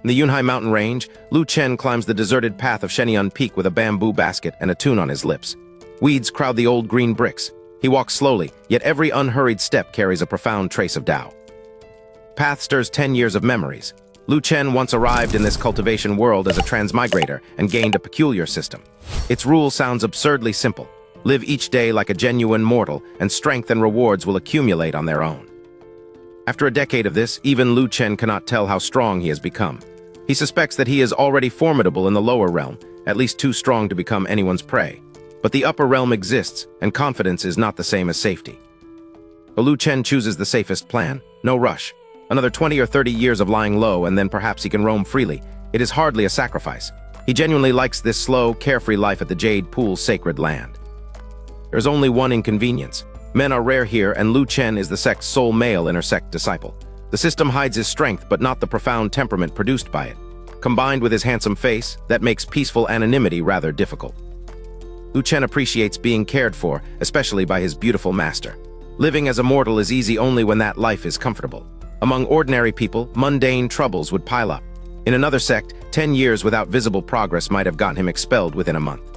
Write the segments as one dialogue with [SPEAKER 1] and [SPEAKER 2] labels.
[SPEAKER 1] In the Yunhai mountain range, Lu Chen climbs the deserted path of Shenyun Peak with a bamboo basket and a tune on his lips. Weeds crowd the old green bricks. He walks slowly, yet every unhurried step carries a profound trace of Tao. Path stirs 10 years of memories. Lu Chen once arrived in this cultivation world as a transmigrator and gained a peculiar system. Its rule sounds absurdly simple. Live each day like a genuine mortal, and strength and rewards will accumulate on their own. After a decade of this, even Lu Chen cannot tell how strong he has become. He suspects that he is already formidable in the lower realm, at least too strong to become anyone's prey. But the upper realm exists, and confidence is not the same as safety. But Lu Chen chooses the safest plan. No rush. Another 20 or 30 years of lying low, and then perhaps he can roam freely. It is hardly a sacrifice. He genuinely likes this slow, carefree life at the Jade Pool's sacred land. There's only one inconvenience. Men are rare here, and Lu Chen is the sect's sole male intersect disciple. The system hides his strength, but not the profound temperament produced by it. Combined with his handsome face, that makes peaceful anonymity rather difficult. Lu Chen appreciates being cared for, especially by his beautiful master. Living as a mortal is easy only when that life is comfortable. Among ordinary people, mundane troubles would pile up. In another sect, 10 years without visible progress might have gotten him expelled within a month.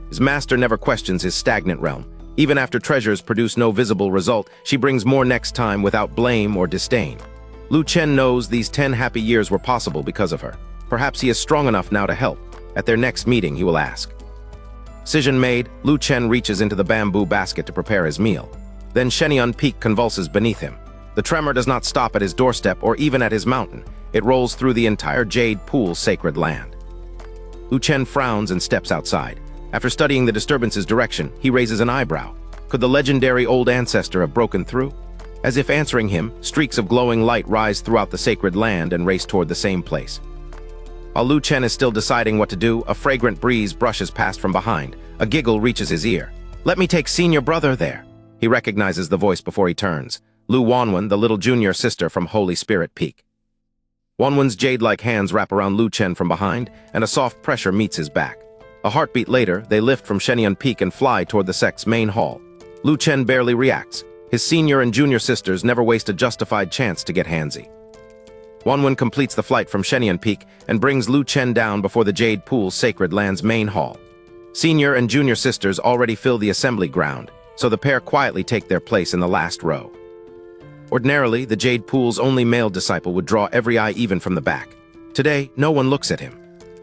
[SPEAKER 1] His master never questions his stagnant realm. Even after treasures produce no visible result, she brings more next time without blame or disdain. Lu Chen knows these 10 happy years were possible because of her. Perhaps he is strong enough now to help. At their next meeting, he will ask. Decision made, Lu Chen reaches into the bamboo basket to prepare his meal. Then Shenyun Peak convulses beneath him. The tremor does not stop at his doorstep or even at his mountain. It rolls through the entire Jade Pool's sacred land. Lu Chen frowns and steps outside. After studying the disturbance's direction, he raises an eyebrow. Could the legendary old ancestor have broken through? As if answering him, streaks of glowing light rise throughout the sacred land and race toward the same place. While Lu Chen is still deciding what to do, a fragrant breeze brushes past from behind. A giggle reaches his ear. "Let me take senior brother there." He recognizes the voice before he turns. Lu Wanwen, the little junior sister from Holy Spirit Peak. Wanwen's jade-like hands wrap around Lu Chen from behind, and a soft pressure meets his back. A heartbeat later, they lift from Shenyun Peak and fly toward the sect's main hall. Lu Chen barely reacts. His senior and junior sisters never waste a justified chance to get handsy. Wanwen completes the flight from Shenyun Peak and brings Lu Chen down before the Jade Pool's sacred land's main hall. Senior and junior sisters already fill the assembly ground, so the pair quietly take their place in the last row. Ordinarily, the Jade Pool's only male disciple would draw every eye even from the back. Today, no one looks at him.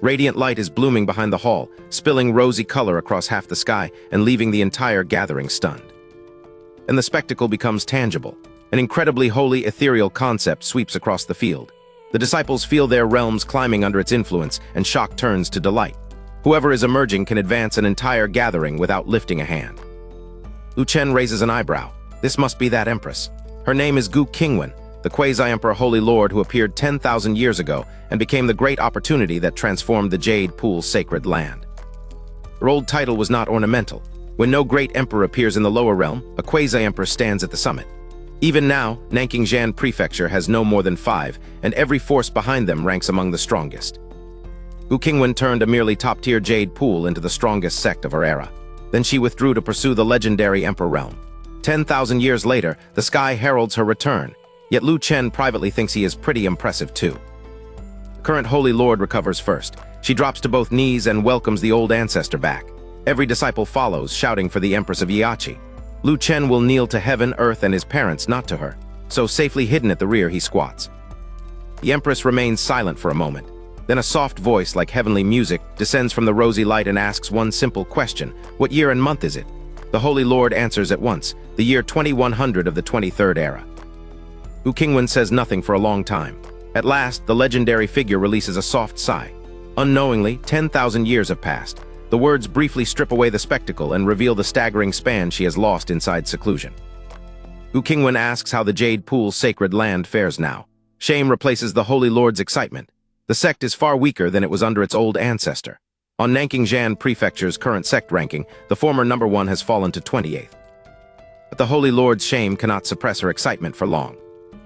[SPEAKER 1] Radiant light is blooming behind the hall, spilling rosy color across half the sky and leaving the entire gathering stunned. And the spectacle becomes tangible. An incredibly holy, ethereal concept sweeps across the field. The disciples feel their realms climbing under its influence, and shock turns to delight. Whoever is emerging can advance an entire gathering without lifting a hand. Lu Chen raises an eyebrow. This must be that Empress. Her name is Gu Qingwan, the quasi-emperor Holy Lord who appeared 10,000 years ago and became the great opportunity that transformed the Jade Pool's sacred land. Her old title was not ornamental. When no great emperor appears in the lower realm, a quasi-emperor stands at the summit. Even now, Nanking Prefecture has no more than 5, and every force behind them ranks among the strongest. Gu Qingwan turned a merely top-tier Jade Pool into the strongest sect of her era. Then she withdrew to pursue the legendary Emperor realm. 10,000 years later, the sky heralds her return, yet Lu Chen privately thinks he is pretty impressive too. The current Holy Lord recovers first. She drops to both knees and welcomes the old ancestor back. Every disciple follows, shouting for the Empress of Yiachi. Lu Chen will kneel to heaven, earth, and his parents, not to her. So safely hidden at the rear, he squats. The Empress remains silent for a moment. Then a soft voice, like heavenly music, descends from the rosy light and asks one simple question. What year and month is it? The Holy Lord answers at once. The year 2100 of the 23rd era. Gu Qingwan says nothing for a long time. At last, the legendary figure releases a soft sigh. Unknowingly, 10,000 years have passed. The words briefly strip away the spectacle and reveal the staggering span she has lost inside seclusion. Gu Qingwan asks how the Jade Pool's sacred land fares now. Shame replaces the Holy Lord's excitement. The sect is far weaker than it was under its old ancestor. On Nanking Prefecture's current sect ranking, the former #1 has fallen to 28th. But the Holy Lord's shame cannot suppress her excitement for long.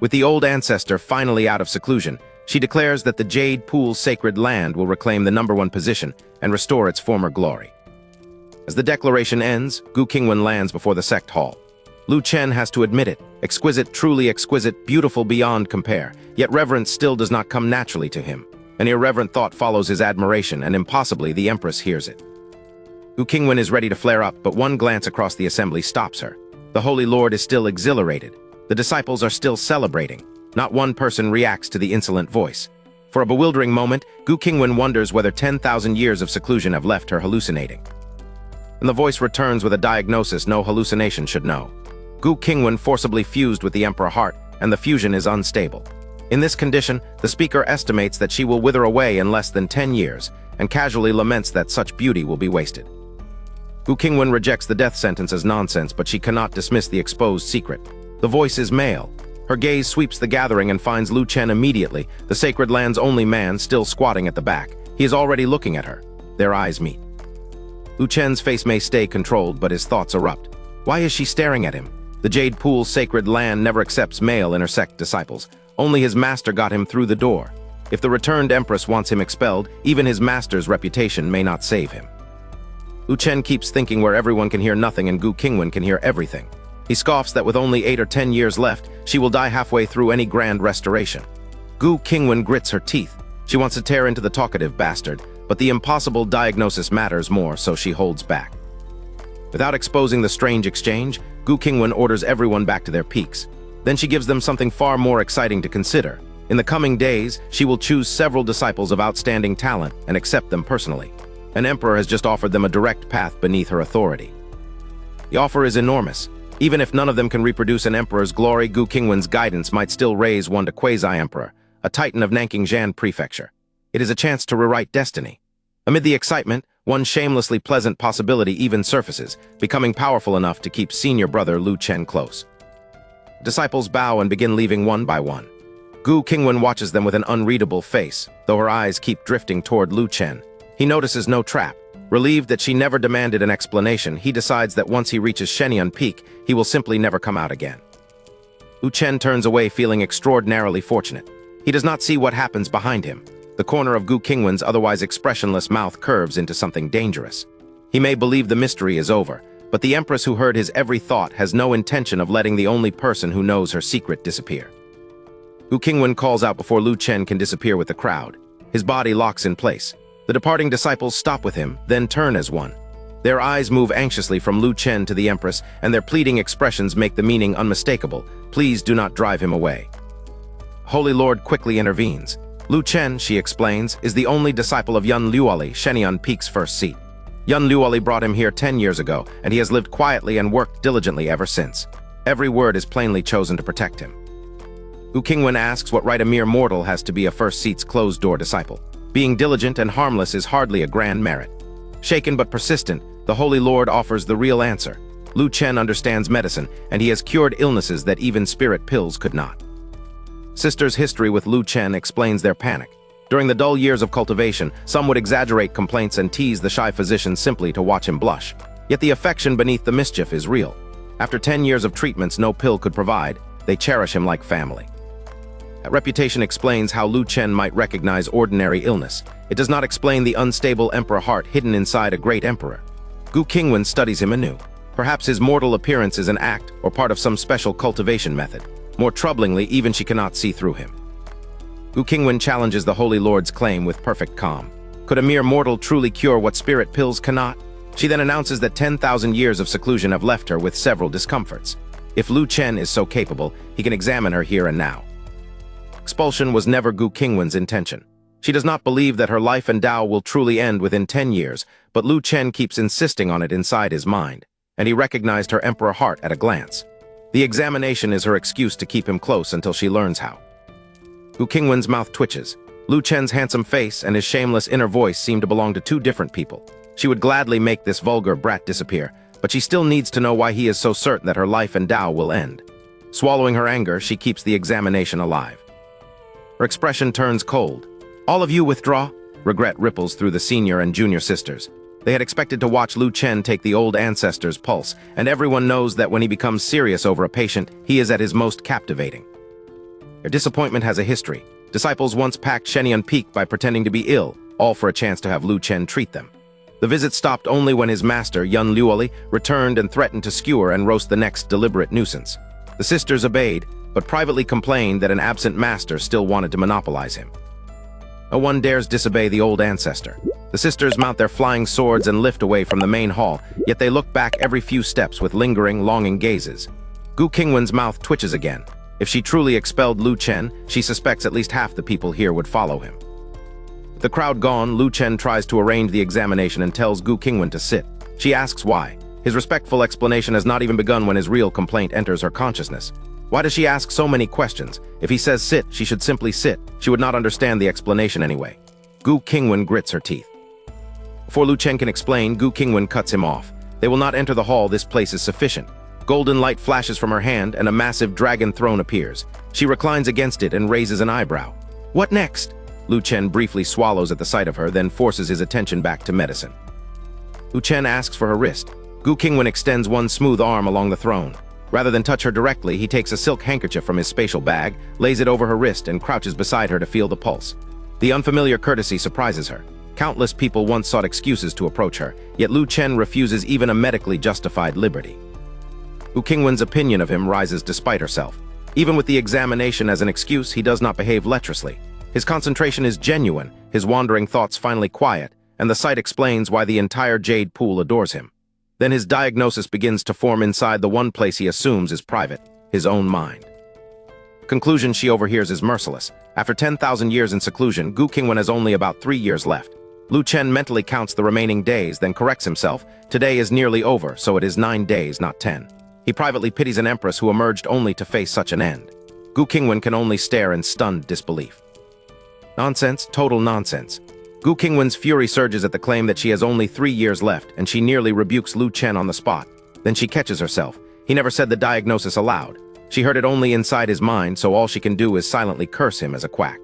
[SPEAKER 1] With the old ancestor finally out of seclusion, she declares that the Jade Pool's sacred land will reclaim the #1 position and restore its former glory. As the declaration ends, Gu Qingwan lands before the sect hall. Lu Chen has to admit it. Exquisite, truly exquisite, beautiful beyond compare, yet reverence still does not come naturally to him. An irreverent thought follows his admiration, and impossibly the Empress hears it. Gu Qingwan is ready to flare up, but one glance across the assembly stops her. The Holy Lord is still exhilarated. The disciples are still celebrating. Not one person reacts to the insolent voice. For a bewildering moment, Gu Qingwan wonders whether 10,000 years of seclusion have left her hallucinating. And the voice returns with a diagnosis no hallucination should know. Gu Qingwan forcibly fused with the Emperor heart, and the fusion is unstable. In this condition, the speaker estimates that she will wither away in less than 10 years, and casually laments that such beauty will be wasted. Gu Qingwan rejects the death sentence as nonsense, but she cannot dismiss the exposed secret. The voice is male. Her gaze sweeps the gathering and finds Lu Chen immediately, the sacred land's only man, still squatting at the back. He is already looking at her. Their eyes meet. Lu Chen's face may stay controlled, but his thoughts erupt. Why is she staring at him? The Jade Pool's sacred land never accepts male intersect disciples. Only his master got him through the door. If the returned Empress wants him expelled, even his master's reputation may not save him. Lu Chen keeps thinking where everyone can hear nothing and Gu Qingwan can hear everything. He scoffs that with only 8 or 10 years left, she will die halfway through any grand restoration. Gu Qingwan grits her teeth. She wants to tear into the talkative bastard, but the impossible diagnosis matters more, so she holds back. Without exposing the strange exchange, Gu Qingwan orders everyone back to their peaks. Then she gives them something far more exciting to consider. In the coming days, she will choose several disciples of outstanding talent and accept them personally. An emperor has just offered them a direct path beneath her authority. The offer is enormous. Even if none of them can reproduce an emperor's glory, Gu Qingwan's guidance might still raise one to quasi-emperor, a titan of Nanking Prefecture. It is a chance to rewrite destiny. Amid the excitement, one shamelessly pleasant possibility even surfaces, becoming powerful enough to keep senior brother Lu Chen close. Disciples bow and begin leaving one by one. Gu Qingwan watches them with an unreadable face, though her eyes keep drifting toward Lu Chen. He notices no trap. Relieved that she never demanded an explanation, he decides that once he reaches Shenyun Peak, he will simply never come out again. Lu Chen turns away feeling extraordinarily fortunate. He does not see what happens behind him. The corner of Gu Qingwan's otherwise expressionless mouth curves into something dangerous. He may believe the mystery is over, but the Empress who heard his every thought has no intention of letting the only person who knows her secret disappear. Gu Qingwan calls out before Lu Chen can disappear with the crowd. His body locks in place. The departing disciples stop with him, then turn as one. Their eyes move anxiously from Lu Chen to the Empress, and their pleading expressions make the meaning unmistakable. Please do not drive him away. Holy Lord quickly intervenes. Lu Chen, she explains, is the only disciple of Yun Luoli, Shenyun Peak's first seat. Yun Luoli brought him here 10 years ago, and he has lived quietly and worked diligently ever since. Every word is plainly chosen to protect him. Gu Qingwan asks what right a mere mortal has to be a first seat's closed-door disciple. Being diligent and harmless is hardly a grand merit. Shaken but persistent, the Holy Lord offers the real answer. Lu Chen understands medicine, and he has cured illnesses that even spirit pills could not. Sister's history with Lu Chen explains their panic. During the dull years of cultivation, some would exaggerate complaints and tease the shy physician simply to watch him blush. Yet the affection beneath the mischief is real. After 10 years of treatments no pill could provide, they cherish him like family. That reputation explains how Lu Chen might recognize ordinary illness. It does not explain the unstable emperor heart hidden inside a great emperor. Gu Qingwan studies him anew. Perhaps his mortal appearance is an act or part of some special cultivation method. More troublingly, even she cannot see through him. Gu Qingwan challenges the Holy Lord's claim with perfect calm. Could a mere mortal truly cure what spirit pills cannot? She then announces that 10,000 years of seclusion have left her with several discomforts. If Lu Chen is so capable, he can examine her here and now. Expulsion was never Gu Qingwan's intention. She does not believe that her life and Tao will truly end within 10 years, but Lu Chen keeps insisting on it inside his mind, and he recognized her emperor heart at a glance. The examination is her excuse to keep him close until she learns how. Gu Qingwan's mouth twitches. Lu Chen's handsome face and his shameless inner voice seem to belong to two different people. She would gladly make this vulgar brat disappear, but she still needs to know why he is so certain that her life and Tao will end. Swallowing her anger, she keeps the examination alive. Her expression turns cold. All of you withdraw? Regret ripples through the senior and junior sisters. They had expected to watch Lu Chen take the old ancestor's pulse, and everyone knows that when he becomes serious over a patient, he is at his most captivating. Their disappointment has a history. Disciples once packed Shenyun Peak by pretending to be ill, all for a chance to have Lu Chen treat them. The visit stopped only when his master, Yun Luoli, returned and threatened to skewer and roast the next deliberate nuisance. The sisters obeyed, but privately complained that an absent master still wanted to monopolize him. No one dares disobey the old ancestor. The sisters mount their flying swords and lift away from the main hall, yet they look back every few steps with lingering, longing gazes. Gu Qingwan's mouth twitches again. If she truly expelled Lu Chen, she suspects at least half the people here would follow him. With the crowd gone, Lu Chen tries to arrange the examination and tells Gu Qingwan to sit. She asks why. His respectful explanation has not even begun when his real complaint enters her consciousness. Why does she ask so many questions? If he says sit, she should simply sit. She would not understand the explanation anyway. Gu Qingwan grits her teeth. Before Lu Chen can explain, Gu Qingwan cuts him off. They will not enter the hall, this place is sufficient. Golden light flashes from her hand and a massive dragon throne appears. She reclines against it and raises an eyebrow. What next? Lu Chen briefly swallows at the sight of her, then forces his attention back to medicine. Lu Chen asks for her wrist. Gu Qingwan extends one smooth arm along the throne. Rather than touch her directly, he takes a silk handkerchief from his spatial bag, lays it over her wrist, and crouches beside her to feel the pulse. The unfamiliar courtesy surprises her. Countless people once sought excuses to approach her, yet Lu Chen refuses even a medically justified liberty. Gu Qingwan's opinion of him rises despite herself. Even with the examination as an excuse, he does not behave lecherously. His concentration is genuine, his wandering thoughts finally quiet, and the sight explains why the entire jade pool adores him. Then his diagnosis begins to form inside the one place he assumes is private, his own mind. The conclusion she overhears is merciless. After 10,000 years in seclusion, Gu Qingwan has only about 3 years left. Lu Chen mentally counts the remaining days, then corrects himself. Today is nearly over, so it is 9 days, not 10. He privately pities an empress who emerged only to face such an end. Gu Qingwan can only stare in stunned disbelief. Nonsense, total nonsense. Gu Qingwan's fury surges at the claim that she has only 3 years left, and she nearly rebukes Lu Chen on the spot. Then she catches herself. He never said the diagnosis aloud. She heard it only inside his mind, so all she can do is silently curse him as a quack.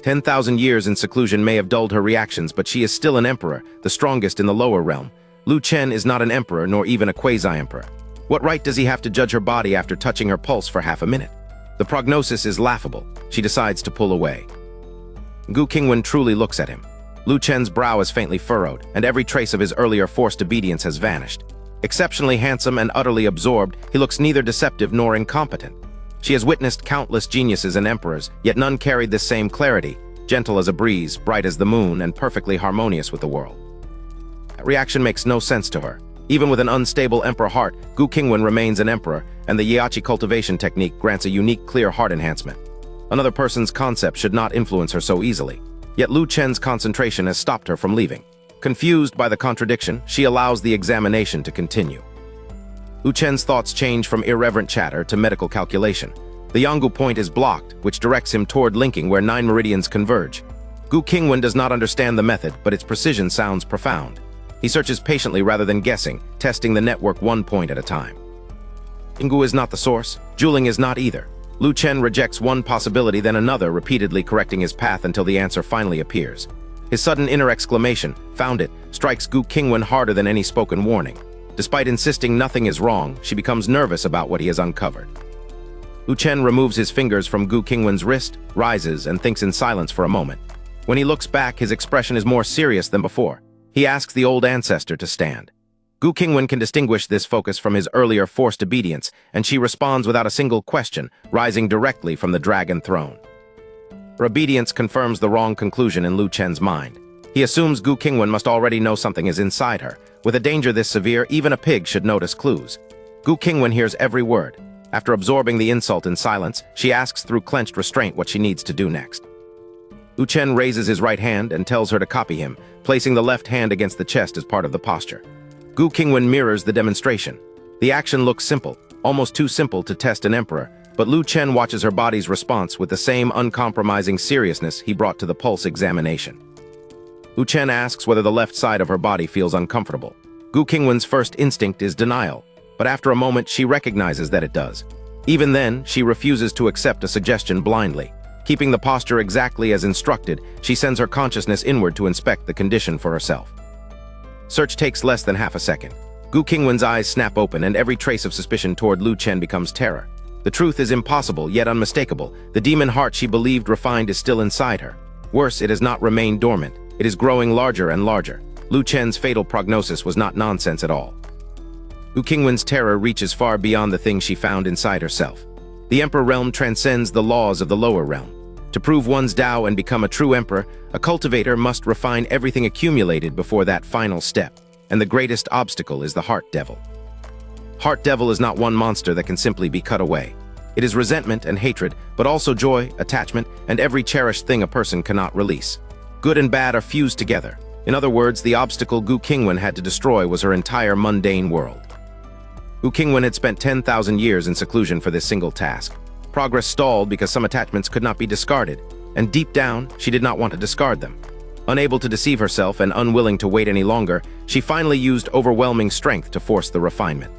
[SPEAKER 1] 10,000 years in seclusion may have dulled her reactions, but she is still an emperor, the strongest in the lower realm. Lu Chen is not an emperor, nor even a quasi-emperor. What right does he have to judge her body after touching her pulse for half a minute? The prognosis is laughable. She decides to pull away. Gu Qingwan truly looks at him. Lu Chen's brow is faintly furrowed, and every trace of his earlier forced obedience has vanished. Exceptionally handsome and utterly absorbed, he looks neither deceptive nor incompetent. She has witnessed countless geniuses and emperors, yet none carried this same clarity, gentle as a breeze, bright as the moon, and perfectly harmonious with the world. That reaction makes no sense to her. Even with an unstable emperor heart, Gu Qingwan remains an emperor, and the Yachi cultivation technique grants a unique clear heart enhancement. Another person's concept should not influence her so easily. Yet Lu Chen's concentration has stopped her from leaving. Confused by the contradiction, she allows the examination to continue. Lu Chen's thoughts change from irreverent chatter to medical calculation. The Yanggu point is blocked, which directs him toward linking where 9 meridians converge. Gu Qingwan does not understand the method, but its precision sounds profound. He searches patiently rather than guessing, testing the network 1 point at a time. Yanggu is not the source. Juling is not either. Lu Chen rejects one possibility, then another, repeatedly correcting his path until the answer finally appears. His sudden inner exclamation, "Found it," strikes Gu Qingwan harder than any spoken warning. Despite insisting nothing is wrong, she becomes nervous about what he has uncovered. Lu Chen removes his fingers from Gu Qingwan's wrist, rises, and thinks in silence for a moment. When he looks back, his expression is more serious than before. He asks the old ancestor to stand. Gu Qingwan can distinguish this focus from his earlier forced obedience, and she responds without a single question, rising directly from the dragon throne. Her obedience confirms the wrong conclusion in Lu Chen's mind. He assumes Gu Qingwan must already know something is inside her. With a danger this severe, even a pig should notice clues. Gu Qingwan hears every word. After absorbing the insult in silence, she asks through clenched restraint what she needs to do next. Lu Chen raises his right hand and tells her to copy him, placing the left hand against the chest as part of the posture. Gu Qingwan mirrors the demonstration. The action looks simple, almost too simple to test an emperor, but Lu Chen watches her body's response with the same uncompromising seriousness he brought to the pulse examination. Lu Chen asks whether the left side of her body feels uncomfortable. Gu Qingwan's first instinct is denial, but after a moment she recognizes that it does. Even then, she refuses to accept a suggestion blindly. Keeping the posture exactly as instructed, she sends her consciousness inward to inspect the condition for herself. Search takes less than half a second. Gu Qingwan's eyes snap open, and every trace of suspicion toward Lu Chen becomes terror. The truth is impossible, yet unmistakable. The demon heart she believed refined is still inside her. Worse, it has not remained dormant. It is growing larger and larger. Lu Chen's fatal prognosis was not nonsense at all. Gu Qingwan's terror reaches far beyond the things she found inside herself. The Emperor realm transcends the laws of the lower realm. To prove one's Tao and become a true emperor, a cultivator must refine everything accumulated before that final step, and the greatest obstacle is the heart devil. Heart devil is not one monster that can simply be cut away. It is resentment and hatred, but also joy, attachment, and every cherished thing a person cannot release. Good and bad are fused together. In other words, the obstacle Gu Qingwan had to destroy was her entire mundane world. Gu Qingwan had spent 10,000 years in seclusion for this single task. Progress stalled because some attachments could not be discarded, and deep down, she did not want to discard them. Unable to deceive herself and unwilling to wait any longer, she finally used overwhelming strength to force the refinement.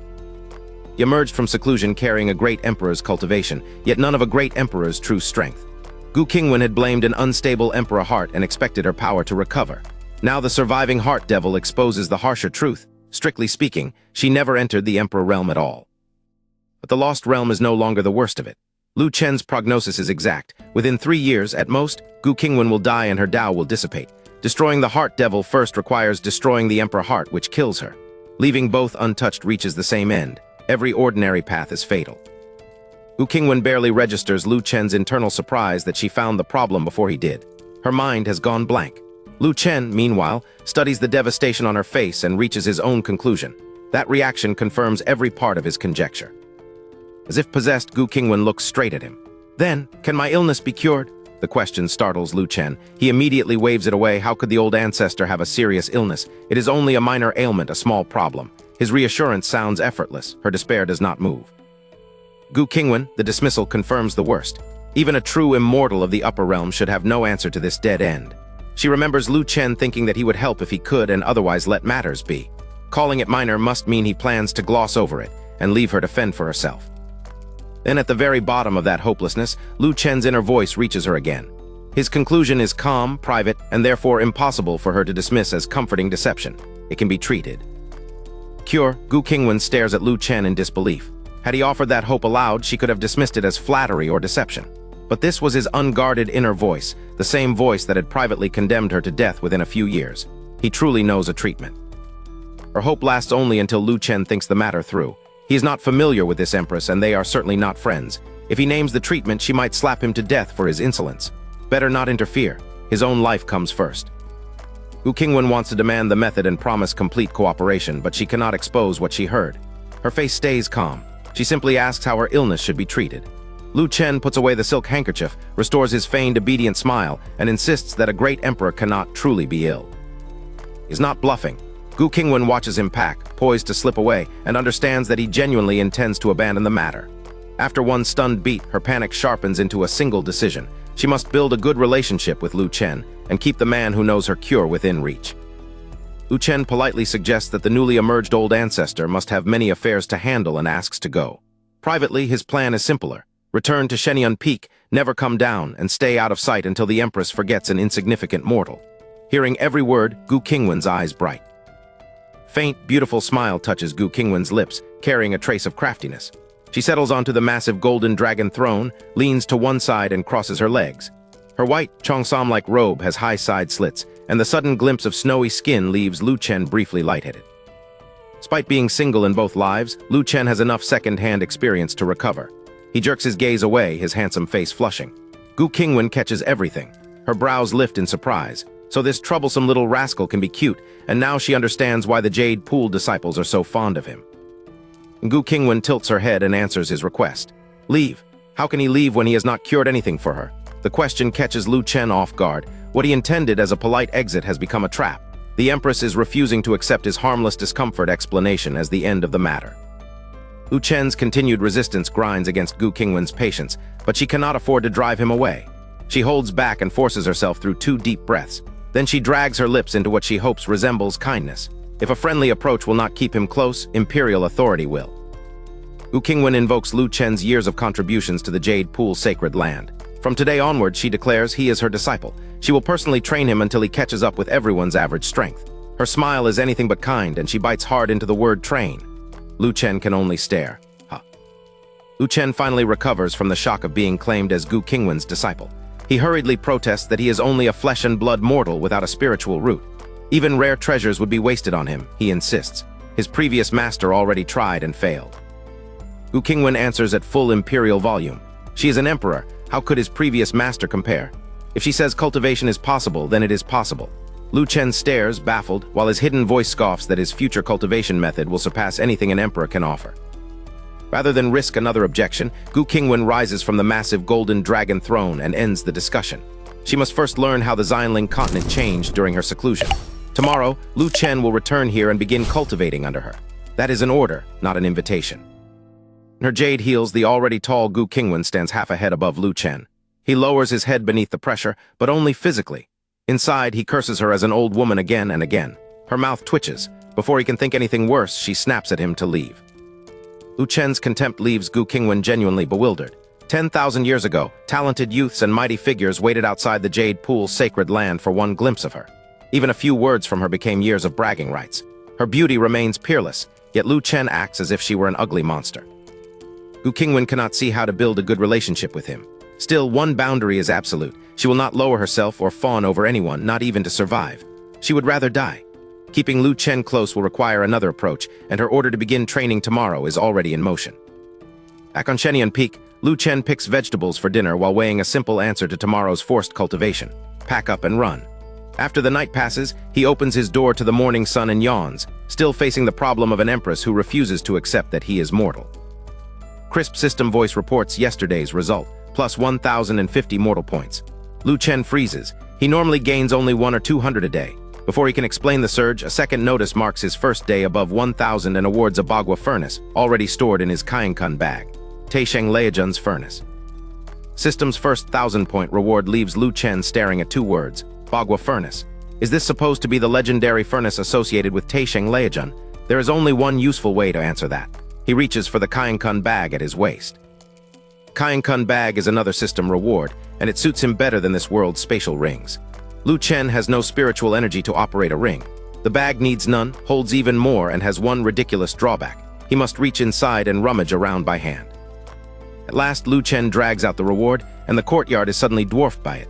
[SPEAKER 1] He emerged from seclusion carrying a great emperor's cultivation, yet none of a great emperor's true strength. Gu Qingwan had blamed an unstable emperor heart and expected her power to recover. Now the surviving heart devil exposes the harsher truth. Strictly speaking, she never entered the emperor realm at all. But the lost realm is no longer the worst of it. Lu Chen's prognosis is exact. Within 3 years, at most, Gu Qingwan will die and her Tao will dissipate. Destroying the heart devil first requires destroying the emperor heart, which kills her. Leaving both untouched reaches the same end. Every ordinary path is fatal. Gu Qingwan barely registers Lu Chen's internal surprise that she found the problem before he did. Her mind has gone blank. Lu Chen, meanwhile, studies the devastation on her face and reaches his own conclusion. That reaction confirms every part of his conjecture. As if possessed, Gu Qingwan looks straight at him. Then, can my illness be cured? The question startles Lu Chen. He immediately waves it away. How could the old ancestor have a serious illness? It is only a minor ailment, a small problem. His reassurance sounds effortless. Her despair does not move. Gu Qingwan, the dismissal confirms the worst. Even a true immortal of the upper realm should have no answer to this dead end. She remembers Lu Chen thinking that he would help if he could and otherwise let matters be. Calling it minor must mean he plans to gloss over it and leave her to fend for herself. Then at the very bottom of that hopelessness, Lu Chen's inner voice reaches her again. His conclusion is calm, private, and therefore impossible for her to dismiss as comforting deception. It can be treated. Cure, Gu Qingwan stares at Lu Chen in disbelief. Had he offered that hope aloud, she could have dismissed it as flattery or deception. But this was his unguarded inner voice, the same voice that had privately condemned her to death within a few years. He truly knows a treatment. Her hope lasts only until Lu Chen thinks the matter through. He is not familiar with this empress, and they are certainly not friends. If he names the treatment, she might slap him to death for his insolence. Better not interfere. His own life comes first. Gu Qingwan wants to demand the method and promise complete cooperation, but she cannot expose what she heard. Her face stays calm. She simply asks how her illness should be treated. Lu Chen puts away the silk handkerchief, restores his feigned obedient smile, and insists that a great emperor cannot truly be ill. He's not bluffing. Gu Qingwan watches him pack, poised to slip away, and understands that he genuinely intends to abandon the matter. After one stunned beat, her panic sharpens into a single decision. She must build a good relationship with Lu Chen and keep the man who knows her cure within reach. Lu Chen politely suggests that the newly emerged old ancestor must have many affairs to handle and asks to go. Privately, his plan is simpler. Return to Shenyun Peak, never come down, and stay out of sight until the Empress forgets an insignificant mortal. Hearing every word, Gu Qingwan's eyes bright. Faint, beautiful smile touches Gu Qingwan's lips, carrying a trace of craftiness. She settles onto the massive golden dragon throne, leans to one side and crosses her legs. Her white, cheongsam-like robe has high side slits, and the sudden glimpse of snowy skin leaves Lu Chen briefly lightheaded. Despite being single in both lives, Lu Chen has enough second-hand experience to recover. He jerks his gaze away, his handsome face flushing. Gu Qingwan catches everything. Her brows lift in surprise. So this troublesome little rascal can be cute, and now she understands why the Jade Pool disciples are so fond of him. Gu Qingwan tilts her head and answers his request. Leave. How can he leave when he has not cured anything for her? The question catches Lu Chen off guard. What he intended as a polite exit has become a trap. The Empress is refusing to accept his harmless discomfort explanation as the end of the matter. Lu Chen's continued resistance grinds against Gu Qingwan's patience, but she cannot afford to drive him away. She holds back and forces herself through 2 deep breaths. Then she drags her lips into what she hopes resembles kindness. If a friendly approach will not keep him close, imperial authority will. Gu Qingwan invokes Lu Chen's years of contributions to the Jade Pool sacred land. From today onward, she declares he is her disciple. She will personally train him until he catches up with everyone's average strength. Her smile is anything but kind, and she bites hard into the word train. Lu Chen can only stare. Lu Chen finally recovers from the shock of being claimed as Gu Qingwan's disciple. He hurriedly protests that he is only a flesh and blood mortal without a spiritual root. Even rare treasures would be wasted on him, he insists. His previous master already tried and failed. Gu Qingwan answers at full imperial volume. She is an emperor. How could his previous master compare? If she says cultivation is possible, then it is possible. Lu Chen stares, baffled, while his hidden voice scoffs that his future cultivation method will surpass anything an emperor can offer. Rather than risk another objection, Gu Qingwan rises from the massive golden dragon throne and ends the discussion. She must first learn how the Xianling continent changed during her seclusion. Tomorrow, Lu Chen will return here and begin cultivating under her. That is an order, not an invitation. In her jade heels, the already tall Gu Qingwan stands half a head above Lu Chen. He lowers his head beneath the pressure, but only physically. Inside, he curses her as an old woman again and again. Her mouth twitches. Before he can think anything worse, she snaps at him to leave. Lu Chen's contempt leaves Gu Qingwan genuinely bewildered. 10,000 years ago, talented youths and mighty figures waited outside the Jade Pool's sacred land for one glimpse of her. Even a few words from her became years of bragging rights. Her beauty remains peerless, yet Lu Chen acts as if she were an ugly monster. Gu Qingwan cannot see how to build a good relationship with him. Still, one boundary is absolute. She will not lower herself or fawn over anyone, not even to survive. She would rather die. Keeping Lu Chen close will require another approach, and her order to begin training tomorrow is already in motion. Back on Shenian Peak, Lu Chen picks vegetables for dinner while weighing a simple answer to tomorrow's forced cultivation. Pack up and run. After the night passes, he opens his door to the morning sun and yawns, still facing the problem of an empress who refuses to accept that he is mortal. Crisp system voice reports yesterday's result, plus 1,050 mortal points. Lu Chen freezes. He normally gains only 100 or 200 a day. Before he can explain the surge, a second notice marks his first day above 1,000 and awards a Bagua furnace, already stored in his Kainkan bag. Taisheng Leijun's furnace. System's first 1,000-point reward leaves Lu Chen staring at two words, Bagua furnace. Is this supposed to be the legendary furnace associated with Taisheng Leijun? There is only one useful way to answer that. He reaches for the Kainkan bag at his waist. Kainkan bag is another system reward, and it suits him better than this world's spatial rings. Lu Chen has no spiritual energy to operate a ring. The bag needs none, holds even more, and has one ridiculous drawback. He must reach inside and rummage around by hand. At last, Lu Chen drags out the reward, and the courtyard is suddenly dwarfed by it.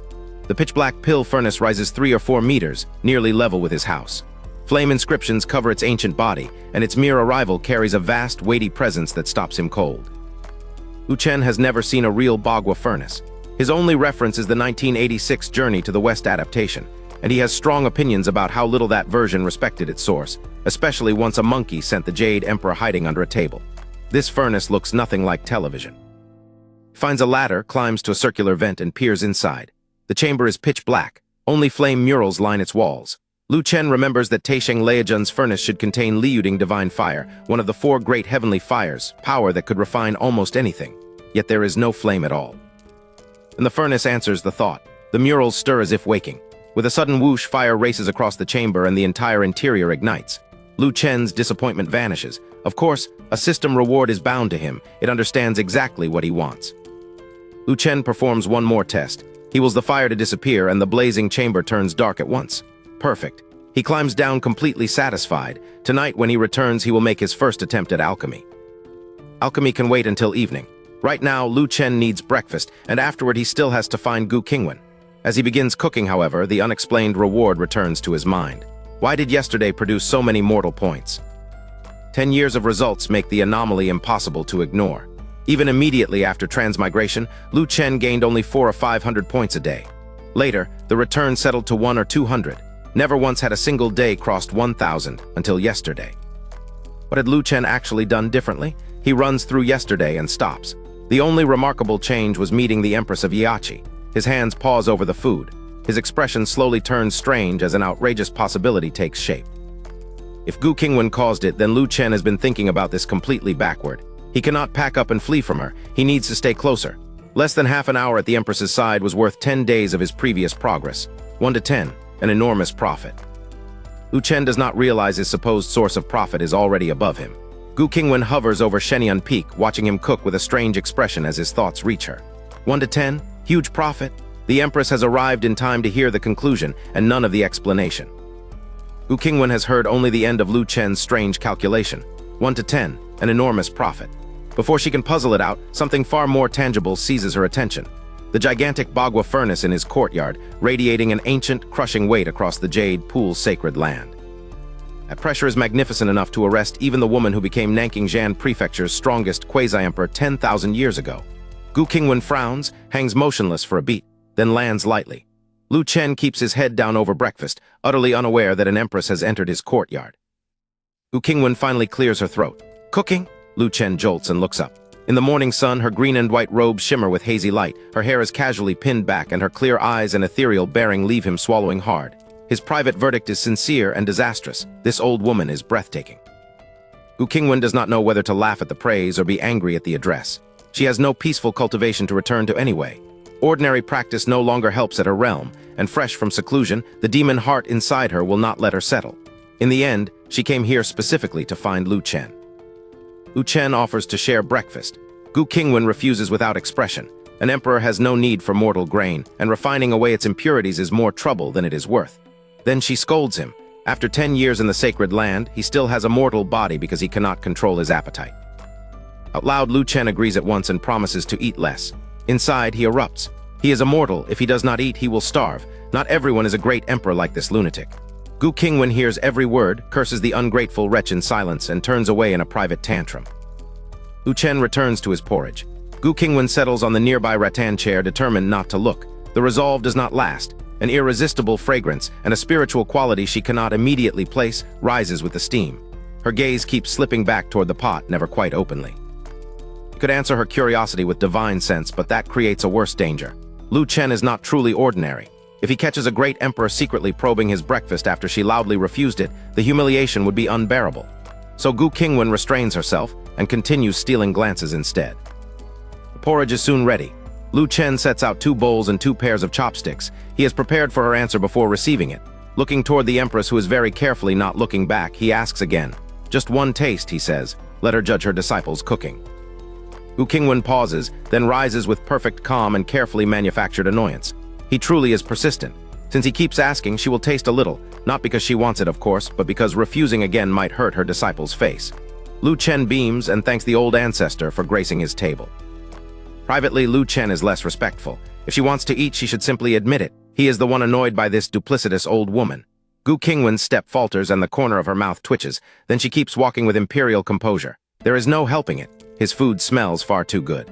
[SPEAKER 1] The pitch-black pill furnace rises 3 or 4 meters, nearly level with his house. Flame inscriptions cover its ancient body, and its mere arrival carries a vast, weighty presence that stops him cold. Lu Chen has never seen a real Bagua furnace. His only reference is the 1986 Journey to the West adaptation, and he has strong opinions about how little that version respected its source, especially once a monkey sent the Jade Emperor hiding under a table. This furnace looks nothing like television. He finds a ladder, climbs to a circular vent, and peers inside. The chamber is pitch black. Only flame murals line its walls. Lu Chen remembers that Taisheng Leijun's furnace should contain Liuding divine fire, one of the 4 great heavenly fires, power that could refine almost anything. Yet there is no flame at all. And the furnace answers the thought. The murals stir as if waking. With a sudden whoosh, fire races across the chamber and the entire interior ignites. Lu Chen's disappointment vanishes. Of course, a system reward is bound to him. It understands exactly what he wants. Lu Chen performs one more test. He wills the fire to disappear and the blazing chamber turns dark at once. Perfect. He climbs down completely satisfied. Tonight, when he returns, he will make his first attempt at alchemy. Alchemy can wait until evening. Right now, Lu Chen needs breakfast, and afterward he still has to find Gu Qingwan. As he begins cooking, however, the unexplained reward returns to his mind. Why did yesterday produce so many mortal points? 10 years of results make the anomaly impossible to ignore. Even immediately after transmigration, Lu Chen gained only 400 or 500 points a day. Later, the return settled to 100 or 200. Never once had a single day crossed 1,000 until yesterday. What had Lu Chen actually done differently? He runs through yesterday and stops. The only remarkable change was meeting the Empress of Yiachi. His hands pause over the food. His expression slowly turns strange as an outrageous possibility takes shape. If Gu Qingwan caused it, then Lu Chen has been thinking about this completely backward. He cannot pack up and flee from her. He needs to stay closer. Less than half an hour at the Empress's side was worth 10 days of his previous progress. 1 to 10, an enormous profit. Lu Chen does not realize his supposed source of profit is already above him. Gu Qingwan hovers over Shenian Peak, watching him cook with a strange expression as his thoughts reach her. 1 to 10, huge profit. The Empress has arrived in time to hear the conclusion and none of the explanation. Gu Qingwan has heard only the end of Lu Chen's strange calculation. 1 to 10, an enormous profit. Before she can puzzle it out, something far more tangible seizes her attention. The gigantic Bagua furnace in his courtyard, radiating an ancient, crushing weight across the Jade Pool's sacred land. That pressure is magnificent enough to arrest even the woman who became Nanking Jan Prefecture's strongest quasi-emperor 10,000 years ago. Gu Qingwan frowns, hangs motionless for a beat, then lands lightly. Lu Chen keeps his head down over breakfast, utterly unaware that an empress has entered his courtyard. Gu Qingwan finally clears her throat. Cooking? Lu Chen jolts and looks up. In the morning sun, her green and white robes shimmer with hazy light, her hair is casually pinned back, and her clear eyes and ethereal bearing leave him swallowing hard. His private verdict is sincere and disastrous. This old woman is breathtaking. Gu Qingwan does not know whether to laugh at the praise or be angry at the address. She has no peaceful cultivation to return to anyway. Ordinary practice no longer helps at her realm, and fresh from seclusion, the demon heart inside her will not let her settle. In the end, she came here specifically to find Lu Chen. Lu Chen offers to share breakfast. Gu Qingwan refuses without expression. An emperor has no need for mortal grain, and refining away its impurities is more trouble than it is worth. Then she scolds him. After 10 years in the sacred land, he still has a mortal body because he cannot control his appetite. Out loud, Lu Chen agrees at once and promises to eat less. Inside, he erupts. He is immortal. If he does not eat, he will starve. Not everyone is a great emperor like this lunatic. Gu Qingwan hears every word, curses the ungrateful wretch in silence, and turns away in a private tantrum. Lu Chen returns to his porridge. Gu Qingwan settles on the nearby rattan chair, determined not to look. The resolve does not last. An irresistible fragrance, and a spiritual quality she cannot immediately place, rises with the steam. Her gaze keeps slipping back toward the pot, never quite openly. He could answer her curiosity with divine sense, but that creates a worse danger. Lu Chen is not truly ordinary. If he catches a great emperor secretly probing his breakfast after she loudly refused it, the humiliation would be unbearable. So Gu Qingwan restrains herself and continues stealing glances instead. The porridge is soon ready. Lu Chen sets out 2 bowls and 2 pairs of chopsticks. He has prepared for her answer before receiving it. Looking toward the empress, who is very carefully not looking back, he asks again. Just one taste, he says. Let her judge her disciples' cooking. Gu Qingwan pauses, then rises with perfect calm and carefully manufactured annoyance. He truly is persistent. Since he keeps asking, she will taste a little, not because she wants it, of course, but because refusing again might hurt her disciple's face. Lu Chen beams and thanks the old ancestor for gracing his table. Privately, Lu Chen is less respectful. If she wants to eat, she should simply admit it. He is the one annoyed by this duplicitous old woman. Gu Qingwan's step falters and the corner of her mouth twitches. Then she keeps walking with imperial composure. There is no helping it. His food smells far too good.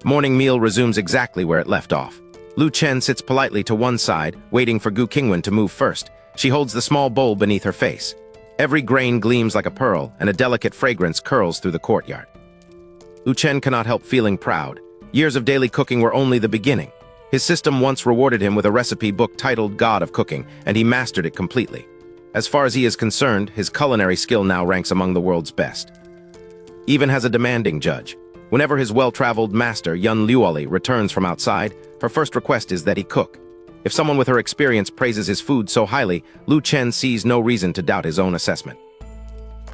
[SPEAKER 1] Morning meal resumes exactly where it left off. Lu Chen sits politely to one side, waiting for Gu Qingwan to move first. She holds the small bowl beneath her face. Every grain gleams like a pearl, and a delicate fragrance curls through the courtyard. Lu Chen cannot help feeling proud. Years of daily cooking were only the beginning. His system once rewarded him with a recipe book titled God of Cooking, and he mastered it completely. As far as he is concerned, his culinary skill now ranks among the world's best. Even has a demanding judge. Whenever his well-traveled master, Yun Luoli, returns from outside, her first request is that he cook. If someone with her experience praises his food so highly, Lu Chen sees no reason to doubt his own assessment.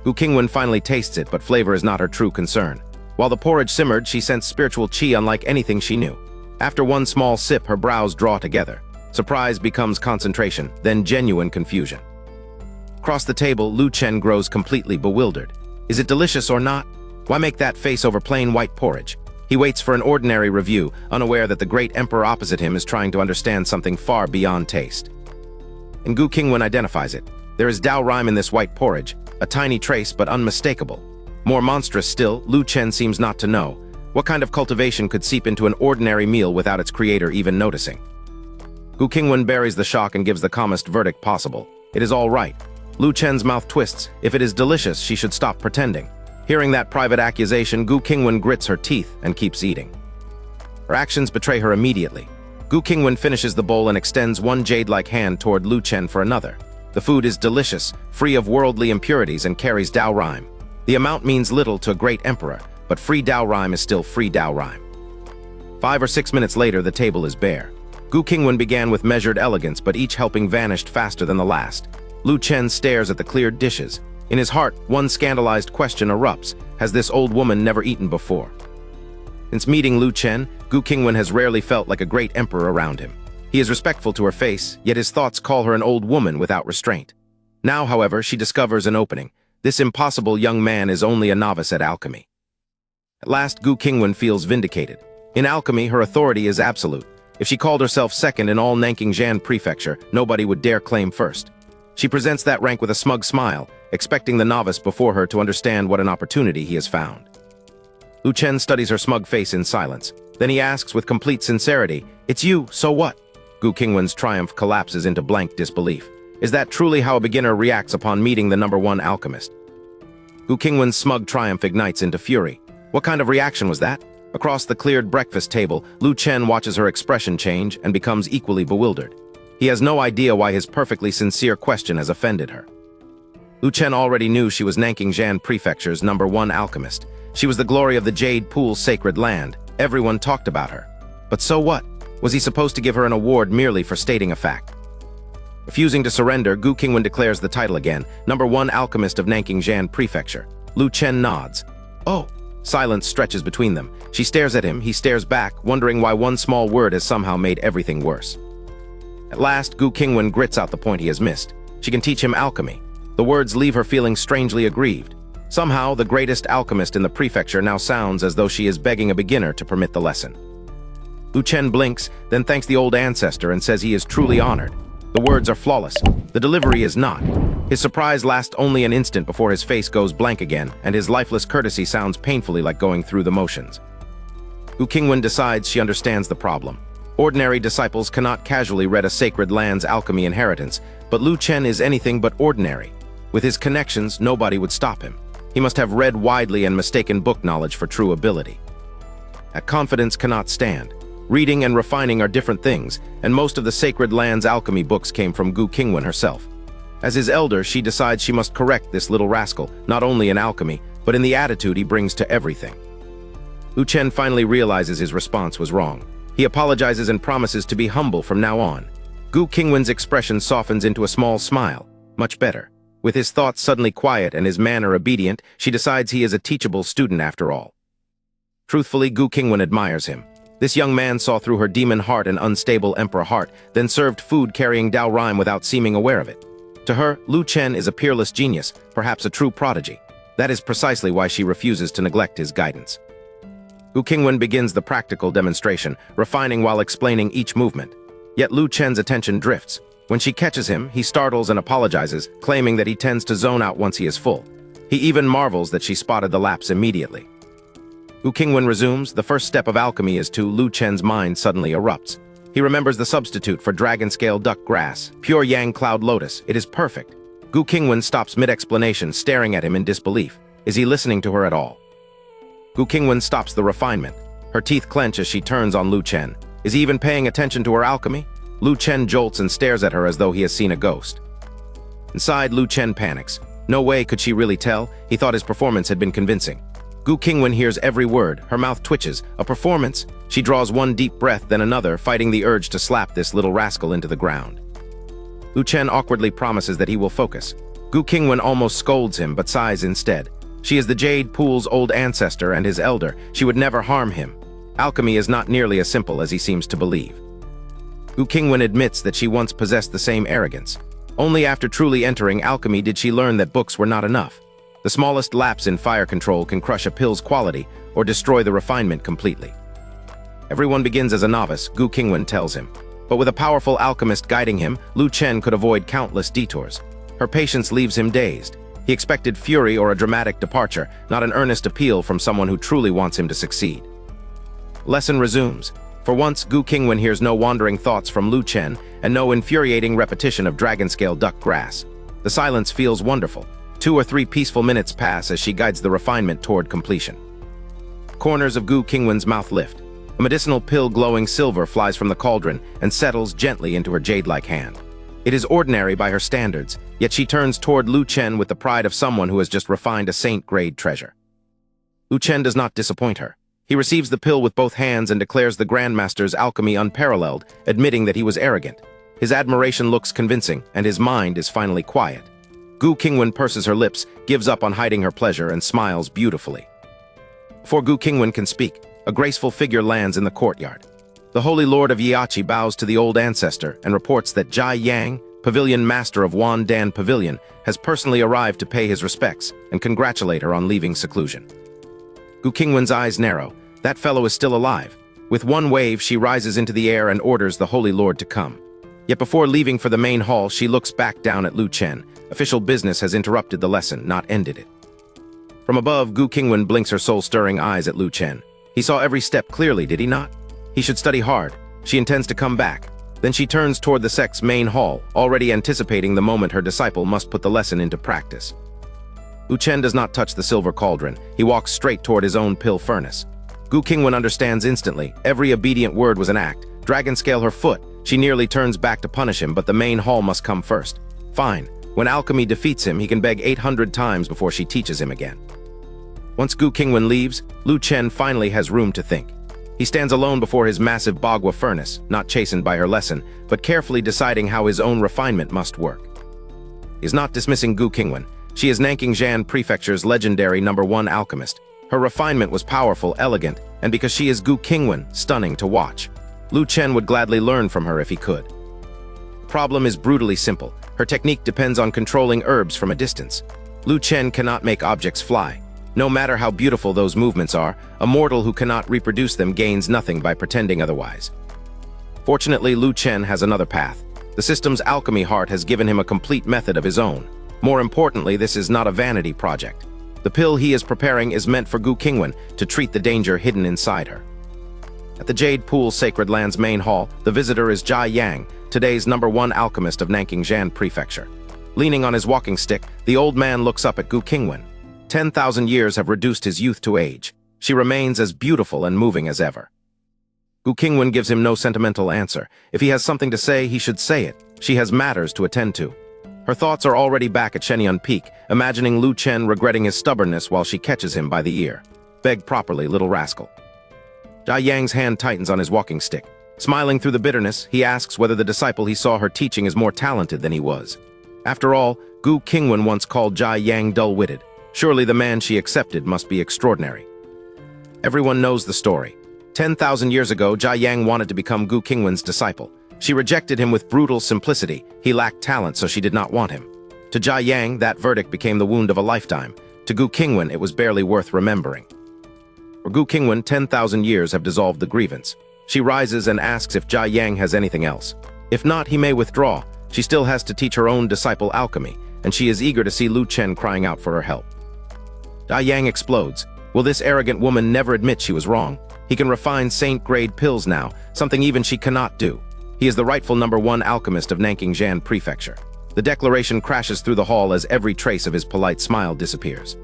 [SPEAKER 1] Gu Qingwan finally tastes it, but flavor is not her true concern. While the porridge simmered, she sensed spiritual qi unlike anything she knew. After one small sip, her brows draw together. Surprise becomes concentration, then genuine confusion. Across the table, Lu Chen grows completely bewildered. Is it delicious or not? Why make that face over plain white porridge? He waits for an ordinary review, unaware that the great emperor opposite him is trying to understand something far beyond taste. And Gu Qingwan identifies it. There is Dao rhyme in this white porridge, a tiny trace but unmistakable. More monstrous still, Lu Chen seems not to know. What kind of cultivation could seep into an ordinary meal without its creator even noticing? Gu Qingwan buries the shock and gives the calmest verdict possible. It is all right. Lu Chen's mouth twists. If it is delicious, she should stop pretending. Hearing that private accusation, Gu Qingwan grits her teeth and keeps eating. Her actions betray her immediately. Gu Qingwan finishes the bowl and extends one jade-like hand toward Lu Chen for another. The food is delicious, free of worldly impurities, and carries Dao rhyme. The amount means little to a great emperor, but free Dao rhyme is still free Dao rhyme. 5 or 6 minutes later, the table is bare. Gu Qingwan began with measured elegance, but each helping vanished faster than the last. Lu Chen stares at the cleared dishes. In his heart, one scandalized question erupts. Has this old woman never eaten before? Since meeting Lu Chen, Gu Qingwan has rarely felt like a great emperor around him. He is respectful to her face, yet his thoughts call her an old woman without restraint. Now, however, she discovers an opening. This impossible young man is only a novice at alchemy. At last, Gu Qingwan feels vindicated. In alchemy, her authority is absolute. If she called herself second in all Nanking-Jan prefecture, nobody would dare claim first. She presents that rank with a smug smile, expecting the novice before her to understand what an opportunity he has found. Lu Chen studies her smug face in silence. Then he asks with complete sincerity, "It's you, so what?" Gu Qingwan's triumph collapses into blank disbelief. Is that truly how a beginner reacts upon meeting the #1 alchemist? Gu Qingwan's smug triumph ignites into fury. What kind of reaction was that? Across the cleared breakfast table, Lu Chen watches her expression change and becomes equally bewildered. He has no idea why his perfectly sincere question has offended her. Lu Chen already knew she was Nanking Prefecture's #1 alchemist. She was the glory of the Jade Pool's sacred land. Everyone talked about her. But so what? Was he supposed to give her an award merely for stating a fact? Refusing to surrender, Gu Qingwan declares the title again, #1 alchemist of Nanking Prefecture. Lu Chen nods. Oh. Silence stretches between them. She stares at him, he stares back, wondering why one small word has somehow made everything worse. At last, Gu Qingwan grits out the point he has missed. She can teach him alchemy. The words leave her feeling strangely aggrieved. Somehow, the greatest alchemist in the prefecture now sounds as though she is begging a beginner to permit the lesson. Lu Chen blinks, then thanks the old ancestor and says he is truly honored. The words are flawless. The delivery is not. His surprise lasts only an instant before his face goes blank again, and his lifeless courtesy sounds painfully like going through the motions. Gu Qingwan decides she understands the problem. Ordinary disciples cannot casually read a sacred land's alchemy inheritance, but Lu Chen is anything but ordinary. With his connections, nobody would stop him. He must have read widely and mistaken book knowledge for true ability. That confidence cannot stand. Reading and refining are different things, and most of the sacred land's alchemy books came from Gu Qingwan herself. As his elder, she decides she must correct this little rascal, not only in alchemy, but in the attitude he brings to everything. Lu Chen finally realizes his response was wrong. He apologizes and promises to be humble from now on. Gu Qingwan's expression softens into a small smile. Much better. With his thoughts suddenly quiet and his manner obedient, she decides he is a teachable student after all. Truthfully, Gu Qingwan admires him. This young man saw through her demon heart and unstable emperor heart, then served food carrying Dao Rhyme without seeming aware of it. To her, Lu Chen is a peerless genius, perhaps a true prodigy. That is precisely why she refuses to neglect his guidance. Gu Qingwan begins the practical demonstration, refining while explaining each movement. Yet Lu Chen's attention drifts. When she catches him, he startles and apologizes, claiming that he tends to zone out once he is full. He even marvels that she spotted the lapse immediately. Gu Qingwan resumes, the first step of alchemy is to Lu Chen's mind suddenly erupts. He remembers the substitute for dragon-scale duck grass, pure yang cloud lotus. It is perfect. Gu Qingwan stops mid-explanation, staring at him in disbelief. Is he listening to her at all? Gu Qingwan stops the refinement. Her teeth clench as she turns on Lu Chen. Is he even paying attention to her alchemy? Lu Chen jolts and stares at her as though he has seen a ghost. Inside, Lu Chen panics. No way could she really tell. He thought his performance had been convincing. Gu Qingwan hears every word. Her mouth twitches. A performance? She draws one deep breath, then another, fighting the urge to slap this little rascal into the ground. Lu Chen awkwardly promises that he will focus. Gu Qingwan almost scolds him, but sighs instead. She is the Jade Pool's old ancestor and his elder. She would never harm him. Alchemy is not nearly as simple as he seems to believe. Gu Qingwan admits that she once possessed the same arrogance. Only after truly entering alchemy did she learn that books were not enough. The smallest lapse in fire control can crush a pill's quality or destroy the refinement completely. Everyone begins as a novice, Gu Qingwan tells him. But with a powerful alchemist guiding him, Lu Chen could avoid countless detours. Her patience leaves him dazed. He expected fury or a dramatic departure, not an earnest appeal from someone who truly wants him to succeed. Lesson resumes. For once, Gu Qingwan hears no wandering thoughts from Lu Chen and no infuriating repetition of dragon-scale duck grass. The silence feels wonderful. 2 or 3 peaceful minutes pass as she guides the refinement toward completion. Corners of Gu Qingwan's mouth lift. A medicinal pill glowing silver flies from the cauldron and settles gently into her jade-like hand. It is ordinary by her standards, yet she turns toward Lu Chen with the pride of someone who has just refined a saint-grade treasure. Lu Chen does not disappoint her. He receives the pill with both hands and declares the Grandmaster's alchemy unparalleled, admitting that he was arrogant. His admiration looks convincing, and his mind is finally quiet. Gu Qingwan purses her lips, gives up on hiding her pleasure, and smiles beautifully. Before Gu Qingwan can speak, a graceful figure lands in the courtyard. The Holy Lord of Yiachi bows to the old ancestor and reports that Jai Yang, Pavilion Master of Wan Dan Pavilion, has personally arrived to pay his respects and congratulate her on leaving seclusion. Gu Qingwan's eyes narrow. That fellow is still alive. With one wave, she rises into the air and orders the Holy Lord to come. Yet before leaving for the main hall, she looks back down at Lu Chen. Official business has interrupted the lesson, not ended it. From above, Gu Qingwan blinks her soul-stirring eyes at Lu Chen. He saw every step clearly, did he not? He should study hard. She intends to come back. Then she turns toward the sect's main hall, already anticipating the moment her disciple must put the lesson into practice. Lu Chen does not touch the silver cauldron. He walks straight toward his own pill furnace. Gu Qingwan understands instantly. Every obedient word was an act. Dragon scale her foot. She nearly turns back to punish him, but the main hall must come first. Fine. When alchemy defeats him, he can beg 800 times before she teaches him again. Once Gu Qingwan leaves, Lu Chen finally has room to think. He stands alone before his massive Bagua furnace, not chastened by her lesson, but carefully deciding how his own refinement must work. He is not dismissing Gu Qingwan. She is Nanking Prefecture's legendary #1 alchemist. Her refinement was powerful, elegant, and because she is Gu Qingwan, stunning to watch. Lu Chen would gladly learn from her if he could. The problem is brutally simple. Her technique depends on controlling herbs from a distance. Lu Chen cannot make objects fly. No matter how beautiful those movements are, a mortal who cannot reproduce them gains nothing by pretending otherwise. Fortunately, Lu Chen has another path. The system's alchemy heart has given him a complete method of his own. More importantly, this is not a vanity project. The pill he is preparing is meant for Gu Qingwan to treat the danger hidden inside her. At the Jade Pool Sacred Land's main hall, the visitor is Jia Yang, today's #1 alchemist of Nanking Prefecture. Leaning on his walking stick, the old man looks up at Gu Qingwan. 10,000 years have reduced his youth to age. She remains as beautiful and moving as ever. Gu Qingwan gives him no sentimental answer. If he has something to say, he should say it. She has matters to attend to. Her thoughts are already back at Shenyun Peak, imagining Lu Chen regretting his stubbornness while she catches him by the ear. Beg properly, little rascal. Jia Yang's hand tightens on his walking stick. Smiling through the bitterness, he asks whether the disciple he saw her teaching is more talented than he was. After all, Gu Qingwan once called Jia Yang dull-witted. Surely the man she accepted must be extraordinary. Everyone knows the story. 10,000 years ago, Jia Yang wanted to become Gu Qingwan's disciple. She rejected him with brutal simplicity. He lacked talent, so she did not want him. To Jia Yang, that verdict became the wound of a lifetime. To Gu Qingwan, it was barely worth remembering. For Gu Qingwan, 10,000 years have dissolved the grievance. She rises and asks if Jia Yang has anything else. If not, he may withdraw. She still has to teach her own disciple alchemy, and she is eager to see Lu Chen crying out for her help. Jia Yang explodes. Will this arrogant woman never admit she was wrong? He can refine saint-grade pills now, something even she cannot do. He is the rightful #1 alchemist of Nanking Prefecture. The declaration crashes through the hall as every trace of his polite smile disappears.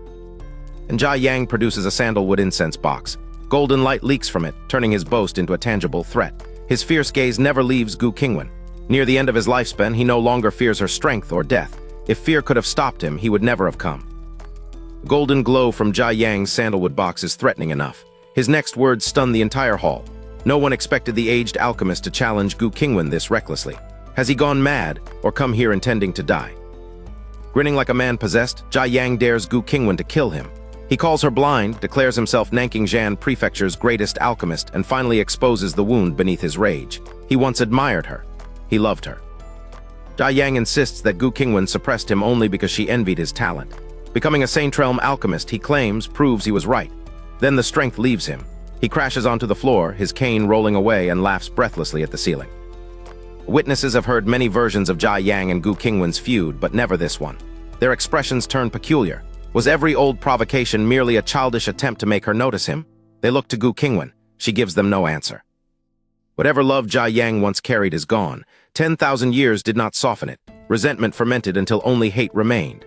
[SPEAKER 1] And Jia Yang produces a sandalwood incense box. Golden light leaks from it, turning his boast into a tangible threat. His fierce gaze never leaves Gu Qingwan. Near the end of his lifespan, he no longer fears her strength or death. If fear could have stopped him, he would never have come. The golden glow from Jia Yang's sandalwood box is threatening enough. His next words stun the entire hall. No one expected the aged alchemist to challenge Gu Qingwan this recklessly. Has he gone mad, or come here intending to die? Grinning like a man possessed, Jia Yang dares Gu Qingwan to kill him. He calls her blind, declares himself Nanking Prefecture's greatest alchemist, and finally exposes the wound beneath his rage. He once admired her. He loved her. Jia Yang insists that Gu Qingwan suppressed him only because she envied his talent. Becoming a Saint Realm alchemist, he claims, proves he was right. Then the strength leaves him. He crashes onto the floor, his cane rolling away, and laughs breathlessly at the ceiling. Witnesses have heard many versions of Jia Yang and Gu Qingwan's feud, but never this one. Their expressions turn peculiar. Was every old provocation merely a childish attempt to make her notice him? They look to Gu Qingwan. She gives them no answer. Whatever love Jia Yang once carried is gone. 10,000 years did not soften it. Resentment fermented until only hate remained.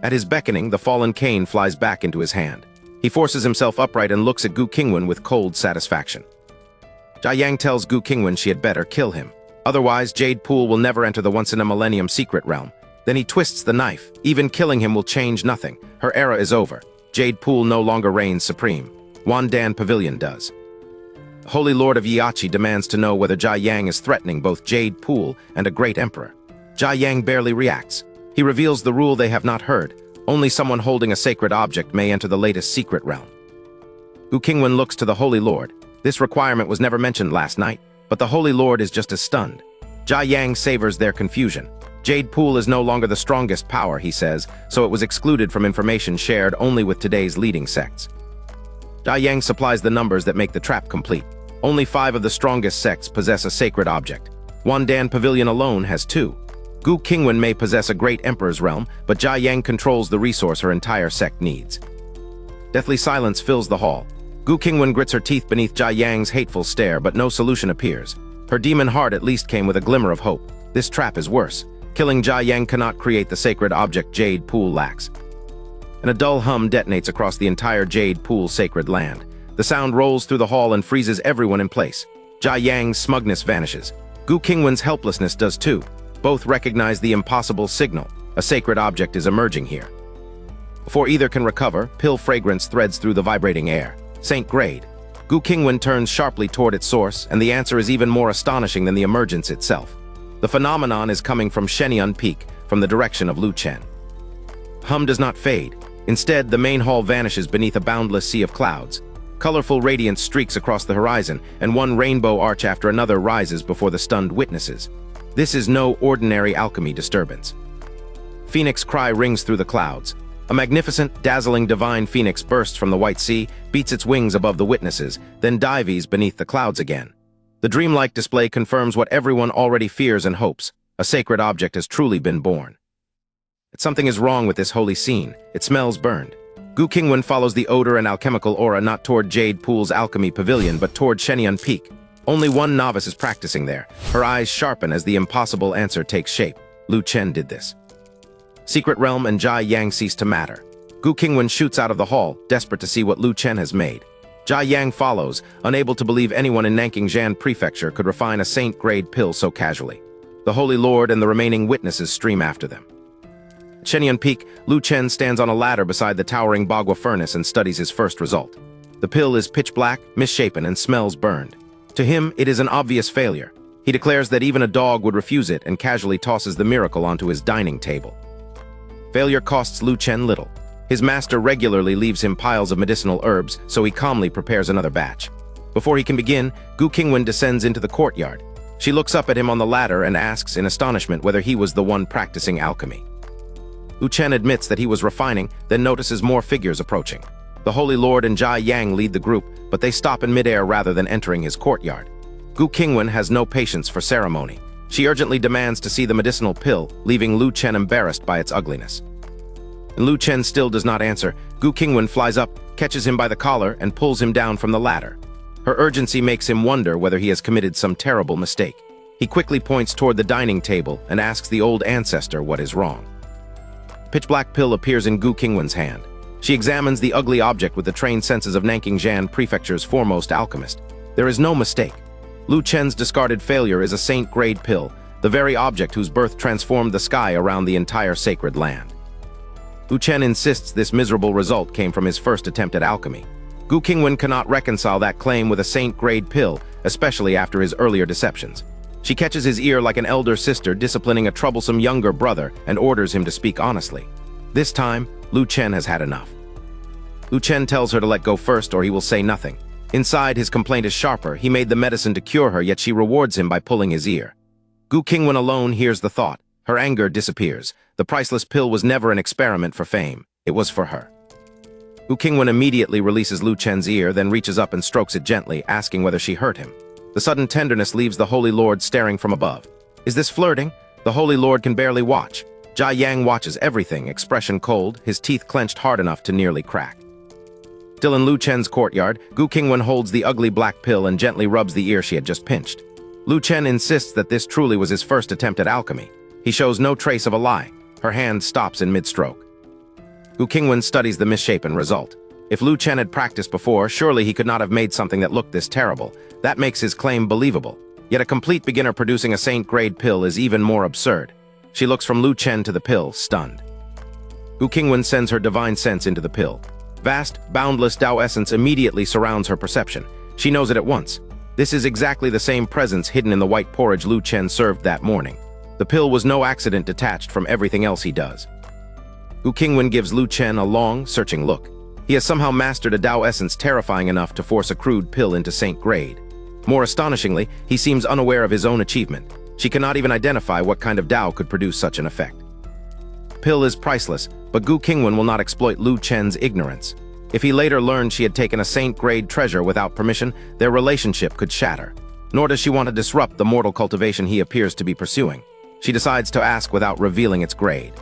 [SPEAKER 1] At his beckoning, the fallen cane flies back into his hand. He forces himself upright and looks at Gu Qingwan with cold satisfaction. Jia Yang tells Gu Qingwan she had better kill him. Otherwise, Jade Pool will never enter the once-in-a-millennium secret realm. Then he twists the knife. Even killing him will change nothing. Her era is over. Jade Pool no longer reigns supreme. Wandan Pavilion does. The Holy Lord of Yiachi demands to know whether Jia Yang is threatening both Jade Pool and a great emperor. Jia Yang barely reacts. He reveals the rule they have not heard. Only someone holding a sacred object may enter the latest secret realm. Gu Qingwan looks to the Holy Lord. This requirement was never mentioned last night, but the Holy Lord is just as stunned. Jia Yang savors their confusion. Jade Pool is no longer the strongest power, he says, so it was excluded from information shared only with today's leading sects. Jia Yang supplies the numbers that make the trap complete. Only 5 of the strongest sects possess a sacred object. Wandan Pavilion alone has 2. Gu Qingwan may possess a great emperor's realm, but Jia Yang controls the resource her entire sect needs. Deathly silence fills the hall. Gu Qingwan grits her teeth beneath Jia Yang's hateful stare, but no solution appears. Her demon heart at least came with a glimmer of hope. This trap is worse. Killing Jia Yang cannot create the sacred object Jade Pool lacks. And a dull hum detonates across the entire Jade Pool sacred land. The sound rolls through the hall and freezes everyone in place. Jia Yang's smugness vanishes. Gu Qingwan's helplessness does too. Both recognize the impossible signal. A sacred object is emerging here. Before either can recover, pill fragrance threads through the vibrating air. Saint Grade. Gu Qingwan turns sharply toward its source, and the answer is even more astonishing than the emergence itself. The phenomenon is coming from Shenyun Peak, from the direction of Lu Chen. Hum does not fade. Instead, the main hall vanishes beneath a boundless sea of clouds. Colorful radiance streaks across the horizon, and one rainbow arch after another rises before the stunned witnesses. This is no ordinary alchemy disturbance. Phoenix cry rings through the clouds. A magnificent, dazzling divine phoenix bursts from the white sea, beats its wings above the witnesses, then dives beneath the clouds again. The dreamlike display confirms what everyone already fears and hopes. A sacred object has truly been born. Something is wrong with this holy scene. It smells burned. Gu Qingwan follows the odor and alchemical aura not toward Jade Pool's alchemy pavilion, but toward Shenyun Peak. Only one novice is practicing there. Her eyes sharpen as the impossible answer takes shape. Lu Chen did this. Secret Realm and Jia Yang cease to matter. Gu Qingwan shoots out of the hall, desperate to see what Lu Chen has made. Jia Yang follows, unable to believe anyone in Nanking Prefecture could refine a saint-grade pill so casually. The Holy Lord and the remaining witnesses stream after them. At Shenyun Peak, Lu Chen stands on a ladder beside the towering Bagua furnace and studies his first result. The pill is pitch black, misshapen, and smells burned. To him, it is an obvious failure. He declares that even a dog would refuse it and casually tosses the miracle onto his dining table. Failure costs Lu Chen little. His master regularly leaves him piles of medicinal herbs, so he calmly prepares another batch. Before he can begin, Gu Qingwan descends into the courtyard. She looks up at him on the ladder and asks in astonishment whether he was the one practicing alchemy. Lu Chen admits that he was refining, then notices more figures approaching. The Holy Lord and Jia Yang lead the group, but they stop in midair rather than entering his courtyard. Gu Qingwan has no patience for ceremony. She urgently demands to see the medicinal pill, leaving Lu Chen embarrassed by its ugliness. And Lu Chen still does not answer. Gu Qingwan flies up, catches him by the collar, and pulls him down from the ladder. Her urgency makes him wonder whether he has committed some terrible mistake. He quickly points toward the dining table and asks the old ancestor what is wrong. Pitch-black pill appears in Gu Qingwan's hand. She examines the ugly object with the trained senses of Nanking Prefecture's foremost alchemist. There is no mistake. Lu Chen's discarded failure is a saint-grade pill, the very object whose birth transformed the sky around the entire sacred land. Lu Chen insists this miserable result came from his first attempt at alchemy. Gu Qingwan cannot reconcile that claim with a saint-grade pill, especially after his earlier deceptions. She catches his ear like an elder sister disciplining a troublesome younger brother and orders him to speak honestly. This time, Lu Chen has had enough. Lu Chen tells her to let go first or he will say nothing. Inside, his complaint is sharper. He made the medicine to cure her, yet she rewards him by pulling his ear. Gu Qingwan alone hears the thought. Her anger disappears. The priceless pill was never an experiment for fame. It was for her. Gu Qingwan immediately releases Lu Chen's ear, then reaches up and strokes it gently, asking whether she hurt him. The sudden tenderness leaves the Holy Lord staring from above. Is this flirting? The Holy Lord can barely watch. Jia Yang watches everything, expression cold, his teeth clenched hard enough to nearly crack. Still in Lu Chen's courtyard, Gu Qingwan holds the ugly black pill and gently rubs the ear she had just pinched. Lu Chen insists that this truly was his first attempt at alchemy. He shows no trace of a lie. Her hand stops in mid-stroke. Gu Qingwan studies the misshapen result. If Lu Chen had practiced before, surely he could not have made something that looked this terrible. That makes his claim believable. Yet a complete beginner producing a saint-grade pill is even more absurd. She looks from Lu Chen to the pill, stunned. Gu Qingwan sends her divine sense into the pill. Vast, boundless Tao essence immediately surrounds her perception. She knows it at once. This is exactly the same presence hidden in the white porridge Lu Chen served that morning. The pill was no accident detached from everything else he does. Gu Qingwan gives Lu Chen a long, searching look. He has somehow mastered a Tao essence terrifying enough to force a crude pill into saint grade. More astonishingly, he seems unaware of his own achievement. She cannot even identify what kind of Tao could produce such an effect. Pill is priceless, but Gu Qingwan will not exploit Lu Chen's ignorance. If he later learned she had taken a saint-grade treasure without permission, their relationship could shatter. Nor does she want to disrupt the mortal cultivation he appears to be pursuing. She decides to ask without revealing its grade.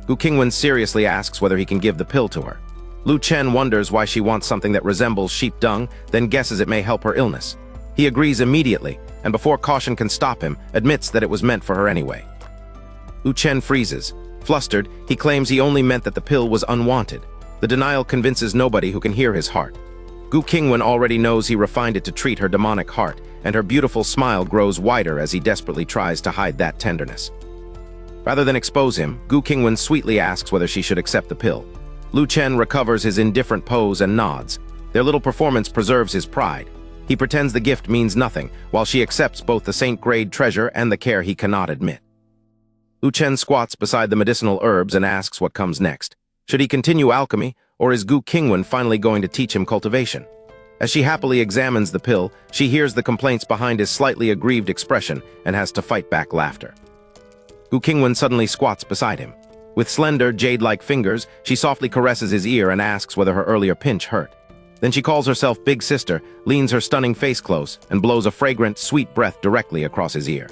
[SPEAKER 1] Gu Qingwan seriously asks whether he can give the pill to her. Lu Chen wonders why she wants something that resembles sheep dung, then guesses it may help her illness. He agrees immediately, and before caution can stop him, admits that it was meant for her anyway. Lu Chen freezes. Flustered, he claims he only meant that the pill was unwanted. The denial convinces nobody who can hear his heart. Gu Qingwan already knows he refined it to treat her demonic heart, and her beautiful smile grows wider as he desperately tries to hide that tenderness. Rather than expose him, Gu Qingwan sweetly asks whether she should accept the pill. Lu Chen recovers his indifferent pose and nods. Their little performance preserves his pride. He pretends the gift means nothing, while she accepts both the saint-grade treasure and the care he cannot admit. Lu Chen squats beside the medicinal herbs and asks what comes next. Should he continue alchemy, or is Gu Qingwan finally going to teach him cultivation? As she happily examines the pill, she hears the complaints behind his slightly aggrieved expression and has to fight back laughter. Gu Qingwan suddenly squats beside him. With slender, jade-like fingers, she softly caresses his ear and asks whether her earlier pinch hurt. Then she calls herself Big Sister, leans her stunning face close, and blows a fragrant, sweet breath directly across his ear.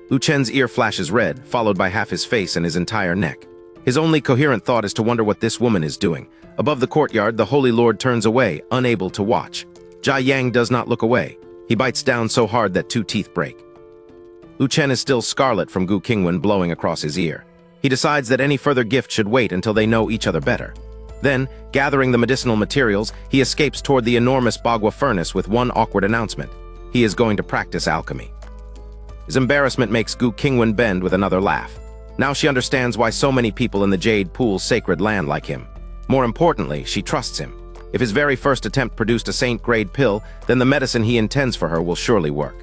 [SPEAKER 1] Lu Chen's ear flashes red, followed by half his face and his entire neck. His only coherent thought is to wonder what this woman is doing. Above the courtyard, the Holy Lord turns away, unable to watch. Jia Yang does not look away. He bites down so hard that 2 teeth break. Lu Chen is still scarlet from Gu Qingwan blowing across his ear. He decides that any further gift should wait until they know each other better. Then, gathering the medicinal materials, he escapes toward the enormous Bagua furnace with one awkward announcement. He is going to practice alchemy. His embarrassment makes Gu Qingwan bend with another laugh. Now she understands why so many people in the Jade Pool's sacred land like him. More importantly, she trusts him. If his very first attempt produced a saint-grade pill, then the medicine he intends for her will surely work.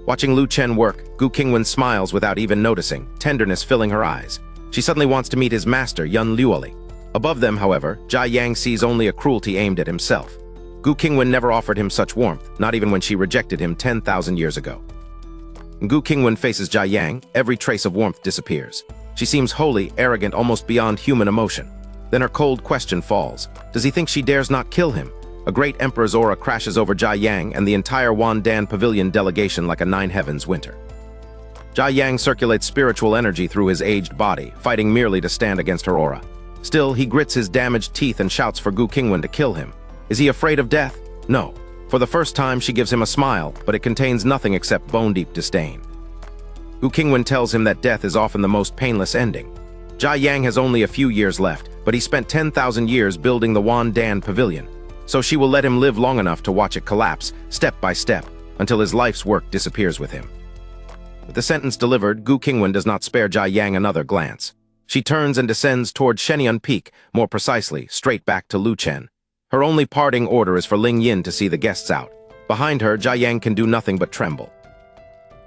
[SPEAKER 1] Watching Lu Chen work, Gu Qingwan smiles without even noticing, tenderness filling her eyes. She suddenly wants to meet his master, Yun Luoli. Above them, however, Jia Yang sees only a cruelty aimed at himself. Gu Qingwan never offered him such warmth, not even when she rejected him 10,000 years ago. When Gu Qingwan faces Jia Yang, every trace of warmth disappears. She seems holy, arrogant, almost beyond human emotion. Then her cold question falls. Does he think she dares not kill him? A great emperor's aura crashes over Jia Yang and the entire Wandan Pavilion delegation like a 9 heavens winter. Jia Yang circulates spiritual energy through his aged body, fighting merely to stand against her aura. Still, he grits his damaged teeth and shouts for Gu Qingwan to kill him. Is he afraid of death? No. For the first time, she gives him a smile, but it contains nothing except bone-deep disdain. Gu Qingwan tells him that death is often the most painless ending. Jia Yang has only a few years left, but he spent 10,000 years building the Wandan Pavilion, so she will let him live long enough to watch it collapse, step by step, until his life's work disappears with him. With the sentence delivered, Gu Qingwan does not spare Jia Yang another glance. She turns and descends toward Shenyun Peak, more precisely, straight back to Lu Chen. Her only parting order is for Ling Yin to see the guests out. Behind her, Jia Yang can do nothing but tremble.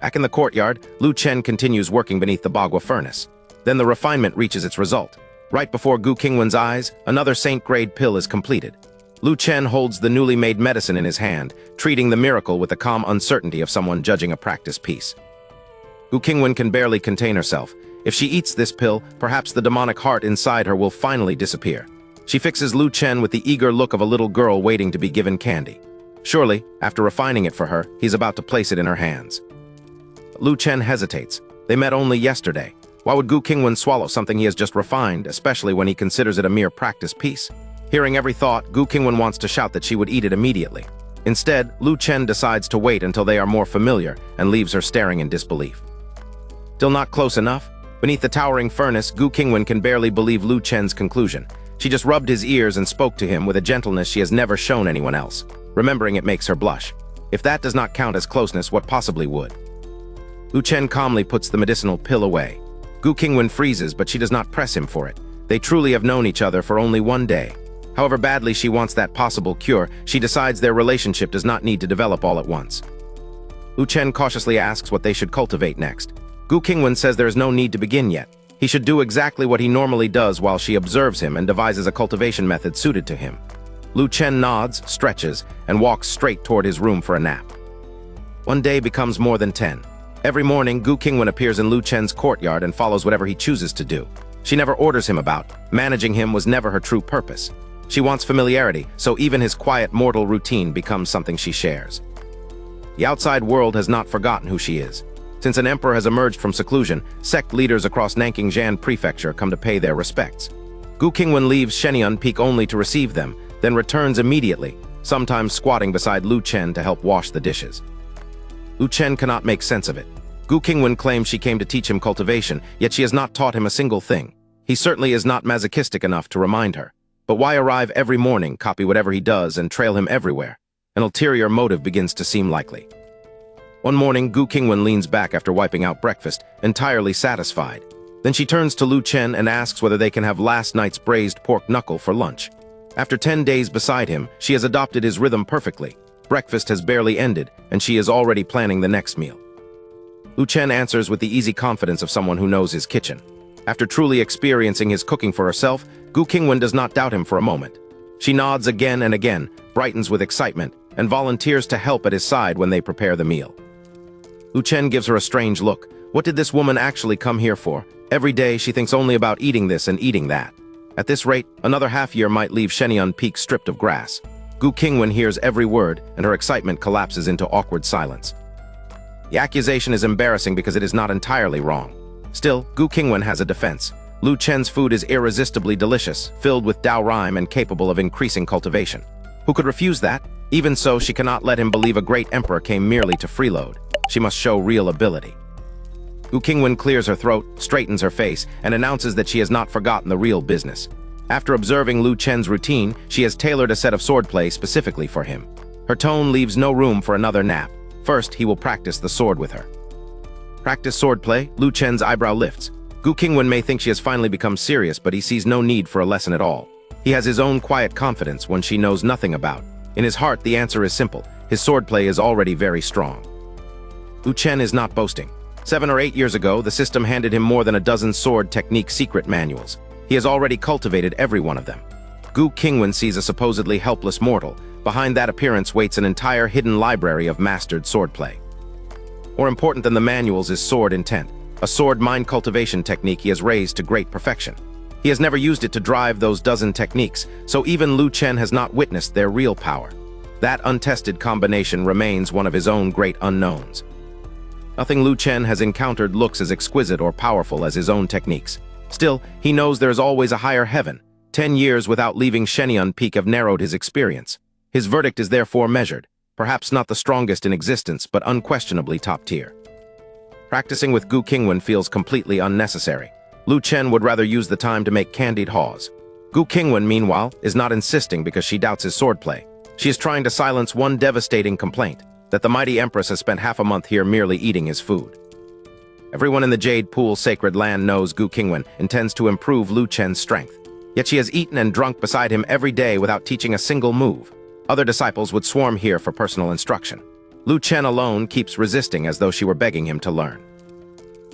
[SPEAKER 1] Back in the courtyard, Lu Chen continues working beneath the Bagua furnace. Then the refinement reaches its result. Right before Gu Qingwan's eyes, another saint-grade pill is completed. Lu Chen holds the newly made medicine in his hand, treating the miracle with the calm uncertainty of someone judging a practice piece. Gu Qingwan can barely contain herself. If she eats this pill, perhaps the demonic heart inside her will finally disappear. She fixes Lu Chen with the eager look of a little girl waiting to be given candy. Surely, after refining it for her, he's about to place it in her hands. But Lu Chen hesitates. They met only yesterday. Why would Gu Qingwan swallow something he has just refined, especially when he considers it a mere practice piece? Hearing every thought, Gu Qingwan wants to shout that she would eat it immediately. Instead, Lu Chen decides to wait until they are more familiar and leaves her staring in disbelief. Still not close enough? Beneath the towering furnace, Gu Qingwan can barely believe Lu Chen's conclusion. She just rubbed his ears and spoke to him with a gentleness she has never shown anyone else. Remembering it makes her blush. If that does not count as closeness, what possibly would? Lu Chen calmly puts the medicinal pill away. Gu Qingwan freezes, but she does not press him for it. They truly have known each other for only one day. However badly she wants that possible cure, she decides their relationship does not need to develop all at once. Lu Chen cautiously asks what they should cultivate next. Gu Qingwan says there is no need to begin yet. He should do exactly what he normally does while she observes him and devises a cultivation method suited to him. Lu Chen nods, stretches, and walks straight toward his room for a nap. One day becomes more than 10. Every morning, Gu Qingwan appears in Lu Chen's courtyard and follows whatever he chooses to do. She never orders him about. Managing him was never her true purpose. She wants familiarity, so even his quiet mortal routine becomes something she shares. The outside world has not forgotten who she is. Since an emperor has emerged from seclusion, sect leaders across Nanking Jan Prefecture come to pay their respects. Gu Qingwan leaves Shenyun Peak only to receive them, then returns immediately, sometimes squatting beside Lu Chen to help wash the dishes. Lu Chen cannot make sense of it. Gu Qingwan claims she came to teach him cultivation, yet she has not taught him a single thing. He certainly is not masochistic enough to remind her. But why arrive every morning, copy whatever he does, and trail him everywhere? An ulterior motive begins to seem likely. One morning, Gu Qingwan leans back after wiping out breakfast, entirely satisfied. Then she turns to Lu Chen and asks whether they can have last night's braised pork knuckle for lunch. After 10 days beside him, she has adopted his rhythm perfectly. Breakfast has barely ended, and she is already planning the next meal. Lu Chen answers with the easy confidence of someone who knows his kitchen. After truly experiencing his cooking for herself, Gu Qingwan does not doubt him for a moment. She nods again and again, brightens with excitement, and volunteers to help at his side when they prepare the meal. Lu Chen gives her a strange look. What did this woman actually come here for? Every day she thinks only about eating this and eating that. At this rate, another half-year might leave Shenyun Peak stripped of grass. Gu Qingwan hears every word, and her excitement collapses into awkward silence. The accusation is embarrassing because it is not entirely wrong. Still, Gu Qingwan has a defense. Lu Chen's food is irresistibly delicious, filled with Dao rhyme and capable of increasing cultivation. Who could refuse that? Even so, she cannot let him believe a great emperor came merely to freeload. She must show real ability. Gu Qingwan clears her throat, straightens her face, and announces that she has not forgotten the real business. After observing Lu Chen's routine, she has tailored a set of swordplay specifically for him. Her tone leaves no room for another nap. First, he will practice the sword with her. Practice swordplay, Lu Chen's eyebrow lifts. Gu Qingwan may think she has finally become serious, but he sees no need for a lesson at all. He has his own quiet confidence, one she knows nothing about. In his heart, the answer is simple. His swordplay is already very strong. Lu Chen is not boasting. 7 or 8 years ago, the system handed him more than a dozen sword technique secret manuals. He has already cultivated every one of them. Gu Qingwan sees a supposedly helpless mortal. Behind that appearance waits an entire hidden library of mastered swordplay. More important than the manuals is sword intent, a sword mind cultivation technique he has raised to great perfection. He has never used it to drive those dozen techniques, so even Lu Chen has not witnessed their real power. That untested combination remains one of his own great unknowns. Nothing Lu Chen has encountered looks as exquisite or powerful as his own techniques. Still, he knows there is always a higher heaven. 10 years without leaving Shenyun Peak have narrowed his experience. His verdict is therefore measured, perhaps not the strongest in existence, but unquestionably top tier. Practicing with Gu Qingwan feels completely unnecessary. Lu Chen would rather use the time to make candied haws. Gu Qingwan, meanwhile, is not insisting because she doubts his swordplay. She is trying to silence one devastating complaint, that the mighty Empress has spent half a month here merely eating his food. Everyone in the Jade Pool sacred land knows Gu Qingwan intends to improve Lu Chen's strength. Yet she has eaten and drunk beside him every day without teaching a single move. Other disciples would swarm here for personal instruction. Lu Chen alone keeps resisting as though she were begging him to learn.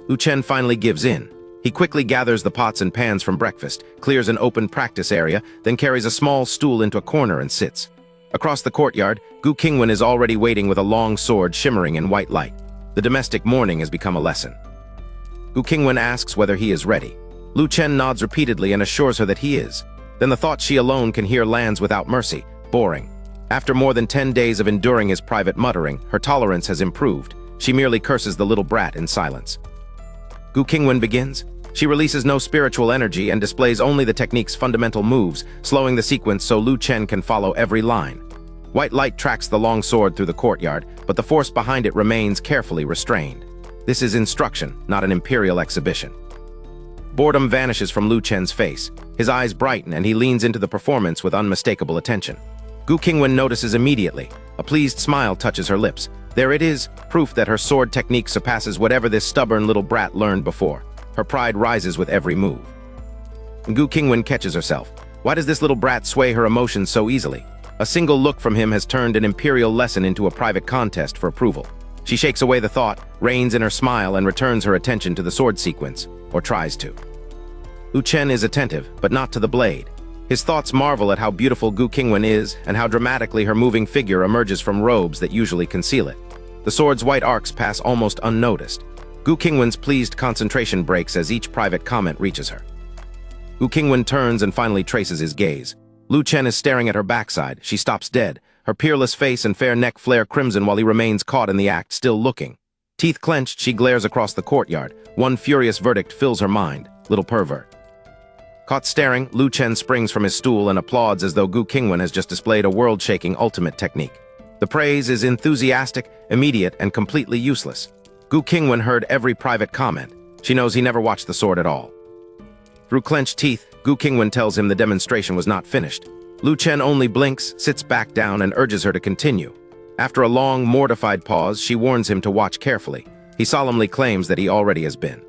[SPEAKER 1] Lu Chen finally gives in. He quickly gathers the pots and pans from breakfast, clears an open practice area, then carries a small stool into a corner and sits. Across the courtyard, Gu Qingwan is already waiting with a long sword shimmering in white light. The domestic mourning has become a lesson. Gu Qingwan asks whether he is ready. Lu Chen nods repeatedly and assures her that he is. Then the thought she alone can hear lands without mercy, boring. After more than 10 days of enduring his private muttering, her tolerance has improved. She merely curses the little brat in silence. Gu Qingwan begins. She releases no spiritual energy and displays only the technique's fundamental moves, slowing the sequence so Lu Chen can follow every line. White light tracks the long sword through the courtyard, but the force behind it remains carefully restrained. This is instruction, not an imperial exhibition. Boredom vanishes from Lu Chen's face. His eyes brighten and he leans into the performance with unmistakable attention. Gu Qingwan notices immediately. A pleased smile touches her lips. There it is, proof that her sword technique surpasses whatever this stubborn little brat learned before. Her pride rises with every move. Gu Qingwan catches herself. Why does this little brat sway her emotions so easily? A single look from him has turned an imperial lesson into a private contest for approval. She shakes away the thought, reins in her smile, and returns her attention to the sword sequence, or tries to. Lu Chen is attentive, but not to the blade. His thoughts marvel at how beautiful Gu Qingwan is and how dramatically her moving figure emerges from robes that usually conceal it. The sword's white arcs pass almost unnoticed. Gu Qingwan's pleased concentration breaks as each private comment reaches her. Gu Qingwan turns and finally traces his gaze. Lu Chen is staring at her backside. She stops dead. Her peerless face and fair neck flare crimson while he remains caught in the act, still looking. Teeth clenched, she glares across the courtyard. One furious verdict fills her mind. Little pervert. Caught staring, Lu Chen springs from his stool and applauds as though Gu Qingwan has just displayed a world-shaking ultimate technique. The praise is enthusiastic, immediate, and completely useless. Gu Qingwan heard every private comment. She knows he never watched the sword at all. Through clenched teeth, Gu Qingwan tells him the demonstration was not finished. Lu Chen only blinks, sits back down, and urges her to continue. After a long, mortified pause, she warns him to watch carefully. He solemnly claims that he already has been.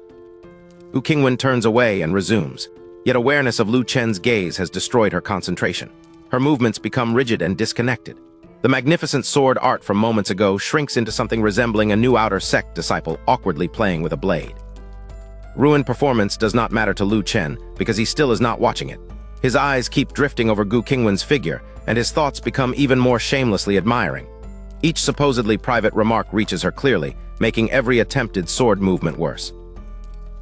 [SPEAKER 1] Gu Qingwan turns away and resumes. Yet awareness of Lu Chen's gaze has destroyed her concentration. Her movements become rigid and disconnected. The magnificent sword art from moments ago shrinks into something resembling a new outer sect disciple awkwardly playing with a blade. Ruined performance does not matter to Lu Chen because he still is not watching it. His eyes keep drifting over Gu Qingwan's figure, and his thoughts become even more shamelessly admiring. Each supposedly private remark reaches her clearly, making every attempted sword movement worse.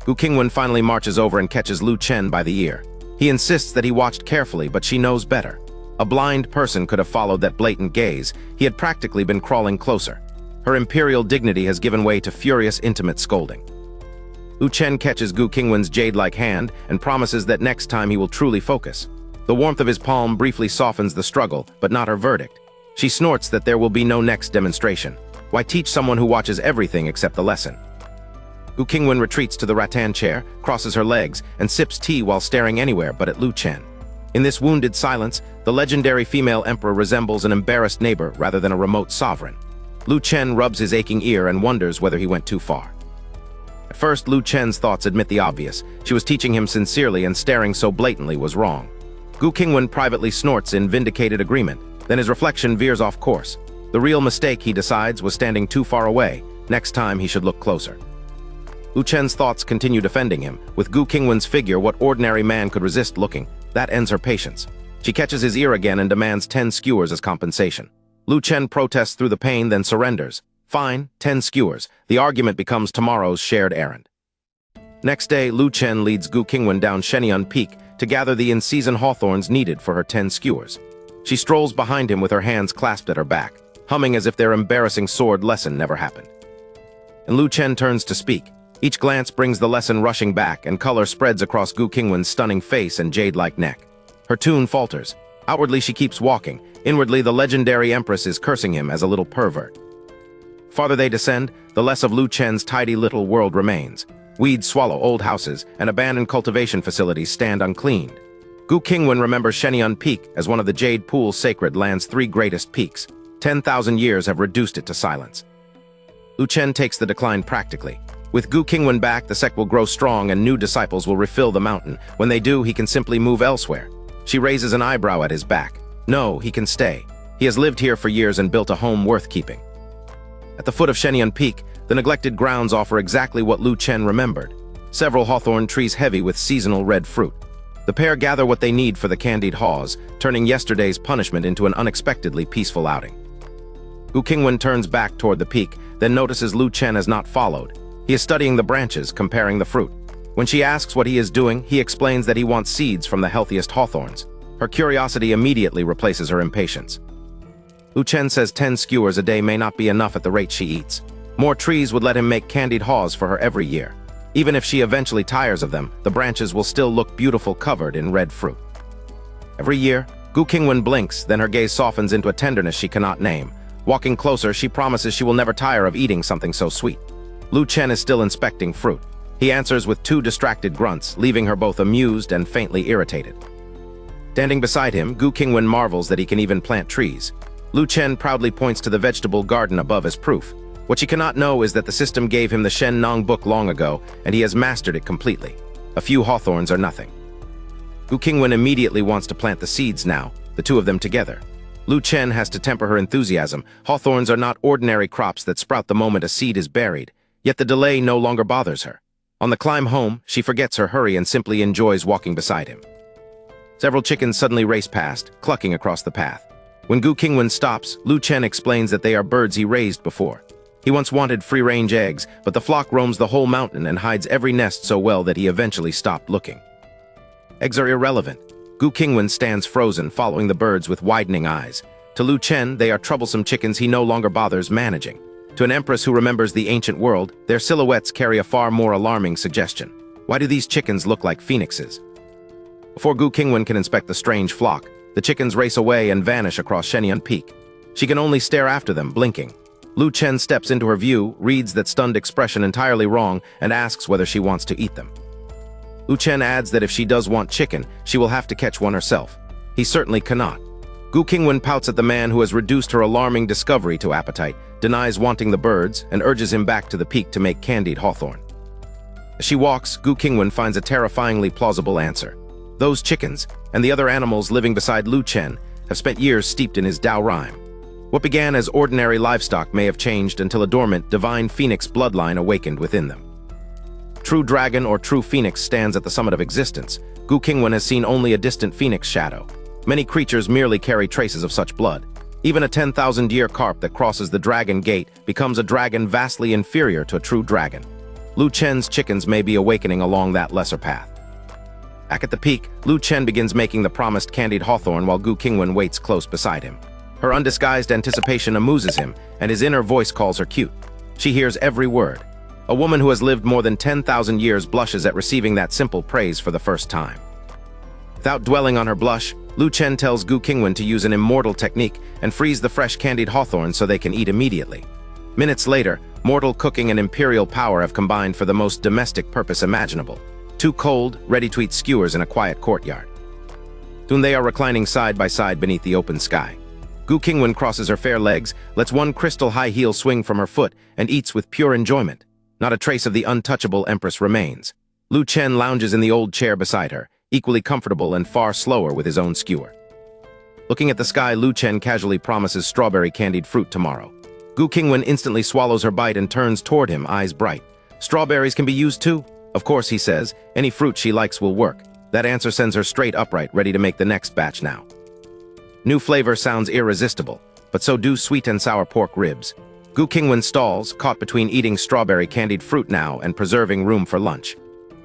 [SPEAKER 1] Gu Qingwan finally marches over and catches Lu Chen by the ear. He insists that he watched carefully, but she knows better. A blind person could have followed that blatant gaze. He had practically been crawling closer. Her imperial dignity has given way to furious, intimate scolding. Lu Chen catches Gu Qingwan's jade-like hand and promises that next time he will truly focus. The warmth of his palm briefly softens the struggle, but not her verdict. She snorts that there will be no next demonstration. Why teach someone who watches everything except the lesson? Gu Qingwan retreats to the rattan chair, crosses her legs, and sips tea while staring anywhere but at Lu Chen. In this wounded silence, the legendary female emperor resembles an embarrassed neighbor rather than a remote sovereign. Lu Chen rubs his aching ear and wonders whether he went too far. At first, Lu Chen's thoughts admit the obvious. She was teaching him sincerely, and staring so blatantly was wrong. Gu Qingwan privately snorts in vindicated agreement, then his reflection veers off course. The real mistake, he decides, was standing too far away. Next time, he should look closer. Lu Chen's thoughts continue defending him. With Gu Qingwan's figure, what ordinary man could resist looking? That ends her patience. She catches his ear again and demands 10 skewers as compensation. Lu Chen protests through the pain, then surrenders. Fine, 10 skewers. The argument becomes tomorrow's shared errand. Next day, Lu Chen leads Gu Qingwan down Shenyun Peak to gather the in-season hawthorns needed for her 10 skewers. She strolls behind him with her hands clasped at her back, humming as if their embarrassing sword lesson never happened. And Lu Chen turns to speak. Each glance brings the lesson rushing back, and color spreads across Gu Qingwan's stunning face and jade-like neck. Her tune falters. Outwardly, she keeps walking. Inwardly, the legendary Empress is cursing him as a little pervert. Farther they descend, the less of Lu Chen's tidy little world remains. Weeds swallow old houses, and abandoned cultivation facilities stand uncleaned. Gu Qingwan remembers Shenyun Peak as one of the Jade Pool's sacred land's 3 greatest peaks. 10,000 years have reduced it to silence. Lu Chen takes the decline practically. With Gu Qingwan back, the sect will grow strong and new disciples will refill the mountain. When they do, he can simply move elsewhere. She raises an eyebrow at his back. No, he can stay. He has lived here for years and built a home worth keeping. At the foot of Shenyun Peak, the neglected grounds offer exactly what Lu Chen remembered. Several hawthorn trees heavy with seasonal red fruit. The pair gather what they need for the candied haws, turning yesterday's punishment into an unexpectedly peaceful outing. Gu Qingwan turns back toward the peak, then notices Lu Chen has not followed. He is studying the branches, comparing the fruit. When she asks what he is doing, he explains that he wants seeds from the healthiest hawthorns. Her curiosity immediately replaces her impatience. Lu Chen says 10 skewers a day may not be enough at the rate she eats. More trees would let him make candied haws for her every year. Even if she eventually tires of them, the branches will still look beautiful covered in red fruit. Every year, Gu Qingwan blinks, then her gaze softens into a tenderness she cannot name. Walking closer, she promises she will never tire of eating something so sweet. Lu Chen is still inspecting fruit. He answers with 2 distracted grunts, leaving her both amused and faintly irritated. Standing beside him, Gu Qingwan marvels that he can even plant trees. Lu Chen proudly points to the vegetable garden above as proof. What she cannot know is that the system gave him the Shen Nong book long ago, and he has mastered it completely. A few hawthorns are nothing. Gu Qingwan immediately wants to plant the seeds now, the 2 of them together. Lu Chen has to temper her enthusiasm. Hawthorns are not ordinary crops that sprout the moment a seed is buried, yet the delay no longer bothers her. On the climb home, she forgets her hurry and simply enjoys walking beside him. Several chickens suddenly race past, clucking across the path. When Gu Qingwan stops, Lu Chen explains that they are birds he raised before. He once wanted free-range eggs, but the flock roams the whole mountain and hides every nest so well that he eventually stopped looking. Eggs are irrelevant. Gu Qingwan stands frozen, following the birds with widening eyes. To Lu Chen, they are troublesome chickens he no longer bothers managing. To an empress who remembers the ancient world, their silhouettes carry a far more alarming suggestion. Why do these chickens look like phoenixes? Before Gu Qingwan can inspect the strange flock, the chickens race away and vanish across Shenyun Peak. She can only stare after them, blinking. Lu Chen steps into her view, reads that stunned expression entirely wrong, and asks whether she wants to eat them. Lu Chen adds that if she does want chicken, she will have to catch one herself. He certainly cannot. Gu Qingwan pouts at the man who has reduced her alarming discovery to appetite, denies wanting the birds, and urges him back to the peak to make candied hawthorn. As she walks, Gu Qingwan finds a terrifyingly plausible answer. Those chickens, and the other animals living beside Lu Chen, have spent years steeped in his Dao rhyme. What began as ordinary livestock may have changed until a dormant, divine phoenix bloodline awakened within them. True dragon or true phoenix stands at the summit of existence. Gu Qingwan has seen only a distant phoenix shadow. Many creatures merely carry traces of such blood. Even a 10,000-year carp that crosses the dragon gate becomes a dragon vastly inferior to a true dragon. Lu Chen's chickens may be awakening along that lesser path. Back at the peak, Lu Chen begins making the promised candied hawthorn while Gu Qingwan waits close beside him. Her undisguised anticipation amuses him, and his inner voice calls her cute. She hears every word. A woman who has lived more than 10,000 years blushes at receiving that simple praise for the first time. Without dwelling on her blush, Lu Chen tells Gu Qingwan to use an immortal technique and freeze the fresh candied hawthorn so they can eat immediately. Minutes later, mortal cooking and imperial power have combined for the most domestic purpose imaginable. 2 cold, ready-to-eat skewers in a quiet courtyard. Soon they are reclining side by side beneath the open sky. Gu Qingwan crosses her fair legs, lets one crystal high heel swing from her foot, and eats with pure enjoyment. Not a trace of the untouchable Empress remains. Lu Chen lounges in the old chair beside her, equally comfortable and far slower with his own skewer. Looking at the sky, Lu Chen casually promises strawberry candied fruit tomorrow. Gu Qingwan instantly swallows her bite and turns toward him, eyes bright. Strawberries can be used too? Of course, he says. Any fruit she likes will work. That answer sends her straight upright, ready to make the next batch now. New flavor sounds irresistible, but so do sweet and sour pork ribs. Gu Qingwan stalls, caught between eating strawberry candied fruit now and preserving room for lunch.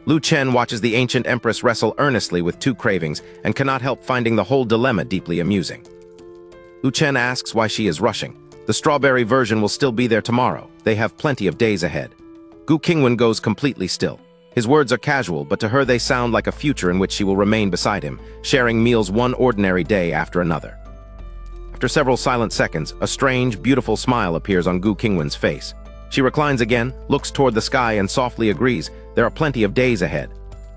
[SPEAKER 1] Lu Chen watches the ancient empress wrestle earnestly with 2 cravings and cannot help finding the whole dilemma deeply amusing. Lu Chen asks why she is rushing. The strawberry version will still be there tomorrow. They have plenty of days ahead. Gu Qingwan goes completely still. His words are casual, but to her they sound like a future in which she will remain beside him, sharing meals one ordinary day after another. After several silent seconds, a strange, beautiful smile appears on Gu Qingwan's face. She reclines again, looks toward the sky, and softly agrees, there are plenty of days ahead.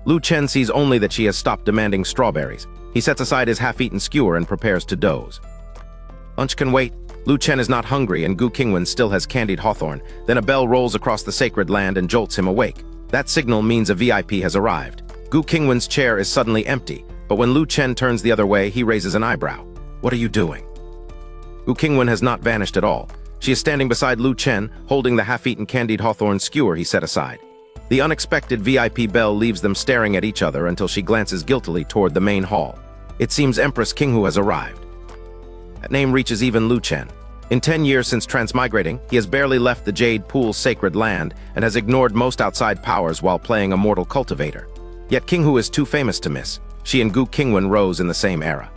[SPEAKER 1] Lu Chen sees only that she has stopped demanding strawberries. He sets aside his half-eaten skewer and prepares to doze. Lunch can wait. Lu Chen is not hungry, and Gu Qingwan still has candied hawthorn. Then a bell rolls across the sacred land and jolts him awake. That signal means a VIP has arrived. Gu Qingwan's chair is suddenly empty, but when Lu Chen turns the other way, he raises an eyebrow. What are you doing? Gu Qingwan has not vanished at all. She is standing beside Lu Chen, holding the half-eaten candied hawthorn skewer he set aside. The unexpected VIP bell leaves them staring at each other until she glances guiltily toward the main hall. It seems Empress Qinghu has arrived. That name reaches even Lu Chen. In 10 years since transmigrating, he has barely left the Jade Pool's sacred land and has ignored most outside powers while playing a mortal cultivator. Yet Qinghu is too famous to miss. She and Gu Qingwan rose in the same era.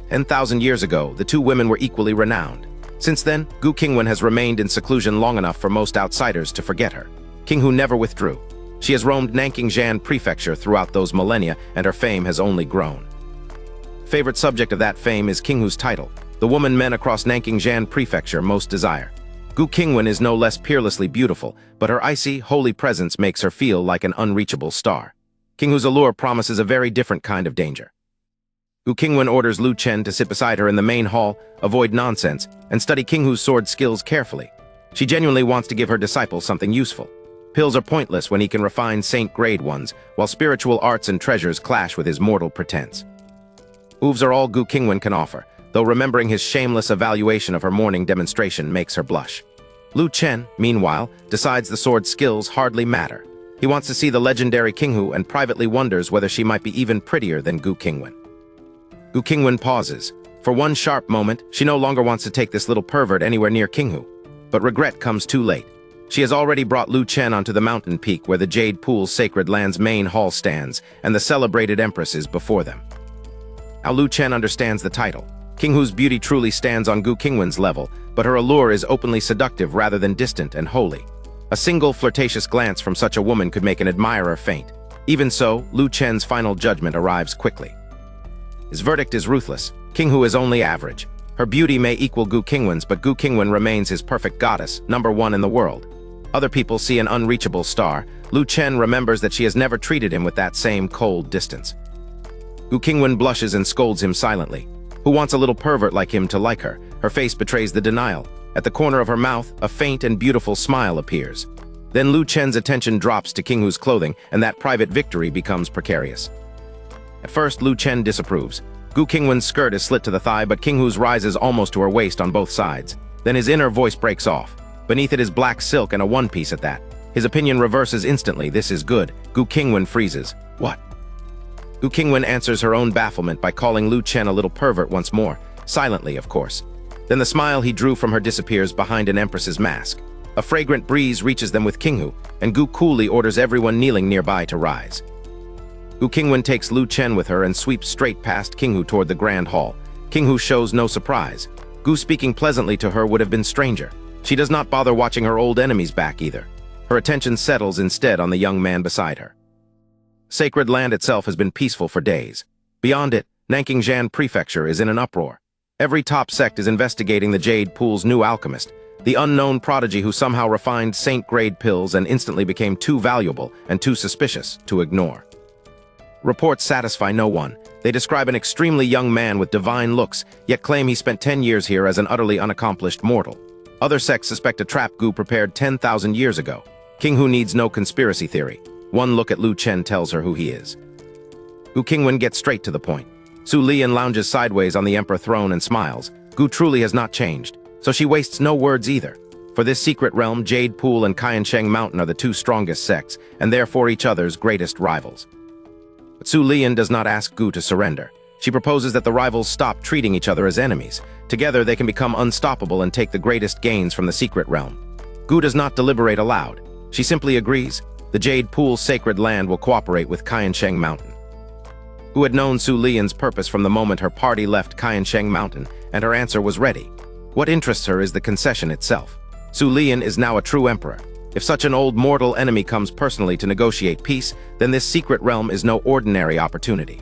[SPEAKER 1] 10,000 years ago, the 2 women were equally renowned. Since then, Gu Qingwan has remained in seclusion long enough for most outsiders to forget her. Qinghu never withdrew. She has roamed Nanking Prefecture throughout those millennia, and her fame has only grown. Favorite subject of that fame is Qinghu's title, the woman men across Nanking Prefecture most desire. Gu Qingwan is no less peerlessly beautiful, but her icy, holy presence makes her feel like an unreachable star. Qinghu's allure promises a very different kind of danger. Gu Qingwan orders Lu Chen to sit beside her in the main hall, avoid nonsense, and study Qinghu's sword skills carefully. She genuinely wants to give her disciple something useful. Pills are pointless when he can refine saint-grade ones, while spiritual arts and treasures clash with his mortal pretense. Moves are all Gu Qingwan can offer, though remembering his shameless evaluation of her morning demonstration makes her blush. Lu Chen, meanwhile, decides the sword skills hardly matter. He wants to see the legendary Qinghu and privately wonders whether she might be even prettier than Gu Qingwan. Gu Qingwan pauses. For one sharp moment, she no longer wants to take this little pervert anywhere near Qinghu. But regret comes too late. She has already brought Lu Chen onto the mountain peak where the Jade Pool's sacred land's main hall stands, and the celebrated Empress is before them. Now Lu Chen understands the title. Qinghu's beauty truly stands on Gu Qingwan's level, but her allure is openly seductive rather than distant and holy. A single flirtatious glance from such a woman could make an admirer faint. Even so, Lu Chen's final judgment arrives quickly. His verdict is ruthless. Qinghu is only average. Her beauty may equal Gu Qingwan's, but Gu Qingwan remains his perfect goddess, #1 in the world. Other people see an unreachable star. Lu Chen remembers that she has never treated him with that same cold distance. Gu Qingwan blushes and scolds him silently. Who wants a little pervert like him to like her? Her face betrays the denial. At the corner of her mouth, a faint and beautiful smile appears. Then Lu Chen's attention drops to Qinghu's clothing, and that private victory becomes precarious. At first, Lu Chen disapproves. Gu Qingwan's skirt is slit to the thigh, but Qinghu's rises almost to her waist on both sides. Then his inner voice breaks off. Beneath it is black silk and a one-piece at that. His opinion reverses instantly. This is good. Gu Qingwan freezes. What? Gu Qingwan answers her own bafflement by calling Lu Chen a little pervert once more. Silently, of course. Then the smile he drew from her disappears behind an empress's mask. A fragrant breeze reaches them with Qinghu, and Gu coolly orders everyone kneeling nearby to rise. Gu Qingwan takes Lu Chen with her and sweeps straight past Qinghu toward the grand hall. Qinghu shows no surprise. Gu speaking pleasantly to her would have been stranger. She does not bother watching her old enemies back either. Her attention settles instead on the young man beside her. Sacred land itself has been peaceful for days. Beyond it, Nanking Prefecture is in an uproar. Every top sect is investigating the Jade Pool's new alchemist, the unknown prodigy who somehow refined saint-grade pills and instantly became too valuable and too suspicious to ignore. Reports satisfy no one. They describe an extremely young man with divine looks, yet claim he spent 10 years here as an utterly unaccomplished mortal. Other sects suspect a trap Gu prepared 10,000 years ago. Qinghu needs no conspiracy theory. One look at Lu Chen tells her who he is. Gu Qingwan gets straight to the point. Su Lian lounges sideways on the emperor throne and smiles. Gu truly has not changed, so she wastes no words either. For this secret realm, Jade Pool and Qiansheng Mountain are the two strongest sects, and therefore each other's greatest rivals. But Su Lian does not ask Gu to surrender. She proposes that the rivals stop treating each other as enemies. Together they can become unstoppable and take the greatest gains from the secret realm. Gu does not deliberate aloud. She simply agrees. The Jade Pool's sacred land will cooperate with Qiansheng Mountain. Gu had known Su Lian's purpose from the moment her party left Qiansheng Mountain, and her answer was ready. What interests her is the concession itself. Su Lian is now a true emperor. If such an old mortal enemy comes personally to negotiate peace, then this secret realm is no ordinary opportunity.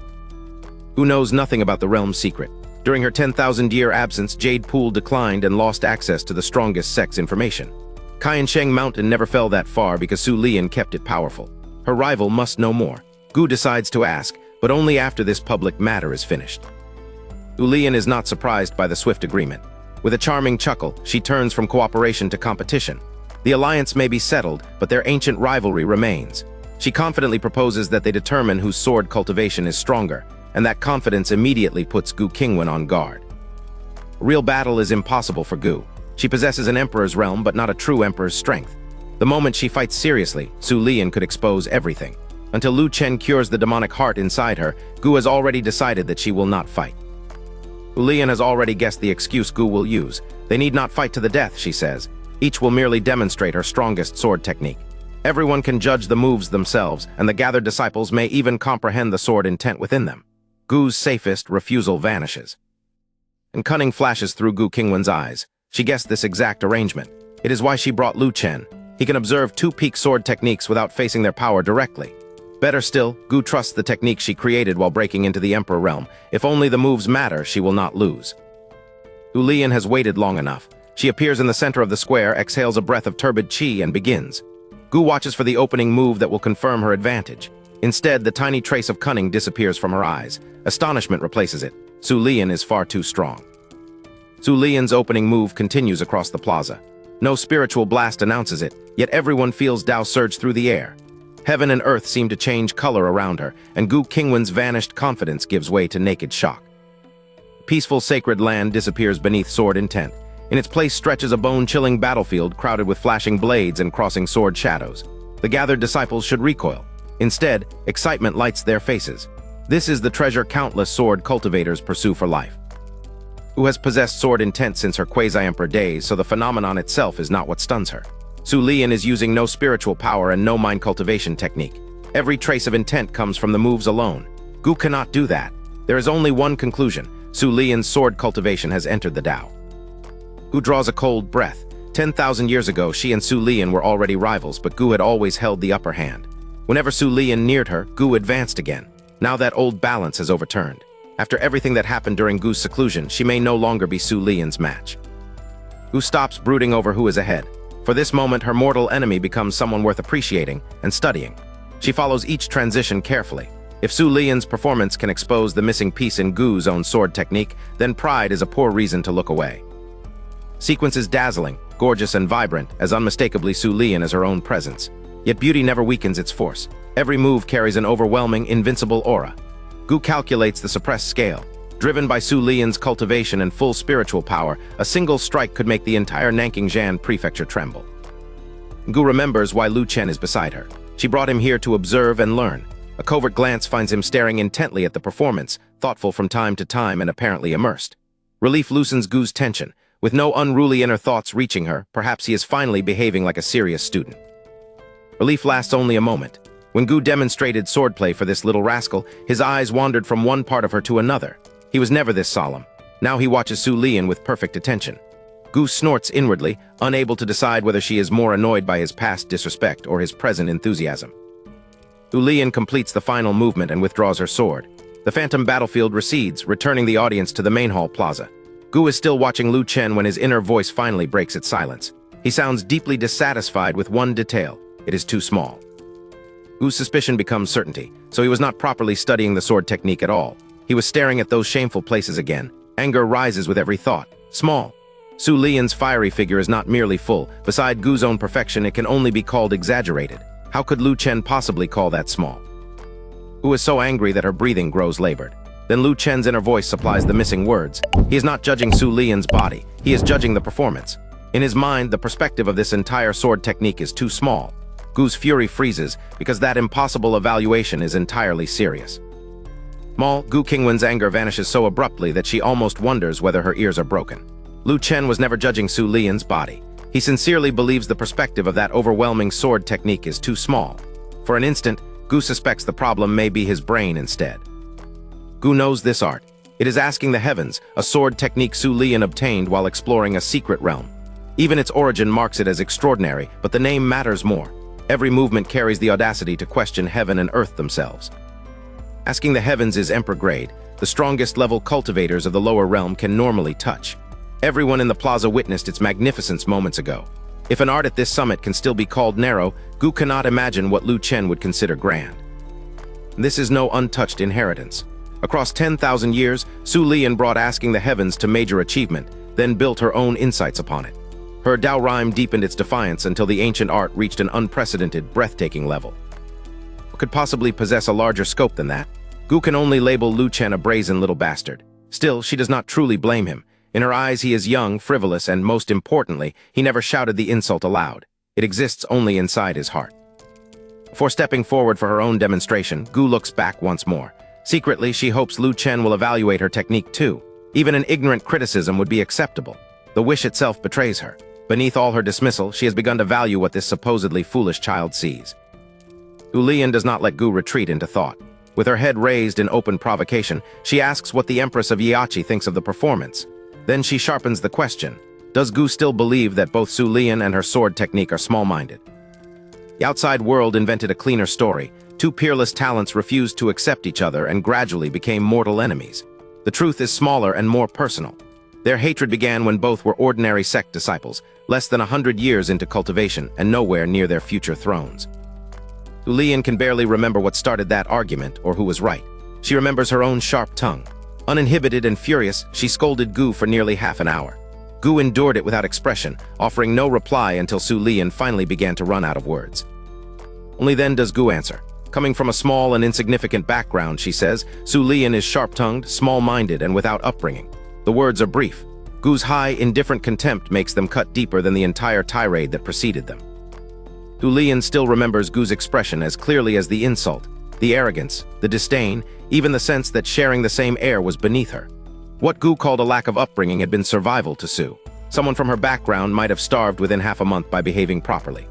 [SPEAKER 1] Gu knows nothing about the realm's secret. During her 10,000-year absence, Jade Pool declined and lost access to the strongest sect's information. Qiansheng Mountain never fell that far because Su Lian kept it powerful. Her rival must know more. Gu decides to ask, but only after this public matter is finished. Su Lian is not surprised by the swift agreement. With a charming chuckle, she turns from cooperation to competition. The alliance may be settled, but their ancient rivalry remains. She confidently proposes that they determine whose sword cultivation is stronger, and that confidence immediately puts Gu Qingwan on guard. A real battle is impossible for Gu. She possesses an emperor's realm, but not a true emperor's strength. The moment she fights seriously, Su Lian could expose everything. Until Lu Chen cures the demonic heart inside her, Gu has already decided that she will not fight. Su Lian has already guessed the excuse Gu will use. They need not fight to the death, she says. Each will merely demonstrate her strongest sword technique. Everyone can judge the moves themselves, and the gathered disciples may even comprehend the sword intent within them. Gu's safest refusal vanishes. And cunning flashes through Gu Qingwan's eyes. She guessed this exact arrangement. It is why she brought Lu Chen. He can observe two peak sword techniques without facing their power directly. Better still, Gu trusts the technique she created while breaking into the Emperor realm. If only the moves matter, she will not lose. Su Lian has waited long enough. She appears in the center of the square, exhales a breath of turbid qi, and begins. Gu watches for the opening move that will confirm her advantage. Instead, the tiny trace of cunning disappears from her eyes. Astonishment replaces it. Su Lian is far too strong. Su Lian's opening move continues across the plaza. No spiritual blast announces it, yet everyone feels Tao surge through the air. Heaven and earth seem to change color around her, and Gu Qingwan's vanished confidence gives way to naked shock. Peaceful sacred land disappears beneath sword intent. In its place stretches a bone-chilling battlefield crowded with flashing blades and crossing sword shadows. The gathered disciples should recoil. Instead, excitement lights their faces. This is the treasure countless sword cultivators pursue for life. Gu has possessed sword intent since her quasi-emperor days, so the phenomenon itself is not what stuns her. Su Lian is using no spiritual power and no mind cultivation technique. Every trace of intent comes from the moves alone. Gu cannot do that. There is only one conclusion. Su Lian's sword cultivation has entered the Tao. Gu draws a cold breath. 10,000 years ago, she and Su Lian were already rivals, but Gu had always held the upper hand. Whenever Su Lian neared her, Gu advanced again. Now that old balance has overturned. After everything that happened during Gu's seclusion, she may no longer be Su Lian's match. Gu stops brooding over who is ahead. For this moment, her mortal enemy becomes someone worth appreciating and studying. She follows each transition carefully. If Su Lian's performance can expose the missing piece in Gu's own sword technique, then pride is a poor reason to look away. Sequence is dazzling, gorgeous and vibrant, as unmistakably Su Lian as her own presence. Yet beauty never weakens its force. Every move carries an overwhelming, invincible aura. Gu calculates the suppressed scale. Driven by Su Lian's cultivation and full spiritual power, a single strike could make the entire Nanking prefecture tremble. Gu remembers why Lu Chen is beside her. She brought him here to observe and learn. A covert glance finds him staring intently at the performance, thoughtful from time to time and apparently immersed. Relief loosens Gu's tension. With no unruly inner thoughts reaching her, perhaps he is finally behaving like a serious student. Relief lasts only a moment. When Gu demonstrated swordplay for this little rascal, his eyes wandered from one part of her to another. He was never this solemn. Now he watches Su Lian with perfect attention. Gu snorts inwardly, unable to decide whether she is more annoyed by his past disrespect or his present enthusiasm. Su Lian completes the final movement and withdraws her sword. The phantom battlefield recedes, returning the audience to the main hall plaza. Gu is still watching Lu Chen when his inner voice finally breaks its silence. He sounds deeply dissatisfied with one detail. It is too small. Gu's suspicion becomes certainty, so he was not properly studying the sword technique at all. He was staring at those shameful places again. Anger rises with every thought. Small. Su Lian's fiery figure is not merely full. Beside Gu's own perfection, it can only be called exaggerated. How could Lu Chen possibly call that small? Gu is so angry that her breathing grows labored. Then Lu Chen's inner voice supplies the missing words. He is not judging Su Lian's body. He is judging the performance. In his mind, the perspective of this entire sword technique is too small. Gu's fury freezes because that impossible evaluation is entirely serious. Gu Qingwan's anger vanishes so abruptly that she almost wonders whether her ears are broken. Lu Chen was never judging Su Lian's body. He sincerely believes the perspective of that overwhelming sword technique is too small. For an instant, Gu suspects the problem may be his brain instead. Gu knows this art. It is asking the heavens, a sword technique Su Lian obtained while exploring a secret realm. Even its origin marks it as extraordinary, but the name matters more. Every movement carries the audacity to question heaven and earth themselves. Asking the heavens is emperor grade. The strongest level cultivators of the lower realm can normally touch. Everyone in the plaza witnessed its magnificence moments ago. If an art at this summit can still be called narrow, Gu cannot imagine what Lu Chen would consider grand. This is no untouched inheritance. Across 10,000 years, Su Lian brought asking the heavens to major achievement, then built her own insights upon it. Her Dao rhyme deepened its defiance until the ancient art reached an unprecedented, breathtaking level. What could possibly possess a larger scope than that? Gu can only label Lu Chen a brazen little bastard. Still, she does not truly blame him. In her eyes, he is young, frivolous, and most importantly, he never shouted the insult aloud. It exists only inside his heart. Before stepping forward for her own demonstration, Gu looks back once more. Secretly, she hopes Lu Chen will evaluate her technique too. Even an ignorant criticism would be acceptable. The wish itself betrays her. Beneath all her dismissal, she has begun to value what this supposedly foolish child sees. Su Lian does not let Gu retreat into thought. With her head raised in open provocation, she asks what the Empress of Yiachi thinks of the performance. Then she sharpens the question. Does Gu still believe that both Su Lian and her sword technique are small-minded? The outside world invented a cleaner story. Two peerless talents refused to accept each other and gradually became mortal enemies. The truth is smaller and more personal. Their hatred began when both were ordinary sect disciples, less than 100 years into cultivation and nowhere near their future thrones. Su Lian can barely remember what started that argument or who was right. She remembers her own sharp tongue. Uninhibited and furious, she scolded Gu for nearly half an hour. Gu endured it without expression, offering no reply until Su Lian finally began to run out of words. Only then does Gu answer. Coming from a small and insignificant background, she says, Su Lian is sharp-tongued, small-minded, and without upbringing. The words are brief. Gu's high, indifferent contempt makes them cut deeper than the entire tirade that preceded them. Su Lian still remembers Gu's expression as clearly as the insult, the arrogance, the disdain, even the sense that sharing the same air was beneath her. What Gu called a lack of upbringing had been survival to Su. Someone from her background might have starved within half a month by behaving properly.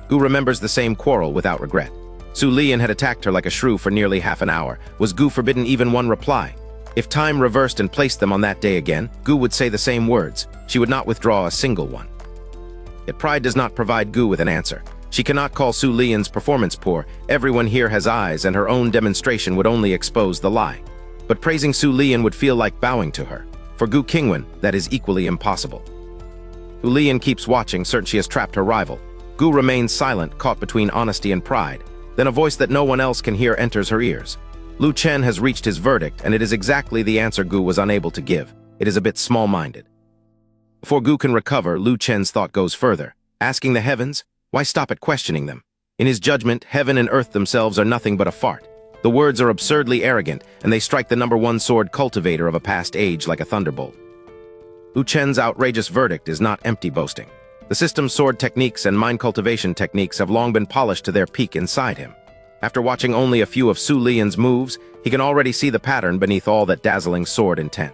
[SPEAKER 1] Gu remembers the same quarrel without regret. Su Lian had attacked her like a shrew for nearly half an hour. Was Gu forbidden even one reply? If time reversed and placed them on that day again, Gu would say the same words. She would not withdraw a single one. Yet pride does not provide Gu with an answer. She cannot call Su Lian's performance poor. Everyone here has eyes, and her own demonstration would only expose the lie. But praising Su Lian would feel like bowing to her. For Gu Qingwan, that is equally impossible. Su Lian keeps watching, certain she has trapped her rival. Gu remains silent, caught between honesty and pride. Then a voice that no one else can hear enters her ears. Lu Chen has reached his verdict, and it is exactly the answer Gu was unable to give. It is a bit small-minded. Before Gu can recover, Lu Chen's thought goes further. Asking the heavens? Why stop at questioning them? In his judgment, heaven and earth themselves are nothing but a fart. The words are absurdly arrogant, and they strike the #1 sword cultivator of a past age like a thunderbolt. Lu Chen's outrageous verdict is not empty boasting. The system's sword techniques and mind cultivation techniques have long been polished to their peak inside him. After watching only a few of Su Lian's moves, he can already see the pattern beneath all that dazzling sword intent.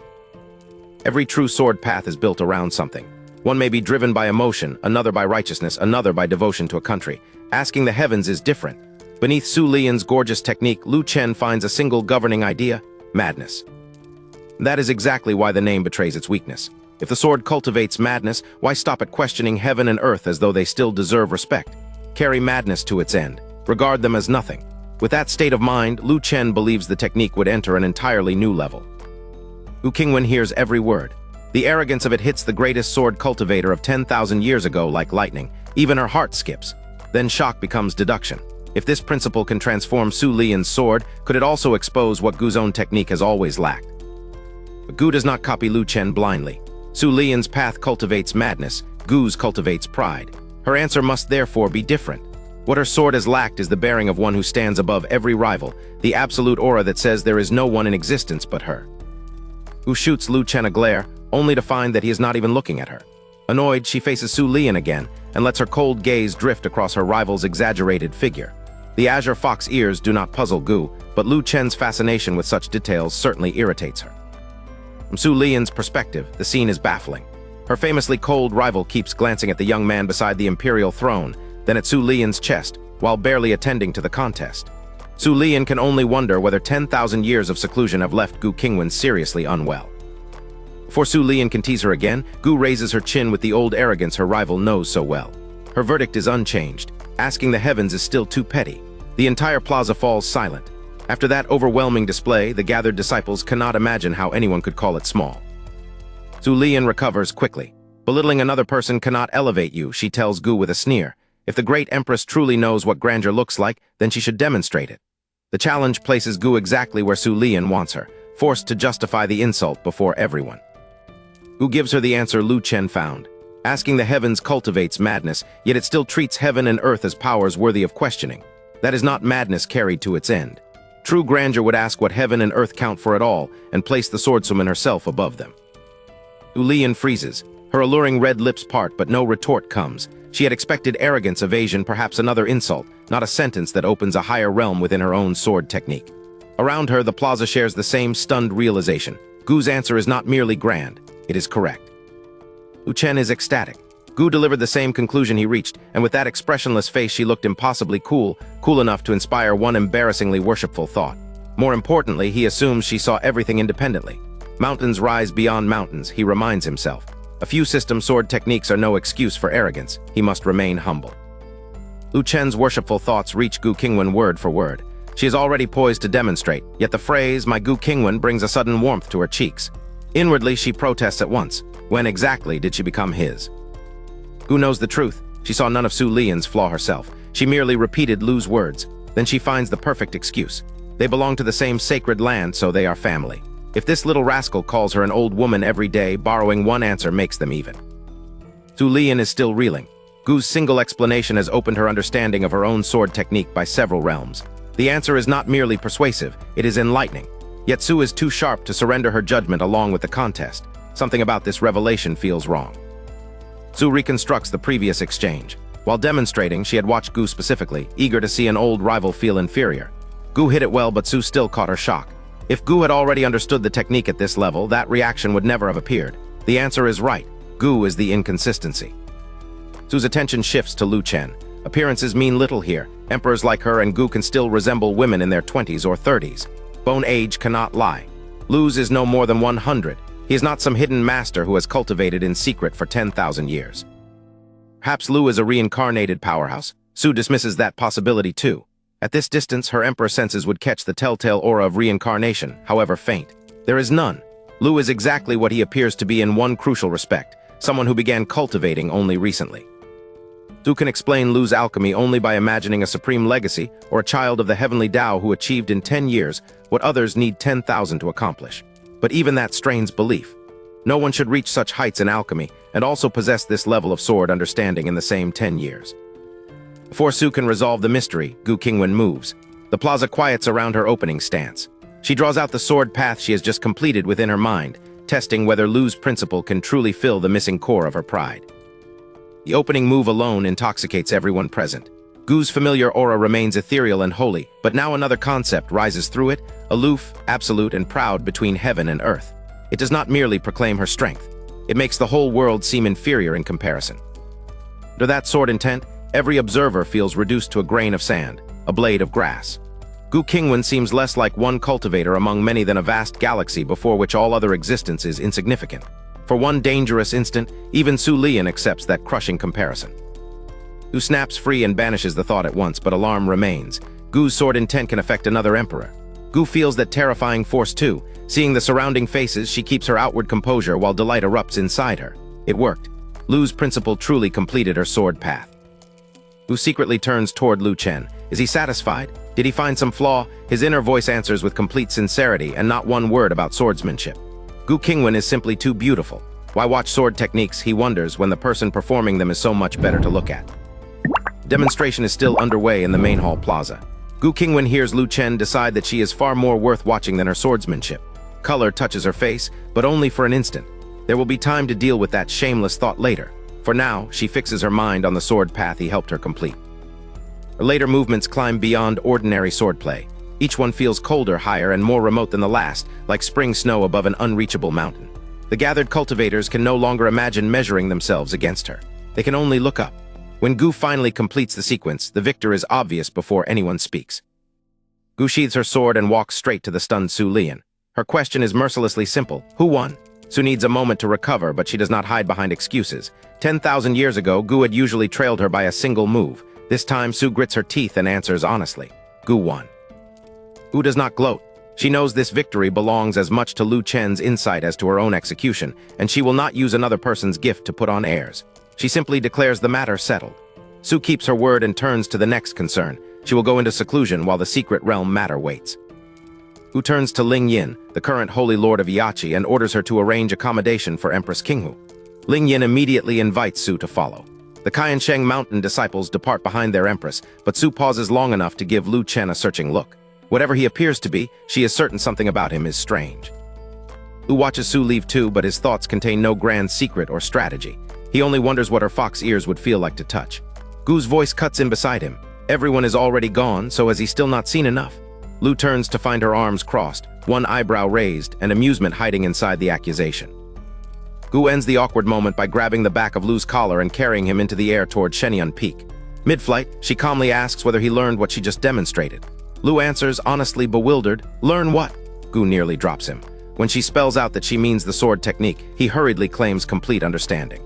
[SPEAKER 1] Every true sword path is built around something. One may be driven by emotion, another by righteousness, another by devotion to a country. Asking the heavens is different. Beneath Su Lian's gorgeous technique, Lu Chen finds a single governing idea: madness. That is exactly why the name betrays its weakness. If the sword cultivates madness, why stop at questioning heaven and earth as though they still deserve respect? Carry madness to its end. Regard them as nothing. With that state of mind, Lu Chen believes the technique would enter an entirely new level. Gu Qingwan hears every word. The arrogance of it hits the greatest sword cultivator of 10,000 years ago like lightning. Even her heart skips. Then shock becomes deduction. If this principle can transform Su Lian's sword, could it also expose what Gu's own technique has always lacked? But Gu does not copy Lu Chen blindly. Su Lian's path cultivates madness, Gu's cultivates pride. Her answer must therefore be different. What her sword has lacked is the bearing of one who stands above every rival, the absolute aura that says there is no one in existence but her. Gu shoots Lu Chen a glare, only to find that he is not even looking at her. Annoyed, she faces Su Lian again and lets her cold gaze drift across her rival's exaggerated figure. The azure fox ears do not puzzle Gu, but Lu Chen's fascination with such details certainly irritates her. From Su Lian's perspective, the scene is baffling. Her famously cold rival keeps glancing at the young man beside the imperial throne, then at Su Lian's chest, while barely attending to the contest. Su Lian can only wonder whether 10,000 years of seclusion have left Gu Qingwan seriously unwell. Before Su Lian can tease her again, Gu raises her chin with the old arrogance her rival knows so well. Her verdict is unchanged. Asking the heavens is still too petty. The entire plaza falls silent. After that overwhelming display, the gathered disciples cannot imagine how anyone could call it small. Su Lian recovers quickly. Belittling another person cannot elevate you, she tells Gu with a sneer. If the great empress truly knows what grandeur looks like, then she should demonstrate it. The challenge places Gu exactly where Su Lian wants her, forced to justify the insult before everyone. Gu gives her the answer Lu Chen found. Asking the heavens cultivates madness, yet it still treats heaven and earth as powers worthy of questioning. That is not madness carried to its end. True grandeur would ask what heaven and earth count for at all, and place the swordswoman herself above them. Su Lian freezes. Her alluring red lips part, but no retort comes. She had expected arrogance, evasion, perhaps another insult, not a sentence that opens a higher realm within her own sword technique. Around her, the plaza shares the same stunned realization. Gu's answer is not merely grand, it is correct. Lu Chen is ecstatic. Gu delivered the same conclusion he reached, and with that expressionless face she looked impossibly cool enough to inspire one embarrassingly worshipful thought. More importantly, he assumes she saw everything independently. Mountains rise beyond mountains, he reminds himself. A few system sword techniques are no excuse for arrogance. He must remain humble. Lu Chen's worshipful thoughts reach Gu Qingwan word for word. She is already poised to demonstrate, yet the phrase, "my Gu Qingwan," brings a sudden warmth to her cheeks. Inwardly, she protests at once. When exactly did she become his? Gu knows the truth. She saw none of Su Lian's flaw herself. She merely repeated Lu's words. Then she finds the perfect excuse. They belong to the same sacred land, so they are family. If this little rascal calls her an old woman every day, borrowing one answer makes them even. Su Lian is still reeling. Gu's single explanation has opened her understanding of her own sword technique by several realms. The answer is not merely persuasive, it is enlightening. Yet Su is too sharp to surrender her judgment along with the contest. Something about this revelation feels wrong. Su reconstructs the previous exchange. While demonstrating, she had watched Gu specifically, eager to see an old rival feel inferior. Gu hit it well, but Su still caught her shock. If Gu had already understood the technique at this level, that reaction would never have appeared. The answer is right. Gu is the inconsistency. Su's attention shifts to Lu Chen. Appearances mean little here. Emperors like her and Gu can still resemble women in their 20s or 30s. Bone age cannot lie. Lu's is no more than 100. He is not some hidden master who has cultivated in secret for 10,000 years. Perhaps Lu is a reincarnated powerhouse, Su dismisses that possibility too. At this distance, her Emperor senses would catch the telltale aura of reincarnation, however faint. There is none. Lu is exactly what he appears to be in one crucial respect, someone who began cultivating only recently. Su can explain Lu's alchemy only by imagining a supreme legacy or a child of the heavenly Tao who achieved in 10 years what others need 10,000 to accomplish. But even that strains belief. No one should reach such heights in alchemy and also possess this level of sword understanding in the same 10 years. Before Su can resolve the mystery, Gu Qingwan moves. The plaza quiets around her opening stance. She draws out the sword path she has just completed within her mind, testing whether Lu's principle can truly fill the missing core of her pride. The opening move alone intoxicates everyone present. Gu's familiar aura remains ethereal and holy, but now another concept rises through it, aloof, absolute, and proud between heaven and earth. It does not merely proclaim her strength. It makes the whole world seem inferior in comparison. Under that sword intent, every observer feels reduced to a grain of sand, a blade of grass. Gu Qingwan seems less like one cultivator among many than a vast galaxy before which all other existence is insignificant. For one dangerous instant, even Su Lian accepts that crushing comparison. Gu snaps free and banishes the thought at once, but alarm remains. Gu's sword intent can affect another emperor. Gu feels that terrifying force too. Seeing the surrounding faces, she keeps her outward composure while delight erupts inside her. It worked. Lu's principle truly completed her sword path. Gu secretly turns toward Lu Chen. Is he satisfied? Did he find some flaw? His inner voice answers with complete sincerity and not one word about swordsmanship. Gu Qingwan is simply too beautiful. Why watch sword techniques, he wonders, when the person performing them is so much better to look at. Demonstration is still underway in the main hall plaza. Gu Qingwan hears Lu Chen decide that she is far more worth watching than her swordsmanship. Color touches her face, but only for an instant. There will be time to deal with that shameless thought later. For now, she fixes her mind on the sword path he helped her complete. Her later movements climb beyond ordinary swordplay. Each one feels colder, higher, and more remote than the last, like spring snow above an unreachable mountain. The gathered cultivators can no longer imagine measuring themselves against her. They can only look up. When Gu finally completes the sequence, the victor is obvious before anyone speaks. Gu sheathes her sword and walks straight to the stunned Su Lian. Her question is mercilessly simple. Who won? Su needs a moment to recover, but she does not hide behind excuses. 10,000 years ago, Gu had usually trailed her by a single move. This time, Su grits her teeth and answers honestly. Gu won. Gu does not gloat. She knows this victory belongs as much to Lu Chen's insight as to her own execution, and she will not use another person's gift to put on airs. She simply declares the matter settled. Su keeps her word and turns to the next concern. She will go into seclusion while the secret realm matter waits. Gu turns to Ling Yin, the current Holy Lord of Yachi, and orders her to arrange accommodation for Empress Qinghu. Ling Yin immediately invites Su to follow. The Qiansheng mountain disciples depart behind their empress, but Su pauses long enough to give Lu Chen a searching look. Whatever he appears to be, she is certain something about him is strange. Lu watches Su leave too, but his thoughts contain no grand secret or strategy. He only wonders what her fox ears would feel like to touch. Gu's voice cuts in beside him. Everyone is already gone, so has he still not seen enough? Lu turns to find her arms crossed, one eyebrow raised, and amusement hiding inside the accusation. Gu ends the awkward moment by grabbing the back of Lu's collar and carrying him into the air toward Shenyun Peak. Mid-flight, she calmly asks whether he learned what she just demonstrated. Lu answers, honestly bewildered, "Learn what?" Gu nearly drops him. When she spells out that she means the sword technique, he hurriedly claims complete understanding.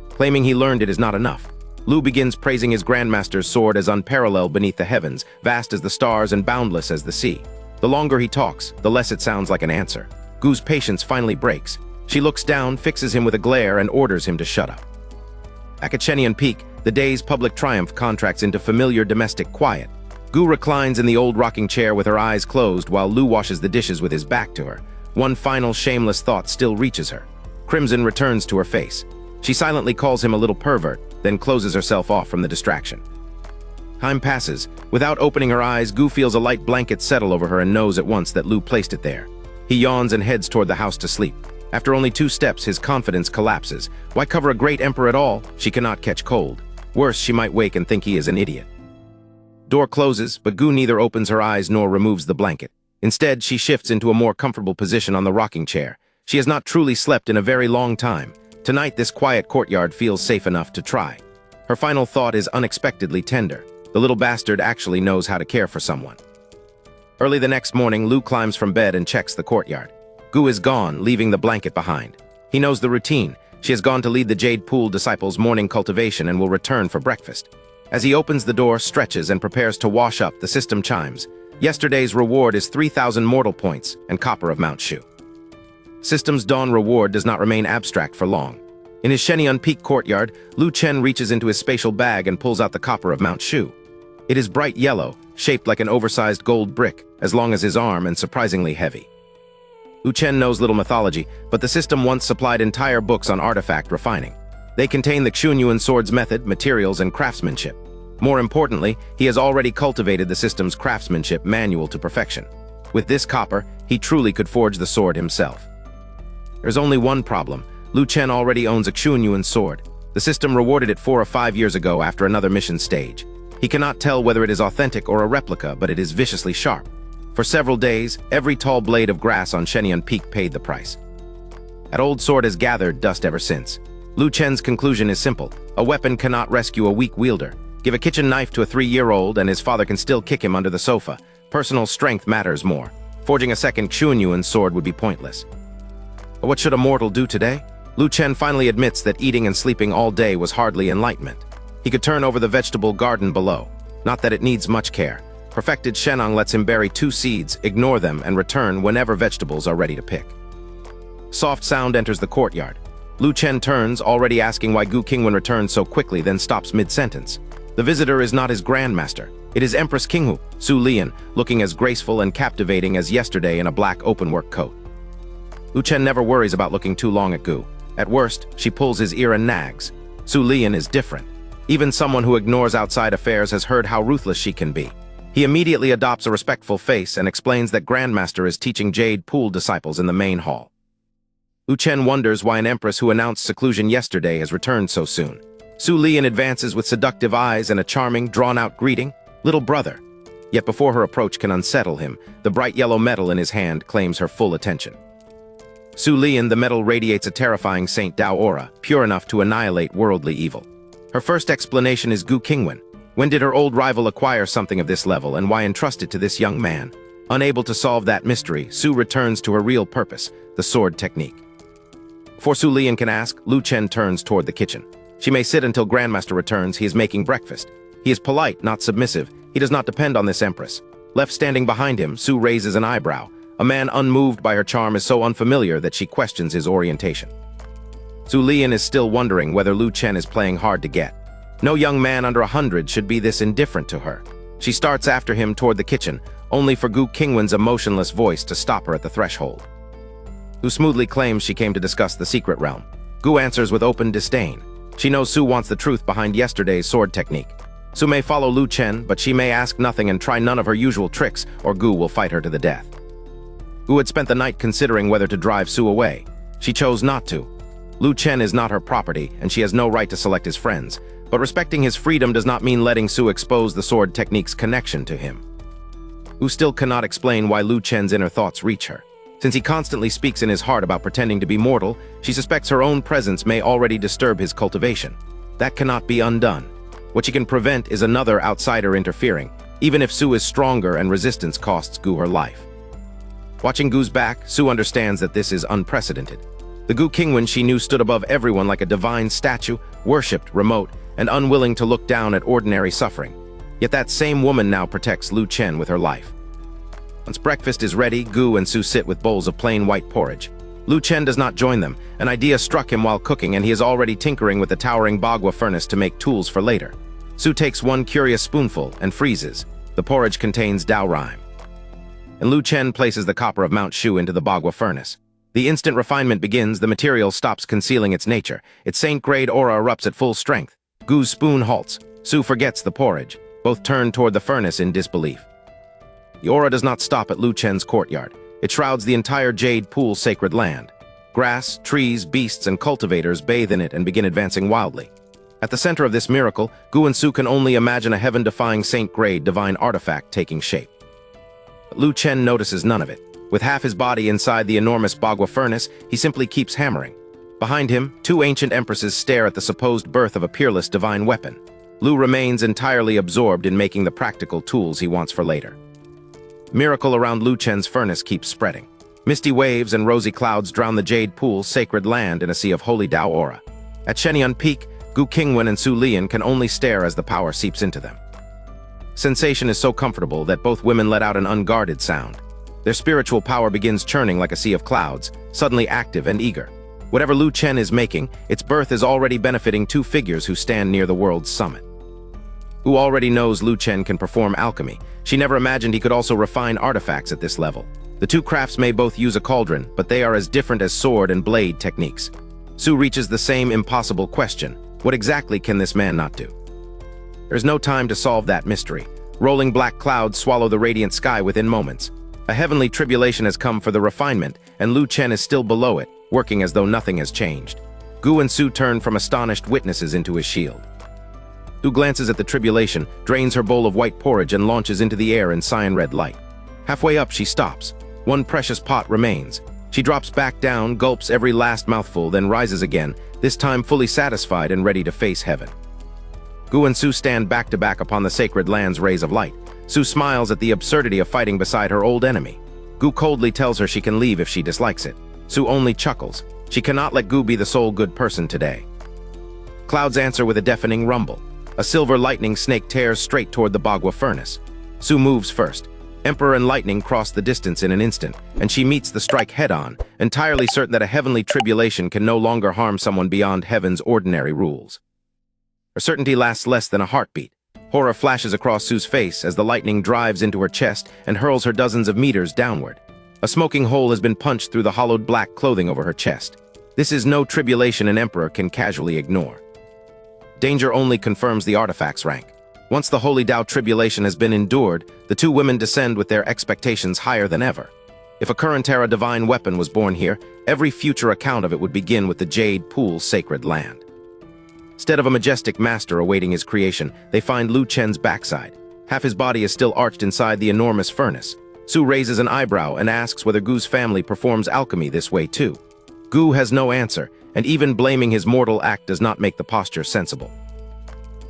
[SPEAKER 1] Claiming he learned it is not enough. Lu begins praising his grandmaster's sword as unparalleled beneath the heavens, vast as the stars and boundless as the sea. The longer he talks, the less it sounds like an answer. Gu's patience finally breaks. She looks down, fixes him with a glare, and orders him to shut up. Back at Shenyun Peak, the day's public triumph contracts into familiar domestic quiet. Gu reclines in the old rocking chair with her eyes closed while Lu washes the dishes with his back to her. One final shameless thought still reaches her. Crimson returns to her face. She silently calls him a little pervert, then closes herself off from the distraction. Time passes. Without opening her eyes, Gu feels a light blanket settle over her and knows at once that Lu placed it there. He yawns and heads toward the house to sleep. After only 2 steps, his confidence collapses. Why cover a great emperor at all? She cannot catch cold. Worse, she might wake and think he is an idiot. Door closes, but Gu neither opens her eyes nor removes the blanket. Instead, she shifts into a more comfortable position on the rocking chair. She has not truly slept in a very long time. Tonight, this quiet courtyard feels safe enough to try. Her final thought is unexpectedly tender. The little bastard actually knows how to care for someone. Early the next morning, Lu climbs from bed and checks the courtyard. Gu is gone, leaving the blanket behind. He knows the routine. She has gone to lead the Jade Pool disciples' morning cultivation and will return for breakfast. As he opens the door, stretches, and prepares to wash up, the system chimes. Yesterday's reward is 3,000 mortal points and copper of Mount Shu. System's dawn reward does not remain abstract for long. In his Shenyun Peak courtyard, Lu Chen reaches into his spatial bag and pulls out the copper of Mount Shu. It is bright yellow, shaped like an oversized gold brick, as long as his arm and surprisingly heavy. Lu Chen knows little mythology, but the system once supplied entire books on artifact refining. They contain the Qingwan sword's method, materials, and craftsmanship. More importantly, he has already cultivated the system's craftsmanship manual to perfection. With this copper, he truly could forge the sword himself. There's only one problem. Lu Chen already owns a Qingwan sword. The system rewarded it 4 or 5 years ago after another mission stage. He cannot tell whether it is authentic or a replica, but it is viciously sharp. For several days, every tall blade of grass on Shenyun Peak paid the price. That old sword has gathered dust ever since. Lu Chen's conclusion is simple. A weapon cannot rescue a weak wielder. Give a kitchen knife to a 3-year-old and his father can still kick him under the sofa. Personal strength matters more. Forging a second Qingwan sword would be pointless. But what should a mortal do today? Lu Chen finally admits that eating and sleeping all day was hardly enlightenment. He could turn over the vegetable garden below. Not that it needs much care. Perfected Shenong lets him bury 2 seeds, ignore them, and return whenever vegetables are ready to pick. Soft sound enters the courtyard. Lu Chen turns, already asking why Gu Qingwan returned so quickly, then stops mid-sentence. The visitor is not his grandmaster. It is Empress Gu, Su Lian, looking as graceful and captivating as yesterday in a black open-work coat. Lu Chen never worries about looking too long at Gu. At worst, she pulls his ear and nags. Su Lian is different. Even someone who ignores outside affairs has heard how ruthless she can be. He immediately adopts a respectful face and explains that Grandmaster is teaching Jade Pool disciples in the main hall. Lu Chen wonders why an empress who announced seclusion yesterday has returned so soon. Su Lian advances with seductive eyes and a charming, drawn-out greeting, "Little brother." Yet before her approach can unsettle him, the bright yellow metal in his hand claims her full attention. Su Lian, the metal radiates a terrifying Saint Dao aura, pure enough to annihilate worldly evil. Her first explanation is Gu Qingwan. When did her old rival acquire something of this level, and why entrust it to this young man? Unable to solve that mystery, Su returns to her real purpose, the sword technique. Before Su Lian can ask, Lu Chen turns toward the kitchen. She may sit until Grandmaster returns. He is making breakfast. He is polite, not submissive. He does not depend on this empress. Left standing behind him, Su raises an eyebrow. A man unmoved by her charm is so unfamiliar that she questions his orientation. Su Lian is still wondering whether Lu Chen is playing hard to get. No young man under 100 should be this indifferent to her. She starts after him toward the kitchen, only for Gu Qingwan's emotionless voice to stop her at the threshold. Gu smoothly claims she came to discuss the secret realm. Gu answers with open disdain. She knows Su wants the truth behind yesterday's sword technique. Su may follow Lu Chen, but she may ask nothing and try none of her usual tricks, or Gu will fight her to the death. Gu had spent the night considering whether to drive Su away. She chose not to. Lu Chen is not her property, and she has no right to select his friends. But respecting his freedom does not mean letting Su expose the sword technique's connection to him. Gu still cannot explain why Lu Chen's inner thoughts reach her. Since he constantly speaks in his heart about pretending to be mortal, she suspects her own presence may already disturb his cultivation. That cannot be undone. What she can prevent is another outsider interfering, even if Su is stronger and resistance costs Gu her life. Watching Gu's back, Su understands that this is unprecedented. The Gu Qingwan she knew stood above everyone like a divine statue, worshipped, remote, and unwilling to look down at ordinary suffering. Yet that same woman now protects Lu Chen with her life. Once breakfast is ready, Gu and Su sit with bowls of plain white porridge. Lu Chen does not join them. An idea struck him while cooking, and he is already tinkering with the towering bagua furnace to make tools for later. Su takes one curious spoonful and freezes. The porridge contains Dao rhyme. And Lu Chen places the copper of Mount Shu into the bagua furnace. The instant refinement begins, the material stops concealing its nature. Its saint-grade aura erupts at full strength. Gu's spoon halts. Su forgets the porridge. Both turn toward the furnace in disbelief. The aura does not stop at Lu Chen's courtyard. It shrouds the entire Jade Pool sacred land. Grass, trees, beasts, and cultivators bathe in it and begin advancing wildly. At the center of this miracle, Gu and Su can only imagine a heaven-defying saint-grade divine artifact taking shape. But Lu Chen notices none of it. With half his body inside the enormous bagua furnace, he simply keeps hammering. Behind him, 2 ancient empresses stare at the supposed birth of a peerless divine weapon. Lu remains entirely absorbed in making the practical tools he wants for later. Miracle around Lu Chen's furnace keeps spreading. Misty waves and rosy clouds drown the Jade Pool's sacred land in a sea of holy Dao aura. At Shenyun Peak, Gu Gu Qingwan and Su Lian can only stare as the power seeps into them. Sensation is so comfortable that both women let out an unguarded sound. Their spiritual power begins churning like a sea of clouds, suddenly active and eager. Whatever Lu Chen is making, its birth is already benefiting two figures who stand near the world's summit. Gu already knows Lu Chen can perform alchemy. She never imagined he could also refine artifacts at this level. The two crafts may both use a cauldron, but they are as different as sword and blade techniques. Su reaches the same impossible question: what exactly can this man not do? There's no time to solve that mystery. Rolling black clouds swallow the radiant sky within moments. A heavenly tribulation has come for the refinement, and Lu Chen is still below it, working as though nothing has changed. Gu and Su turn from astonished witnesses into his shield. Gu glances at the tribulation, drains her bowl of white porridge, and launches into the air in cyan-red light. Halfway up, she stops. One precious pot remains. She drops back down, gulps every last mouthful, then rises again, this time fully satisfied and ready to face heaven. Gu and Su stand back to back upon the sacred land's rays of light. Su smiles at the absurdity of fighting beside her old enemy. Gu coldly tells her she can leave if she dislikes it. Su only chuckles. She cannot let Gu be the sole good person today. Clouds answer with a deafening rumble. A silver lightning snake tears straight toward the Bagua furnace. Su moves first. Emperor and lightning cross the distance in an instant, and she meets the strike head-on, entirely certain that a heavenly tribulation can no longer harm someone beyond heaven's ordinary rules. Her certainty lasts less than a heartbeat. Horror flashes across Su's face as the lightning drives into her chest and hurls her dozens of meters downward. A smoking hole has been punched through the hollowed black clothing over her chest. This is no tribulation an emperor can casually ignore. Danger only confirms the artifact's rank. Once the holy Tao tribulation has been endured, the two women descend with their expectations higher than ever. If a Currentera divine weapon was born here, every future account of it would begin with the Jade Pool's sacred land. Instead of a majestic master awaiting his creation, they find Lu Chen's backside. Half his body is still arched inside the enormous furnace. Su raises an eyebrow and asks whether Gu's family performs alchemy this way too. Gu has no answer, and even blaming his mortal act does not make the posture sensible.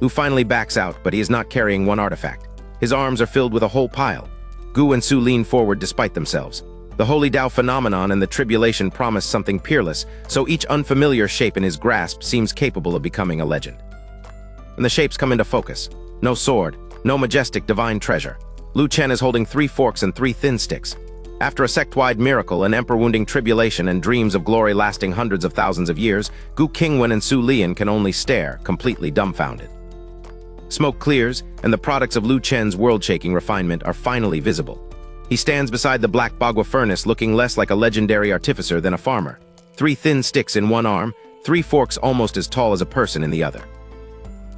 [SPEAKER 1] Gu finally backs out, but he is not carrying one artifact. His arms are filled with a whole pile. Gu and Su lean forward despite themselves. The holy Tao phenomenon and the tribulation promise something peerless, so each unfamiliar shape in his grasp seems capable of becoming a legend. And the shapes come into focus. No sword, no majestic divine treasure. Lu Chen is holding 3 forks and 3 thin sticks. After a sect-wide miracle, an emperor-wounding tribulation, and dreams of glory lasting hundreds of thousands of years, Gu Qingwan and Su Lian can only stare, completely dumbfounded. Smoke clears, and the products of Lu Chen's world-shaking refinement are finally visible. He stands beside the black Bagua furnace looking less like a legendary artificer than a farmer. 3 thin sticks in one arm, 3 forks almost as tall as a person in the other.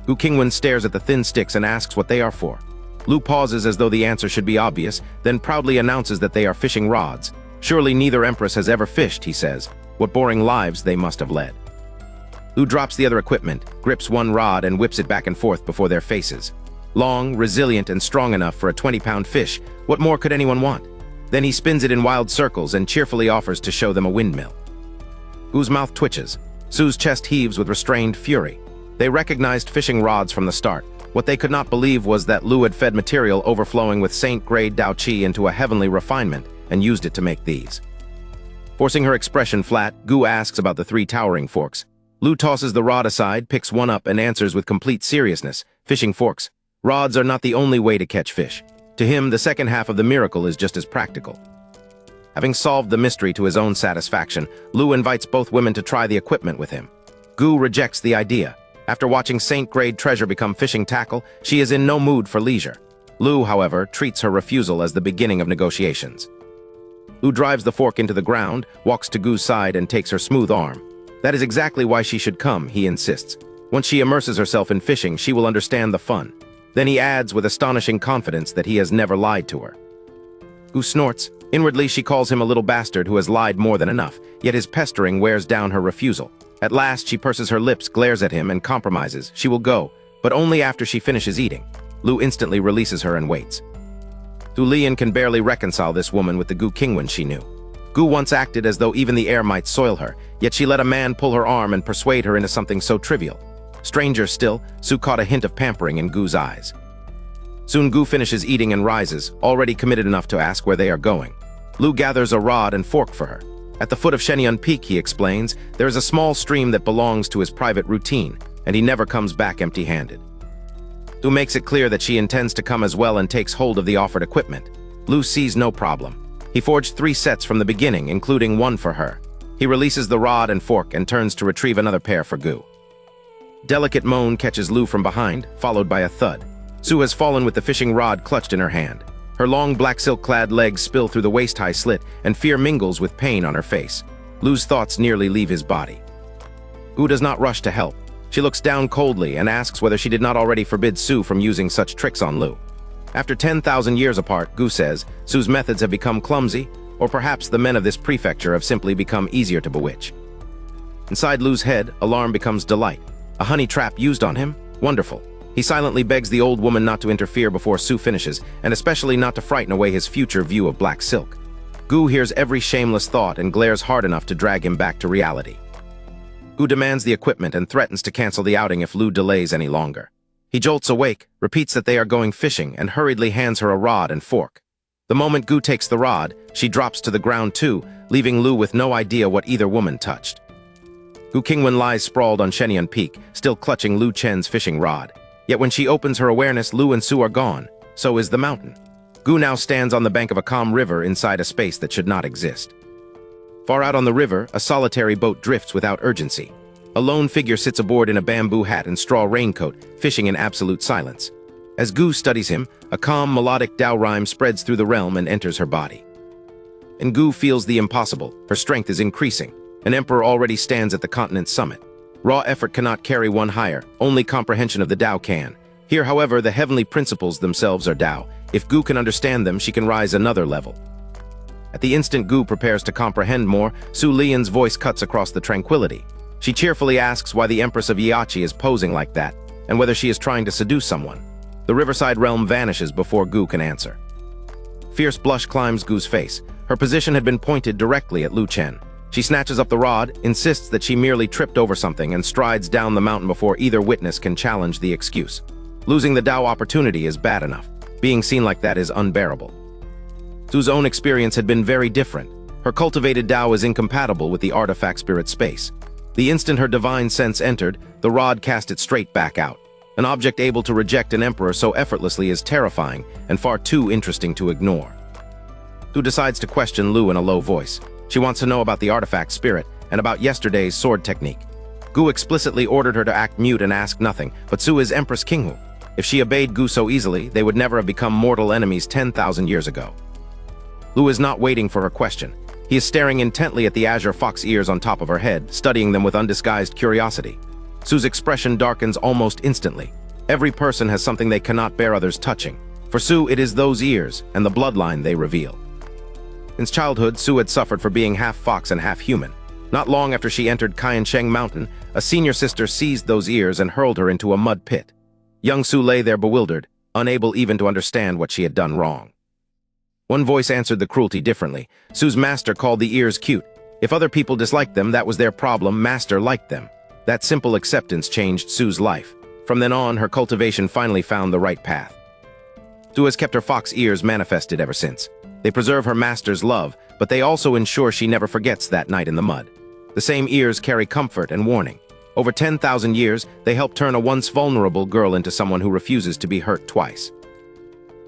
[SPEAKER 1] Gu Qingwan stares at the thin sticks and asks what they are for. Lu pauses as though the answer should be obvious, then proudly announces that they are fishing rods. Surely neither empress has ever fished, he says. What boring lives they must have led. Lu drops the other equipment, grips one rod and whips it back and forth before their faces. Long, resilient, and strong enough for a 20-pound fish, what more could anyone want? Then he spins it in wild circles and cheerfully offers to show them a windmill. Gu's mouth twitches. Su's chest heaves with restrained fury. They recognized fishing rods from the start. What they could not believe was that Lu had fed material overflowing with saint-grade Dao Qi into a heavenly refinement and used it to make these. Forcing her expression flat, Gu asks about the 3 towering forks. Lu tosses the rod aside, picks one up, and answers with complete seriousness. Fishing forks. Rods are not the only way to catch fish. To him, the second half of the miracle is just as practical. Having solved the mystery to his own satisfaction, Lu invites both women to try the equipment with him. Gu rejects the idea. After watching saint-grade treasure become fishing tackle, she is in no mood for leisure. Lu, however, treats her refusal as the beginning of negotiations. Lu drives the fork into the ground, walks to Gu's side, and takes her smooth arm. That is exactly why she should come, he insists. Once she immerses herself in fishing, she will understand the fun. Then he adds with astonishing confidence that he has never lied to her. Gu snorts. Inwardly, she calls him a little bastard who has lied more than enough, yet his pestering wears down her refusal. At last, she purses her lips, glares at him, and compromises. She will go, but only after she finishes eating. Lu instantly releases her and waits. Su Lian can barely reconcile this woman with the Gu Qingwan she knew. Gu once acted as though even the air might soil her, yet she let a man pull her arm and persuade her into something so trivial. Stranger still, Su caught a hint of pampering in Gu's eyes. Soon Gu finishes eating and rises, already committed enough to ask where they are going. Lu gathers a rod and fork for her. At the foot of Shenian Peak, he explains, there is a small stream that belongs to his private routine. and he never comes back empty-handed. Lu makes it clear that she intends to come as well and takes hold of the offered equipment. Lu sees no problem. He forged 3 sets from the beginning, including one for her. He releases the rod and fork and turns to retrieve another pair for Gu. Delicate moan catches Lu from behind, followed by a thud. Su has fallen with the fishing rod clutched in her hand. Her long black silk-clad legs spill through the waist-high slit, and fear mingles with pain on her face. Lu's thoughts nearly leave his body. Gu does not rush to help. She looks down coldly and asks whether she did not already forbid Su from using such tricks on Lu. After 10,000 years apart, Gu says, Su's methods have become clumsy, or perhaps the men of this prefecture have simply become easier to bewitch. Inside Lu's head, alarm becomes delight. A honey trap used on him? Wonderful. He silently begs the old woman not to interfere before Su finishes, and especially not to frighten away his future view of black silk. Gu hears every shameless thought and glares hard enough to drag him back to reality. Gu demands the equipment and threatens to cancel the outing if Lu delays any longer. He jolts awake, repeats that they are going fishing, and hurriedly hands her a rod and fork. The moment Gu takes the rod, she drops to the ground too, leaving Lu with no idea what either woman touched. Gu Qingwan lies sprawled on Shenyun Peak, still clutching Lu Chen's fishing rod. Yet when she opens her awareness, Lu and Su are gone. So is the mountain. Gu now stands on the bank of a calm river inside a space that should not exist. Far out on the river, a solitary boat drifts without urgency. A lone figure sits aboard in a bamboo hat and straw raincoat, fishing in absolute silence. As Gu studies him, a calm, melodic Tao rhyme spreads through the realm and enters her body. And Gu feels the impossible. Her strength is increasing. An emperor already stands at the continent's summit. Raw effort cannot carry one higher, only comprehension of the Tao can. Here, however, the heavenly principles themselves are Tao. If Gu can understand them, she can rise another level. At the instant Gu prepares to comprehend more, Su Lian's voice cuts across the tranquility. She cheerfully asks why the Empress of Yiachi is posing like that, and whether she is trying to seduce someone. The riverside realm vanishes before Gu can answer. Fierce blush climbs Gu's face. Her position had been pointed directly at Lu Chen. She snatches up the rod, insists that she merely tripped over something, and strides down the mountain before either witness can challenge the excuse. Losing the Tao opportunity is bad enough. Being seen like that is unbearable. Su's own experience had been very different. Her cultivated Tao is incompatible with the artifact spirit space. The instant her divine sense entered, the rod cast it straight back out. An object able to reject an emperor so effortlessly is terrifying and far too interesting to ignore. Su decides to question Lu in a low voice. She wants to know about the artifact spirit and about yesterday's sword technique. Gu explicitly ordered her to act mute and ask nothing, but Su is Empress Qinghu. If she obeyed Gu so easily, they would never have become mortal enemies 10,000 years ago. Lu is not waiting for her question. He is staring intently at the azure fox ears on top of her head, studying them with undisguised curiosity. Su's expression darkens almost instantly. Every person has something they cannot bear others touching. For Su, it is those ears and the bloodline they reveal. Since childhood, Su had suffered for being half fox and half human. Not long after she entered Qiansheng Mountain, a senior sister seized those ears and hurled her into a mud pit. Young Su lay there bewildered, unable even to understand what she had done wrong. One voice answered the cruelty differently. Su's master called the ears cute. If other people disliked them, that was their problem. Master liked them. That simple acceptance changed Su's life. From then on, her cultivation finally found the right path. Su has kept her fox ears manifested ever since. They preserve her master's love, but they also ensure she never forgets that night in the mud. The same ears carry comfort and warning. Over 10,000 years, they help turn a once vulnerable girl into someone who refuses to be hurt twice.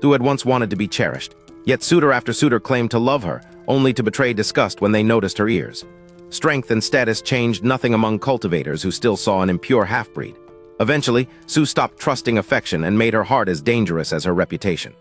[SPEAKER 1] Su had once wanted to be cherished, yet suitor after suitor claimed to love her, only to betray disgust when they noticed her ears. Strength and status changed nothing among cultivators who still saw an impure half-breed. Eventually, Su stopped trusting affection and made her heart as dangerous as her reputation.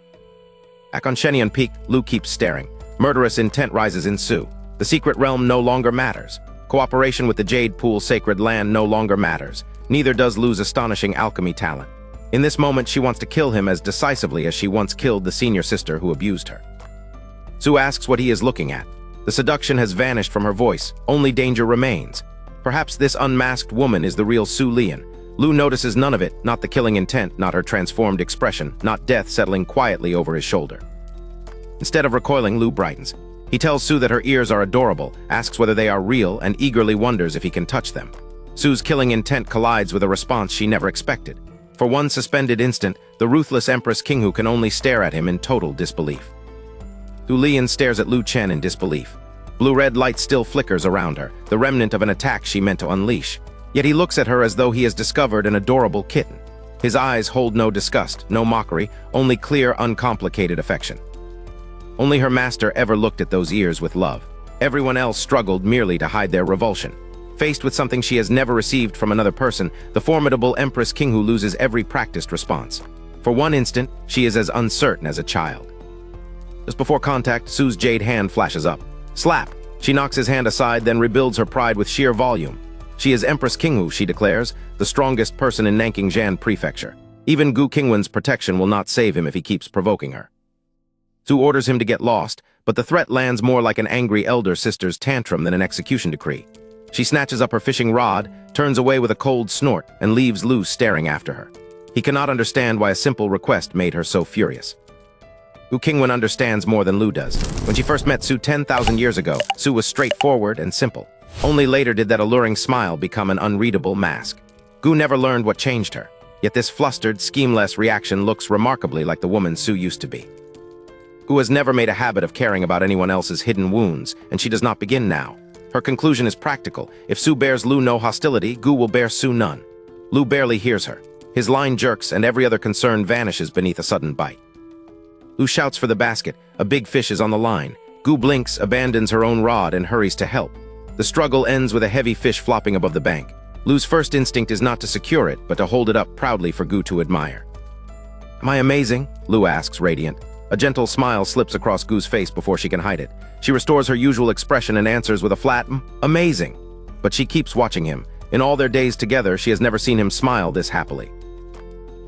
[SPEAKER 1] Back on Shenyun Peak, Lu keeps staring. Murderous intent rises in Su. The secret realm no longer matters. Cooperation with the Jade Pool sacred land no longer matters. Neither does Lu's astonishing alchemy talent. In this moment, she wants to kill him as decisively as she once killed the senior sister who abused her. Su asks what he is looking at. The seduction has vanished from her voice. Only danger remains. Perhaps this unmasked woman is the real Su Lian. Lu notices none of it, not the killing intent, not her transformed expression, not death settling quietly over his shoulder. Instead of recoiling, Lu brightens. He tells Su that her ears are adorable, asks whether they are real, and eagerly wonders if he can touch them. Su's killing intent collides with a response she never expected. For one suspended instant, the ruthless Empress Qinghu can only stare at him in total disbelief. Su Lian stares at Lu Chen in disbelief. Blue-red light still flickers around her, the remnant of an attack she meant to unleash. Yet he looks at her as though he has discovered an adorable kitten. His eyes hold no disgust, no mockery, only clear, uncomplicated affection. Only her master ever looked at those ears with love. Everyone else struggled merely to hide their revulsion. Faced with something she has never received from another person, the formidable Empress Gu loses every practiced response. For one instant, she is as uncertain as a child. Just before contact, Su's jade hand flashes up. Slap! She knocks his hand aside, then rebuilds her pride with sheer volume. She is Empress Gu, she declares, the strongest person in Nanking-Jan Prefecture. Even Gu Qingwan's protection will not save him if he keeps provoking her. Su orders him to get lost, but the threat lands more like an angry elder sister's tantrum than an execution decree. She snatches up her fishing rod, turns away with a cold snort, and leaves Lu staring after her. He cannot understand why a simple request made her so furious. Gu Qingwan understands more than Lu does. When she first met Su 10,000 years ago, Su was straightforward and simple. Only later did that alluring smile become an unreadable mask. Gu never learned what changed her, yet this flustered, schemeless reaction looks remarkably like the woman Su used to be. Gu has never made a habit of caring about anyone else's hidden wounds, and she does not begin now. Her conclusion is practical. If Su bears Lu no hostility, Gu will bear Su none. Lu barely hears her. His line jerks, and every other concern vanishes beneath a sudden bite. Lu shouts for the basket. A big fish is on the line. Gu blinks, abandons her own rod, and hurries to help. The struggle ends with a heavy fish flopping above the bank. Lu's first instinct is not to secure it, but to hold it up proudly for Gu to admire. Am I amazing? Lu asks, radiant. A gentle smile slips across Gu's face before she can hide it. She restores her usual expression and answers with a flat, amazing. But she keeps watching him. In all their days together, she has never seen him smile this happily.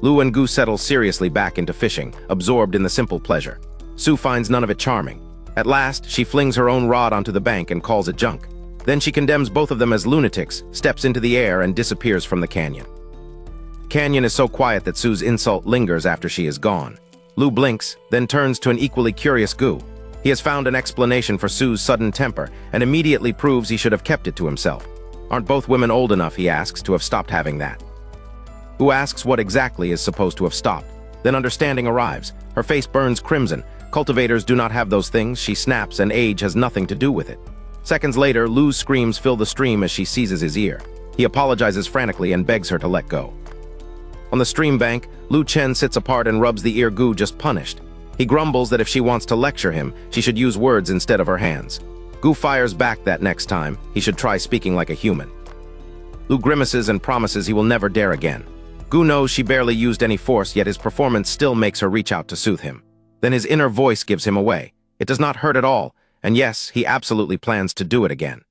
[SPEAKER 1] Lu and Gu settle seriously back into fishing, absorbed in the simple pleasure. Su finds none of it charming. At last, she flings her own rod onto the bank and calls it junk. Then she condemns both of them as lunatics, steps into the air, and disappears from the canyon. The canyon is so quiet that Su's insult lingers after she is gone. Lu blinks, then turns to an equally curious Gu. He has found an explanation for Su's sudden temper, and immediately proves he should have kept it to himself. Aren't both women old enough, he asks, to have stopped having that? Gu asks what exactly is supposed to have stopped. Then understanding arrives. Her face burns crimson. Cultivators do not have those things, she snaps, and age has nothing to do with it. Seconds later, Lu's screams fill the stream as she seizes his ear. He apologizes frantically and begs her to let go. On the stream bank, Lu Chen sits apart and rubs the ear Gu just punished. He grumbles that if she wants to lecture him, she should use words instead of her hands. Gu fires back that next time. He should try speaking like a human. Lu grimaces and promises he will never dare again. Gu knows she barely used any force, yet his performance still makes her reach out to soothe him. Then his inner voice gives him away. It does not hurt at all, and yes, he absolutely plans to do it again.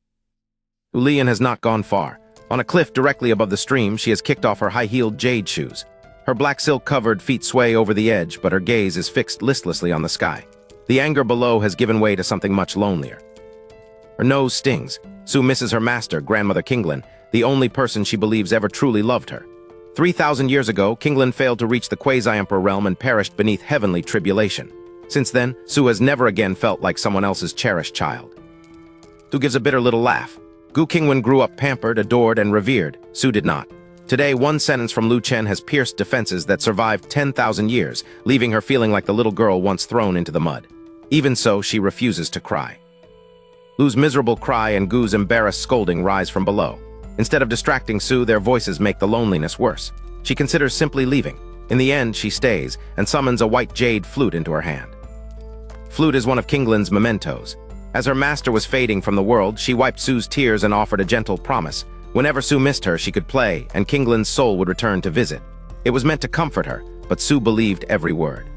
[SPEAKER 1] Ulian has not gone far. On a cliff directly above the stream, she has kicked off her high-heeled jade shoes. Her black silk-covered feet sway over the edge, but her gaze is fixed listlessly on the sky. The anger below has given way to something much lonelier. Her nose stings. Su misses her master, Grandmother Qingwan, the only person she believes ever truly loved her. 3,000 years ago, Qingwan failed to reach the quasi-emperor realm and perished beneath heavenly tribulation. Since then, Su has never again felt like someone else's cherished child. Su gives a bitter little laugh. Gu Qingwan grew up pampered, adored, and revered. Su did not. Today, one sentence from Lu Chen has pierced defenses that survived 10,000 years, leaving her feeling like the little girl once thrown into the mud. Even so, she refuses to cry. Lu's miserable cry and Gu's embarrassed scolding rise from below. Instead of distracting Su, their voices make the loneliness worse. She considers simply leaving. In the end, she stays and summons a white jade flute into her hand. Flute is one of Qingwan's mementos. As her master was fading from the world, she wiped Su's tears and offered a gentle promise. Whenever Su missed her, she could play, and Qingwan's soul would return to visit. It was meant to comfort her, but Su believed every word.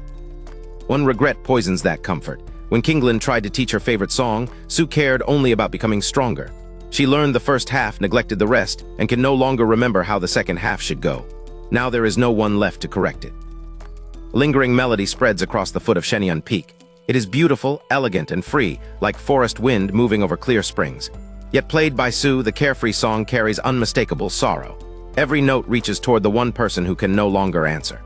[SPEAKER 1] One regret poisons that comfort. When Qingwan tried to teach her favorite song, Su cared only about becoming stronger. She learned the first half, neglected the rest, and can no longer remember how the second half should go. Now there is no one left to correct it. A lingering melody spreads across the foot of Shenyang Peak. It is beautiful, elegant, and free, like forest wind moving over clear springs. Yet played by Su, the carefree song carries unmistakable sorrow. Every note reaches toward the one person who can no longer answer.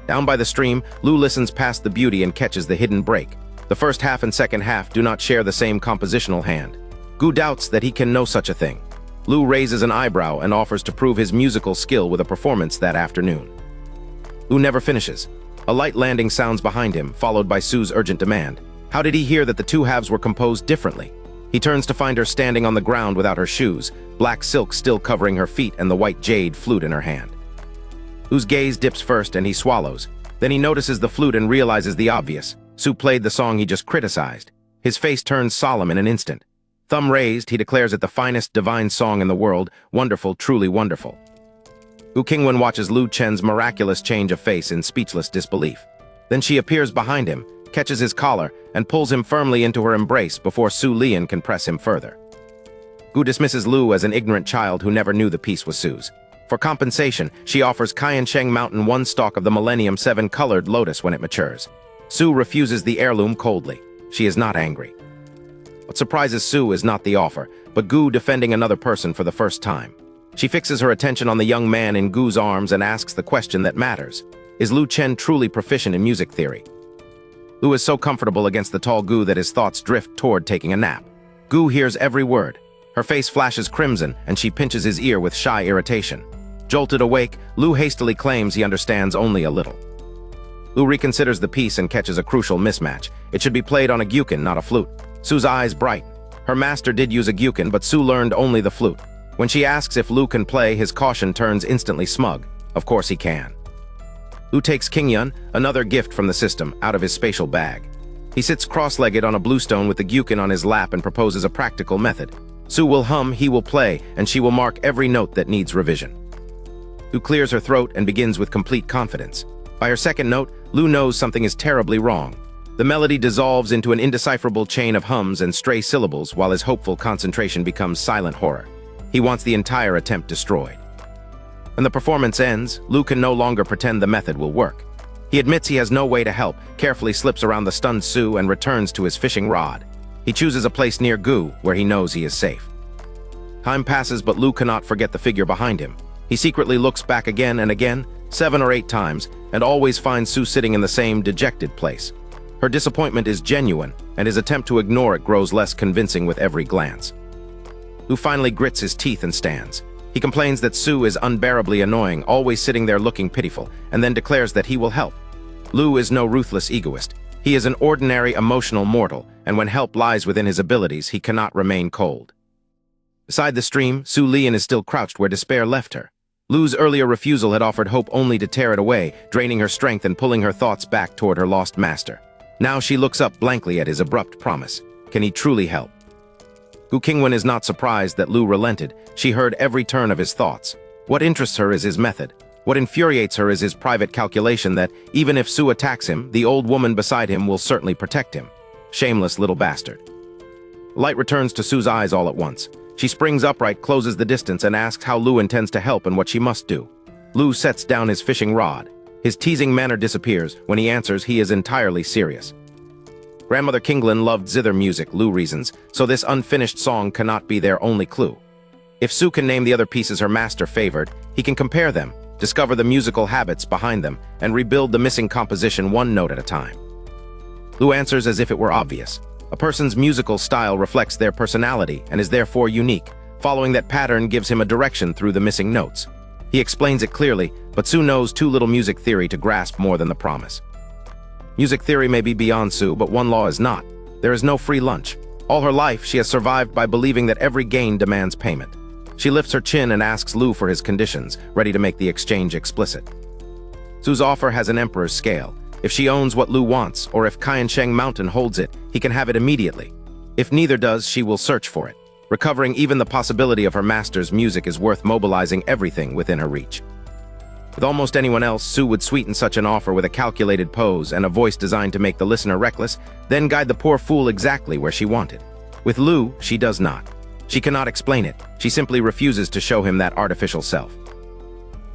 [SPEAKER 1] Down by the stream, Lu listens past the beauty and catches the hidden break. The first half and second half do not share the same compositional hand. Gu doubts that he can know such a thing. Lu raises an eyebrow and offers to prove his musical skill with a performance that afternoon. Lu never finishes. A light landing sounds behind him, followed by Su's urgent demand. How did he hear that the two halves were composed differently? He turns to find her standing on the ground without her shoes, black silk still covering her feet and the white jade flute in her hand. Lu's gaze dips first and he swallows. Then he notices the flute and realizes the obvious. Su played the song he just criticized. His face turns solemn in an instant. Thumb raised, he declares it the finest divine song in the world, wonderful, truly wonderful. Gu Qingwan watches Lu Chen's miraculous change of face in speechless disbelief. Then she appears behind him, catches his collar, and pulls him firmly into her embrace before Su Lian can press him further. Gu dismisses Lu as an ignorant child who never knew the piece was Su's. For compensation, she offers Qiansheng Mountain one stalk of the Millennium 7 colored lotus when it matures. Su refuses the heirloom coldly. She is not angry. What surprises Su is not the offer, but Gu defending another person for the first time. She fixes her attention on the young man in Gu's arms and asks the question that matters. Is Lu Chen truly proficient in music theory? Lu is so comfortable against the tall Gu that his thoughts drift toward taking a nap. Gu hears every word. Her face flashes crimson and she pinches his ear with shy irritation. Jolted awake, Lu hastily claims he understands only a little. Lu reconsiders the piece and catches a crucial mismatch. It should be played on a gyukin, not a flute. Su's eyes bright. Her master did use a gyukin, but Su learned only the flute. When she asks if Lu can play, his caution turns instantly smug. Of course he can. Lu takes Qingyun, another gift from the system, out of his spatial bag. He sits cross-legged on a bluestone with the gyukin on his lap and proposes a practical method. Su will hum, he will play, and she will mark every note that needs revision. Lu clears her throat and begins with complete confidence. By her second note, Lu knows something is terribly wrong. The melody dissolves into an indecipherable chain of hums and stray syllables while his hopeful concentration becomes silent horror. He wants the entire attempt destroyed. When the performance ends, Lu can no longer pretend the method will work. He admits he has no way to help, carefully slips around the stunned Su and returns to his fishing rod. He chooses a place near Gu, where he knows he is safe. Time passes, but Lu cannot forget the figure behind him. He secretly looks back again and again, 7 or 8 times, and always finds Su sitting in the same dejected place. Her disappointment is genuine, and his attempt to ignore it grows less convincing with every glance. Lu finally grits his teeth and stands. He complains that Su is unbearably annoying, always sitting there looking pitiful, and then declares that he will help. Lu is no ruthless egoist. He is an ordinary emotional mortal, and when help lies within his abilities, he cannot remain cold. Beside the stream, Su Lian is still crouched where despair left her. Lu's earlier refusal had offered hope only to tear it away, draining her strength and pulling her thoughts back toward her lost master. Now she looks up blankly at his abrupt promise. Can he truly help? Gu Qingwan is not surprised that Lu relented. She heard every turn of his thoughts. What interests her is his method. What infuriates her is his private calculation that, even if Su attacks him, the old woman beside him will certainly protect him. Shameless little bastard. Light returns to Su's eyes all at once. She springs upright, closes the distance, and asks how Lu intends to help and what she must do. Lu sets down his fishing rod. His teasing manner disappears. When he answers, he is entirely serious. Grandmother Qinglan loved zither music, Lu reasons, so this unfinished song cannot be their only clue. If Su can name the other pieces her master favored, he can compare them, discover the musical habits behind them, and rebuild the missing composition one note at a time. Lu answers as if it were obvious. A person's musical style reflects their personality and is therefore unique. Following that pattern gives him a direction through the missing notes. He explains it clearly, but Su knows too little music theory to grasp more than the promise. Music theory may be beyond Su, but one law is not. There is no free lunch. All her life, she has survived by believing that every gain demands payment. She lifts her chin and asks Lu for his conditions, ready to make the exchange explicit. Su's offer has an emperor's scale. If she owns what Lu wants, or if Qiansheng Mountain holds it, he can have it immediately. If neither does, she will search for it. Recovering even the possibility of her master's music is worth mobilizing everything within her reach. With almost anyone else, Su would sweeten such an offer with a calculated pose and a voice designed to make the listener reckless, then guide the poor fool exactly where she wanted. With Lu, she does not. She cannot explain it. She simply refuses to show him that artificial self.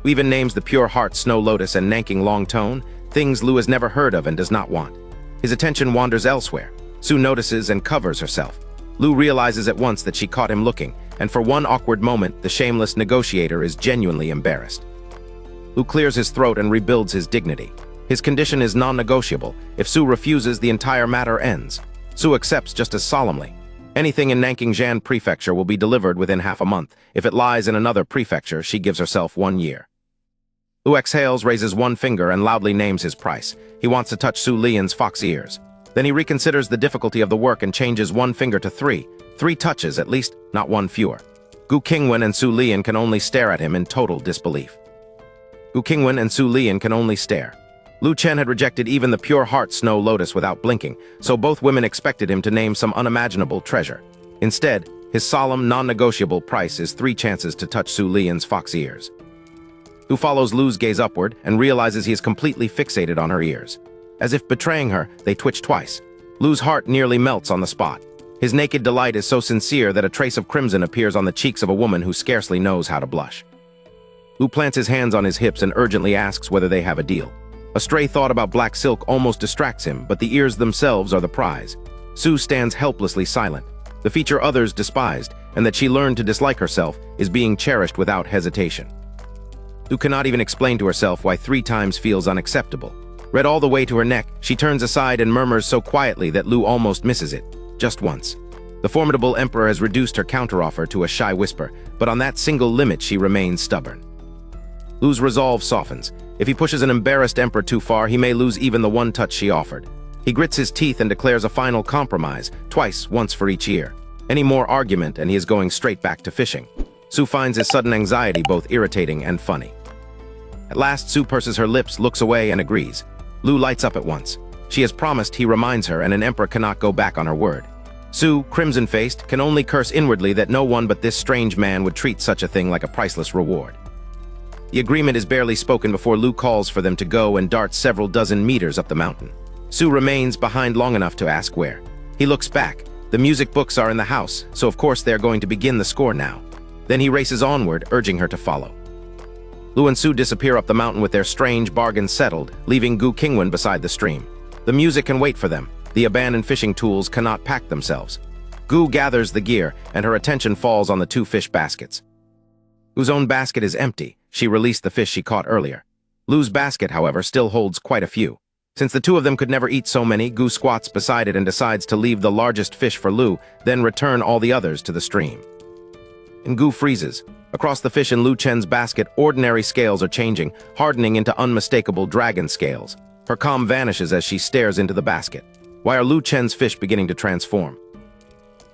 [SPEAKER 1] Lu even names the pure heart Snow Lotus and Nanking Long Tone, things Lu has never heard of and does not want. His attention wanders elsewhere. Su notices and covers herself. Lu realizes at once that she caught him looking, and for one awkward moment, the shameless negotiator is genuinely embarrassed. Lu clears his throat and rebuilds his dignity. His condition is non-negotiable. If Su refuses, the entire matter ends. Su accepts just as solemnly. Anything in Nanking Prefecture will be delivered within half a month. If it lies in another prefecture, she gives herself 1 year. Lu exhales, raises one finger, and loudly names his price. He wants to touch Su Lian's fox ears. Then he reconsiders the difficulty of the work and changes one finger to 3. 3 touches at least, not one fewer. Gu Qingwan and Su Lian can only stare at him in total disbelief. Gu Qingwan and Su Lian can only stare. Lu Chen had rejected even the pure heart Snow Lotus without blinking, so both women expected him to name some unimaginable treasure. Instead, his solemn, non-negotiable price is 3 chances to touch Su Lian's fox ears. Gu follows Lu's gaze upward and realizes he is completely fixated on her ears. As if betraying her, they twitch twice. Lu's heart nearly melts on the spot. His naked delight is so sincere that a trace of crimson appears on the cheeks of a woman who scarcely knows how to blush. Lu plants his hands on his hips and urgently asks whether they have a deal. A stray thought about black silk almost distracts him, but the ears themselves are the prize. Su stands helplessly silent. The feature others despised, and that she learned to dislike herself, is being cherished without hesitation. Lu cannot even explain to herself why 3 times feels unacceptable. Red all the way to her neck, she turns aside and murmurs so quietly that Lu almost misses it. Just once. The formidable emperor has reduced her counteroffer to a shy whisper, but on that single limit she remains stubborn. Lu's resolve softens. If he pushes an embarrassed emperor too far, he may lose even the 1 touch she offered. He grits his teeth and declares a final compromise, twice, once for each ear. Any more argument and he is going straight back to fishing. Su finds his sudden anxiety both irritating and funny. At last, Su purses her lips, looks away, and agrees. Lu lights up at once. She has promised, he reminds her, and an emperor cannot go back on her word. Su, crimson-faced, can only curse inwardly that no one but this strange man would treat such a thing like a priceless reward. The agreement is barely spoken before Lu calls for them to go and dart several dozen meters up the mountain. Su remains behind long enough to ask where. He looks back. The music books are in the house, so of course they are going to begin the score now. Then he races onward, urging her to follow. Lu and Su disappear up the mountain with their strange bargain settled, leaving Gu Qingwan beside the stream. The music can wait for them. The abandoned fishing tools cannot pack themselves. Gu gathers the gear, and her attention falls on the 2 fish baskets. Gu's own basket is empty. She released the fish she caught earlier. Lu's basket, however, still holds quite a few. Since the 2 of them could never eat so many, Gu squats beside it and decides to leave the largest fish for Lu, then return all the others to the stream. And Gu freezes. Across the fish in Lu Chen's basket, ordinary scales are changing, hardening into unmistakable dragon scales. Her calm vanishes as she stares into the basket. Why are Lu Chen's fish beginning to transform?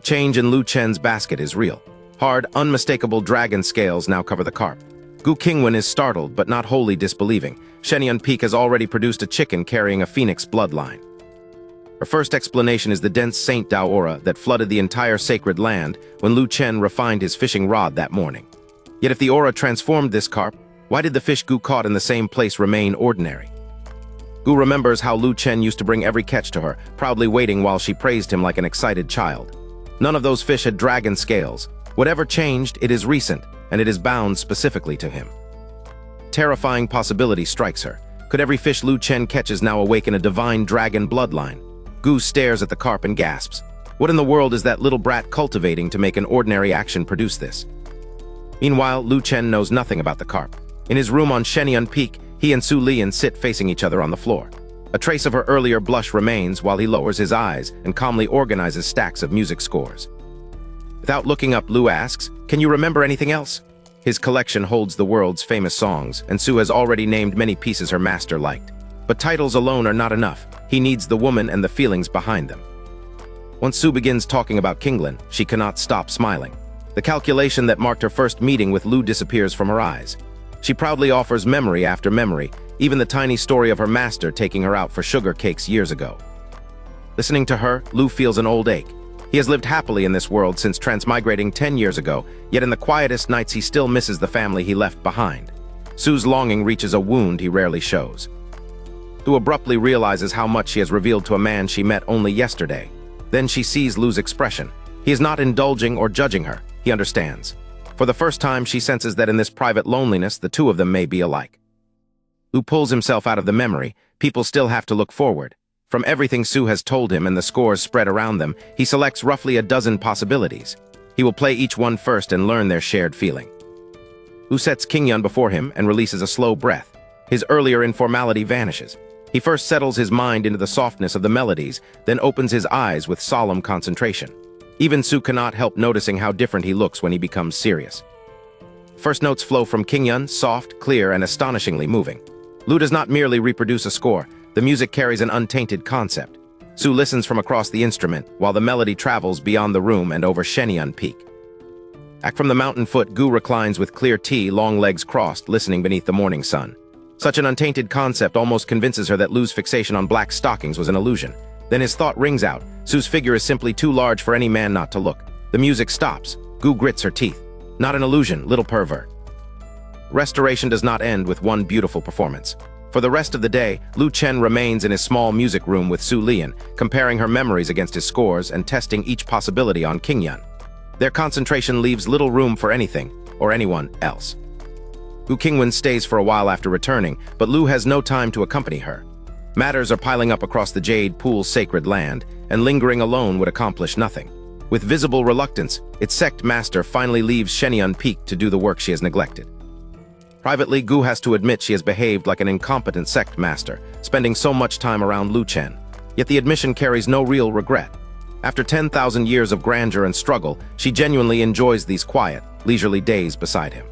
[SPEAKER 1] Change in Lu Chen's basket is real. Hard, unmistakable dragon scales now cover the carp. Gu Qingwan is startled, but not wholly disbelieving. Shenyun Peak has already produced a chicken carrying a phoenix bloodline. Her first explanation is the dense Saint Dao aura that flooded the entire sacred land when Lu Chen refined his fishing rod that morning. Yet if the aura transformed this carp, why did the fish Gu caught in the same place remain ordinary? Gu remembers how Lu Chen used to bring every catch to her, proudly waiting while she praised him like an excited child. None of those fish had dragon scales. Whatever changed, it is recent, and it is bound specifically to him. Terrifying possibility strikes her. Could every fish Lu Chen catches now awaken a divine dragon bloodline? Gu stares at the carp and gasps. What in the world is that little brat cultivating to make an ordinary action produce this? Meanwhile, Lu Chen knows nothing about the carp. In his room on Shenyun Peak, he and Su Lian sit facing each other on the floor. A trace of her earlier blush remains while he lowers his eyes and calmly organizes stacks of music scores. Without looking up, Lu asks, "Can you remember anything else?" His collection holds the world's famous songs, and Su has already named many pieces her master liked. But titles alone are not enough. He needs the woman and the feelings behind them. Once Su begins talking about Qinglan, she cannot stop smiling. The calculation that marked her first meeting with Lu disappears from her eyes. She proudly offers memory after memory, even the tiny story of her master taking her out for sugar cakes years ago. Listening to her, Lu feels an old ache. He has lived happily in this world since transmigrating 10 years ago, yet in the quietest nights he still misses the family he left behind. Su's longing reaches a wound he rarely shows. Su abruptly realizes how much she has revealed to a man she met only yesterday. Then she sees Lu's expression. He is not indulging or judging her. He understands. For the first time, she senses that in this private loneliness, the 2 of them may be alike. Lu pulls himself out of the memory. People still have to look forward. From everything Su has told him and the scores spread around them, he selects roughly a dozen possibilities. He will play each one first and learn their shared feeling. Lu sets Qingyan before him and releases a slow breath. His earlier informality vanishes. He first settles his mind into the softness of the melodies, then opens his eyes with solemn concentration. Even Su cannot help noticing how different he looks when he becomes serious. First notes flow from Qingyan, soft, clear, and astonishingly moving. Lu does not merely reproduce a score. The music carries an untainted concept. Su listens from across the instrument, while the melody travels beyond the room and over Shenyun Peak. Back from the mountain foot, Gu reclines with clear tea, long legs crossed, listening beneath the morning sun. Such an untainted concept almost convinces her that Lu's fixation on black stockings was an illusion. Then his thought rings out. Su's figure is simply too large for any man not to look. The music stops. Gu grits her teeth. Not an illusion, little pervert. Restoration does not end with one beautiful performance. For the rest of the day, Lu Chen remains in his small music room with Su Lian, comparing her memories against his scores and testing each possibility on Qingyan. Their concentration leaves little room for anything or anyone else. Gu Qingwan stays for a while after returning, but Lu has no time to accompany her. Matters are piling up across the Jade Pool's sacred land, and lingering alone would accomplish nothing. With visible reluctance, its sect master finally leaves Shenyun Peak to do the work she has neglected. Privately, Gu has to admit she has behaved like an incompetent sect master, spending so much time around Lu Chen. Yet the admission carries no real regret. After 10,000 years of grandeur and struggle, she genuinely enjoys these quiet, leisurely days beside him.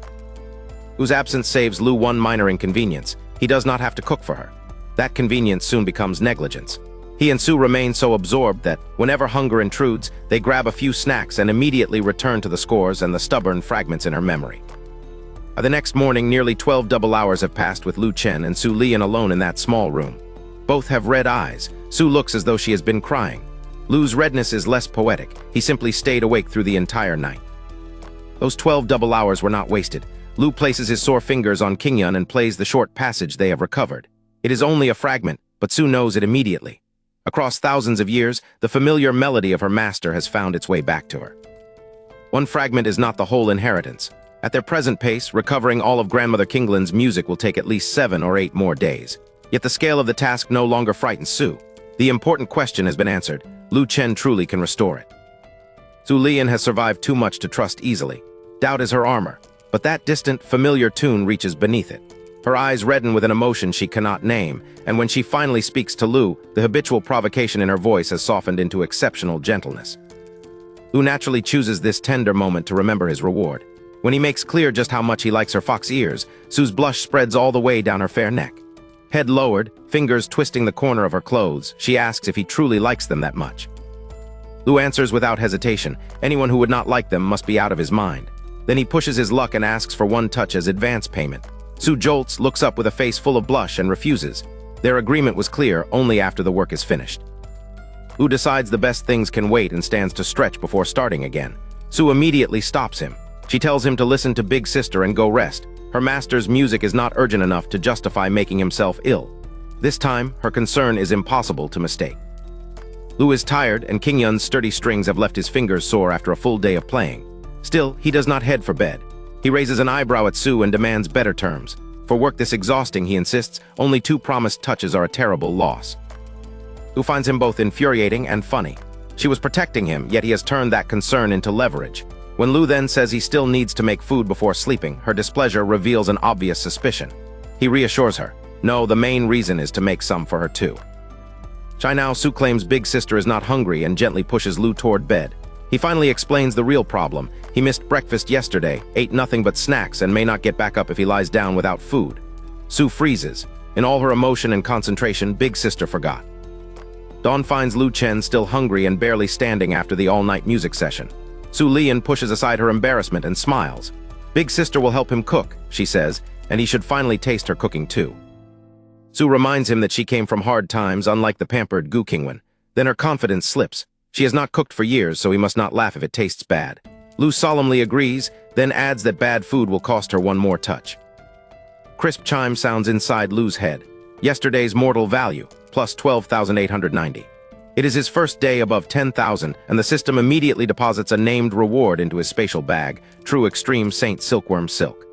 [SPEAKER 1] Gu's absence saves Lu one minor inconvenience. He does not have to cook for her. That convenience soon becomes negligence. He and Su remain so absorbed that, whenever hunger intrudes, they grab a few snacks and immediately return to the scores and the stubborn fragments in her memory. By the next morning, nearly 12 double hours have passed with Lu Chen and Su Lian alone in that small room. Both have red eyes. Su looks as though she has been crying. Lu's redness is less poetic. He simply stayed awake through the entire night. Those 12 double hours were not wasted. Lu places his sore fingers on Qingyan and plays the short passage they have recovered. It is only a fragment, but Su knows it immediately. Across thousands of years, the familiar melody of her master has found its way back to her. One fragment is not the whole inheritance. At their present pace, recovering all of Grandmother Qinglan's music will take at least 7 or 8 more days. Yet the scale of the task no longer frightens Su. The important question has been answered. Lu Chen truly can restore it. Su Lian has survived too much to trust easily. Doubt is her armor, but that distant, familiar tune reaches beneath it. Her eyes redden with an emotion she cannot name, and when she finally speaks to Lu, the habitual provocation in her voice has softened into exceptional gentleness. Lu naturally chooses this tender moment to remember his reward. When he makes clear just how much he likes her fox ears, Su's blush spreads all the way down her fair neck. Head lowered, fingers twisting the corner of her clothes, she asks if he truly likes them that much. Lu answers without hesitation. Anyone who would not like them must be out of his mind. Then he pushes his luck and asks for one touch as advance payment. Su jolts, looks up with a face full of blush, and refuses. Their agreement was clear only after the work is finished. Lu decides the best things can wait and stands to stretch before starting again. Su immediately stops him. She tells him to listen to Big Sister and go rest. Her master's music is not urgent enough to justify making himself ill. This time, her concern is impossible to mistake. Lu is tired, and Qingyan's sturdy strings have left his fingers sore after a full day of playing. Still, he does not head for bed. He raises an eyebrow at Su and demands better terms. For work this exhausting, he insists, only 2 promised touches are a terrible loss. Lu finds him both infuriating and funny. She was protecting him, yet he has turned that concern into leverage. When Lu then says he still needs to make food before sleeping, her displeasure reveals an obvious suspicion. He reassures her. No, the main reason is to make some for her too. Shy now, Su claims Big Sister is not hungry and gently pushes Lu toward bed. He finally explains the real problem. He missed breakfast yesterday, ate nothing but snacks, and may not get back up if he lies down without food. Su freezes. In all her emotion and concentration, Big Sister forgot. Dawn finds Lu Chen still hungry and barely standing after the all-night music session. Su Lian pushes aside her embarrassment and smiles. Big Sister will help him cook, she says, and he should finally taste her cooking too. Su reminds him that she came from hard times, unlike the pampered Gu Qingwan. Then her confidence slips. She has not cooked for years, so he must not laugh if it tastes bad. Lu solemnly agrees, then adds that bad food will cost her one more touch. Crisp chime sounds inside Lu's head. Yesterday's mortal value, plus 12,890. It is his first day above 10,000, and the system immediately deposits a named reward into his spatial bag, True Extreme Saint Silkworm Silk.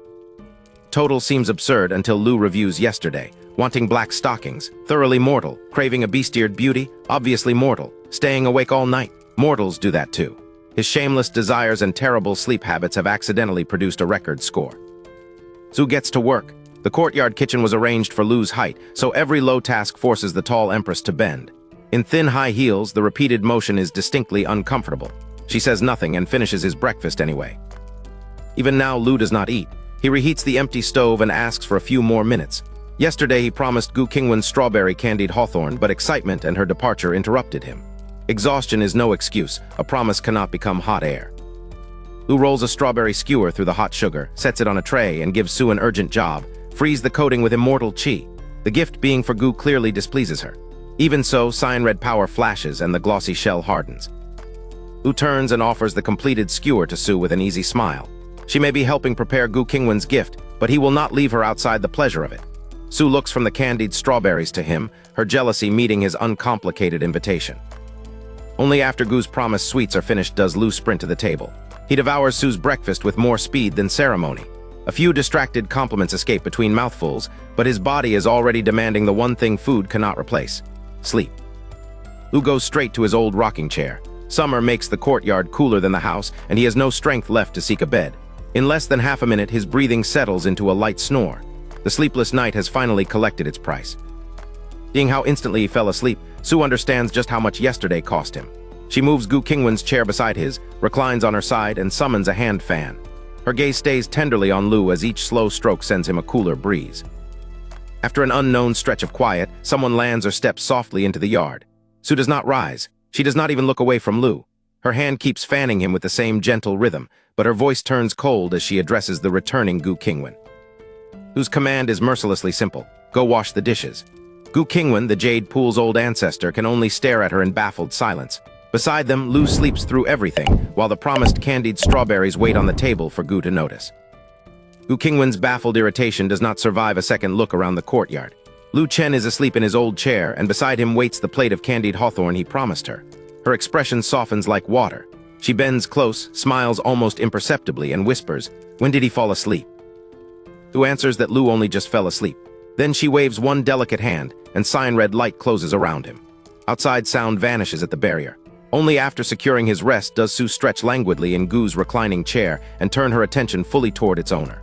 [SPEAKER 1] Total seems absurd until Lu reviews yesterday. Wanting black stockings, thoroughly mortal, craving a bestiared beauty, obviously mortal, staying awake all night, mortals do that too. His shameless desires and terrible sleep habits have accidentally produced a record score. Su gets to work. The courtyard kitchen was arranged for Lu's height, so every low task forces the tall Empress to bend. In thin high heels, the repeated motion is distinctly uncomfortable. She says nothing and finishes his breakfast anyway. Even now, Lu does not eat. He reheats the empty stove and asks for a few more minutes. Yesterday he promised Gu Qingwan strawberry candied hawthorn, but excitement and her departure interrupted him. Exhaustion is no excuse. A promise cannot become hot air. Lu rolls a strawberry skewer through the hot sugar, sets it on a tray, and gives Su an urgent job: freeze the coating with immortal qi. The gift being for Gu clearly displeases her. Even so, cyan red power flashes and the glossy shell hardens. Lu turns and offers the completed skewer to Su with an easy smile. She may be helping prepare Gu Qingwan's gift, but he will not leave her outside the pleasure of it. Su looks from the candied strawberries to him, her jealousy meeting his uncomplicated invitation. Only after Gu's promised sweets are finished does Lu sprint to the table. He devours Su's breakfast with more speed than ceremony. A few distracted compliments escape between mouthfuls, but his body is already demanding the one thing food cannot replace: sleep. Lu goes straight to his old rocking chair. Summer makes the courtyard cooler than the house, and he has no strength left to seek a bed. In less than half a minute, his breathing settles into a light snore. The sleepless night has finally collected its price. Seeing how instantly he fell asleep, Su understands just how much yesterday cost him. She moves Gu Qingwan's chair beside his, reclines on her side, and summons a hand fan. Her gaze stays tenderly on Lu as each slow stroke sends him a cooler breeze. After an unknown stretch of quiet, someone lands or steps softly into the yard. Su does not rise. She does not even look away from Lu. Her hand keeps fanning him with the same gentle rhythm, but her voice turns cold as she addresses the returning Gu Qingwan. Lu's command is mercilessly simple: go wash the dishes. Gu Qingwan, the Jade Pool's old ancestor, can only stare at her in baffled silence. Beside them, Lu sleeps through everything, while the promised candied strawberries wait on the table for Gu to notice. Gu Qingwan's baffled irritation does not survive a second look around the courtyard. Lu Chen is asleep in his old chair, and beside him waits the plate of candied hawthorn he promised her. Her expression softens like water. She bends close, smiles almost imperceptibly, and whispers, "When did he fall asleep?" Lu answers that Lu only just fell asleep. Then she waves one delicate hand, and cyan-red light closes around him. Outside sound vanishes at the barrier. Only after securing his rest does Su stretch languidly in Gu's reclining chair and turn her attention fully toward its owner.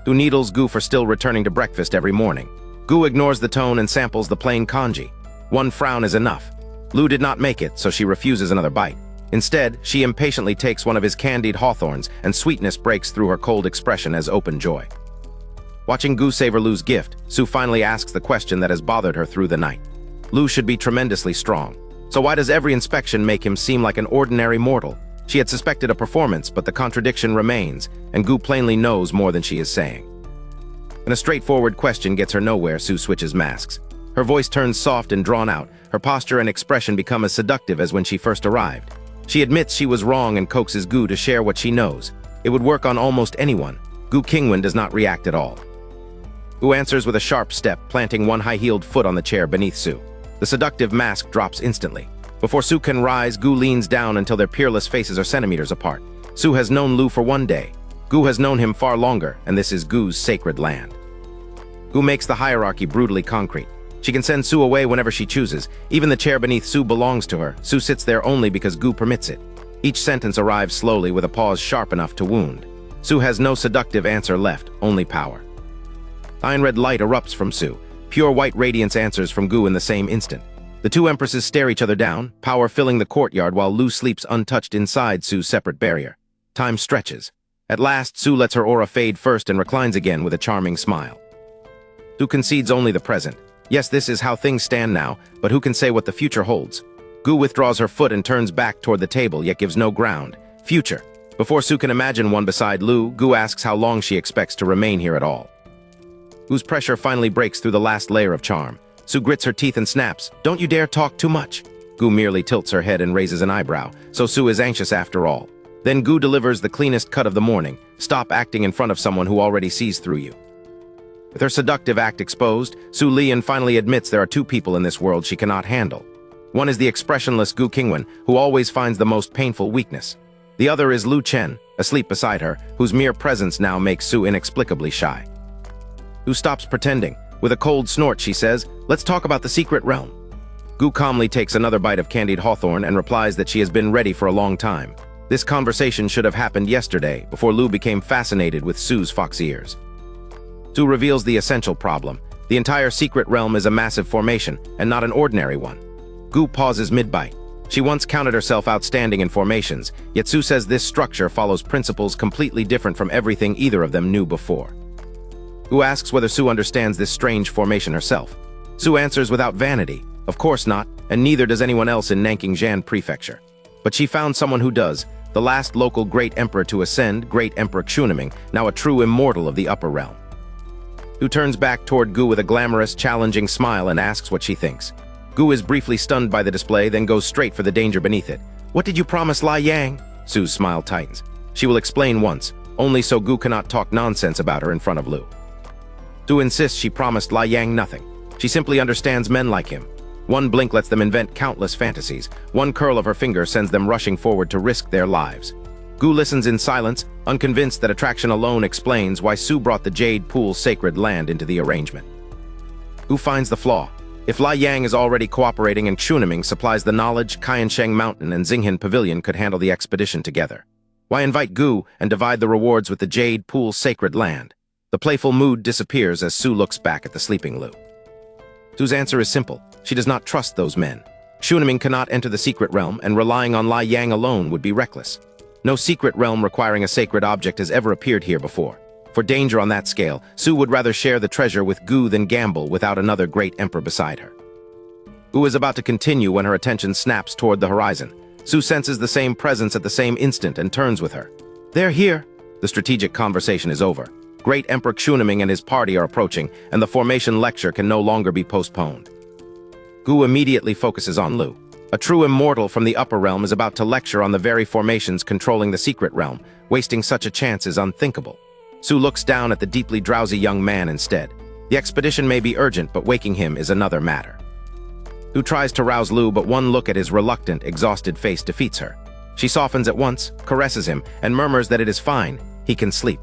[SPEAKER 1] Su needles Gu for still returning to breakfast every morning. Gu ignores the tone and samples the plain congee. One frown is enough. Lu did not make it, so she refuses another bite. Instead, she impatiently takes one of his candied hawthorns, and sweetness breaks through her cold expression as open joy. Watching Gu savor Lu's gift, Su finally asks the question that has bothered her through the night. Lu should be tremendously strong. So why does every inspection make him seem like an ordinary mortal? She had suspected a performance, but the contradiction remains, and Gu plainly knows more than she is saying. When a straightforward question gets her nowhere, Su switches masks. Her voice turns soft and drawn out. Her posture and expression become as seductive as when she first arrived. She admits she was wrong and coaxes Gu to share what she knows. It would work on almost anyone. Gu Qingwan does not react at all. Gu answers with a sharp step, planting one high-heeled foot on the chair beneath Su. The seductive mask drops instantly. Before Su can rise, Gu leans down until their peerless faces are centimeters apart. Su has known Lu for one day. Gu has known him far longer, and this is Gu's sacred land. Gu makes the hierarchy brutally concrete. She can send Su away whenever she chooses. Even the chair beneath Su belongs to her. Su sits there only because Gu permits it. Each sentence arrives slowly with a pause sharp enough to wound. Su has no seductive answer left, only power. Iron-red light erupts from Su. Pure white radiance answers from Gu in the same instant. The two empresses stare each other down, power filling the courtyard while Lu sleeps untouched inside Su's separate barrier. Time stretches. At last, Su lets her aura fade first and reclines again with a charming smile. Su concedes only the present. Yes, this is how things stand now, but who can say what the future holds? Gu withdraws her foot and turns back toward the table, yet gives no ground. Future. Before Su can imagine one beside Lu, Gu asks how long she expects to remain here at all. Gu's pressure finally breaks through the last layer of charm. Su grits her teeth and snaps, "Don't you dare talk too much." Gu merely tilts her head and raises an eyebrow, so Su is anxious after all. Then Gu delivers the cleanest cut of the morning: stop acting in front of someone who already sees through you. With her seductive act exposed, Su Lian finally admits there are two people in this world she cannot handle. One is the expressionless Gu Qingwan, who always finds the most painful weakness. The other is Lu Chen, asleep beside her, whose mere presence now makes Su inexplicably shy. Gu stops pretending. With a cold snort, she says, "Let's talk about the secret realm." Gu calmly takes another bite of candied hawthorn and replies that she has been ready for a long time. This conversation should have happened yesterday, before Lu became fascinated with Su's fox ears. Su reveals the essential problem. The entire secret realm is a massive formation, and not an ordinary one. Gu pauses mid-bite. She once counted herself outstanding in formations, yet Su says this structure follows principles completely different from everything either of them knew before. Gu asks whether Su understands this strange formation herself. Su answers without vanity, of course not, and neither does anyone else in Nanking Prefecture. But she found someone who does, the last local great emperor to ascend, Great Emperor Qingwan, now a true immortal of the upper realm. Gu turns back toward Gu with a glamorous, challenging smile and asks what she thinks. Gu is briefly stunned by the display, then goes straight for the danger beneath it. "What did you promise Lai Yang?" Su's smile tightens. She will explain once, only so Gu cannot talk nonsense about her in front of Lu. Su insists she promised Lai Yang nothing. She simply understands men like him. One blink lets them invent countless fantasies. One curl of her finger sends them rushing forward to risk their lives. Gu listens in silence, unconvinced that attraction alone explains why Su brought the Jade Pool's sacred land into the arrangement. Gu finds the flaw. If Lai Yang is already cooperating and Qingwan supplies the knowledge, Qiansheng Mountain and Xinghan Pavilion could handle the expedition together. Why invite Gu and divide the rewards with the Jade Pool's sacred land? The playful mood disappears as Su looks back at the sleeping Lu. Su's answer is simple. She does not trust those men. Qingwan cannot enter the secret realm, and relying on Lai Yang alone would be reckless. No secret realm requiring a sacred object has ever appeared here before. For danger on that scale, Su would rather share the treasure with Gu than gamble without another great emperor beside her. Gu is about to continue when her attention snaps toward the horizon. Su senses the same presence at the same instant and turns with her. "They're here." The strategic conversation is over. Great Emperor Qingwan and his party are approaching, and the formation lecture can no longer be postponed. Gu immediately focuses on Lu. A true immortal from the upper realm is about to lecture on the very formations controlling the secret realm. Wasting such a chance is unthinkable. Su looks down at the deeply drowsy young man instead. The expedition may be urgent, but waking him is another matter. Gu tries to rouse Lu, but one look at his reluctant, exhausted face defeats her. She softens at once, caresses him, and murmurs that it is fine, he can sleep.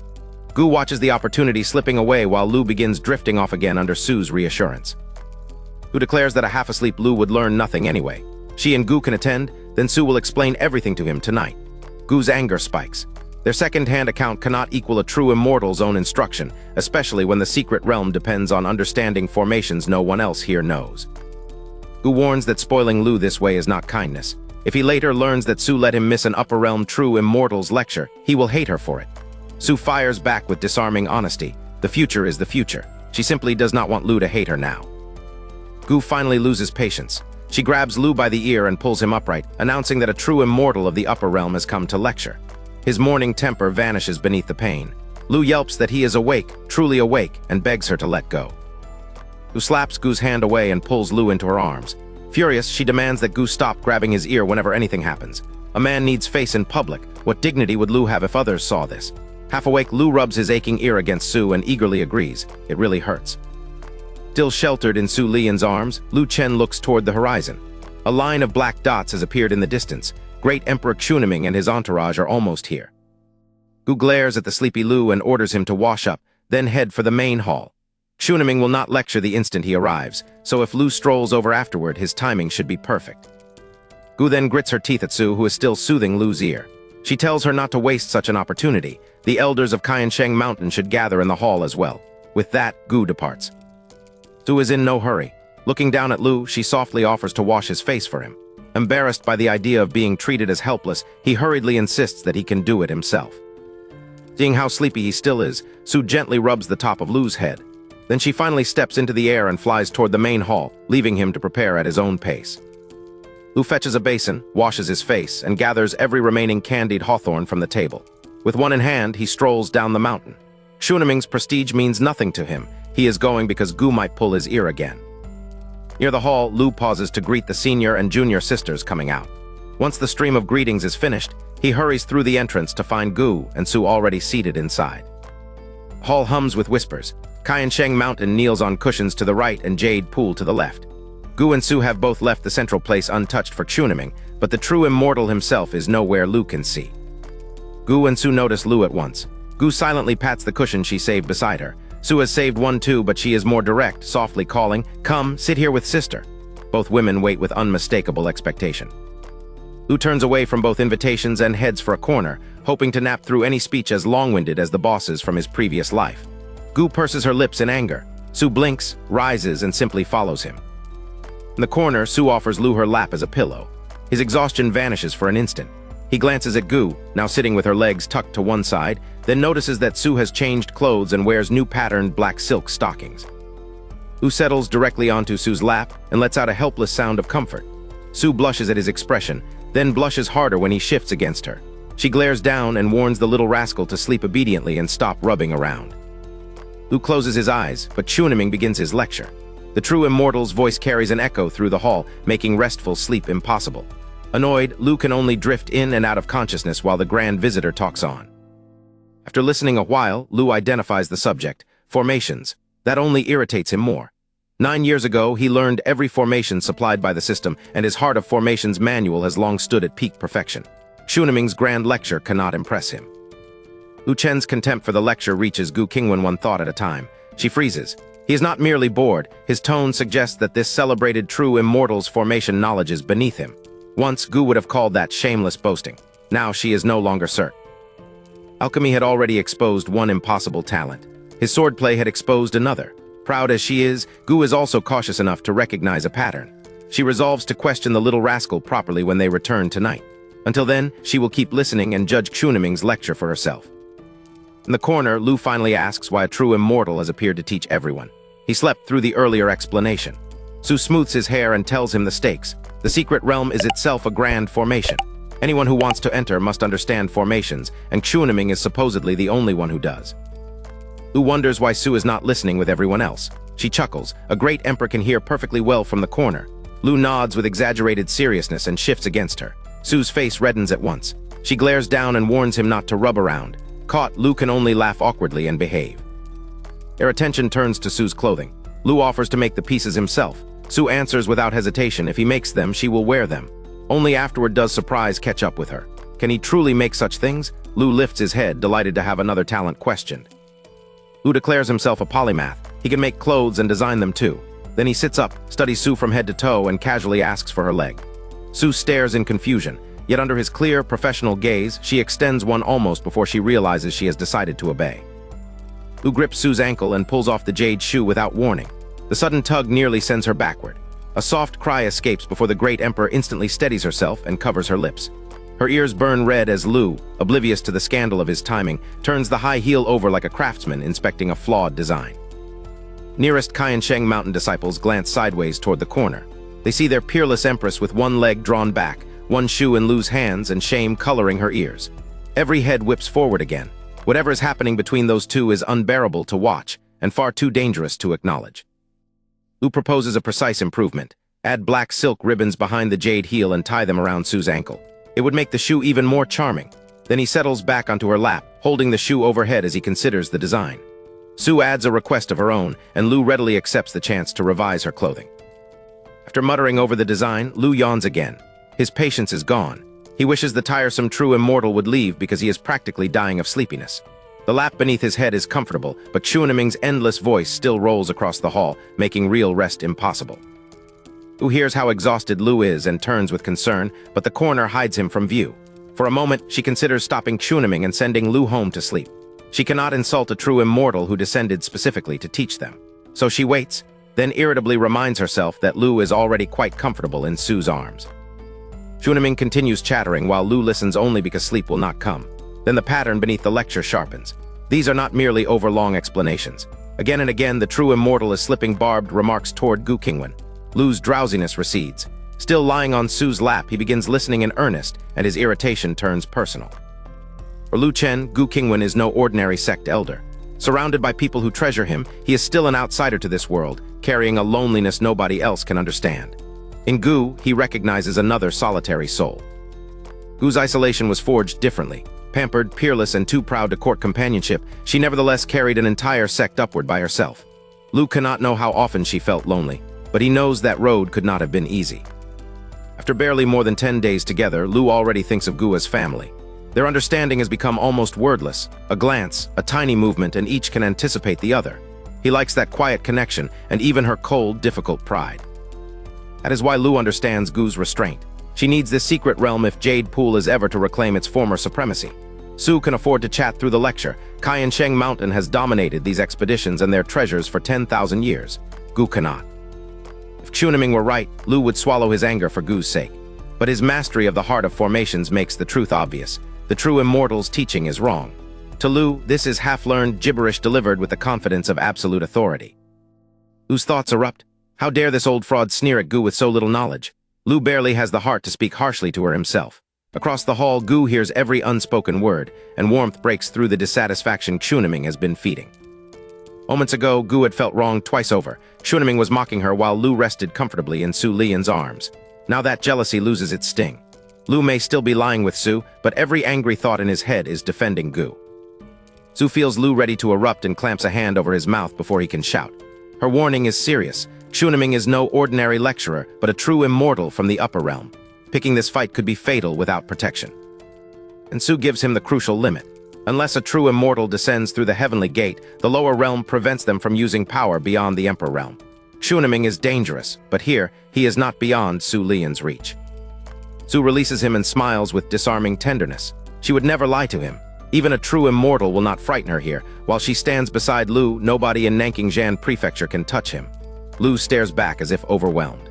[SPEAKER 1] Gu watches the opportunity slipping away while Lu begins drifting off again under Su's reassurance. Gu declares that a half-asleep Lu would learn nothing anyway. She and Gu can attend, then Su will explain everything to him tonight. Gu's anger spikes. Their second-hand account cannot equal a true immortal's own instruction, especially when the secret realm depends on understanding formations no one else here knows. Gu warns that spoiling Lu this way is not kindness. If he later learns that Su let him miss an upper realm true immortal's lecture, he will hate her for it. Su fires back with disarming honesty. The future is the future. She simply does not want Lu to hate her now. Gu finally loses patience. She grabs Lu by the ear and pulls him upright, announcing that a true immortal of the upper realm has come to lecture. His morning temper vanishes beneath the pain. Lu yelps that he is awake, truly awake, and begs her to let go. Gu slaps Gu's hand away and pulls Lu into her arms. Furious, she demands that Gu stop grabbing his ear whenever anything happens. A man needs face in public. What dignity would Lu have if others saw this? Half awake, Lu rubs his aching ear against Su and eagerly agrees. It really hurts. Still sheltered in Su Lian's arms, Lu Chen looks toward the horizon. A line of black dots has appeared in the distance. Great Emperor Qingwan and his entourage are almost here. Gu glares at the sleepy Lu and orders him to wash up, then head for the main hall. Qingwan will not lecture the instant he arrives, so if Lu strolls over afterward, his timing should be perfect. Gu then grits her teeth at Su, who is still soothing Lu's ear. She tells her not to waste such an opportunity. The elders of Qiansheng Mountain should gather in the hall as well. With that, Gu departs. Su is in no hurry. Looking down at Lu, she softly offers to wash his face for him. Embarrassed by the idea of being treated as helpless, he hurriedly insists that he can do it himself. Seeing how sleepy he still is, Su gently rubs the top of Lu's head. Then she finally steps into the air and flies toward the main hall, leaving him to prepare at his own pace. Lu fetches a basin, washes his face, and gathers every remaining candied hawthorn from the table. With one in hand, he strolls down the mountain. Qingwan's prestige means nothing to him. He is going because Gu might pull his ear again. Near the hall, Lu pauses to greet the senior and junior sisters coming out. Once the stream of greetings is finished, he hurries through the entrance to find Gu and Su already seated inside. The hall hums with whispers. Qiansheng Mountain kneels on cushions to the right and Jade Pool to the left. Gu and Su have both left the central place untouched for Qingwan, but the true immortal himself is nowhere Lu can see. Gu and Su notice Lu at once. Gu silently pats the cushion she saved beside her. Su has saved one too, but she is more direct, softly calling, "Come, sit here with sister." Both women wait with unmistakable expectation. Lu turns away from both invitations and heads for a corner, hoping to nap through any speech as long-winded as the bosses from his previous life. Gu purses her lips in anger. Su blinks, rises, and simply follows him. In the corner, Su offers Lu her lap as a pillow. His exhaustion vanishes for an instant. He glances at Gu, now sitting with her legs tucked to one side, then notices that Su has changed clothes and wears new patterned black silk stockings. Gu settles directly onto Su's lap and lets out a helpless sound of comfort. Su blushes at his expression, then blushes harder when he shifts against her. She glares down and warns the little rascal to sleep obediently and stop rubbing around. Lu closes his eyes, but Chunaming begins his lecture. The true immortal's voice carries an echo through the hall, making restful sleep impossible. Annoyed, Lu can only drift in and out of consciousness while the grand visitor talks on. After listening a while, Lu identifies the subject, formations. That only irritates him more. 9 years ago, he learned every formation supplied by the system, and his Heart of Formations manual has long stood at peak perfection. Chunaming's grand lecture cannot impress him. Lu Chen's contempt for the lecture reaches Gu Qingwan one thought at a time. She freezes. He is not merely bored, his tone suggests that this celebrated true immortal's formation knowledge is beneath him. Once, Gu would have called that shameless boasting. Now she is no longer certain. Alchemy had already exposed one impossible talent. His swordplay had exposed another. Proud as she is, Gu is also cautious enough to recognize a pattern. She resolves to question the little rascal properly when they return tonight. Until then, she will keep listening and judge Chunaming's lecture for herself. In the corner, Lu finally asks why a true immortal has appeared to teach everyone. He slept through the earlier explanation. Su smooths his hair and tells him the stakes. The secret realm is itself a grand formation. Anyone who wants to enter must understand formations, and Chunaming is supposedly the only one who does. Lu wonders why Su is not listening with everyone else. She chuckles. A great emperor can hear perfectly well from the corner. Lu nods with exaggerated seriousness and shifts against her. Su's face reddens at once. She glares down and warns him not to rub around. Caught, Lu can only laugh awkwardly and behave. Their attention turns to Su's clothing. Lu offers to make the pieces himself. Su answers without hesitation if he makes them, she will wear them. Only afterward does surprise catch up with her. Can he truly make such things? Lu lifts his head, delighted to have another talent questioned. Lu declares himself a polymath. He can make clothes and design them too. Then he sits up, studies Su from head to toe, and casually asks for her leg. Su stares in confusion, yet under his clear, professional gaze, she extends one almost before she realizes she has decided to obey. Lu grips Su's ankle and pulls off the jade shoe without warning. The sudden tug nearly sends her backward. A soft cry escapes before the great emperor instantly steadies herself and covers her lips. Her ears burn red as Lu, oblivious to the scandal of his timing, turns the high heel over like a craftsman inspecting a flawed design. Nearest Qiansheng mountain disciples glance sideways toward the corner. They see their peerless empress with one leg drawn back, one shoe in Lu's hands, and shame coloring her ears. Every head whips forward again. Whatever is happening between those two is unbearable to watch, and far too dangerous to acknowledge. Lu proposes a precise improvement. Add black silk ribbons behind the jade heel and tie them around Su's ankle. It would make the shoe even more charming. Then he settles back onto her lap, holding the shoe overhead as he considers the design. Su adds a request of her own, and Lu readily accepts the chance to revise her clothing. After muttering over the design, Lu yawns again. His patience is gone. He wishes the tiresome true immortal would leave because he is practically dying of sleepiness. The lap beneath his head is comfortable, but Chunaming's endless voice still rolls across the hall, making real rest impossible. Lu hears how exhausted Lu is and turns with concern, but the corner hides him from view. For a moment, she considers stopping Chunaming and sending Lu home to sleep. She cannot insult a true immortal who descended specifically to teach them. So she waits, then irritably reminds herself that Lu is already quite comfortable in Su's arms. Chunaming continues chattering while Lu listens only because sleep will not come. Then the pattern beneath the lecture sharpens. These are not merely overlong explanations. Again and again, the true immortal is slipping barbed remarks toward Gu Qingwan. Lu's drowsiness recedes. Still lying on Su's lap, he begins listening in earnest, and his irritation turns personal. For Lu Chen, Gu Qingwan is no ordinary sect elder. Surrounded by people who treasure him, he is still an outsider to this world, carrying a loneliness nobody else can understand. In Gu, he recognizes another solitary soul. Gu's isolation was forged differently. Pampered, peerless, and too proud to court companionship, she nevertheless carried an entire sect upward by herself. Lu cannot know how often she felt lonely, but he knows that road could not have been easy. After barely more than 10 days together, Lu already thinks of Gu as family. Their understanding has become almost wordless. A glance, a tiny movement, and each can anticipate the other. He likes that quiet connection, and even her cold, difficult pride. That is why Lu understands Gu's restraint. She needs this secret realm if Jade Pool is ever to reclaim its former supremacy. Su can afford to chat through the lecture. Qiansheng Mountain has dominated these expeditions and their treasures for 10,000 years. Gu cannot. If Chunaming were right, Lu would swallow his anger for Gu's sake. But his mastery of the heart of formations makes the truth obvious. The true immortal's teaching is wrong. To Lu, this is half-learned gibberish delivered with the confidence of absolute authority. Lu's thoughts erupt. How dare this old fraud sneer at Gu with so little knowledge? Lu barely has the heart to speak harshly to her himself. Across the hall, Gu hears every unspoken word, and warmth breaks through the dissatisfaction Chunaming has been feeding. Moments ago, Gu had felt wronged twice over. Chunaming was mocking her while Lu rested comfortably in Su Lian's arms. Now that jealousy loses its sting. Lu may still be lying with Su, but every angry thought in his head is defending Gu. Su feels Lu ready to erupt and clamps a hand over his mouth before he can shout. Her warning is serious. Chunaming is no ordinary lecturer, but a true immortal from the upper realm. Picking this fight could be fatal without protection. And Su gives him the crucial limit. Unless a true immortal descends through the heavenly gate, the lower realm prevents them from using power beyond the Emperor realm. Chunaming is dangerous, but here, he is not beyond Su Lian's reach. Su releases him and smiles with disarming tenderness. She would never lie to him. Even a true immortal will not frighten her here. While she stands beside Lu, nobody in Nanking Prefecture can touch him. Lu stares back as if overwhelmed.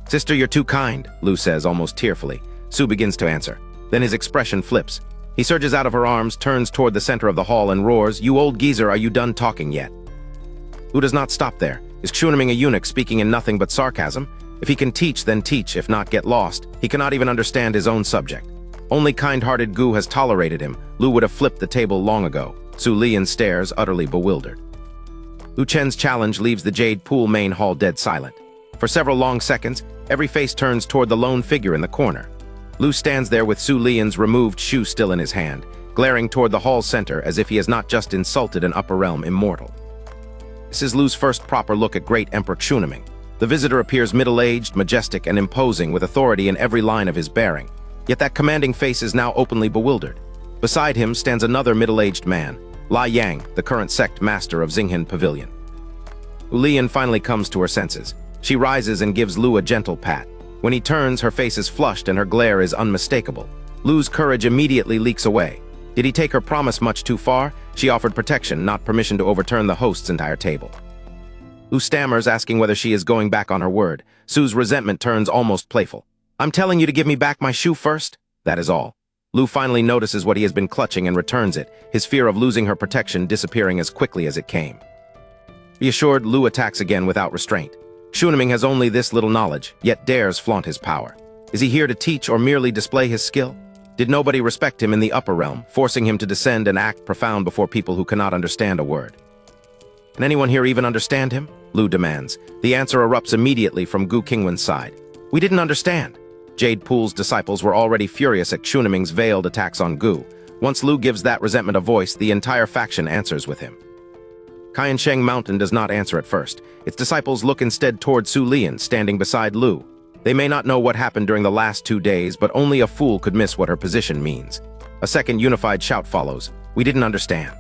[SPEAKER 1] "Sister, you're too kind," Lu says almost tearfully. Su begins to answer. Then his expression flips. He surges out of her arms, turns toward the center of the hall and roars, "You old geezer, are you done talking yet?" Lu does not stop there. Is Chunaming a eunuch speaking in nothing but sarcasm? If he can teach, then teach. If not, get lost. He cannot even understand his own subject. Only kind-hearted Gu has tolerated him. Lu would have flipped the table long ago. Su Lian stares, utterly bewildered. Lu Chen's challenge leaves the Jade Pool main hall dead silent. For several long seconds, every face turns toward the lone figure in the corner. Lu stands there with Su Lian's removed shoe still in his hand, glaring toward the hall's center as if he has not just insulted an upper realm immortal. This is Lu's first proper look at great Emperor Chunaming. The visitor appears middle-aged, majestic, and imposing with authority in every line of his bearing. Yet that commanding face is now openly bewildered. Beside him stands another middle-aged man, La Yang, the current sect master of Xinghan Pavilion. Lian finally comes to her senses. She rises and gives Lu a gentle pat. When he turns, her face is flushed and her glare is unmistakable. Lu's courage immediately leaks away. Did he take her promise much too far? She offered protection, not permission to overturn the host's entire table. Lu stammers, asking whether she is going back on her word. Su's resentment turns almost playful. "I'm telling you to give me back my shoe first." That is all. Lu finally notices what he has been clutching and returns it, his fear of losing her protection disappearing as quickly as it came. Reassured, Lu attacks again without restraint. Chunaming has only this little knowledge, yet dares flaunt his power. Is he here to teach or merely display his skill? Did nobody respect him in the upper realm, forcing him to descend and act profound before people who cannot understand a word? Can anyone here even understand him? Lu demands. The answer erupts immediately from Gu Qingwan's side. "We didn't understand." Jade Pool's disciples were already furious at Chunaming's veiled attacks on Gu. Once Lu gives that resentment a voice, the entire faction answers with him. Qiansheng Mountain does not answer at first. Its disciples look instead toward Su Lian, standing beside Lu. They may not know what happened during the last 2 days, but only a fool could miss what her position means. A second unified shout follows. "We didn't understand."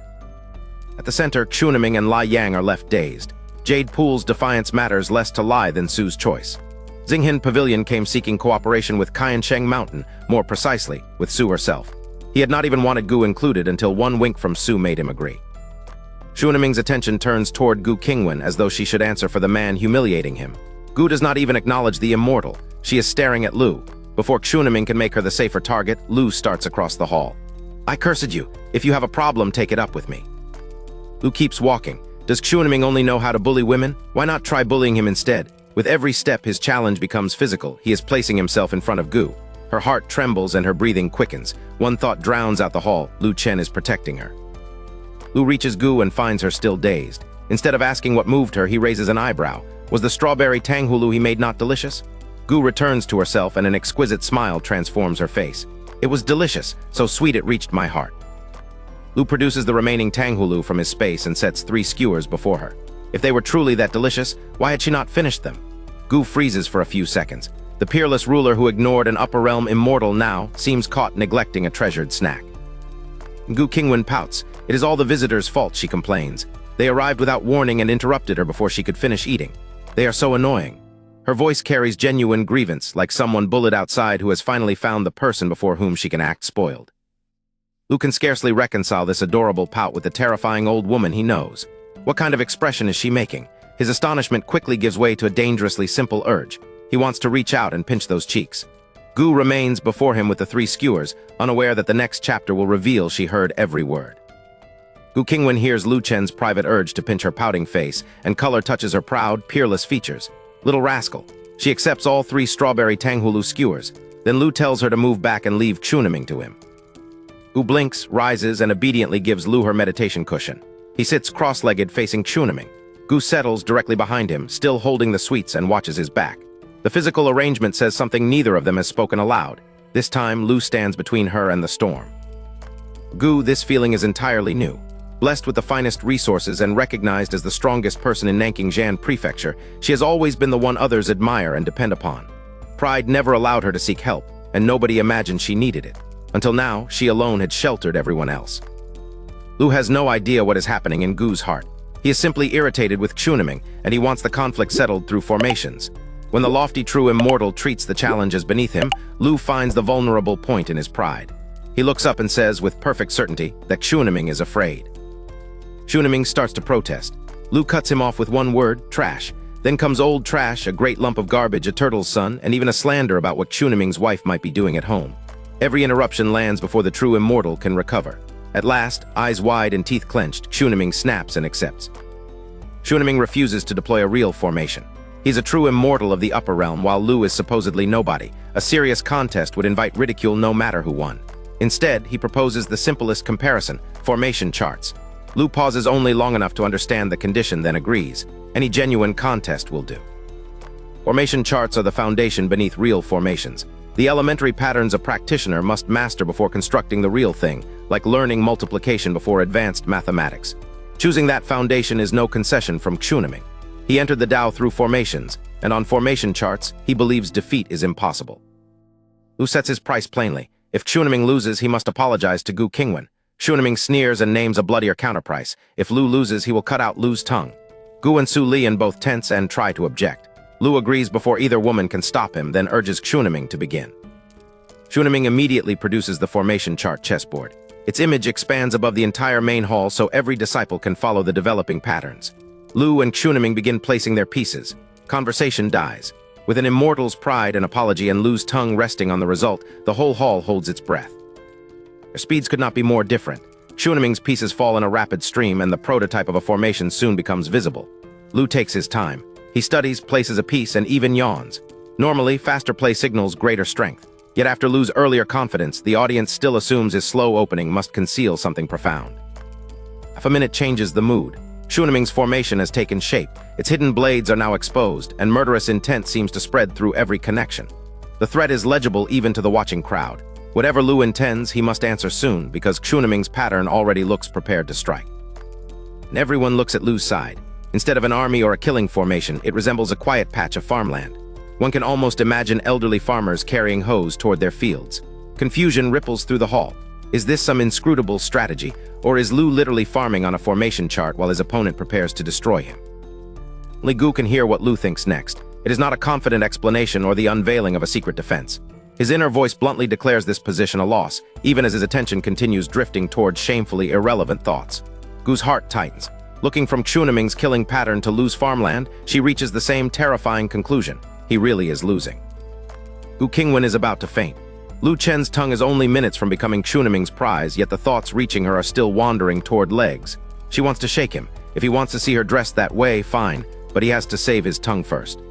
[SPEAKER 1] At the center, Chunaming and La Yang are left dazed. Jade Pool's defiance matters less to lie than Su's choice. Xinghan Pavilion came seeking cooperation with Qiansheng Mountain, more precisely, with Su herself. He had not even wanted Gu included until one wink from Su made him agree. Chunaming's attention turns toward Gu Qingwan as though she should answer for the man humiliating him. Gu does not even acknowledge the immortal. She is staring at Lu. Before Chunaming can make her the safer target, Lu starts across the hall. "I cursed you. If you have a problem, take it up with me." Lu keeps walking. Does Chunaming only know how to bully women? Why not try bullying him instead? With every step, his challenge becomes physical. He is placing himself in front of Gu. Her heart trembles and her breathing quickens. One thought drowns out the hall. Lu Chen is protecting her. Lu reaches Gu and finds her still dazed. Instead of asking what moved her, he raises an eyebrow. Was the strawberry tanghulu he made not delicious? Gu returns to herself and an exquisite smile transforms her face. "It was delicious, so sweet it reached my heart." Lu produces the remaining tanghulu from his space and sets 3 skewers before her. If they were truly that delicious, why had she not finished them? Gu freezes for a few seconds. The peerless ruler who ignored an upper realm immortal now seems caught neglecting a treasured snack. Gu Qingwan pouts. It is all the visitors' fault, she complains. They arrived without warning and interrupted her before she could finish eating. They are so annoying. Her voice carries genuine grievance, like someone bullied outside who has finally found the person before whom she can act spoiled. Lu can scarcely reconcile this adorable pout with the terrifying old woman he knows. What kind of expression is she making? His astonishment quickly gives way to a dangerously simple urge. He wants to reach out and pinch those cheeks. Gu remains before him with the 3 skewers, unaware that the next chapter will reveal she heard every word. Gu Qingwan hears Lu Chen's private urge to pinch her pouting face, and color touches her proud, peerless features. Little rascal. She accepts all 3 strawberry Tanghulu skewers. Then Lu tells her to move back and leave Chunaming to him. Gu blinks, rises, and obediently gives Lu her meditation cushion. He sits cross-legged facing Chunaming. Gu settles directly behind him, still holding the sweets, and watches his back. The physical arrangement says something neither of them has spoken aloud. This time, Lu stands between her and the storm. Gu, this feeling is entirely new. Blessed with the finest resources and recognized as the strongest person in Nanking Prefecture, she has always been the one others admire and depend upon. Pride never allowed her to seek help, and nobody imagined she needed it. Until now, she alone had sheltered everyone else. Lu has no idea what is happening in Gu's heart. He is simply irritated with Chunaming, and he wants the conflict settled through formations. When the lofty true immortal treats the challenge as beneath him, Lu finds the vulnerable point in his pride. He looks up and says with perfect certainty that Chunaming is afraid. Chunaming starts to protest. Lu cuts him off with one word, trash. Then comes old trash, a great lump of garbage, a turtle's son, and even a slander about what Chunaming's wife might be doing at home. Every interruption lands before the true immortal can recover. At last, eyes wide and teeth clenched, Chunaming snaps and accepts. Chunaming refuses to deploy a real formation. He's a true immortal of the upper realm, while Lu is supposedly nobody. A serious contest would invite ridicule no matter who won. Instead, he proposes the simplest comparison, formation charts. Lu pauses only long enough to understand the condition, then agrees. Any genuine contest will do. Formation charts are the foundation beneath real formations. The elementary patterns a practitioner must master before constructing the real thing, like learning multiplication before advanced mathematics. Choosing that foundation is no concession from Chunaming. He entered the Tao through formations, and on formation charts, he believes defeat is impossible. Lu sets his price plainly. If Chunaming loses, he must apologize to Gu Qingwan. Chunaming sneers and names a bloodier counterprice. If Lu loses, he will cut out Lu's tongue. Gu and Su Lian both tense and try to object. Lu agrees before either woman can stop him, then urges Chunaming to begin. Chunaming immediately produces the formation chart chessboard. Its image expands above the entire main hall so every disciple can follow the developing patterns. Lu and Chunaming begin placing their pieces. Conversation dies. With an immortal's pride and apology and Lu's tongue resting on the result, the whole hall holds its breath. Their speeds could not be more different. Chunaming's pieces fall in a rapid stream, and the prototype of a formation soon becomes visible. Lu takes his time. He studies, places a piece, and even yawns. Normally, faster play signals greater strength. Yet after Lu's earlier confidence, the audience still assumes his slow opening must conceal something profound. Half a minute changes the mood. Chunaming's formation has taken shape. Its hidden blades are now exposed, and murderous intent seems to spread through every connection. The threat is legible even to the watching crowd. Whatever Lu intends, he must answer soon, because Chunaming's pattern already looks prepared to strike. And everyone looks at Lu's side. Instead of an army or a killing formation, it resembles a quiet patch of farmland. One can almost imagine elderly farmers carrying hoes toward their fields. Confusion ripples through the hall. Is this some inscrutable strategy, or is Lu literally farming on a formation chart while his opponent prepares to destroy him? Only Gu can hear what Lu thinks next. It is not a confident explanation or the unveiling of a secret defense. His inner voice bluntly declares this position a loss, even as his attention continues drifting toward shamefully irrelevant thoughts. Gu's heart tightens. Looking from Chunaming's killing pattern to Lu's farmland, she reaches the same terrifying conclusion. He really is losing. Gu Qingwan is about to faint. Lu Chen's tongue is only minutes from becoming Chunaming's prize, yet the thoughts reaching her are still wandering toward legs. She wants to shake him. If he wants to see her dressed that way, fine, but he has to save his tongue first.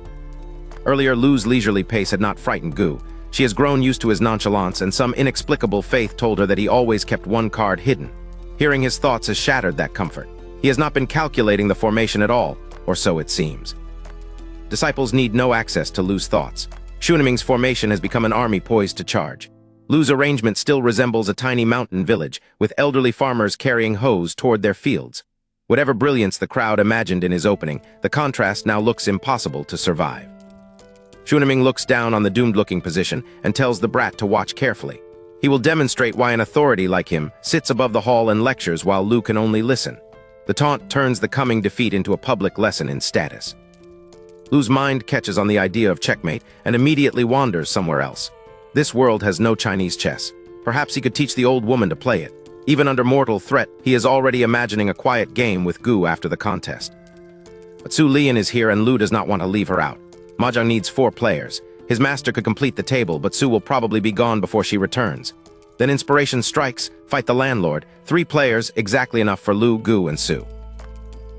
[SPEAKER 1] Earlier, Lu's leisurely pace had not frightened Gu. She has grown used to his nonchalance, and some inexplicable faith told her that he always kept one card hidden. Hearing his thoughts has shattered that comfort. He has not been calculating the formation at all, or so it seems. Disciples need no access to Lu's thoughts. Chunaming's formation has become an army poised to charge. Lu's arrangement still resembles a tiny mountain village, with elderly farmers carrying hoes toward their fields. Whatever brilliance the crowd imagined in his opening, the contrast now looks impossible to survive. Chunaming looks down on the doomed-looking position and tells the brat to watch carefully. He will demonstrate why an authority like him sits above the hall and lectures while Lu can only listen. The taunt turns the coming defeat into a public lesson in status. Lu's mind catches on the idea of checkmate and immediately wanders somewhere else. This world has no Chinese chess. Perhaps he could teach the old woman to play it. Even under mortal threat, he is already imagining a quiet game with Gu after the contest. But Su Lian is here and Lu does not want to leave her out. Mahjong needs 4 players. His master could complete the table, but Su will probably be gone before she returns. Then inspiration strikes, fight the landlord, 3 players, exactly enough for Lu, Gu, and Su.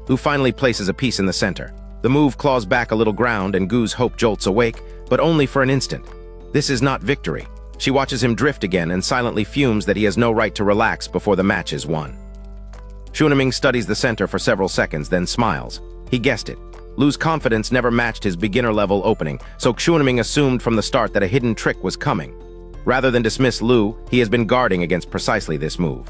[SPEAKER 1] Lu finally places a piece in the center. The move claws back a little ground and Gu's hope jolts awake, but only for an instant. This is not victory. She watches him drift again and silently fumes that he has no right to relax before the match is won. Xuniming studies the center for several seconds, then smiles. He guessed it. Lu's confidence never matched his beginner-level opening, so Xuniming assumed from the start that a hidden trick was coming. Rather than dismiss Lu, he has been guarding against precisely this move.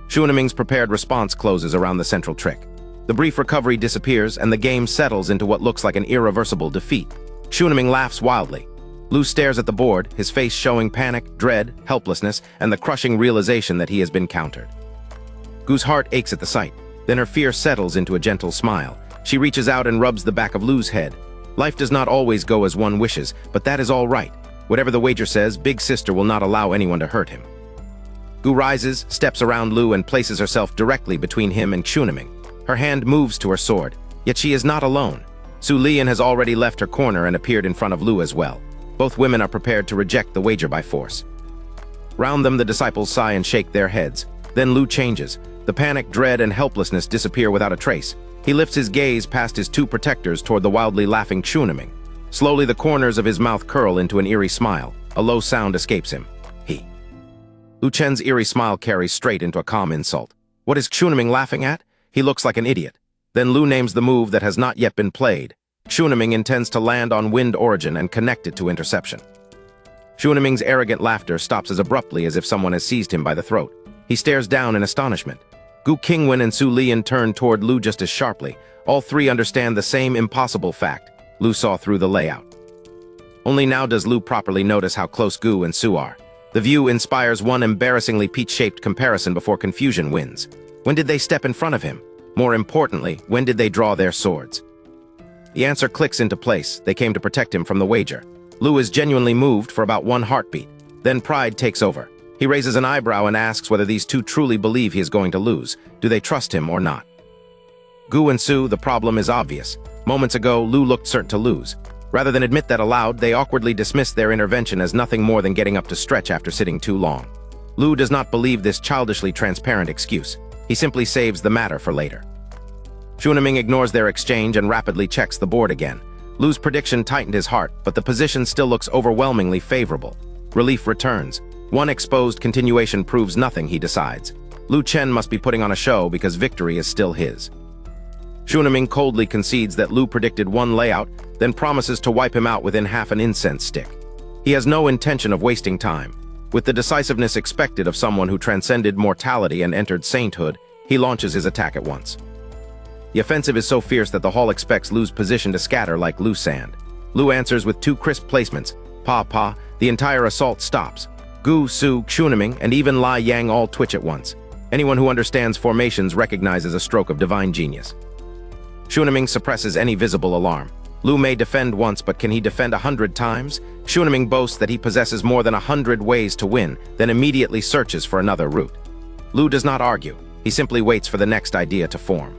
[SPEAKER 1] Xuniming's prepared response closes around the central trick. The brief recovery disappears and the game settles into what looks like an irreversible defeat. Xuniming laughs wildly. Lu stares at the board, his face showing panic, dread, helplessness, and the crushing realization that he has been countered. Gu's heart aches at the sight. Then her fear settles into a gentle smile. She reaches out and rubs the back of Lu's head. Life does not always go as one wishes, but that is all right. Whatever the wager says, Big Sister will not allow anyone to hurt him. Gu rises, steps around Lu, and places herself directly between him and Xuniming. Her hand moves to her sword, yet she is not alone. Su Lian has already left her corner and appeared in front of Lu as well. Both women are prepared to reject the wager by force. Round them, the disciples sigh and shake their heads. Then Lu changes. The panic, dread, and helplessness disappear without a trace. He lifts his gaze past his 2 protectors toward the wildly laughing Xuniming. Slowly, the corners of his mouth curl into an eerie smile. A low sound escapes him. He. Lu Chen's eerie smile carries straight into a calm insult. What is Xuniming laughing at? He looks like an idiot. Then Lu names the move that has not yet been played. Xuniming intends to land on wind origin and connect it to interception. Xuniming's arrogant laughter stops as abruptly as if someone has seized him by the throat. He stares down in astonishment. Gu Qingwan and Su Lian turn toward Lu just as sharply. All 3 understand the same impossible fact. Lu saw through the layout. Only now does Lu properly notice how close Gu and Su are. The view inspires one embarrassingly peach-shaped comparison before confusion wins. When did they step in front of him? More importantly, when did they draw their swords? The answer clicks into place. They came to protect him from the wager. Lu is genuinely moved for about 1 heartbeat. Then pride takes over. He raises an eyebrow and asks whether these 2 truly believe he is going to lose. Do they trust him or not? Gu and Su, the problem is obvious. Moments ago, Lu looked certain to lose. Rather than admit that aloud, they awkwardly dismissed their intervention as nothing more than getting up to stretch after sitting too long. Lu does not believe this childishly transparent excuse. He simply saves the matter for later. Xuniming ignores their exchange and rapidly checks the board again. Lu's prediction tightened his heart, but the position still looks overwhelmingly favorable. Relief returns. One exposed continuation proves nothing, he decides. Lu Chen must be putting on a show because victory is still his. Xuniming coldly concedes that Lu predicted 1 layout, then promises to wipe him out within half an incense stick. He has no intention of wasting time. With the decisiveness expected of someone who transcended mortality and entered sainthood, he launches his attack at once. The offensive is so fierce that the hall expects Lu's position to scatter like loose sand. Lu answers with 2 crisp placements. Pa. The entire assault stops. Gu, Su, Xuniming, and even Lai Yang all twitch at once. Anyone who understands formations recognizes a stroke of divine genius. Xuniming suppresses any visible alarm. Lu may defend once, but can he defend 100 times? Xuniming boasts that he possesses more than 100 ways to win, then immediately searches for another route. Lu does not argue. He simply waits for the next idea to form.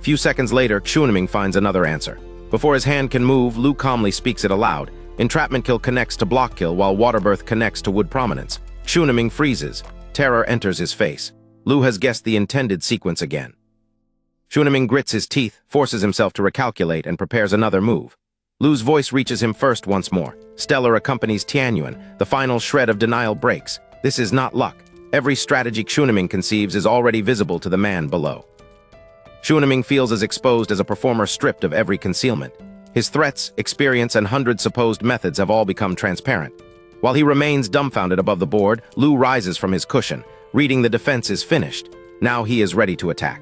[SPEAKER 1] Few seconds later, Xuniming finds another answer. Before his hand can move, Lu calmly speaks it aloud. Entrapment kill connects to block kill, while water birth connects to wood prominence. Xuniming freezes. Terror enters his face. Lu has guessed the intended sequence again. Xuniming grits his teeth, forces himself to recalculate, and prepares another move. Lu's voice reaches him first once more. Stellar accompanies Tianyuan. The final shred of denial breaks. This is not luck. Every strategy Xuniming conceives is already visible to the man below. Xuniming feels as exposed as a performer stripped of every concealment. His threats, experience, and 100 supposed methods have all become transparent. While he remains dumbfounded above the board, Lu rises from his cushion, reading the defense is finished. Now he is ready to attack.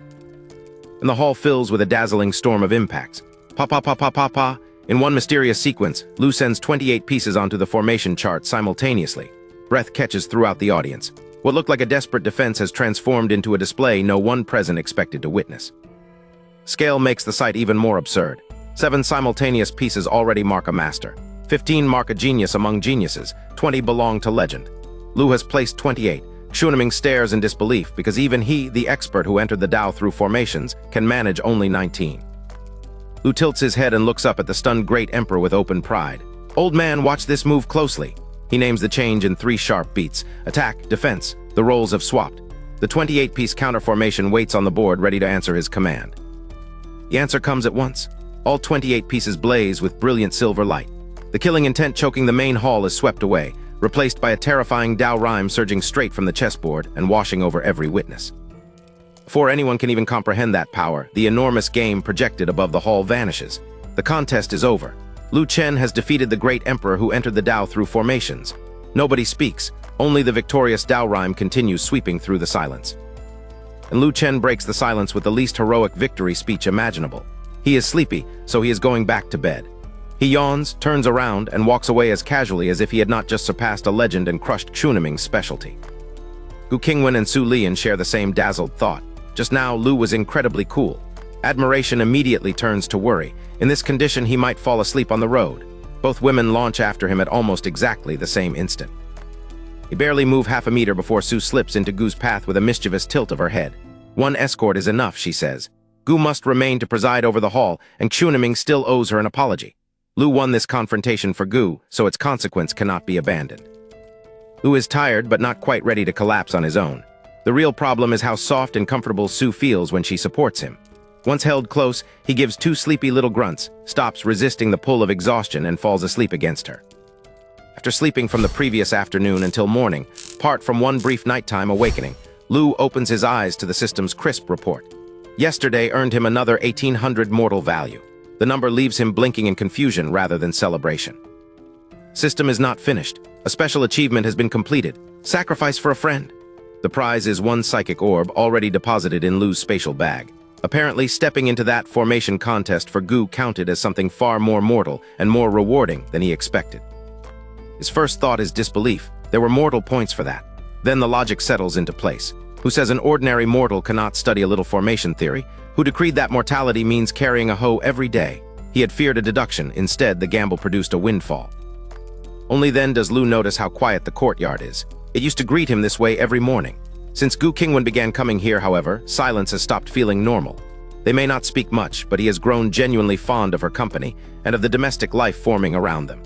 [SPEAKER 1] And the hall fills with a dazzling storm of impacts. Pa. In one mysterious sequence, Lu sends 28 pieces onto the formation chart simultaneously. Breath catches throughout the audience. What looked like a desperate defense has transformed into a display no one present expected to witness. Scale makes the sight even more absurd. 7 simultaneous pieces already mark a master. 15 mark a genius among geniuses. 20 belong to legend. Lu has placed 28. Xuniming stares in disbelief because even he, the expert who entered the Dao through formations, can manage only 19. Lu tilts his head and looks up at the stunned great emperor with open pride. Old man, watch this move closely. He names the change in 3 sharp beats: attack, defense. The roles have swapped. The 28-piece counter formation waits on the board, ready to answer his command. The answer comes at once. All 28 pieces blaze with brilliant silver light. The killing intent choking the main hall is swept away, replaced by a terrifying Dao rhyme surging straight from the chessboard and washing over every witness. Before anyone can even comprehend that power, the enormous game projected above the hall vanishes. The contest is over. Lu Chen has defeated the great emperor who entered the Dao through formations. Nobody speaks. Only the victorious Dao rhyme continues sweeping through the silence. And Lu Chen breaks the silence with the least heroic victory speech imaginable. He is sleepy, so he is going back to bed. He yawns, turns around, and walks away as casually as if he had not just surpassed a legend and crushed Chunaming's specialty. Gu Qingwan and Su Lian share the same dazzled thought. Just now, Lu was incredibly cool. Admiration immediately turns to worry. In this condition, he might fall asleep on the road. Both women launch after him at almost exactly the same instant. He barely moves half a meter before Su slips into Gu's path with a mischievous tilt of her head. One escort is enough, she says. Gu must remain to preside over the hall, and Chunaming still owes her an apology. Lu won this confrontation for Gu, so its consequence cannot be abandoned. Lu is tired, but not quite ready to collapse on his own. The real problem is how soft and comfortable Su feels when she supports him. Once held close, he gives 2 sleepy little grunts, stops resisting the pull of exhaustion, and falls asleep against her. After sleeping from the previous afternoon until morning, apart from one brief nighttime awakening, Lu opens his eyes to the system's crisp report. Yesterday earned him another 1,800 mortal value. The number leaves him blinking in confusion rather than celebration. System is not finished. A special achievement has been completed. Sacrifice for a friend. The prize is 1 psychic orb already deposited in Lu's spatial bag. Apparently, stepping into that formation contest for Gu counted as something far more mortal and more rewarding than he expected. His first thought is disbelief. There were mortal points for that. Then the logic settles into place. Who says an ordinary mortal cannot study a little formation theory? Who decreed that mortality means carrying a hoe every day? He had feared a deduction. Instead, the gamble produced a windfall. Only then does Lu notice how quiet the courtyard is. It used to greet him this way every morning. Since Gu Qingwan began coming here, however, silence has stopped feeling normal. They may not speak much, but he has grown genuinely fond of her company and of the domestic life forming around them.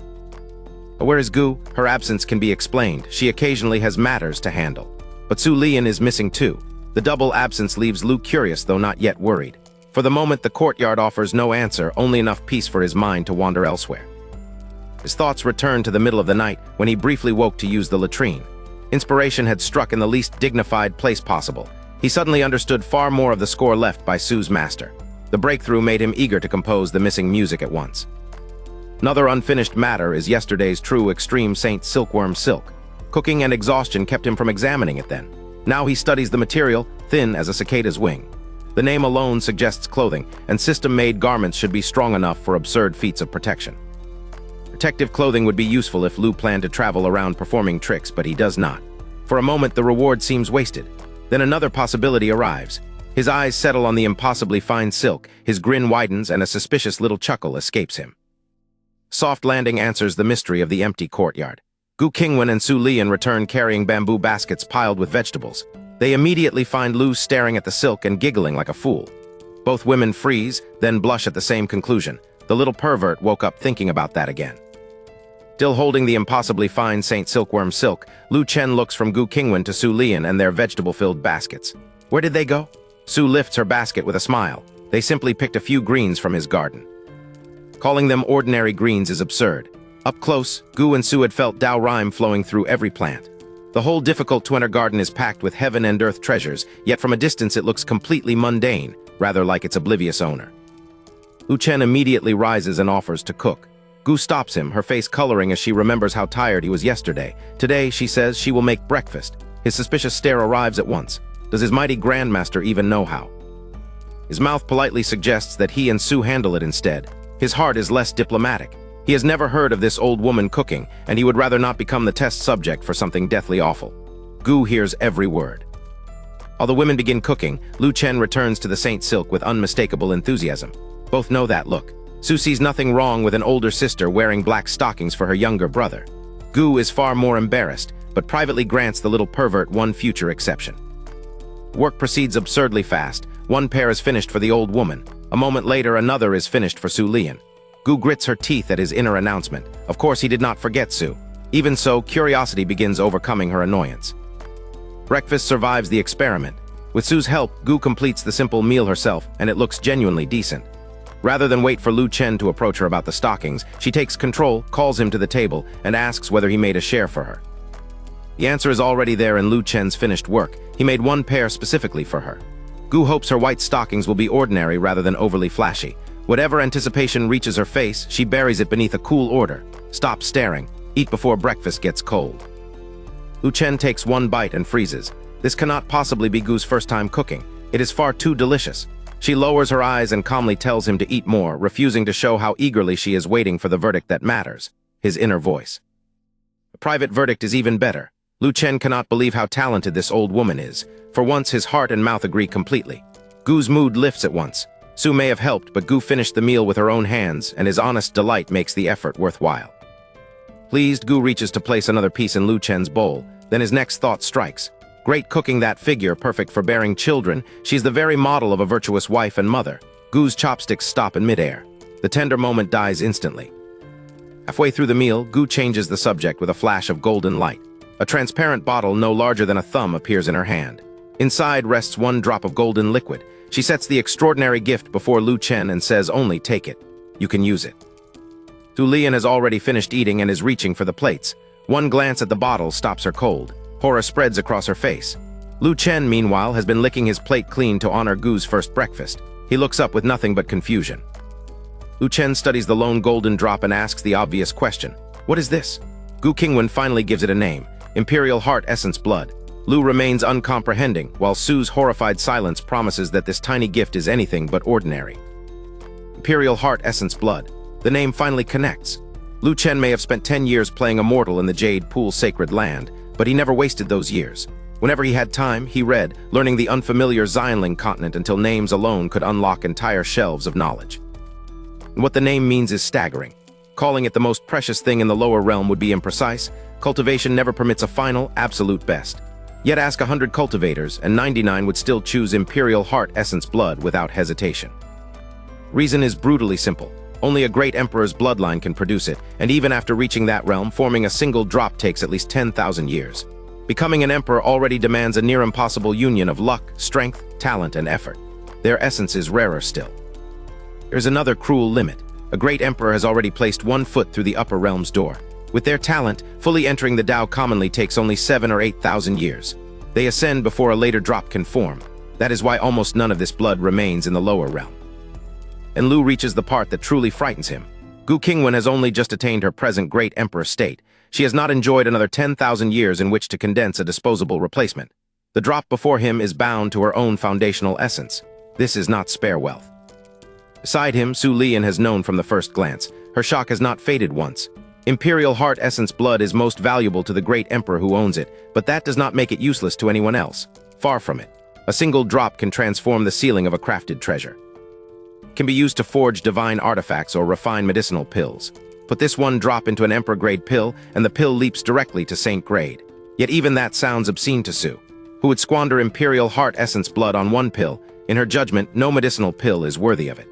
[SPEAKER 1] Where is Gu? Her absence can be explained. She occasionally has matters to handle. But Su Lian is missing too. The double absence leaves Lu curious, though not yet worried. For the moment, the courtyard offers no answer, only enough peace for his mind to wander elsewhere. His thoughts return to the middle of the night when he briefly woke to use the latrine. Inspiration had struck in the least dignified place possible. He suddenly understood far more of the score left by Su's master. The breakthrough made him eager to compose the missing music at once. Another unfinished matter is yesterday's true extreme Saint Silkworm silk. Cooking and exhaustion kept him from examining it then. Now he studies the material, thin as a cicada's wing. The name alone suggests clothing, and system-made garments should be strong enough for absurd feats of protection. Protective clothing would be useful if Lu planned to travel around performing tricks, but he does not. For a moment, the reward seems wasted. Then another possibility arrives. His eyes settle on the impossibly fine silk, his grin widens, and a suspicious little chuckle escapes him. Soft landing answers the mystery of the empty courtyard. Gu Qingwan and Su Lian return carrying bamboo baskets piled with vegetables. They immediately find Lu staring at the silk and giggling like a fool. Both women freeze, then blush at the same conclusion. The little pervert woke up thinking about that again. Still holding the impossibly fine Saint Silkworm silk, Lu Chen looks from Gu Qingwan to Su Lian and their vegetable-filled baskets. Where did they go? Su lifts her basket with a smile. They simply picked a few greens from his garden. Calling them ordinary greens is absurd. Up close, Gu and Su had felt Dao rhyme flowing through every plant. The whole difficult-to-enter garden is packed with heaven and earth treasures, yet from a distance it looks completely mundane, rather like its oblivious owner. Lu Chen immediately rises and offers to cook. Gu stops him, her face coloring as she remembers how tired he was yesterday. Today, she says she will make breakfast. His suspicious stare arrives at once. Does his mighty grandmaster even know how? His mouth politely suggests that he and Su handle it instead. His heart is less diplomatic. He has never heard of this old woman cooking, and he would rather not become the test subject for something deathly awful. Gu hears every word. While the women begin cooking, Lu Chen returns to the Saint Silk with unmistakable enthusiasm. Both know that look. Su sees nothing wrong with an older sister wearing black stockings for her younger brother. Gu is far more embarrassed, but privately grants the little pervert one future exception. Work proceeds absurdly fast. One pair is finished for the old woman. A moment later, another is finished for Su Lian. Gu grits her teeth at his inner announcement. Of course, he did not forget Su. Even so, curiosity begins overcoming her annoyance. Breakfast survives the experiment. With Su's help, Gu completes the simple meal herself, and it looks genuinely decent. Rather than wait for Lu Chen to approach her about the stockings, she takes control, calls him to the table, and asks whether he made a share for her. The answer is already there in Lu Chen's finished work. He made one pair specifically for her. Gu hopes her white stockings will be ordinary rather than overly flashy. Whatever anticipation reaches her face, she buries it beneath a cool order. Stop staring. Eat before breakfast gets cold. Lu Chen takes one bite and freezes. This cannot possibly be Gu's first time cooking. It is far too delicious. She lowers her eyes and calmly tells him to eat more, refusing to show how eagerly she is waiting for the verdict that matters, his inner voice. A private verdict is even better. Lu Chen cannot believe how talented this old woman is. For once, his heart and mouth agree completely. Gu's mood lifts at once. Su may have helped, but Gu finished the meal with her own hands, and his honest delight makes the effort worthwhile. Pleased, Gu reaches to place another piece in Lu Chen's bowl. Then his next thought strikes. Great cooking, that figure, perfect for bearing children. She's the very model of a virtuous wife and mother. Gu's chopsticks stop in midair. The tender moment dies instantly. Halfway through the meal, Gu changes the subject with a flash of golden light. A transparent bottle no larger than a thumb appears in her hand. Inside rests one drop of golden liquid. She sets the extraordinary gift before Lu Chen and says, "Only take it. You can use it." Su Lian has already finished eating and is reaching for the plates. One glance at the bottle stops her cold. Horror spreads across her face. Lu Chen, meanwhile, has been licking his plate clean to honor Gu's first breakfast. He looks up with nothing but confusion. Lu Chen studies the lone golden drop and asks the obvious question. What is this? Gu Qingwan finally gives it a name. Imperial Heart Essence Blood. Lu remains uncomprehending, while Su's horrified silence promises that this tiny gift is anything but ordinary. Imperial Heart Essence Blood. The name finally connects. Lu Chen may have spent 10 years playing immortal in the Jade Pool Sacred Land, but he never wasted those years. Whenever he had time, he read, learning the unfamiliar Xianling continent until names alone could unlock entire shelves of knowledge. And what the name means is staggering. Calling it the most precious thing in the lower realm would be imprecise. Cultivation never permits a final, absolute best. Yet ask 100 cultivators, and 99 would still choose Imperial Heart Essence Blood without hesitation. Reason is brutally simple. Only a great emperor's bloodline can produce it, and even after reaching that realm, forming a single drop takes at least 10,000 years. Becoming an emperor already demands a near-impossible union of luck, strength, talent, and effort. Their essence is rarer still. There's another cruel limit. A great emperor has already placed one foot through the upper realm's door. With their talent, fully entering the Tao commonly takes only 7,000 or 8,000 years. They ascend before a later drop can form. That is why almost none of this blood remains in the lower realm. And Lu reaches the part that truly frightens him. Gu Qingwan has only just attained her present great emperor state. She has not enjoyed another 10,000 years in which to condense a disposable replacement. The drop before him is bound to her own foundational essence. This is not spare wealth. Beside him, Su Lian has known from the first glance. Her shock has not faded once. Imperial Heart Essence Blood is most valuable to the great emperor who owns it, but that does not make it useless to anyone else. Far from it. A single drop can transform the ceiling of a crafted treasure. It can be used to forge divine artifacts or refine medicinal pills. Put this one drop into an emperor-grade pill, and the pill leaps directly to saint-grade. Yet even that sounds obscene to Su, who would squander Imperial Heart Essence Blood on one pill. In her judgment, no medicinal pill is worthy of it.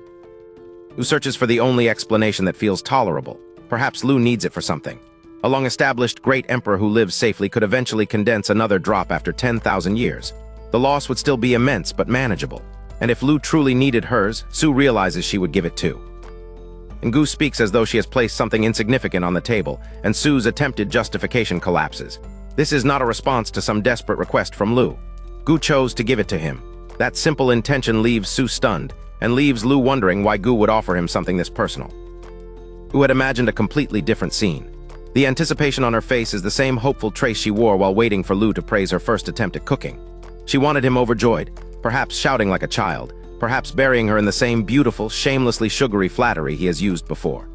[SPEAKER 1] Who searches for the only explanation that feels tolerable. Perhaps Lu needs it for something. A long-established great emperor who lives safely could eventually condense another drop after 10,000 years. The loss would still be immense but manageable. And if Lu truly needed hers, Su realizes she would give it too. And Gu speaks as though she has placed something insignificant on the table, and Su's attempted justification collapses. This is not a response to some desperate request from Lu. Gu chose to give it to him. That simple intention leaves Su stunned, and leaves Lu wondering why Gu would offer him something this personal. Gu had imagined a completely different scene. The anticipation on her face is the same hopeful trace she wore while waiting for Lu to praise her first attempt at cooking. She wanted him overjoyed, perhaps shouting like a child, perhaps burying her in the same beautiful, shamelessly sugary flattery he has used before.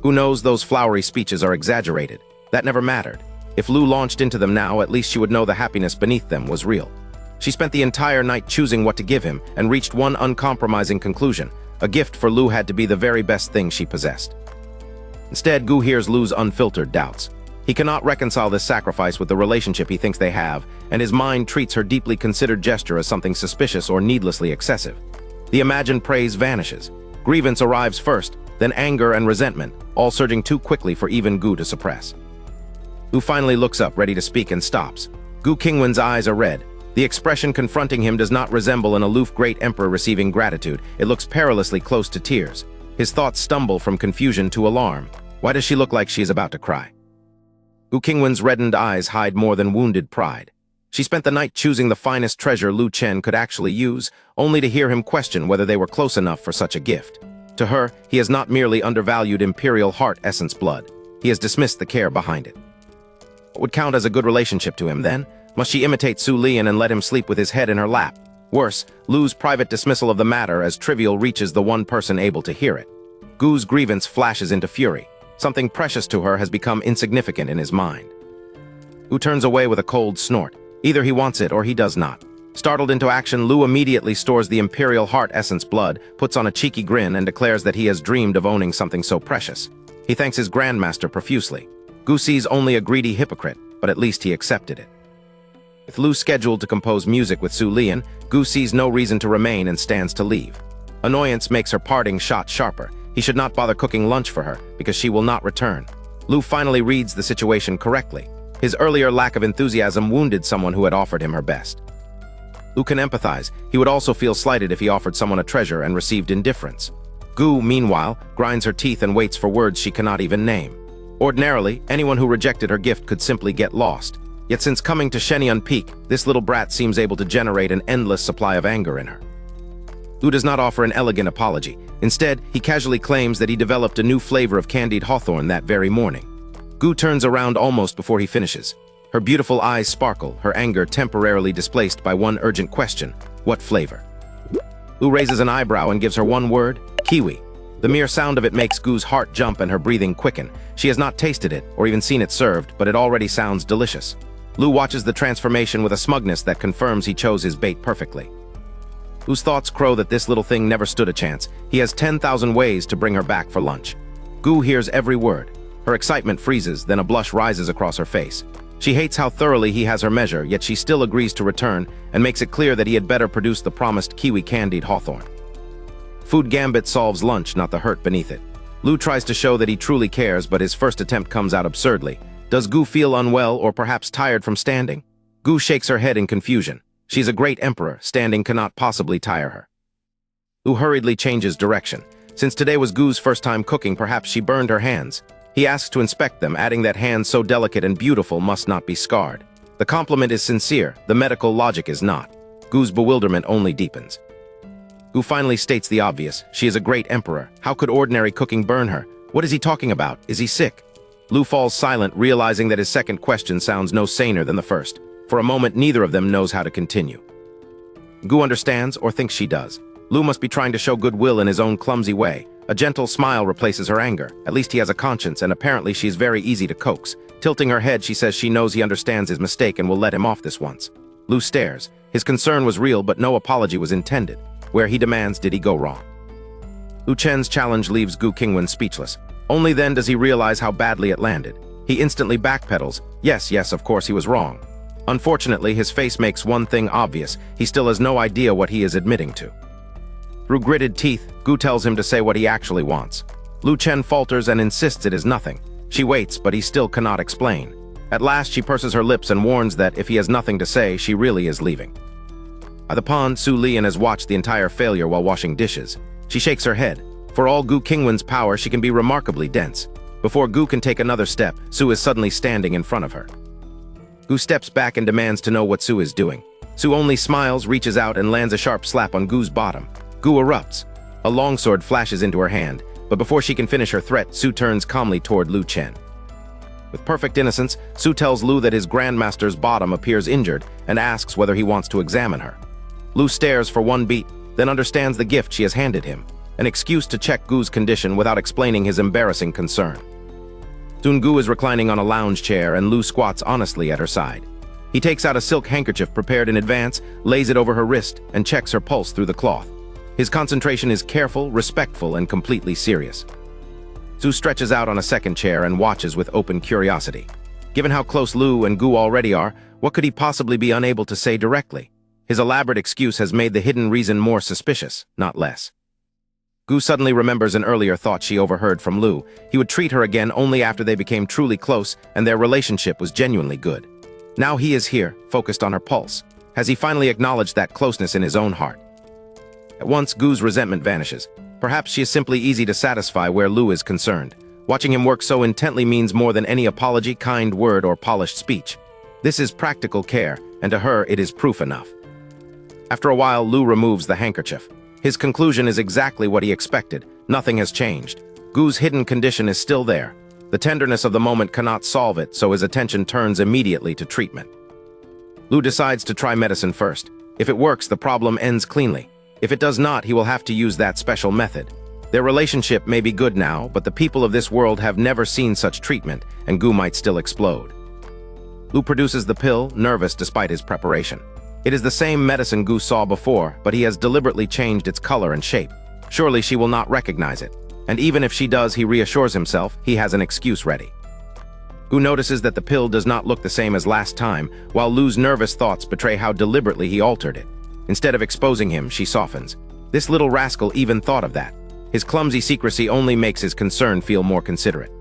[SPEAKER 1] Who knows, those flowery speeches are exaggerated. That never mattered. If Lu launched into them now, at least she would know the happiness beneath them was real. She spent the entire night choosing what to give him and reached one uncompromising conclusion. A gift for Lu had to be the very best thing she possessed. Instead, Gu hears Lu's unfiltered doubts. He cannot reconcile this sacrifice with the relationship he thinks they have, and his mind treats her deeply considered gesture as something suspicious or needlessly excessive. The imagined praise vanishes. Grievance arrives first, then anger and resentment, all surging too quickly for even Gu to suppress. Lu finally looks up, ready to speak, and stops. Gu Qingwan's eyes are red. The expression confronting him does not resemble an aloof great emperor receiving gratitude. It looks perilously close to tears. His thoughts stumble from confusion to alarm. Why does she look like she is about to cry? Gu Qingwan's reddened eyes hide more than wounded pride. She spent the night choosing the finest treasure Lu Chen could actually use, only to hear him question whether they were close enough for such a gift. To her, he has not merely undervalued imperial heart essence blood. He has dismissed the care behind it. What would count as a good relationship to him, then? Must she imitate Su Lian and let him sleep with his head in her lap? Worse, Lu's private dismissal of the matter as trivial reaches the one person able to hear it. Gu's grievance flashes into fury. Something precious to her has become insignificant in his mind. Gu turns away with a cold snort. Either he wants it or he does not. Startled into action, Lu immediately stores the imperial heart essence blood, puts on a cheeky grin, and declares that he has dreamed of owning something so precious. He thanks his grandmaster profusely. Gu sees only a greedy hypocrite, but at least he accepted it. With Lu scheduled to compose music with Su Lian, Gu sees no reason to remain and stands to leave. Annoyance makes her parting shot sharper. He should not bother cooking lunch for her, because she will not return. Lu finally reads the situation correctly. His earlier lack of enthusiasm wounded someone who had offered him her best. Lu can empathize. He would also feel slighted if he offered someone a treasure and received indifference. Gu, meanwhile, grinds her teeth and waits for words she cannot even name. Ordinarily, anyone who rejected her gift could simply get lost. Yet since coming to Shenyun Peak, this little brat seems able to generate an endless supply of anger in her. Gu does not offer an elegant apology. Instead, he casually claims that he developed a new flavor of candied hawthorn that very morning. Gu turns around almost before he finishes. Her beautiful eyes sparkle, her anger temporarily displaced by one urgent question: what flavor? Gu raises an eyebrow and gives her one word: kiwi. The mere sound of it makes Gu's heart jump and her breathing quicken. She has not tasted it or even seen it served, but it already sounds delicious. Lu watches the transformation with a smugness that confirms he chose his bait perfectly. Gu's thoughts crow that this little thing never stood a chance. He has 10,000 ways to bring her back for lunch. Gu hears every word. Her excitement freezes, then a blush rises across her face. She hates how thoroughly he has her measure, yet she still agrees to return and makes it clear that he had better produce the promised kiwi candied hawthorn. Food gambit solves lunch, not the hurt beneath it. Lu tries to show that he truly cares, but his first attempt comes out absurdly. Does Gu feel unwell or perhaps tired from standing? Gu shakes her head in confusion. She's a great emperor. Standing cannot possibly tire her. Lu hurriedly changes direction. Since today was Gu's first time cooking, perhaps she burned her hands. He asks to inspect them, adding that hands so delicate and beautiful must not be scarred. The compliment is sincere, the medical logic is not. Gu's bewilderment only deepens. Gu finally states the obvious. She is a great emperor. How could ordinary cooking burn her? What is he talking about? Is he sick? Lu falls silent, realizing that his second question sounds no saner than the first. For a moment, neither of them knows how to continue. Gu understands, or thinks she does. Lu must be trying to show goodwill in his own clumsy way. A gentle smile replaces her anger. At least he has a conscience, and apparently she's very easy to coax. Tilting her head, she says she knows he understands his mistake and will let him off this once. Lu stares. His concern was real, but no apology was intended. Where he demands, did he go wrong? Lu Chen's challenge leaves Gu Qingwan speechless. Only then does he realize how badly it landed. He instantly backpedals. Yes, of course he was wrong. Unfortunately, his face makes one thing obvious. He still has no idea what he is admitting to. Through gritted teeth, Gu tells him to say what he actually wants. Lu Chen falters and insists it is nothing. She waits, but he still cannot explain. At last, she purses her lips and warns that if he has nothing to say, she really is leaving. By the pond, Su Lian has watched the entire failure while washing dishes. She shakes her head. For all Gu Qingwan's power, she can be remarkably dense. Before Gu can take another step, Su is suddenly standing in front of her. Gu steps back and demands to know what Su is doing. Su only smiles, reaches out, and lands a sharp slap on Gu's bottom. Gu erupts. A longsword flashes into her hand, but before she can finish her threat, Su turns calmly toward Lu Chen. With perfect innocence, Su tells Lu that his grandmaster's bottom appears injured and asks whether he wants to examine her. Lu stares for one beat, then understands the gift she has handed him, an excuse to check Gu's condition without explaining his embarrassing concern. Soon Gu is reclining on a lounge chair and Lu squats honestly at her side. He takes out a silk handkerchief prepared in advance, lays it over her wrist, and checks her pulse through the cloth. His concentration is careful, respectful, and completely serious. Su stretches out on a second chair and watches with open curiosity. Given how close Lu and Gu already are, what could he possibly be unable to say directly? His elaborate excuse has made the hidden reason more suspicious, not less. Gu suddenly remembers an earlier thought she overheard from Lu. He would treat her again only after they became truly close and their relationship was genuinely good. Now he is here, focused on her pulse. Has he finally acknowledged that closeness in his own heart? At once, Gu's resentment vanishes. Perhaps she is simply easy to satisfy where Lu is concerned. Watching him work so intently means more than any apology, kind word, or polished speech. This is practical care, and to her it is proof enough. After a while, Lu removes the handkerchief. His conclusion is exactly what he expected. Nothing has changed. Gu's hidden condition is still there. The tenderness of the moment cannot solve it, so his attention turns immediately to treatment. Lu decides to try medicine first. If it works, the problem ends cleanly. If it does not, he will have to use that special method. Their relationship may be good now, but the people of this world have never seen such treatment, and Gu might still explode. Lu produces the pill, nervous despite his preparation. It is the same medicine Gu saw before, but he has deliberately changed its color and shape. Surely she will not recognize it. And even if she does, he reassures himself he has an excuse ready. Gu notices that the pill does not look the same as last time, while Lu's nervous thoughts betray how deliberately he altered it. Instead of exposing him, she softens. This little rascal even thought of that. His clumsy secrecy only makes his concern feel more considerate.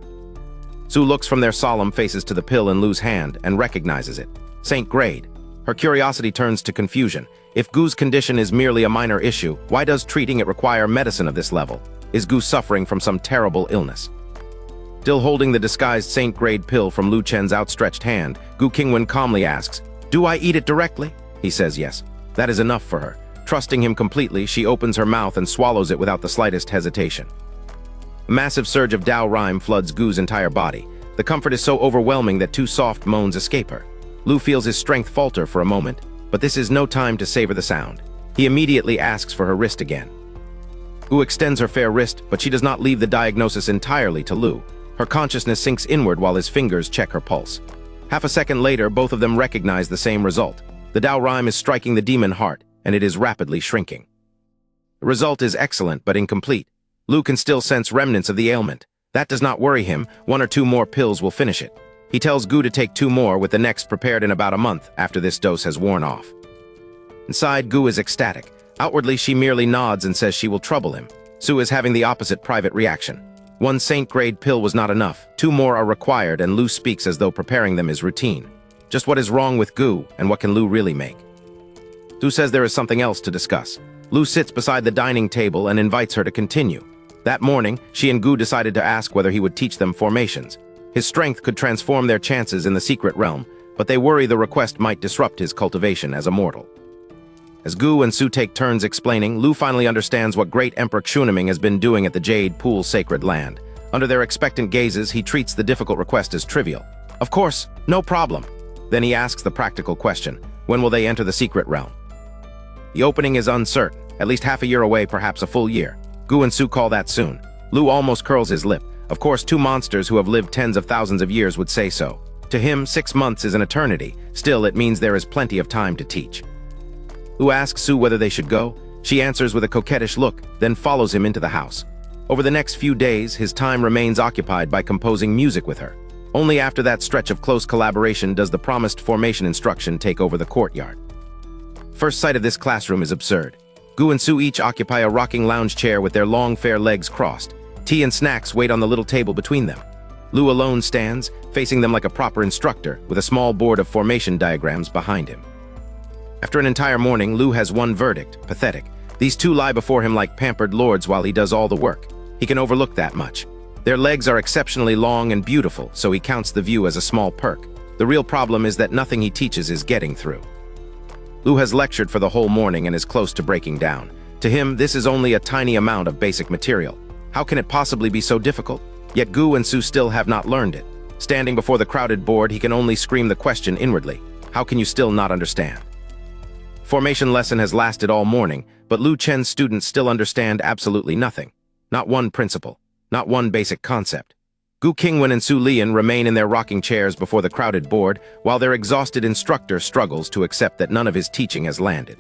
[SPEAKER 1] Su looks from their solemn faces to the pill in Lu's hand and recognizes it. Saint Grade. Her curiosity turns to confusion. If Gu's condition is merely a minor issue, why does treating it require medicine of this level? Is Gu suffering from some terrible illness? Still holding the disguised Saint Grade pill from Lu Chen's outstretched hand, Gu Qingwan calmly asks, "Do I eat it directly?" He says yes. That is enough for her. Trusting him completely, she opens her mouth and swallows it without the slightest hesitation. A massive surge of Dao rhyme floods Gu's entire body. The comfort is so overwhelming that two soft moans escape her. Lu feels his strength falter for a moment, but this is no time to savor the sound. He immediately asks for her wrist again. Gu extends her fair wrist, but she does not leave the diagnosis entirely to Lu. Her consciousness sinks inward while his fingers check her pulse. Half a second later, both of them recognize the same result. The Dao rhyme is striking the demon heart, and it is rapidly shrinking. The result is excellent, but incomplete. Lu can still sense remnants of the ailment. That does not worry him. 1 or 2 more pills will finish it. He tells Gu to take 2 more, with the next prepared in about a month after this dose has worn off. Inside, Gu is ecstatic. Outwardly, she merely nods and says she will trouble him. Su is having the opposite private reaction. 1 Saint Grade pill was not enough. 2 more are required, and Lu speaks as though preparing them is routine. Just what is wrong with Gu, and what can Lu really make? Su says there is something else to discuss. Lu sits beside the dining table and invites her to continue. That morning, she and Gu decided to ask whether he would teach them formations. His strength could transform their chances in the secret realm, but they worry the request might disrupt his cultivation as a mortal. As Gu and Su take turns explaining, Lu finally understands what great Emperor Qingwan has been doing at the Jade Pool sacred land. Under their expectant gazes, he treats the difficult request as trivial. Of course, no problem. Then he asks the practical question, when will they enter the secret realm? The opening is uncertain, at least half a year away, perhaps a full year. Gu and Su call that soon. Lu almost curls his lip. Of course, 2 monsters who have lived tens of thousands of years would say so. To him, 6 months is an eternity. Still, it means there is plenty of time to teach. Lu asks Su whether they should go. She answers with a coquettish look, then follows him into the house. Over the next few days, his time remains occupied by composing music with her. Only after that stretch of close collaboration does the promised formation instruction take over the courtyard. First sight of this classroom is absurd. Gu and Su each occupy a rocking lounge chair with their long, fair legs crossed. Tea and snacks wait on the little table between them. Lu alone stands, facing them like a proper instructor, with a small board of formation diagrams behind him. After an entire morning, Lu has one verdict: pathetic. These two lie before him like pampered lords while he does all the work. He can overlook that much. Their legs are exceptionally long and beautiful, so he counts the view as a small perk. The real problem is that nothing he teaches is getting through. Lu has lectured for the whole morning and is close to breaking down. To him, this is only a tiny amount of basic material. How can it possibly be so difficult? Yet Gu and Su still have not learned it. Standing before the crowded board, he can only scream the question inwardly. How can you still not understand? Formation lesson has lasted all morning, but Lu Chen's students still understand absolutely nothing. Not one principle, not one basic concept. Gu Qingwan and Su Lian remain in their rocking chairs before the crowded board, while their exhausted instructor struggles to accept that none of his teaching has landed.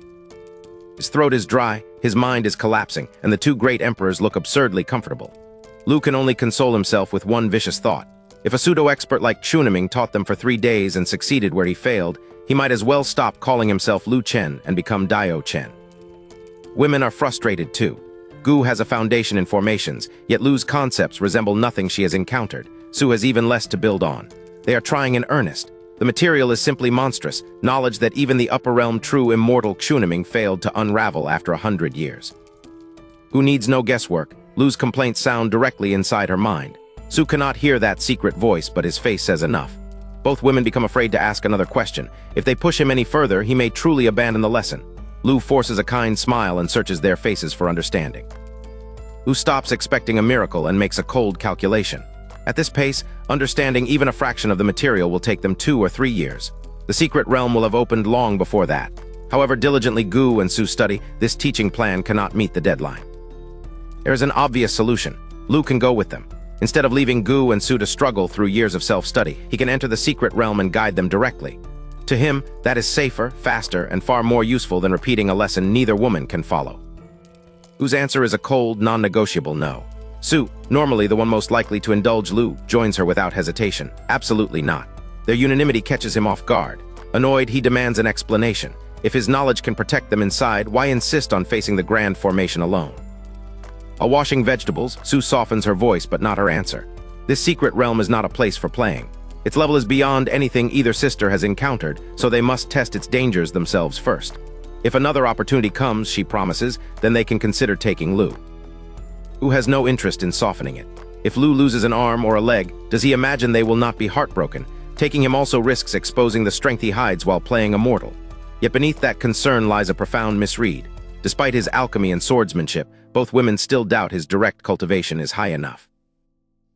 [SPEAKER 1] His throat is dry, his mind is collapsing, and the 2 great emperors look absurdly comfortable. Lu can only console himself with one vicious thought. If a pseudo-expert like Qingwan taught them for 3 days and succeeded where he failed, he might as well stop calling himself Lu Chen and become Dio Chen. Women are frustrated too. Gu has a foundation in formations, yet Lu's concepts resemble nothing she has encountered. Su has even less to build on. They are trying in earnest. The material is simply monstrous, knowledge that even the upper realm true immortal Quniming failed to unravel after 100 years. Gu needs no guesswork. Lu's complaints sound directly inside her mind. Su cannot hear that secret voice, but his face says enough. Both women become afraid to ask another question. If they push him any further, he may truly abandon the lesson. Lu forces a kind smile and searches their faces for understanding. Lu stops expecting a miracle and makes a cold calculation. At this pace, understanding even a fraction of the material will take them 2 or 3 years. The secret realm will have opened long before that. However diligently Gu and Su study, this teaching plan cannot meet the deadline. There is an obvious solution. Lu can go with them. Instead of leaving Gu and Su to struggle through years of self-study, he can enter the secret realm and guide them directly. To him, that is safer, faster, and far more useful than repeating a lesson neither woman can follow. Gu's answer is a cold, non-negotiable no. Su, normally the one most likely to indulge Lu, joins her without hesitation. Absolutely not. Their unanimity catches him off guard. Annoyed, he demands an explanation. If his knowledge can protect them inside, why insist on facing the grand formation alone? While washing vegetables, Su softens her voice but not her answer. This secret realm is not a place for playing. Its level is beyond anything either sister has encountered, so they must test its dangers themselves first. If another opportunity comes, she promises, then they can consider taking Lu. Gu has no interest in softening it. If Lu loses an arm or a leg, does he imagine they will not be heartbroken? Taking him also risks exposing the strength he hides while playing immortal. Yet beneath that concern lies a profound misread. Despite his alchemy and swordsmanship, both women still doubt his direct cultivation is high enough.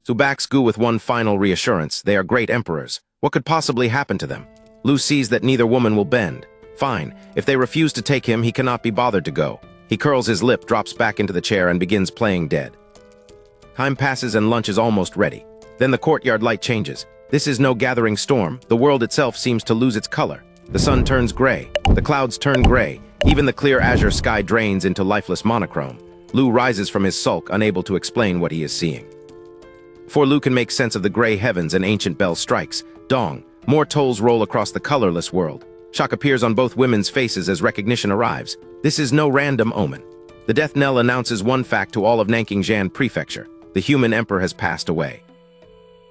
[SPEAKER 1] Su backs Gu with one final reassurance. They are great emperors. What could possibly happen to them? Lu sees that neither woman will bend. Fine. If they refuse to take him, he cannot be bothered to go. He curls his lip, drops back into the chair, and begins playing dead. Time passes and lunch is almost ready. Then the courtyard light changes. This is no gathering storm. The world itself seems to lose its color. The sun turns gray. The clouds turn gray. Even the clear azure sky drains into lifeless monochrome. Lu rises from his sulk, unable to explain what he is seeing. Before Lu can make sense of the gray heavens, an ancient bell strikes. Dong. More tolls roll across the colorless world. Shock appears on both women's faces as recognition arrives. This is no random omen. The death knell announces one fact to all of Nanking Prefecture. The human emperor has passed away.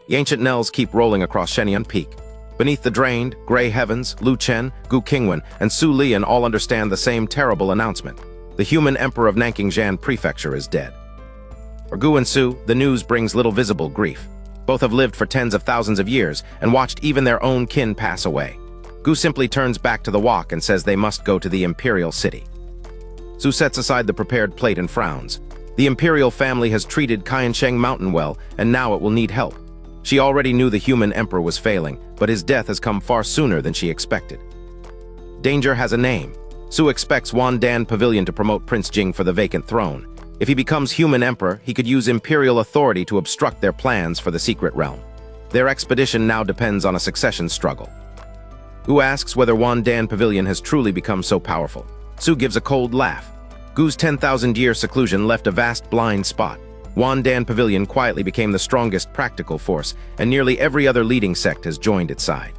[SPEAKER 1] The ancient knells keep rolling across Shenyang Peak. Beneath the drained, gray heavens, Lu Chen, Gu Qingwan, and Su Lian all understand the same terrible announcement. The human emperor of Nanking Prefecture is dead. For Gu and Su, the news brings little visible grief. Both have lived for tens of thousands of years and watched even their own kin pass away. Gu simply turns back to the wok and says they must go to the imperial city. Su sets aside the prepared plate and frowns. The imperial family has treated Qiansheng Mountain well, and now it will need help. She already knew the human emperor was failing, but his death has come far sooner than she expected. Danger has a name. Su expects Wandan Pavilion to promote Prince Jing for the vacant throne. If he becomes human emperor, he could use imperial authority to obstruct their plans for the secret realm. Their expedition now depends on a succession struggle. Gu asks whether Wandan Pavilion has truly become so powerful. Su gives a cold laugh. Gu's 10,000-year seclusion left a vast blind spot. Wandan Pavilion quietly became the strongest practical force, and nearly every other leading sect has joined its side.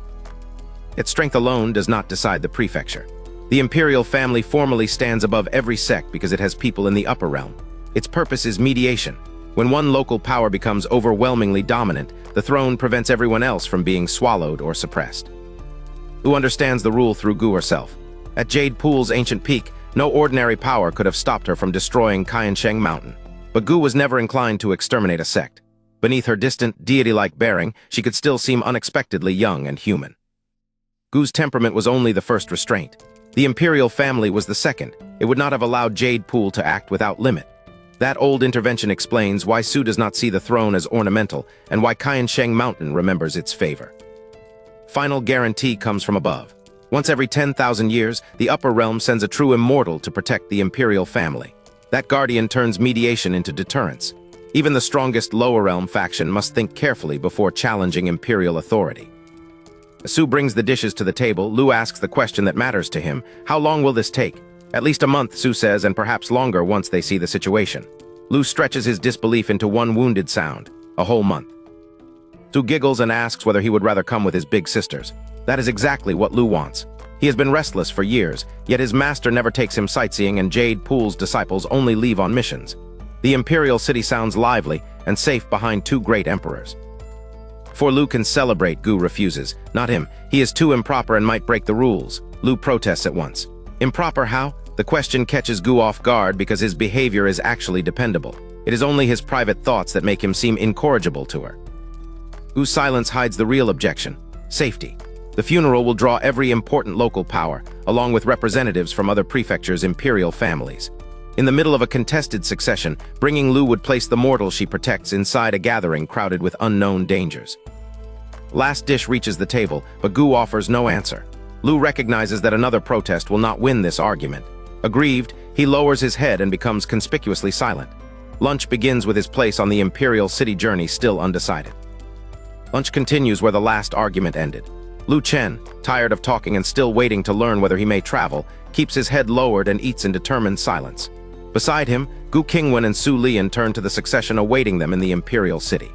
[SPEAKER 1] Its strength alone does not decide the prefecture. The imperial family formally stands above every sect because it has people in the upper realm. Its purpose is mediation. When one local power becomes overwhelmingly dominant, the throne prevents everyone else from being swallowed or suppressed. Gu understands the rule through Gu herself. At Jade Pool's ancient peak, no ordinary power could have stopped her from destroying Qiansheng Mountain. But Gu was never inclined to exterminate a sect. Beneath her distant, deity-like bearing, she could still seem unexpectedly young and human. Gu's temperament was only the first restraint. The imperial family was the second. It would not have allowed Jade Pool to act without limit. That old intervention explains why Su does not see the throne as ornamental and why Qiansheng Mountain remembers its favor. Final guarantee comes from above. Once every 10,000 years, the upper realm sends a true immortal to protect the imperial family. That guardian turns mediation into deterrence. Even the strongest lower realm faction must think carefully before challenging imperial authority. As Su brings the dishes to the table, Lu asks the question that matters to him. How long will this take? At least a month, Su says, and perhaps longer once they see the situation. Lu stretches his disbelief into one wounded sound. A whole month. Su giggles and asks whether he would rather come with his big sisters. That is exactly what Lu wants. He has been restless for years, yet his master never takes him sightseeing and Jade Pool's disciples only leave on missions. The imperial city sounds lively and safe behind two great emperors. Before Lu can celebrate, Gu refuses. Not him. He is too improper and might break the rules. Lu protests at once. Improper how? The question catches Gu off guard because his behavior is actually dependable. It is only his private thoughts that make him seem incorrigible to her. Gu's silence hides the real objection: safety. The funeral will draw every important local power, along with representatives from other prefectures' imperial families. In the middle of a contested succession, bringing Lu would place the mortal she protects inside a gathering crowded with unknown dangers. Last dish reaches the table, but Gu offers no answer. Lu recognizes that another protest will not win this argument. Aggrieved, he lowers his head and becomes conspicuously silent. Lunch begins with his place on the imperial city journey still undecided. Lunch continues where the last argument ended. Lu Chen, tired of talking and still waiting to learn whether he may travel, keeps his head lowered and eats in determined silence. Beside him, Gu Qingwan and Su Lian turn to the succession awaiting them in the imperial city.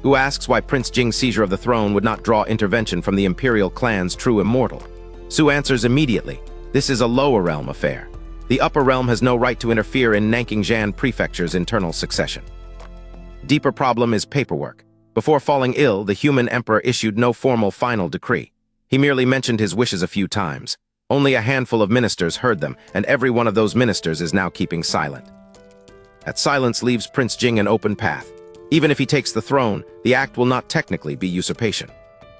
[SPEAKER 1] Gu asks why Prince Jing's seizure of the throne would not draw intervention from the imperial clan's true immortal. Su answers immediately, this is a lower realm affair. The upper realm has no right to interfere in Nanking Prefecture's internal succession. Deeper problem is paperwork. Before falling ill, the human emperor issued no formal final decree. He merely mentioned his wishes a few times. Only a handful of ministers heard them, and every one of those ministers is now keeping silent. That silence leaves Prince Jing an open path. Even if he takes the throne, the act will not technically be usurpation.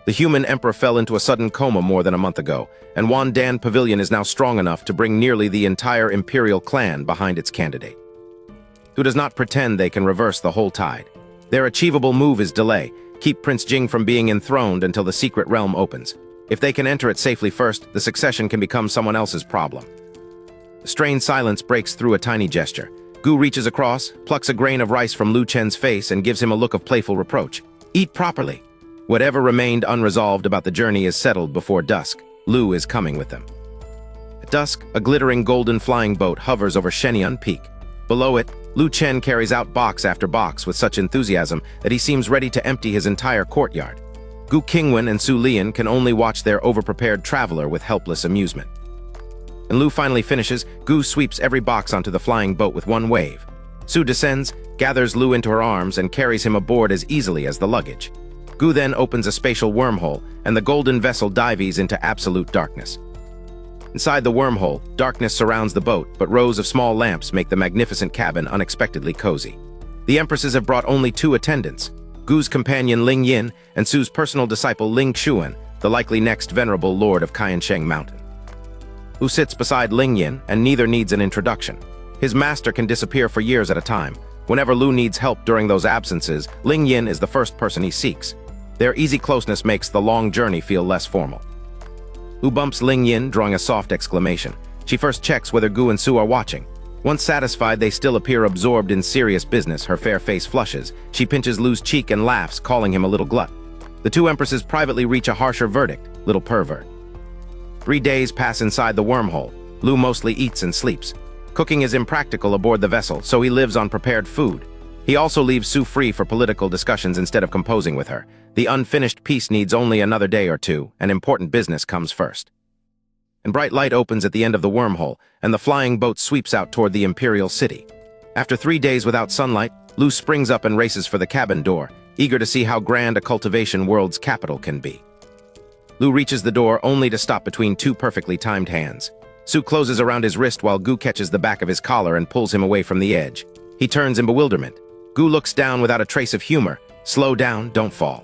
[SPEAKER 1] The human emperor fell into a sudden coma more than a month ago, and Wandan Pavilion is now strong enough to bring nearly the entire imperial clan behind its candidate. Who does not pretend they can reverse the whole tide. Their achievable move is delay, keep Prince Jing from being enthroned until the secret realm opens. If they can enter it safely first, the succession can become someone else's problem. The strained silence breaks through a tiny gesture. Gu reaches across, plucks a grain of rice from Lu Chen's face and gives him a look of playful reproach. Eat properly. Whatever remained unresolved about the journey is settled before dusk. Lu is coming with them. At dusk, a glittering golden flying boat hovers over Shenyang Peak. Below it, Lu Chen carries out box after box with such enthusiasm that he seems ready to empty his entire courtyard. Gu Qingwan and Su Lian can only watch their overprepared traveler with helpless amusement. When Lu finally finishes, Gu sweeps every box onto the flying boat with one wave. Su descends, gathers Lu into her arms, and carries him aboard as easily as the luggage. Gu then opens a spatial wormhole, and the golden vessel dives into absolute darkness. Inside the wormhole, darkness surrounds the boat, but rows of small lamps make the magnificent cabin unexpectedly cozy. The empresses have brought only 2 attendants, Gu's companion Ling Yin and Su's personal disciple Ling Xuan, the likely next venerable lord of Qiansheng Mountain. Gu sits beside Ling Yin, and neither needs an introduction. His master can disappear for years at a time. Whenever Lu needs help during those absences, Ling Yin is the first person he seeks. Their easy closeness makes the long journey feel less formal. Gu bumps Ling Yin, drawing a soft exclamation. She first checks whether Gu and Su are watching. Once satisfied they still appear absorbed in serious business, her fair face flushes. She pinches Lu's cheek and laughs, calling him a little glut. The 2 empresses privately reach a harsher verdict, little pervert. 3 days pass inside the wormhole. Lu mostly eats and sleeps. Cooking is impractical aboard the vessel, so he lives on prepared food. He also leaves Su free for political discussions instead of composing with her. The unfinished piece needs only another day or 2, and important business comes first. And bright light opens at the end of the wormhole, and the flying boat sweeps out toward the imperial city. After 3 days without sunlight, Lu springs up and races for the cabin door, eager to see how grand a cultivation world's capital can be. Lu reaches the door only to stop between 2 perfectly timed hands. Su closes around his wrist while Gu catches the back of his collar and pulls him away from the edge. He turns in bewilderment. Gu looks down without a trace of humor. Slow down, don't fall.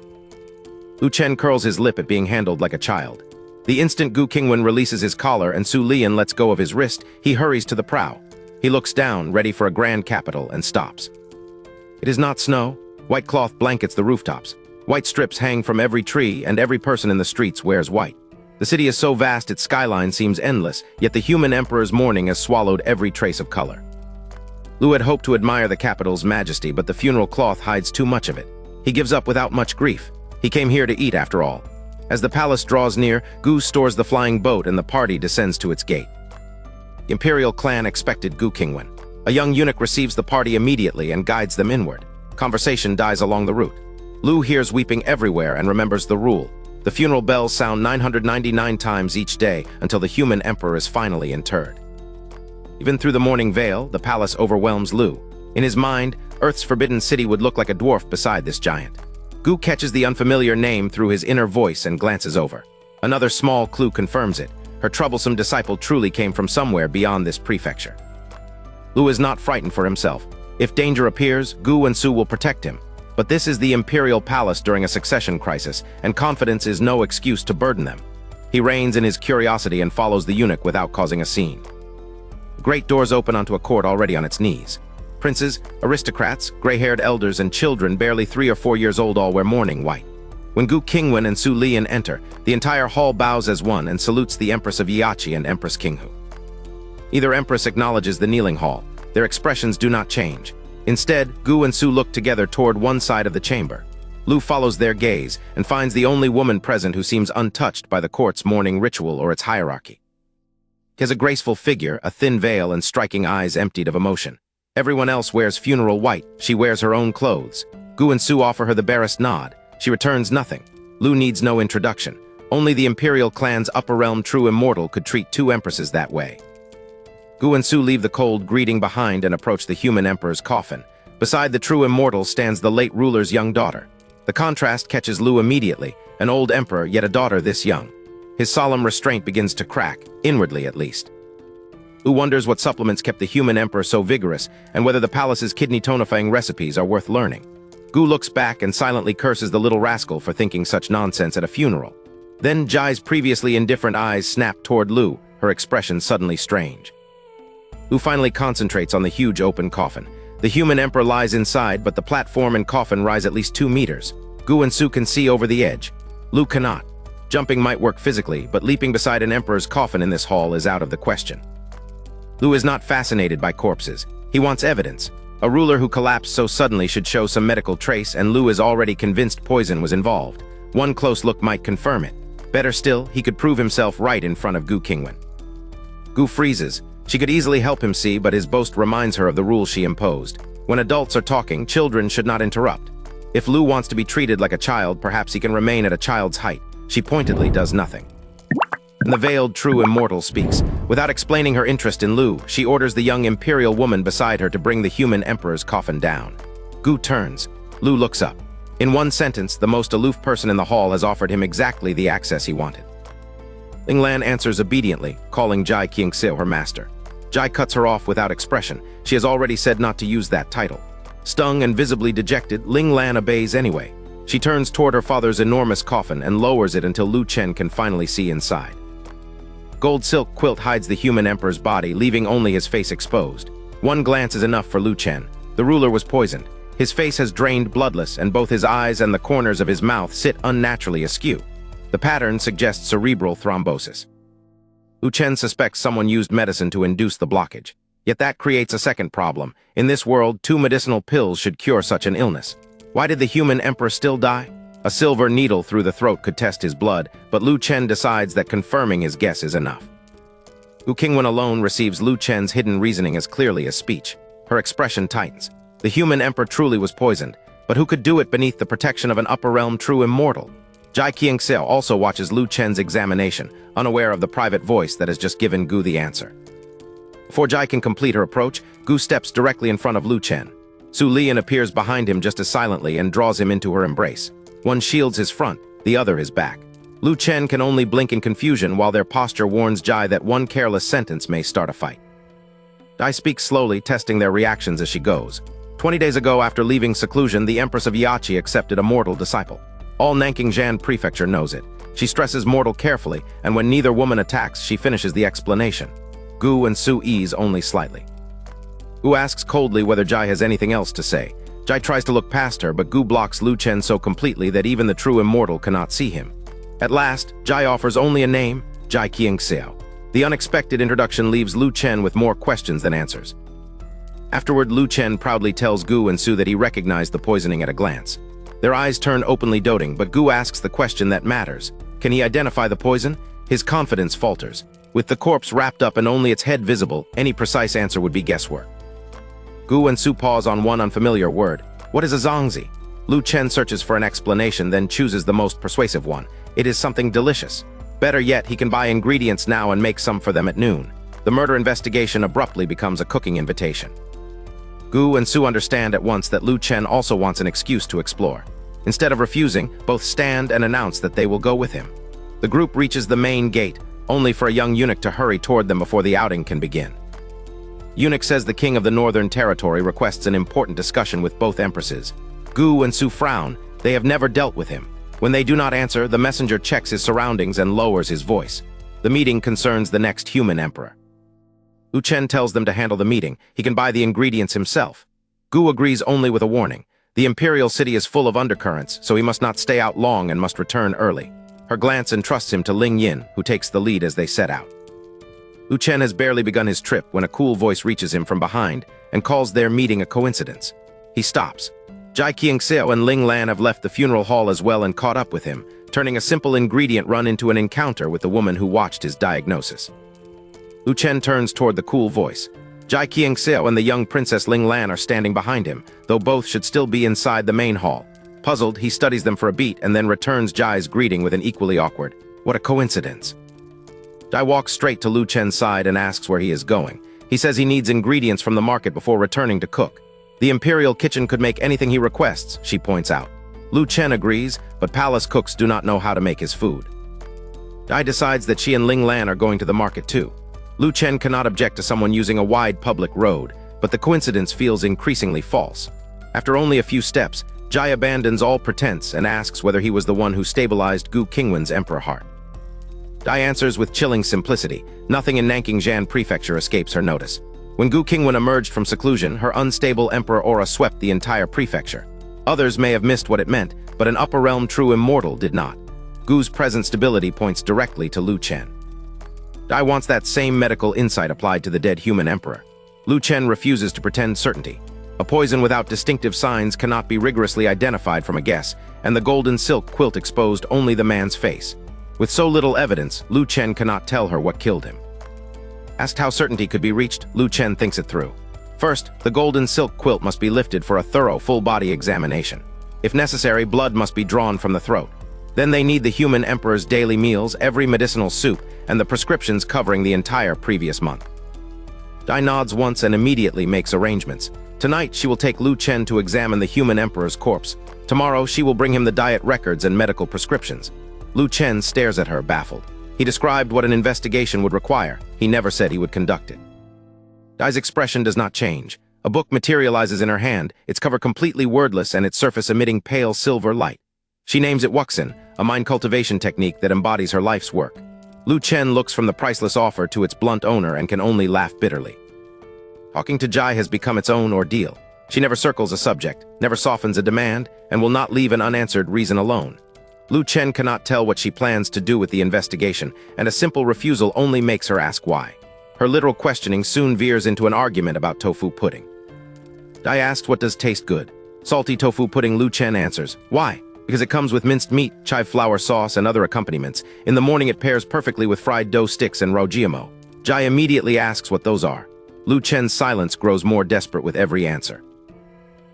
[SPEAKER 1] Lu Chen curls his lip at being handled like a child. The instant Gu Qingwan releases his collar and Su Lian lets go of his wrist, he hurries to the prow. He looks down, ready for a grand capital, and stops. It is not snow. White cloth blankets the rooftops. White strips hang from every tree, and every person in the streets wears white. The city is so vast its skyline seems endless, yet the human emperor's mourning has swallowed every trace of color. Lu had hoped to admire the capital's majesty, but the funeral cloth hides too much of it. He gives up without much grief. He came here to eat, after all. As the palace draws near, Gu stores the flying boat and the party descends to its gate. The imperial clan expected Gu Qingwan. A young eunuch receives the party immediately and guides them inward. Conversation dies along the route. Lu hears weeping everywhere and remembers the rule. The funeral bells sound 999 times each day until the human emperor is finally interred. Even through the morning veil, the palace overwhelms Lu. In his mind, Earth's forbidden city would look like a dwarf beside this giant. Gu catches the unfamiliar name through his inner voice and glances over. Another small clue confirms it. Her troublesome disciple truly came from somewhere beyond this prefecture. Lu is not frightened for himself. If danger appears, Gu and Su will protect him. But this is the imperial palace during a succession crisis, and confidence is no excuse to burden them. He reins in his curiosity and follows the eunuch without causing a scene. Great doors open onto a court already on its knees. Princes, aristocrats, gray-haired elders, and children barely 3 or 4 years old all wear mourning white. When Gu Qingwan and Su Lian enter, the entire hall bows as one and salutes the Empress of Yiachi and Empress Qinghu. Either empress acknowledges the kneeling hall. Their expressions do not change. Instead, Gu and Su look together toward one side of the chamber. Lu follows their gaze and finds the only woman present who seems untouched by the court's mourning ritual or its hierarchy. She has a graceful figure, a thin veil, and striking eyes emptied of emotion. Everyone else wears funeral white. She wears her own clothes. Gu and Su offer her the barest nod. She returns nothing. Lu needs no introduction. Only the imperial clan's upper realm true immortal could treat 2 empresses that way. Gu and Su leave the cold greeting behind and approach the human emperor's coffin. Beside the true immortal stands the late ruler's young daughter. The contrast catches Lu immediately, an old emperor, yet a daughter this young. His solemn restraint begins to crack, inwardly at least. Lu wonders what supplements kept the human emperor so vigorous, and whether the palace's kidney-tonifying recipes are worth learning. Gu looks back and silently curses the little rascal for thinking such nonsense at a funeral. Then Jai's previously indifferent eyes snap toward Lu, her expression suddenly strange. Lu finally concentrates on the huge open coffin. The human emperor lies inside, but the platform and coffin rise at least 2 meters. Gu and Su can see over the edge. Lu cannot. Jumping might work physically, but leaping beside an emperor's coffin in this hall is out of the question. Lu is not fascinated by corpses. He wants evidence. A ruler who collapsed so suddenly should show some medical trace, and Lu is already convinced poison was involved. One close look might confirm it. Better still, he could prove himself right in front of Gu Qingwan. Gu freezes. She could easily help him see, but his boast reminds her of the rules she imposed. When adults are talking, children should not interrupt. If Lu wants to be treated like a child, perhaps he can remain at a child's height. She pointedly does nothing. And the veiled true immortal speaks. Without explaining her interest in Lu, she orders the young imperial woman beside her to bring the human emperor's coffin down. Gu turns. Lu looks up. In one sentence, the most aloof person in the hall has offered him exactly the access he wanted. Ling Lan answers obediently, calling Jai Qingxiu her master. Jai cuts her off without expression. She has already said not to use that title. Stung and visibly dejected, Ling Lan obeys anyway. She turns toward her father's enormous coffin and lowers it until Lu Chen can finally see inside. Gold silk quilt hides the human emperor's body, leaving only his face exposed. One glance is enough for Lu Chen. The ruler was poisoned. His face has drained bloodless, and both his eyes and the corners of his mouth sit unnaturally askew. The pattern suggests cerebral thrombosis. Lu Chen suspects someone used medicine to induce the blockage. Yet that creates a second problem. In this world, 2 medicinal pills should cure such an illness. Why did the human emperor still die? A silver needle through the throat could test his blood, but Lu Chen decides that confirming his guess is enough. Gu Qingwan alone receives Lu Chen's hidden reasoning as clearly as speech. Her expression tightens. The human emperor truly was poisoned, but who could do it beneath the protection of an upper realm true immortal? Jai Qingxiu also watches Lu Chen's examination, unaware of the private voice that has just given Gu the answer. Before Jai can complete her approach, Gu steps directly in front of Lu Chen. Su Lian appears behind him just as silently and draws him into her embrace. One shields his front, the other his back. Lu Chen can only blink in confusion while their posture warns Jai that one careless sentence may start a fight. Jai speaks slowly, testing their reactions as she goes. 20 days ago, after leaving seclusion, the Empress of Yiachi accepted a mortal disciple. All Nanking-Jan prefecture knows it. She stresses mortal carefully, and when neither woman attacks, she finishes the explanation. Gu and Su ease only slightly. Gu asks coldly whether Jai has anything else to say. Jai tries to look past her, but Gu blocks Lu Chen so completely that even the true immortal cannot see him. At last, Jai offers only a name, Jai Qingxiu. The unexpected introduction leaves Lu Chen with more questions than answers. Afterward, Lu Chen proudly tells Gu and Su that he recognized the poisoning at a glance. Their eyes turn openly doting, but Gu asks the question that matters. Can he identify the poison? His confidence falters. With the corpse wrapped up and only its head visible, any precise answer would be guesswork. Gu and Su pause on one unfamiliar word. What is a zongzi? Lu Chen searches for an explanation, then chooses the most persuasive one. It is something delicious. Better yet, he can buy ingredients now and make some for them at noon. The murder investigation abruptly becomes a cooking invitation. Gu and Su understand at once that Lu Chen also wants an excuse to explore. Instead of refusing, both stand and announce that they will go with him. The group reaches the main gate, only for a young eunuch to hurry toward them before the outing can begin. Eunuch says the king of the Northern Territory requests an important discussion with both empresses. Gu and Su frown. They have never dealt with him. When they do not answer, the messenger checks his surroundings and lowers his voice. The meeting concerns the next human emperor. Lu Chen tells them to handle the meeting. He can buy the ingredients himself. Gu agrees only with a warning. The imperial city is full of undercurrents, so he must not stay out long and must return early. Her glance entrusts him to Ling Yin, who takes the lead as they set out. Lu Chen has barely begun his trip when a cool voice reaches him from behind and calls their meeting a coincidence. He stops. Jai Qingseo and Ling Lan have left the funeral hall as well and caught up with him, turning a simple ingredient run into an encounter with the woman who watched his diagnosis. Lu Chen turns toward the cool voice. Jai Qingseo and the young Princess Ling Lan are standing behind him, though both should still be inside the main hall. Puzzled, he studies them for a beat and then returns Jai's greeting with an equally awkward, "What a coincidence." Jai walks straight to Lu Chen's side and asks where he is going. He says he needs ingredients from the market before returning to cook. The imperial kitchen could make anything he requests, she points out. Lu Chen agrees, but palace cooks do not know how to make his food. Jai decides that she and Ling Lan are going to the market too. Lu Chen cannot object to someone using a wide public road, but the coincidence feels increasingly false. After only a few steps, Jai abandons all pretense and asks whether he was the one who stabilized Gu Qingwan's emperor heart. Jai answers with chilling simplicity. Nothing in Nanking Prefecture escapes her notice. When Gu Qingwan emerged from seclusion, her unstable emperor aura swept the entire prefecture. Others may have missed what it meant, but an upper realm true immortal did not. Gu's present stability points directly to Lu Chen. Jai wants that same medical insight applied to the dead human emperor. Lu Chen refuses to pretend certainty. A poison without distinctive signs cannot be rigorously identified from a guess, and the golden silk quilt exposed only the man's face. With so little evidence, Lu Chen cannot tell her what killed him. Asked how certainty could be reached, Lu Chen thinks it through. First, the golden silk quilt must be lifted for a thorough full-body examination. If necessary, blood must be drawn from the throat. Then they need the human emperor's daily meals, every medicinal soup, and the prescriptions covering the entire previous month. Jai nods once and immediately makes arrangements. Tonight, she will take Lu Chen to examine the human emperor's corpse. Tomorrow, she will bring him the diet records and medical prescriptions. Lu Chen stares at her, baffled. He described what an investigation would require. He never said he would conduct it. Jai's expression does not change. A book materializes in her hand, its cover completely wordless and its surface emitting pale silver light. She names it Wuxin, a mind cultivation technique that embodies her life's work. Lu Chen looks from the priceless offer to its blunt owner and can only laugh bitterly. Talking to Jai has become its own ordeal. She never circles a subject, never softens a demand, and will not leave an unanswered reason alone. Lu Chen cannot tell what she plans to do with the investigation, and a simple refusal only makes her ask why. Her literal questioning soon veers into an argument about tofu pudding. Jai asks what does taste good. Salty tofu pudding. Lu Chen answers, why? Because it comes with minced meat, chive flour sauce, and other accompaniments. In the morning it pairs perfectly with fried dough sticks and rojiamo. Jai immediately asks what those are. Lu Chen's silence grows more desperate with every answer.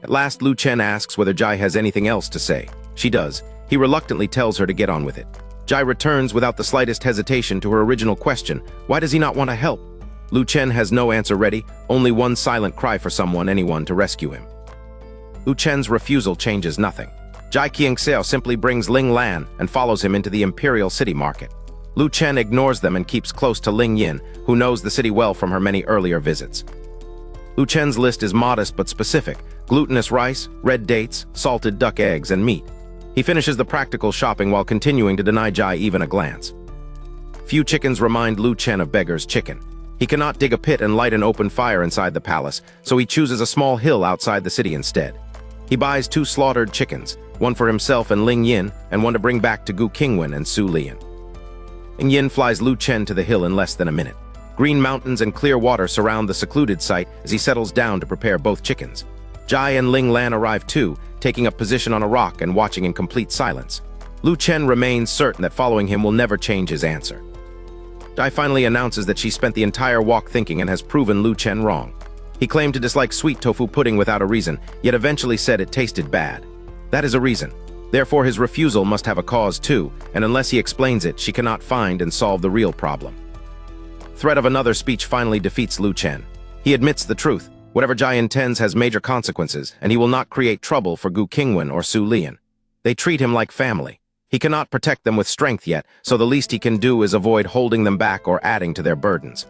[SPEAKER 1] At last, Lu Chen asks whether Jai has anything else to say. She does. He reluctantly tells her to get on with it. Jai returns without the slightest hesitation to her original question. Why does he not want to help? Lu Chen has no answer ready, only one silent cry for anyone to rescue him. Lu Chen's refusal changes nothing. Jai Qingseo simply brings Ling Lan and follows him into the imperial city market. Lu Chen ignores them and keeps close to Ling Yin, who knows the city well from her many earlier visits. Lu Chen's list is modest but specific: glutinous rice, red dates, salted duck eggs, and meat. He finishes the practical shopping while continuing to deny Jai even a glance. Few chickens remind Lu Chen of beggar's chicken. He cannot dig a pit and light an open fire inside the palace, so he chooses a small hill outside the city instead. He buys 2 slaughtered chickens, one for himself and Ling Yin, and one to bring back to Gu Qingwan and Su Lian. Ling Yin flies Lu Chen to the hill in less than a minute. Green mountains and clear water surround the secluded site as he settles down to prepare both chickens. Jai and Ling Lan arrive too, taking up position on a rock and watching in complete silence. Lu Chen remains certain that following him will never change his answer. Jai finally announces that she spent the entire walk thinking and has proven Lu Chen wrong. He claimed to dislike sweet tofu pudding without a reason, yet eventually said it tasted bad. That is a reason. Therefore, his refusal must have a cause too, and unless he explains it, she cannot find and solve the real problem. Threat of another speech finally defeats Lu Chen. He admits the truth. Whatever Jai intends has major consequences, and he will not create trouble for Gu Qingwan or Su Lian. They treat him like family. He cannot protect them with strength yet, so the least he can do is avoid holding them back or adding to their burdens.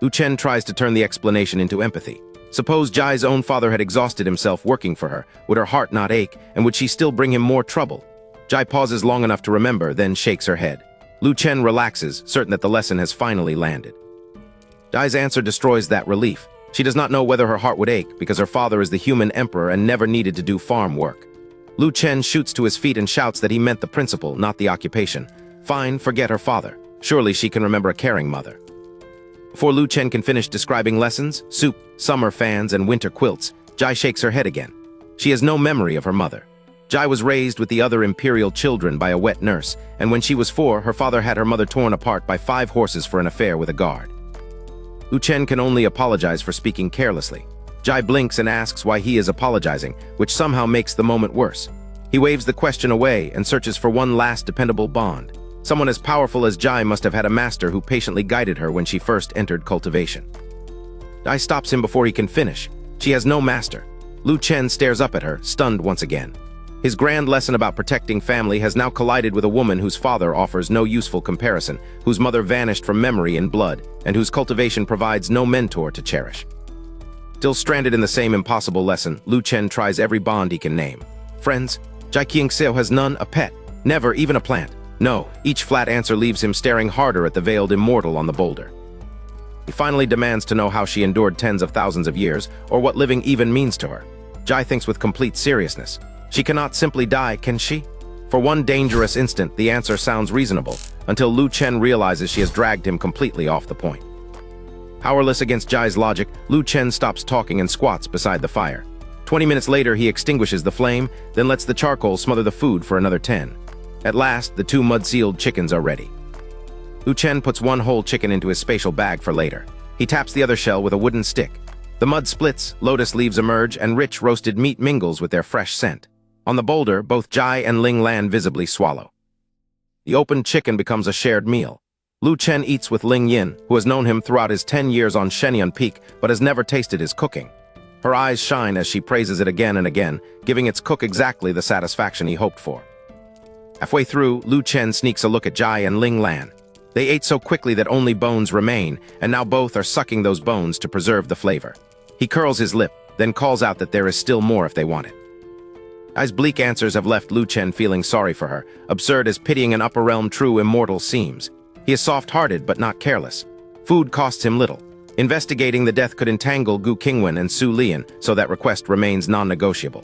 [SPEAKER 1] Lu Chen tries to turn the explanation into empathy. Suppose Jai's own father had exhausted himself working for her. Would her heart not ache, and would she still bring him more trouble? Jai pauses long enough to remember, then shakes her head. Lu Chen relaxes, certain that the lesson has finally landed. Jai's answer destroys that relief. She does not know whether her heart would ache, because her father is the human emperor and never needed to do farm work. Lu Chen shoots to his feet and shouts that he meant the principle, not the occupation. Fine, forget her father. Surely she can remember a caring mother. Before Lu Chen can finish describing lessons, soup, summer fans, and winter quilts, Jai shakes her head again. She has no memory of her mother. Jai was raised with the other imperial children by a wet nurse, and when she was 4, her father had her mother torn apart by 5 horses for an affair with a guard. Lu Chen can only apologize for speaking carelessly. Jai blinks and asks why he is apologizing, which somehow makes the moment worse. He waves the question away and searches for one last dependable bond. Someone as powerful as Jai must have had a master who patiently guided her when she first entered cultivation. Jai stops him before he can finish. She has no master. Lu Chen stares up at her, stunned once again. His grand lesson about protecting family has now collided with a woman whose father offers no useful comparison, whose mother vanished from memory in blood, and whose cultivation provides no mentor to cherish. Still stranded in the same impossible lesson, Lu Chen tries every bond he can name. Friends? Jai Qingxiu has none, a pet, never even a plant. No, each flat answer leaves him staring harder at the veiled immortal on the boulder. He finally demands to know how she endured tens of thousands of years, or what living even means to her. Jai thinks with complete seriousness. She cannot simply die, can she? For one dangerous instant, the answer sounds reasonable, until Lu Chen realizes she has dragged him completely off the point. Powerless against Jai's logic, Lu Chen stops talking and squats beside the fire. 20 minutes later, he extinguishes the flame, then lets the charcoal smother the food for another 10. At last, the 2 mud-sealed chickens are ready. Lu Chen puts one whole chicken into his spatial bag for later. He taps the other shell with a wooden stick. The mud splits, lotus leaves emerge, and rich roasted meat mingles with their fresh scent. On the boulder, both Jai and Ling Lan visibly swallow. The opened chicken becomes a shared meal. Lu Chen eats with Ling Yin, who has known him throughout his 10 years on Shenyang Peak, but has never tasted his cooking. Her eyes shine as she praises it again and again, giving its cook exactly the satisfaction he hoped for. Halfway through, Lu Chen sneaks a look at Jai and Ling Lan. They ate so quickly that only bones remain, and now both are sucking those bones to preserve the flavor. He curls his lip, then calls out that there is still more if they want it. Jai's bleak answers have left Lu Chen feeling sorry for her, absurd as pitying an upper realm true immortal seems. He is soft-hearted but not careless. Food costs him little. Investigating the death could entangle Gu Qingwan and Su Lian, so that request remains non-negotiable.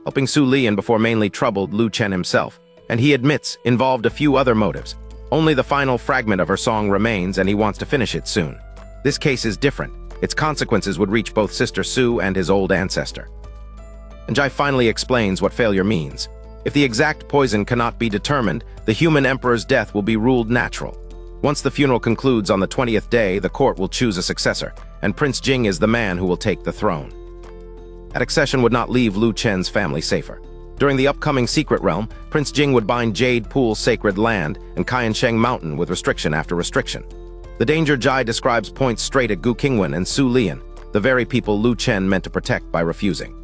[SPEAKER 1] Helping Su Lian before mainly troubled Lu Chen himself, and he admits involved a few other motives. Only the final fragment of her song remains, and he wants to finish it soon. This case is different. Its consequences would reach both Sister Su and his old ancestor. And Jai finally explains what failure means. If the exact poison cannot be determined, the human emperor's death will be ruled natural. Once the funeral concludes on the 20th day, the court will choose a successor, and Prince Jing is the man who will take the throne. That accession would not leave Lu Chen's family safer. During the upcoming secret realm, Prince Jing would bind Jade Pool's sacred land and Qiansheng Mountain with restriction after restriction. The danger Jai describes points straight at Gu Qingwan and Su Lian, the very people Lu Chen meant to protect by refusing.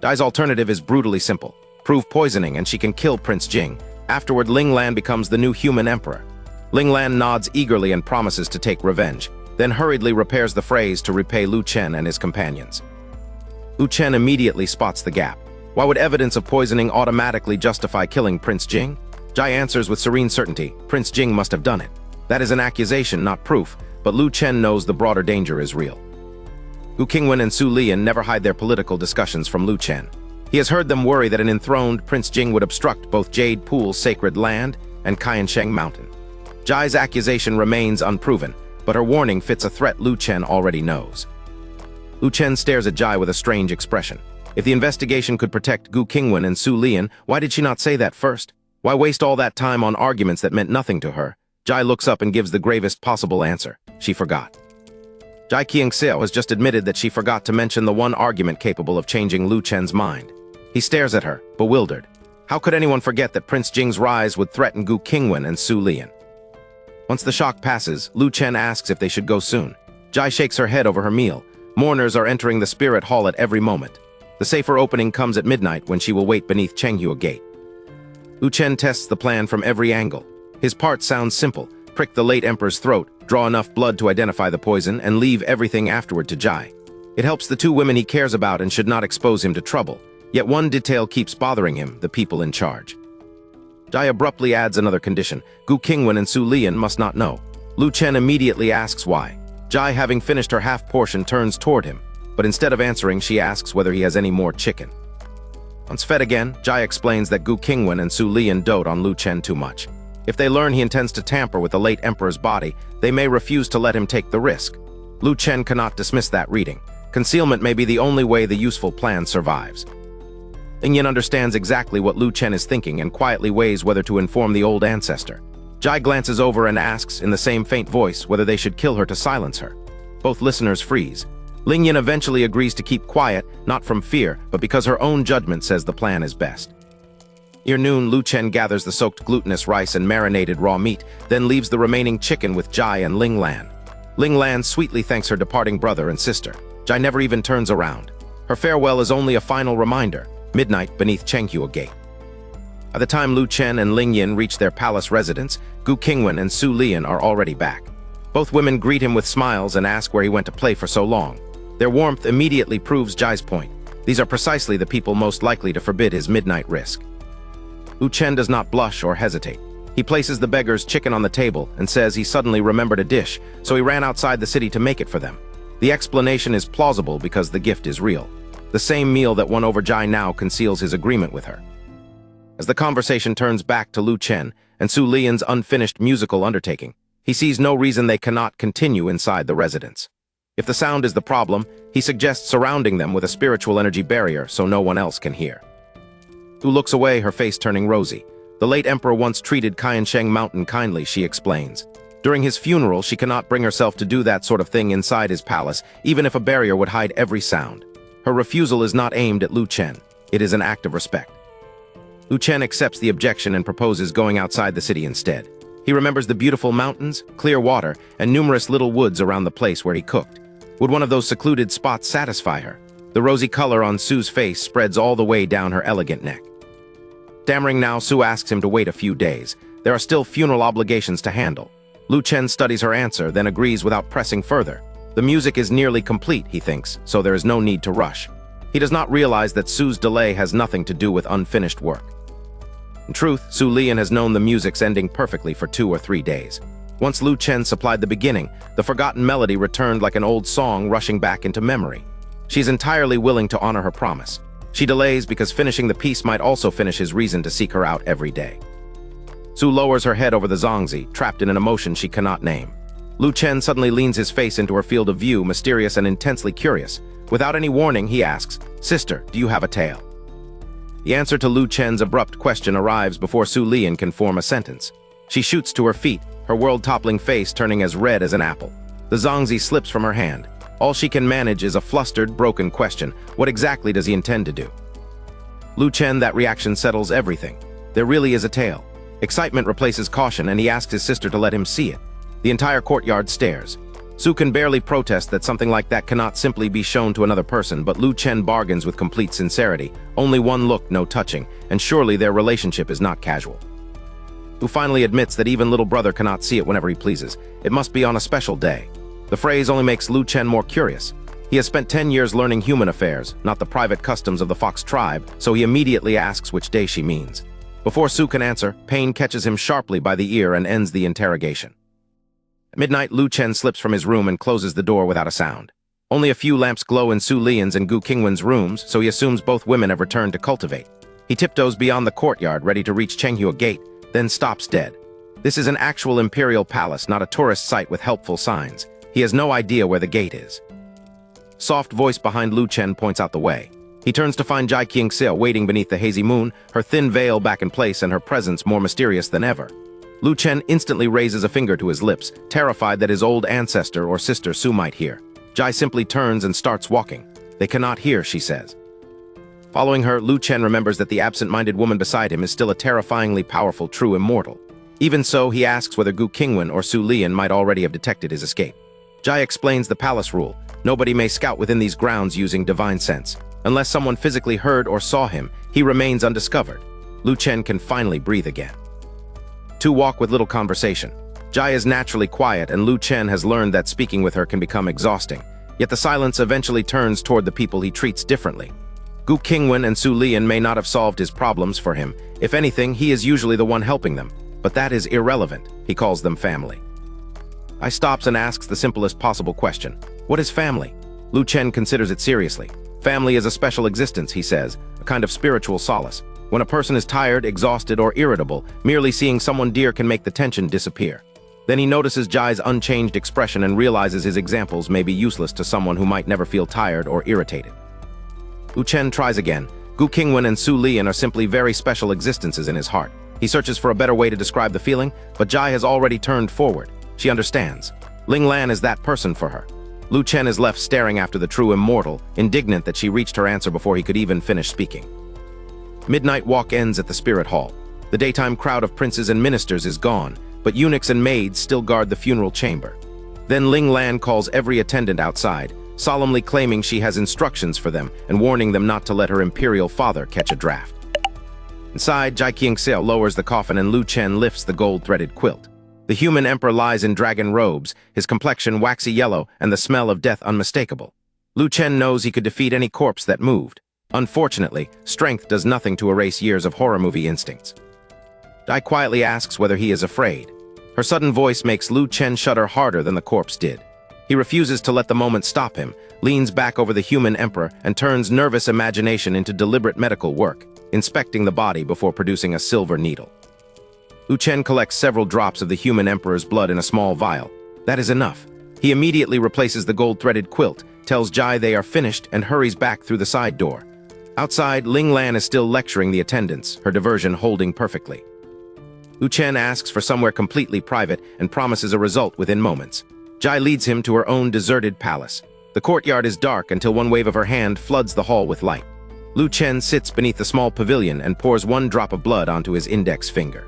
[SPEAKER 1] Jai's alternative is brutally simple. Prove poisoning and she can kill Prince Jing. Afterward, Ling Lan becomes the new human emperor. Ling Lan nods eagerly and promises to take revenge, then hurriedly repairs the phrase to repay Lu Chen and his companions. Lu Chen immediately spots the gap. Why would evidence of poisoning automatically justify killing Prince Jing? Jai answers with serene certainty, Prince Jing must have done it. That is an accusation, not proof, but Lu Chen knows the broader danger is real. Gu Qingwan and Su Lian never hide their political discussions from Lu Chen. He has heard them worry that an enthroned Prince Jing would obstruct both Jade Pool's sacred land and Qiansheng Mountain. Jai's accusation remains unproven, but her warning fits a threat Lu Chen already knows. Lu Chen stares at Jai with a strange expression. If the investigation could protect Gu Qingwan and Su Lian, why did she not say that first? Why waste all that time on arguments that meant nothing to her? Jai looks up and gives the gravest possible answer. She forgot. Jai Qingxiu has just admitted that she forgot to mention the one argument capable of changing Lu Chen's mind. He stares at her, bewildered. How could anyone forget that Prince Jing's rise would threaten Gu Qingwan and Su Lian? Once the shock passes, Lu Chen asks if they should go soon. Jai shakes her head over her meal. Mourners are entering the spirit hall at every moment. The safer opening comes at midnight when she will wait beneath Chenghua Gate. Lu Chen tests the plan from every angle. His part sounds simple: prick the late emperor's throat, draw enough blood to identify the poison, and leave everything afterward to Jai. It helps the two women he cares about and should not expose him to trouble. Yet one detail keeps bothering him: the people in charge. Jai abruptly adds another condition: Gu Qingwan and Su Lian must not know. Lu Chen immediately asks why. Jai, having finished her half portion, turns toward him, but instead of answering, she asks whether he has any more chicken. Once fed again, Jai explains that Gu Qingwan and Su Lian dote on Lu Chen too much. If they learn he intends to tamper with the late emperor's body, they may refuse to let him take the risk. Lu Chen cannot dismiss that reading. Concealment may be the only way the useful plan survives. Ingyan understands exactly what Lu Chen is thinking and quietly weighs whether to inform the old ancestor. Jai glances over and asks, in the same faint voice, whether they should kill her to silence her. Both listeners freeze. Lingyan eventually agrees to keep quiet, not from fear, but because her own judgment says the plan is best. Near noon, Lu Chen gathers the soaked glutinous rice and marinated raw meat, then leaves the remaining chicken with Jai and Ling Lan. Ling Lan sweetly thanks her departing brother and sister. Jai never even turns around. Her farewell is only a final reminder: midnight beneath Chenghua Gate. By the time Lu Chen and Lingyan reach their palace residence, Gu Qingwan and Su Lian are already back. Both women greet him with smiles and ask where he went to play for so long. Their warmth immediately proves Jai's point. These are precisely the people most likely to forbid his midnight risk. Lu Chen does not blush or hesitate. He places the beggar's chicken on the table and says he suddenly remembered a dish, so he ran outside the city to make it for them. The explanation is plausible because the gift is real. The same meal that won over Jai now conceals his agreement with her. As the conversation turns back to Lu Chen and Su Lian's unfinished musical undertaking, he sees no reason they cannot continue inside the residence. If the sound is the problem, he suggests surrounding them with a spiritual energy barrier so no one else can hear. Gu looks away, her face turning rosy. The late emperor once treated Qiansheng Mountain kindly, she explains. During his funeral, she cannot bring herself to do that sort of thing inside his palace, even if a barrier would hide every sound. Her refusal is not aimed at Lu Chen. It is an act of respect. Lu Chen accepts the objection and proposes going outside the city instead. He remembers the beautiful mountains, clear water, and numerous little woods around the place where he cooked. Would one of those secluded spots satisfy her? The rosy color on Su's face spreads all the way down her elegant neck. Stammering now, Su asks him to wait a few days. There are still funeral obligations to handle. Lu Chen studies her answer, then agrees without pressing further. The music is nearly complete, he thinks, so there is no need to rush. He does not realize that Su's delay has nothing to do with unfinished work. In truth, Su Lian has known the music's ending perfectly for 2 or 3 days. Once Lu Chen supplied the beginning, the forgotten melody returned like an old song rushing back into memory. She's entirely willing to honor her promise. She delays because finishing the piece might also finish his reason to seek her out every day. Su lowers her head over the zongzi, trapped in an emotion she cannot name. Lu Chen suddenly leans his face into her field of view, mysterious and intensely curious. Without any warning, he asks, "Sister, do you have a tale?" The answer to Lu Chen's abrupt question arrives before Su Lian can form a sentence. She shoots to her feet, her world-toppling face turning as red as an apple. The zongzi slips from her hand. All she can manage is a flustered, broken question. What exactly does he intend to do? Lu Chen, that reaction settles everything. There really is a tale. Excitement replaces caution, and he asks his sister to let him see it. The entire courtyard stares. Su can barely protest that something like that cannot simply be shown to another person, but Lu Chen bargains with complete sincerity. Only one look, no touching, and surely their relationship is not casual. Who finally admits that even little brother cannot see it whenever he pleases. It must be on a special day. The phrase only makes Lu Chen more curious. He has spent 10 years learning human affairs, not the private customs of the Fox tribe, so he immediately asks which day she means. Before Su can answer, pain catches him sharply by the ear and ends the interrogation. At midnight, Lu Chen slips from his room and closes the door without a sound. Only a few lamps glow in Su Lian's and Gu Qingwan's rooms, so he assumes both women have returned to cultivate. He tiptoes beyond the courtyard, ready to reach Chenghua Gate, then stops dead. This is an actual imperial palace, not a tourist site with helpful signs. He has no idea where the gate is. Soft voice behind Lu Chen points out the way. He turns to find Jai Qingxia waiting beneath the hazy moon, her thin veil back in place and her presence more mysterious than ever. Lu Chen instantly raises a finger to his lips, terrified that his old ancestor or sister Su might hear. Jai simply turns and starts walking. They cannot hear, she says. Following her, Lu Chen remembers that the absent-minded woman beside him is still a terrifyingly powerful true immortal. Even so, he asks whether Gu Qingwan or Su Lian might already have detected his escape. Jai explains the palace rule. Nobody may scout within these grounds using divine sense. Unless someone physically heard or saw him, he remains undiscovered. Lu Chen can finally breathe again. Two walk with little conversation. Jai is naturally quiet, and Lu Chen has learned that speaking with her can become exhausting. Yet the silence eventually turns toward the people he treats differently. Gu Qingwan and Su Lian may not have solved his problems for him. If anything, he is usually the one helping them. But that is irrelevant. He calls them family. Jai stops and asks the simplest possible question. What is family? Lu Chen considers it seriously. Family is a special existence, he says, a kind of spiritual solace. When a person is tired, exhausted, or irritable, merely seeing someone dear can make the tension disappear. Then he notices Jai's unchanged expression and realizes his examples may be useless to someone who might never feel tired or irritated. Lu Chen tries again. Gu Qingwan and Su Lian are simply very special existences in his heart. He searches for a better way to describe the feeling, but Jai has already turned forward. She understands. Ling Lan is that person for her. Lu Chen is left staring after the true immortal, indignant that she reached her answer before he could even finish speaking. Midnight walk ends at the spirit hall. The daytime crowd of princes and ministers is gone, but eunuchs and maids still guard the funeral chamber. Then Ling Lan calls every attendant outside, solemnly claiming she has instructions for them and warning them not to let her imperial father catch a draft. Inside, Jai Qingxiao lowers the coffin and Lu Chen lifts the gold-threaded quilt. The human emperor lies in dragon robes, his complexion waxy yellow and the smell of death unmistakable. Lu Chen knows he could defeat any corpse that moved. Unfortunately, strength does nothing to erase years of horror movie instincts. Jai quietly asks whether he is afraid. Her sudden voice makes Lu Chen shudder harder than the corpse did. He refuses to let the moment stop him, leans back over the human emperor, and turns nervous imagination into deliberate medical work, inspecting the body before producing a silver needle. Lu Chen collects several drops of the human emperor's blood in a small vial. That is enough. He immediately replaces the gold-threaded quilt, tells Jai they are finished, and hurries back through the side door. Outside, Ling Lan is still lecturing the attendants, her diversion holding perfectly. Lu Chen asks for somewhere completely private and promises a result within moments. Jai leads him to her own deserted palace. The courtyard is dark until one wave of her hand floods the hall with light. Lu Chen sits beneath the small pavilion and pours one drop of blood onto his index finger.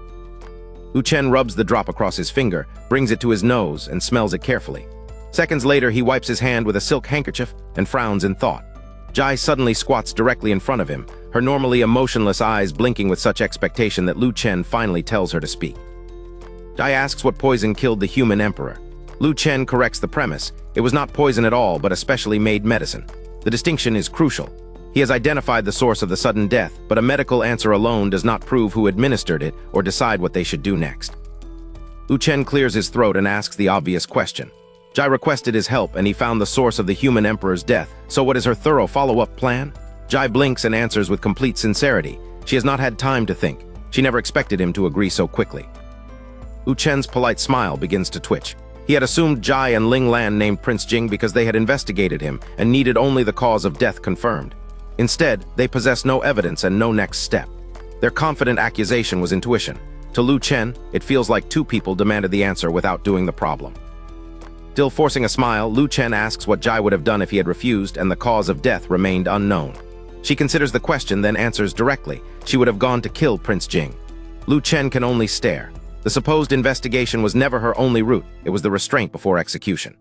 [SPEAKER 1] Lu Chen rubs the drop across his finger, brings it to his nose, and smells it carefully. Seconds later, he wipes his hand with a silk handkerchief and frowns in thought. Jai suddenly squats directly in front of him, her normally emotionless eyes blinking with such expectation that Lu Chen finally tells her to speak. Jai asks what poison killed the human emperor. Lu Chen corrects the premise. It was not poison at all, but a specially made medicine. The distinction is crucial. He has identified the source of the sudden death, but a medical answer alone does not prove who administered it or decide what they should do next. Lu Chen clears his throat and asks the obvious question. Jai requested his help and he found the source of the human emperor's death, so what is her thorough follow-up plan? Jai blinks and answers with complete sincerity. She has not had time to think. She never expected him to agree so quickly. Lu Chen's polite smile begins to twitch. He had assumed Jai and Ling Lan named Prince Jing because they had investigated him and needed only the cause of death confirmed. Instead, they possess no evidence and no next step. Their confident accusation was intuition. To Lu Chen, it feels like two people demanded the answer without doing the problem. Still forcing a smile, Lu Chen asks what Jai would have done if he had refused and the cause of death remained unknown. She considers the question, then answers directly. She would have gone to kill Prince Jing. Lu Chen can only stare. The supposed investigation was never her only route. It was the restraint before execution.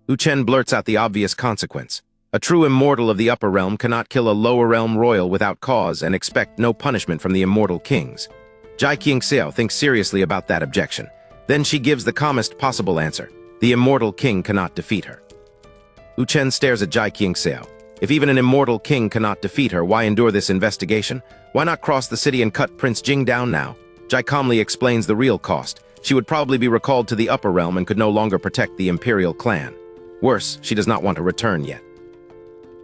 [SPEAKER 1] Lu Chen blurts out the obvious consequence. A true immortal of the upper realm cannot kill a lower realm royal without cause and expect no punishment from the immortal kings. Jai Qingxiao thinks seriously about that objection. Then she gives the calmest possible answer. The immortal king cannot defeat her. Lu Chen stares at Jai Qingxiao. If even an immortal king cannot defeat her, why endure this investigation? Why not cross the city and cut Prince Jing down now? Jai calmly explains the real cost. She would probably be recalled to the upper realm and could no longer protect the imperial clan. Worse, she does not want to return yet.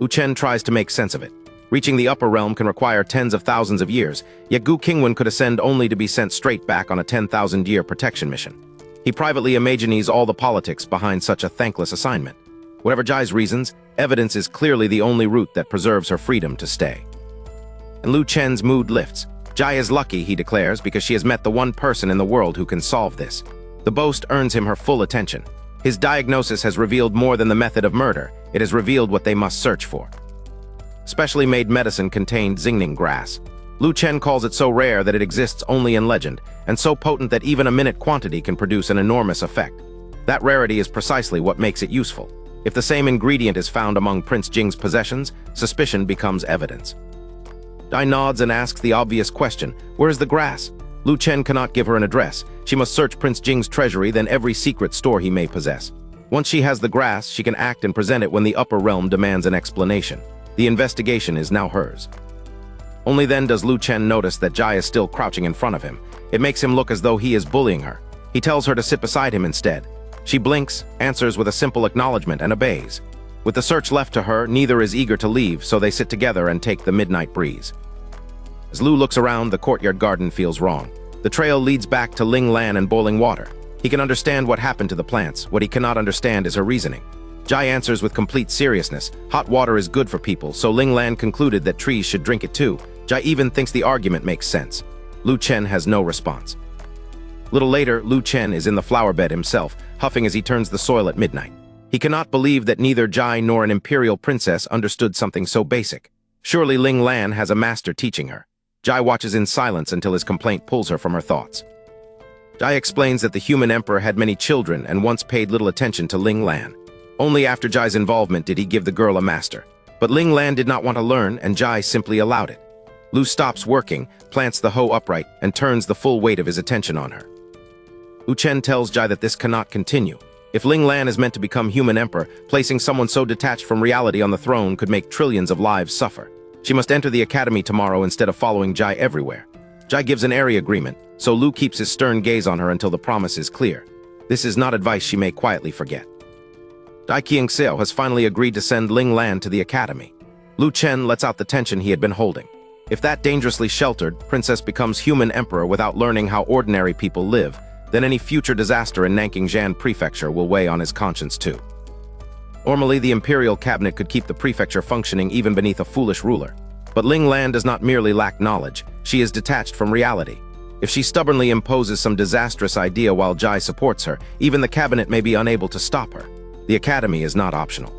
[SPEAKER 1] Lu Chen tries to make sense of it. Reaching the upper realm can require tens of thousands of years, yet Gu Qingwan could ascend only to be sent straight back on a 10,000-year protection mission. He privately imagines all the politics behind such a thankless assignment. Whatever Jai's reasons, evidence is clearly the only route that preserves her freedom to stay. And Lu Chen's mood lifts. Jai is lucky, he declares, because she has met the one person in the world who can solve this. The boast earns him her full attention. His diagnosis has revealed more than the method of murder. It has revealed what they must search for. Specially made medicine contained Xingning grass. Lu Chen calls it so rare that it exists only in legend, and so potent that even a minute quantity can produce an enormous effect. That rarity is precisely what makes it useful. If the same ingredient is found among Prince Jing's possessions, suspicion becomes evidence. Jai nods and asks the obvious question, where is the grass? Lu Chen cannot give her an address. She must search Prince Jing's treasury, then every secret store he may possess. Once she has the grass, she can act and present it when the upper realm demands an explanation. The investigation is now hers. Only then does Lu Chen notice that Jai is still crouching in front of him. It makes him look as though he is bullying her. He tells her to sit beside him instead. She blinks, answers with a simple acknowledgement, and obeys. With the search left to her, neither is eager to leave, so they sit together and take the midnight breeze. As Lu looks around, the courtyard garden feels wrong. The trail leads back to Ling Lan and boiling water. He can understand what happened to the plants. What he cannot understand is her reasoning. Jai answers with complete seriousness. Hot water is good for people, so Ling Lan concluded that trees should drink it too. Jai even thinks the argument makes sense. Lu Chen has no response. Little later, Lu Chen is in the flower bed himself, huffing as he turns the soil at midnight. He cannot believe that neither Jai nor an imperial princess understood something so basic. Surely Ling Lan has a master teaching her. Jai watches in silence until his complaint pulls her from her thoughts. Jai explains that the human emperor had many children and once paid little attention to Ling Lan. Only after Jai's involvement did he give the girl a master. But Ling Lan did not want to learn, and Jai simply allowed it. Lu stops working, plants the hoe upright, and turns the full weight of his attention on her. Lu Chen tells Jai that this cannot continue. If Ling Lan is meant to become human emperor, placing someone so detached from reality on the throne could make trillions of lives suffer. She must enter the academy tomorrow instead of following Jai everywhere. Jai gives an airy agreement, so Lu keeps his stern gaze on her until the promise is clear. This is not advice she may quietly forget. Jai Qingxiao has finally agreed to send Ling Lan to the academy. Lu Chen lets out the tension he had been holding. If that dangerously sheltered princess becomes human emperor without learning how ordinary people live, then any future disaster in Nanking Prefecture will weigh on his conscience too. Normally, the imperial cabinet could keep the prefecture functioning even beneath a foolish ruler. But Ling Lan does not merely lack knowledge, she is detached from reality. If she stubbornly imposes some disastrous idea while Jai supports her, even the cabinet may be unable to stop her. The academy is not optional.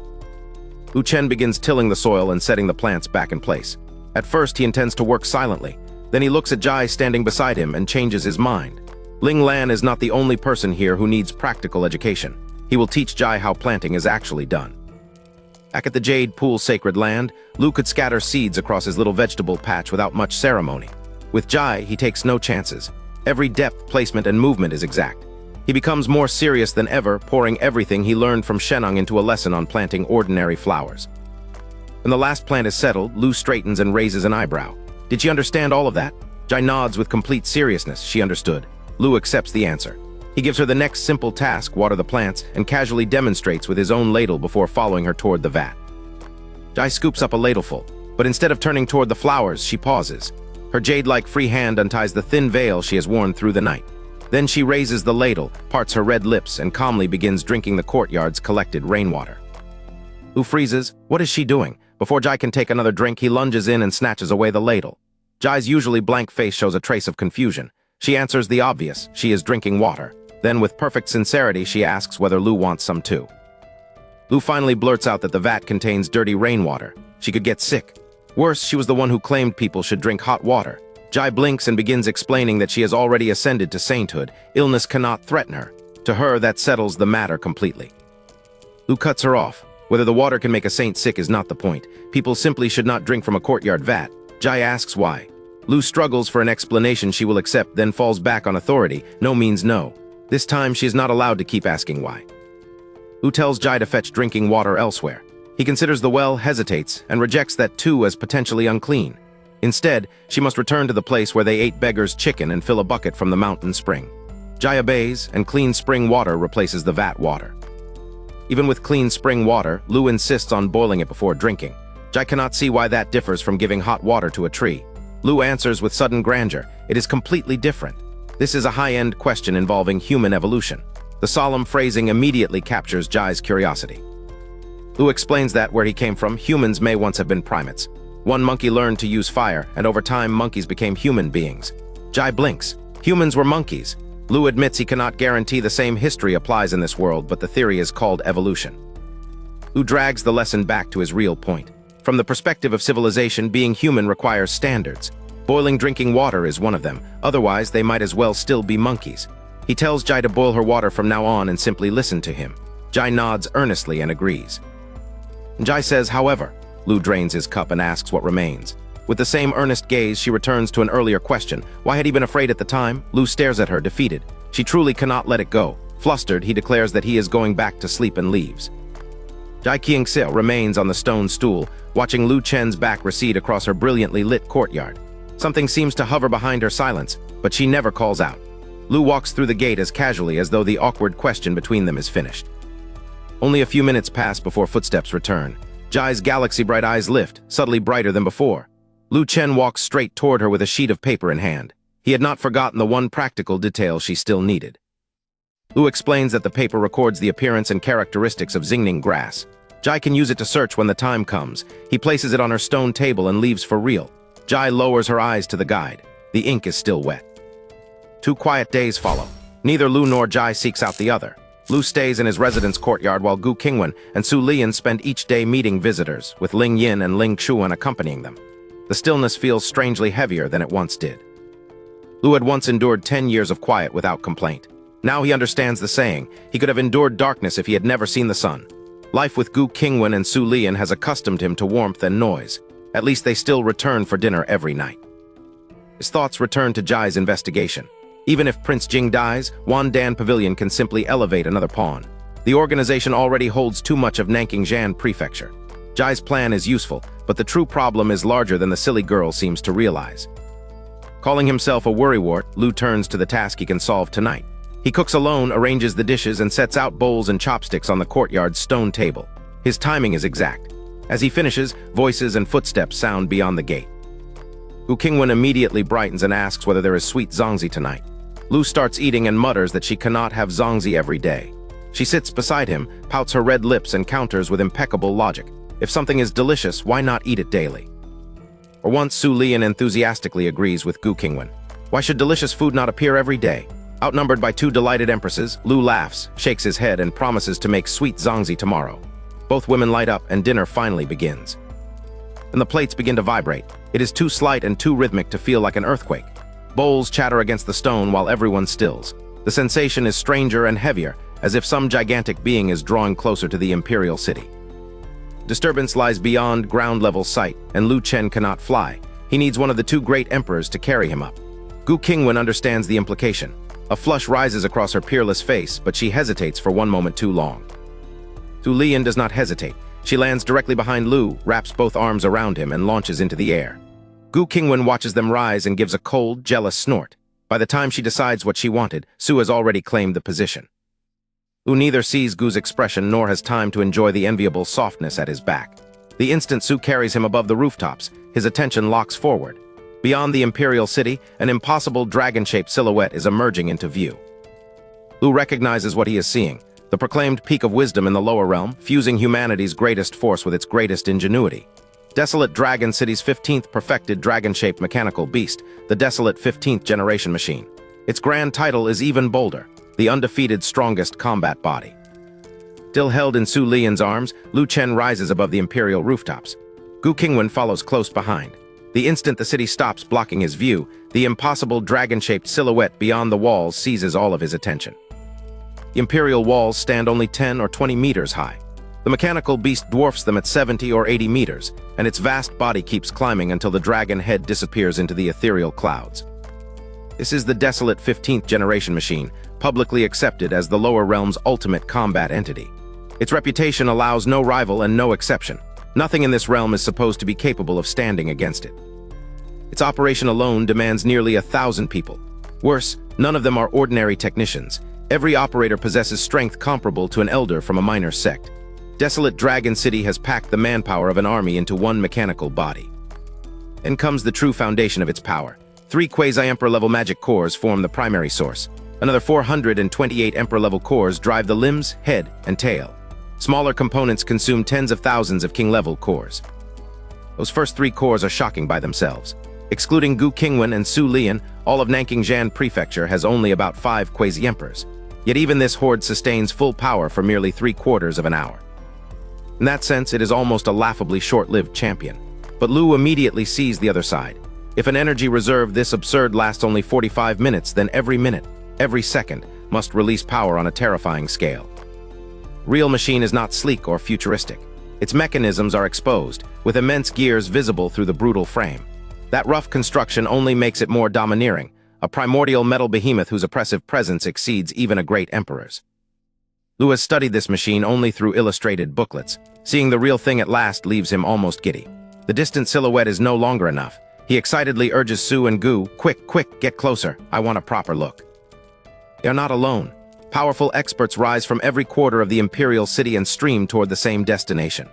[SPEAKER 1] Lu Chen begins tilling the soil and setting the plants back in place. At first, he intends to work silently. Then he looks at Jai standing beside him and changes his mind. Ling Lan is not the only person here who needs practical education. He will teach Jai how planting is actually done. Back at the Jade Pool Sacred Land, Lu could scatter seeds across his little vegetable patch without much ceremony. With Jai, he takes no chances. Every depth, placement, and movement is exact. He becomes more serious than ever, pouring everything he learned from Sheneng into a lesson on planting ordinary flowers. When the last plant is settled, Lu straightens and raises an eyebrow. Did she understand all of that? Jai nods with complete seriousness. She understood. Lu accepts the answer. He gives her the next simple task, water the plants, and casually demonstrates with his own ladle before following her toward the vat. Jai scoops up a ladleful, but instead of turning toward the flowers, she pauses. Her jade-like free hand unties the thin veil she has worn through the night. Then she raises the ladle, parts her red lips, and calmly begins drinking the courtyard's collected rainwater. Lu freezes. What is she doing? Before Jai can take another drink, he lunges in and snatches away the ladle. Jai's usually blank face shows a trace of confusion. She answers the obvious. She is drinking water. Then, with perfect sincerity, she asks whether Lu wants some too. Lu finally blurts out that the vat contains dirty rainwater. She could get sick. Worse, she was the one who claimed people should drink hot water. Jai blinks and begins explaining that she has already ascended to sainthood. Illness cannot threaten her. To her, that settles the matter completely. Lu cuts her off. Whether the water can make a saint sick is not the point. People simply should not drink from a courtyard vat. Jai asks why. Lu struggles for an explanation she will accept, then falls back on authority. No means no. This time, she is not allowed to keep asking why. Lu tells Jai to fetch drinking water elsewhere. He considers the well, hesitates, and rejects that too as potentially unclean. Instead, she must return to the place where they ate beggar's chicken and fill a bucket from the mountain spring. Jai obeys, and clean spring water replaces the vat water. Even with clean spring water, Lu insists on boiling it before drinking. Jai cannot see why that differs from giving hot water to a tree. Lu answers with sudden grandeur. It is completely different. This is a high-end question involving human evolution. The solemn phrasing immediately captures Jai's curiosity. Lu explains that, where he came from, humans may once have been primates. One monkey learned to use fire, and over time monkeys became human beings. Jai blinks. Humans were monkeys. Lu admits he cannot guarantee the same history applies in this world, but the theory is called evolution. Lu drags the lesson back to his real point. From the perspective of civilization, being human requires standards. Boiling drinking water is one of them, otherwise they might as well still be monkeys. He tells Jai to boil her water from now on and simply listen to him. Jai nods earnestly and agrees. Jai says, however. Lu drains his cup and asks what remains. With the same earnest gaze, she returns to an earlier question. Why had he been afraid at the time? Lu stares at her, defeated. She truly cannot let it go. Flustered, he declares that he is going back to sleep and leaves. Jai Qingxiu remains on the stone stool, watching Lu Chen's back recede across her brilliantly lit courtyard. Something seems to hover behind her silence, but she never calls out. Lu walks through the gate as casually as though the awkward question between them is finished. Only a few minutes pass before footsteps return. Jai's galaxy-bright eyes lift, subtly brighter than before. Lu Chen walks straight toward her with a sheet of paper in hand. He had not forgotten the one practical detail she still needed. Lu explains that the paper records the appearance and characteristics of Xingning grass. Jai can use it to search when the time comes. He places it on her stone table and leaves for real. Jai lowers her eyes to the guide. The ink is still wet. 2 quiet days follow. Neither Lu nor Jai seeks out the other. Lu stays in his residence courtyard while Gu Qingwan and Su Lian spend each day meeting visitors, with Ling Yin and Ling Chuan accompanying them. The stillness feels strangely heavier than it once did. Lu had once endured 10 years of quiet without complaint. Now he understands the saying. He could have endured darkness if he had never seen the sun. Life with Gu Qingwan and Su Lian has accustomed him to warmth and noise. At least they still return for dinner every night. His thoughts return to Jai's investigation. Even if Prince Jing dies, Wandan Pavilion can simply elevate another pawn. The organization already holds too much of Nanking Prefecture. Jai's plan is useful, but the true problem is larger than the silly girl seems to realize. Calling himself a worrywart, Lu turns to the task he can solve tonight. He cooks alone, arranges the dishes, and sets out bowls and chopsticks on the courtyard's stone table. His timing is exact. As he finishes, voices and footsteps sound beyond the gate. Gu Qingwan immediately brightens and asks whether there is sweet zongzi tonight. Lu starts eating and mutters that she cannot have zongzi every day. She sits beside him, pouts her red lips, and counters with impeccable logic. If something is delicious, why not eat it daily? For once, Su Lian enthusiastically agrees with Gu Qingwan. Why should delicious food not appear every day? Outnumbered by 2 delighted empresses, Lu laughs, shakes his head, and promises to make sweet zongzi tomorrow. Both women light up, and dinner finally begins. And the plates begin to vibrate. It is too slight and too rhythmic to feel like an earthquake. Bowls chatter against the stone while everyone stills. The sensation is stranger and heavier, as if some gigantic being is drawing closer to the imperial city. Disturbance lies beyond ground-level sight, and Lu Chen cannot fly. He needs one of the 2 great emperors to carry him up. Gu Qingwan understands the implication. A flush rises across her peerless face, but she hesitates for one moment too long. Su Lian does not hesitate. She lands directly behind Lu, wraps both arms around him, and launches into the air. Gu Qingwan watches them rise and gives a cold, jealous snort. By the time she decides what she wanted, Su has already claimed the position. Lu neither sees Gu's expression nor has time to enjoy the enviable softness at his back. The instant Su carries him above the rooftops, his attention locks forward. Beyond the imperial city, an impossible dragon-shaped silhouette is emerging into view. Lu recognizes what he is seeing, the proclaimed peak of wisdom in the lower realm, fusing humanity's greatest force with its greatest ingenuity. Desolate Dragon City's 15th perfected dragon-shaped mechanical beast, the desolate 15th generation machine. Its grand title is even bolder, the undefeated strongest combat body. Still held in Su Lian's arms, Lu Chen rises above the imperial rooftops. Gu Qingwan follows close behind. The instant the city stops blocking his view, the impossible dragon-shaped silhouette beyond the walls seizes all of his attention. The imperial walls stand only 10 or 20 meters high. The mechanical beast dwarfs them at 70 or 80 meters, and its vast body keeps climbing until the dragon head disappears into the ethereal clouds. This is the desolate 15th generation machine, publicly accepted as the lower realm's ultimate combat entity. Its reputation allows no rival and no exception. Nothing in this realm is supposed to be capable of standing against it. Its operation alone demands nearly 1,000 people. Worse, none of them are ordinary technicians. Every operator possesses strength comparable to an elder from a minor sect. Desolate Dragon City has packed the manpower of an army into one mechanical body. Then comes the true foundation of its power. 3 quasi-emperor-level magic cores form the primary source. Another 428 emperor-level cores drive the limbs, head, and tail. Smaller components consume tens of thousands of king-level cores. Those first 3 cores are shocking by themselves. Excluding Gu Qingwan and Su Lian, all of Nanking Prefecture has only about 5 quasi-emperors. Yet even this horde sustains full power for merely 3/4 of an hour. In that sense, it is almost a laughably short-lived champion. But Lu immediately sees the other side. If an energy reserve this absurd lasts only 45 minutes, then every minute, every second, must release power on a terrifying scale. Real machine is not sleek or futuristic. Its mechanisms are exposed, with immense gears visible through the brutal frame. That rough construction only makes it more domineering, a primordial metal behemoth whose oppressive presence exceeds even a great emperor's. Lu has studied this machine only through illustrated booklets. Seeing the real thing at last leaves him almost giddy. The distant silhouette is no longer enough. He excitedly urges Su and Gu, quick, get closer, I want a proper look. They are not alone. Powerful experts rise from every quarter of the imperial city and stream toward the same destination.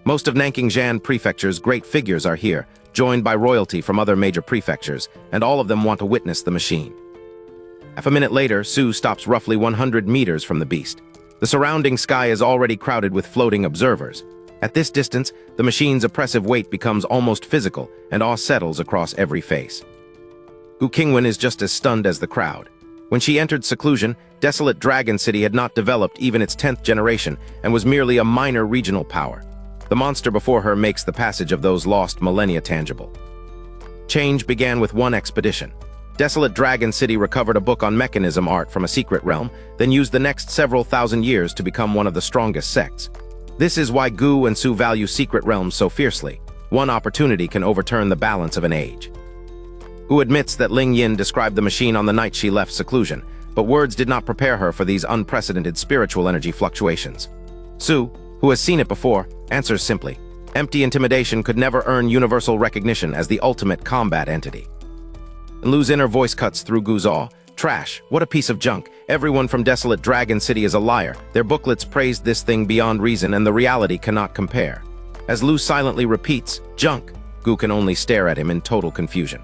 [SPEAKER 1] Most of Nanking Prefecture's great figures are here, joined by royalty from other major prefectures, and all of them want to witness the machine. Half a minute later, Su stops roughly 100 meters from the beast. The surrounding sky is already crowded with floating observers. At this distance, the machine's oppressive weight becomes almost physical, and awe settles across every face. Gu Qingwan is just as stunned as the crowd. When she entered seclusion, desolate Dragon City had not developed even its 10th generation and was merely a minor regional power. The monster before her makes the passage of those lost millennia tangible. Change began with one expedition. Desolate Dragon City recovered a book on mechanism art from a secret realm, then used the next several thousand years to become one of the strongest sects. This is why Gu and Su value secret realms so fiercely. One opportunity can overturn the balance of an age. Gu admits that Ling Yin described the machine on the night she left seclusion, but words did not prepare her for these unprecedented spiritual energy fluctuations. Su, who has seen it before, answers simply. Empty intimidation could never earn universal recognition as the ultimate combat entity. And Lu's inner voice cuts through Gu's awe. Trash, what a piece of junk. Everyone from desolate Dragon City is a liar. Their booklets praised this thing beyond reason, and the reality cannot compare. As Lu silently repeats, junk, Gu can only stare at him in total confusion.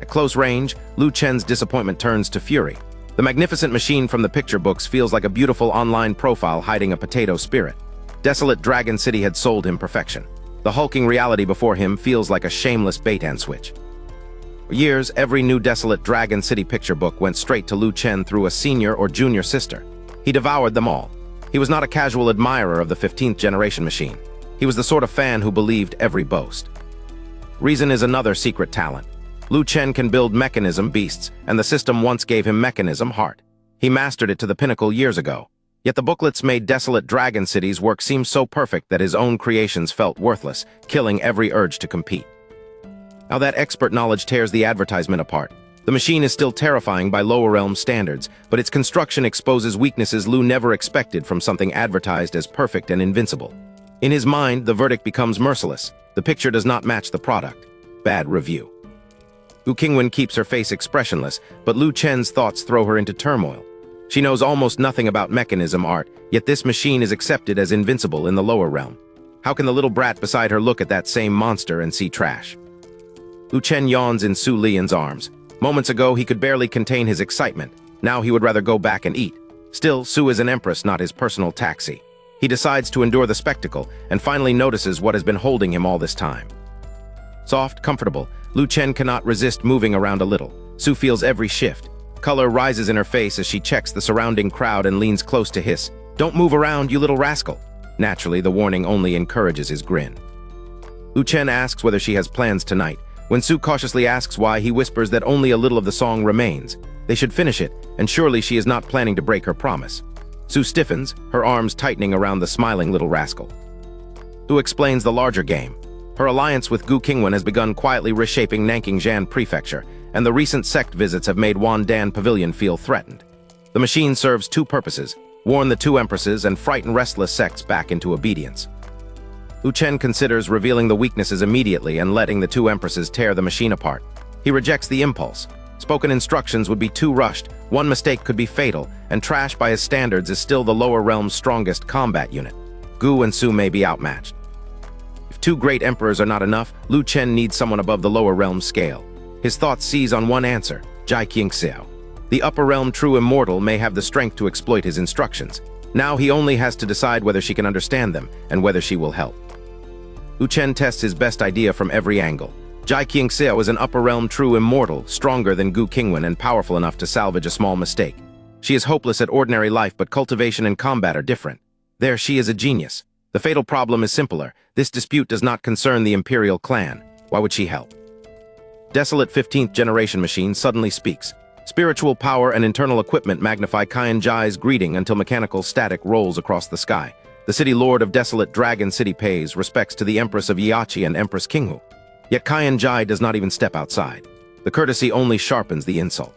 [SPEAKER 1] At close range, Lu Chen's disappointment turns to fury. The magnificent machine from the picture books feels like a beautiful online profile hiding a potato spirit. Desolate Dragon City had sold him perfection. The hulking reality before him feels like a shameless bait-and-switch. For years, every new Desolate Dragon City picture book went straight to Lu Chen through a senior or junior sister. He devoured them all. He was not a casual admirer of the 15th generation machine. He was the sort of fan who believed every boast. Reason is another secret talent. Lu Chen can build mechanism beasts, and the system once gave him mechanism heart. He mastered it to the pinnacle years ago. Yet the booklets made Desolate Dragon City's work seem so perfect that his own creations felt worthless, killing every urge to compete. Now that expert knowledge tears the advertisement apart. The machine is still terrifying by lower realm standards, but its construction exposes weaknesses Lu never expected from something advertised as perfect and invincible. In his mind, the verdict becomes merciless. The picture does not match the product. Bad review. Gu Qingwan keeps her face expressionless, but Lu Chen's thoughts throw her into turmoil. She knows almost nothing about mechanism art, yet this machine is accepted as invincible in the lower realm. How can the little brat beside her look at that same monster and see trash? Lu Chen yawns in Su Lian's arms. Moments ago, he could barely contain his excitement. Now he would rather go back and eat. Still, Su is an empress, not his personal taxi. He decides to endure the spectacle, and finally notices what has been holding him all this time. Soft, comfortable, Lu Chen cannot resist moving around a little. Su feels every shift. Color rises in her face as she checks the surrounding crowd and leans close to hiss, "Don't move around, you little rascal." Naturally, the warning only encourages his grin. Lu Chen asks whether she has plans tonight. When Su cautiously asks why, he whispers that only a little of the song remains. They should finish it, and surely she is not planning to break her promise. Su stiffens, her arms tightening around the smiling little rascal. Su explains the larger game. Her alliance with Gu Qingwan has begun quietly reshaping Nanking Prefecture, and the recent sect visits have made Wandan Pavilion feel threatened. The machine serves two purposes: warn the two empresses and frighten restless sects back into obedience. Lu Chen considers revealing the weaknesses immediately and letting the two empresses tear the machine apart. He rejects the impulse. Spoken instructions would be too rushed, one mistake could be fatal, and trash by his standards is still the lower realm's strongest combat unit. Gu and Su may be outmatched. If two great emperors are not enough, Lu Chen needs someone above the lower realm scale. His thoughts seize on one answer: Jai Qingxiao. The upper realm true immortal may have the strength to exploit his instructions. Now he only has to decide whether she can understand them and whether she will help. Lu Chen tests his best idea from every angle. Jai Qingxiao is an upper realm true immortal, stronger than Gu Qingwan and powerful enough to salvage a small mistake. She is hopeless at ordinary life, but cultivation and combat are different. There she is a genius. The fatal problem is simpler. This dispute does not concern the imperial clan. Why would she help? Desolate 15th generation machine suddenly speaks. Spiritual power and internal equipment magnify Qian Jai's greeting until mechanical static rolls across the sky. The city lord of desolate Dragon City pays respects to the Empress of Yiachi and Empress Qinghu. Yet Qian Jai does not even step outside. The courtesy only sharpens the insult.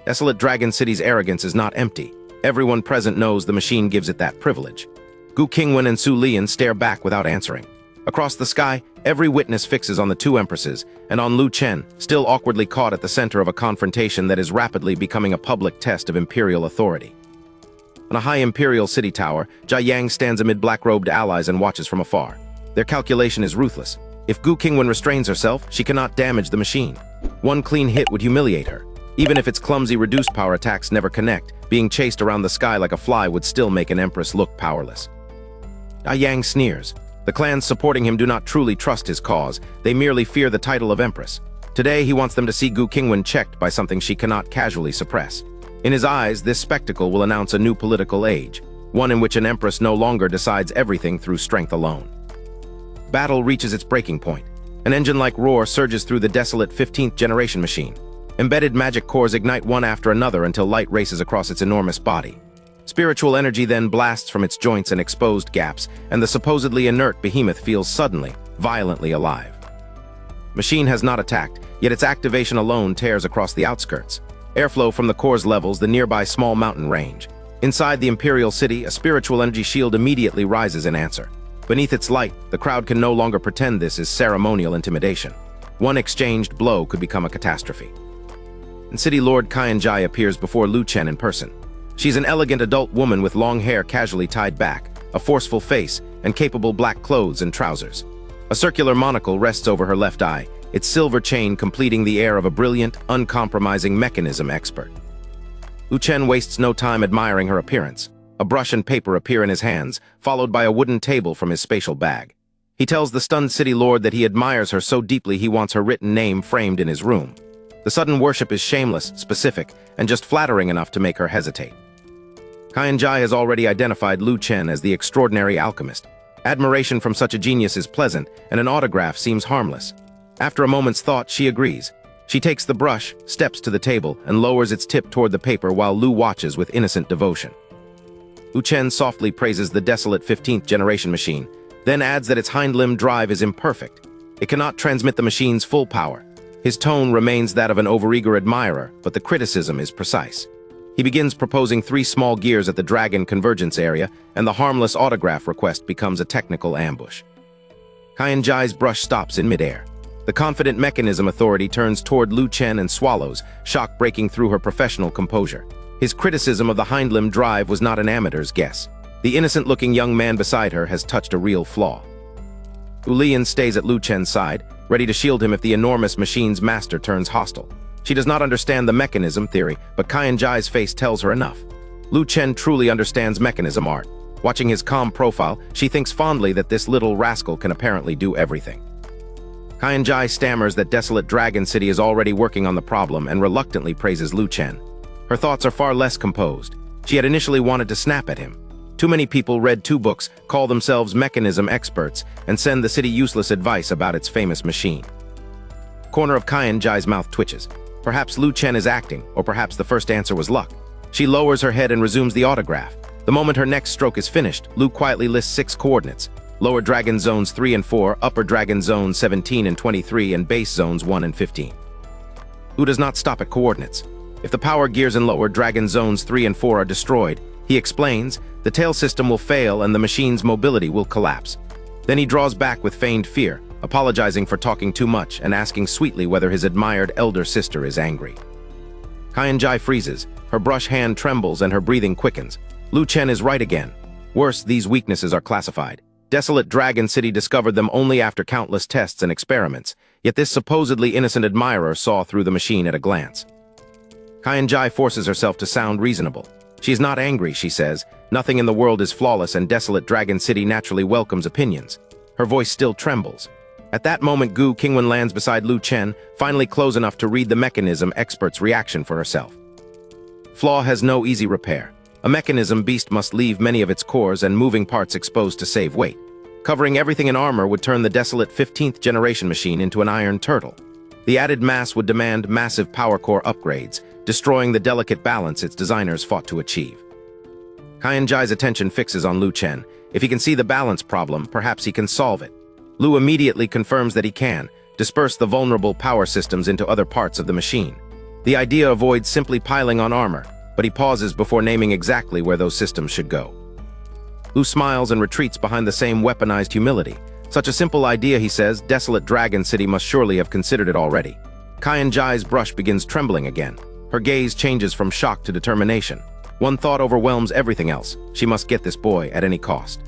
[SPEAKER 1] Desolate Dragon City's arrogance is not empty. Everyone present knows the machine gives it that privilege. Gu Qingwan and Su Lian stare back without answering. Across the sky, every witness fixes on the two empresses, and on Lu Chen, still awkwardly caught at the center of a confrontation that is rapidly becoming a public test of imperial authority. On a high imperial city tower, Jia Yang stands amid black-robed allies and watches from afar. Their calculation is ruthless. If Gu Qingwan restrains herself, she cannot damage the machine. One clean hit would humiliate her. Even if its clumsy reduced power attacks never connect, being chased around the sky like a fly would still make an empress look powerless. Jia Yang sneers. The clans supporting him do not truly trust his cause, they merely fear the title of empress. Today he wants them to see Gu Qingwan checked by something she cannot casually suppress. In his eyes, this spectacle will announce a new political age, one in which an empress no longer decides everything through strength alone. Battle reaches its breaking point. An engine-like roar surges through the desolate 15th generation machine. Embedded magic cores ignite one after another until light races across its enormous body. Spiritual energy then blasts from its joints and exposed gaps, and the supposedly inert behemoth feels suddenly, violently alive. Machine has not attacked, yet its activation alone tears across the outskirts. Airflow from the cores levels the nearby small mountain range. Inside the imperial city, a spiritual energy shield immediately rises in answer. Beneath its light, the crowd can no longer pretend this is ceremonial intimidation. One exchanged blow could become a catastrophe. And City Lord Qian Jai appears before Lu Chen in person. She's an elegant adult woman with long hair casually tied back, a forceful face, and capable black clothes and trousers. A circular monocle rests over her left eye, its silver chain completing the air of a brilliant, uncompromising mechanism expert. Lu Chen wastes no time admiring her appearance. A brush and paper appear in his hands, followed by a wooden table from his spatial bag. He tells the stunned city lord that he admires her so deeply he wants her written name framed in his room. The sudden worship is shameless, specific, and just flattering enough to make her hesitate. Qian Jai has already identified Lu Chen as the extraordinary alchemist. Admiration from such a genius is pleasant, and an autograph seems harmless. After a moment's thought, she agrees. She takes the brush, steps to the table, and lowers its tip toward the paper while Lu watches with innocent devotion. Lu Chen softly praises the desolate 15th generation machine, then adds that its hind limb drive is imperfect. It cannot transmit the machine's full power. His tone remains that of an overeager admirer, but the criticism is precise. He begins proposing 3 small gears at the Dragon convergence area, and the harmless autograph request becomes a technical ambush. Qian Jai's brush stops in midair. The confident mechanism authority turns toward Lu Chen and swallows, shock breaking through her professional composure. His criticism of the hind limb drive was not an amateur's guess. The innocent-looking young man beside her has touched a real flaw. Su Lian stays at Lu Chen's side, ready to shield him if the enormous machine's master turns hostile. She does not understand the mechanism theory, but Qian Jai's face tells her enough. Lu Chen truly understands mechanism art. Watching his calm profile, she thinks fondly that this little rascal can apparently do everything. Qian Jai stammers that desolate Dragon City is already working on the problem and reluctantly praises Lu Chen. Her thoughts are far less composed. She had initially wanted to snap at him. Too many people read 2 books, call themselves mechanism experts, and send the city useless advice about its famous machine. Corner of Qian Jai's mouth twitches. Perhaps Lu Chen is acting, or perhaps the first answer was luck. She lowers her head and resumes the autograph. The moment her next stroke is finished, Lu quietly lists 6 coordinates. Lower Dragon Zones 3 and 4, Upper Dragon Zones 17 and 23, and Base Zones 1 and 15. Lu does not stop at coordinates. If the power gears in Lower Dragon Zones 3 and 4 are destroyed, he explains, the tail system will fail and the machine's mobility will collapse. Then he draws back with feigned fear, apologizing for talking too much and asking sweetly whether his admired elder sister is angry. Qian Jai freezes, her brush hand trembles and her breathing quickens. Lu Chen is right again. Worse, these weaknesses are classified. Desolate Dragon City discovered them only after countless tests and experiments, yet this supposedly innocent admirer saw through the machine at a glance. Qian Jai forces herself to sound reasonable. She is not angry, she says. Nothing in the world is flawless and desolate Dragon City naturally welcomes opinions. Her voice still trembles. At that moment, Gu Qingwan lands beside Lu Chen, finally close enough to read the mechanism expert's reaction for herself. Flaw has no easy repair. A mechanism beast must leave many of its cores and moving parts exposed to save weight. Covering everything in armor would turn the desolate 15th generation machine into an iron turtle. The added mass would demand massive power core upgrades, destroying the delicate balance its designers fought to achieve. Qianji's attention fixes on Lu Chen. If he can see the balance problem, perhaps he can solve it. Lu immediately confirms that he can disperse the vulnerable power systems into other parts of the machine. The idea avoids simply piling on armor, but he pauses before naming exactly where those systems should go. Lu smiles and retreats behind the same weaponized humility. Such a simple idea, he says, desolate Dragon City must surely have considered it already. Qianji's brush begins trembling again. Her gaze changes from shock to determination. One thought overwhelms everything else. She must get this boy at any cost.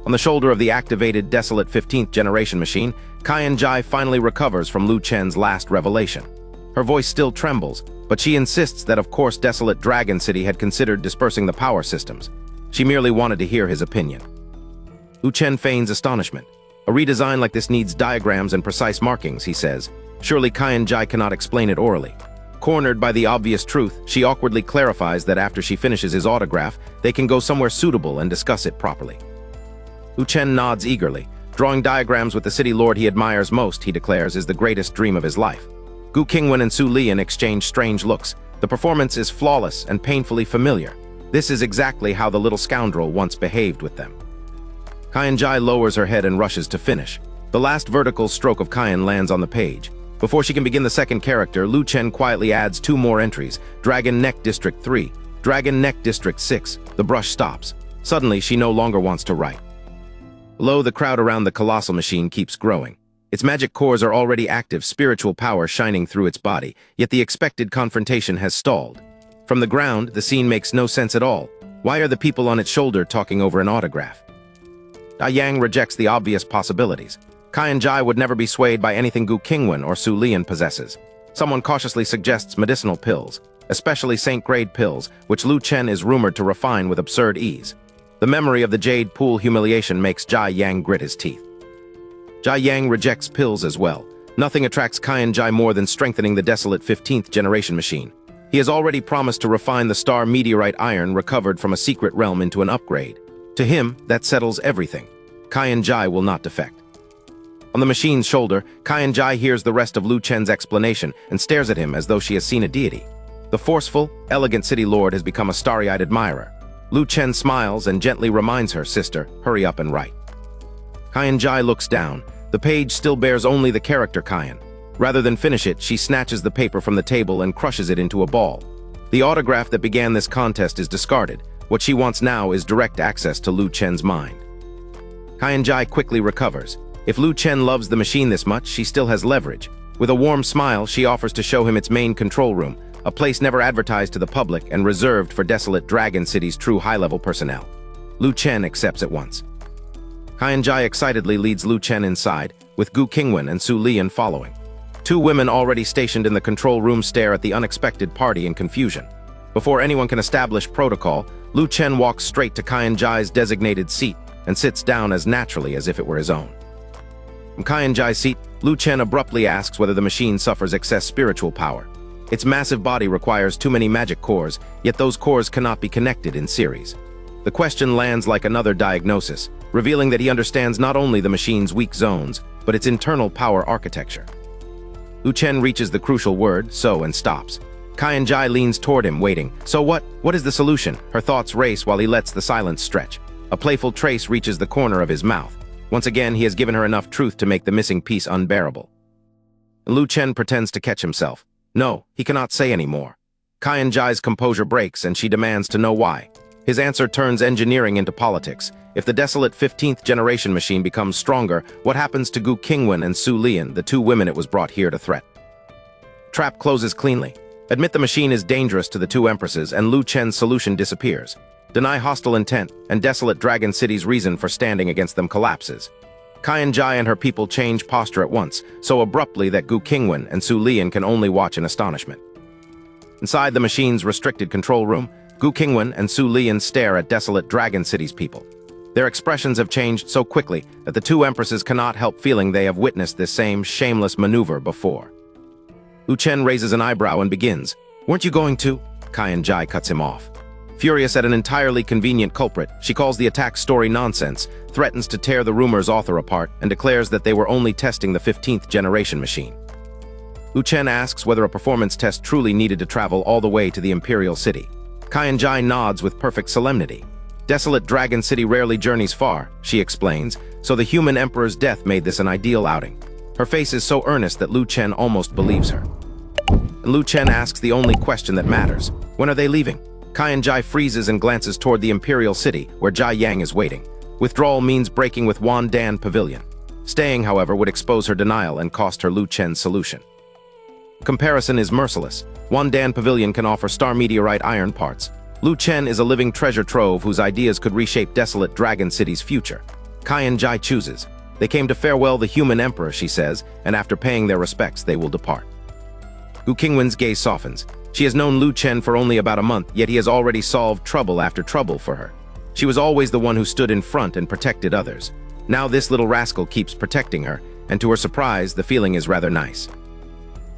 [SPEAKER 1] On the shoulder of the activated desolate 15th generation machine, Qianji finally recovers from Lu Chen's last revelation. Her voice still trembles, but she insists that of course desolate Dragon City had considered dispersing the power systems. She merely wanted to hear his opinion. Lu Chen feigns astonishment. A redesign like this needs diagrams and precise markings, he says. Surely Qianji cannot explain it orally. Cornered by the obvious truth, she awkwardly clarifies that after she finishes his autograph, they can go somewhere suitable and discuss it properly. Lu Chen nods eagerly. Drawing diagrams with the city lord he admires most, he declares, is the greatest dream of his life. Gu Qingwan and Su Lian exchange strange looks. The performance is flawless and painfully familiar. This is exactly how the little scoundrel once behaved with them. Qianji lowers her head and rushes to finish. The last vertical stroke of Qian lands on the page. Before she can begin the second character, Lu Chen quietly adds 2 more entries: Dragon Neck District 3, Dragon Neck District 6. The brush stops. Suddenly, she no longer wants to write. Below, the crowd around the colossal machine keeps growing. Its magic cores are already active, spiritual power shining through its body, yet the expected confrontation has stalled. From the ground, the scene makes no sense at all. Why are the people on its shoulder talking over an autograph? Yang rejects the obvious possibilities. Qianji would never be swayed by anything Gu Qingwan or Su Lian possesses. Someone cautiously suggests medicinal pills, especially saint-grade pills, which Lu Chen is rumored to refine with absurd ease. The memory of the Jade Pool humiliation makes Yang grit his teeth. Yang rejects pills as well. Nothing attracts Qianji more than strengthening the desolate 15th generation machine. He has already promised to refine the star meteorite iron recovered from a secret realm into an upgrade. To him, that settles everything. Qianji will not defect. On the machine's shoulder, Qianji hears the rest of Lu Chen's explanation and stares at him as though she has seen a deity. The forceful, elegant city lord has become a starry-eyed admirer. Lu Chen smiles and gently reminds her sister, hurry up and write. Qianji looks down. The page still bears only the character Qian. Rather than finish it, she snatches the paper from the table and crushes it into a ball. The autograph that began this contest is discarded. What she wants now is direct access to Lu Chen's mind. Qianji quickly recovers. If Lu Chen loves the machine this much, she still has leverage. With a warm smile, she offers to show him its main control room, a place never advertised to the public and reserved for desolate Dragon City's true high-level personnel. Lu Chen accepts at once. Qianji excitedly leads Lu Chen inside, with Gu Qingwan and Su Lian following. 2 women already stationed in the control room stare at the unexpected party in confusion. Before anyone can establish protocol, Lu Chen walks straight to Qianji's designated seat and sits down as naturally as if it were his own. From Qianji's seat, Lu Chen abruptly asks whether the machine suffers excess spiritual power. Its massive body requires too many magic cores, yet those cores cannot be connected in series. The question lands like another diagnosis, revealing that he understands not only the machine's weak zones, but its internal power architecture. Lu Chen reaches the crucial word, so, and stops. Qianji leans toward him, waiting. So what? What is the solution? Her thoughts race while he lets the silence stretch. A playful trace reaches the corner of his mouth. Once again, he has given her enough truth to make the missing piece unbearable. Lu Chen pretends to catch himself. No, he cannot say any more. Qianji's composure breaks, and she demands to know why. His answer turns engineering into politics. If the desolate 15th generation machine becomes stronger, what happens to Gu Qingwan and Su Lian, the 2 women it was brought here to threat? Trap closes cleanly. Admit the machine is dangerous to the 2 empresses, and Lu Chen's solution disappears. Deny hostile intent, and desolate Dragon City's reason for standing against them collapses. Qianji and her people change posture at once, so abruptly that Gu Qingwan and Su Lian can only watch in astonishment. Inside the machine's restricted control room, Gu Qingwan and Su Lian stare at desolate Dragon City's people. Their expressions have changed so quickly that the 2 empresses cannot help feeling they have witnessed this same shameless maneuver before. Lu Chen raises an eyebrow and begins. Weren't you going to? Qianji cuts him off. Furious at an entirely convenient culprit, she calls the attack story nonsense, threatens to tear the rumor's author apart, and declares that they were only testing the 15th generation machine. Lu Chen asks whether a performance test truly needed to travel all the way to the imperial city. Qianjai nods with perfect solemnity. Desolate Dragon City rarely journeys far, she explains, so the human emperor's death made this an ideal outing. Her face is so earnest that Lu Chen almost believes her. And Lu Chen asks the only question that matters. When are they leaving? Qianjai freezes and glances toward the imperial city, where Jia Yang is waiting. Withdrawal means breaking with Wan Dan Pavilion. Staying, however, would expose her denial and cost her Lu Chen's solution. Comparison is merciless. Wan Dan Pavilion can offer star meteorite iron parts. Lu Chen is a living treasure trove whose ideas could reshape desolate Dragon City's future. Qianjai chooses. They came to farewell the human emperor, she says, and after paying their respects, they will depart. Gu Qingwan's gaze softens. She has known Lu Chen for only about a month, yet he has already solved trouble after trouble for her. She was always the one who stood in front and protected others. Now this little rascal keeps protecting her, and to her surprise, the feeling is rather nice.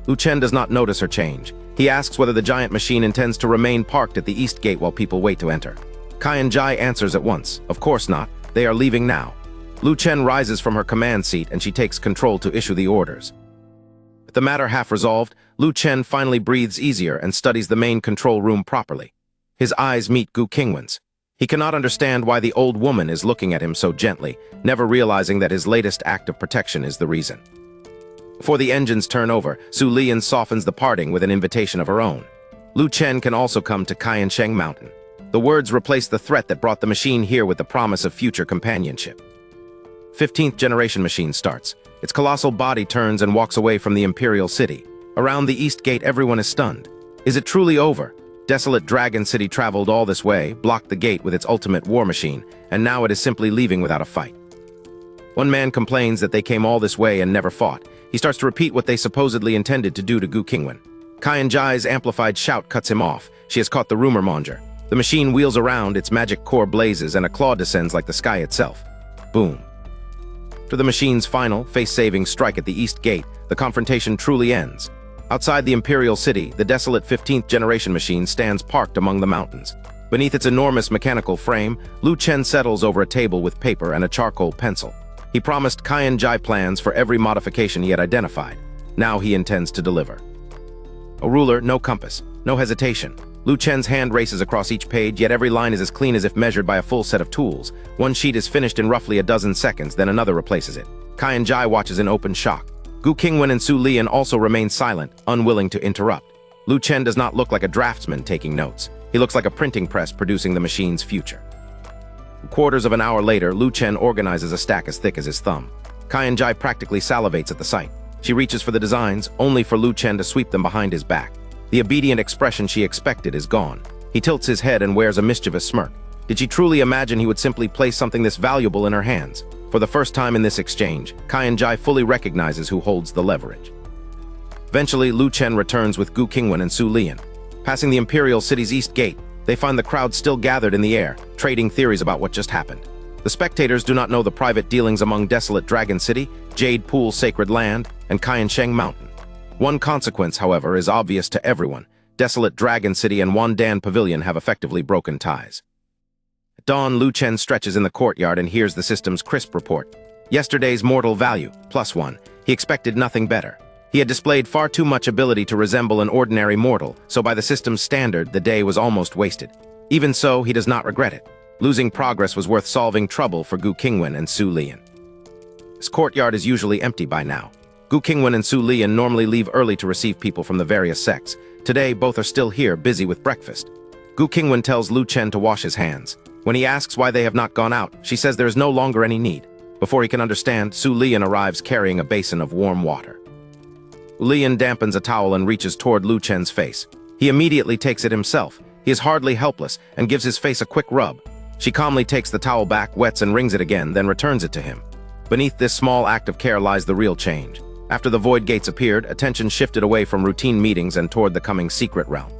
[SPEAKER 1] Lu Chen does not notice her change. He asks whether the giant machine intends to remain parked at the east gate while people wait to enter. Qianjai answers at once. Of course not. They are leaving now. Lu Chen rises from her command seat and she takes control to issue the orders. With the matter half resolved, Lu Chen finally breathes easier and studies the main control room properly. His eyes meet Gu Qingwan's. He cannot understand why the old woman is looking at him so gently, never realizing that his latest act of protection is the reason. Before the engines turn over, Su Lian softens the parting with an invitation of her own. Lu Chen can also come to Qiansheng Mountain. The words replace the threat that brought the machine here with the promise of future companionship. 15th generation machine starts. Its colossal body turns and walks away from the imperial city. Around the east gate, everyone is stunned. Is it truly over? Desolate Dragon City traveled all this way, blocked the gate with its ultimate war machine, and now it is simply leaving without a fight. One man complains that they came all this way and never fought. He starts to repeat what they supposedly intended to do to Gu Qingwan. Qianjai's amplified shout cuts him off. She has caught the rumor monger. The machine wheels around, its magic core blazes, and a claw descends like the sky itself. Boom. After the machine's final, face-saving strike at the east gate, the confrontation truly ends. Outside the imperial city, the desolate 15th generation machine stands parked among the mountains. Beneath its enormous mechanical frame, Lu Chen settles over a table with paper and a charcoal pencil. He promised Qianjai plans for every modification he had identified. Now he intends to deliver. A ruler, no compass, no hesitation. Lu Chen's hand races across each page, yet every line is as clean as if measured by a full set of tools. One sheet is finished in roughly a dozen seconds, then another replaces it. Qianjai watches in open shock. Gu Qingwan and Su Lian also remain silent, unwilling to interrupt. Lu Chen does not look like a draftsman taking notes. He looks like a printing press producing the machine's future. Quarters of an hour later, Lu Chen organizes a stack as thick as his thumb. Qianjai practically salivates at the sight. She reaches for the designs, only for Lu Chen to sweep them behind his back. The obedient expression she expected is gone. He tilts his head and wears a mischievous smirk. Did she truly imagine he would simply place something this valuable in her hands? For the first time in this exchange, Qianjai fully recognizes who holds the leverage. Eventually, Lu Chen returns with Gu Qingwan and Su Lian. Passing the imperial city's east gate, they find the crowd still gathered in the air, trading theories about what just happened. The spectators do not know the private dealings among desolate Dragon City, Jade Pool Sacred Land, and Qiansheng Mountain. One consequence, however, is obvious to everyone. Desolate Dragon City and Wan Dan Pavilion have effectively broken ties. At dawn, Lu Chen stretches in the courtyard and hears the system's crisp report. Yesterday's mortal value, +1. He expected nothing better. He had displayed far too much ability to resemble an ordinary mortal, so by the system's standard, the day was almost wasted. Even so, he does not regret it. Losing progress was worth solving trouble for Gu Qingwan and Su Lian. His courtyard is usually empty by now. Gu Qingwan and Su Lian normally leave early to receive people from the various sects. Today, both are still here, busy with breakfast. Gu Qingwan tells Lu Chen to wash his hands. When he asks why they have not gone out, she says there is no longer any need. Before he can understand, Su Lian arrives carrying a basin of warm water. Lian dampens a towel and reaches toward Lu Chen's face. He immediately takes it himself. He is hardly helpless and gives his face a quick rub. She calmly takes the towel back, wets and wrings it again, then returns it to him. Beneath this small act of care lies the real change. After the void gates appeared, attention shifted away from routine meetings and toward the coming secret realm.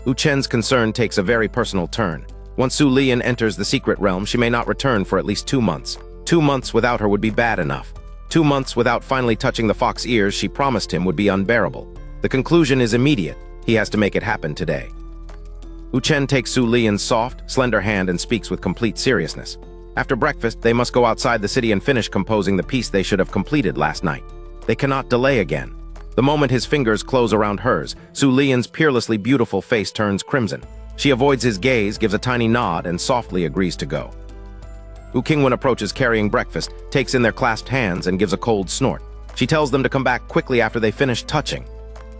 [SPEAKER 1] Lu Chen's concern takes a very personal turn. Once Su Lian enters the secret realm, she may not return for at least 2 months. 2 months without her would be bad enough. 2 months without finally touching the fox ears she promised him would be unbearable. The conclusion is immediate. He has to make it happen today. Lu Chen takes Su Lian's soft, slender hand and speaks with complete seriousness. After breakfast, they must go outside the city and finish composing the piece they should have completed last night. They cannot delay again. The moment his fingers close around hers, Su Lian's peerlessly beautiful face turns crimson. She avoids his gaze, gives a tiny nod, and softly agrees to go. Gu Qingwan approaches carrying breakfast, takes in their clasped hands, and gives a cold snort. She tells them to come back quickly after they finish touching.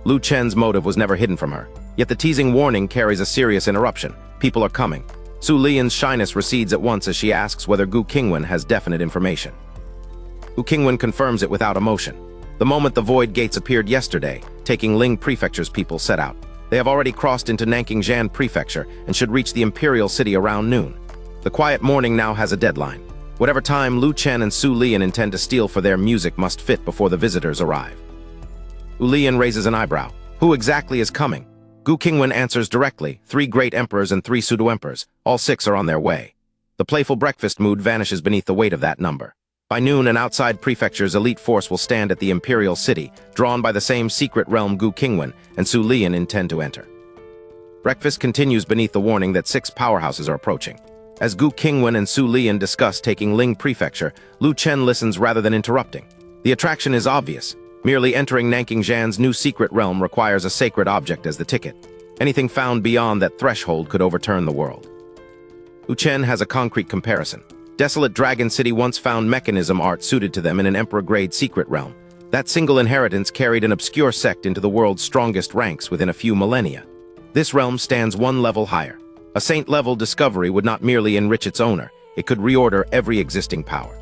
[SPEAKER 1] Lu Chen's motive was never hidden from her, yet the teasing warning carries a serious interruption. People are coming. Su Lian's shyness recedes at once as she asks whether Gu Qingwan has definite information. Gu Qingwan confirms it without emotion. The moment the void gates appeared yesterday, taking Ling Prefecture's people set out. They have already crossed into Nanking Prefecture and should reach the imperial city around noon. The quiet morning now has a deadline. Whatever time Lu Chen and Su Lian intend to steal for their music must fit before the visitors arrive. Su Lian raises an eyebrow. Who exactly is coming? Gu Qingwan answers directly, 3 great emperors and 3 pseudo-emperors. All 6 are on their way. The playful breakfast mood vanishes beneath the weight of that number. By noon, an outside prefecture's elite force will stand at the imperial city, drawn by the same secret realm Gu Qingwan and Su Lian intend to enter. Breakfast continues beneath the warning that 6 powerhouses are approaching. As Gu Qingwan and Su Lian discuss taking Ling Prefecture, Lu Chen listens rather than interrupting. The attraction is obvious. Merely entering Nanking new secret realm requires a sacred object as the ticket. Anything found beyond that threshold could overturn the world. Lu Chen has a concrete comparison. Desolate Dragon City once found mechanism art suited to them in an emperor-grade secret realm. That single inheritance carried an obscure sect into the world's strongest ranks within a few millennia. This realm stands 1 level higher. A saint-level discovery would not merely enrich its owner, it could reorder every existing power.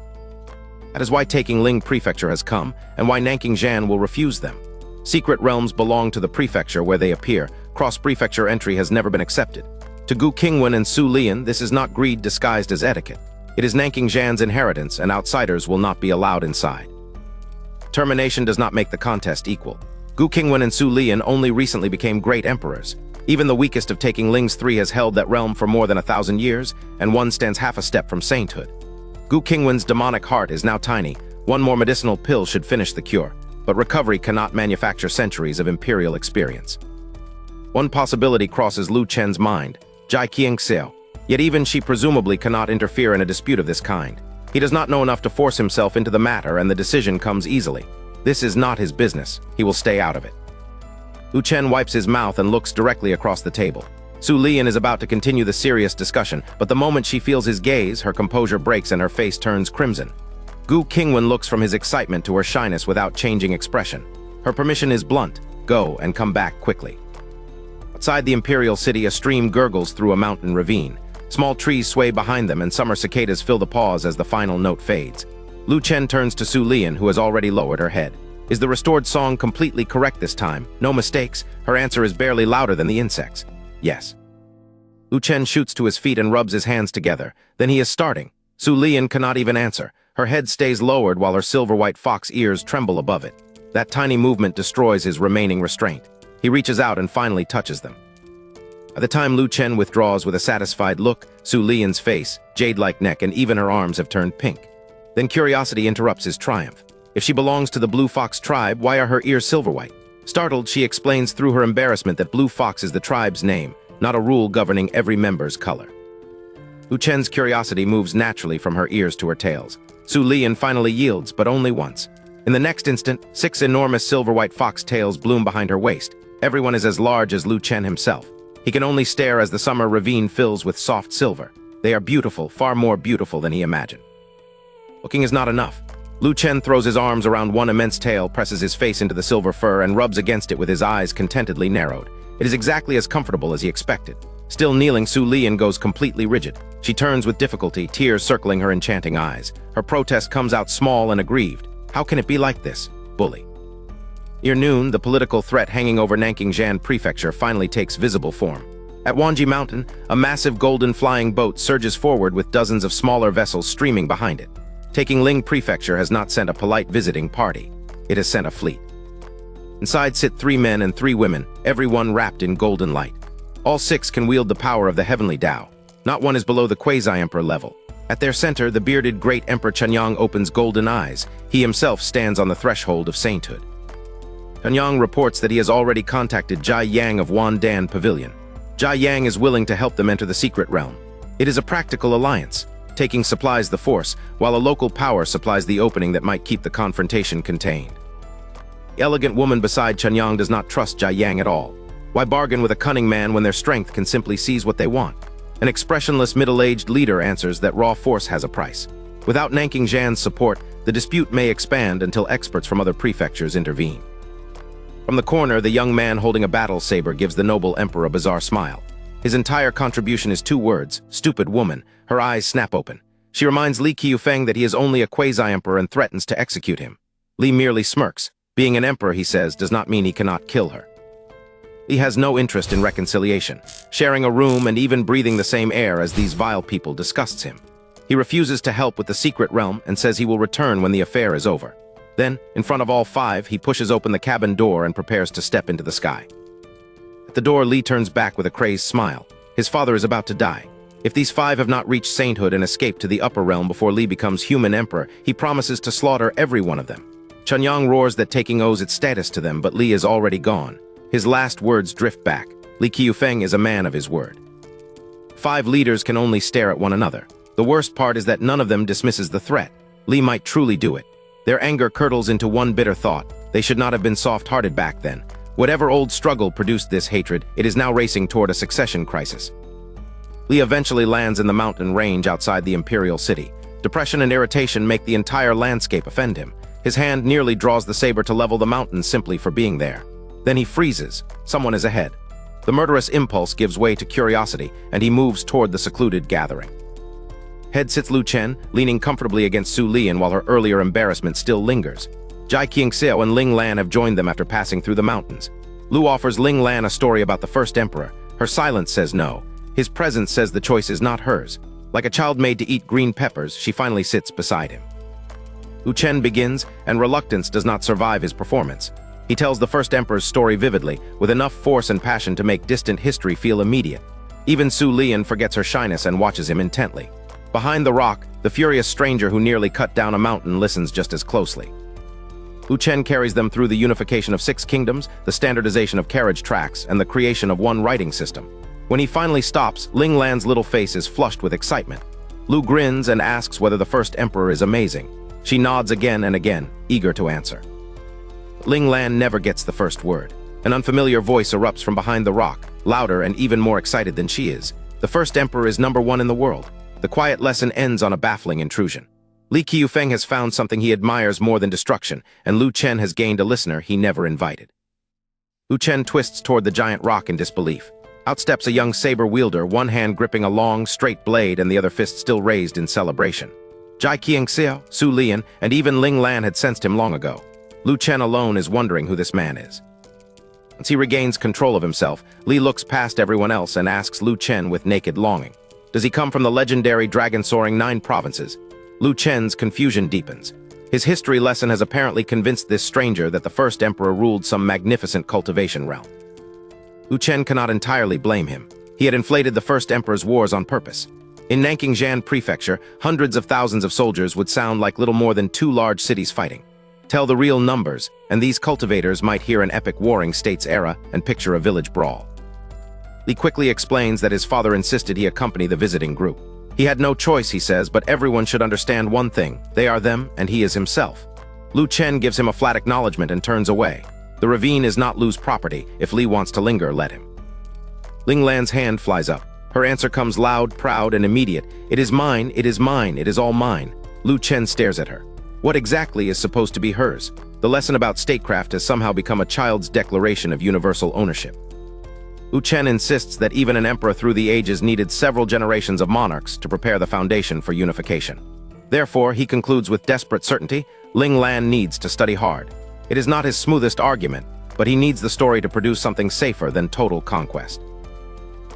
[SPEAKER 1] That is why taking Ling Prefecture has come, and why Nanking will refuse them. Secret realms belong to the prefecture where they appear. Cross-prefecture entry has never been accepted. To Gu Qingwan and Su Lian, this is not greed disguised as etiquette. It is Nanking inheritance, and outsiders will not be allowed inside. Termination does not make the contest equal. Gu Qingwan and Su Lian only recently became great emperors. Even the weakest of taking Ling's 3 has held that realm for more than 1,000 years, and one stands half a step from sainthood. Gu Qingwan's demonic heart is now tiny. 1 more medicinal pill should finish the cure, but recovery cannot manufacture centuries of imperial experience. One possibility crosses Lu Chen's mind, Jai Qiangxiao. Yet even she presumably cannot interfere in a dispute of this kind. He does not know enough to force himself into the matter, and the decision comes easily. This is not his business. He will stay out of it. Lu Chen wipes his mouth and looks directly across the table. Su Lian is about to continue the serious discussion, but the moment she feels his gaze, her composure breaks and her face turns crimson. Gu Qingwan looks from his excitement to her shyness without changing expression. Her permission is blunt. Go and come back quickly. Outside the imperial city, a stream gurgles through a mountain ravine. Small trees sway behind them, and summer cicadas fill the pause as the final note fades. Lu Chen turns to Su Lian, who has already lowered her head. Is the restored song completely correct this time? No mistakes? Her answer is barely louder than the insects. Yes. Lu Chen shoots to his feet and rubs his hands together. Then he is starting. Su Lian cannot even answer. Her head stays lowered while her silver-white fox ears tremble above it. That tiny movement destroys his remaining restraint. He reaches out and finally touches them. By the time Lu Chen withdraws with a satisfied look, Su Lian's face, jade-like neck, and even her arms have turned pink. Then curiosity interrupts his triumph. If she belongs to the Blue Fox tribe, why are her ears silver-white? Startled, she explains through her embarrassment that Blue Fox is the tribe's name, not a rule governing every member's color. Lu Chen's curiosity moves naturally from her ears to her tails. Su Lian finally yields, but only once. In the next instant, 6 enormous silver-white fox tails bloom behind her waist. Everyone is as large as Lu Chen himself. He can only stare as the summer ravine fills with soft silver. They are beautiful, far more beautiful than he imagined. Looking is not enough. Lu Chen throws his arms around one immense tail, presses his face into the silver fur, and rubs against it with his eyes contentedly narrowed. It is exactly as comfortable as he expected. Still kneeling, Su Lian goes completely rigid. She turns with difficulty, tears circling her enchanting eyes. Her protest comes out small and aggrieved. How can it be like this? Bully. Near noon, the political threat hanging over Nanking Prefecture finally takes visible form. At Wanji Mountain, a massive golden flying boat surges forward with dozens of smaller vessels streaming behind it. Taking Ling Prefecture has not sent a polite visiting party. It has sent a fleet. Inside sit 3 men and 3 women, everyone wrapped in golden light. All 6 can wield the power of the heavenly Tao. Not one is below the quasi-emperor level. At their center, the bearded great Emperor Chenyang opens golden eyes. He himself stands on the threshold of sainthood. Chenyang reports that he has already contacted Jai Yang of Wandan Pavilion. Jai Yang is willing to help them enter the secret realm. It is a practical alliance. Taking supplies the force, while a local power supplies the opening that might keep the confrontation contained. The elegant woman beside Chenyang does not trust Jia Yang at all. Why bargain with a cunning man when their strength can simply seize what they want? An expressionless middle-aged leader answers that raw force has a price. Without Nanking Zhan's support, the dispute may expand until experts from other prefectures intervene. From the corner, the young man holding a battle saber gives the noble emperor a bizarre smile. His entire contribution is 2 words, "Stupid woman." Her eyes snap open. She reminds Li Qiufeng that he is only a quasi-emperor and threatens to execute him. Li merely smirks. Being an emperor, he says, does not mean he cannot kill her. Li has no interest in reconciliation. Sharing a room and even breathing the same air as these vile people disgusts him. He refuses to help with the secret realm and says he will return when the affair is over. Then, in front of all 5, he pushes open the cabin door and prepares to step into the sky. At the door, Li turns back with a crazed smile. His father is about to die. If these 5 have not reached sainthood and escaped to the upper realm before Li becomes human emperor, he promises to slaughter every one of them. Chenyang roars that taking owes its status to them, but Li is already gone. His last words drift back. Li Qiufeng is a man of his word. 5 leaders can only stare at one another. The worst part is that none of them dismisses the threat. Li might truly do it. Their anger curdles into one bitter thought. They should not have been soft-hearted back then. Whatever old struggle produced this hatred, it is now racing toward a succession crisis. Li eventually lands in the mountain range outside the imperial city. Depression and irritation make the entire landscape offend him. His hand nearly draws the saber to level the mountain simply for being there. Then he freezes. Someone is ahead. The murderous impulse gives way to curiosity, and he moves toward the secluded gathering. Head sits Lu Chen, leaning comfortably against Su Lian while her earlier embarrassment still lingers. Jia Qingxiao and Ling Lan have joined them after passing through the mountains. Lu offers Ling Lan a story about the first emperor. Her silence says no. His presence says the choice is not hers. Like a child made to eat green peppers, she finally sits beside him. Lu Chen begins, and reluctance does not survive his performance. He tells the first emperor's story vividly, with enough force and passion to make distant history feel immediate. Even Su Lian forgets her shyness and watches him intently. Behind the rock, the furious stranger who nearly cut down a mountain listens just as closely. Lu Chen carries them through the unification of 6 kingdoms, the standardization of carriage tracks, and the creation of one writing system. When he finally stops, Ling Lan's little face is flushed with excitement. Lu grins and asks whether the first emperor is amazing. She nods again and again, eager to answer. Ling Lan never gets the first word. An unfamiliar voice erupts from behind the rock, louder and even more excited than she is. The first emperor is #1 in the world. The quiet lesson ends on a baffling intrusion. Li Qiufeng has found something he admires more than destruction, and Lu Chen has gained a listener he never invited. Lu Chen twists toward the giant rock in disbelief. Out steps a young saber wielder, one hand gripping a long, straight blade and the other fist still raised in celebration. Jia Qingxiao, Su Lian, and even Ling Lan had sensed him long ago. Lu Chen alone is wondering who this man is. Once he regains control of himself, Li looks past everyone else and asks Lu Chen with naked longing. Does he come from the legendary dragon-soaring 9 provinces? Lu Chen's confusion deepens. His history lesson has apparently convinced this stranger that the first emperor ruled some magnificent cultivation realm. Lu Chen cannot entirely blame him. He had inflated the first emperor's wars on purpose. In Nanking Zhan Prefecture, hundreds of thousands of soldiers would sound like little more than 2 large cities fighting. Tell the real numbers, and these cultivators might hear an epic warring states era and picture a village brawl. Li quickly explains that his father insisted he accompany the visiting group. He had no choice, he says, but everyone should understand one thing. They are them, and he is himself. Lu Chen gives him a flat acknowledgement and turns away. The ravine is not Lu's property. If Li wants to linger, let him. Ling Lan's hand flies up. Her answer comes loud, proud, and immediate. It is mine, it is mine, it is all mine. Lu Chen stares at her. What exactly is supposed to be hers? The lesson about statecraft has somehow become a child's declaration of universal ownership. Lu Chen insists that even an emperor through the ages needed several generations of monarchs to prepare the foundation for unification. Therefore, he concludes with desperate certainty, Ling Lan needs to study hard. It is not his smoothest argument, but he needs the story to produce something safer than total conquest.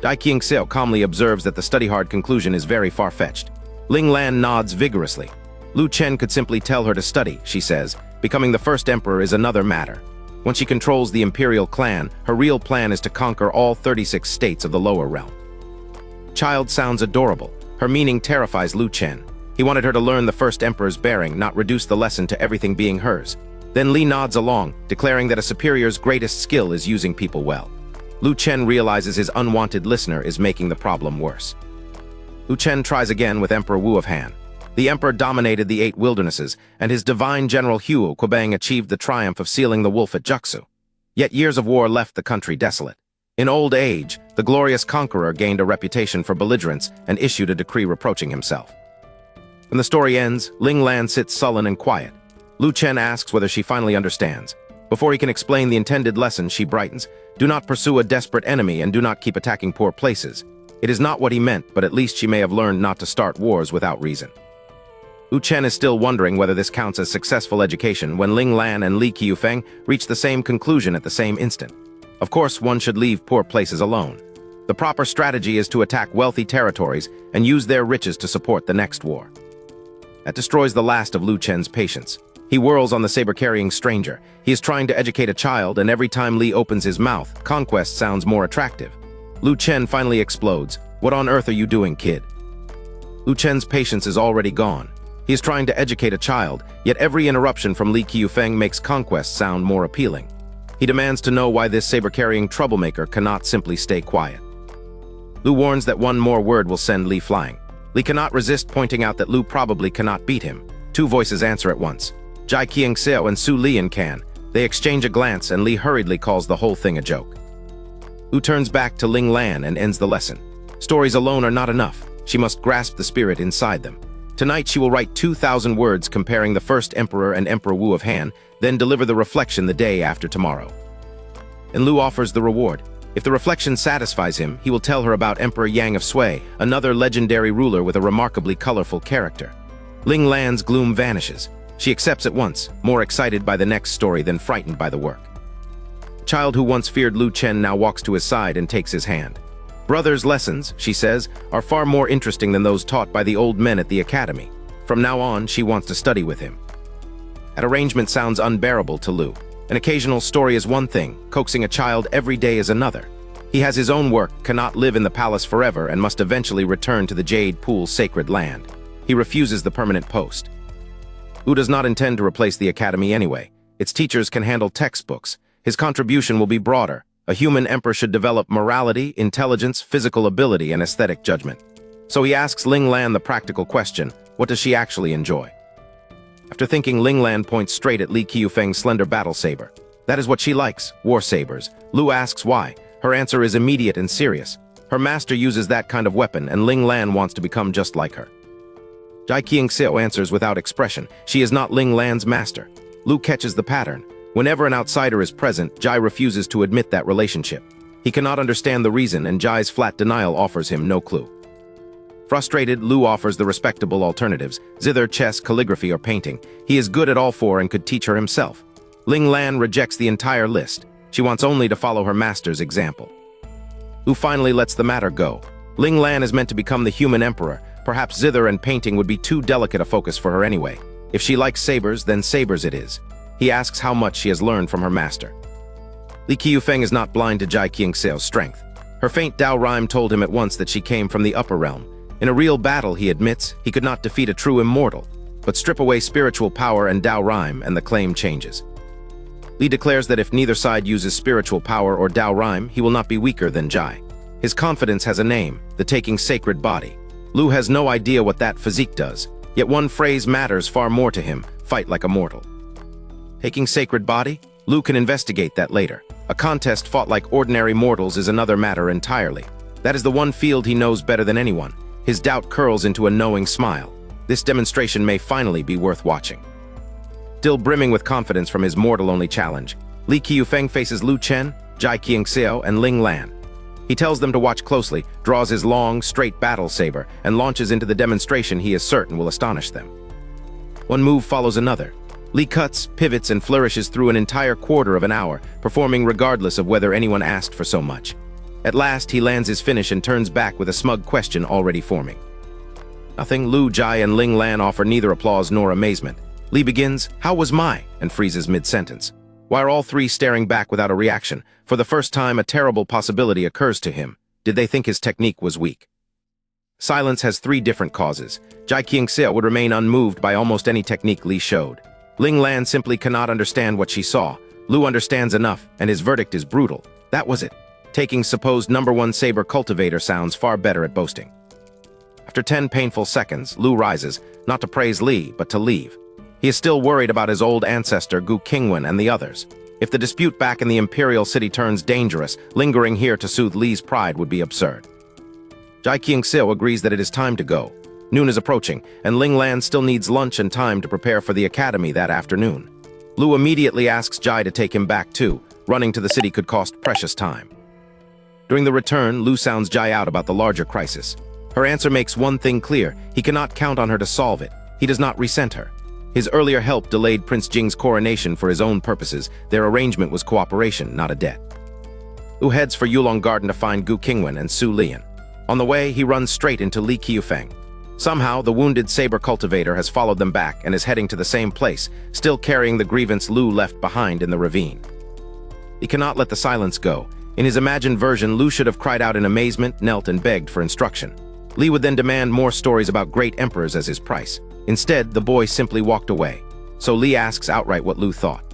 [SPEAKER 1] Jia Qingxiao calmly observes that the study-hard conclusion is very far-fetched. Ling Lan nods vigorously. Lu Chen could simply tell her to study, she says. Becoming the first emperor is another matter. Once she controls the imperial clan, her real plan is to conquer all 36 states of the lower realm. Child sounds adorable. Her meaning terrifies Lu Chen. He wanted her to learn the first emperor's bearing, not reduce the lesson to everything being hers. Then Li nods along, declaring that a superior's greatest skill is using people well. Lu Chen realizes his unwanted listener is making the problem worse. Lu Chen tries again with Emperor Wu of Han. The emperor dominated the 8 wildernesses, and his divine general Huo Kuobang achieved the triumph of sealing the wolf at Juxu. Yet years of war left the country desolate. In old age, the glorious conqueror gained a reputation for belligerence and issued a decree reproaching himself. When the story ends, Ling Lan sits sullen and quiet. Lu Chen asks whether she finally understands. Before he can explain the intended lesson, she brightens. Do not pursue a desperate enemy and do not keep attacking poor places. It is not what he meant, but at least she may have learned not to start wars without reason. Lu Chen is still wondering whether this counts as successful education when Ling Lan and Li Qiufeng reach the same conclusion at the same instant. Of course, one should leave poor places alone. The proper strategy is to attack wealthy territories and use their riches to support the next war. That destroys the last of Lu Chen's patience. He whirls on the saber-carrying stranger. He is trying to educate a child, and every time Li opens his mouth, conquest sounds more attractive. Lu Chen finally explodes. What on earth are you doing, kid? Lu Chen's patience is already gone. He is trying to educate a child, yet every interruption from Li Qiufeng makes conquest sound more appealing. He demands to know why this saber-carrying troublemaker cannot simply stay quiet. Lu warns that one more word will send Li flying. Li cannot resist pointing out that Lu probably cannot beat him. 2 voices answer at once. Jai Qingseo and Su Lian can. They exchange a glance and Li hurriedly calls the whole thing a joke. Lu turns back to Ling Lan and ends the lesson. Stories alone are not enough. She must grasp the spirit inside them. Tonight she will write 2,000 words comparing the first emperor and Emperor Wu of Han, then deliver the reflection the day after tomorrow. And Lu offers the reward. If the reflection satisfies him, he will tell her about Emperor Yang of Sui, another legendary ruler with a remarkably colorful character. Ling Lan's gloom vanishes. She accepts at once, more excited by the next story than frightened by the work. The child who once feared Lu Chen now walks to his side and takes his hand. Brother's lessons, she says, are far more interesting than those taught by the old men at the academy. From now on, she wants to study with him. That arrangement sounds unbearable to Lu. An occasional story is one thing, coaxing a child every day is another. He has his own work, cannot live in the palace forever, and must eventually return to the Jade Pool's sacred land. He refuses the permanent post. Lu does not intend to replace the academy anyway. Its teachers can handle textbooks. His contribution will be broader. A human emperor should develop morality, intelligence, physical ability, and aesthetic judgment. So he asks Ling Lan the practical question, what does she actually enjoy? After thinking, Ling Lan points straight at Li Qiufeng's slender battle saber. That is what she likes, war sabers. Lu asks why. Her answer is immediate and serious. Her master uses that kind of weapon, and Ling Lan wants to become just like her. Jai Qingseo answers without expression. She is not Ling Lan's master. Lu catches the pattern. Whenever an outsider is present, Jai refuses to admit that relationship. He cannot understand the reason, and Jai's flat denial offers him no clue. Frustrated, Lu offers the respectable alternatives: zither, chess, calligraphy, or painting. He is good at all 4 and could teach her himself. Ling Lan rejects the entire list. She wants only to follow her master's example. Lu finally lets the matter go. Ling Lan is meant to become the human emperor. Perhaps zither and painting would be too delicate a focus for her anyway. If she likes sabers, then sabers it is. He asks how much she has learned from her master. Li Qiufeng is not blind to Jai Qingseo's strength. Her faint Dao rhyme told him at once that she came from the upper realm. In a real battle, he admits, he could not defeat a true immortal. But strip away spiritual power and Dao rhyme, and the claim changes. Li declares that if neither side uses spiritual power or Dao rhyme, he will not be weaker than Jai. His confidence has a name, the taking sacred body. Lu has no idea what that physique does, yet one phrase matters far more to him: fight like a mortal. Taking sacred body? Lu can investigate that later. A contest fought like ordinary mortals is another matter entirely. That is the one field he knows better than anyone. His doubt curls into a knowing smile. This demonstration may finally be worth watching. Still brimming with confidence from his mortal-only challenge, Li Qiufeng faces Lu Chen, Jai Qingseo, and Ling Lan. He tells them to watch closely, draws his long, straight battle saber, and launches into the demonstration he is certain will astonish them. One move follows another. Li cuts, pivots, and flourishes through an entire quarter of an hour, performing regardless of whether anyone asked for so much. At last, he lands his finish and turns back with a smug question already forming. Nothing. Lu, Jai, and Ling Lan offer neither applause nor amazement. Li begins, "How was my?" and freezes mid-sentence. Why are all 3 staring back without a reaction? For the first time, a terrible possibility occurs to him. Did they think his technique was weak? Silence has 3 different causes. Jai Qingseo would remain unmoved by almost any technique Li showed. Ling Lan simply cannot understand what she saw. Lu understands enough, and his verdict is brutal. That was it. Taking supposed #1 saber cultivator sounds far better at boasting. After 10 painful seconds, Lu rises, not to praise Li, but to leave. He is still worried about his old ancestor Gu Qingwan and the others. If the dispute back in the imperial city turns dangerous, lingering here to soothe Li's pride would be absurd. Gu Qingwan agrees that it is time to go. Noon is approaching, and Linglan still needs lunch and time to prepare for the academy that afternoon. Lu immediately asks Jai to take him back too. Running to the city could cost precious time. During the return, Lu sounds Jai out about the larger crisis. Her answer makes one thing clear: he cannot count on her to solve it. He does not resent her. His earlier help delayed Prince Jing's coronation for his own purposes. Their arrangement was cooperation, not a debt. Lu heads for Yulong Garden to find Gu Qingwan and Su Lian. On the way, he runs straight into Li Qiufeng. Somehow, the wounded saber cultivator has followed them back and is heading to the same place, still carrying the grievance Lu left behind in the ravine. He cannot let the silence go. In his imagined version, Lu should have cried out in amazement, knelt, and begged for instruction. Li would then demand more stories about great emperors as his price. Instead, the boy simply walked away. So Li asks outright what Lu thought.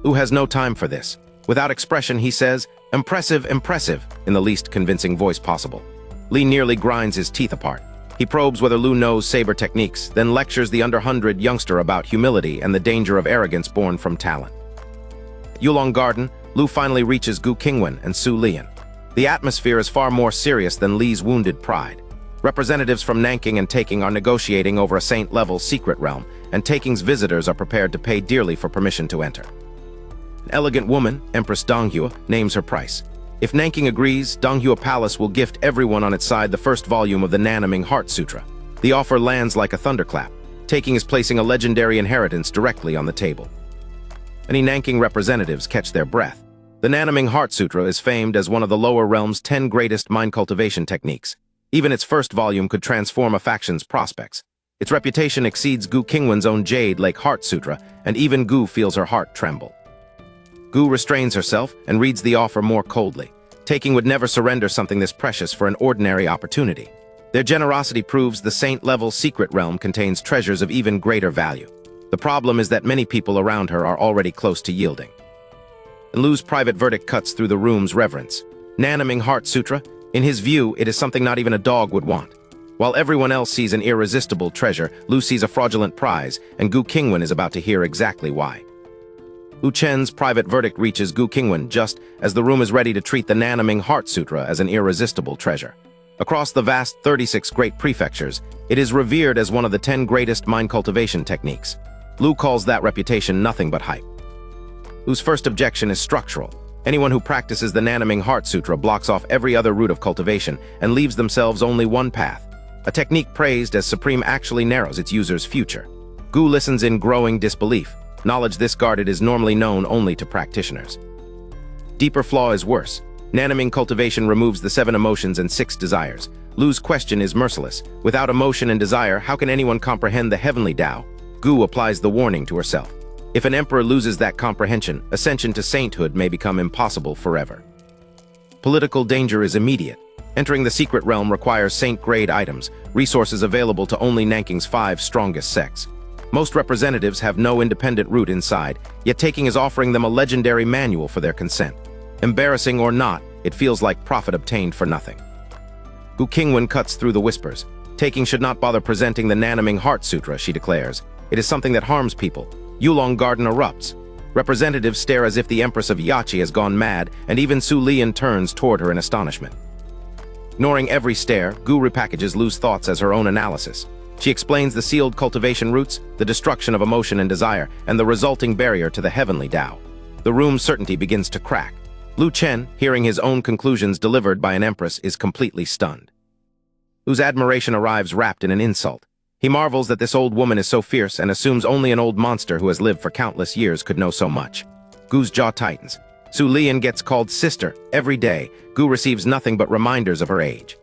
[SPEAKER 1] Lu has no time for this. Without expression, he says, "Impressive, impressive," in the least convincing voice possible. Li nearly grinds his teeth apart. He probes whether Lu knows saber techniques, then lectures the under-100 youngster about humility and the danger of arrogance born from talent. At Yulong Garden, Lu finally reaches Gu Qingwan and Su Lian. The atmosphere is far more serious than Li's wounded pride. Representatives from Nanking and Taking are negotiating over a saint-level secret realm, and Taking's visitors are prepared to pay dearly for permission to enter. An elegant woman, Empress Donghua, names her price. If Nanking agrees, Donghua Palace will gift everyone on its side the first volume of the Nanaming Heart Sutra. The offer lands like a thunderclap. Taking is placing a legendary inheritance directly on the table. Many Nanking representatives catch their breath. The Nanaming Heart Sutra is famed as one of the lower realm's 10 greatest mind cultivation techniques. Even its first volume could transform a faction's prospects. Its reputation exceeds Gu Qingwan's own Jade Lake Heart Sutra, and even Gu feels her heart tremble. Gu restrains herself and reads the offer more coldly. Taking would never surrender something this precious for an ordinary opportunity. Their generosity proves the saint-level secret realm contains treasures of even greater value. The problem is that many people around her are already close to yielding. And Lu's private verdict cuts through the room's reverence. Nanaming Heart Sutra? In his view, it is something not even a dog would want. While everyone else sees an irresistible treasure, Lu sees a fraudulent prize, and Gu Qingwan is about to hear exactly why. Lu Chen's private verdict reaches Gu Qingwan just as the room is ready to treat the Nanaming Heart Sutra as an irresistible treasure. Across the vast 36 great prefectures, it is revered as one of the 10 greatest mind cultivation techniques. Lu calls that reputation nothing but hype. Lu's first objection is structural. Anyone who practices the Nanaming Heart Sutra blocks off every other route of cultivation and leaves themselves only one path. A technique praised as supreme actually narrows its user's future. Gu listens in growing disbelief. Knowledge this guarded is normally known only to practitioners. Deeper flaw is worse. Nanaming cultivation removes the 7 emotions and 6 desires. Lu's question is merciless. Without emotion and desire, how can anyone comprehend the heavenly Tao? Gu applies the warning to herself. If an emperor loses that comprehension, ascension to sainthood may become impossible forever. Political danger is immediate. Entering the secret realm requires saint-grade items, resources available to only Nanking's 5 strongest sects. Most representatives have no independent route inside, yet Taking is offering them a legendary manual for their consent. Embarrassing or not, it feels like profit obtained for nothing. Gu Qingwan cuts through the whispers. Taking should not bother presenting the Nanaming Heart Sutra, she declares. It is something that harms people. Yulong Garden erupts. Representatives stare as if the Empress of Yachi has gone mad, and even Su Lian turns toward her in astonishment. Ignoring every stare, Gu repackages Lu's thoughts as her own analysis. She explains the sealed cultivation routes, the destruction of emotion and desire, and the resulting barrier to the heavenly Tao. The room's certainty begins to crack. Lu Chen, hearing his own conclusions delivered by an empress, is completely stunned. Lu's admiration arrives wrapped in an insult. He marvels that this old woman is so fierce and assumes only an old monster who has lived for countless years could know so much. Gu's jaw tightens. Su Lian gets called sister every day. Gu receives nothing but reminders of her age.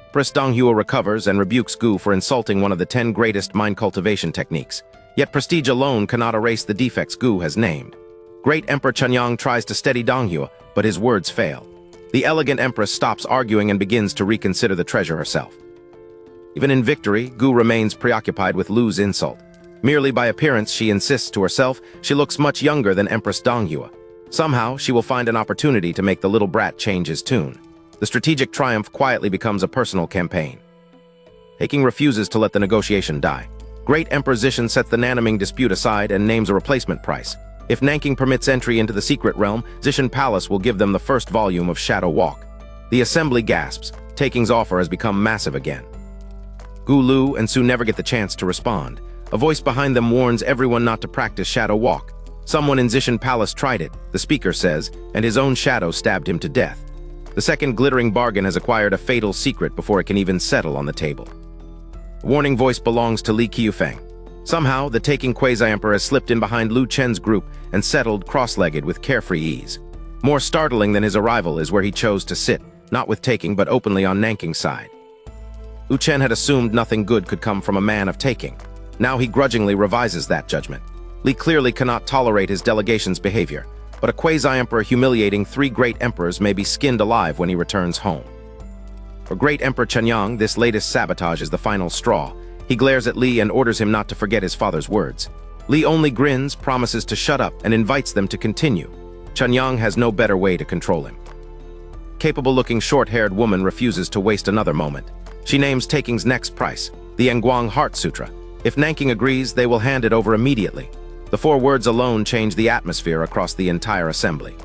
[SPEAKER 1] Empress Donghua recovers and rebukes Gu for insulting one of the 10 greatest mind cultivation techniques. Yet prestige alone cannot erase the defects Gu has named. Great Emperor Chunyang tries to steady Donghua, but his words fail. The elegant empress stops arguing and begins to reconsider the treasure herself. Even in victory, Gu remains preoccupied with Lu's insult. Merely by appearance, she insists to herself, she looks much younger than Empress Donghua. Somehow, she will find an opportunity to make the little brat change his tune. The strategic triumph quietly becomes a personal campaign. Taking refuses to let the negotiation die. Great Emperor Zishan sets the Nanaming dispute aside and names a replacement price. If Nanking permits entry into the secret realm, Zishan Palace will give them the first volume of Shadow Walk. The assembly gasps. Taking's offer has become massive again. Gu Lu and Su never get the chance to respond. A voice behind them warns everyone not to practice Shadow Walk. Someone in Zishan Palace tried it, the speaker says, and his own shadow stabbed him to death. The second glittering bargain has acquired a fatal secret before it can even settle on the table. The warning voice belongs to Li Qiufeng. Somehow, the Taking Quasi-Emperor has slipped in behind Lu Chen's group and settled cross-legged with carefree ease. More startling than his arrival is where he chose to sit, not with Taking but openly on Nanking's side. Lu Chen had assumed nothing good could come from a man of Taking. Now he grudgingly revises that judgment. Li clearly cannot tolerate his delegation's behavior, but a quasi-emperor humiliating 3 great emperors may be skinned alive when he returns home. For Great Emperor Chenyang, this latest sabotage is the final straw. He glares at Li and orders him not to forget his father's words. Li only grins, promises to shut up, and invites them to continue. Chenyang has no better way to control him. Capable-looking short-haired woman refuses to waste another moment. She names Taking's next price, the Yanguang Heart Sutra. If Nanking agrees, they will hand it over immediately. The 4 words alone change the atmosphere across the entire assembly.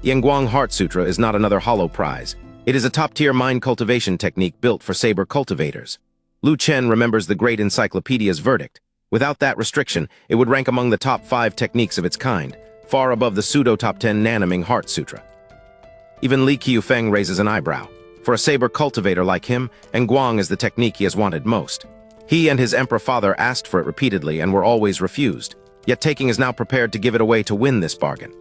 [SPEAKER 1] Yanguang Heart Sutra is not another hollow prize. It is a top-tier mind cultivation technique built for saber cultivators. Lu Chen remembers the great encyclopedia's verdict. Without that restriction, it would rank among the top 5 techniques of its kind, far above the pseudo-top 10 Nanaming Heart Sutra. Even Li Qiufeng raises an eyebrow. For a saber cultivator like him, Nguang is the technique he has wanted most. He and his emperor father asked for it repeatedly and were always refused, yet Taking is now prepared to give it away to win this bargain.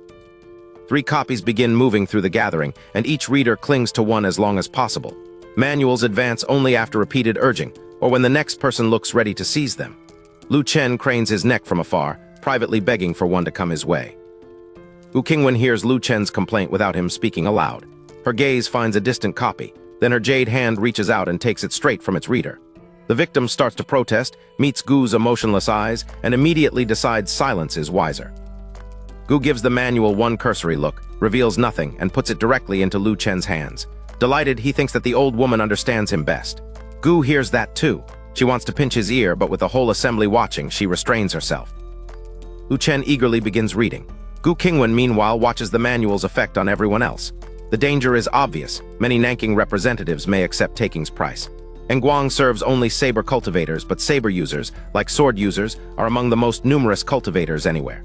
[SPEAKER 1] 3 copies begin moving through the gathering, and each reader clings to one as long as possible. Manuals advance only after repeated urging, or when the next person looks ready to seize them. Lu Chen cranes his neck from afar, privately begging for one to come his way. Gu Qingwan hears Lu Chen's complaint without him speaking aloud. Her gaze finds a distant copy, then her jade hand reaches out and takes it straight from its reader. The victim starts to protest, meets Gu's emotionless eyes, and immediately decides silence is wiser. Gu gives the manual one cursory look, reveals nothing, and puts it directly into Lu Chen's hands. Delighted, he thinks that the old woman understands him best. Gu hears that too. She wants to pinch his ear, but with the whole assembly watching, she restrains herself. Lu Chen eagerly begins reading. Gu Qingwan, meanwhile, watches the manual's effect on everyone else. The danger is obvious. Many Nanking representatives may accept Taking's price. Nguang serves only saber cultivators, but saber users, like sword users, are among the most numerous cultivators anywhere.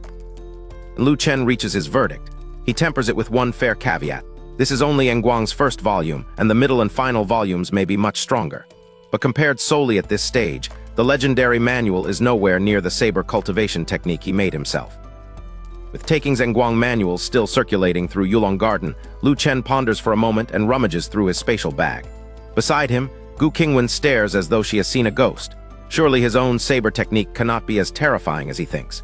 [SPEAKER 1] Lu Chen reaches his verdict. He tempers it with one fair caveat. This is only Nguang's first volume, and the middle and final volumes may be much stronger. But compared solely at this stage, the legendary manual is nowhere near the saber cultivation technique he made himself. With Taking's Nguang manual still circulating through Yulong Garden, Lu Chen ponders for a moment and rummages through his spatial bag. Beside him, Gu Qingwan stares as though she has seen a ghost. Surely his own saber technique cannot be as terrifying as he thinks.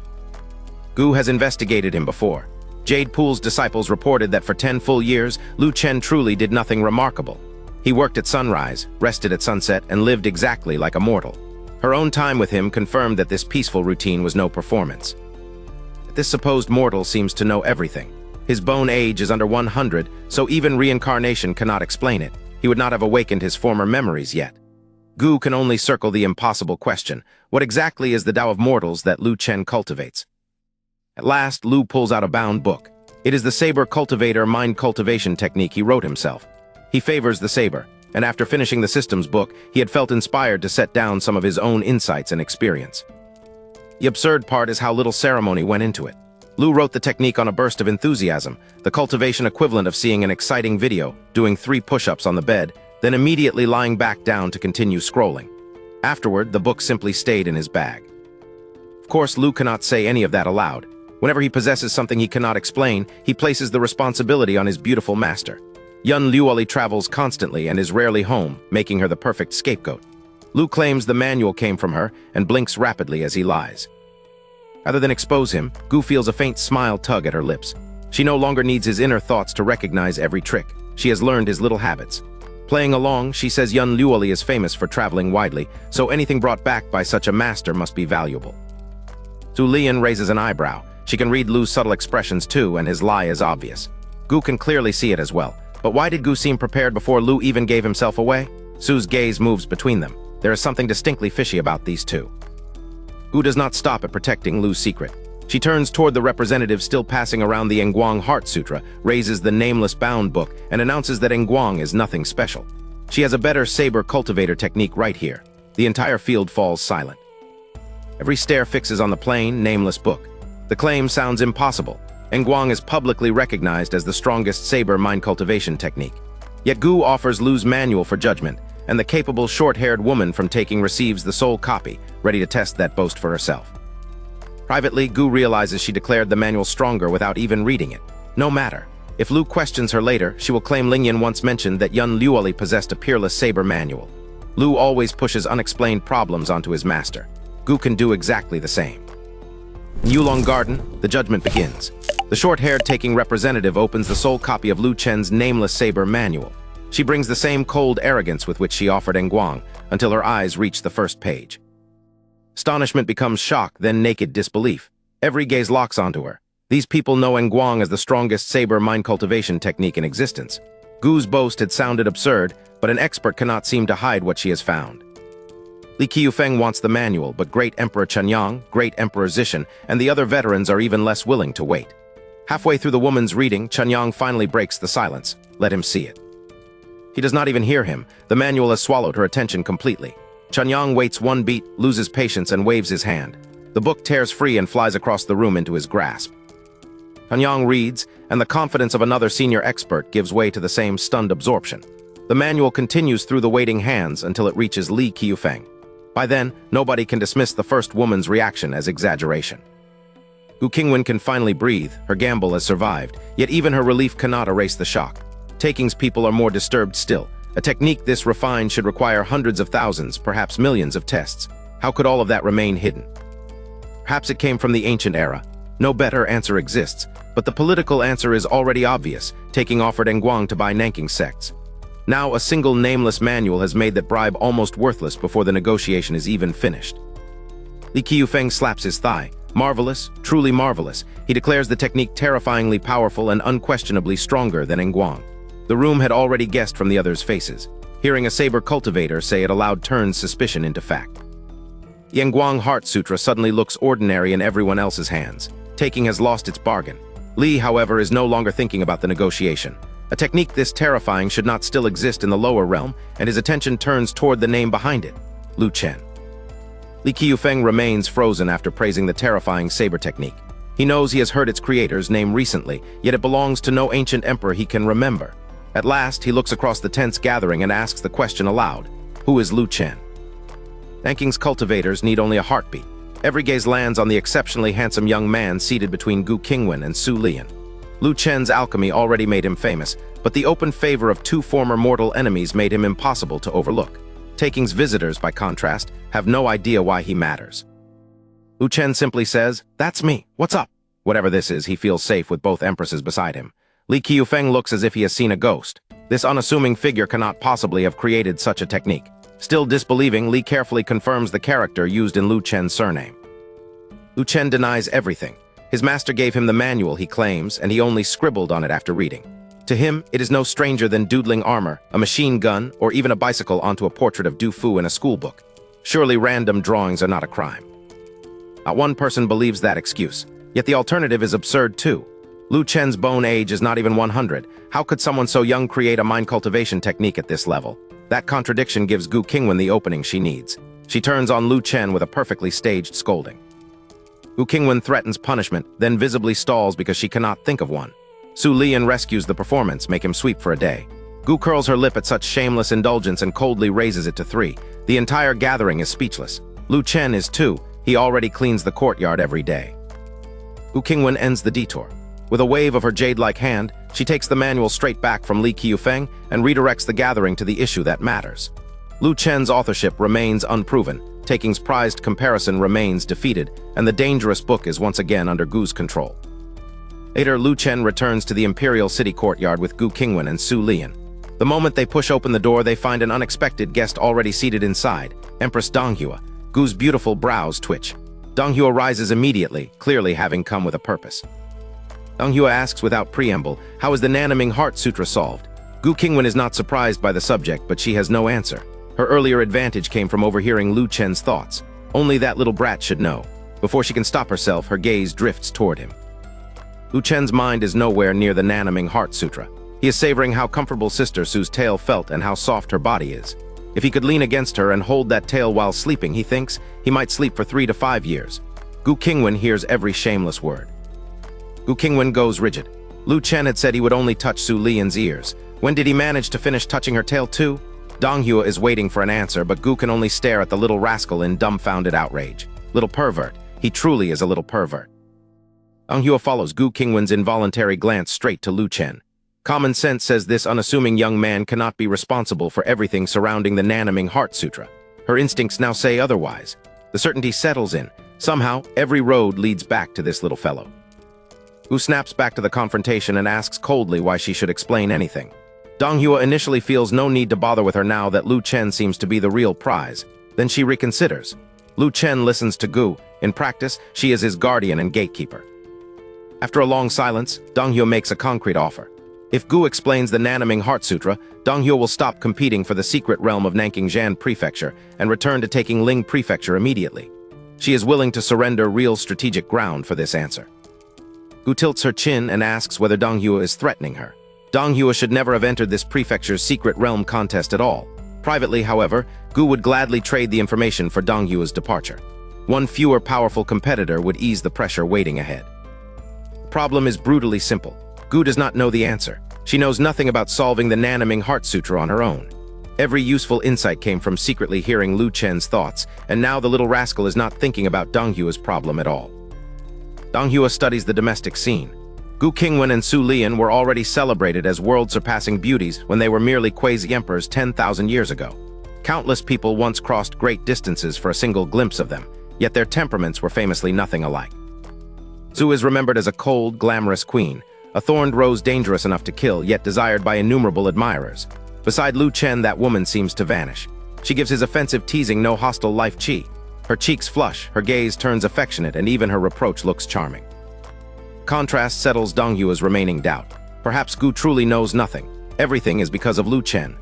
[SPEAKER 1] Gu has investigated him before. Jade Pool's disciples reported that for 10 full years, Lu Chen truly did nothing remarkable. He worked at sunrise, rested at sunset, and lived exactly like a mortal. Her own time with him confirmed that this peaceful routine was no performance. This supposed mortal seems to know everything. His bone age is under 100, so even reincarnation cannot explain it. He would not have awakened his former memories yet. Gu can only circle the impossible question: what exactly is the Tao of mortals that Lu Chen cultivates? At last, Lu pulls out a bound book. It is the saber cultivator mind cultivation technique he wrote himself. He favors the saber, and after finishing the systems book, he had felt inspired to set down some of his own insights and experience. The absurd part is how little ceremony went into it. Lu wrote the technique on a burst of enthusiasm, the cultivation equivalent of seeing an exciting video, doing 3 push-ups on the bed, then immediately lying back down to continue scrolling. Afterward, the book simply stayed in his bag. Of course, Lu cannot say any of that aloud. Whenever he possesses something he cannot explain, he places the responsibility on his beautiful master. Yun Luoli travels constantly and is rarely home, making her the perfect scapegoat. Lu claims the manual came from her and blinks rapidly as he lies. Rather than expose him, Gu feels a faint smile tug at her lips. She no longer needs his inner thoughts to recognize every trick. She has learned his little habits. Playing along, she says Yun Luoli is famous for traveling widely, so anything brought back by such a master must be valuable. Su Lian raises an eyebrow. She can read Lu's subtle expressions too, and his lie is obvious. Gu can clearly see it as well. But why did Gu seem prepared before Lu even gave himself away? Su's gaze moves between them. There is something distinctly fishy about these two. Gu does not stop at protecting Lu's secret. She turns toward the representative still passing around the Nguang Heart Sutra, raises the nameless bound book, and announces that Nguang is nothing special. She has a better saber cultivator technique right here. The entire field falls silent. Every stare fixes on the plain, nameless book. The claim sounds impossible. Nguang is publicly recognized as the strongest saber mind cultivation technique. Yet Gu offers Lu's manual for judgment, and the capable short-haired woman from taking receives the sole copy, ready to test that boast for herself. Privately, Gu realizes she declared the manual stronger without even reading it. No matter. If Lu questions her later, she will claim Lingyan once mentioned that Yun Luoli possessed a peerless saber manual. Lu always pushes unexplained problems onto his master. Gu can do exactly the same. In Yulong Garden, the judgment begins. The short-haired taking representative opens the sole copy of Lu Chen's nameless saber manual. She brings the same cold arrogance with which she offered Nguang, until her eyes reach the first page. Astonishment becomes shock, then naked disbelief. Every gaze locks onto her. These people know Nguang as the strongest saber mind cultivation technique in existence. Gu's boast had sounded absurd, but an expert cannot seem to hide what she has found. Li Qiufeng wants the manual, but Great Emperor Chenyang, Great Emperor Zishan, and the other veterans are even less willing to wait. Halfway through the woman's reading, Chenyang finally breaks the silence. Let him see it. He does not even hear him. The manual has swallowed her attention completely. Chenyang waits one beat, loses patience, and waves his hand. The book tears free and flies across the room into his grasp. Chenyang reads, and the confidence of another senior expert gives way to the same stunned absorption. The manual continues through the waiting hands until it reaches Li Qiufeng. By then, nobody can dismiss the first woman's reaction as exaggeration. Gu Qingwan can finally breathe. Her gamble has survived, yet even her relief cannot erase the shock. Takings people are more disturbed still. A technique this refined should require hundreds of thousands, perhaps millions of tests. How could all of that remain hidden? Perhaps it came from the ancient era. No better answer exists, but the political answer is already obvious. Taking offered Nguang to buy Nanking sects. Now a single nameless manual has made that bribe almost worthless before the negotiation is even finished. Li Qiufeng slaps his thigh. Marvelous, truly marvelous. He declares the technique terrifyingly powerful and unquestionably stronger than Nguang. The room had already guessed from the others' faces. Hearing a saber cultivator say it aloud turns suspicion into fact. The Nguang Heart Sutra suddenly looks ordinary in everyone else's hands. Taking has lost its bargain. Li, however, is no longer thinking about the negotiation. A technique this terrifying should not still exist in the lower realm, and his attention turns toward the name behind it, Lu Chen. Li Qiufeng remains frozen after praising the terrifying saber technique. He knows he has heard its creator's name recently, yet it belongs to no ancient emperor he can remember. At last, he looks across the tense gathering and asks the question aloud, who is Lu Chen? Nanking's cultivators need only a heartbeat. Every gaze lands on the exceptionally handsome young man seated between Gu Qingwan and Su Lian. Lu Chen's alchemy already made him famous, but the open favor of two former mortal enemies made him impossible to overlook. Taking's visitors, by contrast, have no idea why he matters. Lu Chen simply says, "That's me. What's up?" Whatever this is, he feels safe with both empresses beside him. Li Qiufeng looks as if he has seen a ghost. This unassuming figure cannot possibly have created such a technique. Still disbelieving, Li carefully confirms the character used in Lu Chen's surname. Lu Chen denies everything. His master gave him the manual, he claims, and he only scribbled on it after reading. To him, it is no stranger than doodling armor, a machine gun, or even a bicycle onto a portrait of Du Fu in a school book. Surely random drawings are not a crime. Not one person believes that excuse, yet the alternative is absurd too. Lu Chen's bone age is not even 100. How could someone so young create a mind cultivation technique at this level? That contradiction gives Gu Qingwan the opening she needs. She turns on Lu Chen with a perfectly staged scolding. Gu Qingwan threatens punishment, then visibly stalls because she cannot think of one. Su Lian rescues the performance, make him sweep for a day. Gu curls her lip at such shameless indulgence and coldly raises it to 3. The entire gathering is speechless. Lu Chen is too. He already cleans the courtyard every day. Gu Qingwan ends the detour. With a wave of her jade-like hand, she takes the manual straight back from Li Qiufeng and redirects the gathering to the issue that matters. Lu Chen's authorship remains unproven, Taking's prized comparison remains defeated, and the dangerous book is once again under Gu's control. Later, Lu Chen returns to the imperial city courtyard with Gu Qingwan and Su Lian. The moment they push open the door, they find an unexpected guest already seated inside, Empress Donghua. Gu's beautiful brows twitch. Donghua rises immediately, clearly having come with a purpose. Donghua asks without preamble, how is the Nanaming Heart Sutra solved? Gu Qingwan is not surprised by the subject, but she has no answer. Her earlier advantage came from overhearing Lu Chen's thoughts. Only that little brat should know. Before she can stop herself, her gaze drifts toward him. Lu Chen's mind is nowhere near the Nanaming Heart Sutra. He is savoring how comfortable Sister Su's tail felt and how soft her body is. If he could lean against her and hold that tail while sleeping, he thinks, he might sleep for 3 to 5 years. Gu Qingwan hears every shameless word. Gu Qingwan goes rigid. Lu Chen had said he would only touch Su Lian's ears. When did he manage to finish touching her tail too? Dong Hua is waiting for an answer, but Gu can only stare at the little rascal in dumbfounded outrage. Little pervert. He truly is a little pervert. Dong Hua follows Gu Qingwan's involuntary glance straight to Lu Chen. Common sense says this unassuming young man cannot be responsible for everything surrounding the Nanaming Heart Sutra. Her instincts now say otherwise. The certainty settles in. Somehow, every road leads back to this little fellow. Gu snaps back to the confrontation and asks coldly why she should explain anything. Dong Hua initially feels no need to bother with her now that Lu Chen seems to be the real prize. Then she reconsiders. Lu Chen listens to Gu. In practice, she is his guardian and gatekeeper. After a long silence, Dong Hua makes a concrete offer. If Gu explains the Nanaming Heart Sutra, Dong Hua will stop competing for the secret realm of Nanking Prefecture and return to taking Ling Prefecture immediately. She is willing to surrender real strategic ground for this answer. Gu tilts her chin and asks whether Dong Hua is threatening her. Dong Hua should never have entered this prefecture's secret realm contest at all. Privately, however, Gu would gladly trade the information for Dong Hua's departure. One fewer powerful competitor would ease the pressure waiting ahead. The problem is brutally simple. Gu does not know the answer. She knows nothing about solving the Nanaming Heart Sutra on her own. Every useful insight came from secretly hearing Lu Chen's thoughts, and now the little rascal is not thinking about Dong Hua's problem at all. Dong Hua studies the domestic scene. Gu Qingwan and Su Lian were already celebrated as world-surpassing beauties when they were merely quasi-emperors 10,000 years ago. Countless people once crossed great distances for a single glimpse of them, yet their temperaments were famously nothing alike. Su is remembered as a cold, glamorous queen, a thorned rose dangerous enough to kill, yet desired by innumerable admirers. Beside Lu Chen, that woman seems to vanish. She gives his offensive teasing no hostile life chi. Her cheeks flush, her gaze turns affectionate, and even her reproach looks charming. Contrast settles Dong Hua's remaining doubt. Perhaps Gu truly knows nothing. Everything is because of Lu Chen.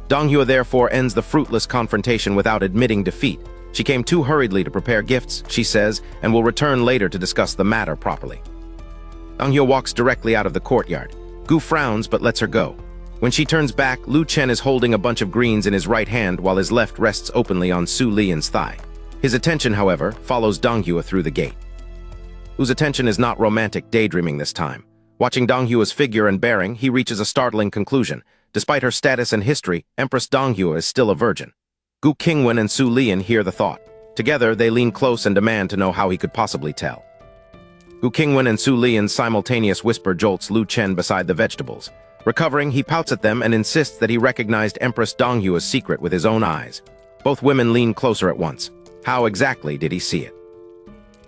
[SPEAKER 1] Dong Hua therefore ends the fruitless confrontation without admitting defeat. She came too hurriedly to prepare gifts, she says, and will return later to discuss the matter properly. Dong Hua walks directly out of the courtyard. Gu frowns but lets her go. When she turns back, Lu Chen is holding a bunch of greens in his right hand while his left rests openly on Su Lian's thigh. His attention, however, follows Dong Hua through the gate. Gu's attention is not romantic daydreaming this time. Watching Dong Hua's figure and bearing, he reaches a startling conclusion. Despite her status and history, Empress Dong Hua is still a virgin. Gu Qingwan and Su Lian hear the thought. Together, they lean close and demand to know how he could possibly tell. Gu Qingwan and Su Lian's simultaneous whisper jolts Lu Chen beside the vegetables. Recovering, he pouts at them and insists that he recognized Empress Dong Hua's secret with his own eyes. Both women lean closer at once. How exactly did he see it?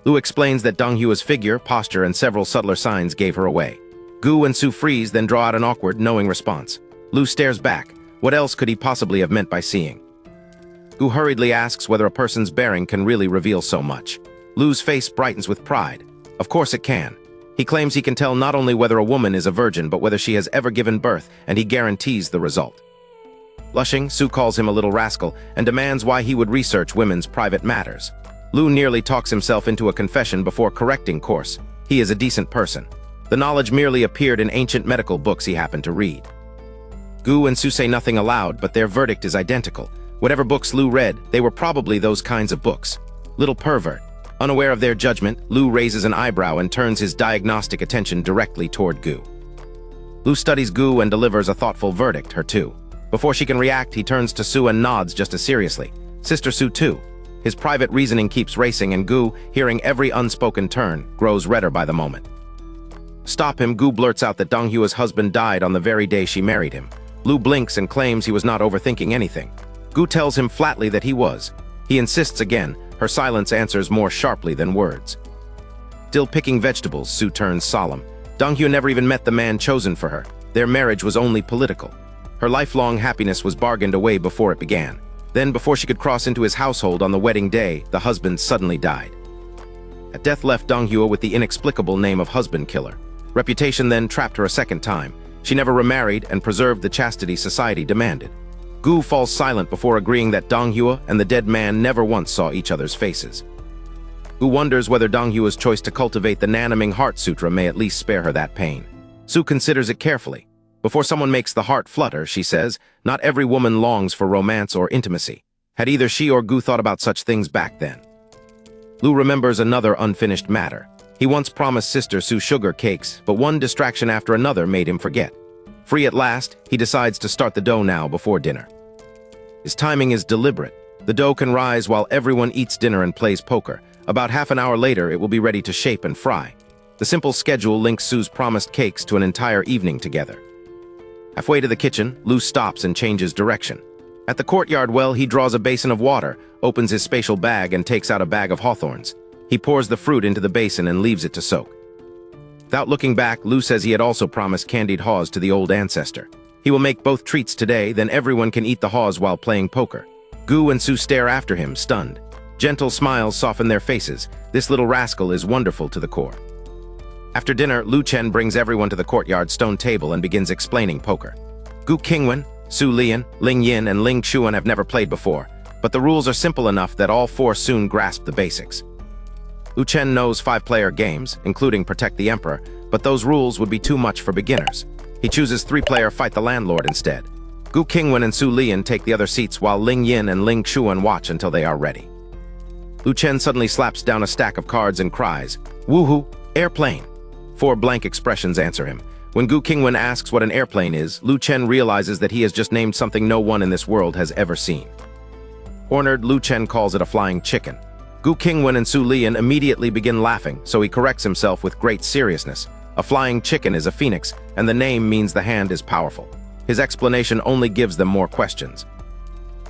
[SPEAKER 1] Lu explains that Dong Hua's figure, posture, and several subtler signs gave her away. Gu and Su freeze, then draw out an awkward, knowing response. Lu stares back. What else could he possibly have meant by seeing? Gu hurriedly asks whether a person's bearing can really reveal so much. Lu's face brightens with pride. Of course it can. He claims he can tell not only whether a woman is a virgin, but whether she has ever given birth, and he guarantees the result. Blushing, Su calls him a little rascal and demands why he would research women's private matters. Lu nearly talks himself into a confession before correcting course. He is a decent person. The knowledge merely appeared in ancient medical books he happened to read. Gu and Su say nothing aloud, but their verdict is identical. Whatever books Lu read, they were probably those kinds of books. Little pervert. Unaware of their judgment, Lu raises an eyebrow and turns his diagnostic attention directly toward Gu. Lu studies Gu and delivers a thoughtful verdict, her too. Before she can react, he turns to Su and nods just as seriously. Sister Su too. His private reasoning keeps racing, and Gu, hearing every unspoken turn, grows redder by the moment. Stop him, Gu blurts out that Dong Hua's husband died on the very day she married him. Lu blinks and claims he was not overthinking anything. Gu tells him flatly that he was. He insists again. Her silence answers more sharply than words. Still picking vegetables, Su turns solemn. Dong Hua never even met the man chosen for her. Their marriage was only political. Her lifelong happiness was bargained away before it began. Then, before she could cross into his household on the wedding day, the husband suddenly died. At death left Dong Hua with the inexplicable name of husband killer. Reputation then trapped her a second time. She never remarried and preserved the chastity society demanded. Gu falls silent before agreeing that Donghua and the dead man never once saw each other's faces. Gu wonders whether Donghua's choice to cultivate the Nanaming Heart Sutra may at least spare her that pain. Su considers it carefully. Before someone makes the heart flutter, she says, not every woman longs for romance or intimacy. Had either she or Gu thought about such things back then? Lu remembers another unfinished matter. He once promised Sister Su sugar cakes, but one distraction after another made him forget. Free at last, he decides to start the dough now before dinner. His timing is deliberate. The dough can rise while everyone eats dinner and plays poker. About half an hour later, it will be ready to shape and fry. The simple schedule links Su's promised cakes to an entire evening together. Halfway to the kitchen, Lu stops and changes direction. At the courtyard well, he draws a basin of water, opens his spatial bag, and takes out a bag of hawthorns. He pours the fruit into the basin and leaves it to soak. Without looking back, Lu says he had also promised candied haws to the old ancestor. He will make both treats today, then everyone can eat the haws while playing poker. Gu and Su stare after him, stunned. Gentle smiles soften their faces. This little rascal is wonderful to the core. After dinner, Lu Chen brings everyone to the courtyard stone table and begins explaining poker. Gu Qingwan, Su Lian, Ling Yin, and Ling Xuan have never played before, but the rules are simple enough that all four soon grasp the basics. Lu Chen knows 5-player games, including Protect the Emperor, but those rules would be too much for beginners. He chooses 3-player Fight the Landlord instead. Gu Qingwan and Su Lian take the other seats while Ling Yin and Ling Xuan watch until they are ready. Lu Chen suddenly slaps down a stack of cards and cries, "Woohoo, airplane!" 4 blank expressions answer him. When Gu Qingwan asks what an airplane is, Lu Chen realizes that he has just named something no one in this world has ever seen. Cornered, Lu Chen calls it a flying chicken. Gu Qingwan and Su Lian immediately begin laughing, so he corrects himself with great seriousness. A flying chicken is a phoenix, and the name means the hand is powerful. His explanation only gives them more questions.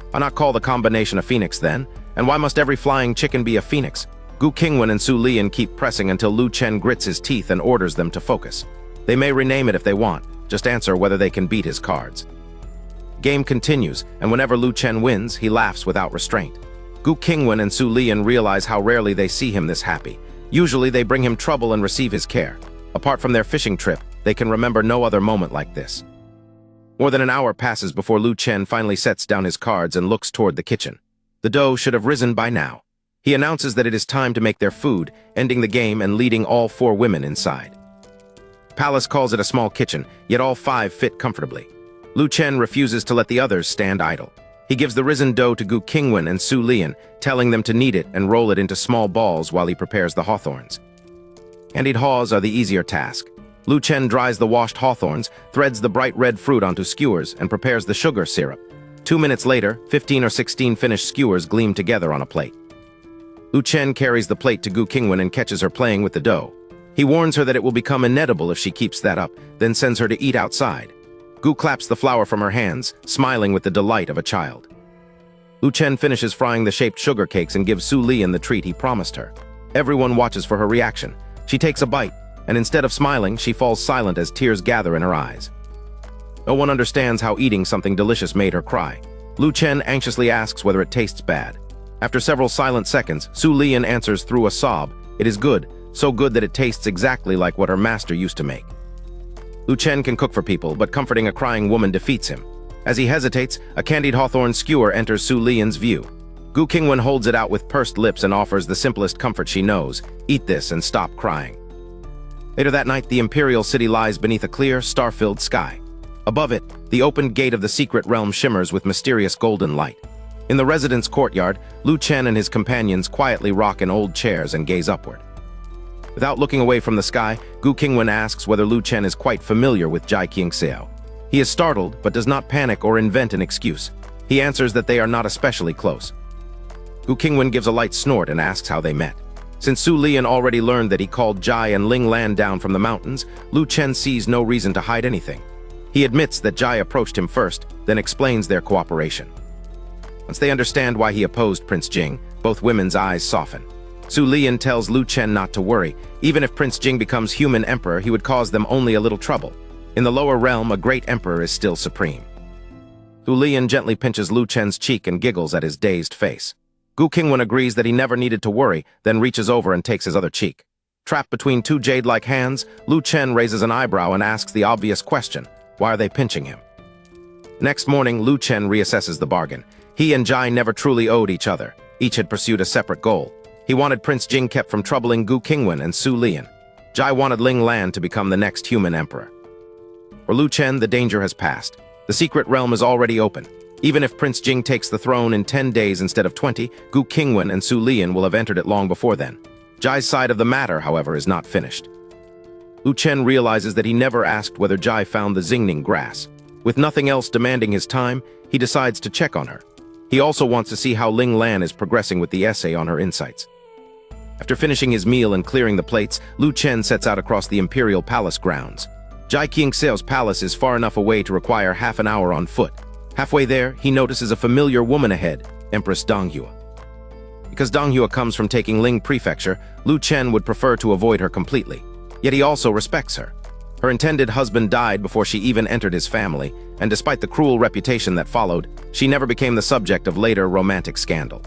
[SPEAKER 1] Why not call the combination a phoenix then? And why must every flying chicken be a phoenix? Gu Qingwan and Su Lian keep pressing until Lu Chen grits his teeth and orders them to focus. They may rename it if they want, just answer whether they can beat his cards. Game continues, and whenever Lu Chen wins, he laughs without restraint. Gu Qingwan and Su Lian realize how rarely they see him this happy. Usually they bring him trouble and receive his care. Apart from their fishing trip, they can remember no other moment like this. More than an hour passes before Lu Chen finally sets down his cards and looks toward the kitchen. The dough should have risen by now. He announces that it is time to make their food, ending the game and leading all 4 women inside. Palace calls it a small kitchen, yet all 5 fit comfortably. Lu Chen refuses to let the others stand idle. He gives the risen dough to Gu Qingwan and Su Lian, telling them to knead it and roll it into small balls while he prepares the hawthorns. Candied haws are the easier task. Lu Chen dries the washed hawthorns, threads the bright red fruit onto skewers, and prepares the sugar syrup. 2 minutes later, 15 or 16 finished skewers gleam together on a plate. Lu Chen carries the plate to Gu Qingwan and catches her playing with the dough. He warns her that it will become inedible if she keeps that up, then sends her to eat outside. Gu claps the flour from her hands, smiling with the delight of a child. Lu Chen finishes frying the shaped sugar cakes and gives Su Lian the treat he promised her. Everyone watches for her reaction. She takes a bite, and instead of smiling, she falls silent as tears gather in her eyes. No one understands how eating something delicious made her cry. Lu Chen anxiously asks whether it tastes bad. After several silent seconds, Su Lian answers through a sob, "It is good, so good that it tastes exactly like what her master used to make." Lu Chen can cook for people, but comforting a crying woman defeats him. As he hesitates, a candied hawthorn skewer enters Su Lian's view. Gu Qingwan holds it out with pursed lips and offers the simplest comfort she knows: eat this and stop crying. Later that night, the imperial city lies beneath a clear, star-filled sky. Above it, the opened gate of the secret realm shimmers with mysterious golden light. In the residence courtyard, Lu Chen and his companions quietly rock in old chairs and gaze upward. Without looking away from the sky, Gu Qingwan asks whether Lu Chen is quite familiar with Jai Qingxiao. He is startled, but does not panic or invent an excuse. He answers that they are not especially close. Gu Qingwan gives a light snort and asks how they met. Since Su Lian already learned that he called Jai and Ling Lan down from the mountains, Lu Chen sees no reason to hide anything. He admits that Jai approached him first, then explains their cooperation. Once they understand why he opposed Prince Jing, both women's eyes soften. Su Lian tells Lu Chen not to worry. Even if Prince Jing becomes human emperor, he would cause them only a little trouble. In the lower realm, a great emperor is still supreme. Su Lian gently pinches Lu Chen's cheek and giggles at his dazed face. Gu Qingwan agrees that he never needed to worry, then reaches over and takes his other cheek. Trapped between 2 jade-like hands, Lu Chen raises an eyebrow and asks the obvious question: why are they pinching him? Next morning, Lu Chen reassesses the bargain. He and Jai never truly owed each other. Each had pursued a separate goal. He wanted Prince Jing kept from troubling Gu Qingwan and Su Lian. Jai wanted Ling Lan to become the next human emperor. For Lu Chen, the danger has passed. The secret realm is already open. Even if Prince Jing takes the throne in 10 days instead of 20, Gu Qingwan and Su Lian will have entered it long before then. Jai's side of the matter, however, is not finished. Lu Chen realizes that he never asked whether Jai found the Xingning grass. With nothing else demanding his time, he decides to check on her. He also wants to see how Ling Lan is progressing with the essay on her insights. After finishing his meal and clearing the plates, Lu Chen sets out across the imperial palace grounds. Jai Qingxiao's palace is far enough away to require half an hour on foot. Halfway there, he notices a familiar woman ahead, Empress Gu. Because Gu comes from taking Ling Prefecture, Lu Chen would prefer to avoid her completely. Yet he also respects her. Her intended husband died before she even entered his family, and despite the cruel reputation that followed, she never became the subject of later romantic scandal.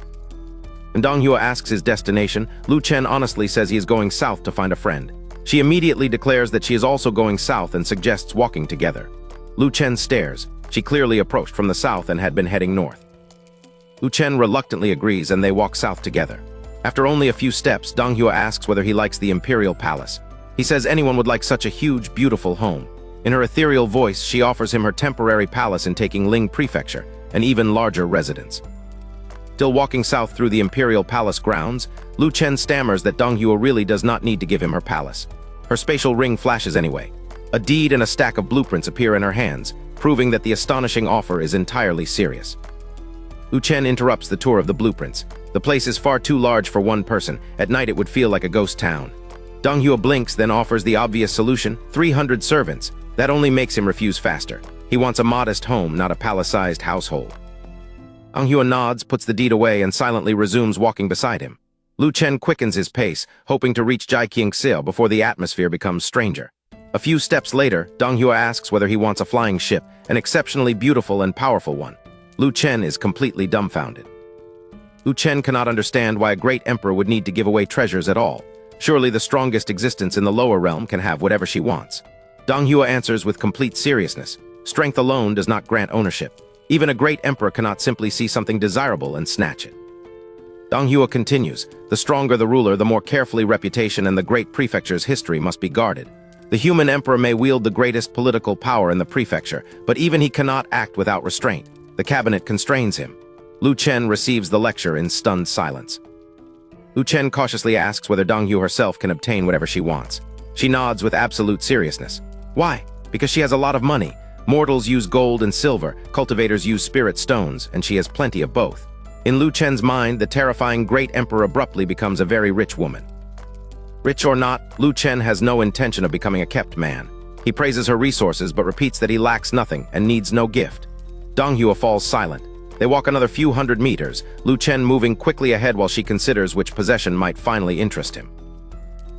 [SPEAKER 1] When Gu asks his destination, Lu Chen honestly says he is going south to find a friend. She immediately declares that she is also going south and suggests walking together. Lu Chen stares. She clearly approached from the south and had been heading north. Lu Chen reluctantly agrees and they walk south together. After only a few steps, Gu asks whether he likes the imperial palace. He says anyone would like such a huge, beautiful home. In her ethereal voice, she offers him her temporary palace in taking Ling Prefecture, an even larger residence. Still walking south through the imperial palace grounds, Lu Chen stammers that Gu really does not need to give him her palace. Her spatial ring flashes anyway. A deed and a stack of blueprints appear in her hands, proving that the astonishing offer is entirely serious. Lu Chen interrupts the tour of the blueprints. The place is far too large for one person. At night it would feel like a ghost town. Gu blinks, then offers the obvious solution, 300 servants. That only makes him refuse faster. He wants a modest home, not a palace-sized household. Gu nods, puts the deed away, and silently resumes walking beside him. Lu Chen quickens his pace, hoping to reach Jai Qingxiao before the atmosphere becomes stranger. A few steps later, Gu asks whether he wants a flying ship, an exceptionally beautiful and powerful one. Lu Chen is completely dumbfounded. Lu Chen cannot understand why a great emperor would need to give away treasures at all. Surely the strongest existence in the lower realm can have whatever she wants. Gu answers with complete seriousness. Strength alone does not grant ownership. Even a great emperor cannot simply see something desirable and snatch it. Gu continues, the stronger the ruler, the more carefully reputation and the great prefecture's history must be guarded. The human emperor may wield the greatest political power in the prefecture, but even he cannot act without restraint. The cabinet constrains him. Lu Chen receives the lecture in stunned silence. Lu Chen cautiously asks whether Gu herself can obtain whatever she wants. She nods with absolute seriousness. Why? Because she has a lot of money. Mortals use gold and silver, cultivators use spirit stones, and she has plenty of both. In Lu Chen's mind, the terrifying great emperor abruptly becomes a very rich woman. Rich or not, Lu Chen has no intention of becoming a kept man. He praises her resources but repeats that he lacks nothing and needs no gift. Gu falls silent. They walk another few hundred meters, Lu Chen moving quickly ahead while she considers which possession might finally interest him.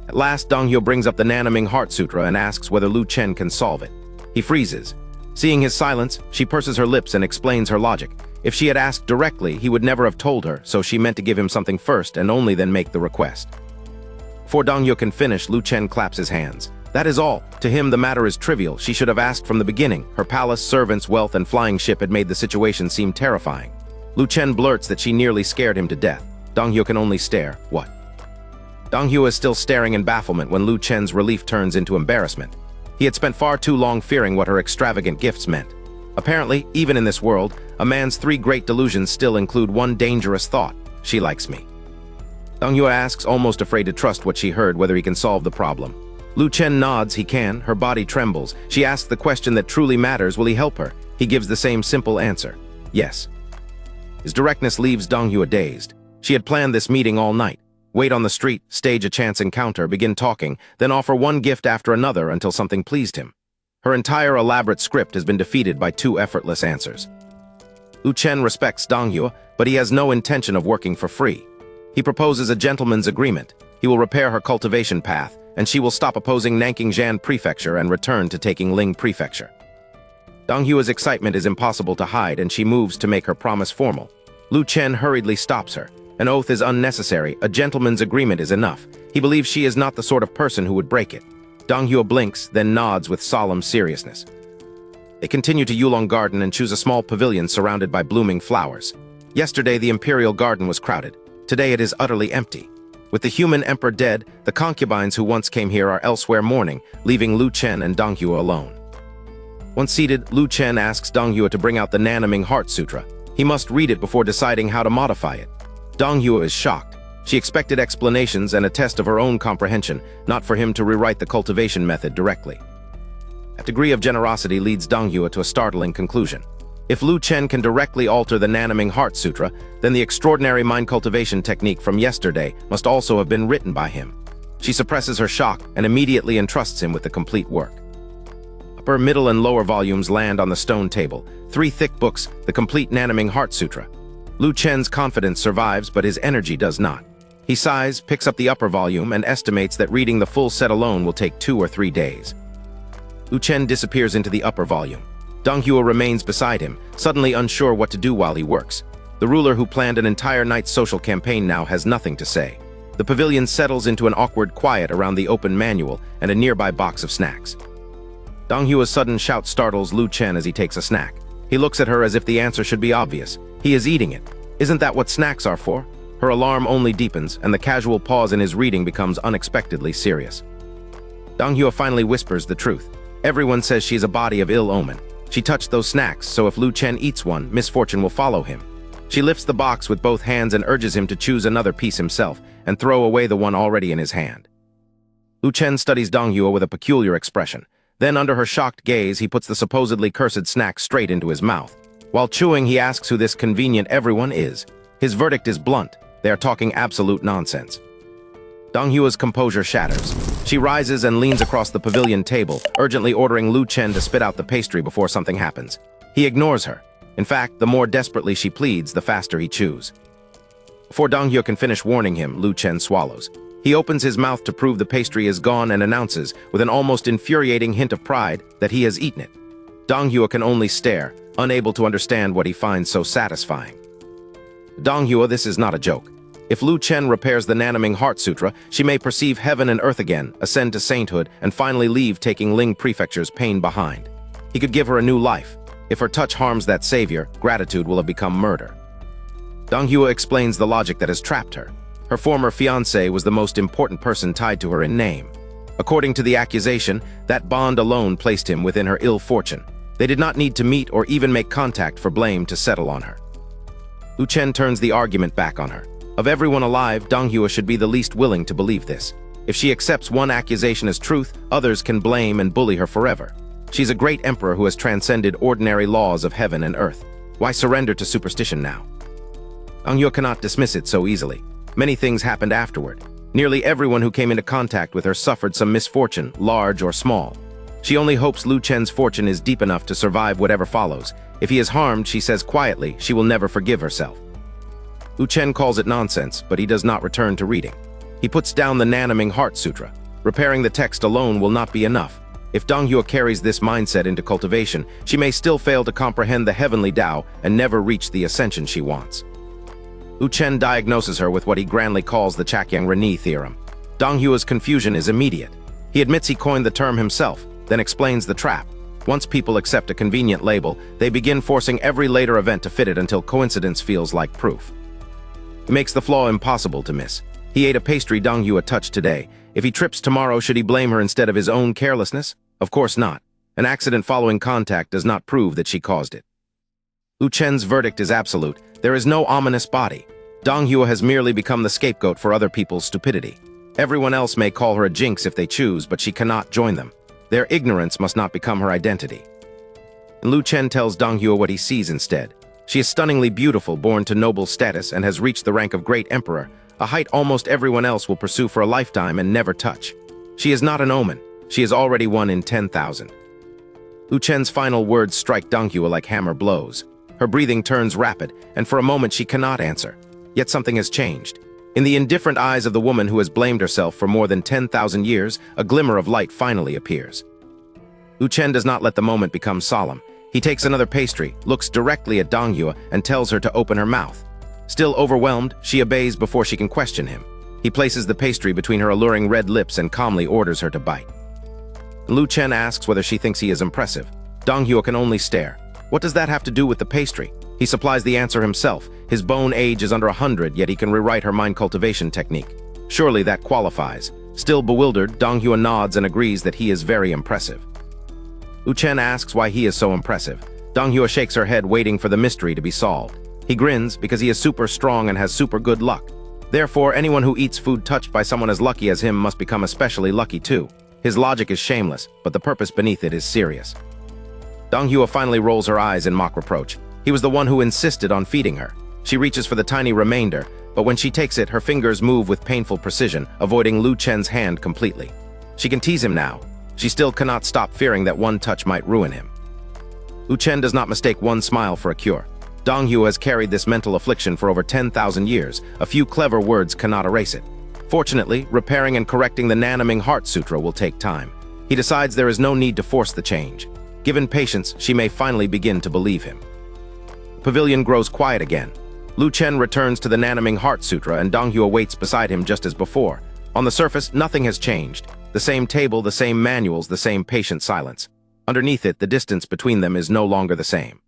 [SPEAKER 1] At last, Gu brings up the Nanaming Heart Sutra and asks whether Lu Chen can solve it. He freezes. Seeing his silence, she purses her lips and explains her logic. If she had asked directly, he would never have told her, so she meant to give him something first and only then make the request. Before Gu can finish, Lu Chen claps his hands. That is all. To him, the matter is trivial. She should have asked from the beginning. Her palace, servants, wealth, and flying ship had made the situation seem terrifying. Lu Chen blurts that she nearly scared him to death. Gu can only stare. What? Gu is still staring in bafflement when Lu Chen's relief turns into embarrassment. He had spent far too long fearing what her extravagant gifts meant. Apparently, even in this world, a man's 3 great delusions still include one dangerous thought. She likes me. Gu asks, almost afraid to trust what she heard, whether he can solve the problem. Lu Chen nods he can, her body trembles. She asks the question that truly matters, will he help her? He gives the same simple answer, yes. His directness leaves Gu dazed. She had planned this meeting all night. Wait on the street, stage a chance encounter, begin talking, then offer one gift after another until something pleased him. Her entire elaborate script has been defeated by 2 effortless answers. Lu Chen respects Gu, but he has no intention of working for free. He proposes a gentleman's agreement. He will repair her cultivation path, and she will stop opposing Nanking Prefecture and return to taking Ling Prefecture. Gu's excitement is impossible to hide, and she moves to make her promise formal. Lu Chen hurriedly stops her. An oath is unnecessary. A gentleman's agreement is enough. He believes she is not the sort of person who would break it. Gu blinks, then nods with solemn seriousness. They continue to Yulong Garden and choose a small pavilion surrounded by blooming flowers. Yesterday, the imperial garden was crowded. Today, it is utterly empty. With the human emperor dead, the concubines who once came here are elsewhere mourning, leaving Lu Chen and Donghua alone. Once seated, Lu Chen asks Donghua to bring out the Nanaming Heart Sutra. He must read it before deciding how to modify it. Donghua is shocked. She expected explanations and a test of her own comprehension, not for him to rewrite the cultivation method directly. A degree of generosity leads Donghua to a startling conclusion. If Lu Chen can directly alter the Nanaming Heart Sutra, then the extraordinary mind cultivation technique from yesterday must also have been written by him. She suppresses her shock and immediately entrusts him with the complete work. Upper, middle, and lower volumes land on the stone table. 3 thick books, the complete Nanaming Heart Sutra. Lu Chen's confidence survives, but his energy does not. He sighs, picks up the upper volume, and estimates that reading the full set alone will take 2 or 3 days. Lu Chen disappears into the upper volume. Donghua remains beside him, suddenly unsure what to do while he works. The ruler who planned an entire night's social campaign now has nothing to say. The pavilion settles into an awkward quiet around the open manual and a nearby box of snacks. Donghua's sudden shout startles Lu Chen as he takes a snack. He looks at her as if the answer should be obvious. He is eating it. Isn't that what snacks are for? Her alarm only deepens, and the casual pause in his reading becomes unexpectedly serious. Donghua finally whispers the truth. Everyone says she's a body of ill omen. She touched those snacks, so if Lu Chen eats one, misfortune will follow him. She lifts the box with both hands and urges him to choose another piece himself and throw away the one already in his hand. Lu Chen studies Donghua with a peculiar expression. Then, under her shocked gaze, he puts the supposedly cursed snack straight into his mouth. While chewing, he asks who this convenient everyone is. His verdict is blunt. They are talking absolute nonsense. Donghua's composure shatters. She rises and leans across the pavilion table, urgently ordering Lu Chen to spit out the pastry before something happens. He ignores her. In fact, the more desperately she pleads, the faster he chews. Before Donghua can finish warning him, Lu Chen swallows. He opens his mouth to prove the pastry is gone and announces, with an almost infuriating hint of pride, that he has eaten it. Donghua can only stare, unable to understand what he finds so satisfying. Donghua, this is not a joke. If Lu Chen repairs the Nanaming Heart Sutra, she may perceive heaven and earth again, ascend to sainthood, and finally leave taking Ling Prefecture's pain behind. He could give her a new life. If her touch harms that savior, gratitude will have become murder. Donghua explains the logic that has trapped her. Her former fiancé was the most important person tied to her in name. According to the accusation, that bond alone placed him within her ill fortune. They did not need to meet or even make contact for blame to settle on her. Lu Chen turns the argument back on her. Of everyone alive, Donghua should be the least willing to believe this. If she accepts one accusation as truth, others can blame and bully her forever. She's a great emperor who has transcended ordinary laws of heaven and earth. Why surrender to superstition now? Donghua cannot dismiss it so easily. Many things happened afterward. Nearly everyone who came into contact with her suffered some misfortune, large or small. She only hopes Lu Chen's fortune is deep enough to survive whatever follows. If he is harmed, she says quietly, she will never forgive herself. Lu Chen calls it nonsense, but he does not return to reading. He puts down the Nanaming Heart Sutra. Repairing the text alone will not be enough. If Donghua carries this mindset into cultivation, she may still fail to comprehend the heavenly Tao and never reach the ascension she wants. Lu Chen diagnoses her with what he grandly calls the Chakyang-Reni theorem. Donghua's confusion is immediate. He admits he coined the term himself, then explains the trap. Once people accept a convenient label, they begin forcing every later event to fit it until coincidence feels like proof. It makes the flaw impossible to miss. He ate a pastry Donghua touched today. If he trips tomorrow, should he blame her instead of his own carelessness? Of course not. An accident following contact does not prove that she caused it. Lu Chen's verdict is absolute. There is no ominous body. Donghua has merely become the scapegoat for other people's stupidity. Everyone else may call her a jinx if they choose, but she cannot join them. Their ignorance must not become her identity. And Lu Chen tells Donghua what he sees instead. She is stunningly beautiful, born to noble status, and has reached the rank of great emperor, a height almost everyone else will pursue for a lifetime and never touch. She is not an omen. She is already one in 10,000. Lu Chen's final words strike Donghua like hammer blows. Her breathing turns rapid, and for a moment she cannot answer. Yet something has changed. In the indifferent eyes of the woman who has blamed herself for more than 10,000 years, a glimmer of light finally appears. Lu Chen does not let the moment become solemn. He takes another pastry, looks directly at Donghua, and tells her to open her mouth. Still overwhelmed, she obeys before she can question him. He places the pastry between her alluring red lips and calmly orders her to bite. Lu Chen asks whether she thinks he is impressive. Dong Hyo can only stare. What does that have to do with the pastry? He supplies the answer himself. His bone age is under 100, yet he can rewrite her mind cultivation technique. Surely that qualifies. Still bewildered, Dong Hyo nods and agrees that he is very impressive. Lu Chen asks why he is so impressive. Dong Hyo shakes her head, waiting for the mystery to be solved. He grins because he is super strong and has super good luck. Therefore, anyone who eats food touched by someone as lucky as him must become especially lucky too. His logic is shameless, but the purpose beneath it is serious. Dong Hyo finally rolls her eyes in mock reproach. He was the one who insisted on feeding her. She reaches for the tiny remainder, but when she takes it, her fingers move with painful precision, avoiding Lu Chen's hand completely. She can tease him now. She still cannot stop fearing that one touch might ruin him. Lu Chen does not mistake one smile for a cure. Dong Hyo has carried this mental affliction for over 10,000 years. A few clever words cannot erase it. Fortunately, repairing and correcting the Nanaming Heart Sutra will take time. He decides there is no need to force the change. Given patience, she may finally begin to believe him. The pavilion grows quiet again. Lu Chen returns to the Nanaming Heart Sutra and Dong Hyo waits beside him just as before. On the surface, nothing has changed. The same table, the same manuals, the same patient silence. Underneath it, the distance between them is no longer the same.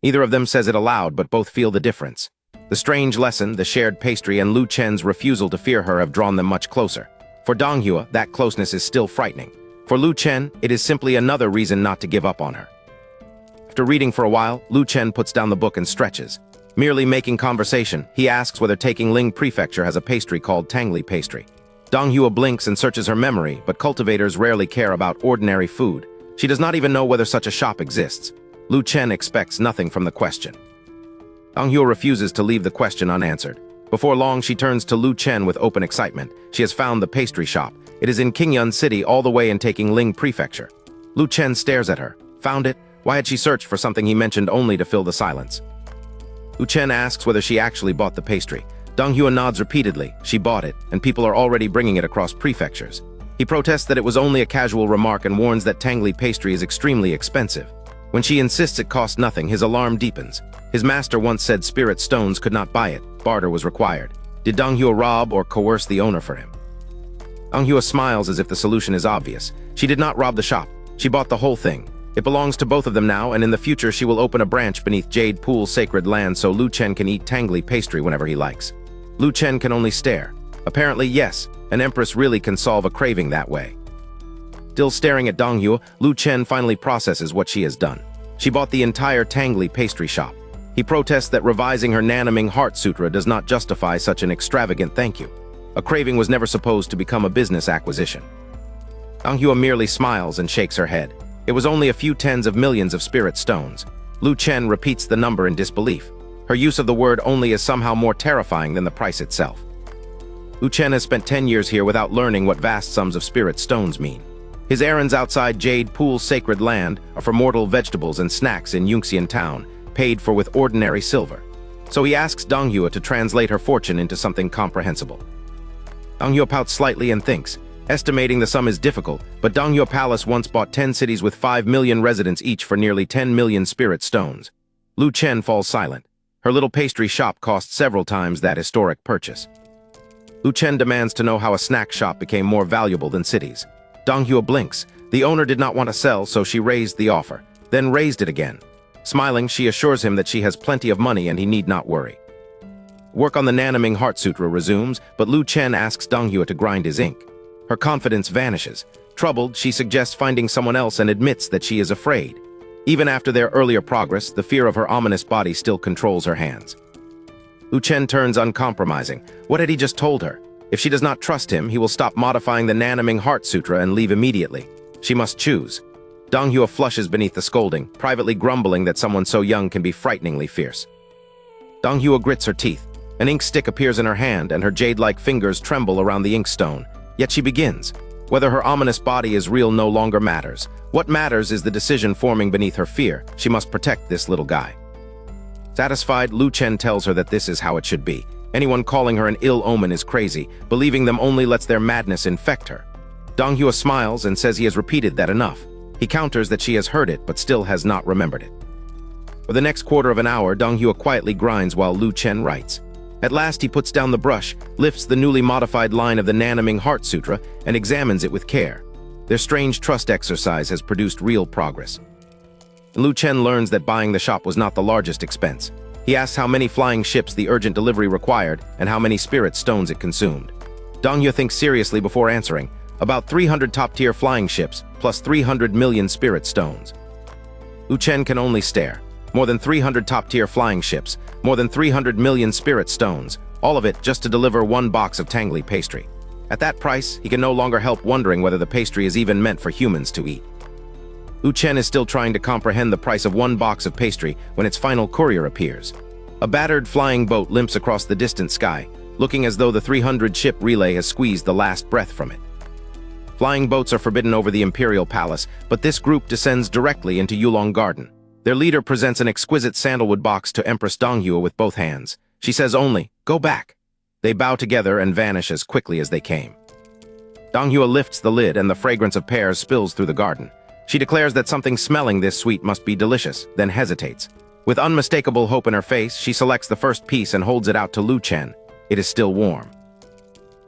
[SPEAKER 1] Neither of them says it aloud, but both feel the difference. The strange lesson, the shared pastry, and Lu Chen's refusal to fear her have drawn them much closer. For Dong Hyo, that closeness is still frightening. For Lu Chen, it is simply another reason not to give up on her. After reading for a while, Lu Chen puts down the book and stretches. Merely making conversation, he asks whether taking Ling Prefecture has a pastry called Tangli pastry. Dong Hyo blinks and searches her memory, but cultivators rarely care about ordinary food. She does not even know whether such a shop exists. Lu Chen expects nothing from the question. Dong Hyo refuses to leave the question unanswered. Before long, she turns to Lu Chen with open excitement. She has found the pastry shop. It is in Qingyan City, all the way in taking Ling Prefecture. Lu Chen stares at her. Found it? Why had she searched for something he mentioned only to fill the silence? Lu Chen asks whether she actually bought the pastry. Dong Hyo nods repeatedly. She bought it, and people are already bringing it across prefectures. He protests that it was only a casual remark and warns that Tangli pastry is extremely expensive. When she insists it costs nothing, his alarm deepens. His master once said spirit stones could not buy it. Barter was required. Did Dong Hyo rob or coerce the owner for him? Dong Hyo smiles as if the solution is obvious. She did not rob the shop. She bought the whole thing. It belongs to both of them now, and in the future she will open a branch beneath Jade Pool's sacred land so Lu Chen can eat Tangli pastry whenever he likes. Lu Chen can only stare. Apparently, yes, an empress really can solve a craving that way. Still staring at Dong Hyo, Lu Chen finally processes what she has done. She bought the entire Tangli pastry shop. He protests that revising her Nanaming Heart Sutra does not justify such an extravagant thank you. A craving was never supposed to become a business acquisition. Dong Hyo merely smiles and shakes her head. It was only a few tens of millions of spirit stones. Lu Chen repeats the number in disbelief. Her use of the word only is somehow more terrifying than the price itself. Lu Chen has spent 10 years here without learning what vast sums of spirit stones mean. His errands outside Jade Pool's sacred land are for mortal vegetables and snacks in Yunxian town, paid for with ordinary silver. So he asks Dong Hyo to translate her fortune into something comprehensible. Dong Hyo pouts slightly and thinks. Estimating the sum is difficult, but Dong Hyo Palace once bought 10 cities with 5 million residents each for nearly 10 million spirit stones. Lu Chen falls silent. Her little pastry shop cost several times that historic purchase. Lu Chen demands to know how a snack shop became more valuable than cities. Dong Hyo blinks. The owner did not want to sell, so she raised the offer, then raised it again. Smiling, she assures him that she has plenty of money and he need not worry. Work on the Nanaming Heart Sutra resumes, but Lu Chen asks Dong Hyo to grind his ink. Her confidence vanishes. Troubled, she suggests finding someone else and admits that she is afraid. Even after their earlier progress, the fear of her ominous body still controls her hands. Lu Chen turns uncompromising. What had he just told her? If she does not trust him, he will stop modifying the Nanaming Heart Sutra and leave immediately. She must choose. Dong Hyo flushes beneath the scolding, privately grumbling that someone so young can be frighteningly fierce. Dong Hyo grits her teeth. An ink stick appears in her hand, and her jade-like fingers tremble around the inkstone. Yet she begins. Whether her ominous body is real no longer matters. What matters is the decision forming beneath her fear. She must protect this little guy. Satisfied, Lu Chen tells her that this is how it should be. Anyone calling her an ill omen is crazy. Believing them only lets their madness infect her. Dong Hyo smiles and says he has repeated that enough. He counters that she has heard it, but still has not remembered it. For the next quarter of an hour, Dong Hyo quietly grinds while Lu Chen writes. At last, he puts down the brush, lifts the newly modified line of the Nanaming Heart Sutra, and examines it with care. Their strange trust exercise has produced real progress. and Lu Chen learns that buying the shop was not the largest expense. He asks how many flying ships the urgent delivery required and how many spirit stones it consumed. Dong Yu thinks seriously before answering, about 300 top-tier flying ships plus 300 million spirit stones. Lu Chen can only stare. More than 300 top-tier flying ships, more than 300 million spirit stones, all of it just to deliver one box of tangly pastry. At that price, he can no longer help wondering whether the pastry is even meant for humans to eat. Lu Chen is still trying to comprehend the price of one box of pastry when its final courier appears. A battered flying boat limps across the distant sky, looking as though the 300-ship relay has squeezed the last breath from it. Flying boats are forbidden over the Imperial Palace, but this group descends directly into Yulong Garden. Their leader presents an exquisite sandalwood box to Empress Donghua with both hands. She says only, "Go back." They bow together and vanish as quickly as they came. Donghua lifts the lid and the fragrance of pears spills through the garden. She declares that something smelling this sweet must be delicious, then hesitates. With unmistakable hope in her face, she selects the first piece and holds it out to Lu Chen. It is still warm.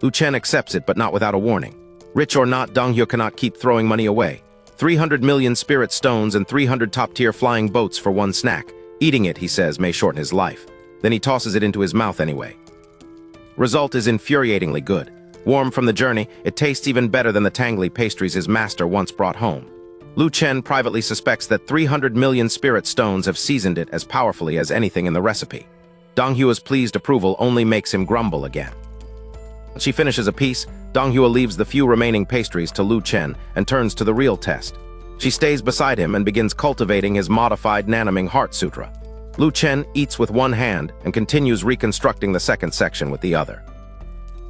[SPEAKER 1] Lu Chen accepts it, but not without a warning. Rich or not, Donghua cannot keep throwing money away. 300 million spirit stones and 300 top-tier flying boats for one snack. Eating it, he says, may shorten his life. Then he tosses it into his mouth anyway. Result is infuriatingly good. Warm from the journey, it tastes even better than the tangly pastries his master once brought home. Lu Chen privately suspects that 300 million spirit stones have seasoned it as powerfully as anything in the recipe. Donghua's pleased approval only makes him grumble again. When she finishes a piece, Donghua leaves the few remaining pastries to Lu Chen and turns to the real test. She stays beside him and begins cultivating his modified Nanaming Heart Sutra. Lu Chen eats with one hand and continues reconstructing the second section with the other.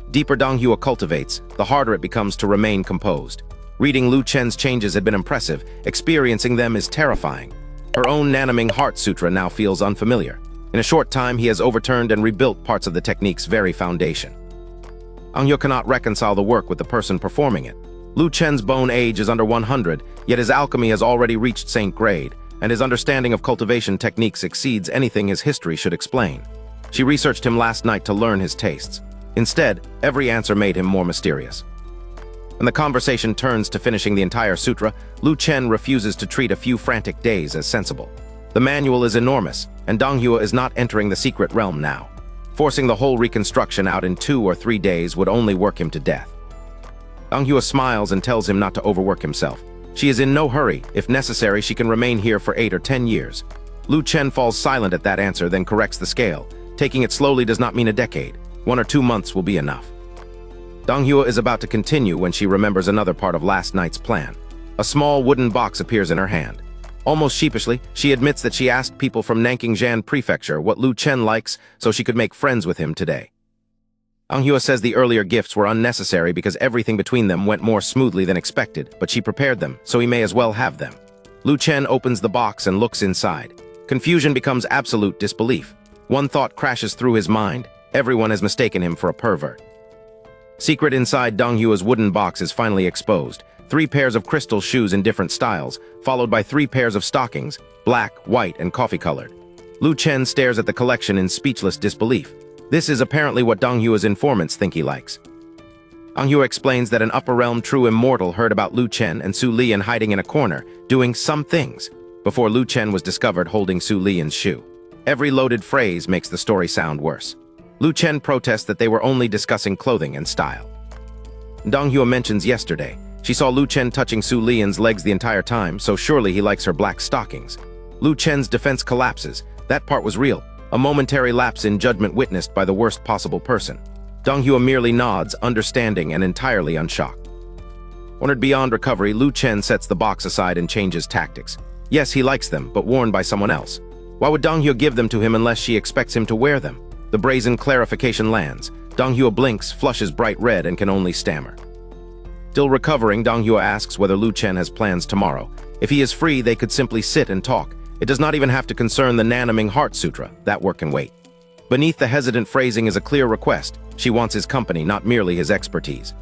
[SPEAKER 1] Deeper Donghua cultivates, the harder it becomes to remain composed. Reading Lu Chen's changes had been impressive, experiencing them is terrifying. Her own Nanaming Heart Sutra now feels unfamiliar. In a short time, he has overturned and rebuilt parts of the technique's very foundation. Donghua cannot reconcile the work with the person performing it. Lu Chen's bone age is under 100, yet his alchemy has already reached Saint grade, and his understanding of cultivation techniques exceeds anything his history should explain. She researched him last night to learn his tastes. Instead, every answer made him more mysterious. When the conversation turns to finishing the entire sutra, Lu Chen refuses to treat a few frantic days as sensible. The manual is enormous, and Donghua is not entering the secret realm now. Forcing the whole reconstruction out in 2 or 3 days would only work him to death. Donghua smiles and tells him not to overwork himself. She is in no hurry. If necessary, she can remain here for 8 or 10 years. Lu Chen falls silent at that answer, then corrects the scale. Taking it slowly does not mean a decade. 1 or 2 months will be enough. Donghua is about to continue when she remembers another part of last night's plan. A small wooden box appears in her hand. Almost sheepishly, she admits that she asked people from Nanking Prefecture what Lu Chen likes so she could make friends with him today. Donghua says the earlier gifts were unnecessary because everything between them went more smoothly than expected, but she prepared them, so he may as well have them. Lu Chen opens the box and looks inside. Confusion becomes absolute disbelief. One thought crashes through his mind. Everyone has mistaken him for a pervert. Secret inside Donghua's wooden box is finally exposed. 3 pairs of crystal shoes in different styles, followed by 3 pairs of stockings, black, white, and coffee-colored. Lu Chen stares at the collection in speechless disbelief. This is apparently what Donghua's informants think he likes. Donghua explains that an upper realm true immortal heard about Lu Chen and Su Lian hiding in a corner, doing some things, before Lu Chen was discovered holding Su Lian's shoe. Every loaded phrase makes the story sound worse. Lu Chen protests that they were only discussing clothing and style. Donghua mentions yesterday. She saw Lu Chen touching Su Lian's legs the entire time, so surely he likes her black stockings. Lu Chen's defense collapses. That part was real, a momentary lapse in judgment witnessed by the worst possible person. Donghua merely nods, understanding and entirely unshocked. Cornered beyond recovery, Lu Chen sets the box aside and changes tactics. Yes, he likes them, but worn by someone else. Why would Donghua give them to him unless she expects him to wear them? The brazen clarification lands. Donghua blinks, flushes bright red, and can only stammer. Still recovering, Donghua asks whether Lu Chen has plans tomorrow. If he is free, they could simply sit and talk. It does not even have to concern the Nanaming Heart Sutra. That work can wait. Beneath the hesitant phrasing is a clear request. She wants his company, not merely his expertise.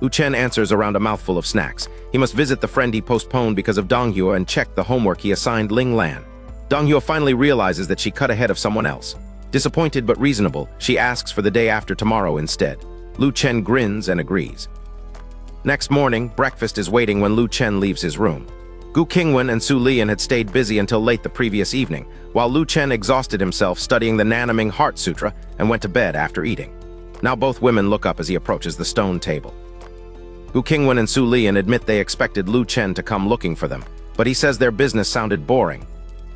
[SPEAKER 1] Lu Chen answers around a mouthful of snacks. He must visit the friend he postponed because of Donghua and check the homework he assigned Ling Lan. Donghua finally realizes that she cut ahead of someone else. Disappointed but reasonable, she asks for the day after tomorrow instead. Lu Chen grins and agrees. Next morning, breakfast is waiting when Lu Chen leaves his room. Gu Qingwan and Su Lian had stayed busy until late the previous evening, while Lu Chen exhausted himself studying the Nanaming Heart Sutra and went to bed after eating. Now both women look up as he approaches the stone table. Gu Qingwan and Su Lian admit they expected Lu Chen to come looking for them, but he says their business sounded boring.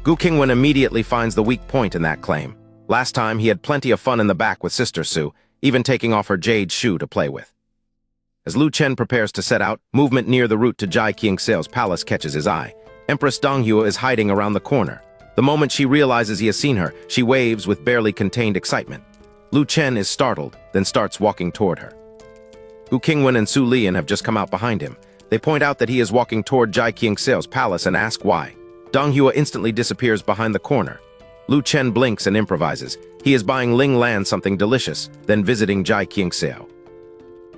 [SPEAKER 1] Gu Qingwan immediately finds the weak point in that claim. Last time, he had plenty of fun in the back with Sister Su, even taking off her jade shoe to play with. As Lu Chen prepares to set out, movement near the route to Jai Qingseo's palace catches his eye. Empress Donghua is hiding around the corner. The moment she realizes he has seen her, she waves with barely contained excitement. Lu Chen is startled, then starts walking toward her. Gu Qingwan and Su Lian have just come out behind him. They point out that he is walking toward Jai Qingseo's palace and ask why. Donghua instantly disappears behind the corner. Lu Chen blinks and improvises. He is buying Ling Lan something delicious, then visiting Jai Qingseo.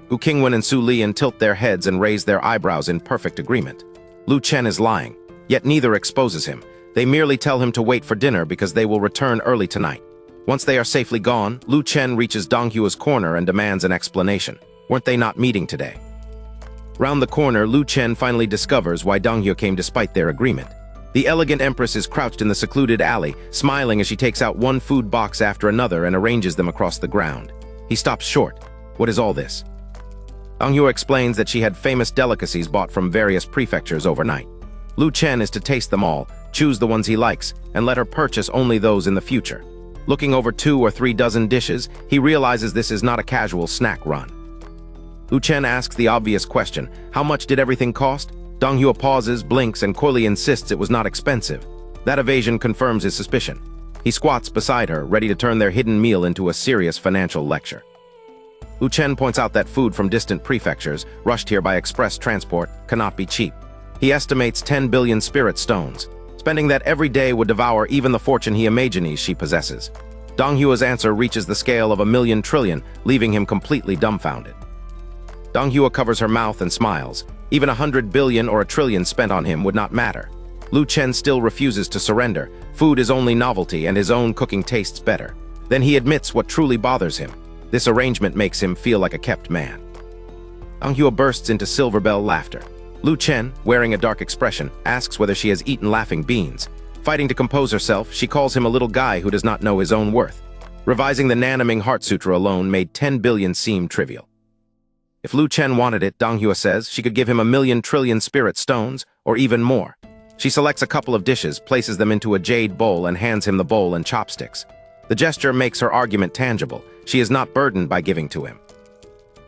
[SPEAKER 1] Gu Qingwan and Su Lian tilt their heads and raise their eyebrows in perfect agreement. Lu Chen is lying, yet neither exposes him. They merely tell him to wait for dinner because they will return early tonight. Once they are safely gone, Lu Chen reaches Donghua's corner and demands an explanation. Weren't they not meeting today? Round the corner, Lu Chen finally discovers why Donghua came despite their agreement. The elegant empress is crouched in the secluded alley, smiling as she takes out one food box after another and arranges them across the ground. He stops short. What is all this? Donghua explains that she had famous delicacies bought from various prefectures overnight. Lu Chen is to taste them all, choose the ones he likes, and let her purchase only those in the future. Looking over 2 or 3 dozen dishes, he realizes this is not a casual snack run. Lu Chen asks the obvious question, how much did everything cost? Donghua pauses, blinks, and coyly insists it was not expensive. That evasion confirms his suspicion. He squats beside her, ready to turn their hidden meal into a serious financial lecture. Lu Chen points out that food from distant prefectures, rushed here by express transport, cannot be cheap. He estimates 10 billion spirit stones. Spending that every day would devour even the fortune he imagines she possesses. Donghua's answer reaches the scale of 1,000,000 trillion, leaving him completely dumbfounded. Donghua covers her mouth and smiles. Even 100 billion or 1 trillion spent on him would not matter. Lu Chen still refuses to surrender. Food is only novelty and his own cooking tastes better. Then he admits what truly bothers him. This arrangement makes him feel like a kept man. Donghua bursts into silver bell laughter. Lu Chen, wearing a dark expression, asks whether she has eaten laughing beans. Fighting to compose herself, she calls him a little guy who does not know his own worth. Revising the Nanaming Heart Sutra alone made 10 billion seem trivial. If Lu Chen wanted it, Donghua says, she could give him 1,000,000 trillion spirit stones, or even more. She selects a couple of dishes, places them into a jade bowl, and hands him the bowl and chopsticks. The gesture makes her argument tangible. She is not burdened by giving to him.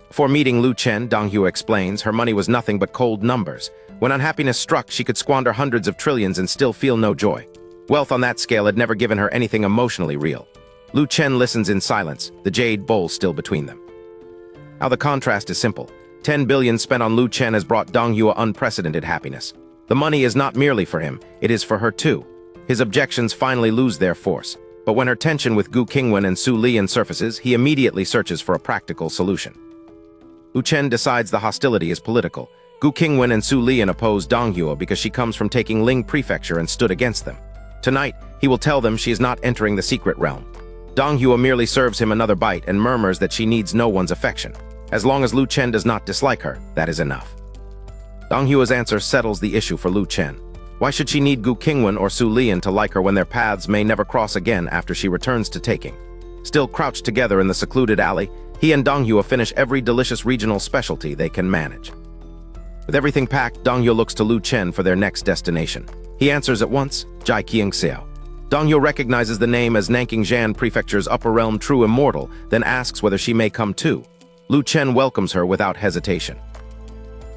[SPEAKER 1] Before meeting Lu Chen, Donghua explains, her money was nothing but cold numbers. When unhappiness struck, she could squander hundreds of trillions and still feel no joy. Wealth on that scale had never given her anything emotionally real. Lu Chen listens in silence, the jade bowl still between them. Now the contrast is simple. 10 billion spent on Lu Chen has brought Donghua unprecedented happiness. The money is not merely for him, it is for her too. His objections finally lose their force. But when her tension with Gu Qingwan and Su Lian surfaces, he immediately searches for a practical solution. Lu Chen decides the hostility is political. Gu Qingwan and Su Lian oppose Donghua because she comes from taking Ling Prefecture and stood against them. Tonight, he will tell them she is not entering the secret realm. Donghua merely serves him another bite and murmurs that she needs no one's affection. As long as Lu Chen does not dislike her, that is enough. Donghua's answer settles the issue for Lu Chen. Why should she need Gu Qingwan or Su Lian to like her when their paths may never cross again after she returns to taking? Still crouched together in the secluded alley, he and Donghua finish every delicious regional specialty they can manage. With everything packed, Donghua looks to Lu Chen for their next destination. He answers at once, Jai Qingseo. Donghua recognizes the name as Nanking Prefecture's upper realm true immortal, then asks whether she may come too. Lu Chen welcomes her without hesitation.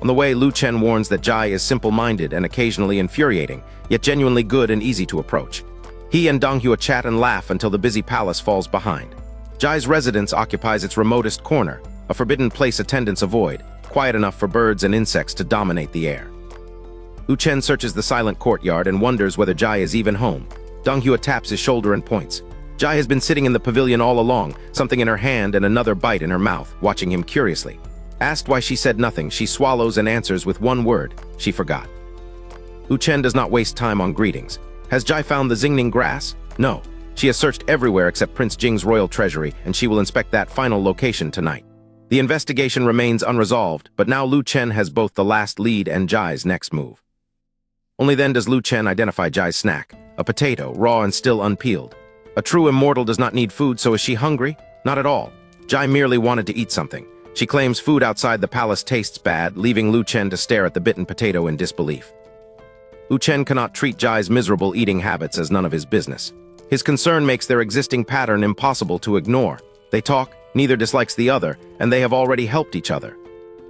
[SPEAKER 1] On the way, Lu Chen warns that Jai is simple-minded and occasionally infuriating, yet genuinely good and easy to approach. He and Donghua chat and laugh until the busy palace falls behind. Jai's residence occupies its remotest corner, a forbidden place attendants avoid, quiet enough for birds and insects to dominate the air. Lu Chen searches the silent courtyard and wonders whether Jai is even home. Donghua taps his shoulder and points. Jai has been sitting in the pavilion all along, something in her hand and another bite in her mouth, watching him curiously. Asked why she said nothing, she swallows and answers with one word, she forgot. Lu Chen does not waste time on greetings. Has Jai found the Xingning grass? No. She has searched everywhere except Prince Jing's royal treasury, and she will inspect that final location tonight. The investigation remains unresolved, but now Lu Chen has both the last lead and Jai's next move. Only then does Lu Chen identify Jai's snack, a potato, raw and still unpeeled. A true immortal does not need food, so is she hungry? Not at all. Jai merely wanted to eat something. She claims food outside the palace tastes bad, leaving Lu Chen to stare at the bitten potato in disbelief. Lu Chen cannot treat Jai's miserable eating habits as none of his business. His concern makes their existing pattern impossible to ignore. They talk, neither dislikes the other, and they have already helped each other.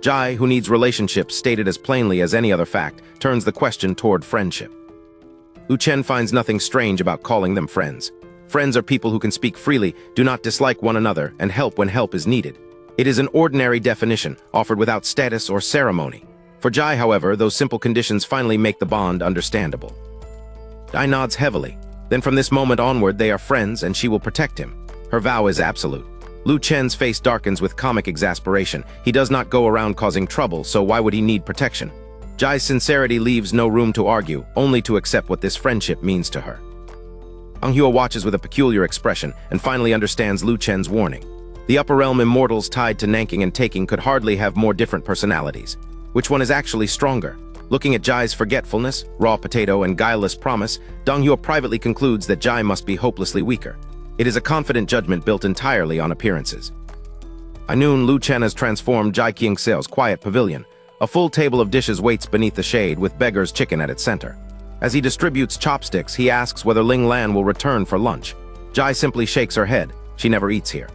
[SPEAKER 1] Jai, who needs relationships stated as plainly as any other fact, turns the question toward friendship. Lu Chen finds nothing strange about calling them friends. Friends are people who can speak freely, do not dislike one another, and help when help is needed. It is an ordinary definition, offered without status or ceremony. For Jai, however, those simple conditions finally make the bond understandable. Jai nods heavily. Then from this moment onward, they are friends, and she will protect him. Her vow is absolute. Lu Chen's face darkens with comic exasperation. He does not go around causing trouble, so why would he need protection? Jai's sincerity leaves no room to argue, only to accept what this friendship means to her. Donghua watches with a peculiar expression and finally understands Lu Chen's warning. The upper realm immortals tied to Nanking and Taking could hardly have more different personalities. Which one is actually stronger? Looking at Jai's forgetfulness, raw potato, and guileless promise, Donghua privately concludes that Jai must be hopelessly weaker. It is a confident judgment built entirely on appearances. By noon, Lu Chen has transformed Jai Qingxiao's quiet pavilion. A full table of dishes waits beneath the shade, with beggar's chicken at its center. As he distributes chopsticks, he asks whether Ling Lan will return for lunch. Jai simply shakes her head. She never eats here.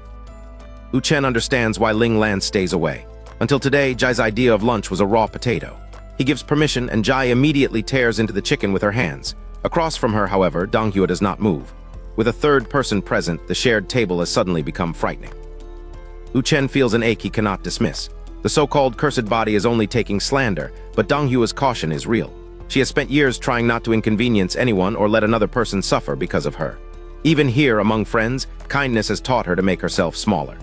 [SPEAKER 1] Lu Chen understands why Ling Lan stays away. Until today, Jai's idea of lunch was a raw potato. He gives permission, and Jai immediately tears into the chicken with her hands. Across from her, however, Donghua does not move. With a third person present, the shared table has suddenly become frightening. Lu Chen feels an ache he cannot dismiss. The so-called cursed body is only taking slander, but Donghua's caution is real. She has spent years trying not to inconvenience anyone or let another person suffer because of her. Even here, among friends, kindness has taught her to make herself smaller.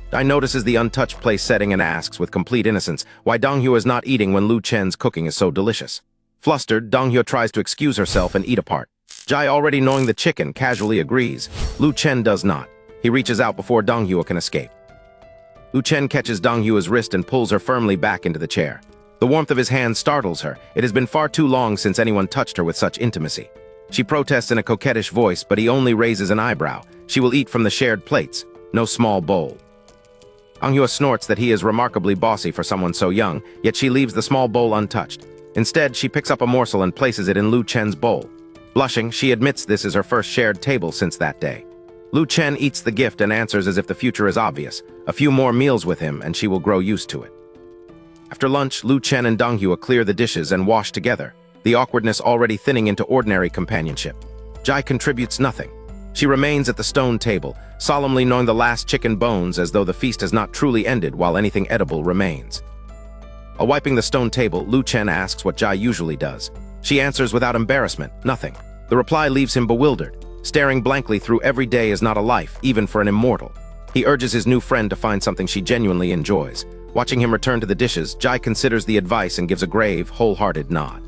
[SPEAKER 1] Dai notices the untouched place setting and asks with complete innocence why Donghua is not eating when Lu Chen's cooking is so delicious. Flustered, Donghua tries to excuse herself and eat apart. Jai, already knowing the chicken, casually agrees. Lu Chen does not. He reaches out before Donghua can escape. Lu Chen catches Donghua's wrist and pulls her firmly back into the chair. The warmth of his hand startles her. It has been far too long since anyone touched her with such intimacy. She protests in a coquettish voice, but he only raises an eyebrow. She will eat from the shared plates, no small bowl. Donghua snorts that he is remarkably bossy for someone so young, yet she leaves the small bowl untouched. Instead, she picks up a morsel and places it in Lu Chen's bowl. Blushing, she admits this is her first shared table since that day. Lu Chen eats the gift and answers as if the future is obvious. A few more meals with him, and she will grow used to it. After lunch, Lu Chen and Donghua clear the dishes and wash together, the awkwardness already thinning into ordinary companionship. Jai contributes nothing. She remains at the stone table, solemnly gnawing the last chicken bones as though the feast has not truly ended while anything edible remains. While wiping the stone table, Lu Chen asks what Jai usually does. She answers without embarrassment, nothing. The reply leaves him bewildered. Staring blankly through every day is not a life, even for an immortal. He urges his new friend to find something she genuinely enjoys. Watching him return to the dishes, Jai considers the advice and gives a grave, wholehearted nod.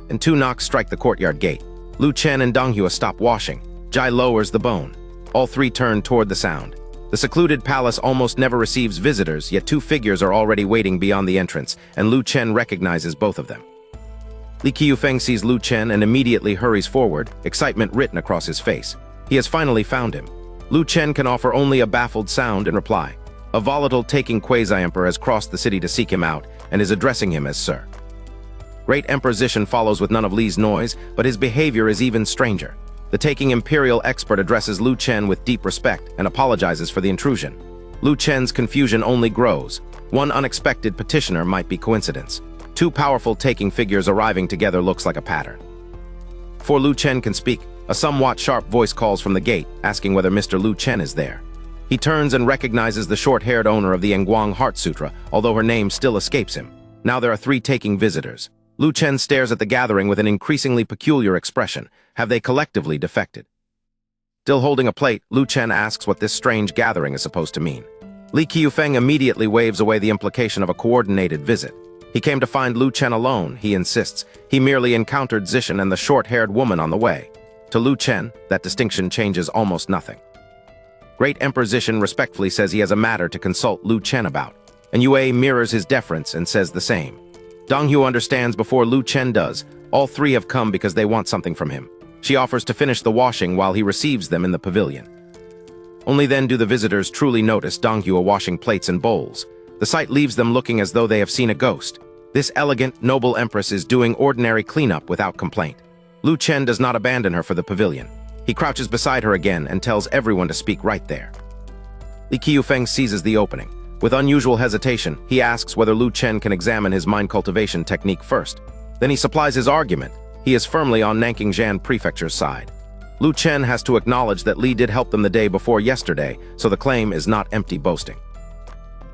[SPEAKER 1] And two knocks strike the courtyard gate. Lu Chen and Donghua stop washing. Jai lowers the bone. All three turn toward the sound. The secluded palace almost never receives visitors, yet two figures are already waiting beyond the entrance, and Lu Chen recognizes both of them. Li Qiufeng sees Lu Chen and immediately hurries forward, excitement written across his face. He has finally found him. Lu Chen can offer only a baffled sound in reply. A volatile taking quasi-emperor has crossed the city to seek him out and is addressing him as Sir. Great Emperor Zishan follows with none of Li's noise, but his behavior is even stranger. The taking imperial expert addresses Lu Chen with deep respect and apologizes for the intrusion. Lu Chen's confusion only grows. One unexpected petitioner might be coincidence. Two powerful taking figures arriving together looks like a pattern. Before Lu Chen can speak, a somewhat sharp voice calls from the gate, asking whether Mr. Lu Chen is there. He turns and recognizes the short-haired owner of the Nguang Heart Sutra, although her name still escapes him. Now there are three taking visitors. Lu Chen stares at the gathering with an increasingly peculiar expression. Have they collectively defected? Still holding a plate, Lu Chen asks what this strange gathering is supposed to mean. Li Qiufeng immediately waves away the implication of a coordinated visit. He came to find Lu Chen alone, he insists. He merely encountered Zishan and the short-haired woman on the way. To Lu Chen, that distinction changes almost nothing. Great Emperor Zishan respectfully says he has a matter to consult Lu Chen about, and Yue mirrors his deference and says the same. Donghua understands before Lu Chen does. All three have come because they want something from him. She offers to finish the washing while he receives them in the pavilion. Only then do the visitors truly notice Donghua washing plates and bowls. The sight leaves them looking as though they have seen a ghost. This elegant, noble empress is doing ordinary cleanup without complaint. Lu Chen does not abandon her for the pavilion. He crouches beside her again and tells everyone to speak right there. Li Qiufeng seizes the opening. With unusual hesitation, he asks whether Lu Chen can examine his mind cultivation technique first. Then he supplies his argument. He is firmly on Nanking Prefecture's side. Lu Chen has to acknowledge that Li did help them the day before yesterday, so the claim is not empty boasting.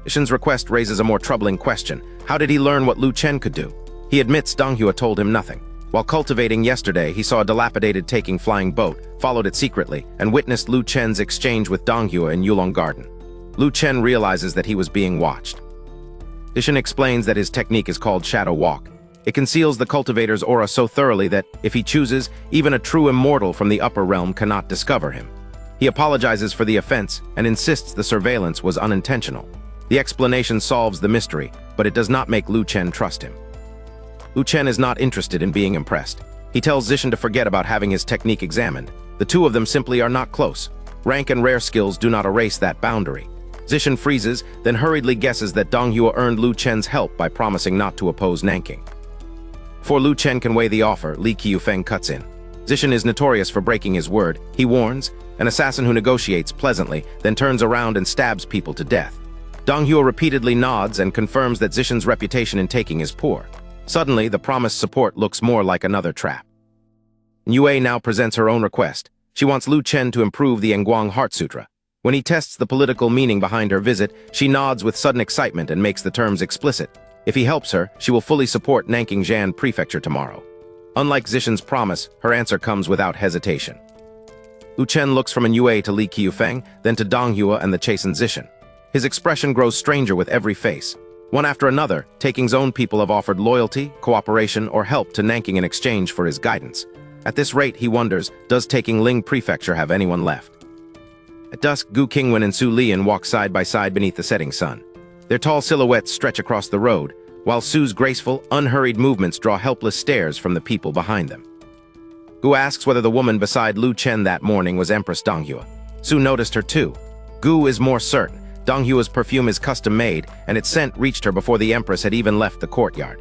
[SPEAKER 1] Zishan's request raises a more troubling question. How did he learn what Lu Chen could do? He admits Donghua told him nothing. While cultivating yesterday, he saw a dilapidated taking flying boat, followed it secretly, and witnessed Lu Chen's exchange with Donghua in Yulong Garden. Lu Chen realizes that he was being watched. Zishan explains that his technique is called Shadow Walk. It conceals the cultivator's aura so thoroughly that, if he chooses, even a true immortal from the upper realm cannot discover him. He apologizes for the offense and insists the surveillance was unintentional. The explanation solves the mystery, but it does not make Lu Chen trust him. Lu Chen is not interested in being impressed. He tells Zishan to forget about having his technique examined. The two of them simply are not close. Rank and rare skills do not erase that boundary. Zishan freezes, then hurriedly guesses that Donghua earned Lu Chen's help by promising not to oppose Nanking. Before Lu Chen can weigh the offer, Li Qiufeng cuts in. Zishan is notorious for breaking his word. He warns, an assassin who negotiates pleasantly, then turns around and stabs people to death. Donghua repeatedly nods and confirms that Zishan's reputation in taking is poor. Suddenly, the promised support looks more like another trap. Yue now presents her own request. She wants Lu Chen to improve the Nguang Heart Sutra. When he tests the political meaning behind her visit, she nods with sudden excitement and makes the terms explicit. If he helps her, she will fully support Nanking Prefecture tomorrow. Unlike Zishan's promise, her answer comes without hesitation. Lu Chen looks from Yue to Li Qiufeng, then to Donghua and the chastened Zishan. His expression grows stranger with every face. One after another, Taking's own people have offered loyalty, cooperation, or help to Nanking in exchange for his guidance. At this rate, he wonders, does Taking Ling Prefecture have anyone left? At dusk, Gu Qingwan and Su Lian walk side by side beneath the setting sun. Their tall silhouettes stretch across the road, while Su's graceful, unhurried movements draw helpless stares from the people behind them. Gu asks whether the woman beside Lu Chen that morning was Empress Donghua. Su noticed her too. Gu is more certain. Donghua's perfume is custom-made, and its scent reached her before the Empress had even left the courtyard.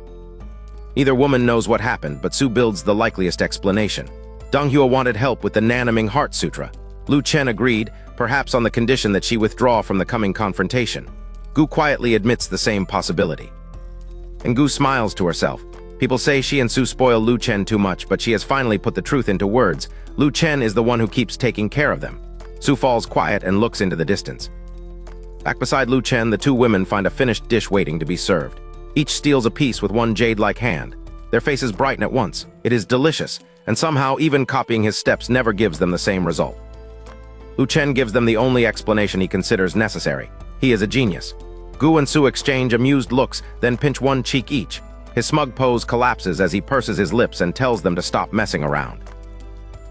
[SPEAKER 1] Neither woman knows what happened, but Su builds the likeliest explanation. Donghua wanted help with the Nanaming Heart Sutra. Lu Chen agreed, perhaps on the condition that she withdraw from the coming confrontation. Gu quietly admits the same possibility. And Gu smiles to herself. People say she and Su spoil Lu Chen too much, but she has finally put the truth into words. Lu Chen is the one who keeps taking care of them. Su falls quiet and looks into the distance. Back beside Lu Chen, the two women find a finished dish waiting to be served. Each steals a piece with one jade-like hand. Their faces brighten at once. It is delicious, and somehow even copying his steps never gives them the same result. Lu Chen gives them the only explanation he considers necessary. He is a genius. Gu and Su exchange amused looks, then pinch one cheek each. His smug pose collapses as he purses his lips and tells them to stop messing around.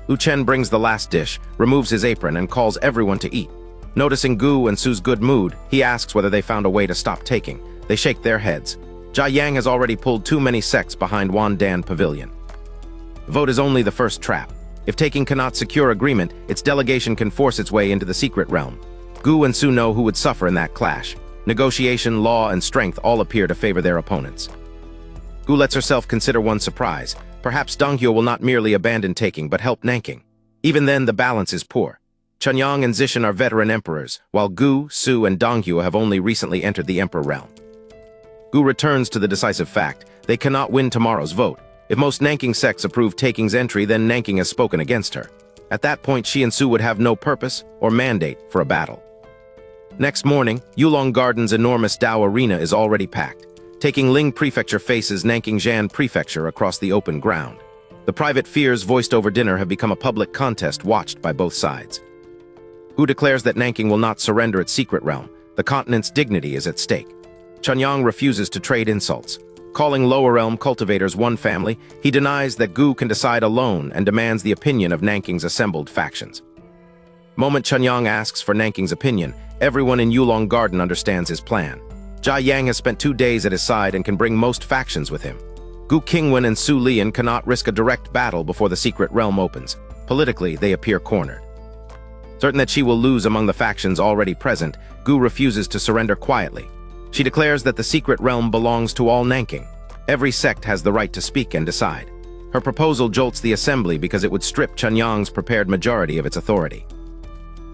[SPEAKER 1] Lu Chen brings the last dish, removes his apron, and calls everyone to eat. Noticing Gu and Su's good mood, he asks whether they found a way to stop taking. They shake their heads. Jia Yang has already pulled too many sects behind Wan Dan Pavilion. The vote is only the first trap. If Taking cannot secure agreement, its delegation can force its way into the secret realm. Gu and Su know who would suffer in that clash. Negotiation, law, and strength all appear to favor their opponents. Gu lets herself consider one surprise. Perhaps Donghua will not merely abandon Taking, but help Nanking. Even then, the balance is poor. Chunyang and Zishan are veteran emperors, while Gu, Su, and Donghua have only recently entered the emperor realm. Gu returns to the decisive fact. They cannot win tomorrow's vote. If most Nanking sects approve Taking's entry, then Nanking has spoken against her. At that point, she and Su would have no purpose or mandate for a battle. Next morning, Yulong Garden's enormous Dao arena is already packed. Taking Ling Prefecture faces Nanking Prefecture across the open ground. The private fears voiced over dinner have become a public contest watched by both sides. Gu declares that Nanking will not surrender its secret realm. The continent's dignity is at stake. Chunyang refuses to trade insults. Calling lower realm cultivators one family, he denies that Gu can decide alone and demands the opinion of Nanking's assembled factions. The moment Chunyang asks for Nanking's opinion, everyone in Yulong Garden understands his plan. Jia Yang has spent 2 days at his side and can bring most factions with him. Gu Qingwan and Su Lian cannot risk a direct battle before the secret realm opens. Politically, they appear cornered. Certain that she will lose among the factions already present, Gu refuses to surrender quietly. She declares that the secret realm belongs to all Nanking. Every sect has the right to speak and decide. Her proposal jolts the assembly because it would strip Chunyang's prepared majority of its authority.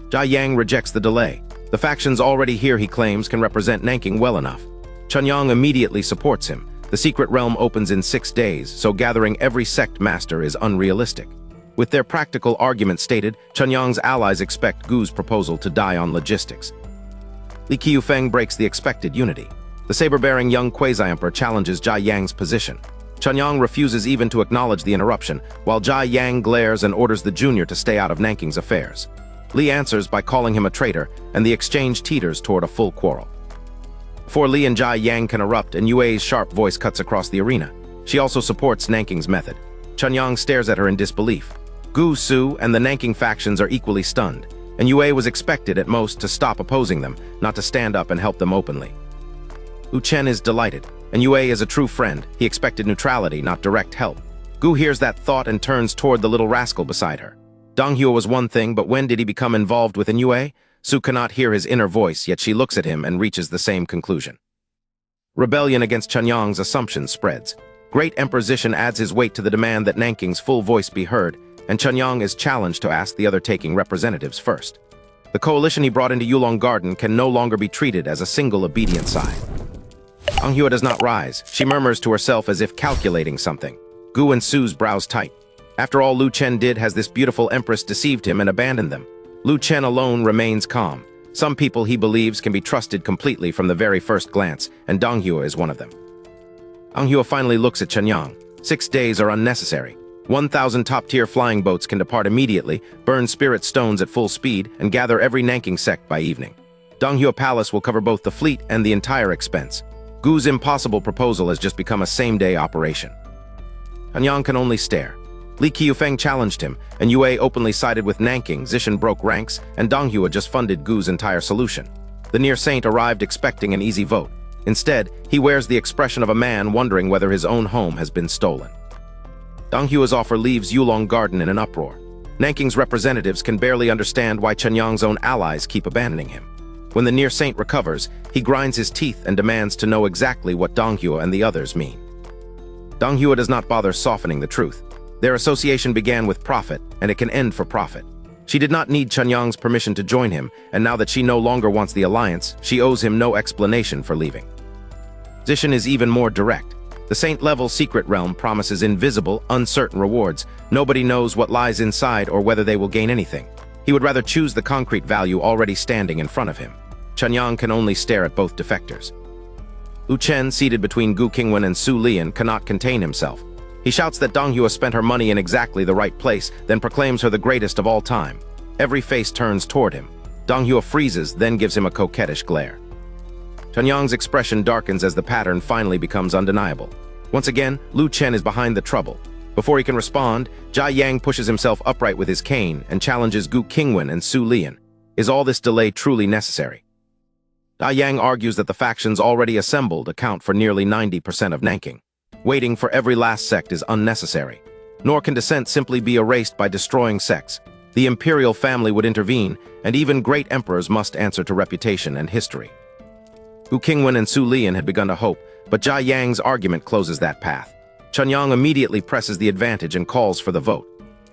[SPEAKER 1] Jia Yang rejects the delay. The factions already here, he claims, can represent Nanking well enough. Chunyang immediately supports him. The secret realm opens in 6 days, so gathering every sect master is unrealistic. With their practical argument stated, Chunyang's allies expect Gu's proposal to die on logistics. Li Qiufeng breaks the expected unity. The saber-bearing young quasi-emperor challenges Jia Yang's position. Chunyang refuses even to acknowledge the interruption, while Jia Yang glares and orders the junior to stay out of Nanking's affairs. Li answers by calling him a traitor, and the exchange teeters toward a full quarrel. Before Li and Jia Yang can erupt, and Yue's sharp voice cuts across the arena. She also supports Nanking's method. Chunyang stares at her in disbelief. Gu, Su, and the Nanking factions are equally stunned, and Yue was expected at most to stop opposing them, not to stand up and help them openly. Lu Chen is delighted, and Yue is a true friend. He expected neutrality, not direct help. Gu hears that thought and turns toward the little rascal beside her. Dong Hua was one thing, but when did he become involved with Yue? Su cannot hear his inner voice, yet she looks at him and reaches the same conclusion. Rebellion against Chunyang's assumptions spreads. Great Emperor Zishan adds his weight to the demand that Nanking's full voice be heard, and Chunyang is challenged to ask the other taking representatives first. The coalition he brought into Yulong Garden can no longer be treated as a single obedient side. Dong Hua does not rise. She murmurs to herself as if calculating something. Gu and Su's brows tight. After all Lu Chen did, has this beautiful empress deceived him and abandoned them? Lu Chen alone remains calm. Some people he believes can be trusted completely from the very first glance, and Dong Hua is one of them. Dong Hua finally looks at Chunyang. 6 days are unnecessary. 1,000 top-tier flying boats can depart immediately, burn spirit stones at full speed, and gather every Nanking sect by evening. Dong Hua Palace will cover both the fleet and the entire expense. Gu's impossible proposal has just become a same-day operation. Chunyang can only stare. Li Qiufeng challenged him, and Yue openly sided with Nanking. Zishan broke ranks, and Dong Hua just funded Gu's entire solution. The near saint arrived expecting an easy vote. Instead, he wears the expression of a man wondering whether his own home has been stolen. Dong Hua's offer leaves Yulong Garden in an uproar. Nanking's representatives can barely understand why Chunyang's own allies keep abandoning him. When the near saint recovers, he grinds his teeth and demands to know exactly what Dong Hua and the others mean. Dong Hua does not bother softening the truth. Their association began with profit, and it can end for profit. She did not need Chunyang's permission to join him, and now that she no longer wants the alliance, she owes him no explanation for leaving. Zishan is even more direct. The saint-level secret realm promises invisible, uncertain rewards. Nobody knows what lies inside or whether they will gain anything. He would rather choose the concrete value already standing in front of him. Chunyang can only stare at both defectors. Lu Chen, seated between Gu Qingwan and Su Lian, cannot contain himself. He shouts that Dong Hua spent her money in exactly the right place, then proclaims her the greatest of all time. Every face turns toward him. Dong Hua freezes, then gives him a coquettish glare. Chunyang's expression darkens as the pattern finally becomes undeniable. Once again, Lu Chen is behind the trouble. Before he can respond, Jia Yang pushes himself upright with his cane and challenges Gu Qingwan and Su Lian. Is all this delay truly necessary? Jia Yang argues that the factions already assembled account for nearly 90% of Nanking. Waiting for every last sect is unnecessary. Nor can dissent simply be erased by destroying sects. The imperial family would intervene, and even great emperors must answer to reputation and history. Gu Qingwan and Su Lian had begun to hope, but Jia Yang's argument closes that path. Chunyang immediately presses the advantage and calls for the vote.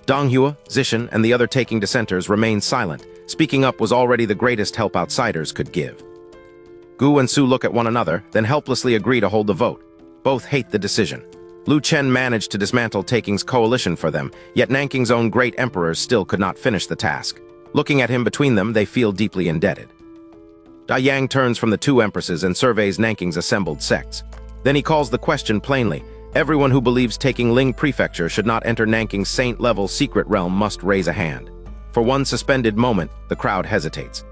[SPEAKER 1] Dong Hua, Zishan, and the other taking dissenters remain silent. Speaking up was already the greatest help outsiders could give. Gu and Su look at one another, then helplessly agree to hold the vote. Both hate the decision. Lu Chen managed to dismantle Taking's coalition for them, yet Nanking's own great emperors still could not finish the task. Looking at him between them, they feel deeply indebted. Jia Yang turns from the two empresses and surveys Nanking's assembled sects. Then he calls the question plainly. Everyone who believes taking Ling Prefecture should not enter Nanking's saint-level secret realm must raise a hand. For one suspended moment, the crowd hesitates.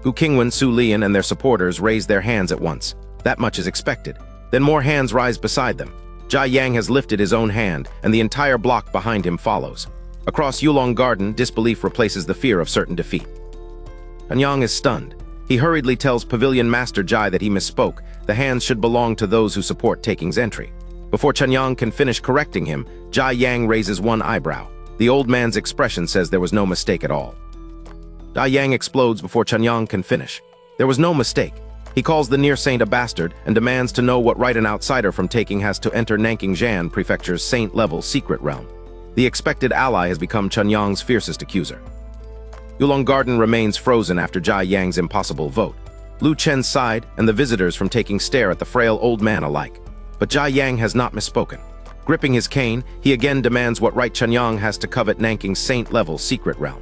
[SPEAKER 1] Gu Qingwan, Su Lian, and their supporters raise their hands at once. That much is expected. Then more hands rise beside them. Jia Yang has lifted his own hand, and the entire block behind him follows. Across Yulong Garden, disbelief replaces the fear of certain defeat. Chunyang is stunned. He hurriedly tells Pavilion Master Jai that he misspoke. The hands should belong to those who support Taking's entry. Before Chunyang can finish correcting him, Jia Yang raises one eyebrow. The old man's expression says there was no mistake at all. Jia Yang explodes before Chunyang can finish. There was no mistake. He calls the near saint a bastard and demands to know what right an outsider from taking has to enter Nanking Prefecture's saint-level secret realm. The expected ally has become Chunyang's fiercest accuser. Yulong Garden remains frozen after Jia Yang's impossible vote. Lu Chen sighed, and the visitors from taking stare at the frail old man alike. But Jia Yang has not misspoken. Gripping his cane, he again demands what right Chunyang has to covet Nanking's saint-level secret realm.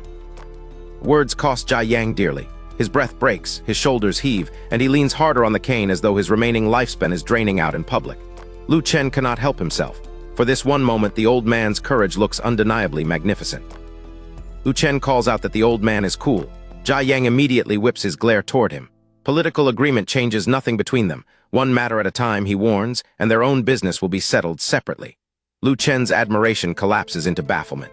[SPEAKER 1] Words cost Jia Yang dearly. His breath breaks, his shoulders heave, and he leans harder on the cane as though his remaining lifespan is draining out in public. Lu Chen cannot help himself. For this one moment, the old man's courage looks undeniably magnificent. Lu Chen calls out that the old man is cool. Jia Yang immediately whips his glare toward him. Political agreement changes nothing between them. One matter at a time, he warns, and their own business will be settled separately. Lu Chen's admiration collapses into bafflement.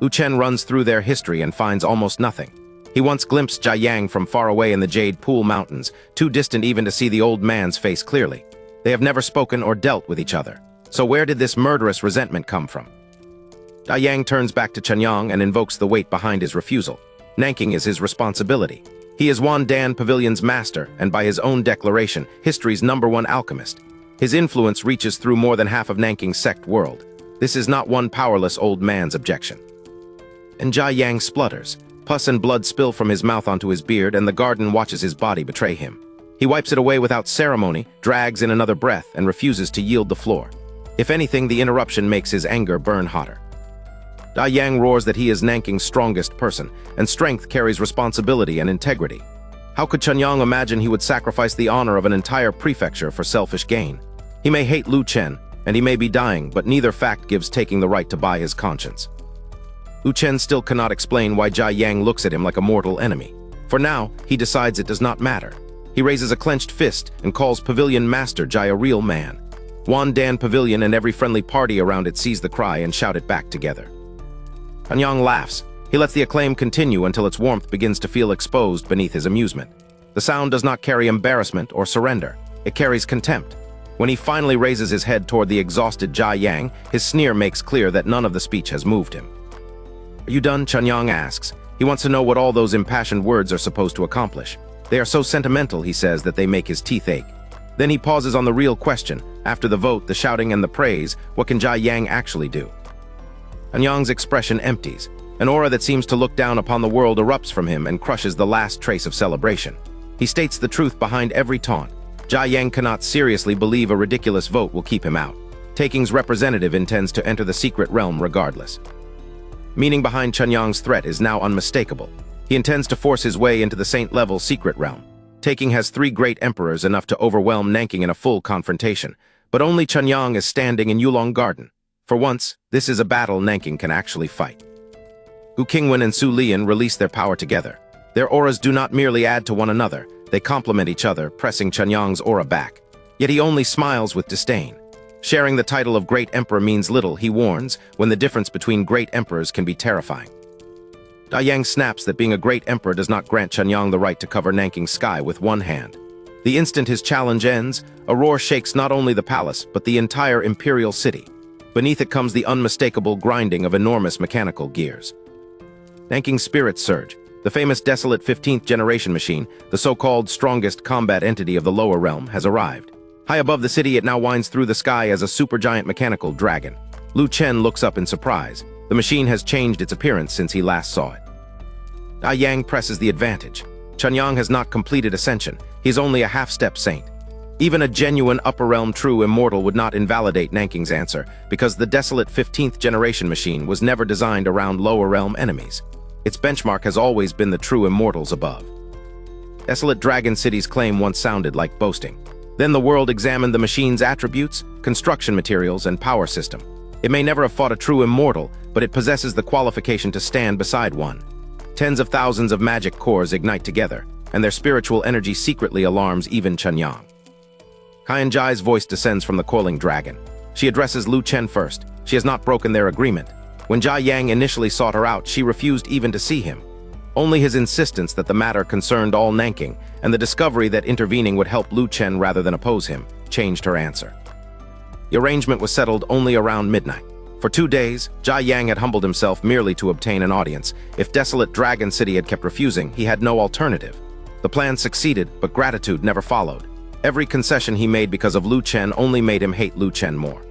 [SPEAKER 1] Lu Chen runs through their history and finds almost nothing. He once glimpsed Jia Yang from far away in the Jade Pool Mountains, too distant even to see the old man's face clearly. They have never spoken or dealt with each other. So where did this murderous resentment come from? Jia Yang turns back to Chunyang and invokes the weight behind his refusal. Nanking is his responsibility. He is Wandan Pavilion's master, and by his own declaration, history's #1 alchemist. His influence reaches through more than half of Nanking's sect world. This is not one powerless old man's objection. And Jia Yang splutters. Pus and blood spill from his mouth onto his beard, and the garden watches his body betray him. He wipes it away without ceremony, drags in another breath, and refuses to yield the floor. If anything, the interruption makes his anger burn hotter. Jia Yang roars that he is Nanking's strongest person, and strength carries responsibility and integrity. How could Chunyang imagine he would sacrifice the honor of an entire prefecture for selfish gain? He may hate Lu Chen, and he may be dying, but neither fact gives taking the right to buy his conscience. Lu Chen still cannot explain why Jia Yang looks at him like a mortal enemy. For now, he decides it does not matter. He raises a clenched fist and calls Pavilion Master Jia a real man. Wandan Pavilion and every friendly party around it sees the cry and shout it back together. Chunyang laughs. He lets the acclaim continue until its warmth begins to feel exposed beneath his amusement. The sound does not carry embarrassment or surrender. It carries contempt. When he finally raises his head toward the exhausted Jia Yang, his sneer makes clear that none of the speech has moved him. "Are you done?" Chunyang asks. He wants to know what all those impassioned words are supposed to accomplish. They are so sentimental, he says, that they make his teeth ache. Then he pauses on the real question. After the vote, the shouting, and the praise, what can Jia Yang actually do? Chunyang's expression empties. An aura that seems to look down upon the world erupts from him and crushes the last trace of celebration. He states the truth behind every taunt. Jia Yang cannot seriously believe a ridiculous vote will keep him out. Taking's representative intends to enter the secret realm regardless. Meaning behind Chunyang's threat is now unmistakable. He intends to force his way into the saint-level secret realm. Taking has 3 great emperors, enough to overwhelm Nanking in a full confrontation. But only Chunyang is standing in Yulong Garden. For once, this is a battle Nanking can actually fight. Gu Qingwan and Su Lian release their power together. Their auras do not merely add to one another, they complement each other, pressing Chunyang's aura back. Yet he only smiles with disdain. Sharing the title of Great Emperor means little, he warns, when the difference between great emperors can be terrifying. Jia Yang snaps that being a great emperor does not grant Chunyang the right to cover Nanking's sky with one hand. The instant his challenge ends, a roar shakes not only the palace, but the entire imperial city. Beneath it comes the unmistakable grinding of enormous mechanical gears. Nanking's spirits surge. The famous desolate 15th generation machine, the so-called strongest combat entity of the lower realm, has arrived. High above the city, it now winds through the sky as a supergiant mechanical dragon. Lu Chen looks up in surprise. The machine has changed its appearance since he last saw it. Jia Yang presses the advantage. Chunyang has not completed ascension. He's only a half-step saint. Even a genuine upper-realm true immortal would not invalidate Nanking's answer, because the desolate 15th generation machine was never designed around lower-realm enemies. Its benchmark has always been the true immortals above. Desolate Dragon City's claim once sounded like boasting. Then the world examined the machine's attributes, construction materials, and power system. It may never have fought a true immortal, but it possesses the qualification to stand beside one. Tens of thousands of magic cores ignite together, and their spiritual energy secretly alarms even Chunyang. Qian Jai's voice descends from the coiling dragon. She addresses Lu Chen first. She has not broken their agreement. When Jia Yang initially sought her out, she refused even to see him. Only his insistence that the matter concerned all Nanking, and the discovery that intervening would help Lu Chen rather than oppose him, changed her answer. The arrangement was settled only around midnight. For 2 days, Jia Yang had humbled himself merely to obtain an audience. If desolate Dragon City had kept refusing, he had no alternative. The plan succeeded, but gratitude never followed. Every concession he made because of Lu Chen only made him hate Lu Chen more.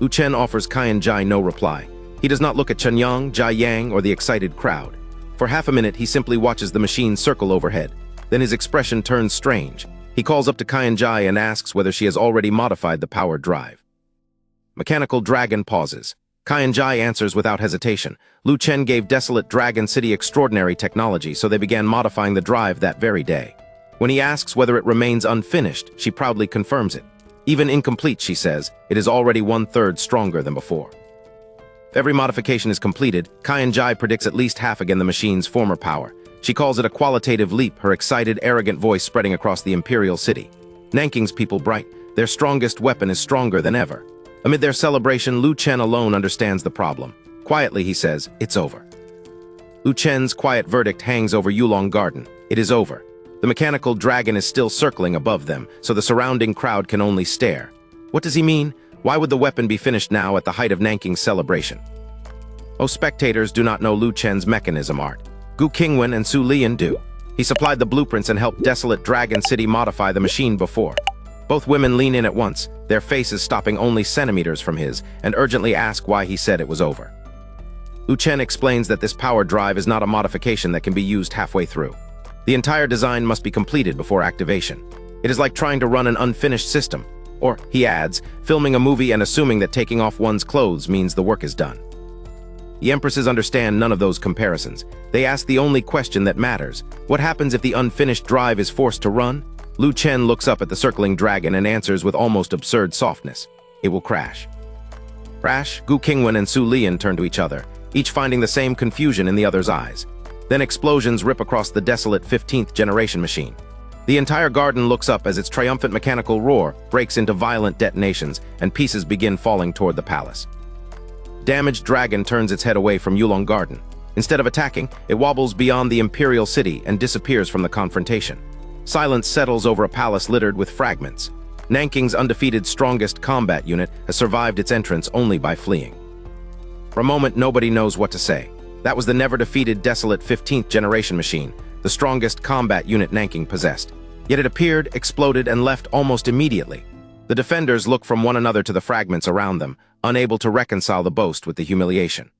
[SPEAKER 1] Lu Chen offers Qianjai no reply. He does not look at Chenyang, Jia Yang, or the excited crowd. For half a minute, he simply watches the machine circle overhead. Then his expression turns strange. He calls up to Qianjai and asks whether she has already modified the power drive. Mechanical Dragon pauses. Qianjai answers without hesitation. Lu Chen gave desolate Dragon City extraordinary technology, so they began modifying the drive that very day. When he asks whether it remains unfinished, she proudly confirms it. Even incomplete, she says, it is already 1/3 stronger than before. If every modification is completed, Qianjai predicts at least half again the machine's former power. She calls it a qualitative leap, her excited, arrogant voice spreading across the imperial city. Nanking's people bright. Their strongest weapon is stronger than ever. Amid their celebration, Lu Chen alone understands the problem. Quietly, he says, it's over. Lu Chen's quiet verdict hangs over Yulong Garden. It is over. The mechanical dragon is still circling above them, so the surrounding crowd can only stare. What does he mean? Why would the weapon be finished now at the height of Nanking's celebration? Most spectators do not know Lu Chen's mechanism art. Gu Qingwan and Su Lian do. He supplied the blueprints and helped desolate Dragon City modify the machine before. Both women lean in at once, their faces stopping only centimeters from his, and urgently ask why he said it was over. Lu Chen explains that this power drive is not a modification that can be used halfway through. The entire design must be completed before activation. It is like trying to run an unfinished system. Or, he adds, filming a movie and assuming that taking off one's clothes means the work is done. The empresses understand none of those comparisons. They ask the only question that matters. What happens if the unfinished drive is forced to run? Lu Chen looks up at the circling dragon and answers with almost absurd softness. It will crash. Crash? Gu Qingwan and Su Lian turn to each other, each finding the same confusion in the other's eyes. Then explosions rip across the desolate 15th generation machine. The entire garden looks up as its triumphant mechanical roar breaks into violent detonations and pieces begin falling toward the palace. Damaged dragon turns its head away from Yulong Garden. Instead of attacking, it wobbles beyond the imperial city and disappears from the confrontation. Silence settles over a palace littered with fragments. Nanking's undefeated strongest combat unit has survived its entrance only by fleeing. For a moment, nobody knows what to say. That was the never-defeated desolate 15th generation machine, the strongest combat unit Nanking possessed. Yet it appeared, exploded, and left almost immediately. The defenders look from one another to the fragments around them, unable to reconcile the boast with the humiliation.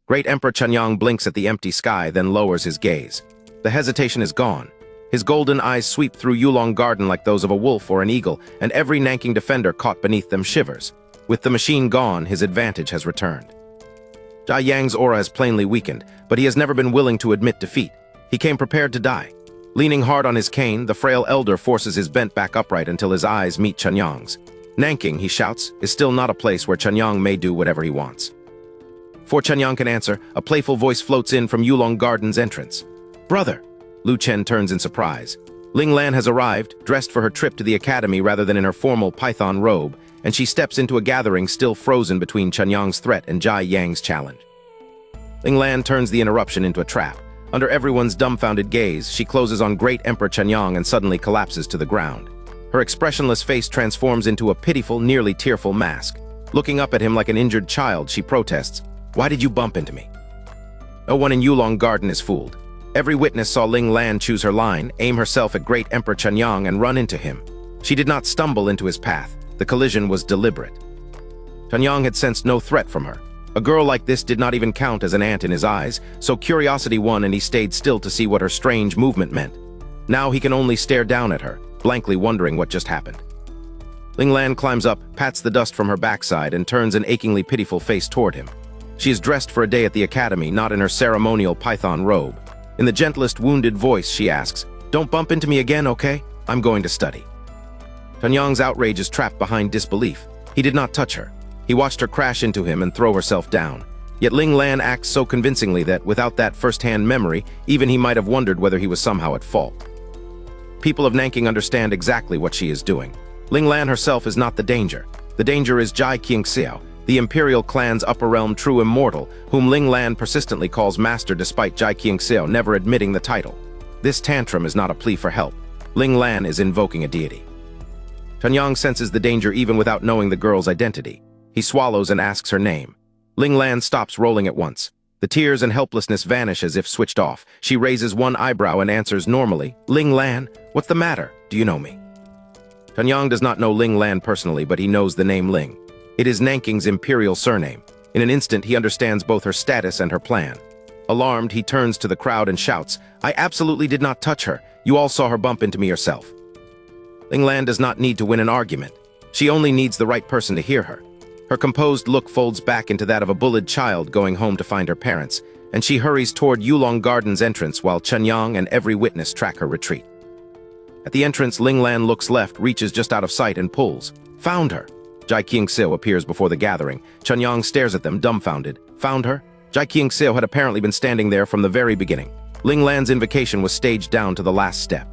[SPEAKER 1] Great Emperor Chenyang blinks at the empty sky, then lowers his gaze. The hesitation is gone. His golden eyes sweep through Yulong Garden like those of a wolf or an eagle, and every Nanking defender caught beneath them shivers. With the machine gone, his advantage has returned. Jia Yang's aura has plainly weakened, but he has never been willing to admit defeat. He came prepared to die. Leaning hard on his cane, the frail elder forces his bent back upright until his eyes meet Chenyang's. Nanking, he shouts, is still not a place where Chenyang may do whatever he wants. Before Chenyang can answer, a playful voice floats in from Yulong Garden's entrance. Brother! Lu Chen turns in surprise. Ling Lan has arrived, dressed for her trip to the academy rather than in her formal python robe, and she steps into a gathering still frozen between Chenyang's threat and Jia Yang's challenge. Ling Lan turns the interruption into a trap. Under everyone's dumbfounded gaze, she closes on Great Emperor Chenyang and suddenly collapses to the ground. Her expressionless face transforms into a pitiful, nearly tearful mask. Looking up at him like an injured child, she protests, "Why did you bump into me?" No one in Yulong Garden is fooled. Every witness saw Ling Lan choose her line, aim herself at Great Emperor Chenyang and run into him. She did not stumble into his path. The collision was deliberate. Chenyang had sensed no threat from her. A girl like this did not even count as an ant in his eyes, so curiosity won and he stayed still to see what her strange movement meant. Now he can only stare down at her, blankly wondering what just happened. Ling Lan climbs up, pats the dust from her backside, and turns an achingly pitiful face toward him. She is dressed for a day at the academy, not in her ceremonial python robe. In the gentlest, wounded voice, she asks, "Don't bump into me again, okay? I'm going to study." Chenyang's outrage is trapped behind disbelief. He did not touch her. He watched her crash into him and throw herself down. Yet Ling Lan acts so convincingly that, without that first-hand memory, even he might have wondered whether he was somehow at fault. People of Nanking understand exactly what she is doing. Ling Lan herself is not the danger. The danger is Jia Qingxiao, the imperial clan's upper realm true immortal, whom Ling Lan persistently calls master despite Jia Qingxiao never admitting the title. This tantrum is not a plea for help. Ling Lan is invoking a deity. Yang senses the danger even without knowing the girl's identity. He swallows and asks her name. Ling Lan stops rolling at once. The tears and helplessness vanish as if switched off. She raises one eyebrow and answers normally, "Ling Lan, what's the matter? Do you know me?" Yang does not know Ling Lan personally, but he knows the name Ling. It is Nanking's imperial surname. In an instant, he understands both her status and her plan. Alarmed, he turns to the crowd and shouts, "I absolutely did not touch her. You all saw her bump into me yourself." Ling Lan does not need to win an argument. She only needs the right person to hear her. Her composed look folds back into that of a bullied child going home to find her parents, and she hurries toward Yulong Garden's entrance while Yang and every witness track her retreat. At the entrance, Ling Lan looks left, reaches just out of sight, and pulls. "Found her!" Jai Qingxiu appears before the gathering. Yang stares at them, dumbfounded. "Found her?" Jai Qingxiu had apparently been standing there from the very beginning. Ling Lan's invocation was staged down to the last step.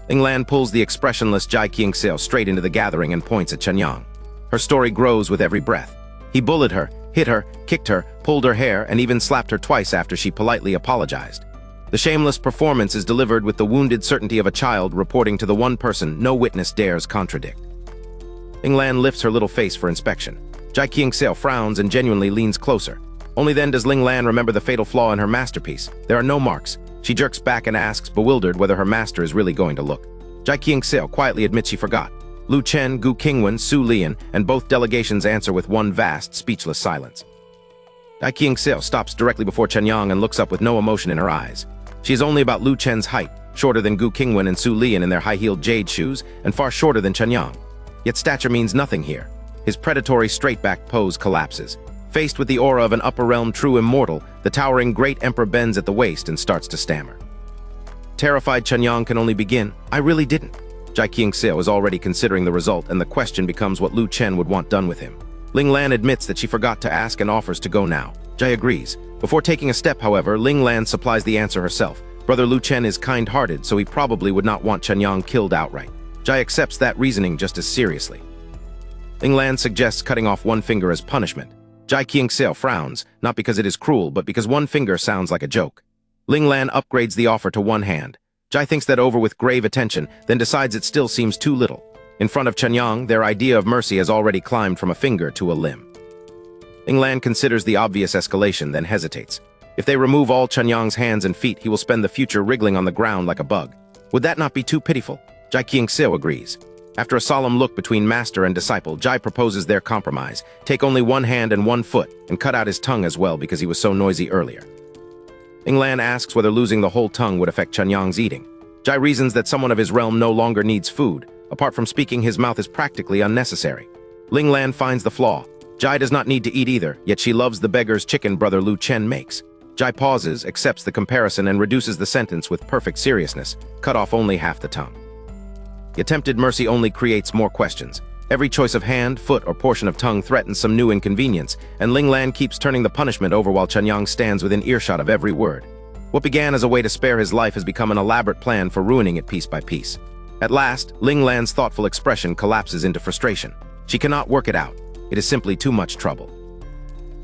[SPEAKER 1] Ling Lan pulls the expressionless Jai Qingxiu straight into the gathering and points at Yang. Her story grows with every breath. He bullied her, hit her, kicked her, pulled her hair, and even slapped her twice after she politely apologized. The shameless performance is delivered with the wounded certainty of a child reporting to the one person no witness dares contradict. Ling Lan lifts her little face for inspection. Jai Qingxiu frowns and genuinely leans closer. Only then does Ling Lan remember the fatal flaw in her masterpiece. There are no marks. She jerks back and asks, bewildered, whether her master is really going to look. Jai Qingxiu quietly admits she forgot. Lu Chen, Gu Qingwan, Su Lian, and both delegations answer with one vast, speechless silence. Jai Qingxiu stops directly before Yang and looks up with no emotion in her eyes. She is only about Lu Chen's height, shorter than Gu Qingwan and Su Lian in their high-heeled jade shoes, and far shorter than Yang. Yet stature means nothing here. His predatory straight-backed pose collapses. Faced with the aura of an upper realm true immortal, the towering great emperor bends at the waist and starts to stammer. Terrified Yang can only begin, "I really didn't." Jai Qingxiu is already considering the result, and the question becomes what Lu Chen would want done with him. Ling Lan admits that she forgot to ask and offers to go now. Jai agrees. Before taking a step, however, Ling Lan supplies the answer herself. Brother Lu Chen is kind-hearted, so he probably would not want Yang killed outright. Jai accepts that reasoning just as seriously. Ling Lan suggests cutting off one finger as punishment. Jai Qingxiu frowns, not because it is cruel, but because one finger sounds like a joke. Ling Lan upgrades the offer to one hand. Jai thinks that over with grave attention, then decides it still seems too little. In front of Yang, their idea of mercy has already climbed from a finger to a limb. Ling Lan considers the obvious escalation, then hesitates. If they remove all Yang's hands and feet, he will spend the future wriggling on the ground like a bug. Would that not be too pitiful? Jai Qingxiu agrees. After a solemn look between master and disciple, Jai proposes their compromise. Take only one hand and one foot, and cut out his tongue as well because he was so noisy earlier. Ling Lan asks whether losing the whole tongue would affect Yang's eating. Jai reasons that someone of his realm no longer needs food. Apart from speaking, his mouth is practically unnecessary. Ling Lan finds the flaw. Jai does not need to eat either, yet she loves the beggar's chicken brother Lu Chen makes. Jai pauses, accepts the comparison, and reduces the sentence with perfect seriousness. Cut off only half the tongue. The attempted mercy only creates more questions. Every choice of hand, foot, or portion of tongue threatens some new inconvenience, and Ling Lan keeps turning the punishment over while Yang stands within earshot of every word. What began as a way to spare his life has become an elaborate plan for ruining it piece by piece. At last, Ling Lan's thoughtful expression collapses into frustration. She cannot work it out. It is simply too much trouble.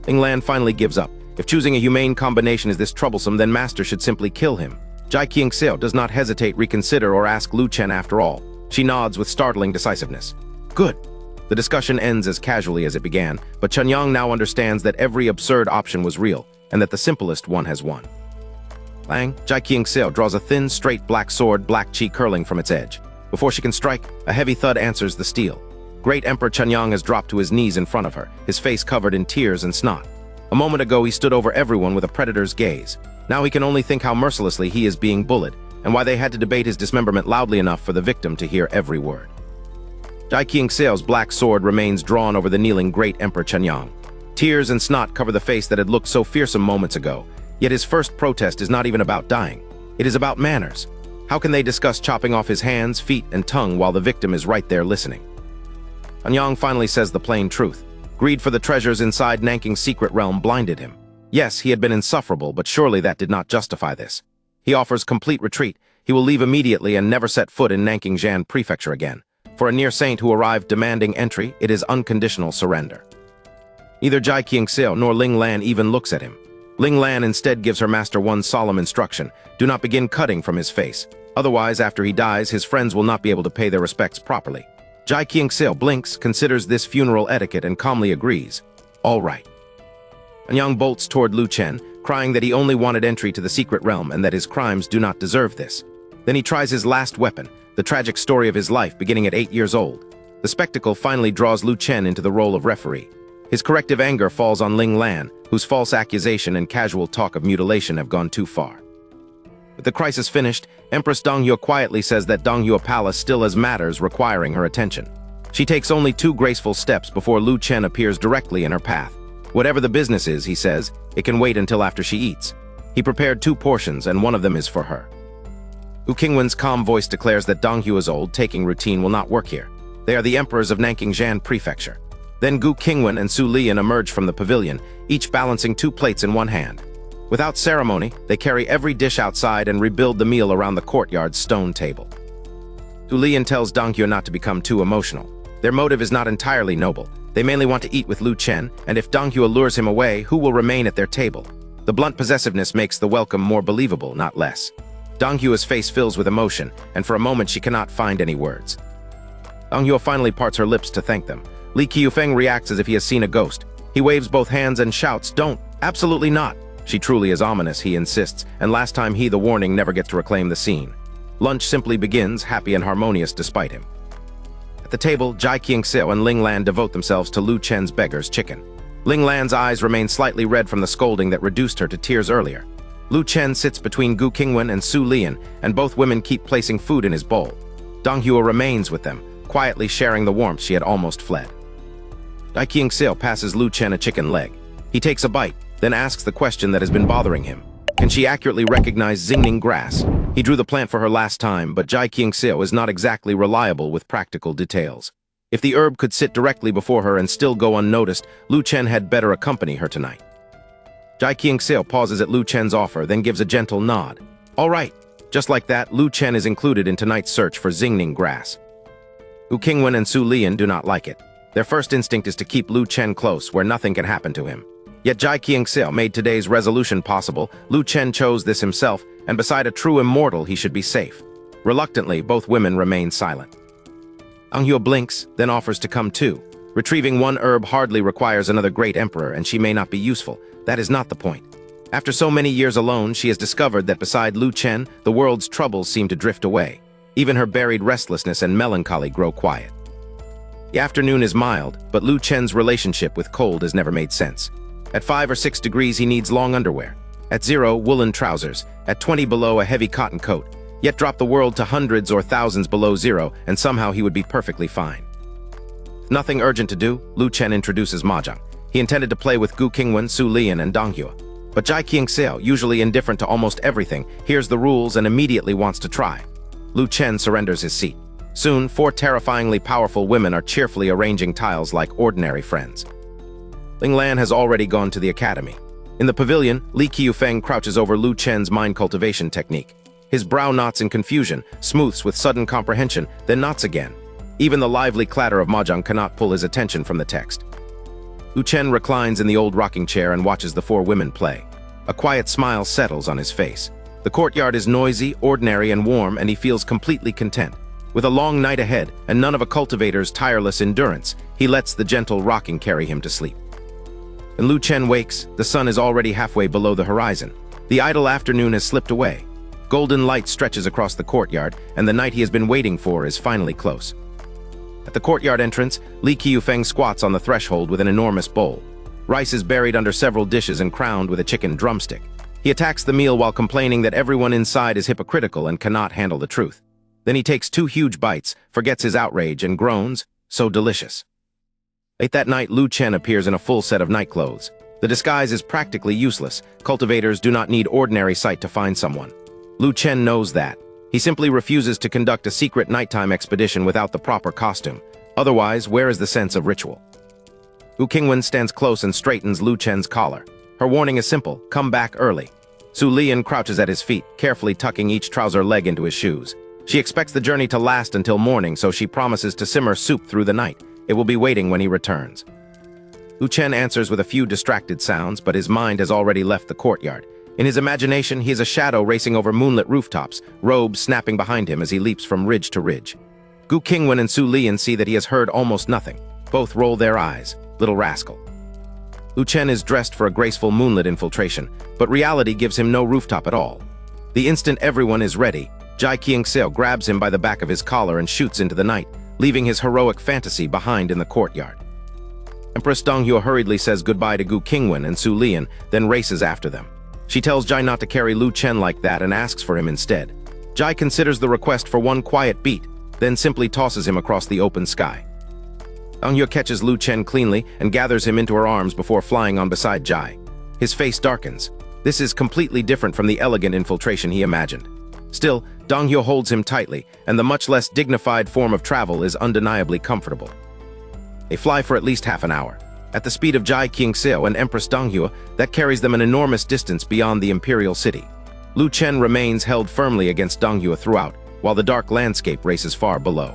[SPEAKER 1] Ling Lan finally gives up. If choosing a humane combination is this troublesome, then Master should simply kill him. Jai Qingxiu does not hesitate, reconsider, or ask Lu Chen after all. She nods with startling decisiveness. Good. The discussion ends as casually as it began, but Yang now understands that every absurd option was real, and that the simplest one has won. Lang, Jai Qingxiu draws a thin, straight black sword, black chi curling from its edge. Before she can strike, a heavy thud answers the steel. Great Emperor Yang has dropped to his knees in front of her, his face covered in tears and snot. A moment ago, he stood over everyone with a predator's gaze. Now he can only think how mercilessly he is being bullied, and why they had to debate his dismemberment loudly enough for the victim to hear every word. Jai Qingxiu's black sword remains drawn over the kneeling Great Emperor Yang. Tears and snot cover the face that had looked so fearsome moments ago, yet his first protest is not even about dying. It is about manners. How can they discuss chopping off his hands, feet, and tongue while the victim is right there listening? Yang finally says the plain truth. Greed for the treasures inside Nanking's secret realm blinded him. Yes, he had been insufferable, but surely that did not justify this. He offers complete retreat. He will leave immediately and never set foot in Nanking Jan Prefecture again. For a near saint who arrived demanding entry, it is unconditional surrender. Neither Jai Qingxiu nor Ling Lan even looks at him. Ling Lan instead gives her master one solemn instruction: do not begin cutting from his face. Otherwise, after he dies, his friends will not be able to pay their respects properly. Jai Qingsil blinks, considers this funeral etiquette, and calmly agrees. All right. Anyang bolts toward Lu Chen, crying that he only wanted entry to the secret realm and that his crimes do not deserve this. Then he tries his last weapon, the tragic story of his life beginning at 8 years old. The spectacle finally draws Lu Chen into the role of referee. His corrective anger falls on Ling Lan, whose false accusation and casual talk of mutilation have gone too far. With the crisis finished, Empress Donghua quietly says that Donghua Palace still has matters requiring her attention. She takes only 2 graceful steps before Lu Chen appears directly in her path. Whatever the business is, he says, it can wait until after she eats. He prepared 2 portions, and one of them is for her. Gu Qingwan's calm voice declares that Donghua's old-taking routine will not work here. They are the emperors of Nanking Prefecture. Then Gu Qingwan and Su Lian emerge from the pavilion, each balancing 2 plates in one hand. Without ceremony, they carry every dish outside and rebuild the meal around the courtyard's stone table. Su Lian tells Donghua not to become too emotional. Their motive is not entirely noble. They mainly want to eat with Lu Chen, and if Donghua lures him away, who will remain at their table? The blunt possessiveness makes the welcome more believable, not less. Donghua's face fills with emotion, and for a moment she cannot find any words. Donghua finally parts her lips to thank them. Li Qiufeng reacts as if he has seen a ghost. He waves both hands and shouts, "Don't! Absolutely not!" She truly is ominous, he insists, and last time he, the warning, never gets to reclaim the scene. Lunch simply begins, happy and harmonious despite him. At the table, Jai Qingsil and Ling Lan devote themselves to Lu Chen's beggar's chicken. Ling Lan's eyes remain slightly red from the scolding that reduced her to tears earlier. Lu Chen sits between Gu Qingwan and Su Lian, and both women keep placing food in his bowl. Donghua remains with them, quietly sharing the warmth she had almost fled. Jai Qingsil passes Lu Chen a chicken leg. He takes a bite, then asks the question that has been bothering him. Can she accurately recognize Xingning grass? He drew the plant for her last time, but Jai Qingsil is not exactly reliable with practical details. If the herb could sit directly before her and still go unnoticed, Lu Chen had better accompany her tonight. Jai Qingsil pauses at Lu Chen's offer, then gives a gentle nod. All right. Just like that, Lu Chen is included in tonight's search for Xingning grass. Gu Qingwan and Su Lian do not like it. Their first instinct is to keep Lu Chen close, where nothing can happen to him. Yet Jai Qingsil made today's resolution possible. Lu Chen chose this himself, and beside a true immortal he should be safe. Reluctantly, both women remain silent. Donghua blinks, then offers to come too. Retrieving one herb hardly requires another great emperor, and she may not be useful. That is not the point. After so many years alone, she has discovered that beside Lu Chen, the world's troubles seem to drift away. Even her buried restlessness and melancholy grow quiet. The afternoon is mild, but Lu Chen's relationship with cold has never made sense. At 5 or 6 degrees, he needs long underwear. At 0, woolen trousers. At 20 below, a heavy cotton coat. Yet drop the world to hundreds or thousands below 0, and somehow he would be perfectly fine. With nothing urgent to do, Lu Chen introduces mahjong. He intended to play with Gu Qingwan, Su Lian, and Donghua. But Jai Qingsil, usually indifferent to almost everything, hears the rules and immediately wants to try. Lu Chen surrenders his seat. Soon, 4 terrifyingly powerful women are cheerfully arranging tiles like ordinary friends. Ling Lan has already gone to the academy. In the pavilion, Li Qiufeng crouches over Lu Chen's mind cultivation technique. His brow knots in confusion, smooths with sudden comprehension, then knots again. Even the lively clatter of mahjong cannot pull his attention from the text. Lu Chen reclines in the old rocking chair and watches the 4 women play. A quiet smile settles on his face. The courtyard is noisy, ordinary, and warm, and he feels completely content. With a long night ahead, and none of a cultivator's tireless endurance, he lets the gentle rocking carry him to sleep. When Lu Chen wakes, the sun is already halfway below the horizon. The idle afternoon has slipped away. Golden light stretches across the courtyard, and the night he has been waiting for is finally close. At the courtyard entrance, Li Qiufeng squats on the threshold with an enormous bowl. Rice is buried under several dishes and crowned with a chicken drumstick. He attacks the meal while complaining that everyone inside is hypocritical and cannot handle the truth. Then he takes 2 huge bites, forgets his outrage, and groans, "So delicious." Late that night, Lu Chen appears in a full set of nightclothes. The disguise is practically useless. Cultivators do not need ordinary sight to find someone. Lu Chen knows that. He simply refuses to conduct a secret nighttime expedition without the proper costume. Otherwise, where is the sense of ritual? Gu Qingwan stands close and straightens Lu Chen's collar. Her warning is simple: come back early. Su Lian crouches at his feet, carefully tucking each trouser leg into his shoes. She expects the journey to last until morning, so she promises to simmer soup through the night. It will be waiting when he returns. Lu Chen answers with a few distracted sounds, but his mind has already left the courtyard. In his imagination, he is a shadow racing over moonlit rooftops, robes snapping behind him as he leaps from ridge to ridge. Gu Qingwan and Su Lian see that he has heard almost nothing. Both roll their eyes. Little rascal. Lu Chen is dressed for a graceful moonlit infiltration, but reality gives him no rooftop at all. The instant everyone is ready, Jai Qingxiao grabs him by the back of his collar and shoots into the night, leaving his heroic fantasy behind in the courtyard. Empress Donghua hurriedly says goodbye to Gu Qingwan and Su Lian, then races after them. She tells Jai not to carry Lu Chen like that and asks for him instead. Jai considers the request for one quiet beat, then simply tosses him across the open sky. Donghua catches Lu Chen cleanly and gathers him into her arms before flying on beside Jai. His face darkens. This is completely different from the elegant infiltration he imagined. Still, Donghua holds him tightly, and the much less dignified form of travel is undeniably comfortable. They fly for at least half an hour. At the speed of Jai Qingxiao and Empress Donghua, that carries them an enormous distance beyond the imperial city. Lu Chen remains held firmly against Donghua throughout, while the dark landscape races far below.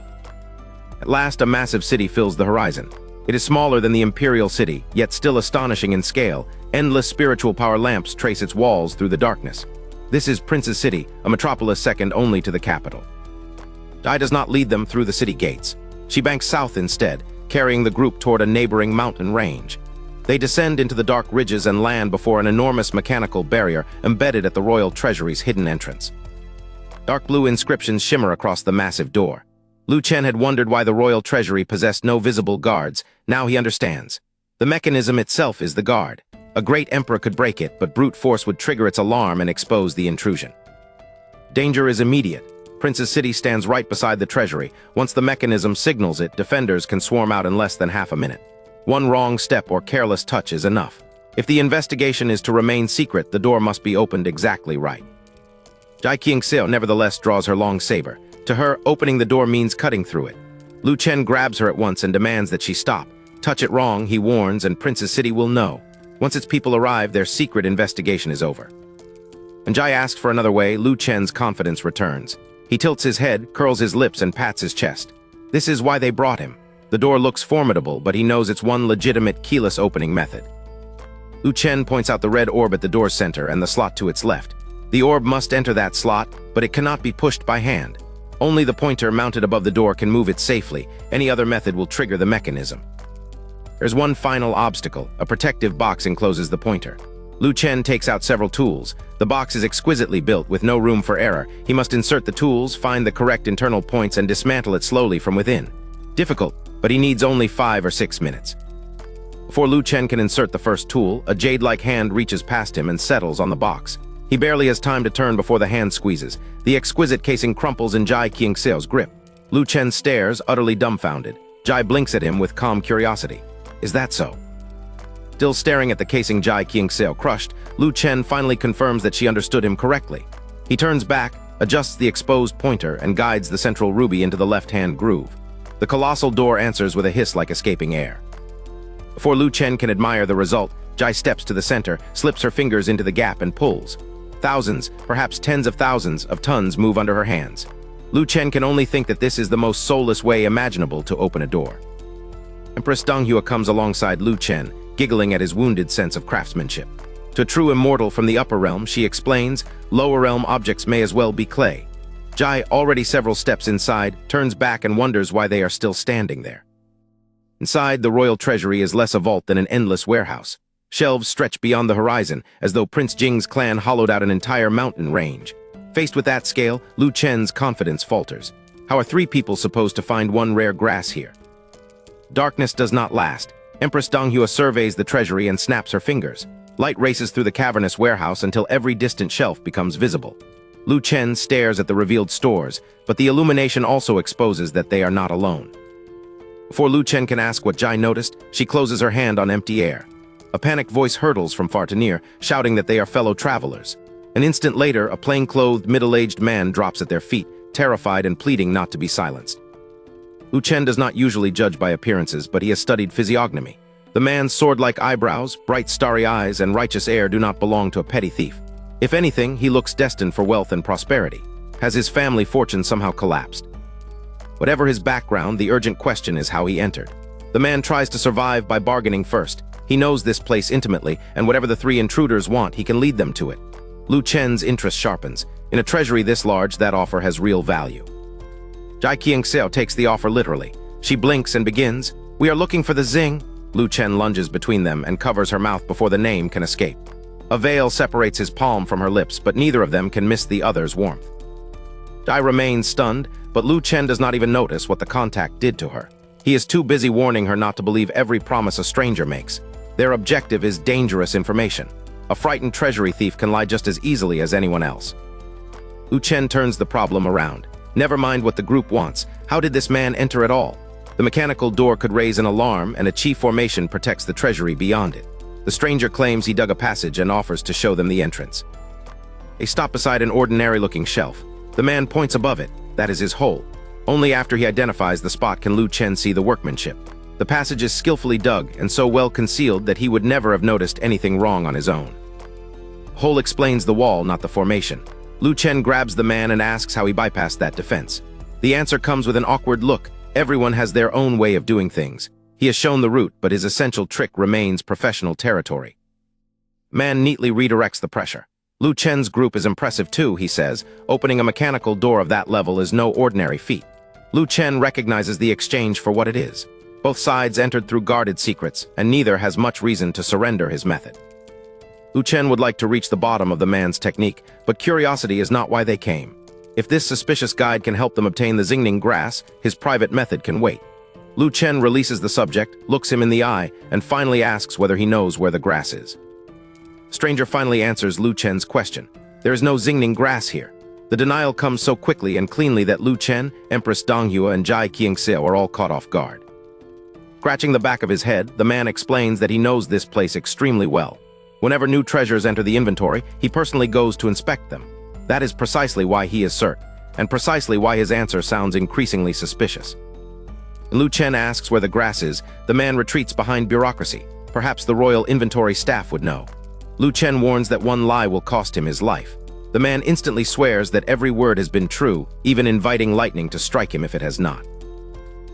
[SPEAKER 1] At last, a massive city fills the horizon. It is smaller than the imperial city, yet still astonishing in scale. Endless spiritual power lamps trace its walls through the darkness. This is Prince's City, a metropolis second only to the capital. Jai does not lead them through the city gates. She banks south instead, carrying the group toward a neighboring mountain range. They descend into the dark ridges and land before an enormous mechanical barrier embedded at the royal treasury's hidden entrance. Dark blue inscriptions shimmer across the massive door. Lu Chen had wondered why the royal treasury possessed no visible guards. Now he understands. The mechanism itself is the guard. A great emperor could break it, but brute force would trigger its alarm and expose the intrusion. Danger is immediate. Prince's City stands right beside the treasury. Once the mechanism signals it, defenders can swarm out in less than half a minute. One wrong step or careless touch is enough. If the investigation is to remain secret, the door must be opened exactly right. Jai Qingxiao nevertheless draws her long saber. To her, opening the door means cutting through it. Lu Chen grabs her at once and demands that she stop. Touch it wrong, he warns, and Prince's City will know. Once its people arrive, their secret investigation is over. When Jai asks for another way, Lu Chen's confidence returns. He tilts his head, curls his lips, and pats his chest. This is why they brought him. The door looks formidable, but he knows it's one legitimate keyless opening method. Lu Chen points out the red orb at the door's center and the slot to its left. The orb must enter that slot, but it cannot be pushed by hand. Only the pointer mounted above the door can move it safely. Any other method will trigger the mechanism. There's one final obstacle. A protective box encloses the pointer. Lu Chen takes out several tools. The box is exquisitely built with no room for error. He must insert the tools, find the correct internal points, and dismantle it slowly from within. Difficult, but he needs only 5 or 6 minutes. Before Lu Chen can insert the first tool, a jade-like hand reaches past him and settles on the box. He barely has time to turn before the hand squeezes. The exquisite casing crumples in Jai Qingxiao's grip. Lu Chen stares, utterly dumbfounded. Jai blinks at him with calm curiosity. Is that so? Still staring at the casing Jai Qingxiao crushed, Lu Chen finally confirms that she understood him correctly. He turns back, adjusts the exposed pointer, and guides the central ruby into the left-hand groove. The colossal door answers with a hiss like escaping air. Before Lu Chen can admire the result, Jai steps to the center, slips her fingers into the gap, and pulls. Thousands, perhaps tens of thousands, of tons move under her hands. Lu Chen can only think that this is the most soulless way imaginable to open a door. Empress Donghua comes alongside Lu Chen, giggling at his wounded sense of craftsmanship. To a true immortal from the upper realm, she explains, lower realm objects may as well be clay. Jai, already several steps inside, turns back and wonders why they are still standing there. Inside, the royal treasury is less a vault than an endless warehouse. Shelves stretch beyond the horizon, as though Prince Jing's clan hollowed out an entire mountain range. Faced with that scale, Lu Chen's confidence falters. How are 3 people supposed to find one rare grass here? Darkness does not last. Empress Donghua surveys the treasury and snaps her fingers. Light races through the cavernous warehouse until every distant shelf becomes visible. Lu Chen stares at the revealed stores, but the illumination also exposes that they are not alone. Before Lu Chen can ask what Jai noticed, she closes her hand on empty air. A panicked voice hurtles from far to near, shouting that they are fellow travelers. An instant later, a plain-clothed, middle-aged man drops at their feet, terrified and pleading not to be silenced. Lu Chen does not usually judge by appearances, but he has studied physiognomy. The man's sword-like eyebrows, bright starry eyes, and righteous air do not belong to a petty thief. If anything, he looks destined for wealth and prosperity. Has his family fortune somehow collapsed? Whatever his background, the urgent question is how he entered. The man tries to survive by bargaining first. He knows this place intimately, and whatever the 3 intruders want, he can lead them to it. Lu Chen's interest sharpens. In a treasury this large, that offer has real value. Jai Qingseo takes the offer literally. She blinks and begins, "We are looking for the Xing." Lu Chen lunges between them and covers her mouth before the name can escape. A veil separates his palm from her lips, but neither of them can miss the other's warmth. Jai remains stunned, but Lu Chen does not even notice what the contact did to her. He is too busy warning her not to believe every promise a stranger makes. Their objective is dangerous information. A frightened treasury thief can lie just as easily as anyone else. Lu Chen turns the problem around. Never mind what the group wants. How did this man enter at all? The mechanical door could raise an alarm, and a chi formation protects the treasury beyond it. The stranger claims he dug a passage and offers to show them the entrance. They stop beside an ordinary-looking shelf. The man points above it. That is his hole. Only after he identifies the spot can Lu Chen see the workmanship. The passage is skillfully dug and so well concealed that he would never have noticed anything wrong on his own. The hole explains the wall, not the formation. Lu Chen grabs the man and asks how he bypassed that defense. The answer comes with an awkward look. Everyone has their own way of doing things. He has shown the route, but his essential trick remains professional territory. Man neatly redirects the pressure. Lu Chen's group is impressive too, he says. Opening a mechanical door of that level is no ordinary feat. Lu Chen recognizes the exchange for what it is. Both sides entered through guarded secrets, and neither has much reason to surrender his method. Lu Chen would like to reach the bottom of the man's technique, but curiosity is not why they came. If this suspicious guide can help them obtain the Xingning grass, his private method can wait. Lu Chen releases the subject, looks him in the eye, and finally asks whether he knows where the grass is. Stranger finally answers Lu Chen's question. There is no Xingning grass here. The denial comes so quickly and cleanly that Lu Chen, Empress Gu and Jai Qingseo are all caught off guard. Scratching the back of his head, the man explains that he knows this place extremely well. Whenever new treasures enter the inventory, he personally goes to inspect them. That is precisely why he is certain, and precisely why his answer sounds increasingly suspicious. When Lu Chen asks where the grass is, the man retreats behind bureaucracy. Perhaps the royal inventory staff would know. Lu Chen warns that one lie will cost him his life. The man instantly swears that every word has been true, even inviting lightning to strike him if it has not.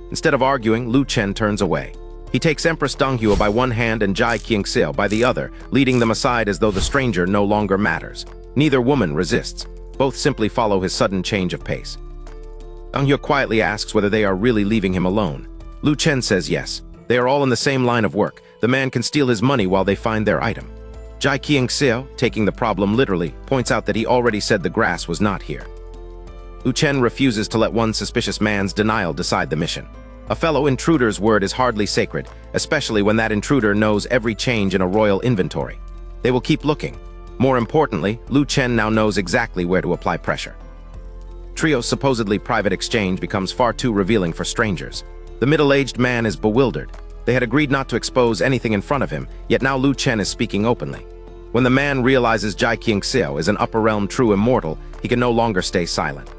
[SPEAKER 1] Instead of arguing, Lu Chen turns away. He takes Empress Gu by one hand and Jai Qingseo by the other, leading them aside as though the stranger no longer matters. Neither woman resists. Both simply follow his sudden change of pace. Gu quietly asks whether they are really leaving him alone. Lu Chen says yes. They are all in the same line of work. The man can steal his money while they find their item. Jai Qingseo, taking the problem literally, points out that he already said the grass was not here. Lu Chen refuses to let one suspicious man's denial decide the mission. A fellow intruder's word is hardly sacred, especially when that intruder knows every change in a royal inventory. They will keep looking. More importantly, Lu Chen now knows exactly where to apply pressure. Trio's supposedly private exchange becomes far too revealing for strangers. The middle-aged man is bewildered. They had agreed not to expose anything in front of him, yet now Lu Chen is speaking openly. When the man realizes Jai Qingseo is an upper realm true immortal, he can no longer stay silent.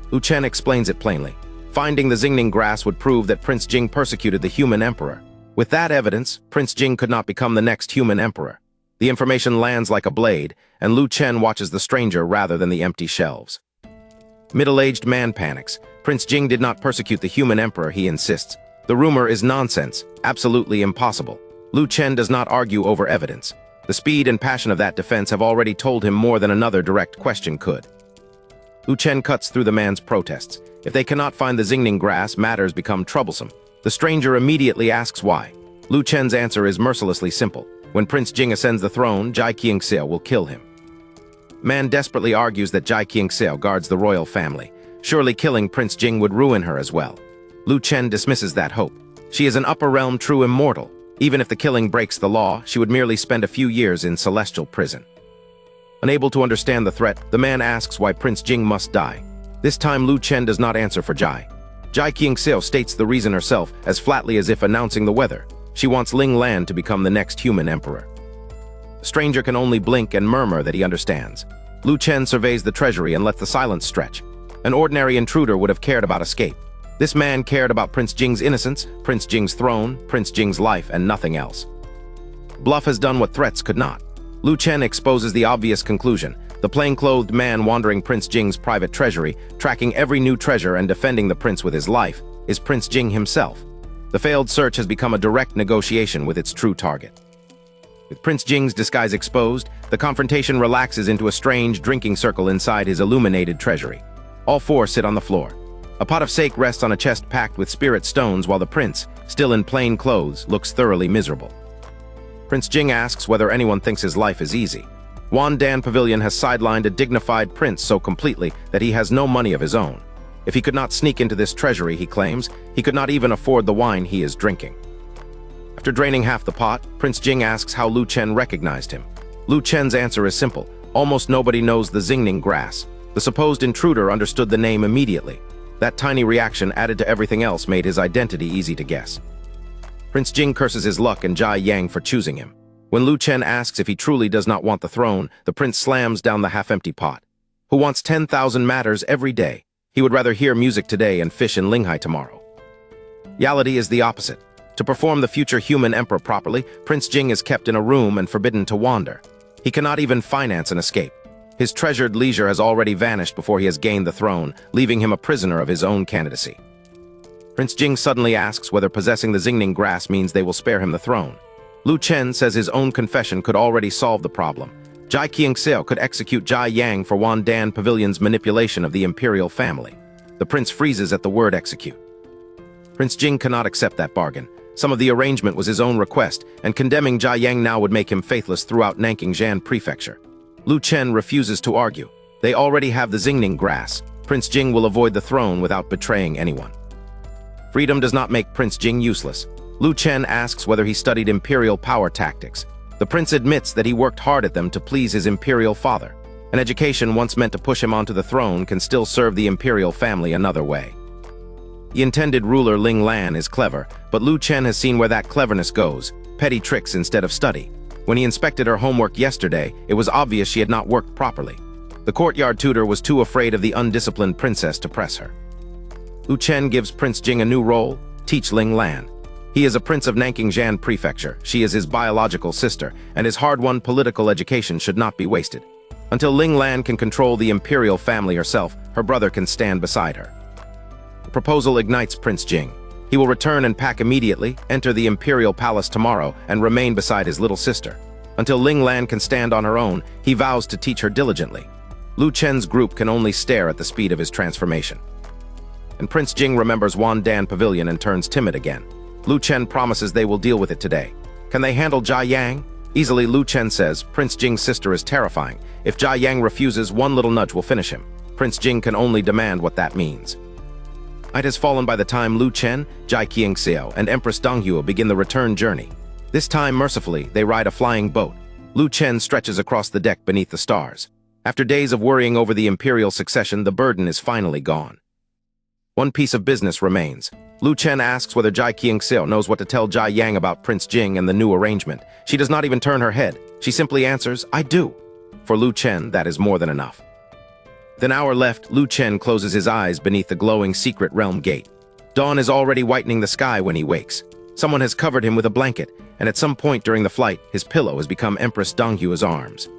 [SPEAKER 1] Lu Chen explains it plainly. Finding the Xingning grass would prove that Prince Jing persecuted the human emperor. With that evidence, Prince Jing could not become the next human emperor. The information lands like a blade, and Lu Chen watches the stranger rather than the empty shelves. Middle-aged man panics. Prince Jing did not persecute the human emperor, he insists. The rumor is nonsense, absolutely impossible. Lu Chen does not argue over evidence. The speed and passion of that defense have already told him more than another direct question could. Lu Chen cuts through the man's protests. If they cannot find the Xingning grass, matters become troublesome. The stranger immediately asks why. Lu Chen's answer is mercilessly simple. When Prince Jing ascends the throne, Jai Qingseo will kill him. Man desperately argues that Jai Qingseo guards the royal family. Surely killing Prince Jing would ruin her as well. Lu Chen dismisses that hope. She is an upper realm true immortal. Even if the killing breaks the law, she would merely spend a few years in celestial prison. Unable to understand the threat, the man asks why Prince Jing must die. This time Lu Chen does not answer for Jai. Jai Qingseo states the reason herself, as flatly as if announcing the weather. She wants Ling Lan to become the next human emperor. The stranger can only blink and murmur that he understands. Lu Chen surveys the treasury and lets the silence stretch. An ordinary intruder would have cared about escape. This man cared about Prince Jing's innocence, Prince Jing's throne, Prince Jing's life, and nothing else. Bluff has done what threats could not. Lu Chen exposes the obvious conclusion. The plain-clothed man wandering Prince Jing's private treasury, tracking every new treasure and defending the prince with his life, is Prince Jing himself. The failed search has become a direct negotiation with its true target. With Prince Jing's disguise exposed, the confrontation relaxes into a strange drinking circle inside his illuminated treasury. All four sit on the floor. A pot of sake rests on a chest packed with spirit stones while the prince, still in plain clothes, looks thoroughly miserable. Prince Jing asks whether anyone thinks his life is easy. Wan Dan Pavilion has sidelined a dignified prince so completely that he has no money of his own. If he could not sneak into this treasury, he claims, he could not even afford the wine he is drinking. After draining half the pot, Prince Jing asks how Lu Chen recognized him. Lu Chen's answer is simple. Almost nobody knows the Xingning grass. The supposed intruder understood the name immediately. That tiny reaction added to everything else made his identity easy to guess. Prince Jing curses his luck and Jia Yang for choosing him. When Lu Chen asks if he truly does not want the throne, the prince slams down the half-empty pot. Who wants 10,000 matters every day? He would rather hear music today and fish in Linghai tomorrow. Reality is the opposite. To perform the future human emperor properly, Prince Jing is kept in a room and forbidden to wander. He cannot even finance an escape. His treasured leisure has already vanished before he has gained the throne, leaving him a prisoner of his own candidacy. Prince Jing suddenly asks whether possessing the Xingning grass means they will spare him the throne. Lu Chen says his own confession could already solve the problem. Jai Qingxiao could execute Jia Yang for Wan Dan Pavilion's manipulation of the imperial family. The prince freezes at the word execute. Prince Jing cannot accept that bargain. Some of the arrangement was his own request, and condemning Jia Yang now would make him faithless throughout Nanking Prefecture. Lu Chen refuses to argue. They already have the Xingning grass. Prince Jing will avoid the throne without betraying anyone. Freedom does not make Prince Jing useless. Lu Chen asks whether he studied imperial power tactics. The prince admits that he worked hard at them to please his imperial father. An education once meant to push him onto the throne can still serve the imperial family another way. The intended ruler Ling Lan is clever, but Lu Chen has seen where that cleverness goes, petty tricks instead of study. When he inspected her homework yesterday, it was obvious she had not worked properly. The courtyard tutor was too afraid of the undisciplined princess to press her. Lu Chen gives Prince Jing a new role, teach Ling Lan. He is a prince of Nanking Prefecture, she is his biological sister, and his hard-won political education should not be wasted. Until Ling Lan can control the imperial family herself, her brother can stand beside her. The proposal ignites Prince Jing. He will return and pack immediately, enter the imperial palace tomorrow, and remain beside his little sister. Until Ling Lan can stand on her own, he vows to teach her diligently. Lu Chen's group can only stare at the speed of his transformation. And Prince Jing remembers Wan Dan Pavilion and turns timid again. Lu Chen promises they will deal with it today. Can they handle Jia Yang? Easily, Lu Chen says. Prince Jing's sister is terrifying. If Jia Yang refuses, one little nudge will finish him. Prince Jing can only demand what that means. Night has fallen by the time Lu Chen, Jai Qingxiao, and Empress Donghua begin the return journey. This time, mercifully, they ride a flying boat. Lu Chen stretches across the deck beneath the stars. After days of worrying over the imperial succession, the burden is finally gone. One piece of business remains. Lu Chen asks whether Jai Qingxiao knows what to tell Jia Yang about Prince Jing and the new arrangement. She does not even turn her head. She simply answers, "I do." For Lu Chen, that is more than enough. With an hour left, Lu Chen closes his eyes beneath the glowing secret realm gate. Dawn is already whitening the sky when he wakes. Someone has covered him with a blanket, and at some point during the flight, his pillow has become Empress Donghua's arms.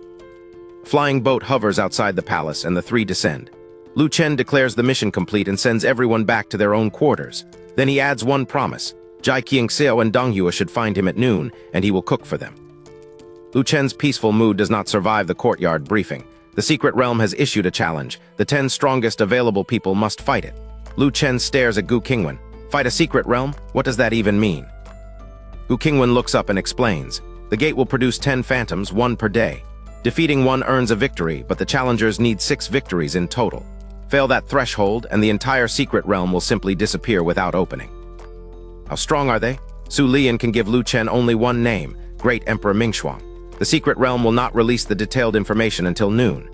[SPEAKER 1] A flying boat hovers outside the palace, and the three descend. Lu Chen declares the mission complete and sends everyone back to their own quarters. Then he adds one promise. Jai Qingxiao and Donghua should find him at noon, and he will cook for them. Lu Chen's peaceful mood does not survive the courtyard briefing. The secret realm has issued a challenge. The 10 strongest available people must fight it. Lu Chen stares at Gu Qingwan. Fight a secret realm? What does that even mean? Gu Qingwan looks up and explains. The gate will produce 10 phantoms, 1 per day. Defeating one earns a victory, but the challengers need 6 victories in total. Fail that threshold, and the entire secret realm will simply disappear without opening. How strong are they? Su Lian can give Lu Chen only one name, Great Emperor Mingshuang. The secret realm will not release the detailed information until noon.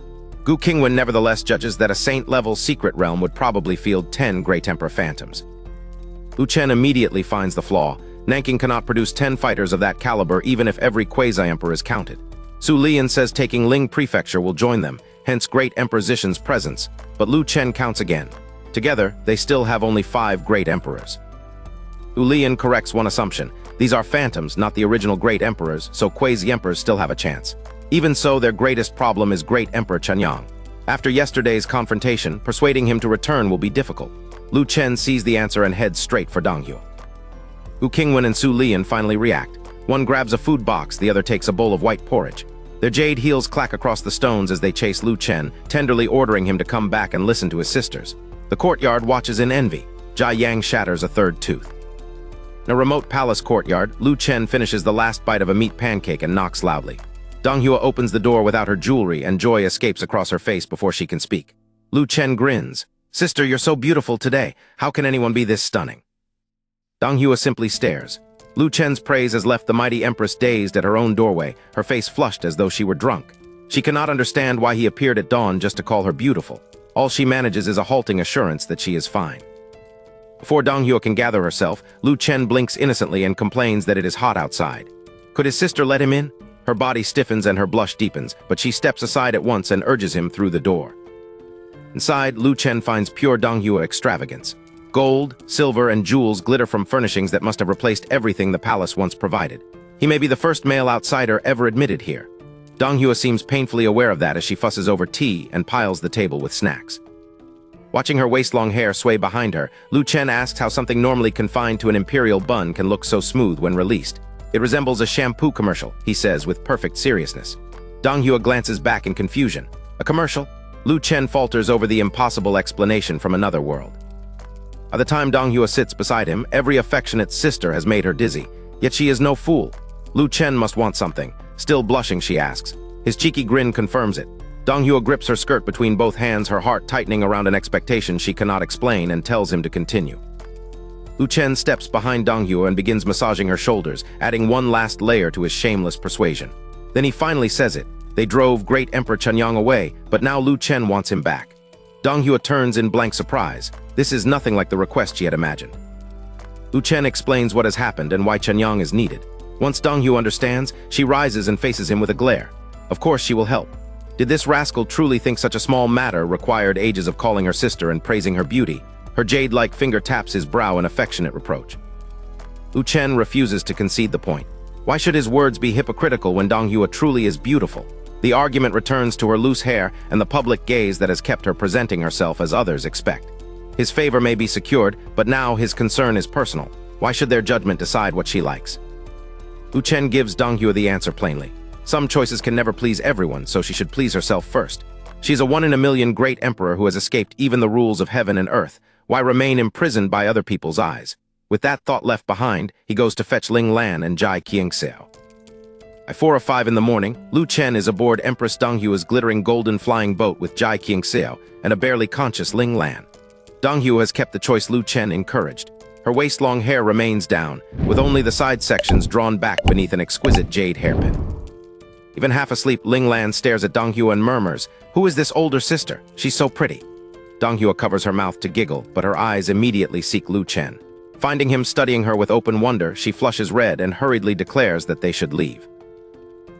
[SPEAKER 1] Gu Qingwan nevertheless judges that a saint-level secret realm would probably field 10 Great Emperor Phantoms. Lu Chen immediately finds the flaw. Nanking cannot produce 10 fighters of that caliber even if every quasi-emperor is counted. Su Lian says taking Ling Prefecture will join them, hence Great Emperor Zishan's presence, but Lu Chen counts again. Together, they still have only 5 Great Emperors. Su Lian corrects one assumption. These are phantoms, not the original Great Emperors, so quasi-emperors still have a chance. Even so, their greatest problem is Great Emperor Chenyang. After yesterday's confrontation, persuading him to return will be difficult. Lu Chen sees the answer and heads straight for Donghua. Gu Qingwan and Su Lian finally react. One grabs a food box, the other takes a bowl of white porridge. Their jade heels clack across the stones as they chase Lu Chen, tenderly ordering him to come back and listen to his sisters. The courtyard watches in envy. Jia Yang shatters a third tooth. In a remote palace courtyard, Lu Chen finishes the last bite of a meat pancake and knocks loudly. Dong Hua opens the door without her jewelry, and joy escapes across her face before she can speak. Lu Chen grins. "Sister, you're so beautiful today. How can anyone be this stunning?" Dong Hua simply stares. Lu Chen's praise has left the mighty Empress dazed at her own doorway, her face flushed as though she were drunk. She cannot understand why he appeared at dawn just to call her beautiful. All she manages is a halting assurance that she is fine. Before Dong Hua can gather herself, Lu Chen blinks innocently and complains that it is hot outside. Could his sister let him in? Her body stiffens and her blush deepens, but she steps aside at once and urges him through the door. Inside, Lu Chen finds pure Dong Hua extravagance. Gold, silver, and jewels glitter from furnishings that must have replaced everything the palace once provided. He may be the first male outsider ever admitted here. Dong Hua seems painfully aware of that as she fusses over tea and piles the table with snacks. Watching her waist-long hair sway behind her, Lu Chen asks how something normally confined to an imperial bun can look so smooth when released. "It resembles a shampoo commercial," he says with perfect seriousness. Dong Hua glances back in confusion. "A commercial?" Lu Chen falters over the impossible explanation from another world. By the time Dong Hua sits beside him, every affectionate sister has made her dizzy. Yet she is no fool. Lu Chen must want something. Still blushing, she asks. His cheeky grin confirms it. Dong Hua grips her skirt between both hands, her heart tightening around an expectation she cannot explain, and tells him to continue. Lu Chen steps behind Dong Hua and begins massaging her shoulders, adding one last layer to his shameless persuasion. Then he finally says it. They drove great Emperor Chenyang away, but now Lu Chen wants him back. Dong Hua turns in blank surprise. This is nothing like the request she had imagined. Lu Chen explains what has happened and why Chenyang is needed. Once Dong Hua understands, she rises and faces him with a glare. Of course she will help. Did this rascal truly think such a small matter required ages of calling her sister and praising her beauty? Her jade-like finger taps his brow in affectionate reproach. Lu Chen refuses to concede the point. Why should his words be hypocritical when Dong Hua truly is beautiful? The argument returns to her loose hair and the public gaze that has kept her presenting herself as others expect. His favor may be secured, but now his concern is personal. Why should their judgment decide what she likes? Lu Chen gives Dong Hua the answer plainly. Some choices can never please everyone, so she should please herself first. She is a one-in-a-million great emperor who has escaped even the rules of heaven and earth. Why remain imprisoned by other people's eyes? With that thought left behind, he goes to fetch Ling Lan and Jai Qingxiao. By 4 or 5 in the morning, Lu Chen is aboard Empress Dong Hua's glittering golden flying boat with Jai Qingxiao and a barely conscious Ling Lan. Dong Hua has kept the choice Lu Chen encouraged. Her waist-long hair remains down, with only the side sections drawn back beneath an exquisite jade hairpin. Even half asleep, Ling Lan stares at Dong Hua and murmurs, "Who is this older sister? She's so pretty." Dong Hua covers her mouth to giggle, but her eyes immediately seek Lu Chen. Finding him studying her with open wonder, she flushes red and hurriedly declares that they should leave.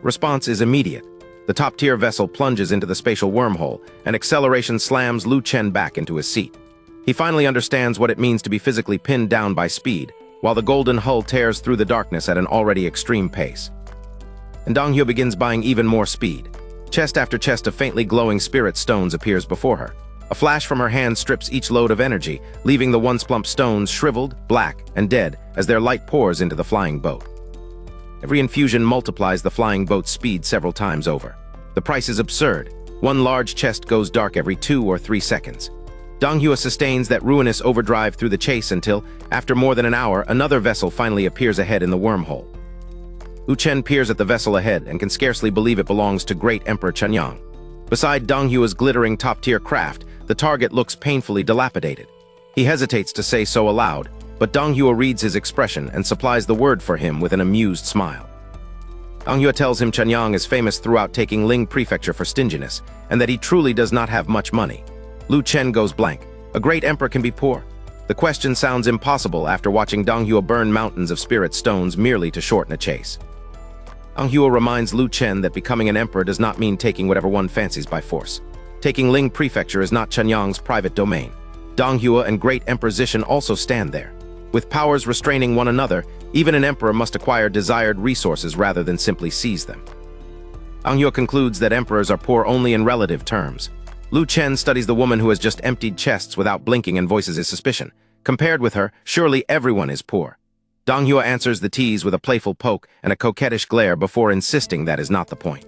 [SPEAKER 1] Response is immediate. The top-tier vessel plunges into the spatial wormhole, and acceleration slams Lu Chen back into his seat. He finally understands what it means to be physically pinned down by speed, while the golden hull tears through the darkness at an already extreme pace. And Dong Hua begins buying even more speed. Chest after chest of faintly glowing spirit stones appears before her. A flash from her hand strips each load of energy, leaving the once plump stones shriveled, black, and dead as their light pours into the flying boat. Every infusion multiplies the flying boat's speed several times over. The price is absurd. One large chest goes dark every 2 or 3 seconds. Dong Hua sustains that ruinous overdrive through the chase until, after more than an hour, another vessel finally appears ahead in the wormhole. Lu Chen peers at the vessel ahead and can scarcely believe it belongs to great Emperor Chenyang. Beside Dong Hua's glittering top-tier craft, the target looks painfully dilapidated. He hesitates to say so aloud, but Dong Hua reads his expression and supplies the word for him with an amused smile. Dong Hua tells him Chenyang is famous throughout taking Ling Prefecture for stinginess, and that he truly does not have much money. Lu Chen goes blank. A great emperor can be poor? The question sounds impossible after watching Dong Hua burn mountains of spirit stones merely to shorten a chase. Dong Hua reminds Lu Chen that becoming an emperor does not mean taking whatever one fancies by force. Taking Ling Prefecture is not Chenyang's private domain. Dong Hua and Great Emperor Zishan also stand there. With powers restraining one another, even an emperor must acquire desired resources rather than simply seize them. Dong Hua concludes that emperors are poor only in relative terms. Lu Chen studies the woman who has just emptied chests without blinking and voices his suspicion. Compared with her, surely everyone is poor. Dong Hua answers the tease with a playful poke and a coquettish glare before insisting that is not the point.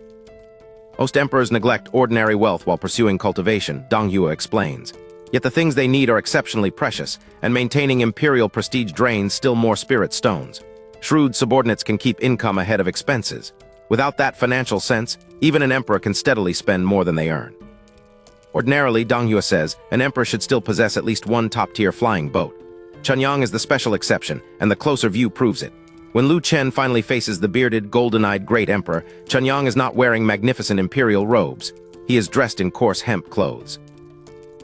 [SPEAKER 1] Most emperors neglect ordinary wealth while pursuing cultivation, Dong Hua explains. Yet the things they need are exceptionally precious, and maintaining imperial prestige drains still more spirit stones. Shrewd subordinates can keep income ahead of expenses. Without that financial sense, even an emperor can steadily spend more than they earn. Ordinarily, Dong Hua says, an emperor should still possess at least one top-tier flying boat. Chunyang is the special exception, and the closer view proves it. When Lu Chen finally faces the bearded, golden-eyed great emperor, Chunyang is not wearing magnificent imperial robes. He is dressed in coarse hemp clothes.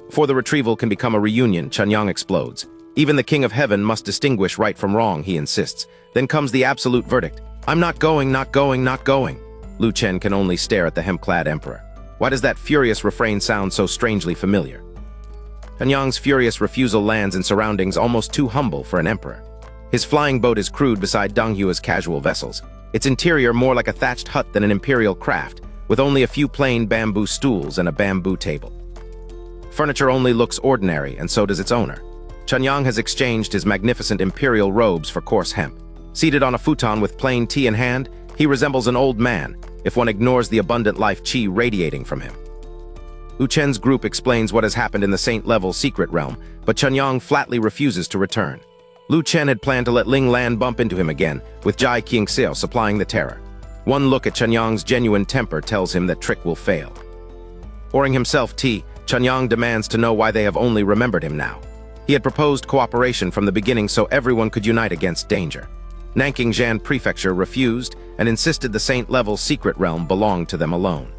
[SPEAKER 1] Before the retrieval can become a reunion, Chunyang explodes. Even the King of Heaven must distinguish right from wrong, he insists. Then comes the absolute verdict. I'm not going, not going, not going. Lu Chen can only stare at the hemp-clad emperor. Why does that furious refrain sound so strangely familiar? Chunyang's furious refusal lands in surroundings almost too humble for an emperor. His flying boat is crude beside Dong Hua's casual vessels. Its interior more like a thatched hut than an imperial craft, with only a few plain bamboo stools and a bamboo table. Furniture only looks ordinary, and so does its owner. Chunyang has exchanged his magnificent imperial robes for coarse hemp. Seated on a futon with plain tea in hand, he resembles an old man, if one ignores the abundant life qi radiating from him. Lu Chen's group explains what has happened in the Saint-level secret realm, but Chunyang flatly refuses to return. Lu Chen had planned to let Ling Lan bump into him again, with Gu Qingwan supplying the terror. One look at Chunyang's genuine temper tells him that trick will fail. Pouring himself tea, Chunyang demands to know why they have only remembered him now. He had proposed cooperation from the beginning so everyone could unite against danger. Nanking Prefecture refused and insisted the Saint-level secret realm belonged to them alone.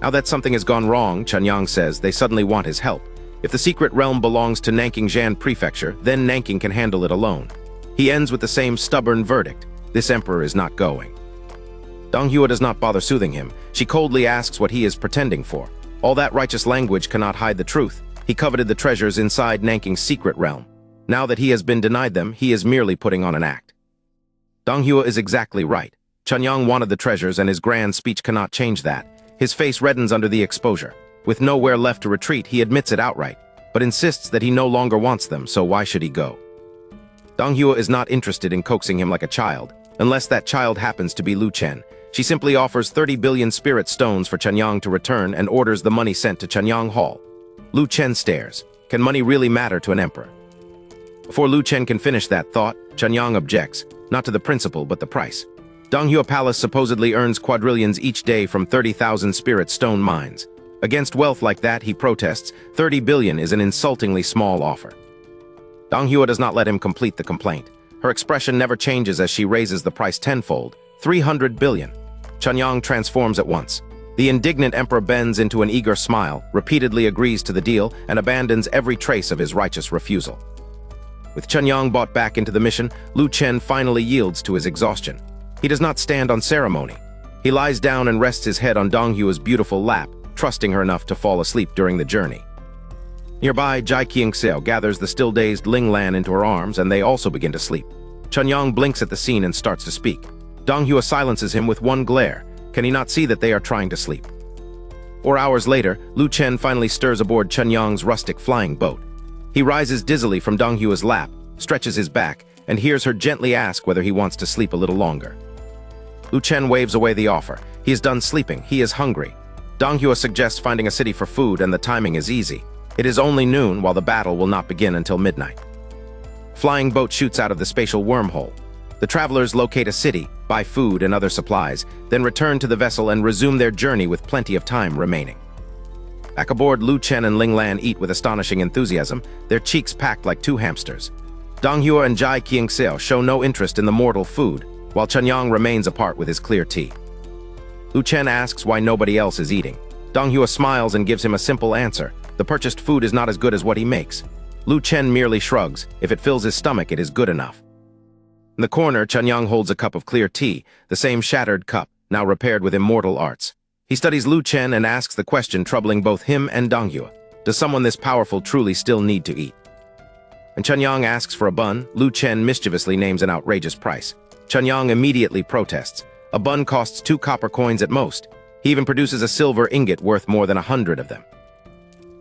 [SPEAKER 1] Now that something has gone wrong, Chunyang says, they suddenly want his help. If the secret realm belongs to Nanking Prefecture, then Nanking can handle it alone. He ends with the same stubborn verdict. This emperor is not going. Dong Hua does not bother soothing him. She coldly asks what he is pretending for. All that righteous language cannot hide the truth. He coveted the treasures inside Nanking's secret realm. Now that he has been denied them, he is merely putting on an act. Dong Hua is exactly right. Chunyang wanted the treasures, and his grand speech cannot change that. His face reddens under the exposure. With nowhere left to retreat, he admits it outright, but insists that he no longer wants them, so why should he go? Dong Hua is not interested in coaxing him like a child, unless that child happens to be Lu Chen. She simply offers 30 billion spirit stones for Chunyang to return and orders the money sent to Chunyang Hall. Lu Chen stares. Can money really matter to an emperor? Before Lu Chen can finish that thought, Chunyang objects, not to the principle but the price. Dong Hua Palace supposedly earns quadrillions each day from 30,000 spirit stone mines. Against wealth like that, he protests, 30 billion is an insultingly small offer. Dong Hua does not let him complete the complaint. Her expression never changes as she raises the price tenfold, 300 billion. Chunyang transforms at once. The indignant emperor bends into an eager smile, repeatedly agrees to the deal, and abandons every trace of his righteous refusal. With Chunyang brought back into the mission, Lu Chen finally yields to his exhaustion. He does not stand on ceremony. He lies down and rests his head on Dong Hua's beautiful lap, trusting her enough to fall asleep during the journey. Nearby, Gu Qingwan gathers the still-dazed Ling Lan into her arms, and they also begin to sleep. Chunyang blinks at the scene and starts to speak. Dong Hua silences him with one glare. Can he not see that they are trying to sleep? 4 hours later, Lu Chen finally stirs aboard Chunyang's rustic flying boat. He rises dizzily from Dong Hua's lap, stretches his back, and hears her gently ask whether he wants to sleep a little longer. Lu Chen waves away the offer. He is done sleeping. He is hungry. Dong Hua suggests finding a city for food, and the timing is easy. It is only noon, while the battle will not begin until midnight. Flying boat shoots out of the spatial wormhole. The travelers locate a city, buy food and other supplies, then return to the vessel and resume their journey with plenty of time remaining. Back aboard, Lu Chen and Ling Lan eat with astonishing enthusiasm, their cheeks packed like two hamsters. Dong Hua and Gu Qingwan show no interest in the mortal food, while Chunyang remains apart with his clear tea. Lu Chen asks why nobody else is eating. Dong Hua smiles and gives him a simple answer. The purchased food is not as good as what he makes. Lu Chen merely shrugs. If it fills his stomach, it is good enough. In the corner, Chunyang holds a cup of clear tea, the same shattered cup, now repaired with immortal arts. He studies Lu Chen and asks the question troubling both him and Dong Hua. Does someone this powerful truly still need to eat? When Chunyang asks for a bun, Lu Chen mischievously names an outrageous price. Chunyang immediately protests. A bun costs 2 copper coins at most. He even produces a silver ingot worth more than 100 of them.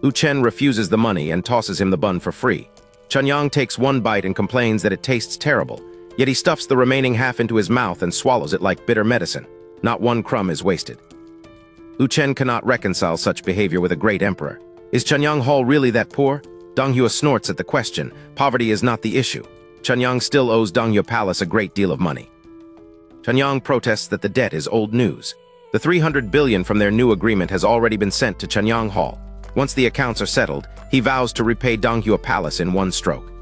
[SPEAKER 1] Lu Chen refuses the money and tosses him the bun for free. Chunyang takes one bite and complains that it tastes terrible. Yet he stuffs the remaining half into his mouth and swallows it like bitter medicine. Not one crumb is wasted. Lu Chen cannot reconcile such behavior with a great emperor. Is Chanyang Hall really that poor? Donghua snorts at the question. Poverty is not the issue. Chanyang still owes Donghua Palace a great deal of money. Chanyang protests that the debt is old news. The 300 billion from their new agreement has already been sent to Chanyang Hall. Once the accounts are settled, he vows to repay Donghua Palace in one stroke.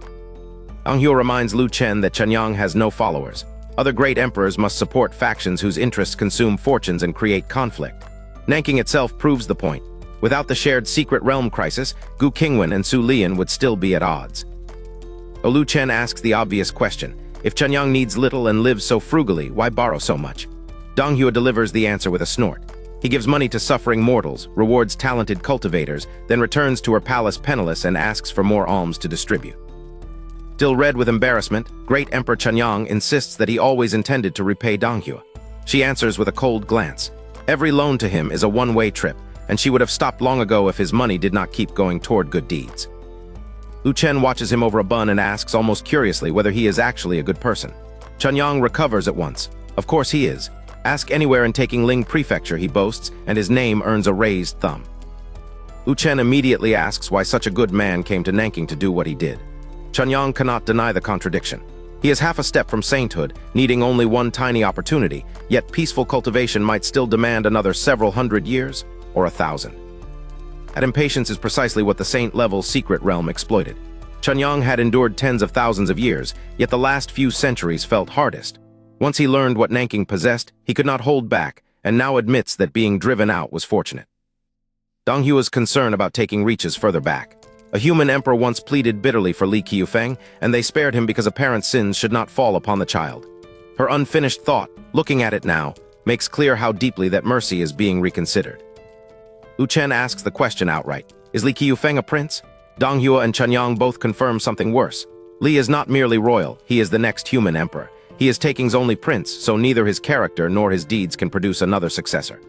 [SPEAKER 1] Donghua reminds Lu Chen that Chanyang has no followers. Other great emperors must support factions whose interests consume fortunes and create conflict. Nanking itself proves the point. Without the shared secret realm crisis, Gu Qingwan and Su Lian would still be at odds. Lu Chen asks the obvious question. If Chanyang needs little and lives so frugally, why borrow so much? Donghua delivers the answer with a snort. He gives money to suffering mortals, rewards talented cultivators, then returns to her palace penniless and asks for more alms to distribute. Still red with embarrassment, Great Emperor Chanyang insists that he always intended to repay Donghua. She answers with a cold glance. Every loan to him is a one-way trip, and she would have stopped long ago if his money did not keep going toward good deeds. Lu Chen watches him over a bun and asks almost curiously whether he is actually a good person. Chanyang recovers at once. Of course he is. Ask anywhere in taking Ling Prefecture, he boasts, and his name earns a raised thumb. Lu Chen immediately asks why such a good man came to Nanking to do what he did. Chanyang cannot deny the contradiction. He is half a step from sainthood, needing only one tiny opportunity, yet peaceful cultivation might still demand another several hundred years, or 1,000. That impatience is precisely what the saint-level secret realm exploited. Chanyang had endured tens of thousands of years, yet the last few centuries felt hardest. Once he learned what Nanking possessed, he could not hold back, and now admits that being driven out was fortunate. Donghua's concern about taking reaches further back. A human emperor once pleaded bitterly for Li Qiufeng, and they spared him because apparent sins should not fall upon the child. Her unfinished thought, looking at it now, makes clear how deeply that mercy is being reconsidered. Lu Chen asks the question outright. Is Li Qiufeng a prince? Donghua and Chanyang both confirm something worse. Li is not merely royal, he is the next human emperor. He is Taking's only prince, so neither his character nor his deeds can produce another successor.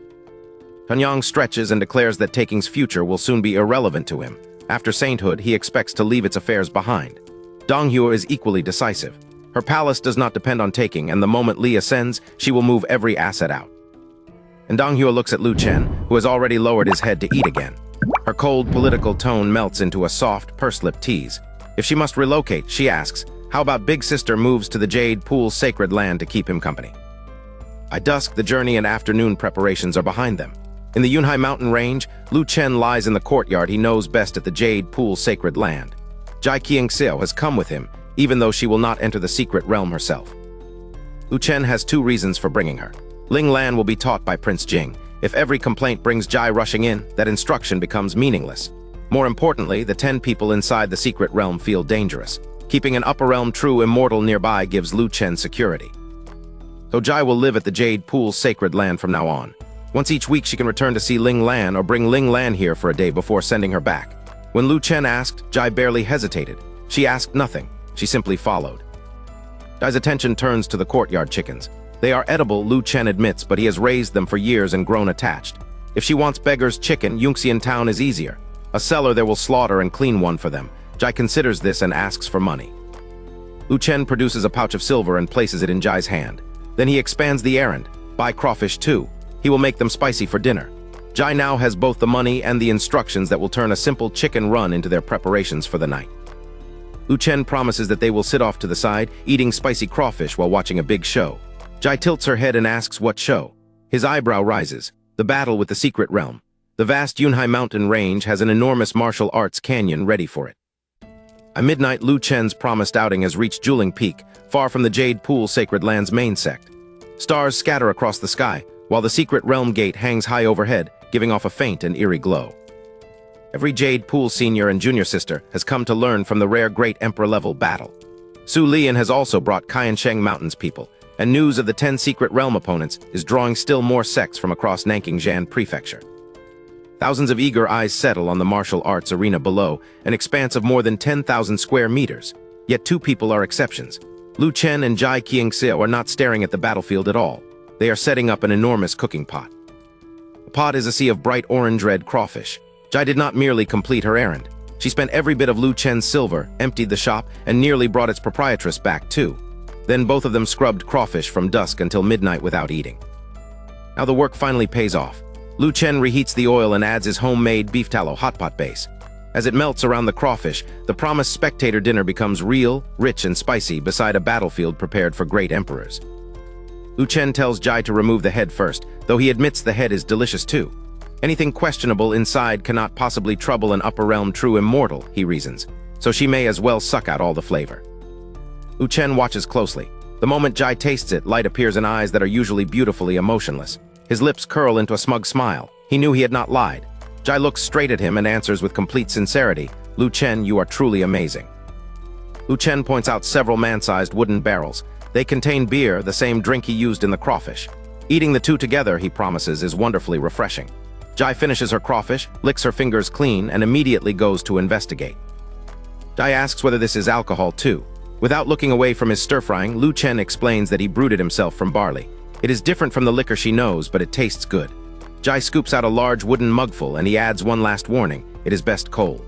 [SPEAKER 1] Chanyang stretches and declares that Taking's future will soon be irrelevant to him. After sainthood, he expects to leave its affairs behind. Donghua is equally decisive. Her palace does not depend on Taking, and the moment Li ascends, she will move every asset out. And Donghua looks at Lu Chen, who has already lowered his head to eat again. Her cold political tone melts into a soft, purse-lipped tease. If she must relocate, she asks, how about Big Sister moves to the Jade Pool's sacred land to keep him company? By dusk, the journey and afternoon preparations are behind them. In the Yunhai mountain range, Lu Chen lies in the courtyard he knows best at the Jade Pool's sacred land. Jai Qingxiao has come with him, even though she will not enter the secret realm herself. Lu Chen has two reasons for bringing her. Ling Lan will be taught by Prince Jing. If every complaint brings Jai rushing in, that instruction becomes meaningless. More importantly, the 10 people inside the secret realm feel dangerous. Keeping an upper realm true immortal nearby gives Lu Chen security. So Jai will live at the Jade Pool's sacred land from now on. Once each week she can return to see Ling Lan or bring Ling Lan here for a day before sending her back. When Lu Chen asked, Jai barely hesitated. She asked nothing. She simply followed. Jai's attention turns to the courtyard chickens. They are edible, Lu Chen admits, but he has raised them for years and grown attached. If she wants beggar's chicken, Yunxian town is easier. A seller there will slaughter and clean one for them. Jai considers this and asks for money. Lu Chen produces a pouch of silver and places it in Jai's hand. Then he expands the errand. Buy crawfish too. He will make them spicy for dinner. Jai now has both the money and the instructions that will turn a simple chicken run into their preparations for the night. Lu Chen promises that they will sit off to the side, eating spicy crawfish while watching a big show. Jai tilts her head and asks what show. His eyebrow rises. The battle with the secret realm. The vast Yunhai mountain range has an enormous martial arts canyon ready for it. At midnight, Lu Chen's promised outing has reached Juling Peak, far from the Jade Pool sacred land's main sect. Stars scatter across the sky, while the secret realm gate hangs high overhead, giving off a faint and eerie glow. Every Jade Pool senior and junior sister has come to learn from the rare Great Emperor-level battle. Su Lian has also brought Qiansheng Mountains people, and news of the 10 secret realm opponents is drawing still more sects from across Nanking Prefecture. Thousands of eager eyes settle on the martial arts arena below, an expanse of more than 10,000 square meters. Yet two people are exceptions. Lu Chen and Jai Qingxiao are not staring at the battlefield at all. They are setting up an enormous cooking pot. The pot is a sea of bright orange-red crawfish. Jai did not merely complete her errand. She spent every bit of Lu Chen's silver, emptied the shop, and nearly brought its proprietress back too. Then both of them scrubbed crawfish from dusk until midnight without eating. Now the work finally pays off. Lu Chen reheats the oil and adds his homemade beef tallow hot pot base. As it melts around the crawfish, the promised spectator dinner becomes real, rich, and spicy beside a battlefield prepared for great emperors. Lu Chen tells Jai to remove the head first, though he admits the head is delicious too. Anything questionable inside cannot possibly trouble an upper realm true immortal, he reasons, so she may as well suck out all the flavor. Lu Chen watches closely. The moment Jai tastes it, light appears in eyes that are usually beautifully emotionless. His lips curl into a smug smile. He knew he had not lied. Jai looks straight at him and answers with complete sincerity, "Lu Chen, you are truly amazing." Lu Chen points out several man-sized wooden barrels. They contain beer, the same drink he used in the crawfish. Eating the two together, he promises, is wonderfully refreshing. Jai finishes her crawfish, licks her fingers clean, and immediately goes to investigate. Jai asks whether this is alcohol too. Without looking away from his stir-frying, Lu Chen explains that he brewed it himself from barley. It is different from the liquor she knows, but it tastes good. Jai scoops out a large wooden mugful, and he adds one last warning: it is best cold.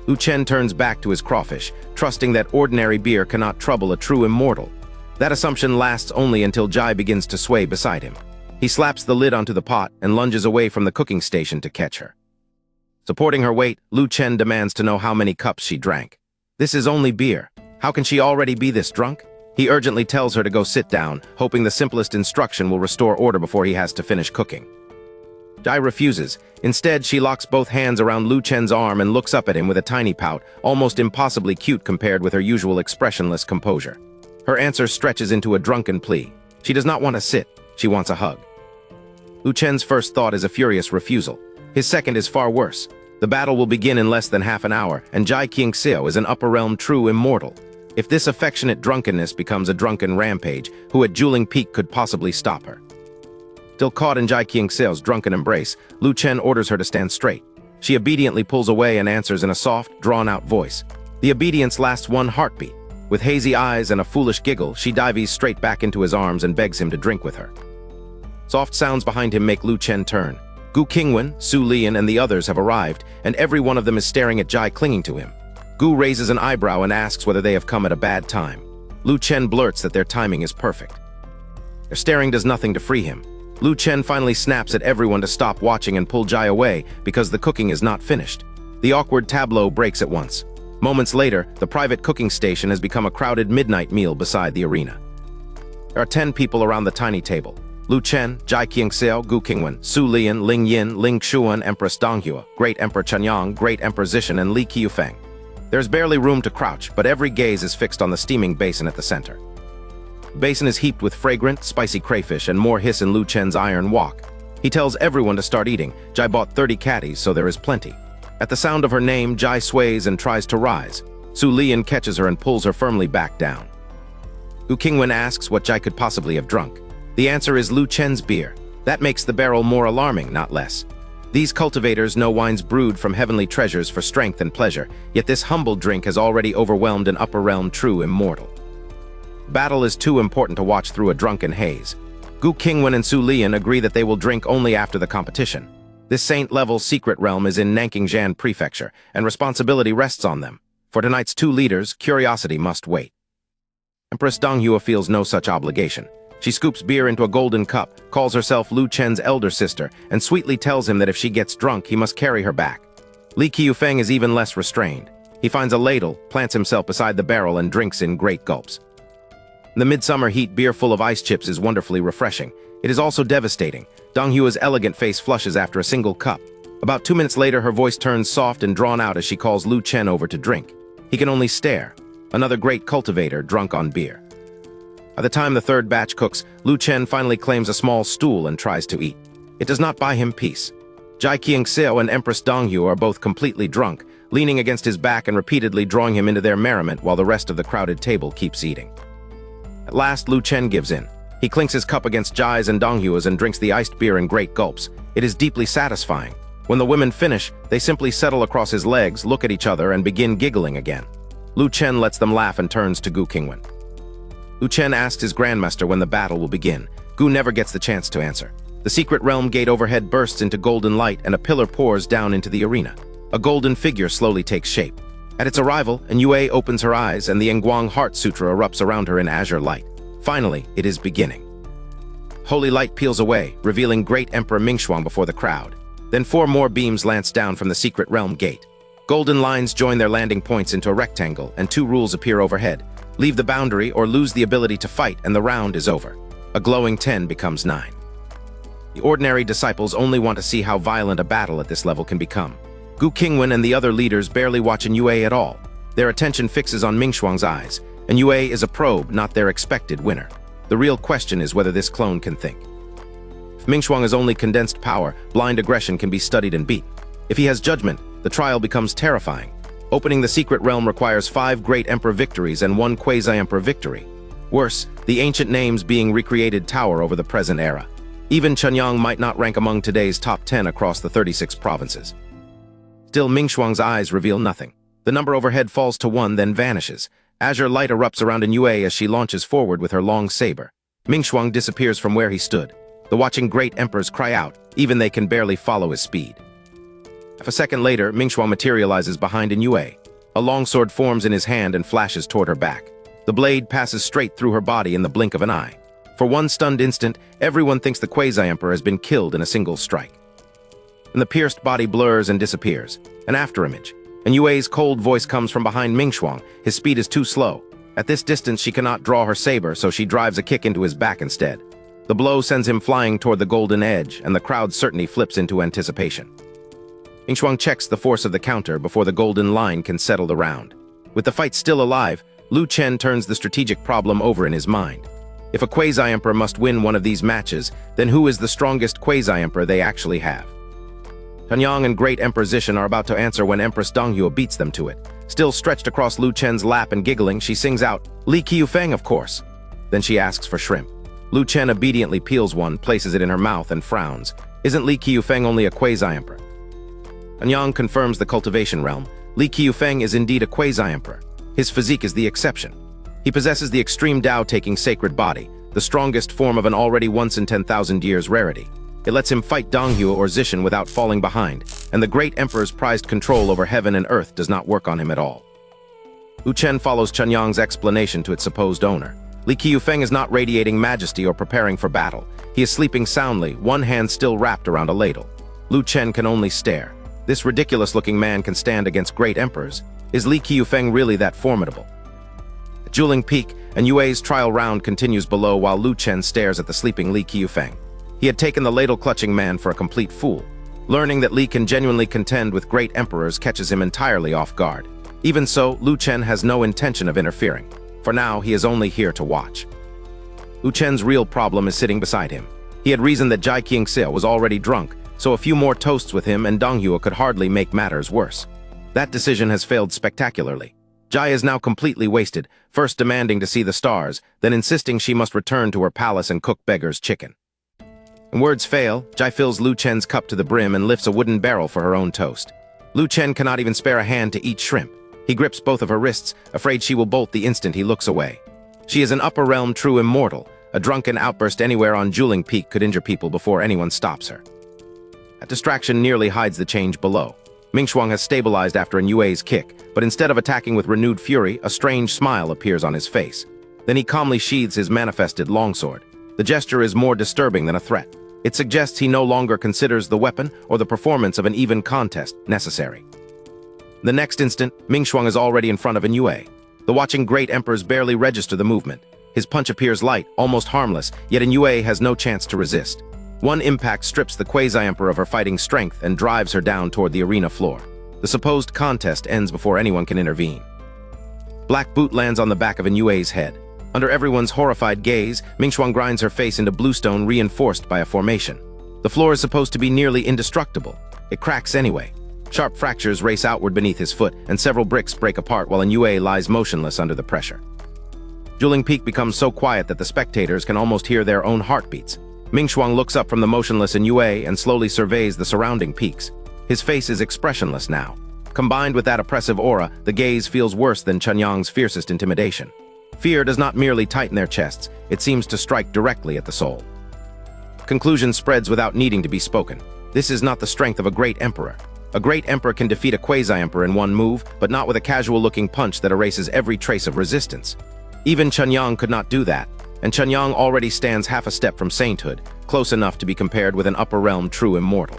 [SPEAKER 1] Lu Chen turns back to his crawfish, trusting that ordinary beer cannot trouble a true immortal. That assumption lasts only until Jai begins to sway beside him. He slaps the lid onto the pot and lunges away from the cooking station to catch her. Supporting her weight, Lu Chen demands to know how many cups she drank. This is only beer. How can she already be this drunk? He urgently tells her to go sit down, hoping the simplest instruction will restore order before he has to finish cooking. Jai refuses. Instead, she locks both hands around Lu Chen's arm and looks up at him with a tiny pout, almost impossibly cute compared with her usual expressionless composure. Her answer stretches into a drunken plea. She does not want to sit, she wants a hug. Lu Chen's first thought is a furious refusal. His second is far worse. The battle will begin in less than half an hour, and Jai Qingxiao is an upper realm true immortal. If this affectionate drunkenness becomes a drunken rampage, who at dueling peak could possibly stop her? Still caught in Jai Qingxiao's drunken embrace, Lu Chen orders her to stand straight. She obediently pulls away and answers in a soft, drawn-out voice. The obedience lasts one heartbeat. With hazy eyes and a foolish giggle, she dives straight back into his arms and begs him to drink with her. Soft sounds behind him make Lu Chen turn. Gu Qingwan, Su Lian, and the others have arrived, and every one of them is staring at Jai clinging to him. Gu raises an eyebrow and asks whether they have come at a bad time. Lu Chen blurts that their timing is perfect. Their staring does nothing to free him. Lu Chen finally snaps at everyone to stop watching and pull Jai away because the cooking is not finished. The awkward tableau breaks at once. Moments later, the private cooking station has become a crowded midnight meal beside the arena. There are 10 people around the tiny table. Lu Chen, Jai Qingxiao, Gu Qingwan, Su Lian, Ling Yin, Ling Xuan, Empress Donghua, Great Emperor Chenyang, Great Emperor Zishan, and Li Qiufeng. There's barely room to crouch, but every gaze is fixed on the steaming basin at the center. The basin is heaped with fragrant, spicy crayfish and more hiss in Lu Chen's iron wok. He tells everyone to start eating. Jai bought 30 catties, so there is plenty. At the sound of her name, Jai sways and tries to rise. Su Lian catches her and pulls her firmly back down. Gu Qingwan asks what Jai could possibly have drunk. The answer is Lu Chen's beer. That makes the barrel more alarming, not less. These cultivators know wines brewed from heavenly treasures for strength and pleasure, yet this humble drink has already overwhelmed an upper realm true immortal. Battle is too important to watch through a drunken haze. Gu Qingwan and Su Lian agree that they will drink only after the competition. This saint-level secret realm is in Nanqingjian Prefecture, and responsibility rests on them. For tonight's two leaders, curiosity must wait. Empress Donghua feels no such obligation. She scoops beer into a golden cup, calls herself Lu Chen's elder sister, and sweetly tells him that if she gets drunk, he must carry her back. Li Qiufeng is even less restrained. He finds a ladle, plants himself beside the barrel, and drinks in great gulps. In the midsummer heat, beer full of ice chips is wonderfully refreshing. It is also devastating. Donghua's elegant face flushes after a single cup. About 2 minutes later, her voice turns soft and drawn out as she calls Lu Chen over to drink. He can only stare. Another great cultivator drunk on beer. By the time the third batch cooks, Lu Chen finally claims a small stool and tries to eat. It does not buy him peace. Jai Qingxiao and Empress Donghua are both completely drunk, leaning against his back and repeatedly drawing him into their merriment while the rest of the crowded table keeps eating. At last, Lu Chen gives in. He clinks his cup against Jai's and Donghua's and drinks the iced beer in great gulps. It is deeply satisfying. When the women finish, they simply settle across his legs, look at each other, and begin giggling again. Lu Chen lets them laugh and turns to Gu Qingwan. Lu Chen asks his grandmaster when the battle will begin. Gu never gets the chance to answer. The secret realm gate overhead bursts into golden light and a pillar pours down into the arena. A golden figure slowly takes shape. At its arrival, an Yue opens her eyes and the Nguang Heart Sutra erupts around her in azure light. Finally, it is beginning. Holy light peels away, revealing great Emperor Mingxuang before the crowd. Then 4 more beams lance down from the secret realm gate. Golden lines join their landing points into a rectangle, and two rules appear overhead. Leave the boundary or lose the ability to fight, and the round is over. A glowing 10 becomes 9. The ordinary disciples only want to see how violent a battle at this level can become. Gu Qingwan and the other leaders barely watch Yue at all. Their attention fixes on Mingshuang's eyes, and Yue is a probe, not their expected winner. The real question is whether this clone can think. If Mingshuang is only condensed power, blind aggression can be studied and beaten. If he has judgment, the trial becomes terrifying. Opening the secret realm requires 5 great emperor victories and 1 quasi-emperor victory. Worse, the ancient names being recreated tower over the present era. Even Chunyang might not rank among today's top 10 across the 36 provinces. Still, Mingshuang's eyes reveal nothing. The number overhead falls to 1, then vanishes. Azure light erupts around Yue as she launches forward with her long saber. Mingshuang disappears from where he stood. The watching great emperors cry out, even they can barely follow his speed. Half a second later, Mingshuang materializes behind Yue. A longsword forms in his hand and flashes toward her back. The blade passes straight through her body in the blink of an eye. For one stunned instant, everyone thinks the quasi-emperor has been killed in a single strike. And the pierced body blurs and disappears. An afterimage. And Yue's cold voice comes from behind Mingshuang. His speed is too slow. At this distance, she cannot draw her saber, so she drives a kick into his back instead. The blow sends him flying toward the golden edge, and the crowd's certainty flips into anticipation. Mingshuang checks the force of the counter before the golden line can settle the round. With the fight still alive, Lu Chen turns the strategic problem over in his mind. If a quasi-emperor must win one of these matches, then who is the strongest quasi-emperor they actually have? Chunyang and Great Emperor Zishan are about to answer when Empress Donghua beats them to it. Still stretched across Lu Chen's lap and giggling, she sings out, "Li Qiufeng, of course." Then she asks for shrimp. Lu Chen obediently peels one, places it in her mouth, and frowns. Isn't Li Qiufeng only a quasi-emperor? Chunyang confirms the cultivation realm. Li Qiufeng is indeed a quasi-emperor. His physique is the exception. He possesses the extreme Tao-taking sacred body, the strongest form of an already once in 10,000 years rarity. It lets him fight Donghua or Zishan without falling behind, and the great emperor's prized control over heaven and earth does not work on him at all. Lu Chen follows Chunyang's explanation to its supposed owner. Li Qiufeng is not radiating majesty or preparing for battle. He is sleeping soundly, one hand still wrapped around a ladle. Lu Chen can only stare. This ridiculous-looking man can stand against great emperors. Is Li Qiufeng really that formidable? At Juling Peak, and Yue's trial round continues below while Lu Chen stares at the sleeping Li Qiufeng. He had taken the ladle-clutching man for a complete fool. Learning that Li can genuinely contend with great emperors catches him entirely off guard. Even so, Lu Chen has no intention of interfering. For now, he is only here to watch. Lu Chen's real problem is sitting beside him. He had reasoned that Jai Qingxia was already drunk, so a few more toasts with him and Donghua could hardly make matters worse. That decision has failed spectacularly. Jai is now completely wasted, first demanding to see the stars, then insisting she must return to her palace and cook beggar's chicken. When words fail, Jai fills Lu Chen's cup to the brim and lifts a wooden barrel for her own toast. Lu Chen cannot even spare a hand to eat shrimp. He grips both of her wrists, afraid she will bolt the instant he looks away. She is an upper realm true immortal. A drunken outburst anywhere on Juling Peak could injure people before anyone stops her. That distraction nearly hides the change below. Mingshuang has stabilized after Yue's kick, but instead of attacking with renewed fury, a strange smile appears on his face. Then he calmly sheathes his manifested longsword. The gesture is more disturbing than a threat. It suggests he no longer considers the weapon or the performance of an even contest necessary. The next instant, Mingshuang is already in front of Yue. The watching great emperors barely register the movement. His punch appears light, almost harmless, yet Yue has no chance to resist. One impact strips the quasi-emperor of her fighting strength and drives her down toward the arena floor. The supposed contest ends before anyone can intervene. Black boot lands on the back of Yue's head. Under everyone's horrified gaze, Mingshuang grinds her face into bluestone reinforced by a formation. The floor is supposed to be nearly indestructible. It cracks anyway. Sharp fractures race outward beneath his foot, and several bricks break apart while Yue lies motionless under the pressure. Juling Peak becomes so quiet that the spectators can almost hear their own heartbeats. Mingshuang looks up from the motionless Yue and slowly surveys the surrounding peaks. His face is expressionless now. Combined with that oppressive aura, the gaze feels worse than Chunyang's fiercest intimidation. Fear does not merely tighten their chests, it seems to strike directly at the soul. Conclusion spreads without needing to be spoken. This is not the strength of a great emperor. A great emperor can defeat a quasi-emperor in one move, but not with a casual-looking punch that erases every trace of resistance. Even Chunyang could not do that, and Chunyang already stands half a step from sainthood, close enough to be compared with an upper realm true immortal.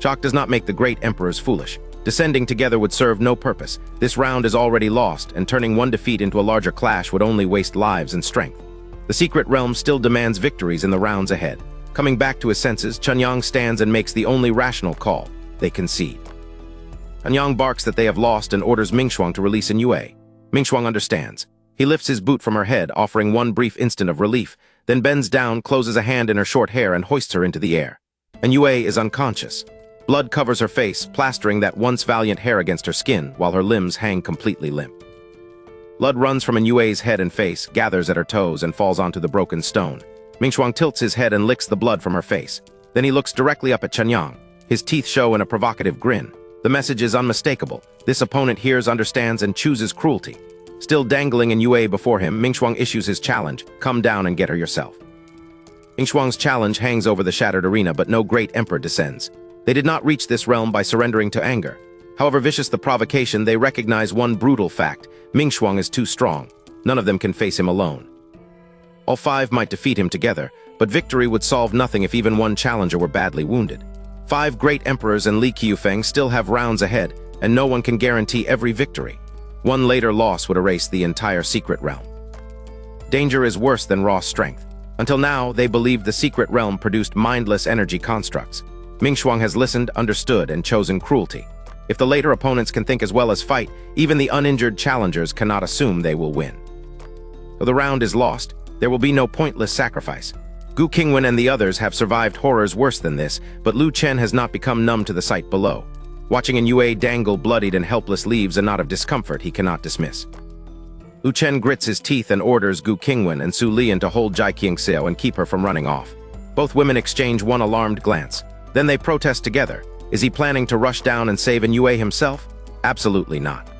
[SPEAKER 1] Shock does not make the great emperors foolish. Descending together would serve no purpose. This round is already lost, and turning one defeat into a larger clash would only waste lives and strength. The secret realm still demands victories in the rounds ahead. Coming back to his senses, Chunyang stands and makes the only rational call. They concede. Chunyang barks that they have lost and orders Mingshuang to release Yue. Mingshuang understands. He lifts his boot from her head, offering one brief instant of relief, then bends down, closes a hand in her short hair, and hoists her into the air. Yue is unconscious. Blood covers her face, plastering that once valiant hair against her skin, while her limbs hang completely limp. Blood runs from Yue's head and face, gathers at her toes, and falls onto the broken stone. Mingshuang tilts his head and licks the blood from her face. Then he looks directly up at Chunyang. His teeth show in a provocative grin. The message is unmistakable. This opponent hears, understands, and chooses cruelty. Still dangling Yue before him, Mingshuang issues his challenge. Come down and get her yourself. Mingshuang's challenge hangs over the shattered arena, but no great emperor descends. They did not reach this realm by surrendering to anger. However vicious the provocation, they recognize one brutal fact. Mingshuang is too strong. None of them can face him alone. All five might defeat him together, but victory would solve nothing if even one challenger were badly wounded. 5 great emperors and Li Qiufeng still have rounds ahead, and no one can guarantee every victory. One later loss would erase the entire secret realm. Danger is worse than raw strength. Until now, they believed the secret realm produced mindless energy constructs. Mingshuang has listened, understood, and chosen cruelty. If the later opponents can think as well as fight, even the uninjured challengers cannot assume they will win. Though the round is lost, there will be no pointless sacrifice. Gu Qingwan and the others have survived horrors worse than this, but Lu Chen has not become numb to the sight below. Watching Yue dangle bloodied and helpless leaves a knot of discomfort he cannot dismiss. Lu Chen grits his teeth and orders Gu Qingwan and Su Lian to hold Jai Qingxiao and keep her from running off. Both women exchange one alarmed glance. Then they protest together. Is he planning to rush down and save Yue himself? Absolutely not.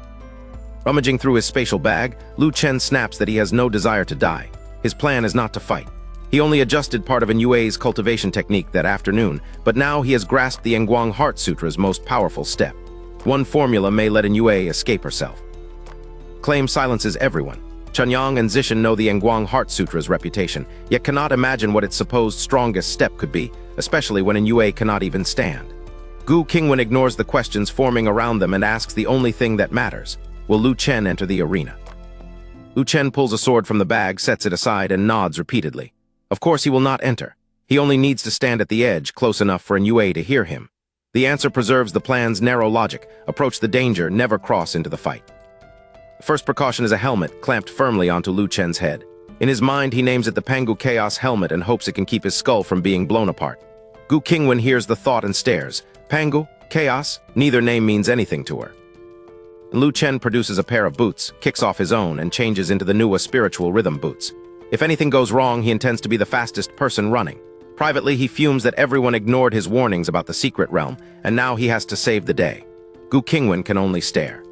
[SPEAKER 1] Rummaging through his spatial bag, Lu Chen snaps that he has no desire to die. His plan is not to fight. He only adjusted part of Yue's cultivation technique that afternoon, but now he has grasped the Nguang Heart Sutra's most powerful step. One formula may let Yue escape herself. Claim silences everyone. Chunyang and Zishan know the Nguang Heart Sutra's reputation, yet cannot imagine what its supposed strongest step could be, especially when Yue cannot even stand. Gu Qingwan ignores the questions forming around them and asks the only thing that matters. Will Lu Chen enter the arena? Lu Chen pulls a sword from the bag, sets it aside, and nods repeatedly. Of course he will not enter. He only needs to stand at the edge, close enough for Yue to hear him. The answer preserves the plan's narrow logic. Approach the danger, never cross into the fight. The first precaution is a helmet clamped firmly onto Lu Chen's head. In his mind, he names it the Pangu Chaos Helmet and hopes it can keep his skull from being blown apart. Gu Qingwan hears the thought and stares. Pangu? Chaos? Neither name means anything to her. Lu Chen produces a pair of boots, kicks off his own, and changes into the Nuwa spiritual rhythm boots. If anything goes wrong, he intends to be the fastest person running. Privately, he fumes that everyone ignored his warnings about the secret realm, and now he has to save the day. Gu Qingwan can only stare.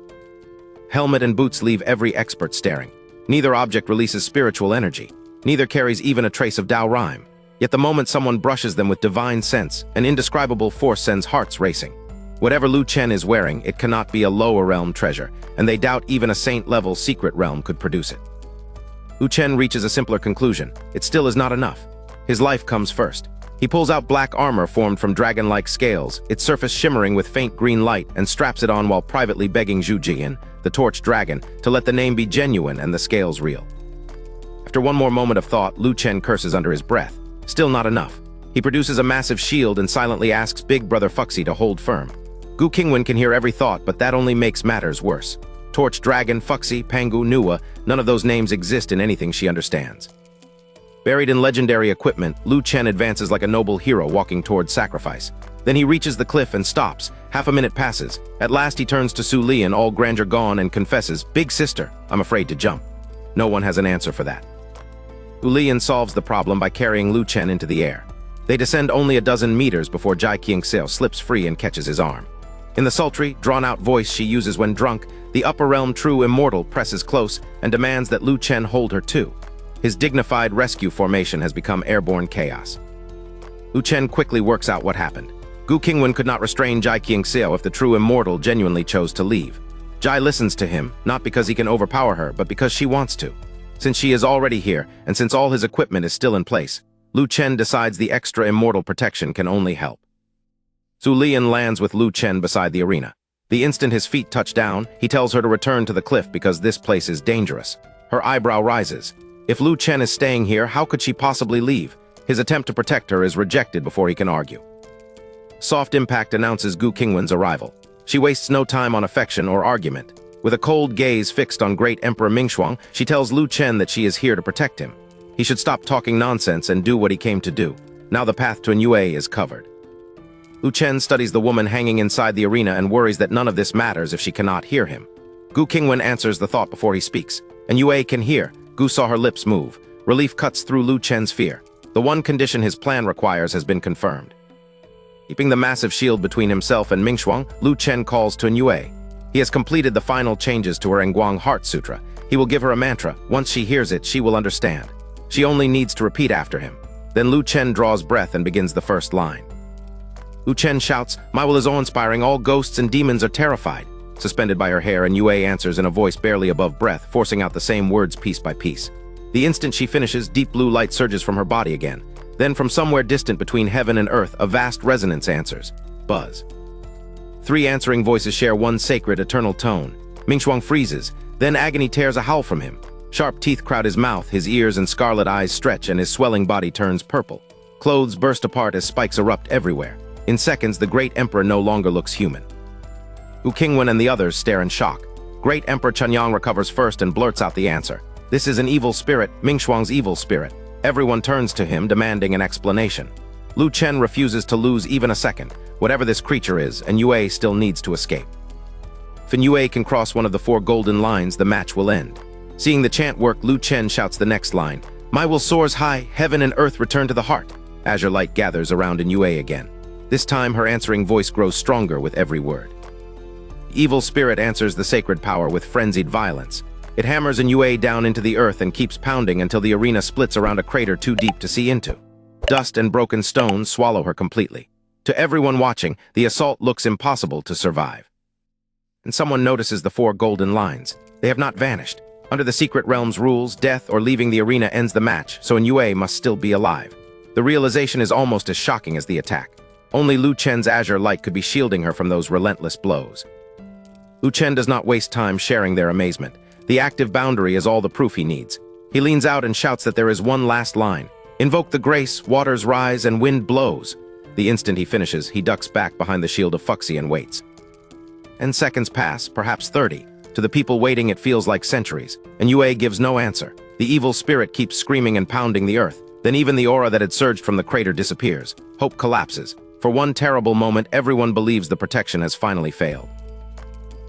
[SPEAKER 1] Helmet and boots leave every expert staring. Neither object releases spiritual energy. Neither carries even a trace of Dao rhyme. Yet the moment someone brushes them with divine sense, an indescribable force sends hearts racing. Whatever Lu Chen is wearing, it cannot be a lower realm treasure, and they doubt even a saint-level secret realm could produce it. Lu Chen reaches a simpler conclusion. It still is not enough. His life comes first. He pulls out black armor formed from dragon-like scales, its surface shimmering with faint green light, and straps it on while privately begging Zhu Jian, the torch dragon, to let the name be genuine and the scales real. After one more moment of thought, Lu Chen curses under his breath. Still not enough. He produces a massive shield and silently asks Big Brother Fuxi to hold firm. Gu Qingwan can hear every thought, but that only makes matters worse. Torch Dragon, Fuxi, Pangu, Nuwa, none of those names exist in anything she understands. Buried in legendary equipment, Lu Chen advances like a noble hero walking towards sacrifice. Then he reaches the cliff and stops. Half a minute passes. At last he turns to Su Lian, all grandeur gone, and confesses, "Big sister, I'm afraid to jump." No one has an answer for that. Su Lian solves the problem by carrying Lu Chen into the air. They descend only a dozen meters before Jai Qingxiao slips free and catches his arm. In the sultry, drawn-out voice she uses when drunk, the upper realm true immortal presses close and demands that Lu Chen hold her too. His dignified rescue formation has become airborne chaos. Lu Chen quickly works out what happened. Gu Qingwan could not restrain Jai Qingxiao if the true immortal genuinely chose to leave. Jai listens to him, not because he can overpower her, but because she wants to. Since she is already here, and since all his equipment is still in place, Lu Chen decides the extra immortal protection can only help. Su Lian lands with Lu Chen beside the arena. The instant his feet touch down, he tells her to return to the cliff because this place is dangerous. Her eyebrow rises. If Lu Chen is staying here, how could she possibly leave? His attempt to protect her is rejected before he can argue. Soft impact announces Gu Qingwan's arrival. She wastes no time on affection or argument. With a cold gaze fixed on great Emperor Mingshuang, she tells Lu Chen that she is here to protect him. He should stop talking nonsense and do what he came to do. Now the path to Yue is covered. Lu Chen studies the woman hanging inside the arena and worries that none of this matters if she cannot hear him. Gu Qingwan answers the thought before he speaks. And Yue can hear. Gu saw her lips move. Relief cuts through Lu Chen's fear. The one condition his plan requires has been confirmed. Keeping the massive shield between himself and Mingshuang, Lu Chen calls to Yue. He has completed the final changes to her Nguang Heart Sutra. He will give her a mantra. Once she hears it, she will understand. She only needs to repeat after him. Then Lu Chen draws breath and begins the first line. Lu Chen shouts, "My will is awe-inspiring, all ghosts and demons are terrified." Suspended by her hair, and Yue answers in a voice barely above breath, forcing out the same words piece by piece. The instant she finishes, deep blue light surges from her body again. Then from somewhere distant between heaven and earth, a vast resonance answers. Buzz. 3 answering voices share one sacred, eternal tone. Mingshuang freezes, then agony tears a howl from him. Sharp teeth crowd his mouth, his ears and scarlet eyes stretch, and his swelling body turns purple. Clothes burst apart as spikes erupt everywhere. In seconds, the great emperor no longer looks human. Gu Qingwan and the others stare in shock. Great Emperor Chunyang recovers first and blurts out the answer. This is an evil spirit, Mingshuang's evil spirit. Everyone turns to him, demanding an explanation. Lu Chen refuses to lose even a second, whatever this creature is, and Yue still needs to escape. If Yue can cross one of the 4 golden lines, the match will end. Seeing the chant work, Lu Chen shouts the next line. "My will soars high, heaven and earth return to the heart." Azure light gathers around Yue again. This time, her answering voice grows stronger with every word. The evil spirit answers the sacred power with frenzied violence. It hammers Yue down into the earth and keeps pounding until the arena splits around a crater too deep to see into. Dust and broken stones swallow her completely. To everyone watching, the assault looks impossible to survive. And someone notices the 4 golden lines. They have not vanished. Under the secret realm's rules, death or leaving the arena ends the match, so Yue must still be alive. The realization is almost as shocking as the attack. Only Lu Chen's azure light could be shielding her from those relentless blows. Lu Chen does not waste time sharing their amazement. The active boundary is all the proof he needs. He leans out and shouts that there is one last line. "Invoke the grace, waters rise, and wind blows." The instant he finishes, he ducks back behind the shield of Fuxi and waits. And seconds pass, perhaps 30. To the people waiting, it feels like centuries, and Yue gives no answer. The evil spirit keeps screaming and pounding the earth. Then even the aura that had surged from the crater disappears. Hope collapses. For one terrible moment, everyone believes the protection has finally failed.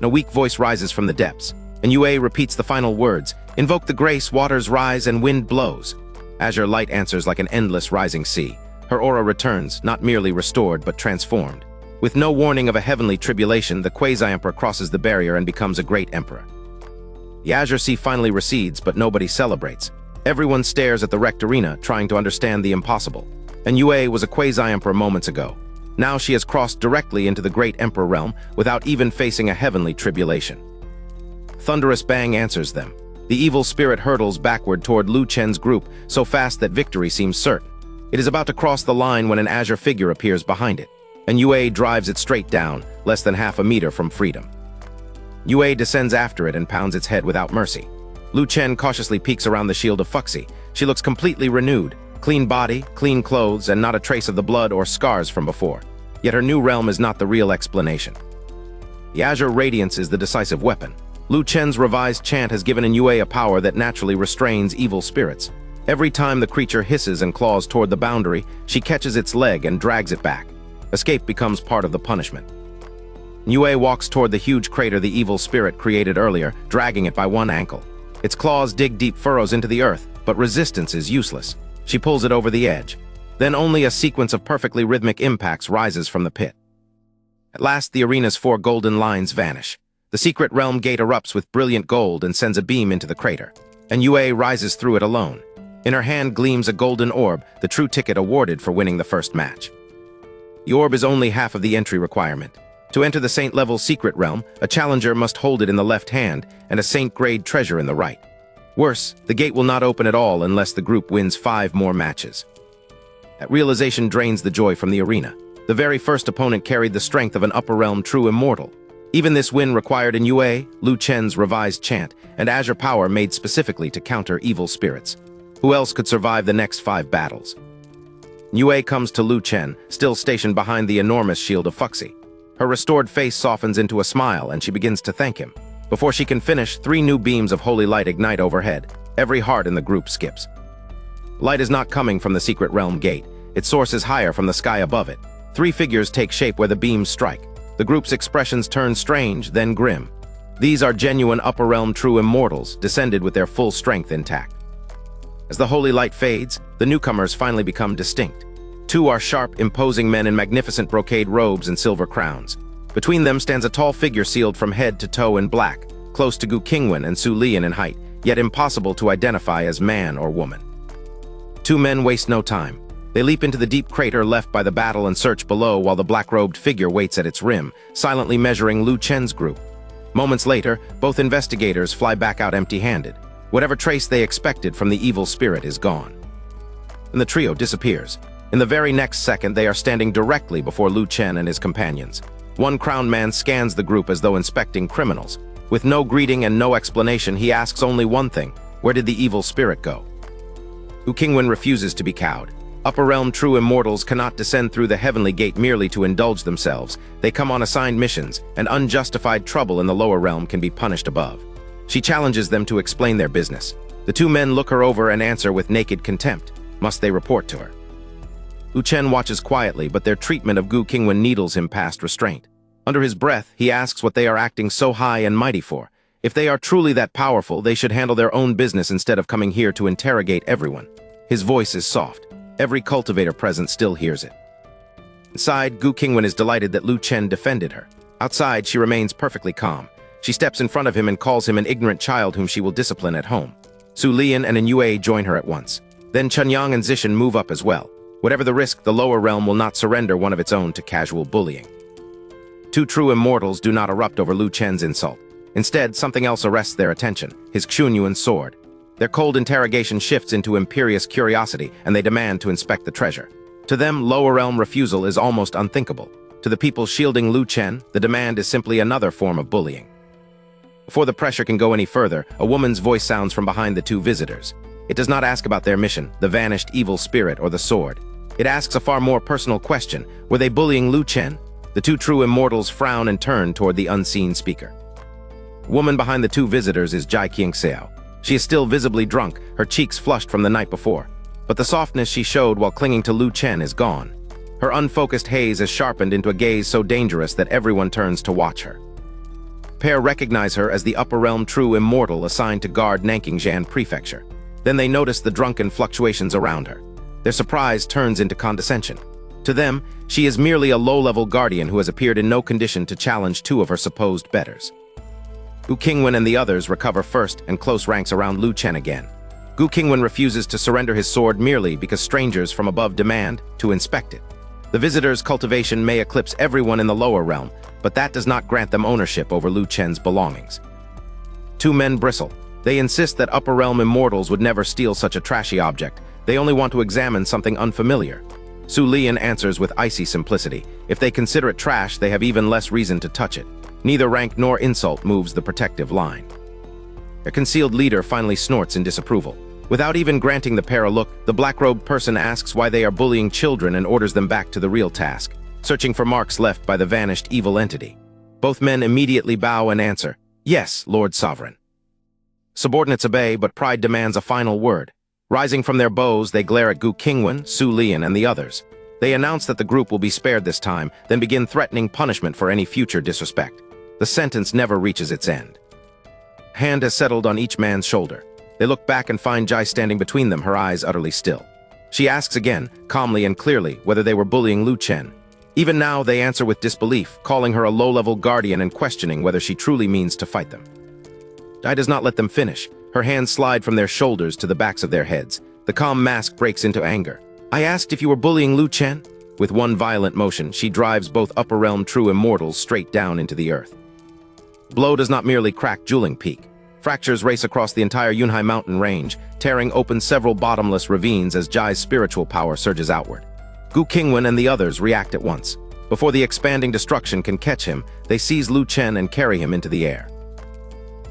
[SPEAKER 1] A weak voice rises from the depths, and Yue repeats the final words, "Invoke the grace, waters rise, and wind blows." Azure light answers like an endless rising sea. Her aura returns, not merely restored, but transformed. With no warning of a heavenly tribulation, the quasi-emperor crosses the barrier and becomes a great emperor. The azure sea finally recedes, but nobody celebrates. Everyone stares at the wrecked arena, trying to understand the impossible. And Yue was a quasi-emperor moments ago. Now she has crossed directly into the great emperor realm without even facing a heavenly tribulation. Thunderous bang answers them. The evil spirit hurtles backward toward Lu Chen's group, so fast that victory seems certain. It is about to cross the line when an azure figure appears behind it, and Yue drives it straight down, less than half a meter from freedom. Yue descends after it and pounds its head without mercy. Lu Chen cautiously peeks around the shield of Fuxi. She looks completely renewed. Clean body, clean clothes, and not a trace of the blood or scars from before. Yet her new realm is not the real explanation. The azure radiance is the decisive weapon. Lu Chen's revised chant has given Yue a power that naturally restrains evil spirits. Every time the creature hisses and claws toward the boundary, she catches its leg and drags it back. Escape becomes part of the punishment. Yue walks toward the huge crater the evil spirit created earlier, dragging it by one ankle. Its claws dig deep furrows into the earth, but resistance is useless. She pulls it over the edge. Then only a sequence of perfectly rhythmic impacts rises from the pit. At last, the arena's 4 golden lines vanish. The secret realm gate erupts with brilliant gold and sends a beam into the crater. And Yue rises through it alone. In her hand gleams a golden orb, the true ticket awarded for winning the first match. The orb is only half of the entry requirement. To enter the Saint-level secret realm, a challenger must hold it in the left hand and a Saint-grade treasure in the right. Worse, the gate will not open at all unless the group wins 5 more matches. That realization drains the joy from the arena. The very first opponent carried the strength of an upper realm true immortal. Even this win required in Yue, Lu Chen's revised chant, and azure power made specifically to counter evil spirits. Who else could survive the next 5 battles? Yue comes to Lu Chen, still stationed behind the enormous shield of Fuxi. Her restored face softens into a smile and she begins to thank him. Before she can finish, 3 new beams of holy light ignite overhead. Every heart in the group skips. Light is not coming from the secret realm gate. Its source is higher from the sky above it. 3 figures take shape where the beams strike. The group's expressions turn strange, then grim. These are genuine upper realm true immortals, descended with their full strength intact. As the holy light fades, the newcomers finally become distinct. 2 are sharp, imposing men in magnificent brocade robes and silver crowns. Between them stands a tall figure sealed from head to toe in black, close to Gu Qingwan and Su Lian in height, yet impossible to identify as man or woman. 2 men waste no time. They leap into the deep crater left by the battle and search below while the black-robed figure waits at its rim, silently measuring Lu Chen's group. Moments later, both investigators fly back out empty-handed. Whatever trace they expected from the evil spirit is gone. And the trio disappears. In the very next second, they are standing directly before Lu Chen and his companions. One crowned man scans the group as though inspecting criminals. With no greeting and no explanation, he asks only one thing: where did the evil spirit go? Gu Qingwan refuses to be cowed. Upper realm true immortals cannot descend through the heavenly gate merely to indulge themselves. They come on assigned missions, and unjustified trouble in the lower realm can be punished above. She challenges them to explain their business. The 2 men look her over and answer with naked contempt. Must they report to her? Lu Chen watches quietly, but their treatment of Gu Qingwan needles him past restraint. Under his breath, he asks what they are acting so high and mighty for. If they are truly that powerful, they should handle their own business instead of coming here to interrogate everyone. His voice is soft. Every cultivator present still hears it. Inside, Gu Qingwan is delighted that Lu Chen defended her. Outside, she remains perfectly calm. She steps in front of him and calls him an ignorant child whom she will discipline at home. Su Lian and Yue join her at once. Then Chunyang and Zishan move up as well. Whatever the risk, the lower realm will not surrender one of its own to casual bullying. 2 true immortals do not erupt over Lu Chen's insult. Instead, something else arrests their attention: his Qiyuan sword. Their cold interrogation shifts into imperious curiosity, and they demand to inspect the treasure. To them, lower realm refusal is almost unthinkable. To the people shielding Lu Chen, the demand is simply another form of bullying. Before the pressure can go any further, a woman's voice sounds from behind the 2 visitors. It does not ask about their mission, the vanished evil spirit, or the sword. It asks a far more personal question: were they bullying Lu Chen? The 2 true immortals frown and turn toward the unseen speaker. The woman behind the 2 visitors is Jai Qingxiao. She is still visibly drunk, her cheeks flushed from the night before. But the softness she showed while clinging to Lu Chen is gone. Her unfocused haze is sharpened into a gaze so dangerous that everyone turns to watch her. The pair recognize her as the upper realm true immortal assigned to guard Nankingjian Prefecture. Then they notice the drunken fluctuations around her. Their surprise turns into condescension. To them, she is merely a low-level guardian who has appeared in no condition to challenge 2 of her supposed betters. Gu Qingwan and the others recover first, and close ranks around Lu Chen again. Gu Qingwan refuses to surrender his sword merely because strangers from above demand to inspect it. The visitor's cultivation may eclipse everyone in the lower realm, but that does not grant them ownership over Lu Chen's belongings. 2 men bristle. They insist that upper realm immortals would never steal such a trashy object. They only want to examine something unfamiliar. Su Lian answers with icy simplicity. If they consider it trash, they have even less reason to touch it. Neither rank nor insult moves the protective line. A concealed leader finally snorts in disapproval. Without even granting the pair a look, the black-robed person asks why they are bullying children and orders them back to the real task, searching for marks left by the vanished evil entity. Both men immediately bow and answer, "Yes, Lord Sovereign." Subordinates obey, but pride demands a final word. Rising from their bows, they glare at Gu Qingwan, Su Lian, and the others. They announce that the group will be spared this time, then begin threatening punishment for any future disrespect. The sentence never reaches its end. A hand has settled on each man's shoulder. They look back and find Jai standing between them, her eyes utterly still. She asks again, calmly and clearly, whether they were bullying Lu Chen. Even now, they answer with disbelief, calling her a low-level guardian and questioning whether she truly means to fight them. Jai does not let them finish. Her hands slide from their shoulders to the backs of their heads. The calm mask breaks into anger. "I asked if you were bullying Lu Chen?" With one violent motion, she drives both upper realm true immortals straight down into the earth. Blow does not merely crack Juling Peak. Fractures race across the entire Yunhai mountain range, tearing open several bottomless ravines as Jai's spiritual power surges outward. Gu Qingwan and the others react at once. Before the expanding destruction can catch him, they seize Lu Chen and carry him into the air.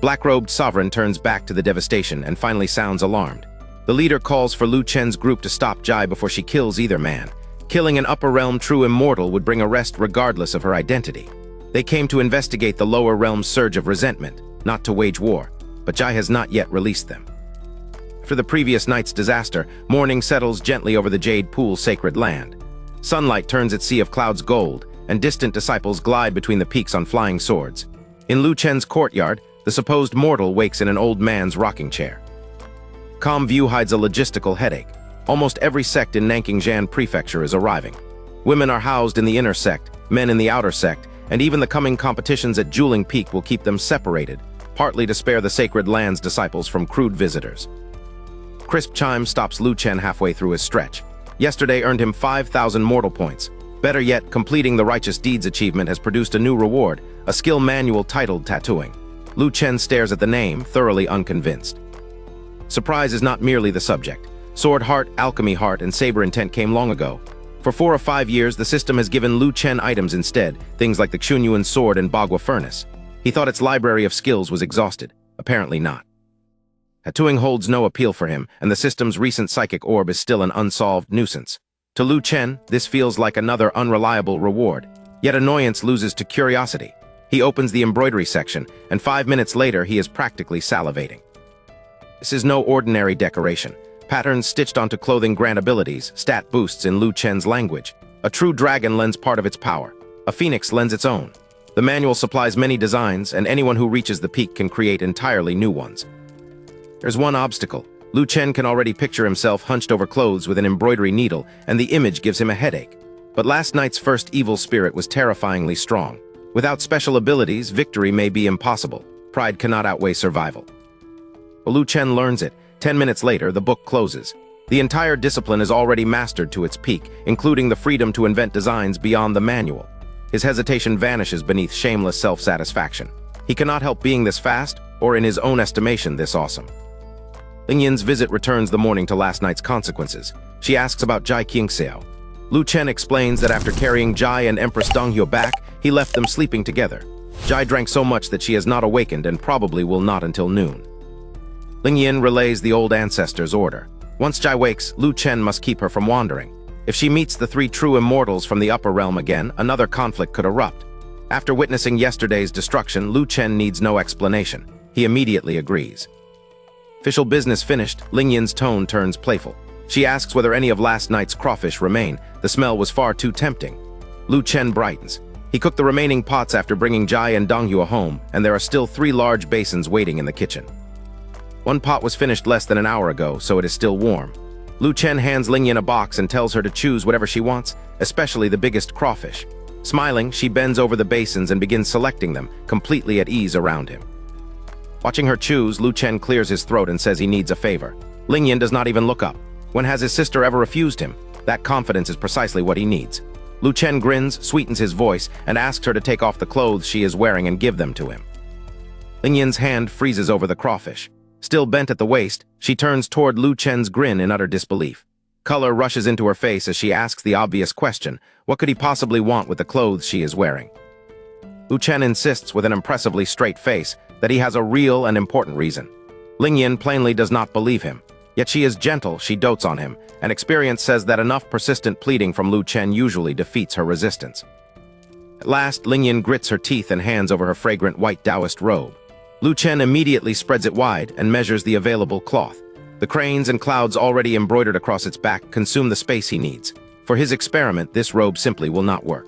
[SPEAKER 1] Black-robed sovereign turns back to the devastation and finally sounds alarmed. The leader calls for Lu Chen's group to stop Jai before she kills either man. Killing an upper realm true immortal would bring arrest regardless of her identity. They came to investigate the lower realm's surge of resentment, not to wage war, but Jai has not yet released them. After the previous night's disaster, morning settles gently over the Jade Pool's sacred land. Sunlight turns its sea of clouds gold, and distant disciples glide between the peaks on flying swords. In Lu Chen's courtyard, the supposed mortal wakes in an old man's rocking chair. Calm view hides a logistical headache. Almost every sect in Nanking Prefecture is arriving. Women are housed in the inner sect, men in the outer sect, and even the coming competitions at Juling Peak will keep them separated, partly to spare the sacred land's disciples from crude visitors. Crisp chime stops Lu Chen halfway through his stretch. Yesterday earned him 5,000 mortal points. Better yet, completing the Righteous Deeds achievement has produced a new reward, a skill manual titled Tattooing. Lu Chen stares at the name, thoroughly unconvinced. Surprise is not merely the subject. Sword Heart, Alchemy Heart, and Saber Intent came long ago. For 4 or 5 years, the system has given Lu Chen items instead, things like the Qingwan Sword and Bagua Furnace. He thought its library of skills was exhausted. Apparently not. Tattooing holds no appeal for him, and the system's recent psychic orb is still an unsolved nuisance. To Lu Chen, this feels like another unreliable reward. Yet annoyance loses to curiosity. He opens the embroidery section, and 5 minutes later he is practically salivating. This is no ordinary decoration. Patterns stitched onto clothing grant abilities, stat boosts in Lu Chen's language. A true dragon lends part of its power. A phoenix lends its own. The manual supplies many designs, and anyone who reaches the peak can create entirely new ones. There's one obstacle. Lu Chen can already picture himself hunched over clothes with an embroidery needle, and the image gives him a headache. But last night's first evil spirit was terrifyingly strong. Without special abilities, victory may be impossible. Pride cannot outweigh survival. But Lu Chen learns it. 10 minutes later, the book closes. The entire discipline is already mastered to its peak, including the freedom to invent designs beyond the manual. His hesitation vanishes beneath shameless self-satisfaction. He cannot help being this fast, or in his own estimation, this awesome. Lingyin's visit returns the morning to last night's consequences. She asks about Jai Qingxiao. Lu Chen explains that after carrying Jai and Empress Gu back, he left them sleeping together. Jai drank so much that she has not awakened and probably will not until noon. Lingyin relays the old ancestor's order. Once Jai wakes, Lu Chen must keep her from wandering. If she meets the 3 true immortals from the upper realm again, another conflict could erupt. After witnessing yesterday's destruction, Lu Chen needs no explanation. He immediately agrees. Official business finished, Lingyin's tone turns playful. She asks whether any of last night's crawfish remain. The smell was far too tempting. Lu Chen brightens. He cooked the remaining pots after bringing Jai and Donghua home, and there are still 3 large basins waiting in the kitchen. One pot was finished less than an hour ago, so it is still warm. Lu Chen hands Lingyin a box and tells her to choose whatever she wants, especially the biggest crawfish. Smiling, she bends over the basins and begins selecting them, completely at ease around him. Watching her choose, Lu Chen clears his throat and says he needs a favor. Lingyin does not even look up. When has his sister ever refused him? That confidence is precisely what he needs. Lu Chen grins, sweetens his voice, and asks her to take off the clothes she is wearing and give them to him. Lingyin's hand freezes over the crawfish. Still bent at the waist, she turns toward Lu Chen's grin in utter disbelief. Color rushes into her face as she asks the obvious question, what could he possibly want with the clothes she is wearing? Lu Chen insists with an impressively straight face that he has a real and important reason. Lingyin plainly does not believe him. Yet she is gentle, she dotes on him, and experience says that enough persistent pleading from Lu Chen usually defeats her resistance. At last, Lingyin grits her teeth and hands over her fragrant white Taoist robe. Lu Chen immediately spreads it wide and measures the available cloth. The cranes and clouds already embroidered across its back consume the space he needs. For his experiment, this robe simply will not work.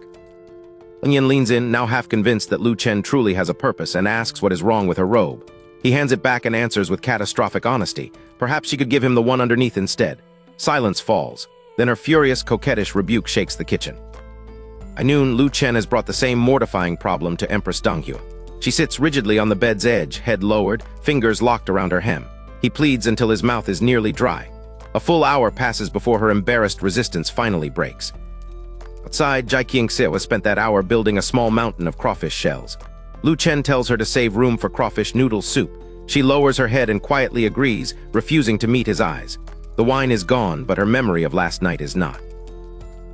[SPEAKER 1] Lingyin leans in, now half convinced that Lu Chen truly has a purpose, and asks what is wrong with her robe. He hands it back and answers with catastrophic honesty. Perhaps she could give him the one underneath instead. Silence falls. Then her furious, coquettish rebuke shakes the kitchen. At noon, Lu Chen has brought the same mortifying problem to Empress Donghua. She sits rigidly on the bed's edge, head lowered, fingers locked around her hem. He pleads until his mouth is nearly dry. A full hour passes before her embarrassed resistance finally breaks. Outside, Jai Qingxiao has spent that hour building a small mountain of crawfish shells. Lu Chen tells her to save room for crawfish noodle soup. She lowers her head and quietly agrees, refusing to meet his eyes. The wine is gone, but her memory of last night is not.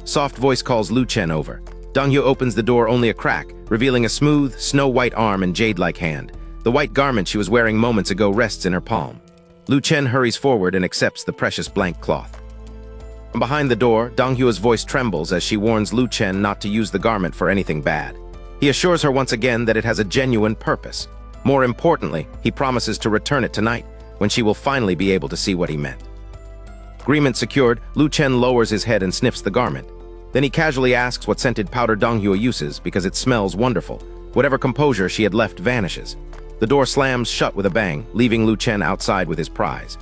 [SPEAKER 1] Soft voice calls Lu Chen over. Dong Hyo opens the door only a crack, revealing a smooth, snow-white arm and jade-like hand. The white garment she was wearing moments ago rests in her palm. Lu Chen hurries forward and accepts the precious blank cloth. From behind the door, Dong Hyo's voice trembles as she warns Lu Chen not to use the garment for anything bad. He assures her once again that it has a genuine purpose. More importantly, he promises to return it tonight, when she will finally be able to see what he meant. Agreement secured, Lu Chen lowers his head and sniffs the garment. Then he casually asks what scented powder Dong Hyo uses because it smells wonderful. Whatever composure she had left vanishes. The door slams shut with a bang, leaving Lu Chen outside with his prize.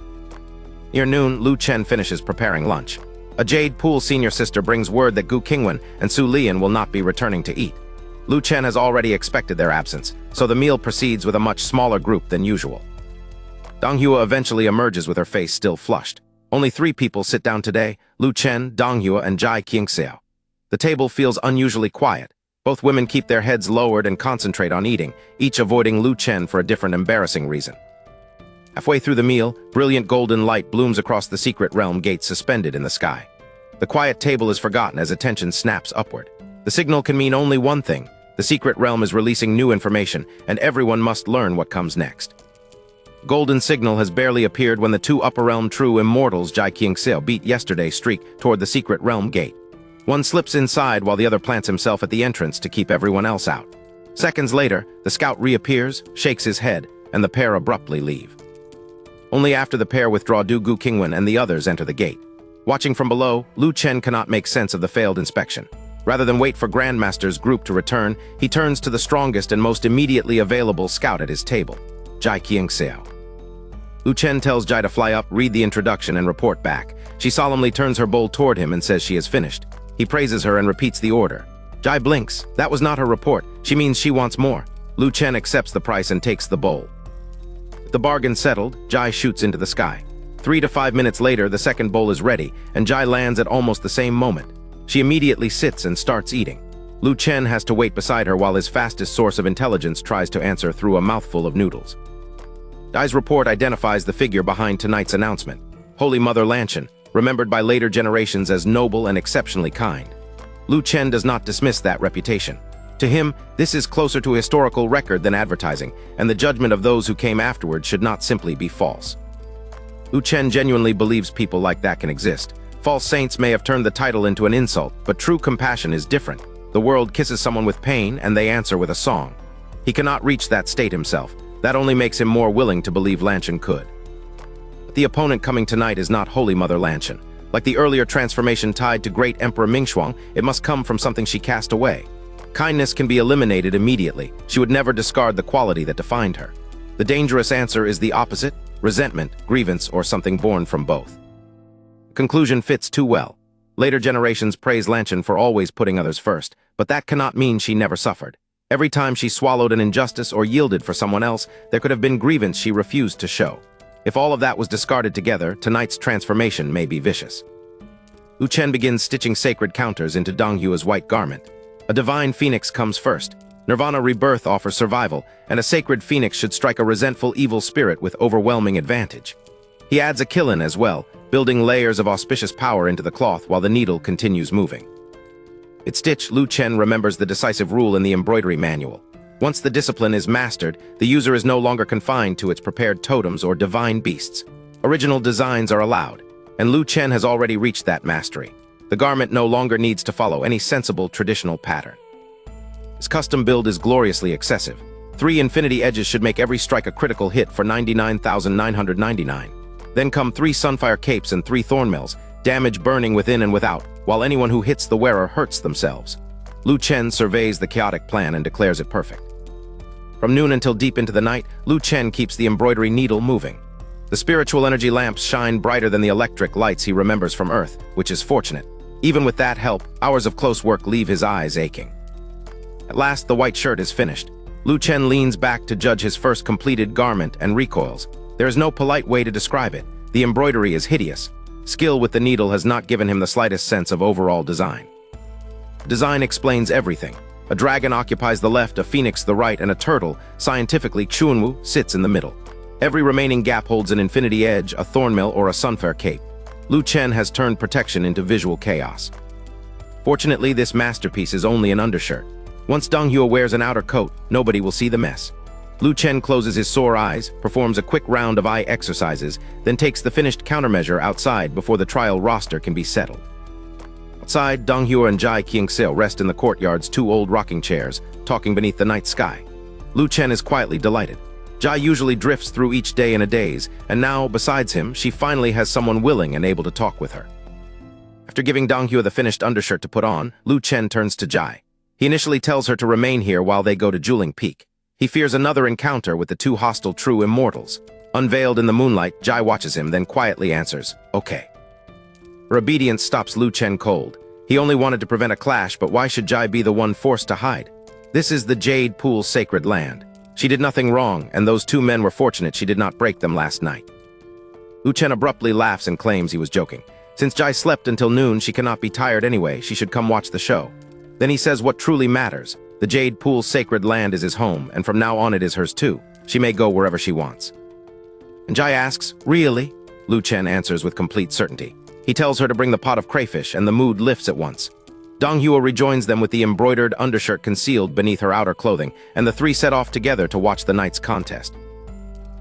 [SPEAKER 1] Near noon, Lu Chen finishes preparing lunch. A Jade Pool senior sister brings word that Gu Qingwan and Su Lian will not be returning to eat. Lu Chen has already expected their absence, so the meal proceeds with a much smaller group than usual. Dong Hyo eventually emerges with her face still flushed. Only 3 people sit down today: Lu Chen, Dong Hyo, and Jai Qingxiao. The table feels unusually quiet. Both women keep their heads lowered and concentrate on eating, each avoiding Lu Chen for a different embarrassing reason. Halfway through the meal, brilliant golden light blooms across the secret realm gate suspended in the sky. The quiet table is forgotten as attention snaps upward. The signal can mean only one thing: the secret realm is releasing new information, and everyone must learn what comes next. Golden signal has barely appeared when the 2 upper realm true immortals Jai Qingxiao beat yesterday's streak toward the secret realm gate. One slips inside while the other plants himself at the entrance to keep everyone else out. Seconds later, the scout reappears, shakes his head, and the pair abruptly leave. Only after the pair withdraw do Gu Qingwan and the others enter the gate. Watching from below, Lu Chen cannot make sense of the failed inspection. Rather than wait for Grandmaster's group to return, he turns to the strongest and most immediately available scout at his table, Jai Qingxiao. Lu Chen tells Jai to fly up, read the introduction, and report back. She solemnly turns her bowl toward him and says she is finished. He praises her and repeats the order. Jai blinks. That was not her report. She means she wants more. Lu Chen accepts the price and takes the bowl. With the bargain settled, Jai shoots into the sky. 3 to 5 minutes later, the second bowl is ready, and Jai lands at almost the same moment. She immediately sits and starts eating. Lu Chen has to wait beside her while his fastest source of intelligence tries to answer through a mouthful of noodles. Jai's report identifies the figure behind tonight's announcement: Holy Mother Lanchen, remembered by later generations as noble and exceptionally kind. Lu Chen does not dismiss that reputation. To him, this is closer to a historical record than advertising, and the judgment of those who came afterward should not simply be false. Lu Chen genuinely believes people like that can exist. False saints may have turned the title into an insult, but true compassion is different. The world kisses someone with pain, and they answer with a song. He cannot reach that state himself. That only makes him more willing to believe Lanchen could. But the opponent coming tonight is not Holy Mother Lanchen. Like the earlier transformation tied to Great Emperor Mingshuang, it must come from something she cast away. Kindness can be eliminated immediately. She would never discard the quality that defined her. The dangerous answer is the opposite: resentment, grievance, or something born from both. The conclusion fits too well. Later generations praise Lanchen for always putting others first, but that cannot mean she never suffered. Every time she swallowed an injustice or yielded for someone else, there could have been grievance she refused to show. If all of that was discarded together, tonight's transformation may be vicious. Lu Chen begins stitching sacred counters into Dong Hyo's white garment. A divine phoenix comes first. Nirvana rebirth offers survival, and a sacred phoenix should strike a resentful evil spirit with overwhelming advantage. He adds a Qilin as well, building layers of auspicious power into the cloth while the needle continues moving. At stitch, Lu Chen remembers the decisive rule in the embroidery manual. Once the discipline is mastered, the user is no longer confined to its prepared totems or divine beasts. Original designs are allowed, and Lu Chen has already reached that mastery. The garment no longer needs to follow any sensible traditional pattern. His custom build is gloriously excessive. 3 infinity edges should make every strike a critical hit for 99,999. Then come 3 sunfire capes and 3 thornmills, damage burning within and without, while anyone who hits the wearer hurts themselves. Lu Chen surveys the chaotic plan and declares it perfect. From noon until deep into the night, Lu Chen keeps the embroidery needle moving. The spiritual energy lamps shine brighter than the electric lights he remembers from Earth, which is fortunate. Even with that help, hours of close work leave his eyes aching. At last, the white shirt is finished. Lu Chen leans back to judge his first completed garment and recoils. There is no polite way to describe it. The embroidery is hideous. Skill with the needle has not given him the slightest sense of overall design. Design explains everything. A dragon occupies the left, a phoenix the right, and a turtle, scientifically Chuanwu, sits in the middle. Every remaining gap holds an infinity edge, a thornmill, or a sunfire cape. Lu Chen has turned protection into visual chaos. Fortunately, this masterpiece is only an undershirt. Once Dong Hyo wears an outer coat, nobody will see the mess. Lu Chen closes his sore eyes, performs a quick round of eye exercises, then takes the finished countermeasure outside before the trial roster can be settled. Outside, Dong Hyo and Jai Qingsil rest in the courtyard's 2 old rocking chairs, talking beneath the night sky. Lu Chen is quietly delighted. Jai usually drifts through each day in a daze, and now, besides him, she finally has someone willing and able to talk with her. After giving Dong Hyo the finished undershirt to put on, Lu Chen turns to Jai. He initially tells her to remain here while they go to Juling Peak. He fears another encounter with the 2 hostile true immortals. Unveiled in the moonlight, Jai watches him, then quietly answers, "Okay." Her obedience stops Lu Chen cold. He only wanted to prevent a clash, but why should Jai be the one forced to hide? This is the Jade Pool's sacred land. She did nothing wrong, and those 2 men were fortunate she did not break them last night. Lu Chen abruptly laughs and claims he was joking. Since Jai slept until noon, she cannot be tired anyway, she should come watch the show. Then he says what truly matters. The Jade Pool's sacred land is his home, and from now on it is hers too. She may go wherever she wants. And Jai asks, "Really?" Lu Chen answers with complete certainty. He tells her to bring the pot of crayfish, and the mood lifts at once. Dong Hyo rejoins them with the embroidered undershirt concealed beneath her outer clothing, and the 3 set off together to watch the night's contest.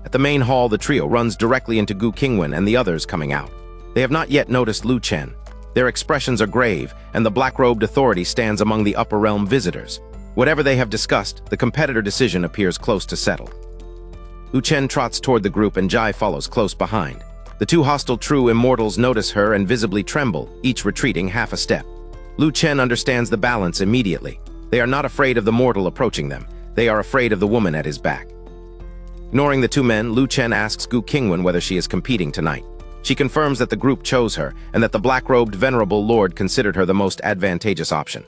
[SPEAKER 1] At the main hall, the trio runs directly into Gu Qingwan and the others coming out. They have not yet noticed Lu Chen. Their expressions are grave, and the black-robed authority stands among the upper realm visitors. Whatever they have discussed, the competitor decision appears close to settled. Lu Chen trots toward the group and Jai follows close behind. The 2 hostile true immortals notice her and visibly tremble, each retreating half a step. Lu Chen understands the balance immediately. They are not afraid of the mortal approaching them. They are afraid of the woman at his back. Ignoring the 2 men, Lu Chen asks Gu Qingwan whether she is competing tonight. She confirms that the group chose her and that the black-robed venerable lord considered her the most advantageous option.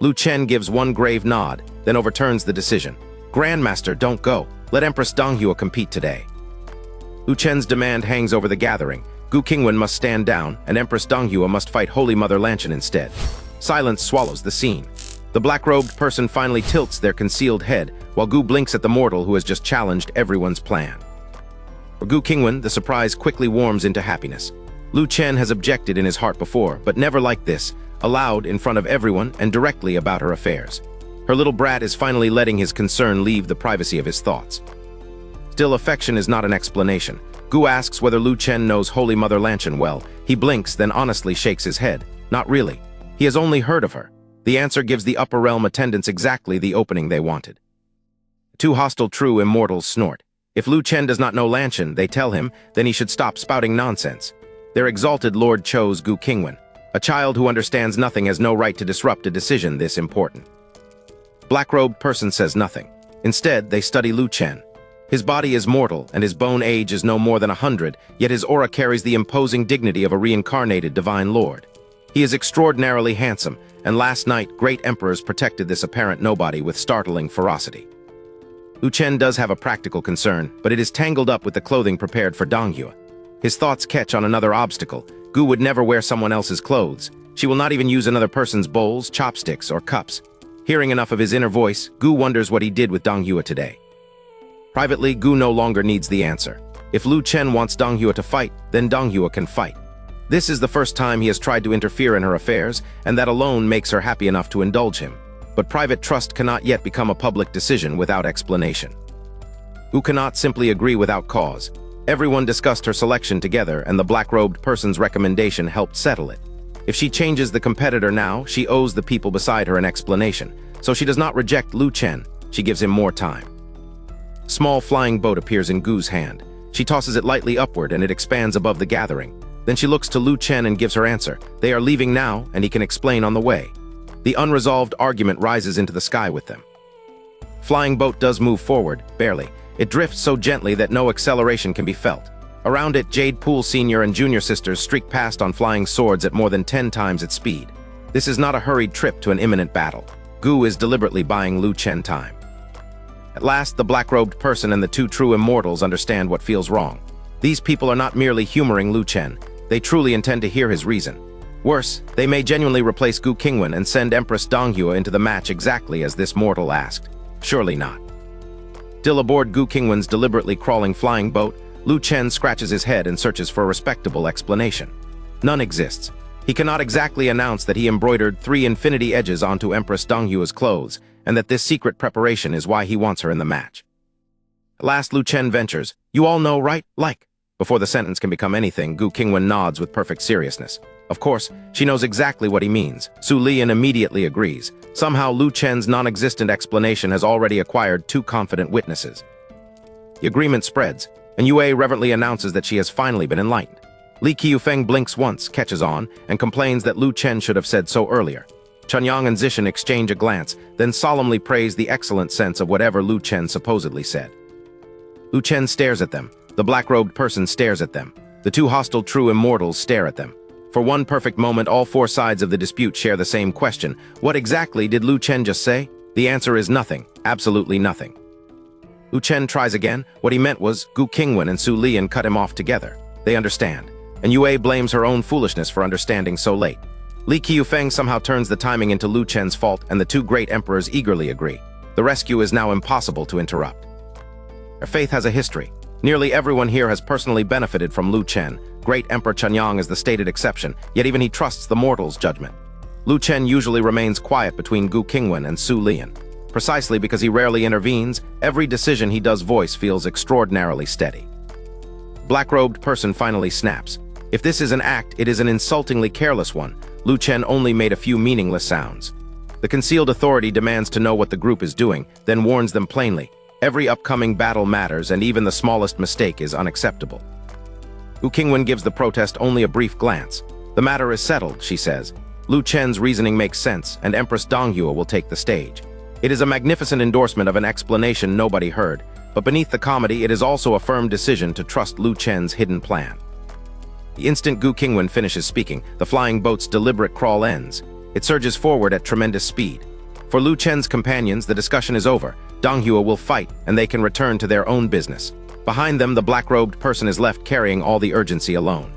[SPEAKER 1] Lu Chen gives one grave nod, then overturns the decision. "Grandmaster, don't go. Let Empress Dong Hyo compete today." Lu Chen's demand hangs over the gathering. Gu Qingwan must stand down, and Empress Dong Hyo must fight Holy Mother Lanchen instead. Silence swallows the scene. The black-robed person finally tilts their concealed head, while Gu blinks at the mortal who has just challenged everyone's plan. For Gu Qingwan, the surprise quickly warms into happiness. Lu Chen has objected in his heart before, but never like this, aloud in front of everyone and directly about her affairs. Her little brat is finally letting his concern leave the privacy of his thoughts. Still, affection is not an explanation. Gu asks whether Lu Chen knows Holy Mother Lanchen well. He blinks, then honestly shakes his head. Not really. He has only heard of her. The answer gives the upper realm attendants exactly the opening they wanted. 2 hostile true immortals snort. If Lu Chen does not know Lanchen, they tell him, then he should stop spouting nonsense. Their exalted lord chose Gu Qingwan. A child who understands nothing has no right to disrupt a decision this important. Black-robed person says nothing. Instead, they study Lu Chen. His body is mortal, and his bone age is no more than 100, yet his aura carries the imposing dignity of a reincarnated divine lord. He is extraordinarily handsome, and last night, great emperors protected this apparent nobody with startling ferocity. Lu Chen does have a practical concern, but it is tangled up with the clothing prepared for Dong Hyo. His thoughts catch on another obstacle. Gu would never wear someone else's clothes. She will not even use another person's bowls, chopsticks, or cups. Hearing enough of his inner voice, Gu wonders what he did with Dong Hyo today. Privately, Gu no longer needs the answer. If Lu Chen wants Dong Hyo to fight, then Dong Hyo can fight. This is the first time he has tried to interfere in her affairs, and that alone makes her happy enough to indulge him. But private trust cannot yet become a public decision without explanation. Gu cannot simply agree without cause. Everyone discussed her selection together, and the black-robed person's recommendation helped settle it. If she changes the competitor now, she owes the people beside her an explanation. So she does not reject Lu Chen, she gives him more time. A small flying boat appears in Gu's hand. She tosses it lightly upward and it expands above the gathering. Then she looks to Lu Chen and gives her answer. They are leaving now, and he can explain on the way. The unresolved argument rises into the sky with them. Flying boat does move forward, barely. It drifts so gently that no acceleration can be felt. Around it, Jade Pool Senior and Junior sisters streak past on flying swords at more than 10 times its speed. This is not a hurried trip to an imminent battle. Gu is deliberately buying Lu Chen time. At last, the black-robed person and the 2 true immortals understand what feels wrong. These people are not merely humoring Lu Chen. They truly intend to hear his reason. Worse, they may genuinely replace Gu Qingwan and send Empress Dong Hyo into the match exactly as this mortal asked. Surely not. Still aboard Gu Qingwan's deliberately crawling flying boat, Lu Chen scratches his head and searches for a respectable explanation. None exists. He cannot exactly announce that he embroidered 3 infinity edges onto Empress Donghua's clothes, and that this secret preparation is why he wants her in the match. At last Lu Chen ventures, "You all know, right? Like." Before the sentence can become anything, Gu Qingwan nods with perfect seriousness. Of course, she knows exactly what he means. Su Lian immediately agrees. Somehow Lu Chen's non-existent explanation has already acquired 2 confident witnesses. The agreement spreads, and Yue reverently announces that she has finally been enlightened. Li Qiufeng blinks once, catches on, and complains that Lu Chen should have said so earlier. Chunyang and Zishan exchange a glance, then solemnly praise the excellent sense of whatever Lu Chen supposedly said. Lu Chen stares at them. The black-robed person stares at them. The 2 hostile true immortals stare at them. For one perfect moment, all 4 sides of the dispute share the same question. What exactly did Lu Chen just say? The answer is nothing. Absolutely nothing. Lu Chen tries again. What he meant was, Gu Qingwan and Su Lian cut him off together. They understand. And Yue blames her own foolishness for understanding so late. Li Qiufeng somehow turns the timing into Lu Chen's fault, and the 2 great emperors eagerly agree. The rescue is now impossible to interrupt. Their faith has a history. Nearly everyone here has personally benefited from Lu Chen. Great Emperor Chunyang is the stated exception, yet even he trusts the mortal's judgment. Lu Chen usually remains quiet between Gu Qingwan and Su Lian. Precisely because he rarely intervenes, every decision he does voice feels extraordinarily steady. Black-robed person finally snaps. If this is an act, it is an insultingly careless one. Lu Chen only made a few meaningless sounds. The concealed authority demands to know what the group is doing, then warns them plainly. Every upcoming battle matters, and even the smallest mistake is unacceptable. Gu Qingwan gives the protest only a brief glance. The matter is settled, she says. Lu Chen's reasoning makes sense, and Empress Donghua will take the stage. It is a magnificent endorsement of an explanation nobody heard, but beneath the comedy, it is also a firm decision to trust Lu Chen's hidden plan. The instant Gu Qingwan finishes speaking, the flying boat's deliberate crawl ends. It surges forward at tremendous speed. For Lu Chen's companions, the discussion is over. Donghua will fight, and they can return to their own business. Behind them, the black-robed person is left carrying all the urgency alone.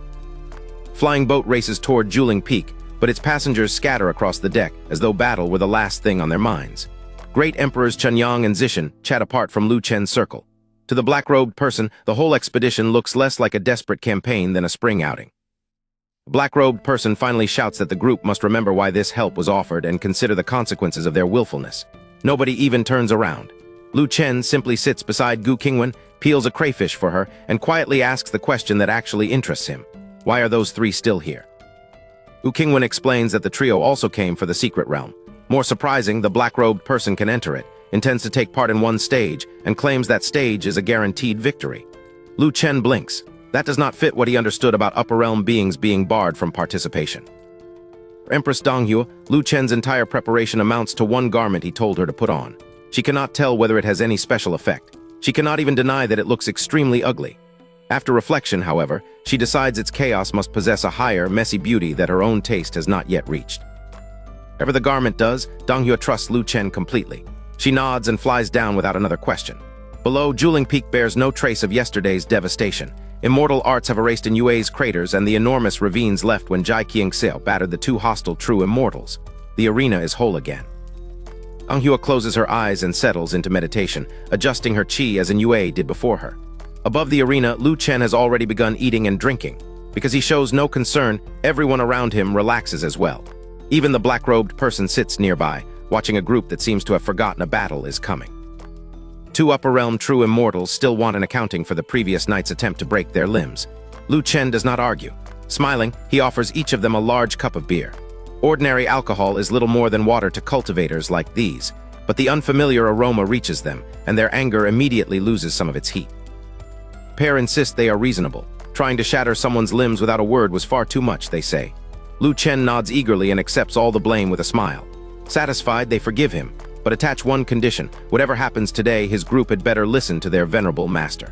[SPEAKER 1] Flying boat races toward Juling Peak, but its passengers scatter across the deck, as though battle were the last thing on their minds. Great Emperors Chunyang and Zishan chat apart from Lu Chen's circle. To the black-robed person, the whole expedition looks less like a desperate campaign than a spring outing. The black-robed person finally shouts that the group must remember why this help was offered and consider the consequences of their willfulness. Nobody even turns around. Lu Chen simply sits beside Gu Qingwan, peels a crayfish for her, and quietly asks the question that actually interests him. Why are those 3 still here? Gu Qingwan explains that the trio also came for the secret realm. More surprising, the black-robed person can enter it, intends to take part in one stage, and claims that stage is a guaranteed victory. Lu Chen blinks. That does not fit what he understood about upper realm beings being barred from participation. For Empress Donghua, Lu Chen's entire preparation amounts to one garment he told her to put on. She cannot tell whether it has any special effect. She cannot even deny that it looks extremely ugly. After reflection, however, she decides its chaos must possess a higher, messy beauty that her own taste has not yet reached. Whatever the garment does, Donghua trusts Lu Chen completely. She nods and flies down without another question. Below, Juling Peak bears no trace of yesterday's devastation. Immortal arts have erased in Yue's craters and the enormous ravines left when Jai Qingxiao battered the 2 hostile true immortals. The arena is whole again. Donghua closes her eyes and settles into meditation, adjusting her chi as Yue did before her. Above the arena, Lu Chen has already begun eating and drinking. Because he shows no concern, everyone around him relaxes as well. Even the black-robed person sits nearby, watching a group that seems to have forgotten a battle is coming. 2 upper realm true immortals still want an accounting for the previous night's attempt to break their limbs. Lu Chen does not argue. Smiling, he offers each of them a large cup of beer. Ordinary alcohol is little more than water to cultivators like these, but the unfamiliar aroma reaches them, and their anger immediately loses some of its heat. The pair insist they are reasonable. Trying to shatter someone's limbs without a word was far too much, they say. Lu Chen nods eagerly and accepts all the blame with a smile. Satisfied, they forgive him, but attach one condition. Whatever happens today, his group had better listen to their venerable master.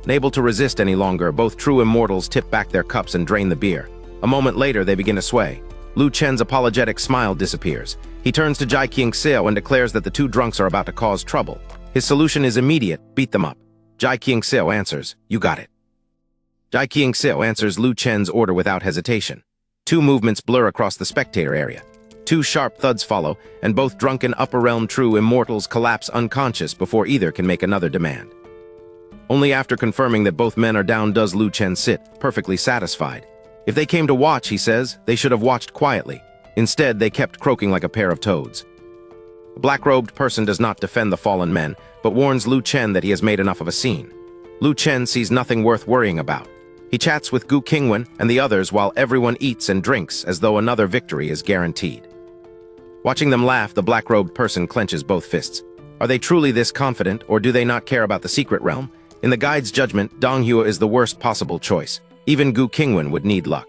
[SPEAKER 1] Unable to resist any longer, both true immortals tip back their cups and drain the beer. A moment later, they begin to sway. Lu Chen's apologetic smile disappears. He turns to Jai Qingxiao and declares that the 2 drunks are about to cause trouble. His solution is immediate: beat them up. Jai Qingxiao answers, "You got it." Jai Qingxiao answers Lu Chen's order without hesitation. 2 movements blur across the spectator area. 2 sharp thuds follow, and both drunken upper realm true immortals collapse unconscious before either can make another demand. Only after confirming that both men are down does Lu Chen sit, perfectly satisfied. If they came to watch, he says, they should have watched quietly. Instead, they kept croaking like a pair of toads. The black-robed person does not defend the fallen men, but warns Lu Chen that he has made enough of a scene. Lu Chen sees nothing worth worrying about. He chats with Gu Qingwan and the others while everyone eats and drinks as though another victory is guaranteed. Watching them laugh, the black-robed person clenches both fists. Are they truly this confident, or do they not care about the secret realm? In the guide's judgment, Donghua is the worst possible choice. Even Gu Qingwan would need luck.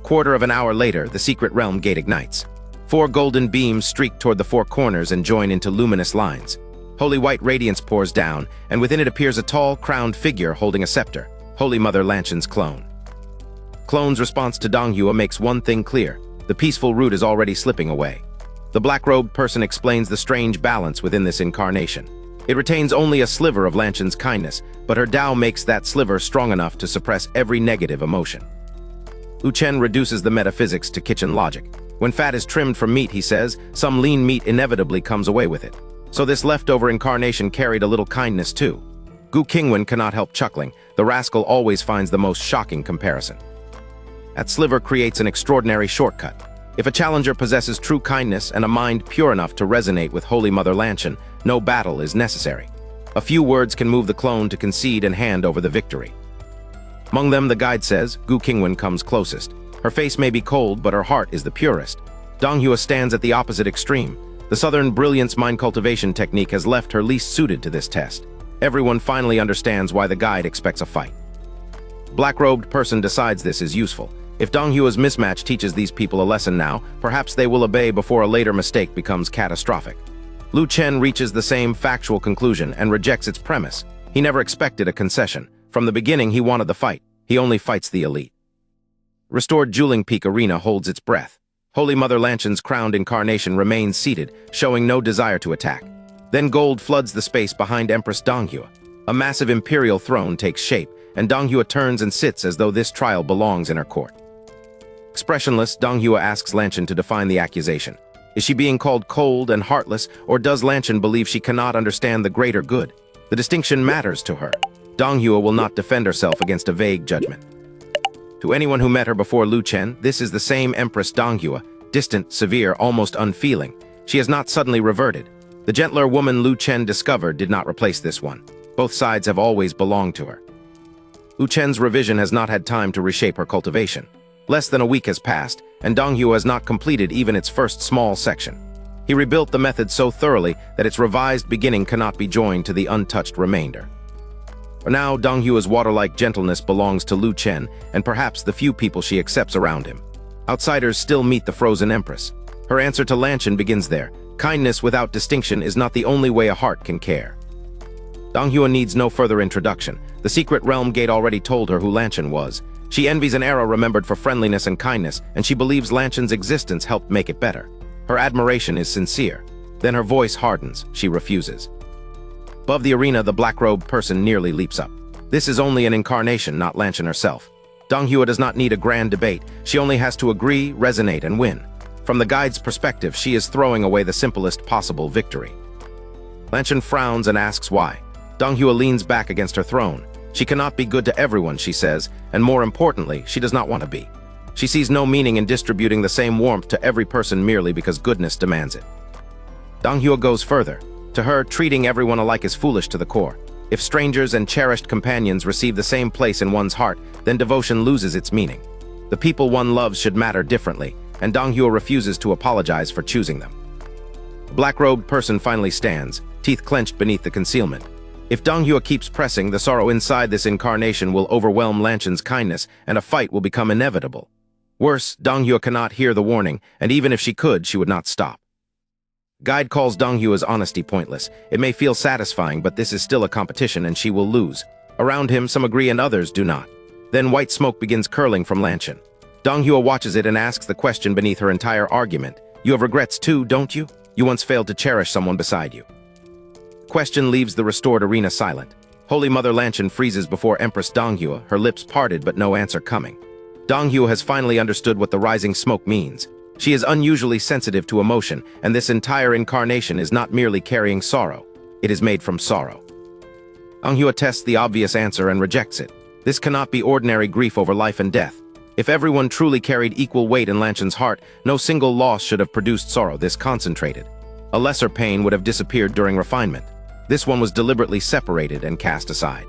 [SPEAKER 1] Quarter of an hour later, the secret realm gate ignites. 4 golden beams streak toward the 4 corners and join into luminous lines. Holy white radiance pours down, and within it appears a tall, crowned figure holding a scepter, Holy Mother Lanchen's clone. Clone's response to Donghua makes one thing clear: the peaceful root is already slipping away. The black-robed person explains the strange balance within this incarnation. It retains only a sliver of Lanchen's kindness, but her Tao makes that sliver strong enough to suppress every negative emotion. Lu Chen reduces the metaphysics to kitchen logic. When fat is trimmed from meat, he says, some lean meat inevitably comes away with it. So this leftover incarnation carried a little kindness too. Gu Qingwan cannot help chuckling. The rascal always finds the most shocking comparison. That sliver creates an extraordinary shortcut. If a challenger possesses true kindness and a mind pure enough to resonate with Holy Mother Lanchen, no battle is necessary. A few words can move the clone to concede and hand over the victory. Among them, the guide says, Gu Qingwan comes closest. Her face may be cold, but her heart is the purest. Donghua stands at the opposite extreme. The Southern Brilliance mind cultivation technique has left her least suited to this test. Everyone finally understands why the guide expects a fight. Black-robed person decides this is useful. If Donghua's mismatch teaches these people a lesson now, perhaps they will obey before a later mistake becomes catastrophic. Lu Chen reaches the same factual conclusion and rejects its premise. He never expected a concession. From the beginning, he wanted the fight. He only fights the elite. Restored Juling Peak Arena holds its breath. Holy Mother Lanchen's crowned incarnation remains seated, showing no desire to attack. Then gold floods the space behind Empress Donghua. A massive imperial throne takes shape, and Donghua turns and sits as though this trial belongs in her court. Expressionless, Donghua asks Lanchen to define the accusation. Is she being called cold and heartless, or does Lanchen believe she cannot understand the greater good? The distinction matters to her. Donghua will not defend herself against a vague judgment. To anyone who met her before Lu Chen, this is the same Empress Donghua, distant, severe, almost unfeeling. She has not suddenly reverted. The gentler woman Lu Chen discovered did not replace this one. Both sides have always belonged to her. Lu Chen's revision has not had time to reshape her cultivation. Less than a week has passed, and Donghua has not completed even its first small section. He rebuilt the method so thoroughly that its revised beginning cannot be joined to the untouched remainder. For now, Donghua's water-like gentleness belongs to Lu Chen, and perhaps the few people she accepts around him. Outsiders still meet the frozen empress. Her answer to Lanchen begins there. Kindness without distinction is not the only way a heart can care. Donghua needs no further introduction. The secret realm gate already told her who Lanchen was. She envies an era remembered for friendliness and kindness, and she believes Lanchen's existence helped make it better. Her admiration is sincere. Then her voice hardens. She refuses. Above the arena, the black-robed person nearly leaps up. This is only an incarnation, not Lanchen herself. Donghua does not need a grand debate. She only has to agree, resonate, and win. From the guide's perspective, she is throwing away the simplest possible victory. Lanchen frowns and asks why. Donghua leans back against her throne. She cannot be good to everyone, she says, and more importantly, she does not want to be. She sees no meaning in distributing the same warmth to every person merely because goodness demands it. Donghua goes further. To her, treating everyone alike is foolish to the core. If strangers and cherished companions receive the same place in one's heart, then devotion loses its meaning. The people one loves should matter differently, and Donghua refuses to apologize for choosing them. A black-robed person finally stands, teeth clenched beneath the concealment. If Donghua keeps pressing, the sorrow inside this incarnation will overwhelm Lanchen's kindness, and a fight will become inevitable. Worse, Donghua cannot hear the warning, and even if she could, she would not stop. Guide calls Donghua's honesty pointless. It may feel satisfying, but this is still a competition and she will lose. Around him, some agree and others do not. Then white smoke begins curling from Lanchen. Donghua watches it and asks the question beneath her entire argument. You have regrets too, don't you? You once failed to cherish someone beside you. Question leaves the restored arena silent. Holy Mother Lanchen freezes before Empress Donghua, her lips parted but no answer coming. Donghua has finally understood what the rising smoke means. She is unusually sensitive to emotion, and this entire incarnation is not merely carrying sorrow. It is made from sorrow. Donghua tests the obvious answer and rejects it. This cannot be ordinary grief over life and death. If everyone truly carried equal weight in Lan Chen's heart, no single loss should have produced sorrow this concentrated. A lesser pain would have disappeared during refinement. This one was deliberately separated and cast aside.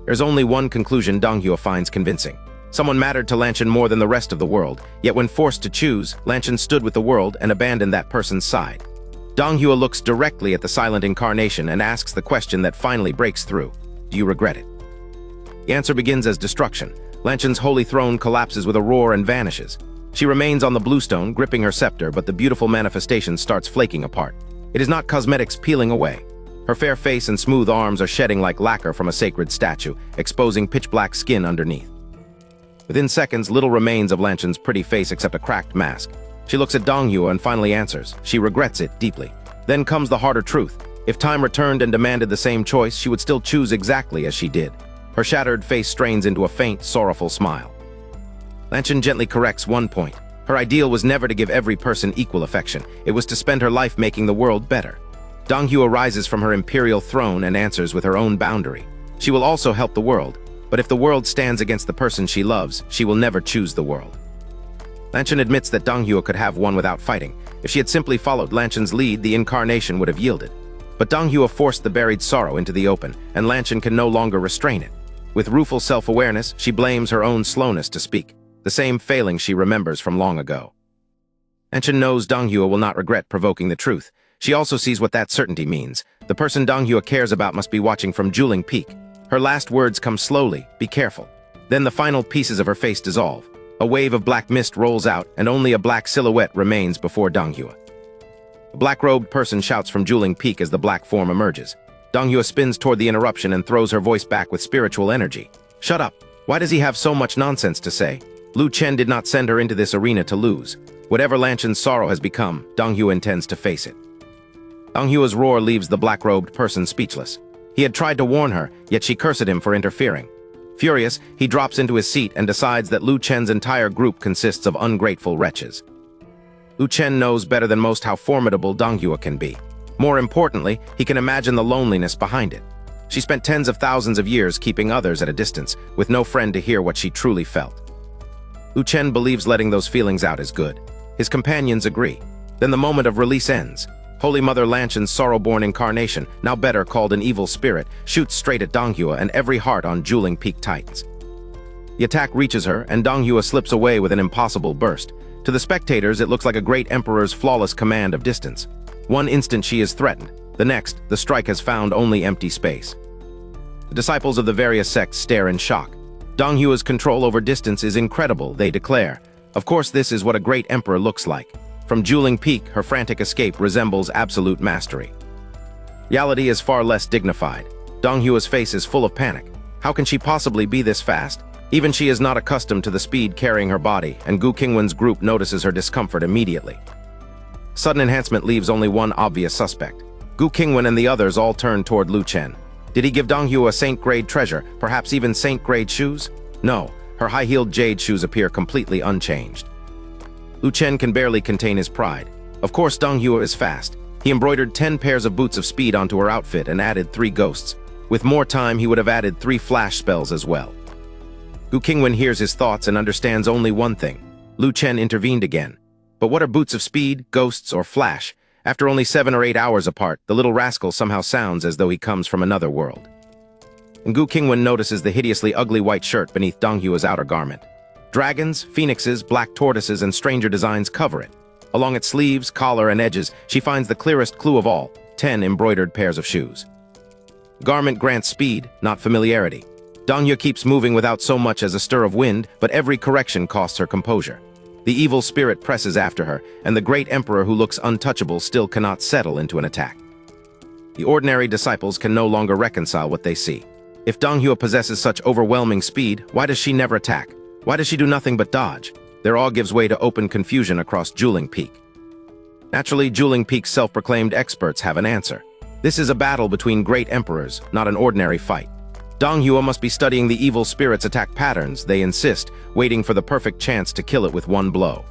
[SPEAKER 1] There's only one conclusion Dong Hyo finds convincing. Someone mattered to Lan Chen more than the rest of the world, yet when forced to choose, Lan Chen stood with the world and abandoned that person's side. Dong Hyo looks directly at the silent incarnation and asks the question that finally breaks through. Do you regret it? The answer begins as destruction. Lan Chen's holy throne collapses with a roar and vanishes. She remains on the bluestone, gripping her scepter, but the beautiful manifestation starts flaking apart. It is not cosmetics peeling away. Her fair face and smooth arms are shedding like lacquer from a sacred statue, exposing pitch-black skin underneath. Within seconds, little remains of Lan Chen's pretty face except a cracked mask. She looks at Dong Hyo and finally answers. She regrets it deeply. Then comes the harder truth. If time returned and demanded the same choice, she would still choose exactly as she did. Her shattered face strains into a faint, sorrowful smile. Lan Chen gently corrects one point. Her ideal was never to give every person equal affection. It was to spend her life making the world better. Dong Hyo rises from her imperial throne and answers with her own boundary. She will also help the world, but if the world stands against the person she loves, she will never choose the world. Lan Chen admits that Dong Hyo could have won without fighting. If she had simply followed Lan Chen's lead, the incarnation would have yielded. But Dong Hyo forced the buried sorrow into the open, and Lan Chen can no longer restrain it. With rueful self-awareness, she blames her own slowness to speak, the same failing she remembers from long ago. Lan Chen knows Dong Hyo will not regret provoking the truth. She also sees what that certainty means. The person Dong Hyo cares about must be watching from Juling Peak. Her last words come slowly, be careful. Then the final pieces of her face dissolve. A wave of black mist rolls out, and only a black silhouette remains before Dong Hyo. A black-robed person shouts from Juling Peak as the black form emerges. Dong Hyo spins toward the interruption and throws her voice back with spiritual energy. Shut up. Why does he have so much nonsense to say? Lu Chen did not send her into this arena to lose. Whatever Lan Chen's sorrow has become, Dong Hyo intends to face it. Dong Hyo's roar leaves the black-robed person speechless. He had tried to warn her, yet she cursed him for interfering. Furious, he drops into his seat and decides that Lu Chen's entire group consists of ungrateful wretches. Lu Chen knows better than most how formidable Dong Hyo can be. More importantly, he can imagine the loneliness behind it. She spent tens of thousands of years keeping others at a distance, with no friend to hear what she truly felt. Lu Chen believes letting those feelings out is good. His companions agree. Then the moment of release ends. Holy Mother Lan Chen's sorrow-born incarnation, now better called an evil spirit, shoots straight at Dong Hyo and every heart on Juling Peak tightens. The attack reaches her, and Dong Hyo slips away with an impossible burst. To the spectators, it looks like a great emperor's flawless command of distance. One instant she is threatened. The next, the strike has found only empty space. The disciples of the various sects stare in shock. Dong Hyo's control over distance is incredible, they declare. Of course, this is what a great emperor looks like. From Juling Peak, her frantic escape resembles absolute mastery. Reality is far less dignified. Dong Hyo's face is full of panic. How can she possibly be this fast? Even she is not accustomed to the speed carrying her body, and Gu Qingwan's group notices her discomfort immediately. Sudden enhancement leaves only one obvious suspect. Gu Qingwan and the others all turn toward Lu Chen. Did he give Dong Hyo a saint-grade treasure, perhaps even saint-grade shoes? No, her high-heeled jade shoes appear completely unchanged. Lu Chen can barely contain his pride. Of course, Dong Hyo is fast. He embroidered 10 pairs of boots of speed onto her outfit and added 3 ghosts. With more time, he would have added 3 flash spells as well. Gu Qingwan hears his thoughts and understands only one thing. Lu Chen intervened again. But what are boots of speed, ghosts, or flash? After only 7 or 8 hours apart, the little rascal somehow sounds as though he comes from another world. And Gu Qingwan notices the hideously ugly white shirt beneath Dong Hyo's outer garment. Dragons, phoenixes, black tortoises, and stranger designs cover it. Along its sleeves, collar, and edges, she finds the clearest clue of all, 10 embroidered pairs of shoes. Garment grants speed, not familiarity. Dong Hyo keeps moving without so much as a stir of wind, but every correction costs her composure. The evil spirit presses after her, and the great emperor who looks untouchable still cannot settle into an attack. The ordinary disciples can no longer reconcile what they see. If Dong Hyo possesses such overwhelming speed, why does she never attack? Why does she do nothing but dodge? Their awe gives way to open confusion across Juling Peak. Naturally, Juling Peak's self-proclaimed experts have an answer. This is a battle between great emperors, not an ordinary fight. Dong Hyo must be studying the evil spirit's attack patterns, they insist, waiting for the perfect chance to kill it with one blow.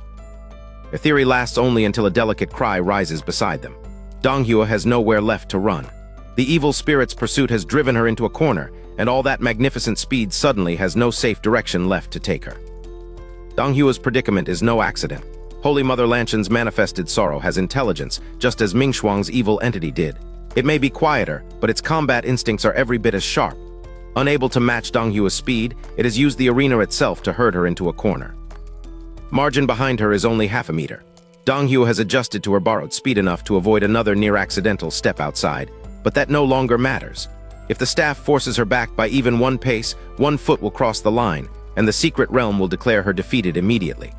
[SPEAKER 1] Their theory lasts only until a delicate cry rises beside them. Dong Hyo has nowhere left to run. The evil spirit's pursuit has driven her into a corner, and all that magnificent speed suddenly has no safe direction left to take her. Dong Hua's predicament is no accident. Holy Mother Lanchan's manifested sorrow has intelligence, just as Ming Shuang's evil entity did. It may be quieter, but its combat instincts are every bit as sharp. Unable to match Dong Hua's speed, it has used the arena itself to herd her into a corner. Margin behind her is only half a meter. Dong Hua has adjusted to her borrowed speed enough to avoid another near-accidental step outside, but that no longer matters. If the staff forces her back by even one pace, 1 foot will cross the line, and the secret realm will declare her defeated immediately.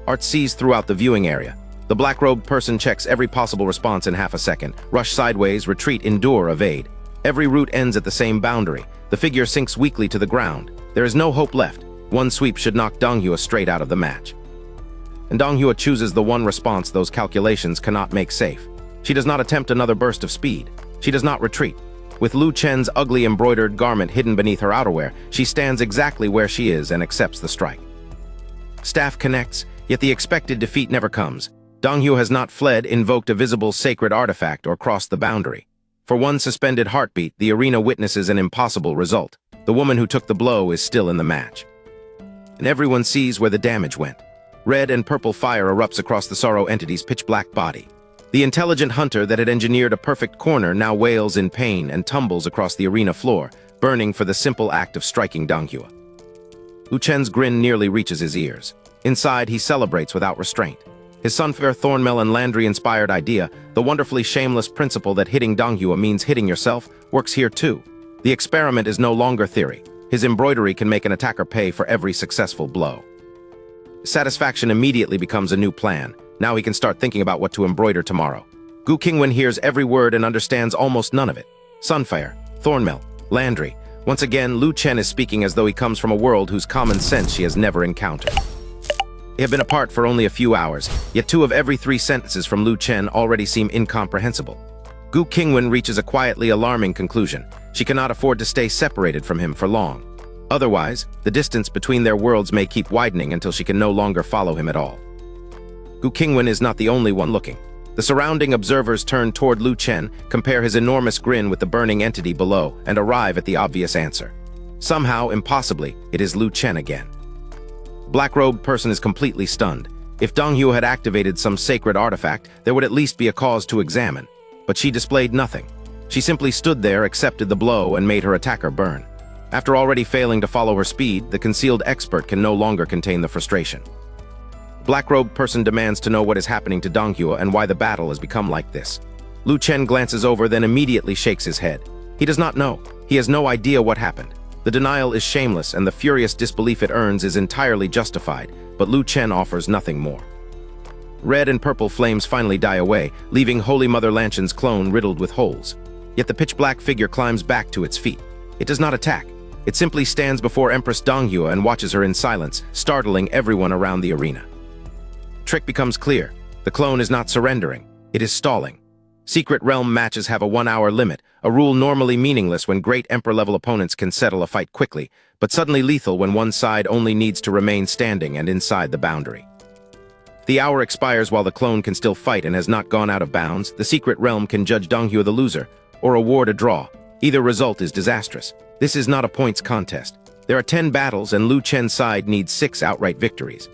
[SPEAKER 1] Art sees throughout the viewing area. The black-robed person checks every possible response in half a second. Rush sideways, retreat, endure, evade. Every route ends at the same boundary. The figure sinks weakly to the ground. There is no hope left. One sweep should knock Dong Hua straight out of the match. And Dong Hua chooses the one response those calculations cannot make safe. She does not attempt another burst of speed. She does not retreat. With Lu Chen's ugly embroidered garment hidden beneath her outerwear, she stands exactly where she is and accepts the strike. Staff connects, yet the expected defeat never comes. Dong Hua has not fled, invoked a visible sacred artifact, or crossed the boundary. For one suspended heartbeat, the arena witnesses an impossible result. The woman who took the blow is still in the match. And everyone sees where the damage went. Red and purple fire erupts across the Sorrow entity's pitch-black body. The intelligent hunter that had engineered a perfect corner now wails in pain and tumbles across the arena floor, burning for the simple act of striking Dong Hua. Lu Chen's grin nearly reaches his ears. Inside, he celebrates without restraint. His Sunfair Thornmel Landry-inspired idea, the wonderfully shameless principle that hitting Dong Hua means hitting yourself, works here too. The experiment is no longer theory. His embroidery can make an attacker pay for every successful blow. Satisfaction immediately becomes a new plan. Now he can start thinking about what to embroider tomorrow. Gu Qingwan hears every word and understands almost none of it. Sunfire, Thornmel, Landry. Once again, Lu Chen is speaking as though he comes from a world whose common sense she has never encountered. They have been apart for only a few hours, yet 2 of every 3 sentences from Lu Chen already seem incomprehensible. Gu Qingwan reaches a quietly alarming conclusion. She cannot afford to stay separated from him for long. Otherwise, the distance between their worlds may keep widening until she can no longer follow him at all. Gu Qingwan is not the only one looking. The surrounding observers turn toward Lu Chen, compare his enormous grin with the burning entity below, and arrive at the obvious answer. Somehow, impossibly, it is Lu Chen again. Black-robed person is completely stunned. If Dong Hua had activated some sacred artifact, there would at least be a cause to examine. But she displayed nothing. She simply stood there, accepted the blow, and made her attacker burn. After already failing to follow her speed, the concealed expert can no longer contain the frustration. Black-robed person demands to know what is happening to Dong Hua and why the battle has become like this. Lu Chen glances over, then immediately shakes his head. He does not know. He has no idea what happened. The denial is shameless, and the furious disbelief it earns is entirely justified, but Lu Chen offers nothing more. Red and purple flames finally die away, leaving Holy Mother Lanchan's clone riddled with holes. Yet the pitch-black figure climbs back to its feet. It does not attack. It simply stands before Empress Dong Hua and watches her in silence, startling everyone around the arena. Trick becomes clear. The clone is not surrendering. It is stalling. Secret realm matches have a 1-hour limit, a rule normally meaningless when great Emperor-level opponents can settle a fight quickly, but suddenly lethal when one side only needs to remain standing and inside the boundary. The hour expires while the clone can still fight and has not gone out of bounds. The secret realm can judge Dong Hua the loser, or award a draw. Either result is disastrous. This is not a points contest. There are 10 battles and Lu Chen's side needs 6 outright victories.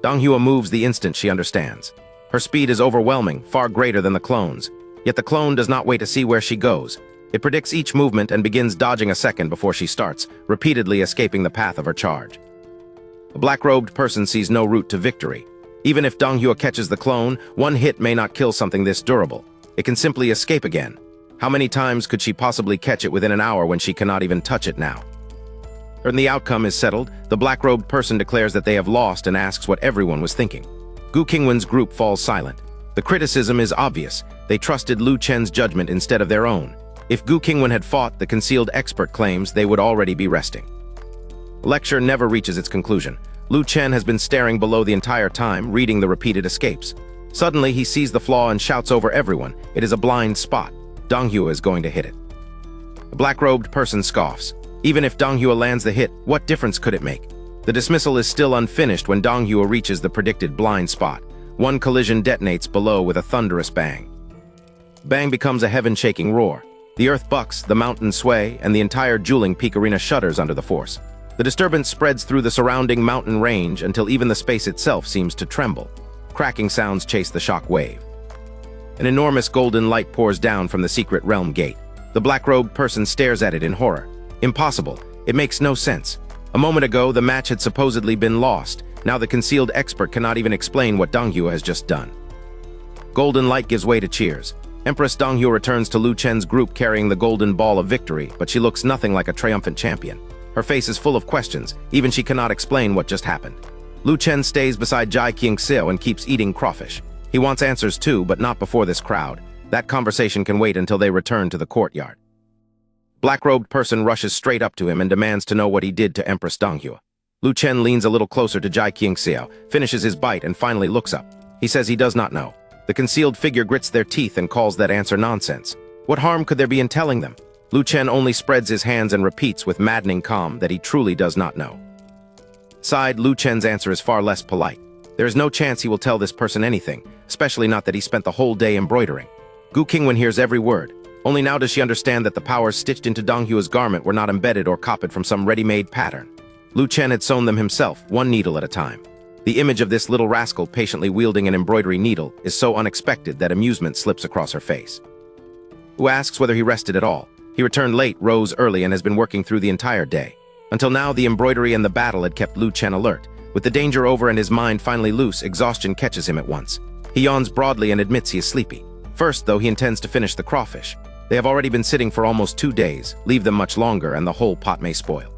[SPEAKER 1] Dong Hua moves the instant she understands. Her speed is overwhelming, far greater than the clone's. Yet the clone does not wait to see where she goes. It predicts each movement and begins dodging a second before she starts, repeatedly escaping the path of her charge. A black-robed person sees no route to victory. Even if Dong Hua catches the clone, one hit may not kill something this durable. It can simply escape again. How many times could she possibly catch it within an hour when she cannot even touch it now? When the outcome is settled, the black-robed person declares that they have lost and asks what everyone was thinking. Gu Qingwan's group falls silent. The criticism is obvious. They trusted Lu Chen's judgment instead of their own. If Gu Qingwan had fought, the concealed expert claims they would already be resting. The lecture never reaches its conclusion. Lu Chen has been staring below the entire time, reading the repeated escapes. Suddenly, he sees the flaw and shouts over everyone. It is a blind spot. Dong Hua is going to hit it. The black-robed person scoffs. Even if Dong Hua lands the hit, what difference could it make? The dismissal is still unfinished when Dong Hua reaches the predicted blind spot. One collision detonates below with a thunderous bang. Bang becomes a heaven-shaking roar. The earth bucks, the mountains sway, and the entire Juling Peak arena shudders under the force. The disturbance spreads through the surrounding mountain range until even the space itself seems to tremble. Cracking sounds chase the shock wave. An enormous golden light pours down from the secret realm gate. The black-robed person stares at it in horror. Impossible. It makes no sense. A moment ago, the match had supposedly been lost. Now the concealed expert cannot even explain what Donghua has just done. Golden light gives way to cheers. Empress Donghua returns to Lu Chen's group carrying the golden ball of victory, but she looks nothing like a triumphant champion. Her face is full of questions. Even she cannot explain what just happened. Lu Chen stays beside Gu Qingwan and keeps eating crawfish. He wants answers too, but not before this crowd. That conversation can wait until they return to the courtyard. Black-robed person rushes straight up to him and demands to know what he did to Empress Donghua. Lu Chen leans a little closer to Gu Qingwan, finishes his bite and finally looks up. He says he does not know. The concealed figure grits their teeth and calls that answer nonsense. What harm could there be in telling them? Lu Chen only spreads his hands and repeats with maddening calm that he truly does not know. Side, Lu Chen's answer is far less polite. There is no chance he will tell this person anything, especially not that he spent the whole day embroidering. Gu Qingwan hears every word. Only now does she understand that the powers stitched into Donghua's garment were not embedded or copied from some ready-made pattern. Lu Chen had sewn them himself, one needle at a time. The image of this little rascal patiently wielding an embroidery needle is so unexpected that amusement slips across her face. Who asks whether he rested at all. He returned late, rose early, and has been working through the entire day. Until now, the embroidery and the battle had kept Lu Chen alert. With the danger over and his mind finally loose, exhaustion catches him at once. He yawns broadly and admits he is sleepy. First, though, he intends to finish the crawfish. They have already been sitting for almost 2 days. Leave them much longer and the whole pot may spoil.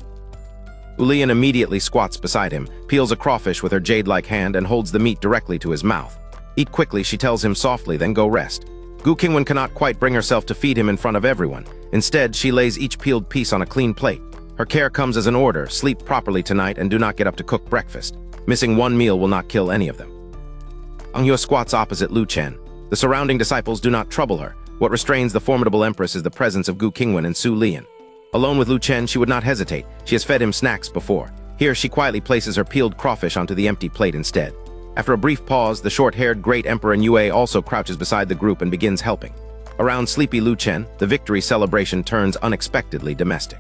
[SPEAKER 1] Ulian immediately squats beside him, peels a crawfish with her jade-like hand and holds the meat directly to his mouth. Eat quickly, she tells him softly, then go rest. Gu Qingwan cannot quite bring herself to feed him in front of everyone. Instead, she lays each peeled piece on a clean plate. Her care comes as an order: sleep properly tonight and do not get up to cook breakfast. Missing one meal will not kill any of them. Donghua squats opposite Lu Chen. The surrounding disciples do not trouble her. What restrains the formidable empress is the presence of Gu Qingwan and Su Lian. Alone with Lu Chen, she would not hesitate. She has fed him snacks before. Here, she quietly places her peeled crawfish onto the empty plate instead. After a brief pause, the short-haired great emperor Yue also crouches beside the group and begins helping. Around sleepy Lu Chen, the victory celebration turns unexpectedly domestic.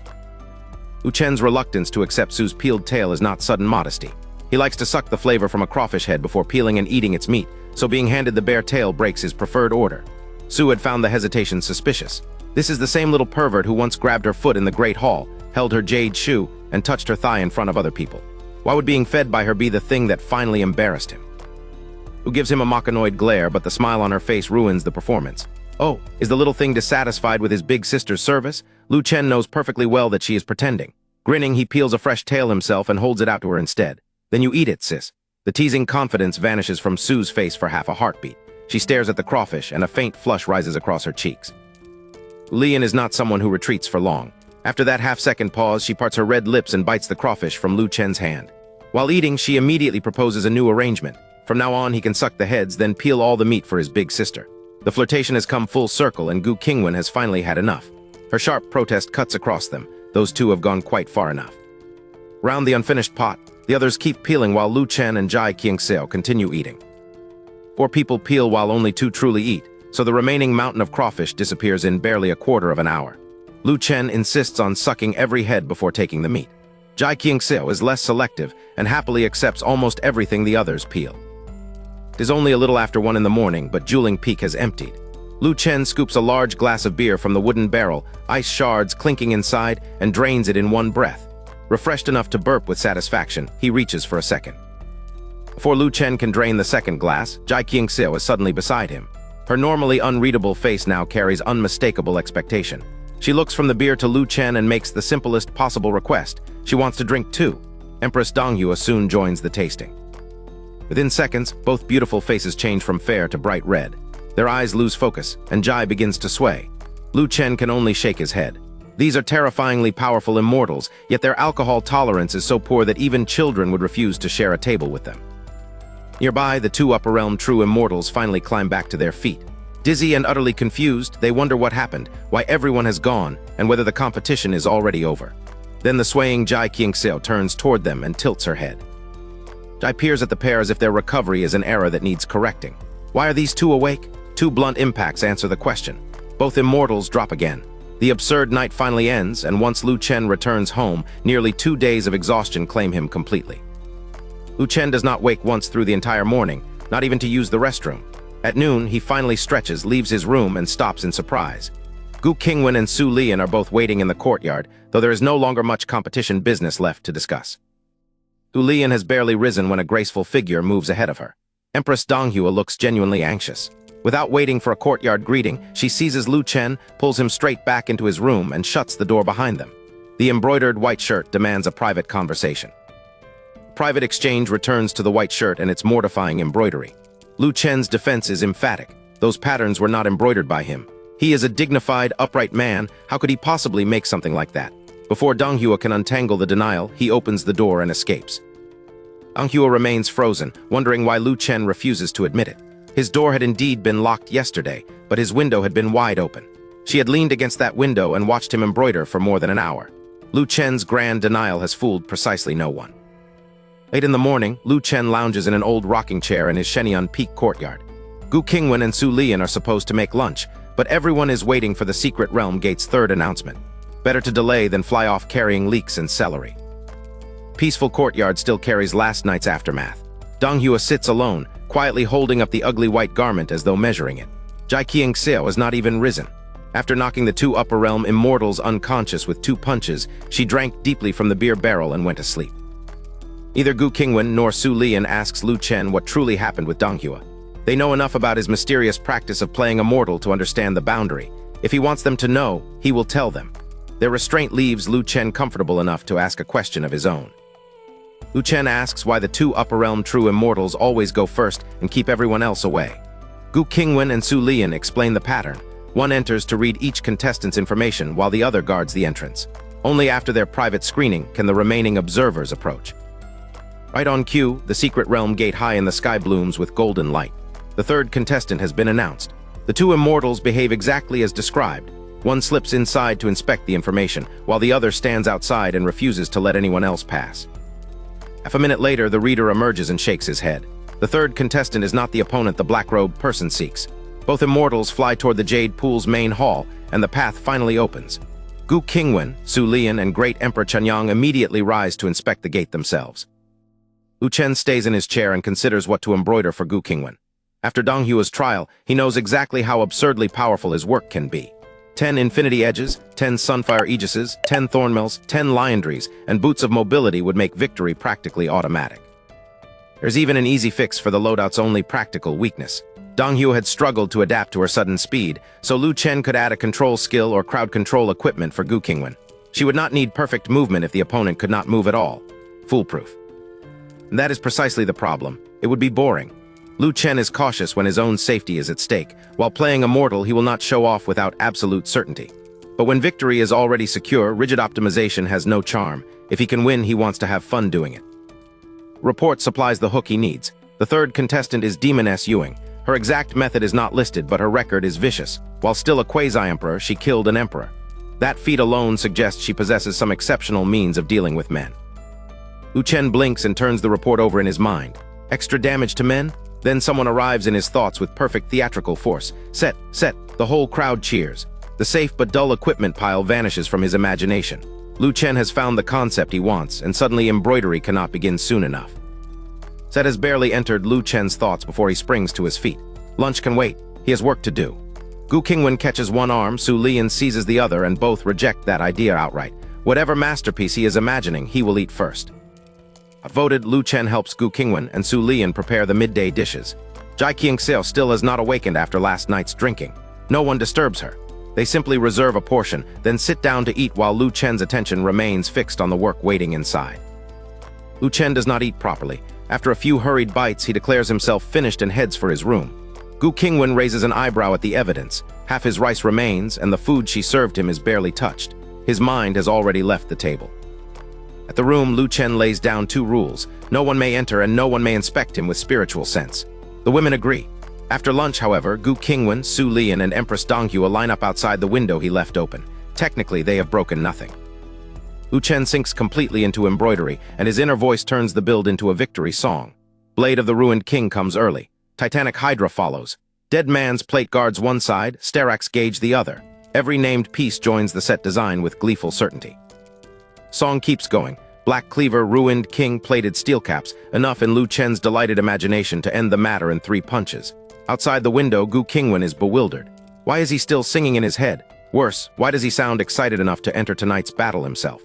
[SPEAKER 1] Lu Chen's reluctance to accept Su's peeled tail is not sudden modesty. He likes to suck the flavor from a crawfish head before peeling and eating its meat, so being handed the bare tail breaks his preferred order. Su had found the hesitation suspicious. This is the same little pervert who once grabbed her foot in the Great Hall, held her jade shoe, and touched her thigh in front of other people. Why would being fed by her be the thing that finally embarrassed him? Who gives him a machinoid glare, but the smile on her face ruins the performance. Oh, is the little thing dissatisfied with his big sister's service? Lu Chen knows perfectly well that she is pretending. Grinning, he peels a fresh tail himself and holds it out to her instead. Then you eat it, sis. The teasing confidence vanishes from Su's face for half a heartbeat. She stares at the crawfish, and a faint flush rises across her cheeks. Lian is not someone who retreats for long. After that half-second pause, she parts her red lips and bites the crawfish from Lu Chen's hand. While eating, she immediately proposes a new arrangement. From now on, he can suck the heads, then peel all the meat for his big sister. The flirtation has come full circle, and Gu Qingwan has finally had enough. Her sharp protest cuts across them. Those two have gone quite far enough. Round the unfinished pot, the others keep peeling while Lu Chen and Gu Qingwan continue eating. 4 people peel while only 2 truly eat, so the remaining mountain of crawfish disappears in barely a quarter of an hour. Lu Chen insists on sucking every head before taking the meat. Gu Qingwan is less selective and happily accepts almost everything the others peel. It is only a little after 1 in the morning, but Juling Peak has emptied. Lu Chen scoops a large glass of beer from the wooden barrel, ice shards clinking inside, and drains it in one breath. Refreshed enough to burp with satisfaction, he reaches for a second. Before Lu Chen can drain the second glass, Gu Qingwan is suddenly beside him. Her normally unreadable face now carries unmistakable expectation. She looks from the beer to Lu Chen and makes the simplest possible request. She wants to drink too. Empress Donghua soon joins the tasting. Within seconds, both beautiful faces change from fair to bright red. Their eyes lose focus, and Jai begins to sway. Lu Chen can only shake his head. These are terrifyingly powerful immortals, yet their alcohol tolerance is so poor that even children would refuse to share a table with them. Nearby, the 2 Upper Realm true immortals finally climb back to their feet. Dizzy and utterly confused, they wonder what happened, why everyone has gone, and whether the competition is already over. Then the swaying Gu Qingwan turns toward them and tilts her head. Jai peers at the pair as if their recovery is an error that needs correcting. Why are these 2 awake? 2 blunt impacts answer the question. Both immortals drop again. The absurd night finally ends, and once Lu Chen returns home, nearly 2 days of exhaustion claim him completely. Lu Chen does not wake once through the entire morning, not even to use the restroom. At noon, he finally stretches, leaves his room, and stops in surprise. Gu Qingwan and Su Lian are both waiting in the courtyard, though there is no longer much competition business left to discuss. Su Lian has barely risen when a graceful figure moves ahead of her. Empress Donghua looks genuinely anxious. Without waiting for a courtyard greeting, she seizes Lu Chen, pulls him straight back into his room, and shuts the door behind them. The embroidered white shirt demands a private conversation. Private exchange returns to the white shirt and its mortifying embroidery. Lu Chen's defense is emphatic. Those patterns were not embroidered by him. He is a dignified, upright man. How could he possibly make something like that? Before Donghua can untangle the denial, he opens the door and escapes. Donghua remains frozen, wondering why Lu Chen refuses to admit it. His door had indeed been locked yesterday, but his window had been wide open. She had leaned against that window and watched him embroider for more than an hour. Lu Chen's grand denial has fooled precisely no one. Late in the morning, Lu Chen lounges in an old rocking chair in his Shenyang Peak courtyard. Gu Qingwan and Su Lian are supposed to make lunch, but everyone is waiting for the Secret Realm Gate's third announcement. Better to delay than fly off carrying leeks and celery. Peaceful courtyard still carries last night's aftermath. Donghua sits alone, quietly holding up the ugly white garment as though measuring it. Jai Qiangxiao has not even risen. After knocking the 2 upper realm immortals unconscious with 2 punches, she drank deeply from the beer barrel and went to sleep. Neither Gu Qingwan nor Su Lian asks Lu Chen what truly happened with Donghua. They know enough about his mysterious practice of playing a mortal to understand the boundary. If he wants them to know, he will tell them. Their restraint leaves Lu Chen comfortable enough to ask a question of his own. Lu Chen asks why the 2 upper realm true immortals always go first and keep everyone else away. Gu Qingwan and Su Lian explain the pattern. One enters to read each contestant's information while the other guards the entrance. Only after their private screening can the remaining observers approach. Right on cue, the secret realm gate high in the sky blooms with golden light. The 3rd contestant has been announced. The 2 immortals behave exactly as described. One slips inside to inspect the information, while the other stands outside and refuses to let anyone else pass. Half a minute later, the reader emerges and shakes his head. The 3rd contestant is not the opponent the black-robed person seeks. Both immortals fly toward the Jade Pool's main hall, and the path finally opens. Gu Qingwan, Su Lian, and Great Emperor Chenyang immediately rise to inspect the gate themselves. Lu Chen stays in his chair and considers what to embroider for Gu Qingwan. After Donghua's trial, he knows exactly how absurdly powerful his work can be. 10 infinity edges, 10 sunfire aegises, 10 thornmills, 10 liandries, and boots of mobility would make victory practically automatic. There's even an easy fix for the loadout's only practical weakness. Donghua had struggled to adapt to her sudden speed, so Lu Chen could add a control skill or crowd control equipment for Gu Qingwan. She would not need perfect movement if the opponent could not move at all. Foolproof. And that is precisely the problem. It would be boring. Lu Chen is cautious when his own safety is at stake. While playing a mortal, he will not show off without absolute certainty. But when victory is already secure, rigid optimization has no charm. If he can win, he wants to have fun doing it. Report supplies the hook he needs. The 3rd contestant is Demoness Ewing. Her exact method is not listed, but her record is vicious. While still a quasi-emperor, she killed an emperor. That feat alone suggests she possesses some exceptional means of dealing with men. Lu Chen blinks and turns the report over in his mind. Extra damage to men? Then someone arrives in his thoughts with perfect theatrical force. Set. The whole crowd cheers. The safe but dull equipment pile vanishes from his imagination. Lu Chen has found the concept he wants, and suddenly embroidery cannot begin soon enough. Set has barely entered Lu Chen's thoughts before he springs to his feet. Lunch can wait. He has work to do. Gu Qingwan catches one arm, Su Lian seizes the other, and both reject that idea outright. Whatever masterpiece he is imagining, he will eat first. Outvoted, Lu Chen helps Gu Qingwan and Su Lian prepare the midday dishes. Jai Qiangxiao still has not awakened after last night's drinking. No one disturbs her. They simply reserve a portion, then sit down to eat while Lu Chen's attention remains fixed on the work waiting inside. Lu Chen does not eat properly. After a few hurried bites, he declares himself finished and heads for his room. Gu Qingwan raises an eyebrow at the evidence. Half his rice remains, and the food she served him is barely touched. His mind has already left the table. At the room, Lu Chen lays down 2 rules. No one may enter and no one may inspect him with spiritual sense. The women agree. After lunch, however, Gu Qingwan, Su Lian, and Empress Donghua line up outside the window he left open. Technically, they have broken nothing. Lu Chen sinks completely into embroidery, and his inner voice turns the build into a victory song. Blade of the Ruined King comes early. Titanic Hydra follows. Dead Man's plate guards one side, Steraks gauge the other. Every named piece joins the set design with gleeful certainty. Song keeps going. Black cleaver, ruined, king-plated steel caps, enough in Lu Chen's delighted imagination to end the matter in 3 punches. Outside the window, Gu Qingwan is bewildered. Why is he still singing in his head? Worse, why does he sound excited enough to enter tonight's battle himself?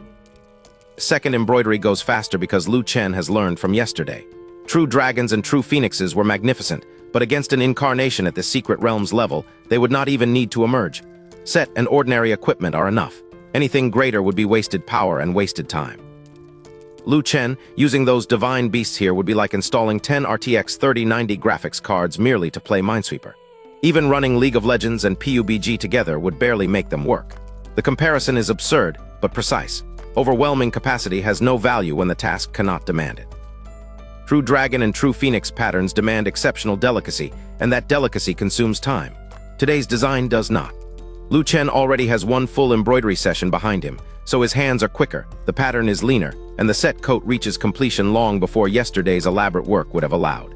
[SPEAKER 1] Second embroidery goes faster because Lu Chen has learned from yesterday. True dragons and true phoenixes were magnificent, but against an incarnation at the secret realm's level, they would not even need to emerge. Set and ordinary equipment are enough. Anything greater would be wasted power and wasted time. Lu Chen, using those divine beasts here would be like installing 10 RTX 3090 graphics cards merely to play Minesweeper. Even running League of Legends and PUBG together would barely make them work. The comparison is absurd, but precise. Overwhelming capacity has no value when the task cannot demand it. True dragon and true phoenix patterns demand exceptional delicacy, and that delicacy consumes time. Today's design does not. Lu Chen already has 1 full embroidery session behind him, so his hands are quicker, the pattern is leaner, and the set coat reaches completion long before yesterday's elaborate work would have allowed.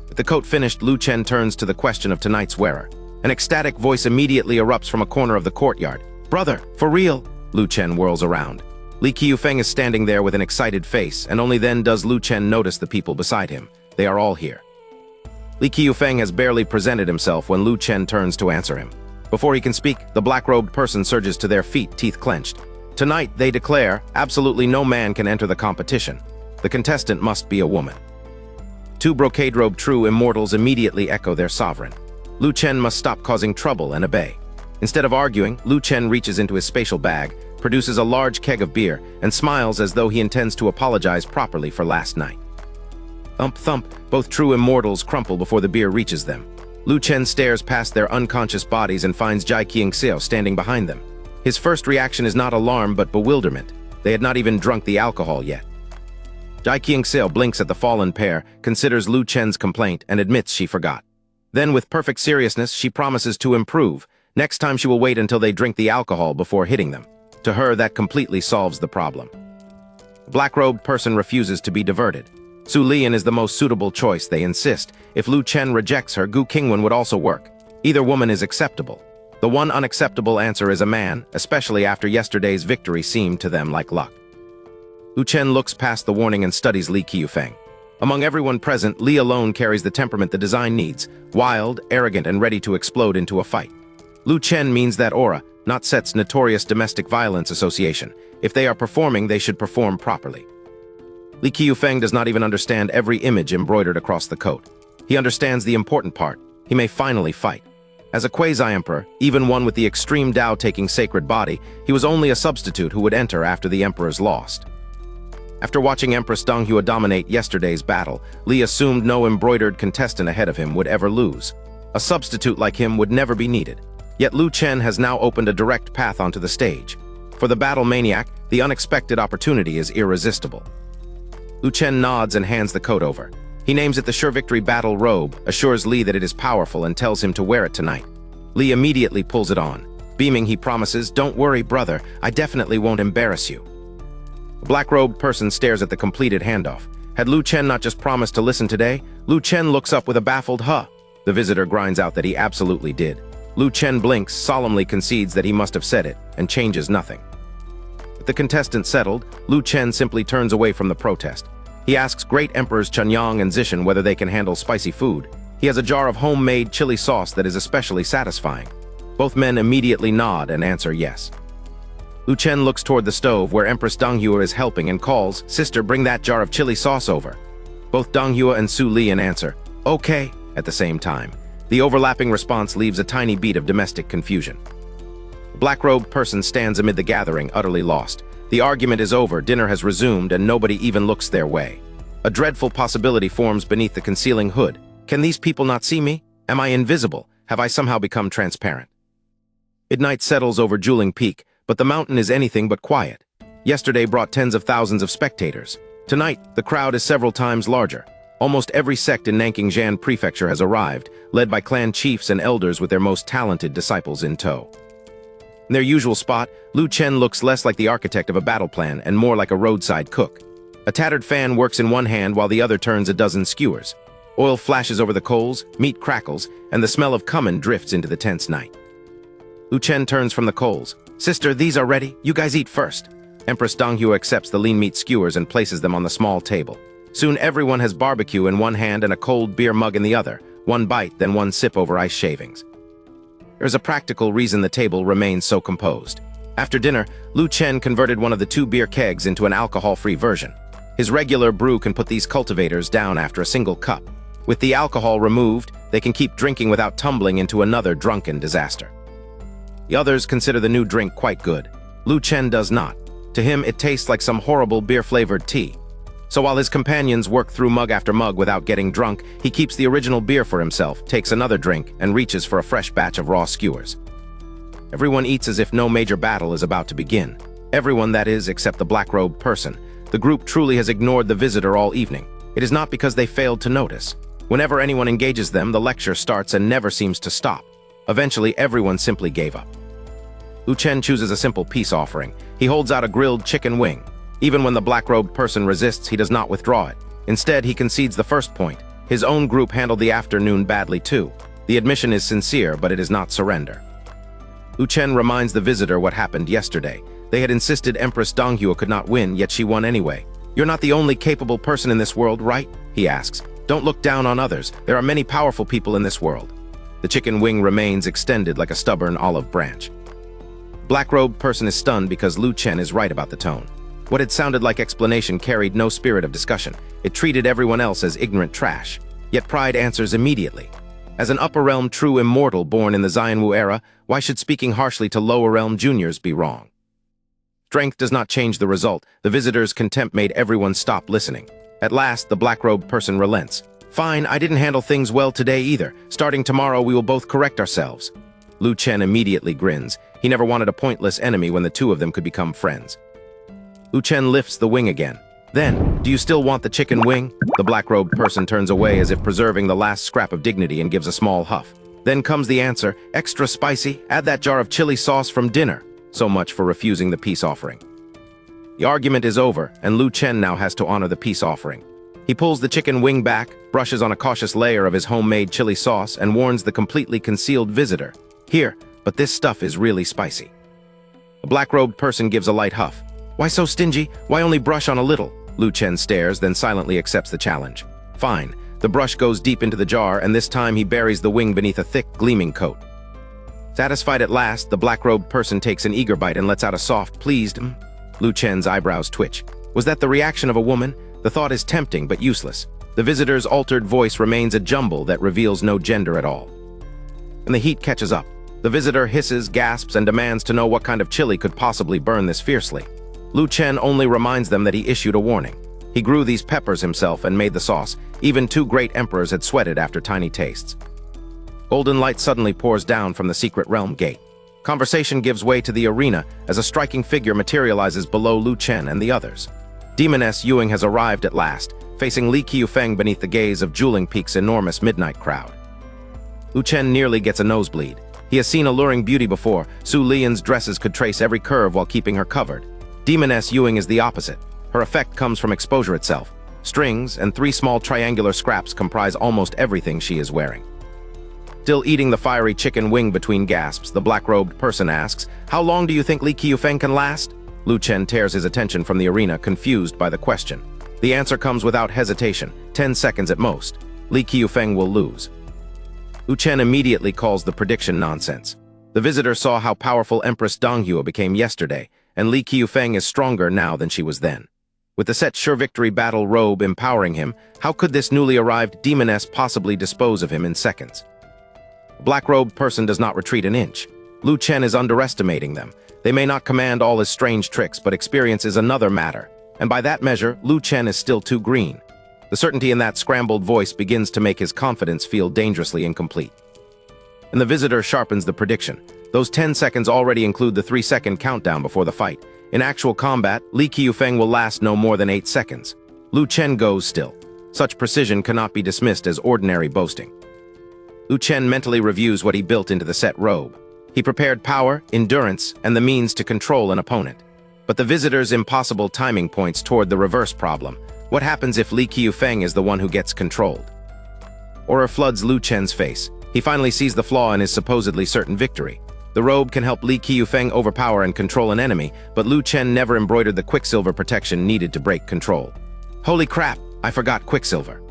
[SPEAKER 1] With the coat finished, Lu Chen turns to the question of tonight's wearer. An ecstatic voice immediately erupts from a corner of the courtyard. "Brother, for real?" Lu Chen whirls around. Li Qiufeng is standing there with an excited face, and only then does Lu Chen notice the people beside him. They are all here. Li Qiufeng has barely presented himself when Lu Chen turns to answer him. Before he can speak, the black-robed person surges to their feet, teeth clenched. Tonight, they declare, absolutely no man can enter the competition. The contestant must be a woman. 2 brocade-robed true immortals immediately echo their sovereign. Lu Chen must stop causing trouble and obey. Instead of arguing, Lu Chen reaches into his spatial bag, produces a large keg of beer, and smiles as though he intends to apologize properly for last night. Thump thump, both true immortals crumple before the beer reaches them. Lu Chen stares past their unconscious bodies and finds Jai Qingxiao standing behind them. His first reaction is not alarm but bewilderment. They had not even drunk the alcohol yet. Jai Qingxiao blinks at the fallen pair, considers Lu Chen's complaint, and admits she forgot. Then, with perfect seriousness, she promises to improve. Next time she will wait until they drink the alcohol before hitting them. To her, that completely solves the problem. The black-robed person refuses to be diverted. Su Lian is the most suitable choice, they insist. If Lu Chen rejects her, Gu Qingwan would also work. Either woman is acceptable. The one unacceptable answer is a man, especially after yesterday's victory seemed to them like luck. Lu Chen looks past the warning and studies Li Qiufeng. Among everyone present, Li alone carries the temperament the design needs, wild, arrogant, and ready to explode into a fight. Lu Chen means that aura, not Set's notorious domestic violence association. If they are performing, they should perform properly. Li Qiufeng does not even understand every image embroidered across the coat. He understands the important part. He may finally fight. As a quasi-emperor, even one with the extreme Tao-taking sacred body, he was only a substitute who would enter after the emperors lost. After watching Empress Donghua dominate yesterday's battle, Li assumed no embroidered contestant ahead of him would ever lose. A substitute like him would never be needed. Yet Lu Chen has now opened a direct path onto the stage. For the battle maniac, the unexpected opportunity is irresistible. Lu Chen nods and hands the coat over. He names it the Sure Victory Battle Robe, assures Li that it is powerful, and tells him to wear it tonight. Li immediately pulls it on. Beaming, he promises, "Don't worry, brother, I definitely won't embarrass you." The black-robed person stares at the completed handoff. Had Lu Chen not just promised to listen today? Lu Chen looks up with a baffled huh. The visitor grinds out that he absolutely did. Lu Chen blinks, solemnly concedes that he must have said it, and changes nothing. With the contestant settled, Lu Chen simply turns away from the protest. He asks Great Emperors Chunyang and Zishan whether they can handle spicy food. He has a jar of homemade chili sauce that is especially satisfying. Both men immediately nod and answer yes. Lu Chen looks toward the stove where Empress Donghua is helping and calls, "Sister, bring that jar of chili sauce over." Both Donghua and Su Lian answer, "Okay," at the same time. The overlapping response leaves a tiny beat of domestic confusion. The black-robed person stands amid the gathering, utterly lost. The argument is over, dinner has resumed, and nobody even looks their way. A dreadful possibility forms beneath the concealing hood. Can these people not see me? Am I invisible? Have I somehow become transparent? Midnight settles over Juling Peak, but the mountain is anything but quiet. Yesterday brought tens of thousands of spectators. Tonight, the crowd is several times larger. Almost every sect in Nanking-Jan Prefecture has arrived, led by clan chiefs and elders with their most talented disciples in tow. In their usual spot, Lu Chen looks less like the architect of a battle plan and more like a roadside cook. A tattered fan works in one hand while the other turns a dozen skewers. Oil flashes over the coals, meat crackles, and the smell of cumin drifts into the tense night. Lu Chen turns from the coals. "Sister, these are ready. You guys eat first." Empress Gu accepts the lean meat skewers and places them on the small table. Soon everyone has barbecue in one hand and a cold beer mug in the other. One bite, then one sip over ice shavings. There's a practical reason the table remains so composed. After dinner, Lu Chen converted one of the 2 beer kegs into an alcohol-free version. His regular brew can put these cultivators down after a single cup. With the alcohol removed, they can keep drinking without tumbling into another drunken disaster. The others consider the new drink quite good. Lu Chen does not. To him, it tastes like some horrible beer-flavored tea. So while his companions work through mug after mug without getting drunk, he keeps the original beer for himself, takes another drink, and reaches for a fresh batch of raw skewers. Everyone eats as if no major battle is about to begin. Everyone, that is, except the black-robed person. The group truly has ignored the visitor all evening. It is not because they failed to notice. Whenever anyone engages them, the lecture starts and never seems to stop. Eventually, everyone simply gave up. Lu Chen chooses a simple peace offering. He holds out a grilled chicken wing. Even when the black-robed person resists, he does not withdraw it. Instead, he concedes the first point. His own group handled the afternoon badly too. The admission is sincere, but it is not surrender. Lu Chen reminds the visitor what happened yesterday. They had insisted Empress Gu could not win, yet she won anyway. "You're not the only capable person in this world, right?" he asks. "Don't look down on others. There are many powerful people in this world." The chicken wing remains extended like a stubborn olive branch. Black-robed person is stunned because Lu Chen is right about the tone. What had sounded like explanation carried no spirit of discussion. It treated everyone else as ignorant trash. Yet pride answers immediately. As an upper-realm true immortal born in the Xianwu era, why should speaking harshly to lower-realm juniors be wrong? Strength does not change the result. The visitor's contempt made everyone stop listening. At last, the black-robed person relents. "Fine, I didn't handle things well today either. Starting tomorrow, we will both correct ourselves." Lu Chen immediately grins. He never wanted a pointless enemy when the two of them could become friends. Lu Chen lifts the wing again. "Then, do you still want the chicken wing?" The black-robed person turns away as if preserving the last scrap of dignity and gives a small huff. Then comes the answer, "Extra spicy, add that jar of chili sauce from dinner." So much for refusing the peace offering. The argument is over, and Lu Chen now has to honor the peace offering. He pulls the chicken wing back, brushes on a cautious layer of his homemade chili sauce, and warns the completely concealed visitor, "Here, but this stuff is really spicy." The black-robed person gives a light huff. "Why so stingy? Why only brush on a little?" Lu Chen stares, then silently accepts the challenge. Fine. The brush goes deep into the jar, and this time he buries the wing beneath a thick, gleaming coat. Satisfied at last, the black-robed person takes an eager bite and lets out a soft, pleased Lu Chen's eyebrows twitch. Was that the reaction of a woman? The thought is tempting, but useless. The visitor's altered voice remains a jumble that reveals no gender at all. And the heat catches up. The visitor hisses, gasps, and demands to know what kind of chili could possibly burn this fiercely. Lu Chen only reminds them that he issued a warning. He grew these peppers himself and made the sauce. Even 2 great emperors had sweated after tiny tastes. Golden light suddenly pours down from the secret realm gate. Conversation gives way to the arena as a striking figure materializes below Lu Chen and the others. Demoness Yuing has arrived at last, facing Li Qiufeng beneath the gaze of Juling Peak's enormous midnight crowd. Lu Chen nearly gets a nosebleed. He has seen alluring beauty before. Su Lian's dresses could trace every curve while keeping her covered. Demoness Yuing is the opposite. Her effect comes from exposure itself. Strings and 3 small triangular scraps comprise almost everything she is wearing. Still eating the fiery chicken wing between gasps, the black-robed person asks, "How long do you think Li Qiufeng can last?" Lu Chen tears his attention from the arena, confused by the question. The answer comes without hesitation, 10 seconds at most. Li Qiufeng will lose. Lu Chen immediately calls the prediction nonsense. The visitor saw how powerful Empress Gu became yesterday, and Li Qiufeng is stronger now than she was then. With the set sure victory battle robe empowering him, how could this newly arrived demoness possibly dispose of him in seconds? The black-robed person does not retreat an inch. Lu Chen is underestimating them. They may not command all his strange tricks, but experience is another matter. And by that measure, Lu Chen is still too green. The certainty in that scrambled voice begins to make his confidence feel dangerously incomplete. And the visitor sharpens the prediction. Those 10 seconds already include the 3-second countdown before the fight. In actual combat, Li Qiufeng will last no more than 8 seconds. Lu Chen goes still. Such precision cannot be dismissed as ordinary boasting. Lu Chen mentally reviews what he built into the set robe. He prepared power, endurance, and the means to control an opponent. But the visitor's impossible timing points toward the reverse problem. What happens if Li Qiufeng is the one who gets controlled? Horror floods Lu Chen's face. He finally sees the flaw in his supposedly certain victory. The robe can help Li Qiufeng overpower and control an enemy, but Lu Chen never embroidered the quicksilver protection needed to break control. Holy crap, I forgot quicksilver.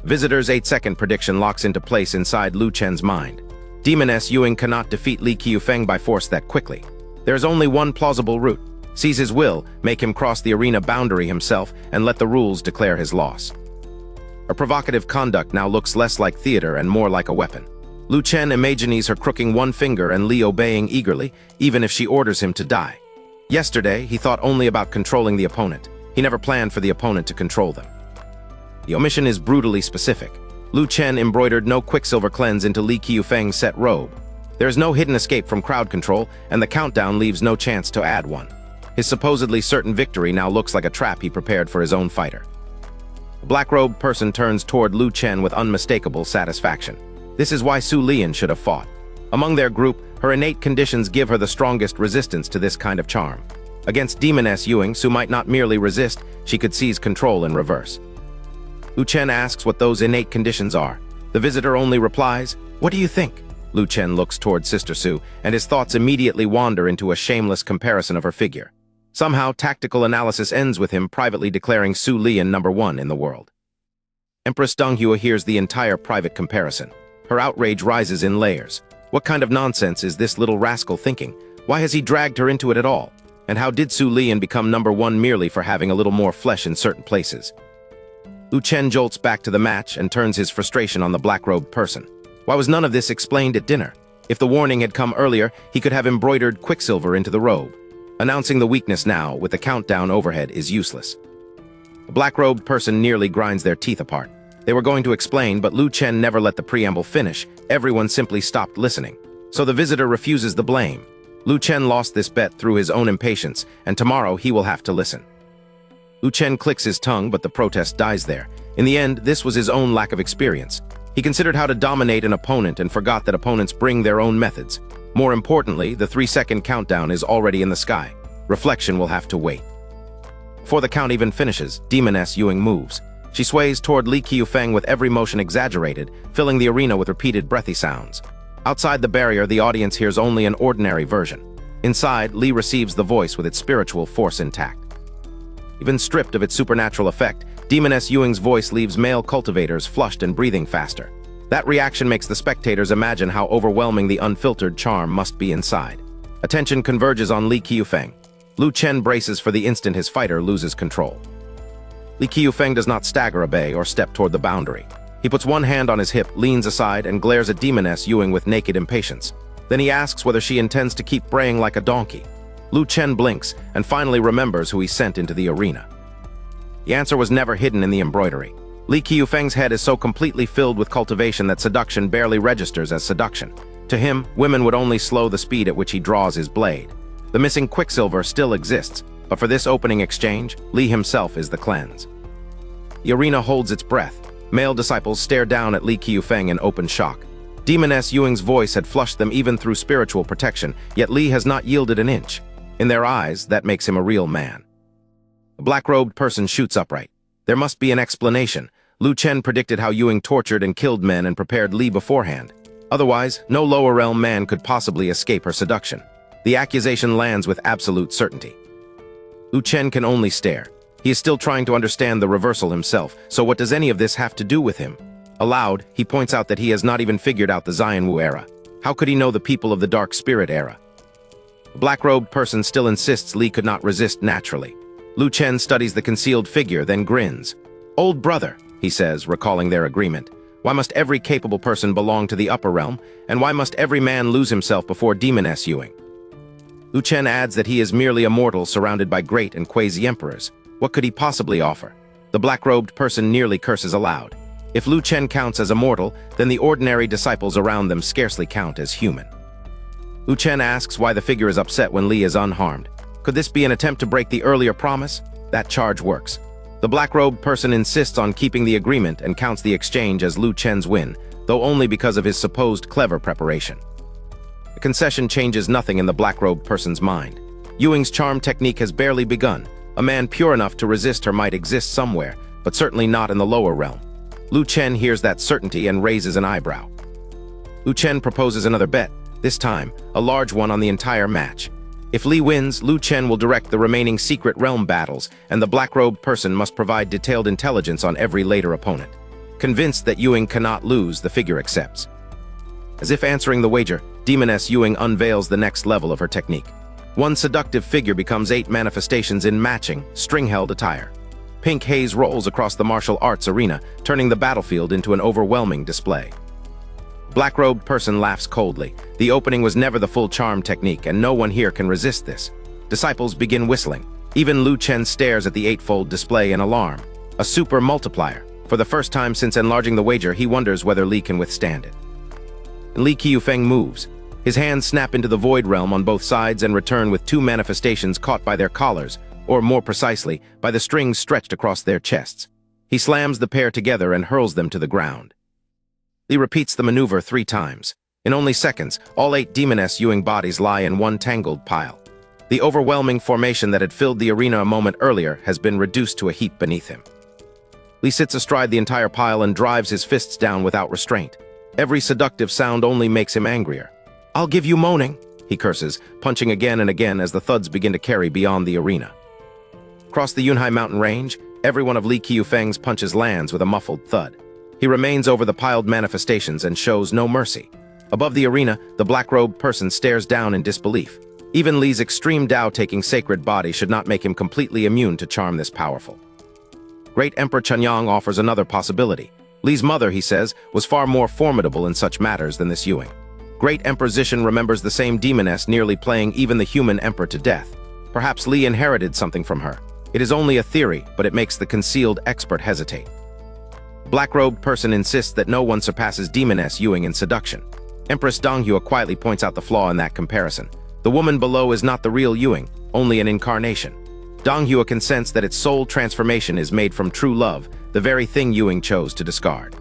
[SPEAKER 1] Visitor's 8-second prediction locks into place inside Lu Chen's mind. Demoness Yuing cannot defeat Li Qiufeng by force that quickly. There is only one plausible route. Seize his will, make him cross the arena boundary himself, and let the rules declare his loss. Her provocative conduct now looks less like theater and more like a weapon. Lu Chen imagines her crooking one finger and Li obeying eagerly, even if she orders him to die. Yesterday, he thought only about controlling the opponent. He never planned for the opponent to control them. The omission is brutally specific. Lu Chen embroidered no quicksilver cleanse into Li Qiufeng's set robe. There is no hidden escape from crowd control, and the countdown leaves no chance to add one. His supposedly certain victory now looks like a trap he prepared for his own fighter. The black-robed person turns toward Lu Chen with unmistakable satisfaction. This is why Su Lian should have fought. Among their group, her innate conditions give her the strongest resistance to this kind of charm. Against Demoness Yuing, Su might not merely resist, she could seize control in reverse. Lu Chen asks what those innate conditions are. The visitor only replies, "What do you think?" Lu Chen looks toward Sister Su, and his thoughts immediately wander into a shameless comparison of her figure. Somehow, tactical analysis ends with him privately declaring Su Lian #1 in the world. Empress Donghua hears the entire private comparison. Her outrage rises in layers. What kind of nonsense is this little rascal thinking? Why has he dragged her into it at all? And how did Su Lian become #1 merely for having a little more flesh in certain places? Lu Chen jolts back to the match and turns his frustration on the black-robed person. Why was none of this explained at dinner? If the warning had come earlier, he could have embroidered quicksilver into the robe. Announcing the weakness now, with the countdown overhead, is useless. The black-robed person nearly grinds their teeth apart. They were going to explain, but Lu Chen never let the preamble finish. Everyone simply stopped listening. So the visitor refuses the blame. Lu Chen lost this bet through his own impatience, and tomorrow he will have to listen. Lu Chen clicks his tongue, but the protest dies there. In the end, this was his own lack of experience. He considered how to dominate an opponent and forgot that opponents bring their own methods. More importantly, the 3-second countdown is already in the sky. Reflection will have to wait. Before the count even finishes, Demoness Yuing moves. She sways toward Li Qiufeng with every motion exaggerated, filling the arena with repeated breathy sounds. Outside the barrier, the audience hears only an ordinary version. Inside, Li receives the voice with its spiritual force intact. Even stripped of its supernatural effect, Demoness Yuing's voice leaves male cultivators flushed and breathing faster. That reaction makes the spectators imagine how overwhelming the unfiltered charm must be inside. Attention converges on Li Qiufeng. Lu Chen braces for the instant his fighter loses control. Li Qiufeng does not stagger, obey, or step toward the boundary. He puts one hand on his hip, leans aside, and glares at Demoness Yuing with naked impatience. Then he asks whether she intends to keep braying like a donkey. Lu Chen blinks and finally remembers who he sent into the arena. The answer was never hidden in the embroidery. Li Qiufeng's head is so completely filled with cultivation that seduction barely registers as seduction. To him, women would only slow the speed at which he draws his blade. The missing quicksilver still exists, but for this opening exchange, Li himself is the cleanse. The arena holds its breath. Male disciples stare down at Li Qiufeng in open shock. Demoness Yuing's voice had flushed them even through spiritual protection, yet Li has not yielded an inch. In their eyes, that makes him a real man. The black-robed person shoots upright. There must be an explanation. Lu Chen predicted how Yuing tortured and killed men and prepared Li beforehand. Otherwise, no lower realm man could possibly escape her seduction. The accusation lands with absolute certainty. Lu Chen can only stare. He is still trying to understand the reversal himself, so what does any of this have to do with him? Aloud, he points out that he has not even figured out the Xianwu era. How could he know the people of the Dark Spirit era? The black-robed person still insists Li could not resist naturally. Lu Chen studies the concealed figure, then grins. "Old brother," he says, recalling their agreement. "Why must every capable person belong to the upper realm, and why must every man lose himself before Demoness Yuing?" Lu Chen adds that he is merely a mortal surrounded by great and quasi-emperors. What could he possibly offer? The black-robed person nearly curses aloud. If Lu Chen counts as a mortal, then the ordinary disciples around them scarcely count as human. Lu Chen asks why the figure is upset when Li is unharmed. Could this be an attempt to break the earlier promise? That charge works. The black-robed person insists on keeping the agreement and counts the exchange as Lu Chen's win, though only because of his supposed clever preparation. The concession changes nothing in the black-robed person's mind. Yuing's charm technique has barely begun. A man pure enough to resist her might exist somewhere, but certainly not in the lower realm. Lu Chen hears that certainty and raises an eyebrow. Lu Chen proposes another bet. this time, a large one on the entire match. If Li wins, Lu Chen will direct the remaining secret realm battles, and the black-robed person must provide detailed intelligence on every later opponent. Convinced that Ewing cannot lose, the figure accepts. As if answering the wager, Demoness Ewing unveils the next level of her technique. One seductive figure becomes 8 manifestations in matching, string-held attire. Pink haze rolls across the martial arts arena, turning the battlefield into an overwhelming display. Black-robed person laughs coldly. The opening was never the full charm technique, and no one here can resist this. Disciples begin whistling. Even Lu Chen stares at the 8-fold display in alarm. A super multiplier. For the first time since enlarging the wager, he wonders whether Li can withstand it. Li Qiufeng moves. His hands snap into the void realm on both sides and return with 2 manifestations caught by their collars, or more precisely, by the strings stretched across their chests. He slams the pair together and hurls them to the ground. Li repeats the maneuver 3 times. In only seconds, all 8 Demoness Ewing bodies lie in one tangled pile. The overwhelming formation that had filled the arena a moment earlier has been reduced to a heap beneath him. Li sits astride the entire pile and drives his fists down without restraint. Every seductive sound only makes him angrier. "I'll give you moaning," he curses, punching again and again as the thuds begin to carry beyond the arena. Across the Yunhai mountain range, every one of Li Qiufeng's punches lands with a muffled thud. He remains over the piled manifestations and shows no mercy. Above the arena, the black-robed person stares down in disbelief. Even Li's extreme Tao-taking sacred body should not make him completely immune to charm this powerful. Great Emperor Chunyang offers another possibility. Li's mother, he says, was far more formidable in such matters than this Ewing. Great Emperor Zishan remembers the same demoness nearly playing even the human emperor to death. Perhaps Li inherited something from her. It is only a theory, but it makes the concealed expert hesitate. Black-robed person insists that no one surpasses Demoness Ewing in seduction. Empress Donghua quietly points out the flaw in that comparison. The woman below is not the real Ewing, only an incarnation. Donghua can sense that its soul transformation is made from true love, the very thing Ewing chose to discard.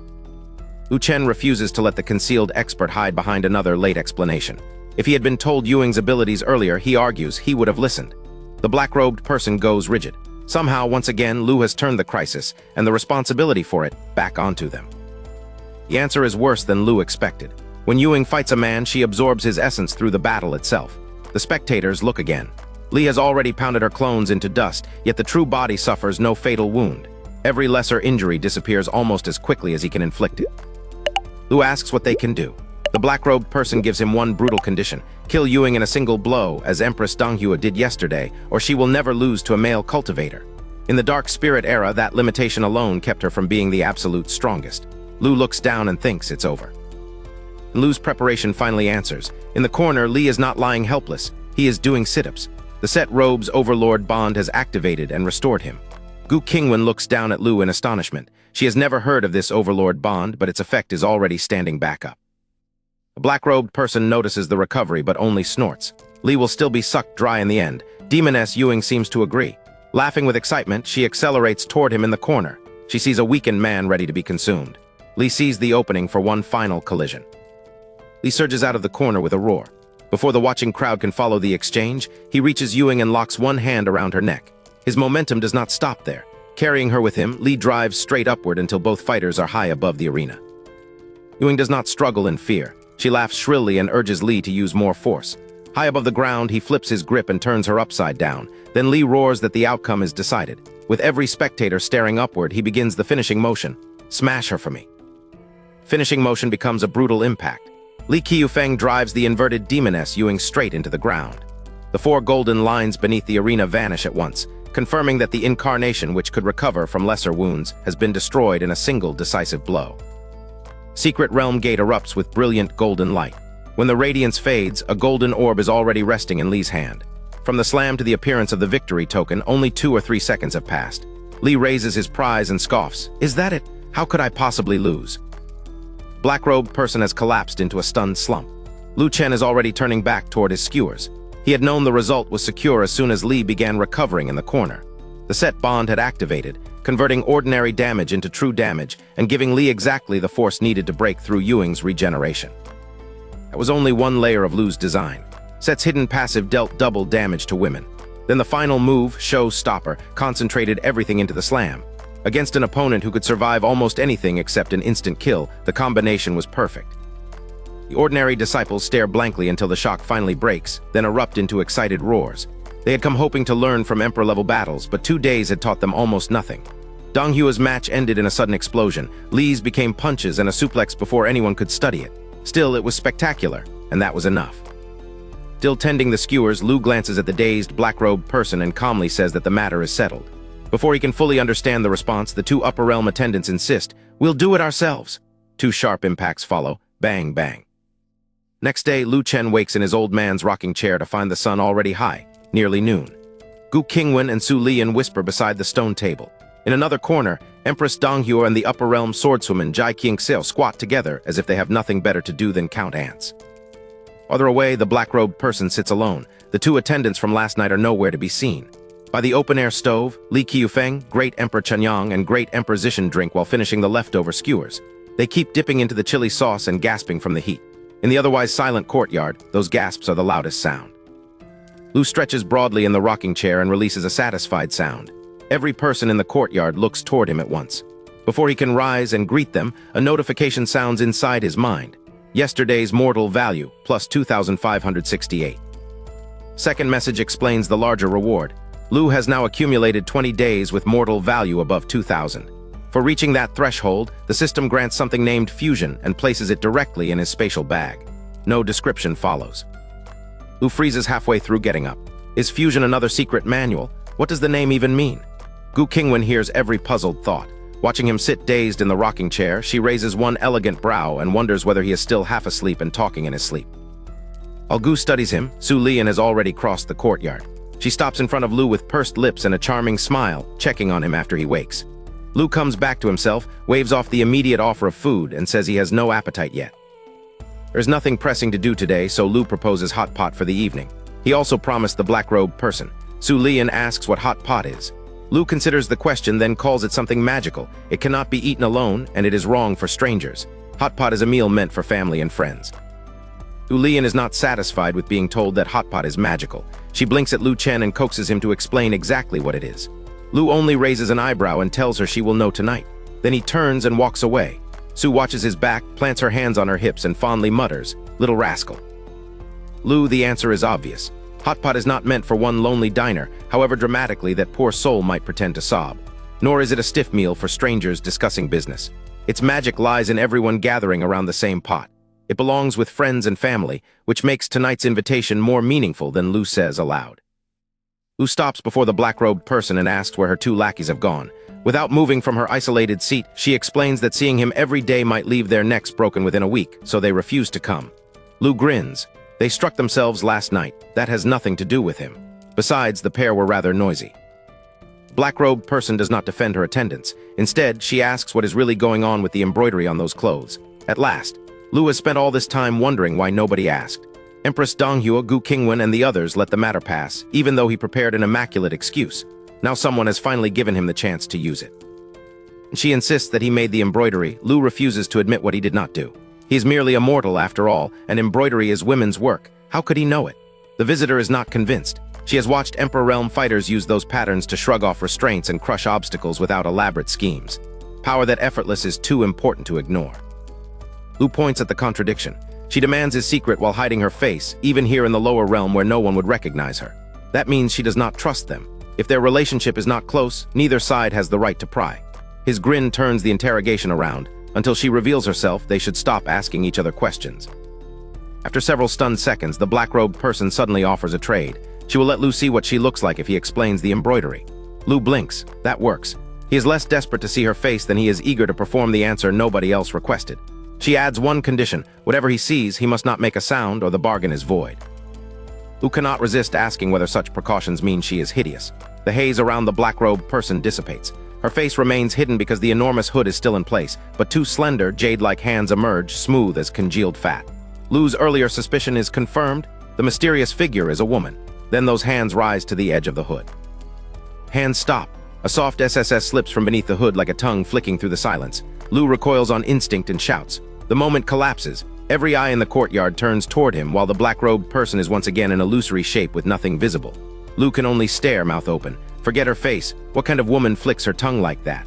[SPEAKER 1] Lu Chen refuses to let the concealed expert hide behind another late explanation. If he had been told Ewing's abilities earlier, he argues, he would have listened. The black-robed person goes rigid. Somehow, once again, Lu has turned the crisis, and the responsibility for it, back onto them. The answer is worse than Lu expected. When Ewing fights a man, she absorbs his essence through the battle itself. The spectators look again. Li has already pounded her clones into dust, yet the true body suffers no fatal wound. Every lesser injury disappears almost as quickly as he can inflict it. Lu asks what they can do. The black-robed person gives him one brutal condition: kill Ewing in a single blow, as Empress Donghua did yesterday, or she will never lose to a male cultivator. In the Dark Spirit era, that limitation alone kept her from being the absolute strongest. Lu looks down and thinks it's over. Lu's preparation finally answers. In the corner, Li is not lying helpless. He is doing sit-ups. The set robe's overlord bond has activated and restored him. Gu Qingwan looks down at Lu in astonishment. She has never heard of this overlord bond, but its effect is already standing back up. The black-robed person notices the recovery but only snorts. Li will still be sucked dry in the end. Demoness Ewing seems to agree. Laughing with excitement, she accelerates toward him in the corner. She sees a weakened man ready to be consumed. Li sees the opening for one final collision. Li surges out of the corner with a roar. Before the watching crowd can follow the exchange, he reaches Ewing and locks one hand around her neck. His momentum does not stop there. Carrying her with him, Li drives straight upward until both fighters are high above the arena. Ewing does not struggle in fear. She laughs shrilly and urges Li to use more force. High above the ground, he flips his grip and turns her upside down. Then Li roars that the outcome is decided. With every spectator staring upward, he begins the finishing motion. Smash her for me. Finishing motion becomes a brutal impact. Li Qiufeng drives the inverted demoness Ewing straight into the ground. The 4 golden lines beneath the arena vanish at once, confirming that the incarnation, which could recover from lesser wounds, has been destroyed in a single decisive blow. Secret Realm Gate erupts with brilliant golden light. When the radiance fades, a golden orb is already resting in Li's hand. From the slam to the appearance of the victory token, only 2 or 3 seconds have passed. Li raises his prize and scoffs. Is that it? How could I possibly lose? Black-robed person has collapsed into a stunned slump. Lu Chen is already turning back toward his skewers. He had known the result was secure as soon as Li began recovering in the corner. The set bond had activated, converting ordinary damage into true damage and giving Li exactly the force needed to break through Ewing's regeneration. That was only one layer of Lu's design. Set's hidden passive dealt double damage to women. Then the final move, Showstopper, concentrated everything into the slam. Against an opponent who could survive almost anything except an instant kill, the combination was perfect. The ordinary disciples stare blankly until the shock finally breaks, then erupt into excited roars. They had come hoping to learn from Emperor-level battles, but 2 days had taught them almost nothing. Dong Hua's match ended in a sudden explosion. Li's became punches and a suplex before anyone could study it. Still, it was spectacular, and that was enough. Still tending the skewers, Lu glances at the dazed, black-robed person and calmly says that the matter is settled. Before he can fully understand the response, the 2 upper realm attendants insist, "We'll do it ourselves." 2 sharp impacts follow. Bang, bang. Next day, Lu Chen wakes in his old man's rocking chair to find the sun already high, nearly noon. Gu Qingwan and Su Lian whisper beside the stone table. In another corner, Empress Dong Hua and the upper realm swordswoman Jai Qingxiao squat together as if they have nothing better to do than count ants. Farther away, the black-robed person sits alone. The 2 attendants from last night are nowhere to be seen. By the open-air stove, Li Qiufeng, Great Emperor Chenyang, and Great Emperor Zishan drink while finishing the leftover skewers. They keep dipping into the chili sauce and gasping from the heat. In the otherwise silent courtyard, those gasps are the loudest sound. Lu stretches broadly in the rocking chair and releases a satisfied sound. Every person in the courtyard looks toward him at once. Before he can rise and greet them, a notification sounds inside his mind. Yesterday's mortal value, plus 2,568. Second message explains the larger reward. Lu has now accumulated 20 days with mortal value above 2,000. For reaching that threshold, the system grants something named Fusion and places it directly in his spatial bag. No description follows. Lu freezes halfway through getting up. Is Fusion another secret manual? What does the name even mean? Gu Qingwan hears every puzzled thought. Watching him sit dazed in the rocking chair, she raises one elegant brow and wonders whether he is still half asleep and talking in his sleep. While Gu studies him, Su Lian has already crossed the courtyard. She stops in front of Lu with pursed lips and a charming smile, checking on him after he wakes. Lu comes back to himself, waves off the immediate offer of food, and says he has no appetite yet. There's nothing pressing to do today, so Lu proposes hot pot for the evening. He also promised the black-robed person. Su Lian asks what hot pot is. Lu considers the question, then calls it something magical. It cannot be eaten alone, and it is wrong for strangers. Hot pot is a meal meant for family and friends. Su Lian is not satisfied with being told that hot pot is magical. She blinks at Lu Chen and coaxes him to explain exactly what it is. Lu only raises an eyebrow and tells her she will know tonight. Then he turns and walks away. Su watches his back, plants her hands on her hips, and fondly mutters, "Little rascal." Lu, the answer is obvious. Hot pot is not meant for one lonely diner, however dramatically that poor soul might pretend to sob. Nor is it a stiff meal for strangers discussing business. Its magic lies in everyone gathering around the same pot. It belongs with friends and family, which makes tonight's invitation more meaningful than Lu says aloud. Lu stops before the black-robed person and asks where her 2 lackeys have gone. Without moving from her isolated seat, she explains that seeing him every day might leave their necks broken within a week, so they refuse to come. Lu grins. They struck themselves last night. That has nothing to do with him. Besides, the pair were rather noisy. Black-robed person does not defend her attendants. Instead, she asks what is really going on with the embroidery on those clothes. At last, Lu has spent all this time wondering why nobody asked. Empress Dong Hua, Gu Qingwan, and the others let the matter pass, even though he prepared an immaculate excuse. Now someone has finally given him the chance to use it. She insists that he made the embroidery. Lu refuses to admit what he did not do. He is merely a mortal after all, and embroidery is women's work. How could he know it? The visitor is not convinced. She has watched Emperor Realm fighters use those patterns to shrug off restraints and crush obstacles without elaborate schemes. Power that effortless is too important to ignore. Lu points at the contradiction. She demands his secret while hiding her face, even here in the lower realm where no one would recognize her. That means she does not trust them. If their relationship is not close, neither side has the right to pry. His grin turns the interrogation around. Until she reveals herself, they should stop asking each other questions. After several stunned seconds, the black-robed person suddenly offers a trade. She will let Lu see what she looks like if he explains the embroidery. Lu blinks. That works. He is less desperate to see her face than he is eager to perform the answer nobody else requested. She adds one condition. Whatever he sees, he must not make a sound or the bargain is void. Lu cannot resist asking whether such precautions mean she is hideous. The haze around the black-robed person dissipates. Her face remains hidden because the enormous hood is still in place, but 2 slender, jade-like hands emerge, smooth as congealed fat. Lu's earlier suspicion is confirmed. The mysterious figure is a woman. Then those hands rise to the edge of the hood. Hands stop. A soft SSS slips from beneath the hood like a tongue flicking through the silence. Lu recoils on instinct and shouts. The moment collapses. Every eye in the courtyard turns toward him while the black-robed person is once again an illusory shape with nothing visible. Lu can only stare, mouth open. Forget her face. What kind of woman flicks her tongue like that?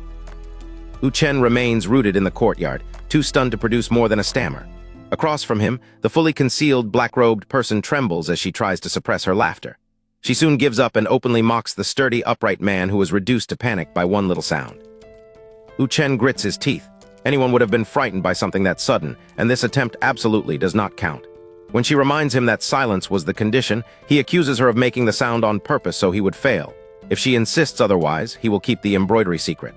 [SPEAKER 1] Lu Chen remains rooted in the courtyard, too stunned to produce more than a stammer. Across from him, the fully concealed, black-robed person trembles as she tries to suppress her laughter. She soon gives up and openly mocks the sturdy, upright man who was reduced to panic by one little sound. Lu Chen grits his teeth. Anyone would have been frightened by something that sudden, and this attempt absolutely does not count. When she reminds him that silence was the condition, he accuses her of making the sound on purpose so he would fail. If she insists otherwise, he will keep the embroidery secret.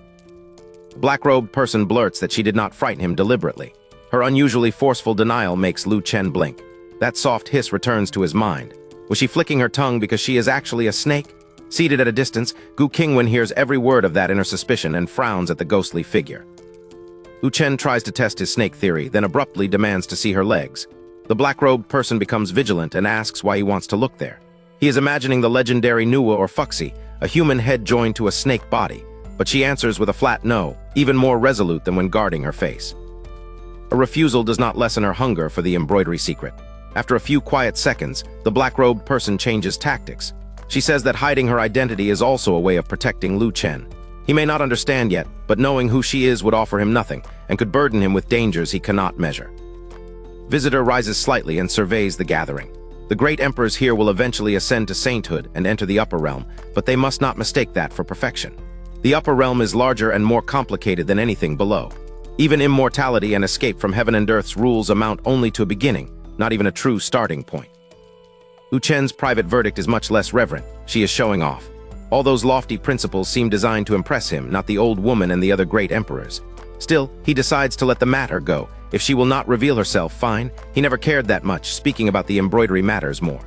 [SPEAKER 1] The black-robed person blurts that she did not frighten him deliberately. Her unusually forceful denial makes Lu Chen blink. That soft hiss returns to his mind. Was she flicking her tongue because she is actually a snake? Seated at a distance, Gu Qingwan hears every word of that inner suspicion and frowns at the ghostly figure. Lu Chen tries to test his snake theory, then abruptly demands to see her legs. The black-robed person becomes vigilant and asks why he wants to look there. He is imagining the legendary Nuwa or Fuxi, a human head joined to a snake body, but she answers with a flat no, even more resolute than when guarding her face. A refusal does not lessen her hunger for the embroidery secret. After a few quiet seconds, the black-robed person changes tactics. She says that hiding her identity is also a way of protecting Lu Chen. He may not understand yet, but knowing who she is would offer him nothing, and could burden him with dangers he cannot measure. Visitor rises slightly and surveys the gathering. The great emperors here will eventually ascend to sainthood and enter the upper realm, but they must not mistake that for perfection. The upper realm is larger and more complicated than anything below. Even immortality and escape from heaven and earth's rules amount only to a beginning, not even a true starting point. Lu Chen's private verdict is much less reverent. She is showing off. All those lofty principles seem designed to impress him, not the old woman and the other great emperors. Still, he decides to let the matter go. If she will not reveal herself, fine. He never cared that much, speaking about the embroidery matters more.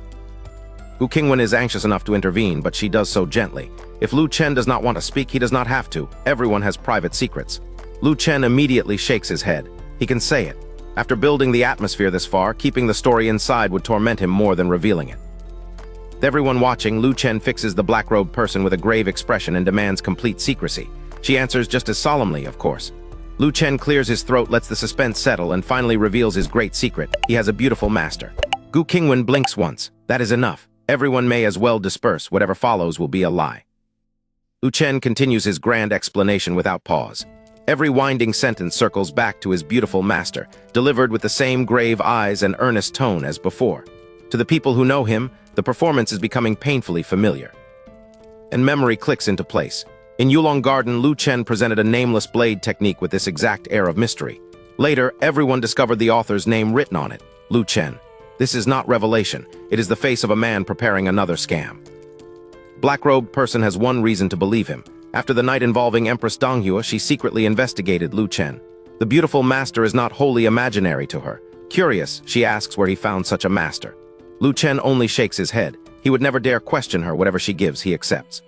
[SPEAKER 1] Gu Qingwan is anxious enough to intervene, but she does so gently. If Lu Chen does not want to speak, he does not have to. Everyone has private secrets. Lu Chen immediately shakes his head. He can say it. After building the atmosphere this far, keeping the story inside would torment him more than revealing it. With everyone watching, Lu Chen fixes the black-robed person with a grave expression and demands complete secrecy. She answers just as solemnly, of course. Lu Chen clears his throat, lets the suspense settle, and finally reveals his great secret. He has a beautiful master. Gu Qingwan blinks once. That is enough. Everyone may as well disperse. Whatever follows will be a lie. Lu Chen continues his grand explanation without pause. Every winding sentence circles back to his beautiful master, delivered with the same grave eyes and earnest tone as before. To the people who know him, the performance is becoming painfully familiar. And memory clicks into place. In Yulong Garden, Lu Chen presented a nameless blade technique with this exact air of mystery. Later, everyone discovered the author's name written on it, Lu Chen. This is not revelation. It is the face of a man preparing another scam. Black-robed person has one reason to believe him. After the night involving Empress Donghua, she secretly investigated Lu Chen. The beautiful master is not wholly imaginary to her. Curious, she asks where he found such a master. Lu Chen only shakes his head. He would never dare question her. Whatever she gives, he accepts.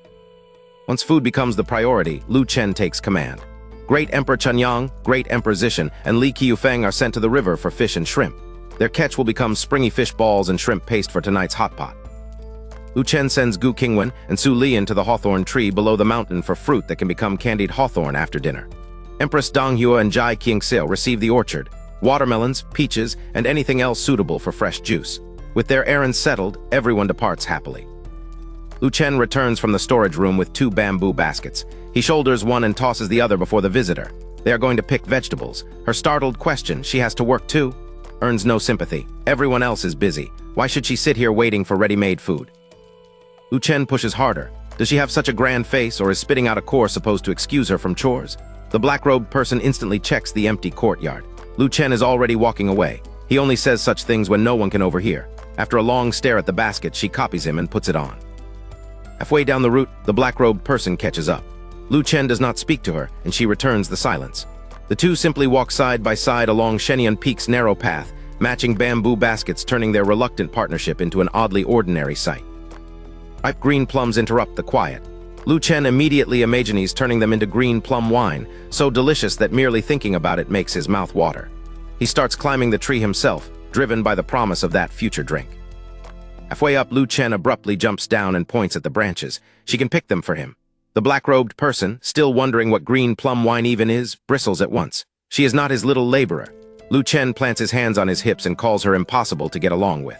[SPEAKER 1] Once food becomes the priority, Lu Chen takes command. Great Emperor Chunyang, Great Emperor Zishan, and Li Qiufeng are sent to the river for fish and shrimp. Their catch will become springy fish balls and shrimp paste for tonight's hot pot. Lu Chen sends Gu Qingwan and Su Lian to the hawthorn tree below the mountain for fruit that can become candied hawthorn after dinner. Empress Donghua and Jai Qingxil receive the orchard, watermelons, peaches, and anything else suitable for fresh juice. With their errands settled, everyone departs happily. Lu Chen returns from the storage room with 2 bamboo baskets. He shoulders one and tosses the other before the visitor. They are going to pick vegetables. Her startled question, she has to work too, earns no sympathy. Everyone else is busy. Why should she sit here waiting for ready-made food? Lu Chen pushes harder. Does she have such a grand face, or is spitting out a core supposed to excuse her from chores? The black-robed person instantly checks the empty courtyard. Lu Chen is already walking away. He only says such things when no one can overhear. After a long stare at the basket, she copies him and puts it on. Halfway down the route, the black-robed person catches up. Lu Chen does not speak to her, and she returns the silence. The two simply walk side by side along Shenyang Peak's narrow path, matching bamboo baskets, turning their reluctant partnership into an oddly ordinary sight. Ripe green plums interrupt the quiet. Lu Chen immediately imagines turning them into green plum wine, so delicious that merely thinking about it makes his mouth water. He starts climbing the tree himself, driven by the promise of that future drink. Halfway up, Lu Chen abruptly jumps down and points at the branches. She can pick them for him. The black-robed person, still wondering what green plum wine even is, bristles at once. She is not his little laborer. Lu Chen plants his hands on his hips and calls her impossible to get along with.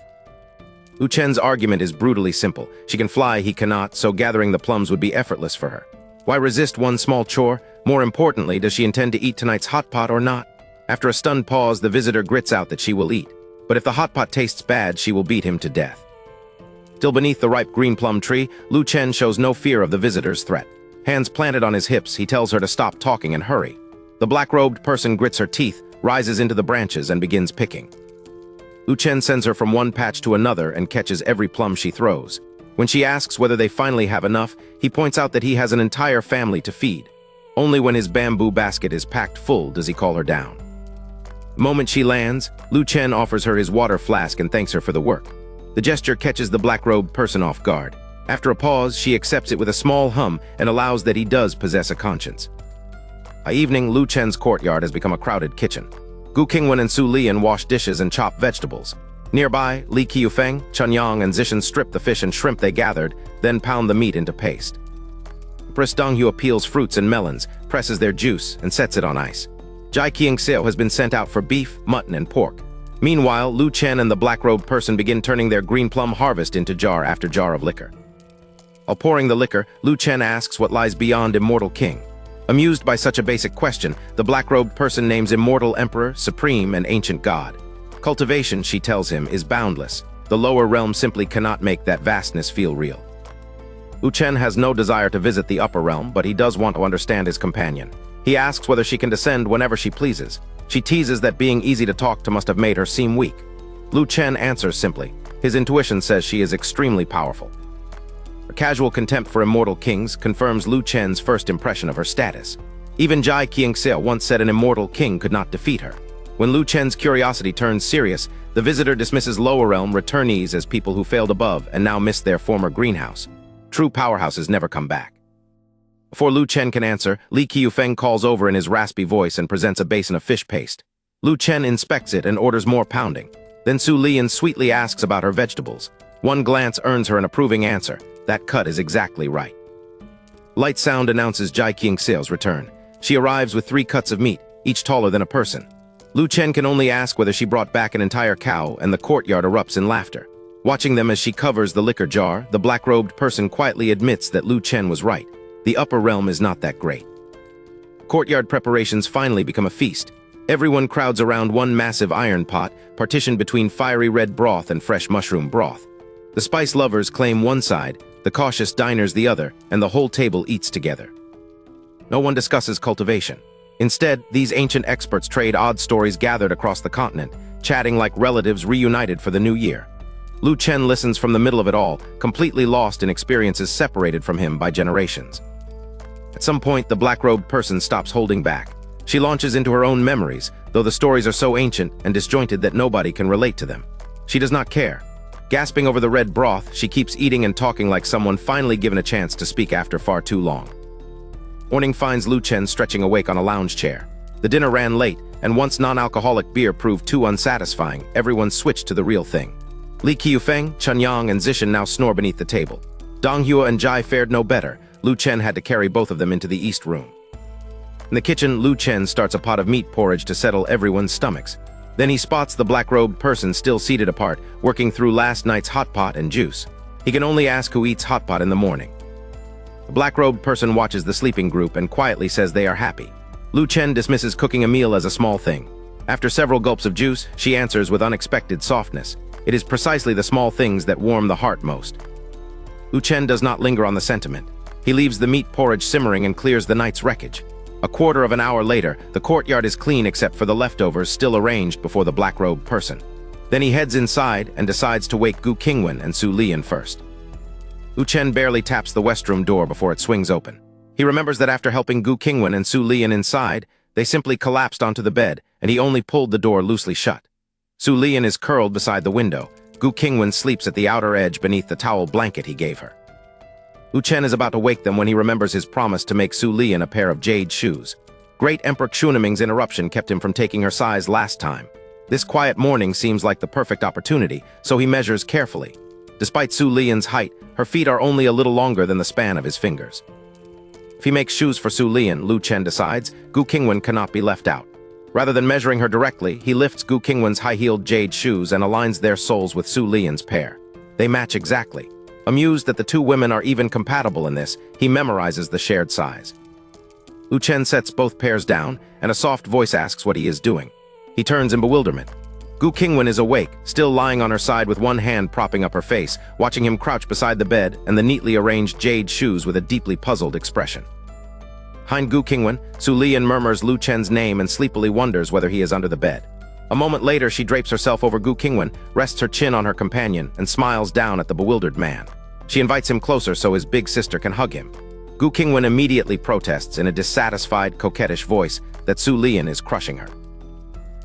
[SPEAKER 1] Lu Chen's argument is brutally simple. She can fly, he cannot, so gathering the plums would be effortless for her. Why resist one small chore? More importantly, does she intend to eat tonight's hot pot or not? After a stunned pause, the visitor grits out that she will eat, but if the hot pot tastes bad, she will beat him to death. Still beneath the ripe green plum tree, Lu Chen shows no fear of the visitor's threat. Hands planted on his hips, he tells her to stop talking and hurry. The black-robed person grits her teeth, rises into the branches, and begins picking. Lu Chen sends her from one patch to another and catches every plum she throws. When she asks whether they finally have enough, he points out that he has an entire family to feed. Only when his bamboo basket is packed full does he call her down. The moment she lands, Lu Chen offers her his water flask and thanks her for the work. The gesture catches the black-robed person off guard. After a pause, she accepts it with a small hum and allows that he does possess a conscience. By evening, Lu Chen's courtyard has become a crowded kitchen. Gu Qingwan and Su Lian wash dishes and chop vegetables. Nearby, Li Qiufeng, Chen Yang, and Zishan strip the fish and shrimp they gathered, then pound the meat into paste. Empress Gu peels fruits and melons, presses their juice, and sets it on ice. Jai Qingxiao has been sent out for beef, mutton, and pork. Meanwhile, Lu Chen and the black-robed person begin turning their green plum harvest into jar after jar of liquor. While pouring the liquor, Lu Chen asks what lies beyond Immortal King. Amused by such a basic question, the black-robed person names Immortal Emperor, Supreme, and Ancient God. Cultivation, she tells him, is boundless. The lower realm simply cannot make that vastness feel real. Lu Chen has no desire to visit the upper realm, but he does want to understand his companion. He asks whether she can descend whenever she pleases. She teases that being easy to talk to must have made her seem weak. Lu Chen answers simply. His intuition says she is extremely powerful. Her casual contempt for immortal kings confirms Lu Chen's first impression of her status. Even Jai Qingxiao once said an immortal king could not defeat her. When Lu Chen's curiosity turns serious, the visitor dismisses lower realm returnees as people who failed above and now miss their former greenhouse. True powerhouses never come back. Before Lu Chen can answer, Li Qiufeng calls over in his raspy voice and presents a basin of fish paste. Lu Chen inspects it and orders more pounding. Then Su Lian sweetly asks about her vegetables. One glance earns her an approving answer. That cut is exactly right. Light sound announces Jai Qingxiao's return. She arrives with 3 cuts of meat, each taller than a person. Lu Chen can only ask whether she brought back an entire cow, and the courtyard erupts in laughter. Watching them as she covers the liquor jar, the black-robed person quietly admits that Lu Chen was right. The upper realm is not that great. Courtyard preparations finally become a feast. Everyone crowds around one massive iron pot, partitioned between fiery red broth and fresh mushroom broth. The spice lovers claim one side, the cautious diners the other, and the whole table eats together. No one discusses cultivation. Instead, these ancient experts trade odd stories gathered across the continent, chatting like relatives reunited for the new year. Lu Chen listens from the middle of it all, completely lost in experiences separated from him by generations. At some point, the black-robed person stops holding back. She launches into her own memories, though the stories are so ancient and disjointed that nobody can relate to them. She does not care. Gasping over the red broth, she keeps eating and talking like someone finally given a chance to speak after far too long. Morning finds Lu Chen stretching awake on a lounge chair. The dinner ran late, and once non-alcoholic beer proved too unsatisfying, everyone switched to the real thing. Li Qiufeng, Chen Yang, and Zishan now snore beneath the table. Donghua and Jai fared no better. Lu Chen had to carry both of them into the east room. In the kitchen, Lu Chen starts a pot of meat porridge to settle everyone's stomachs. Then he spots the black-robed person still seated apart, working through last night's hot pot and juice. He can only ask who eats hot pot in the morning. The black-robed person watches the sleeping group and quietly says they are happy. Lu Chen dismisses cooking a meal as a small thing. After several gulps of juice, she answers with unexpected softness. It is precisely the small things that warm the heart most. Lu Chen does not linger on the sentiment. He leaves the meat porridge simmering and clears the night's wreckage. A quarter of an hour later, the courtyard is clean except for the leftovers still arranged before the black-robed person. Then he heads inside and decides to wake Gu Qingwan and Su Lian first. Lu Chen barely taps the west room door before it swings open. He remembers that after helping Gu Qingwan and Su Lian inside, they simply collapsed onto the bed, and he only pulled the door loosely shut. Su Lian is curled beside the window. Gu Qingwan sleeps at the outer edge beneath the towel blanket he gave her. Lu Chen is about to wake them when he remembers his promise to make Su Lian a pair of jade shoes. Great Emperor Xuniming's interruption kept him from taking her size last time. This quiet morning seems like the perfect opportunity, so he measures carefully. Despite Su Lian's height, her feet are only a little longer than the span of his fingers. If he makes shoes for Su Lian, Lu Chen decides, Gu Qingwan cannot be left out. Rather than measuring her directly, he lifts Gu Qingwan's high-heeled jade shoes and aligns their soles with Su Lian's pair. They match exactly. Amused that the two women are even compatible in this, he memorizes the shared size. Lu Chen sets both pairs down, and a soft voice asks what he is doing. He turns in bewilderment. Gu Qingwan is awake, still lying on her side with one hand propping up her face, watching him crouch beside the bed and the neatly arranged jade shoes with a deeply puzzled expression. Behind Gu Qingwan, Su Lian murmurs Lu Chen's name and sleepily wonders whether he is under the bed. A moment later, she drapes herself over Gu Qingwan, rests her chin on her companion, and smiles down at the bewildered man. She invites him closer so his big sister can hug him. Gu Qingwan immediately protests in a dissatisfied, coquettish voice that Su Lian is crushing her.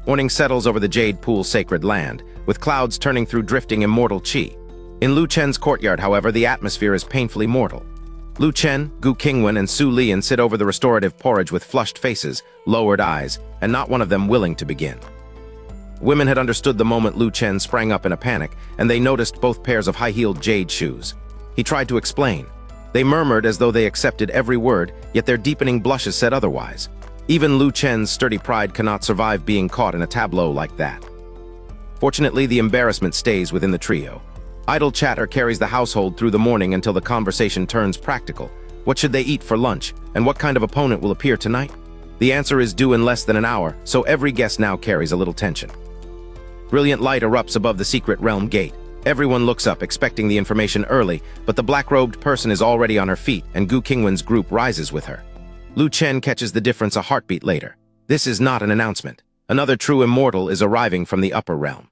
[SPEAKER 1] Morning settles over the Jade Pool's sacred land, with clouds turning through drifting immortal qi. In Lu Chen's courtyard, however, the atmosphere is painfully mortal. Lu Chen, Gu Qingwan, and Su Lian sit over the restorative porridge with flushed faces, lowered eyes, and not one of them willing to begin. Women had understood the moment Lu Chen sprang up in a panic, and they noticed both pairs of high-heeled jade shoes. He tried to explain. They murmured as though they accepted every word, yet their deepening blushes said otherwise. Even Lu Chen's sturdy pride cannot survive being caught in a tableau like that. Fortunately, the embarrassment stays within the trio. Idle chatter carries the household through the morning until the conversation turns practical. What should they eat for lunch, and what kind of opponent will appear tonight? The answer is due in less than an hour, so every guest now carries a little tension. Brilliant light erupts above the secret realm gate. Everyone looks up, expecting the information early, but the black-robed person is already on her feet, and Gu Qingwan's group rises with her. Lu Chen catches the difference a heartbeat later. This is not an announcement. Another true immortal is arriving from the upper realm.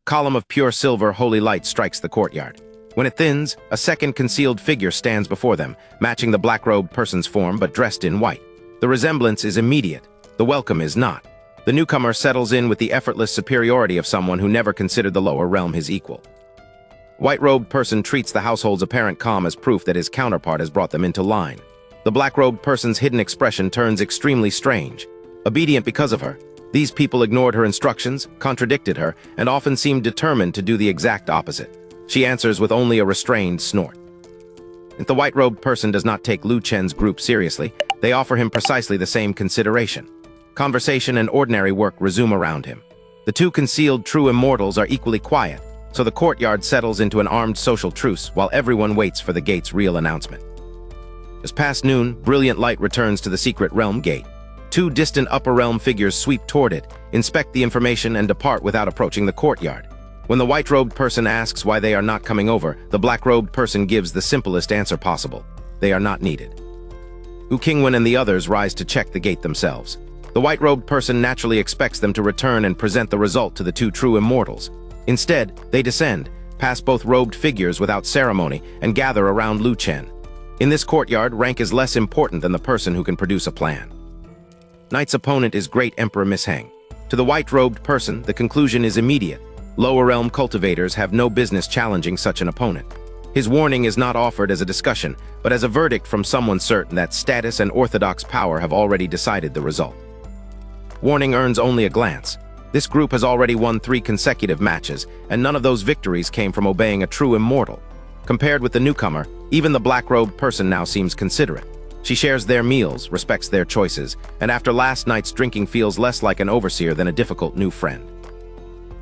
[SPEAKER 1] Column of pure silver holy light strikes the courtyard. When it thins, a second concealed figure stands before them, matching the black-robed person's form but dressed in white. The resemblance is immediate. The welcome is not. The newcomer settles in with the effortless superiority of someone who never considered the lower realm his equal. White-robed person treats the household's apparent calm as proof that his counterpart has brought them into line. The black-robed person's hidden expression turns extremely strange. Obedient because of her, these people ignored her instructions, contradicted her, and often seemed determined to do the exact opposite. She answers with only a restrained snort. If the white-robed person does not take Lu Chen's group seriously, they offer him precisely the same consideration. Conversation and ordinary work resume around him. The two concealed true immortals are equally quiet, so the courtyard settles into an armed social truce while everyone waits for the gate's real announcement. As past noon, brilliant light returns to the secret realm gate. Two distant upper realm figures sweep toward it, inspect the information, and depart without approaching the courtyard. When the white-robed person asks why they are not coming over, the black-robed person gives the simplest answer possible. They are not needed. Gu Qingwan and the others rise to check the gate themselves. The white-robed person naturally expects them to return and present the result to the two true immortals. Instead, they descend, pass both robed figures without ceremony, and gather around Lu Chen. In this courtyard, rank is less important than the person who can produce a plan. Knight's opponent is Great Emperor Misheng. To the white-robed person, the conclusion is immediate. Lower realm cultivators have no business challenging such an opponent. His warning is not offered as a discussion, but as a verdict from someone certain that status and orthodox power have already decided the result. Warning earns only a glance. This group has already won 3 consecutive matches, and none of those victories came from obeying a true immortal. Compared with the newcomer, even the black-robed person now seems considerate. She shares their meals, respects their choices, and after last night's drinking feels less like an overseer than a difficult new friend.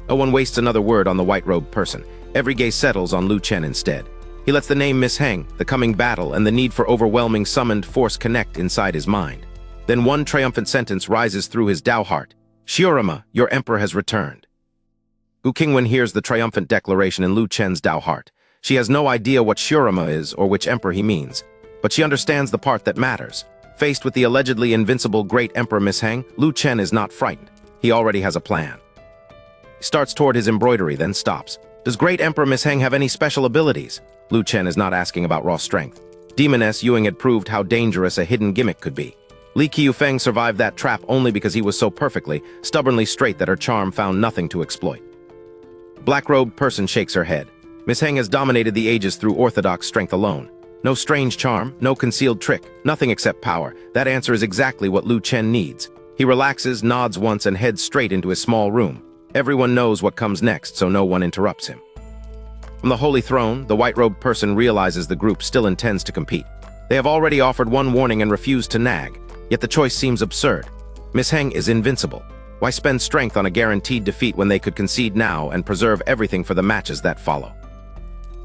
[SPEAKER 1] No one wastes another word on the white-robed person. Every gaze settles on Lu Chen instead. He lets the name Misheng, the coming battle, and the need for overwhelming summoned force connect inside his mind. Then one triumphant sentence rises through his Dao heart. "Shiorama, your emperor has returned." Gu Qingwan hears the triumphant declaration in Lu Chen's Dao heart. She has no idea what Shiorama is or which emperor he means, but she understands the part that matters. Faced with the allegedly invincible Great Emperor Misheng, Lu Chen is not frightened. He already has a plan. He starts toward his embroidery, then stops. Does Great Emperor Misheng have any special abilities? Lu Chen is not asking about raw strength. Demoness Yuing had proved how dangerous a hidden gimmick could be. Li Qiufeng survived that trap only because he was so perfectly, stubbornly straight that her charm found nothing to exploit. Black-robed person shakes her head. Misheng has dominated the ages through orthodox strength alone. No strange charm, no concealed trick, nothing except power. That answer is exactly what Lu Chen needs. He relaxes, nods once, and heads straight into his small room. Everyone knows what comes next, so no one interrupts him. From the holy throne, the white-robed person realizes the group still intends to compete. They have already offered one warning and refused to nag, yet the choice seems absurd. Misheng is invincible. Why spend strength on a guaranteed defeat when they could concede now and preserve everything for the matches that follow?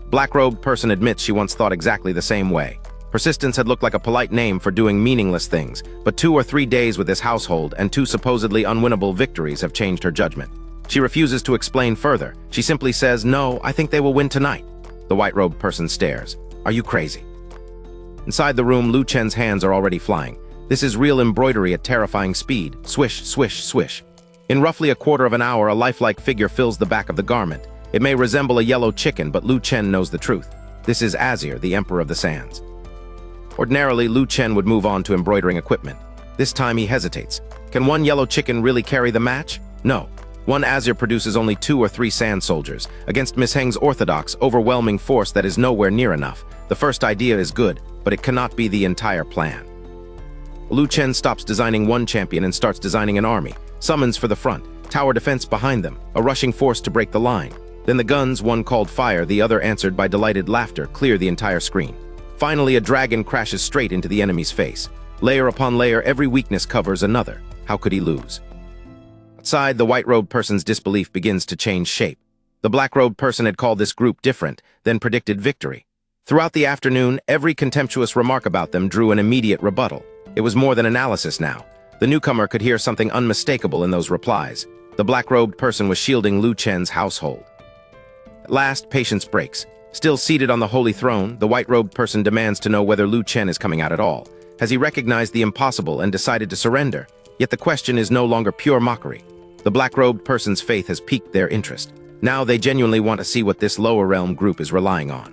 [SPEAKER 1] Black-robed person admits she once thought exactly the same way. Persistence had looked like a polite name for doing meaningless things, but 2 or 3 days with this household and 2 supposedly unwinnable victories have changed her judgment. She refuses to explain further. She simply says, "No, I think they will win tonight." The white-robed person stares. "Are you crazy?" Inside the room, Lu Chen's hands are already flying. This is real embroidery at terrifying speed. Swish, swish, swish. In roughly a quarter of an hour, a lifelike figure fills the back of the garment. It may resemble a yellow chicken, but Lu Chen knows the truth. This is Azir, the Emperor of the Sands. Ordinarily, Lu Chen would move on to embroidering equipment. This time he hesitates. Can one yellow chicken really carry the match? No. One Azir produces only 2 or 3 sand soldiers. Against Miss Heng's orthodox, overwhelming force that is nowhere near enough. The first idea is good, but it cannot be the entire plan. Lu Chen stops designing one champion and starts designing an army. Summons for the front, tower defense behind them, a rushing force to break the line. Then the guns, one called fire, the other answered by delighted laughter, clear the entire screen. Finally, a dragon crashes straight into the enemy's face. Layer upon layer, every weakness covers another. How could he lose? Outside, the white-robed person's disbelief begins to change shape. The black-robed person had called this group different, then predicted victory. Throughout the afternoon, every contemptuous remark about them drew an immediate rebuttal. It was more than analysis now. The newcomer could hear something unmistakable in those replies. The black-robed person was shielding Lu Chen's household. At last, patience breaks. Still seated on the holy throne, the white-robed person demands to know whether Lu Chen is coming out at all. Has he recognized the impossible and decided to surrender? Yet the question is no longer pure mockery. The black-robed person's faith has piqued their interest. Now they genuinely want to see what this lower realm group is relying on.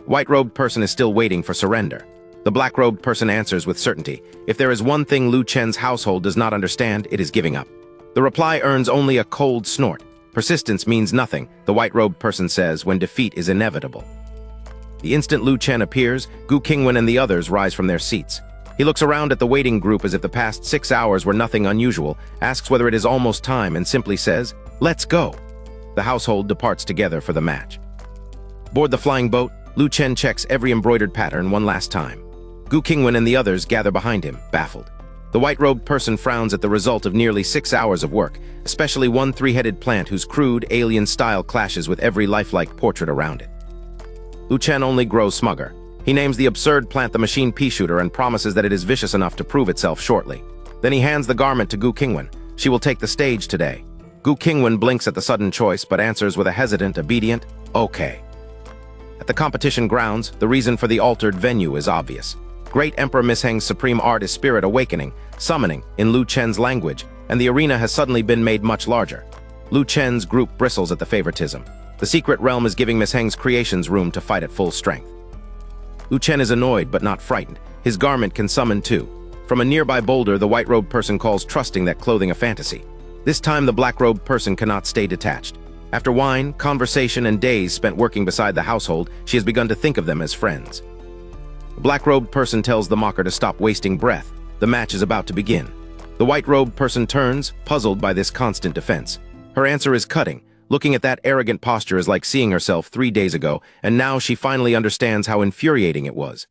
[SPEAKER 1] White-robed person is still waiting for surrender. The black-robed person answers with certainty. If there is one thing Lu Chen's household does not understand, it is giving up. The reply earns only a cold snort. Persistence means nothing, the white-robed person says, when defeat is inevitable. The instant Lu Chen appears, Gu Qingwan and the others rise from their seats. He looks around at the waiting group as if the past 6 hours were nothing unusual, asks whether it is almost time, and simply says, "Let's go." The household departs together for the match. Aboard the flying boat, Lu Chen checks every embroidered pattern one last time. Gu Qingwan and the others gather behind him, baffled. The white-robed person frowns at the result of nearly 6 hours of work, especially one 3-headed plant whose crude, alien style clashes with every lifelike portrait around it. Lu Chen only grows smugger. He names the absurd plant the machine pea shooter and promises that it is vicious enough to prove itself shortly. Then he hands the garment to Gu Qingwan. She will take the stage today. Gu Qingwan blinks at the sudden choice, but answers with a hesitant, obedient, "Okay." At the competition grounds, the reason for the altered venue is obvious. Great Emperor Miss Heng's supreme art is spirit awakening, summoning, in Lu Chen's language, and the arena has suddenly been made much larger. Lu Chen's group bristles at the favoritism. The secret realm is giving Miss Heng's creations room to fight at full strength. Lu Chen is annoyed but not frightened. His garment can summon too. From a nearby boulder, the white-robed person calls trusting that clothing a fantasy. This time the black-robed person cannot stay detached. After wine, conversation, and days spent working beside the household, she has begun to think of them as friends. The black-robed person tells the mocker to stop wasting breath. The match is about to begin. The white-robed person turns, puzzled by this constant defense. Her answer is cutting. Looking at that arrogant posture is like seeing herself 3 days ago, and now she finally understands how infuriating it was.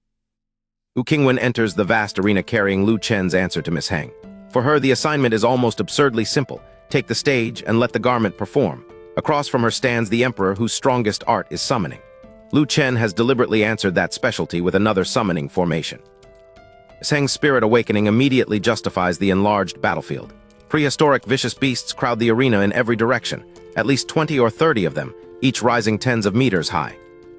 [SPEAKER 1] Gu Qingwan enters the vast arena carrying Lu Chen's answer to Miss Heng. For her, the assignment is almost absurdly simple. Take the stage and let the garment perform. Across from her stands the emperor whose strongest art is summoning. Lu Chen has deliberately answered that specialty with another summoning formation. Miss Heng's spirit awakening immediately justifies the enlarged battlefield. Prehistoric vicious beasts crowd the arena in every direction, at least 20 or 30 of them, each rising tens of meters high.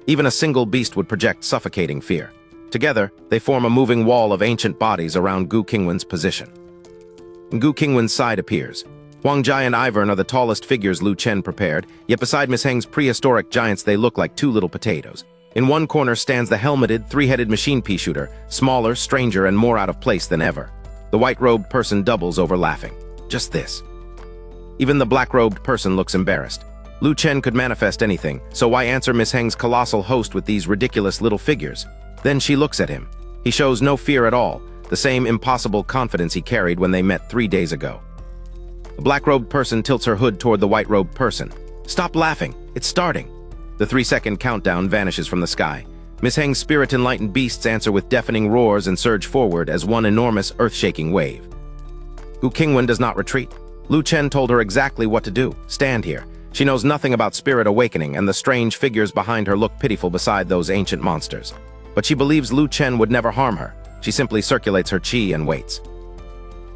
[SPEAKER 1] Even a single beast would project suffocating fear. Together, they form a moving wall of ancient bodies around Gu Qingwan's position. Gu Qingwan's side appears. Huang Jai and Ivern are the tallest figures Lu Chen prepared, yet beside Miss Heng's prehistoric giants they look like 2 little potatoes. In one corner stands the helmeted, 3-headed machine pea shooter, smaller, stranger, and more out of place than ever. The white-robed person doubles over laughing. Just this. Even the black-robed person looks embarrassed. Lu Chen could manifest anything, so why answer Miss Heng's colossal host with these ridiculous little figures? Then she looks at him. He shows no fear at all, the same impossible confidence he carried when they met 3 days ago. The black-robed person tilts her hood toward the white-robed person. Stop laughing, it's starting. The 3-second countdown vanishes from the sky. Miss Heng's spirit-enlightened beasts answer with deafening roars and surge forward as one enormous, earth-shaking wave. Gu Qingwan does not retreat. Lu Chen told her exactly what to do. Stand here. She knows nothing about spirit awakening, and the strange figures behind her look pitiful beside those ancient monsters. but she believes Lu Chen would never harm her. She simply circulates her chi and waits.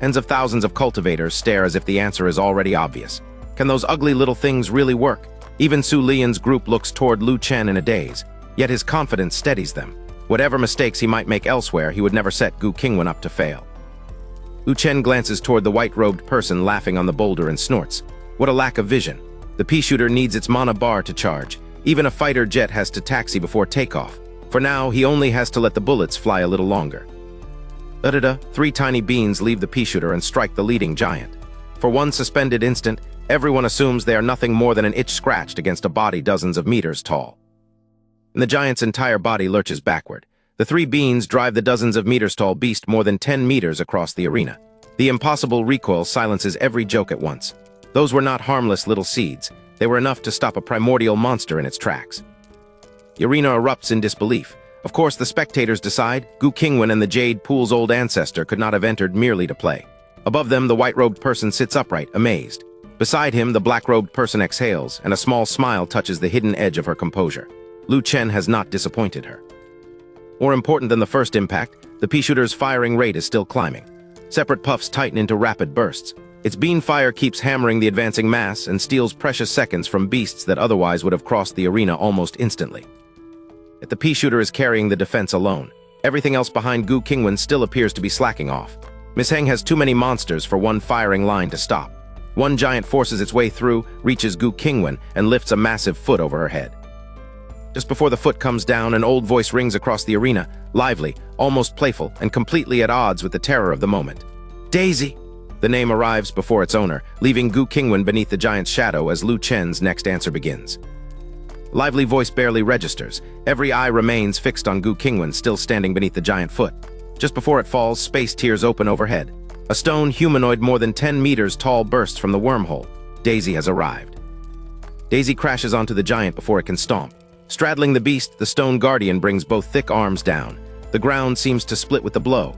[SPEAKER 1] Tens of thousands of cultivators stare as if the answer is already obvious. Can those ugly little things really work? Even Su Lian's group looks toward Lu Chen in a daze, yet his confidence steadies them. Whatever mistakes he might make elsewhere, he would never set Gu Qingwan up to fail. Lu Chen glances toward the white-robed person laughing on the boulder and snorts. What a lack of vision. The pea shooter needs its mana bar to charge. Even a fighter jet has to taxi before takeoff. For now, he only has to let the bullets fly a little longer. Da-da-da, 3 tiny beans leave the pea shooter and strike the leading giant. For one suspended instant, everyone assumes they are nothing more than an itch scratched against a body dozens of meters tall. And the giant's entire body lurches backward. The 3 beans drive the dozens of meters tall beast more than 10 meters across the arena. The impossible recoil silences every joke at once. Those were not harmless little seeds. They were enough to stop a primordial monster in its tracks. The arena erupts in disbelief. Of course, the spectators decide Gu Qingwan and the Jade Pool's old ancestor could not have entered merely to play. Above them, the white-robed person sits upright, amazed. Beside him, the black-robed person exhales, and a small smile touches the hidden edge of her composure. Lu Chen has not disappointed her. More important than the first impact, the pea shooter's firing rate is still climbing. Separate puffs tighten into rapid bursts. Its beam fire keeps hammering the advancing mass and steals precious seconds from beasts that otherwise would have crossed the arena almost instantly. Yet the pea shooter is carrying the defense alone. Everything else behind Gu Qingwan still appears to be slacking off. Miss Heng has too many monsters for one firing line to stop. One giant forces its way through, reaches Gu Qingwan, and lifts a massive foot over her head. Just before the foot comes down, an old voice rings across the arena, lively, almost playful, and completely at odds with the terror of the moment. Daisy! The name arrives before its owner, leaving Gu Qingwan beneath the giant's shadow as Lu Chen's next answer begins. Lively voice barely registers. Every eye remains fixed on Gu Qingwan, still standing beneath the giant foot. Just before it falls, space tears open overhead. A stone humanoid more than 10 meters tall bursts from the wormhole. Daisy has arrived. Daisy crashes onto the giant before it can stomp. Straddling the beast, the stone guardian brings both thick arms down. The ground seems to split with the blow.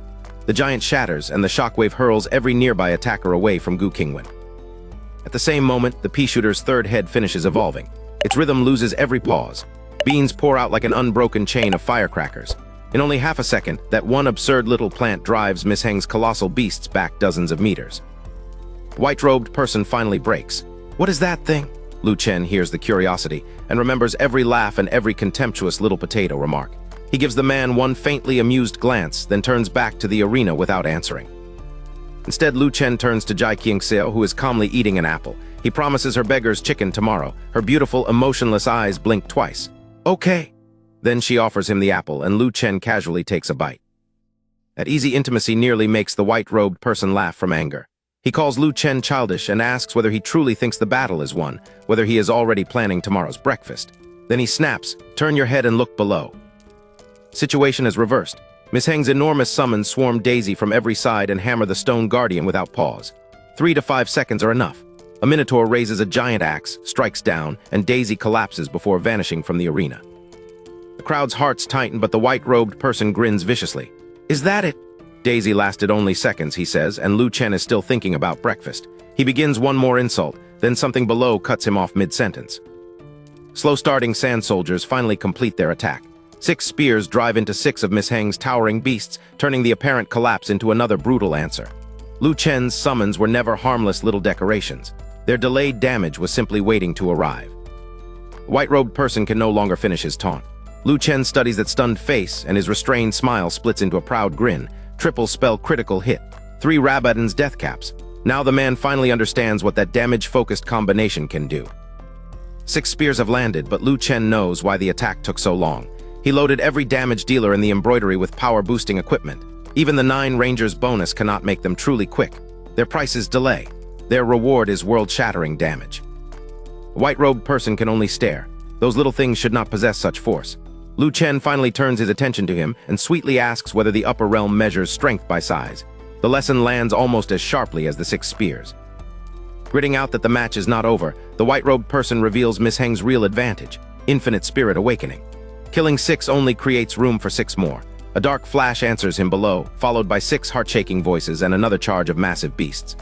[SPEAKER 1] The giant shatters, and the shockwave hurls every nearby attacker away from Gu Qingwan. At the same moment, the pea shooter's third head finishes evolving. Its rhythm loses every pause. Beans pour out like an unbroken chain of firecrackers. In only half a second, that one absurd little plant drives Miss Heng's colossal beasts back dozens of meters. White-robed person finally breaks. What is that thing? Lu Chen hears the curiosity and remembers every laugh and every contemptuous little potato remark. He gives the man one faintly amused glance, then turns back to the arena without answering. Instead, Lu Chen turns to Jai Qingxiao, who is calmly eating an apple. He promises her beggar's chicken tomorrow. Her beautiful, emotionless eyes blink twice. Okay. Then she offers him the apple, and Lu Chen casually takes a bite. That easy intimacy nearly makes the white-robed person laugh from anger. He calls Lu Chen childish and asks whether he truly thinks the battle is won, whether he is already planning tomorrow's breakfast. Then he snaps, "Turn your head and look below." Situation is reversed. Miss Heng's enormous summons swarm Daisy from every side and hammer the stone guardian without pause. 3 to 5 seconds are enough. A minotaur raises a giant axe, strikes down, and Daisy collapses before vanishing from the arena. The crowd's hearts tighten, but the white-robed person grins viciously. Is that it? Daisy lasted only seconds, he says, and Lu Chen is still thinking about breakfast. He begins one more insult, then something below cuts him off mid-sentence. Slow-starting sand soldiers finally complete their attack. 6 spears drive into 6 of Miss Heng's towering beasts, turning the apparent collapse into another brutal answer. Lu Chen's summons were never harmless little decorations. Their delayed damage was simply waiting to arrive. The white-robed person can no longer finish his taunt. Lu Chen studies that stunned face, and his restrained smile splits into a proud grin. Triple spell critical hit. 3 Rabadon's death caps. Now the man finally understands what that damage-focused combination can do. 6 spears have landed, but Lu Chen knows why the attack took so long. He loaded every damage dealer in the embroidery with power-boosting equipment. Even the 9 Rangers bonus cannot make them truly quick. Their price is delay. Their reward is world-shattering damage. A white-robed person can only stare. Those little things should not possess such force. Lu Chen finally turns his attention to him and sweetly asks whether the upper realm measures strength by size. The lesson lands almost as sharply as the 6 spears. Gritting out that the match is not over, the white-robed person reveals Miss Heng's real advantage: infinite spirit awakening. Killing 6 only creates room for 6 more. A dark flash answers him below, followed by 6 heart-shaking voices and another charge of massive beasts.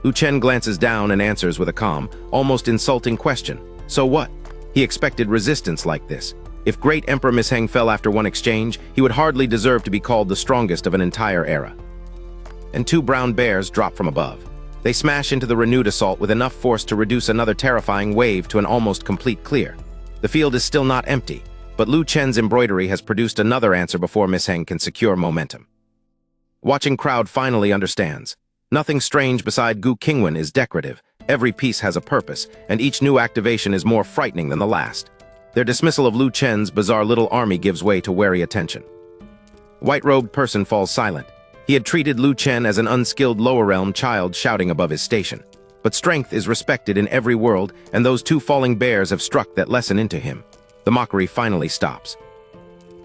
[SPEAKER 1] Lu Chen glances down and answers with a calm, almost insulting question. So what? He expected resistance like this. If great Emperor Misheng fell after one exchange, he would hardly deserve to be called the strongest of an entire era. And two brown bears drop from above. They smash into the renewed assault with enough force to reduce another terrifying wave to an almost complete clear. The field is still not empty, but Lu Chen's embroidery has produced another answer before Misheng can secure momentum. Watching crowd finally understands. Nothing strange beside Gu Qingwan is decorative. Every piece has a purpose, and each new activation is more frightening than the last. Their dismissal of Lu Chen's bizarre little army gives way to wary attention. White-robed person falls silent. He had treated Lu Chen as an unskilled lower-realm child shouting above his station. But strength is respected in every world, and those two falling bears have struck that lesson into him. The mockery finally stops.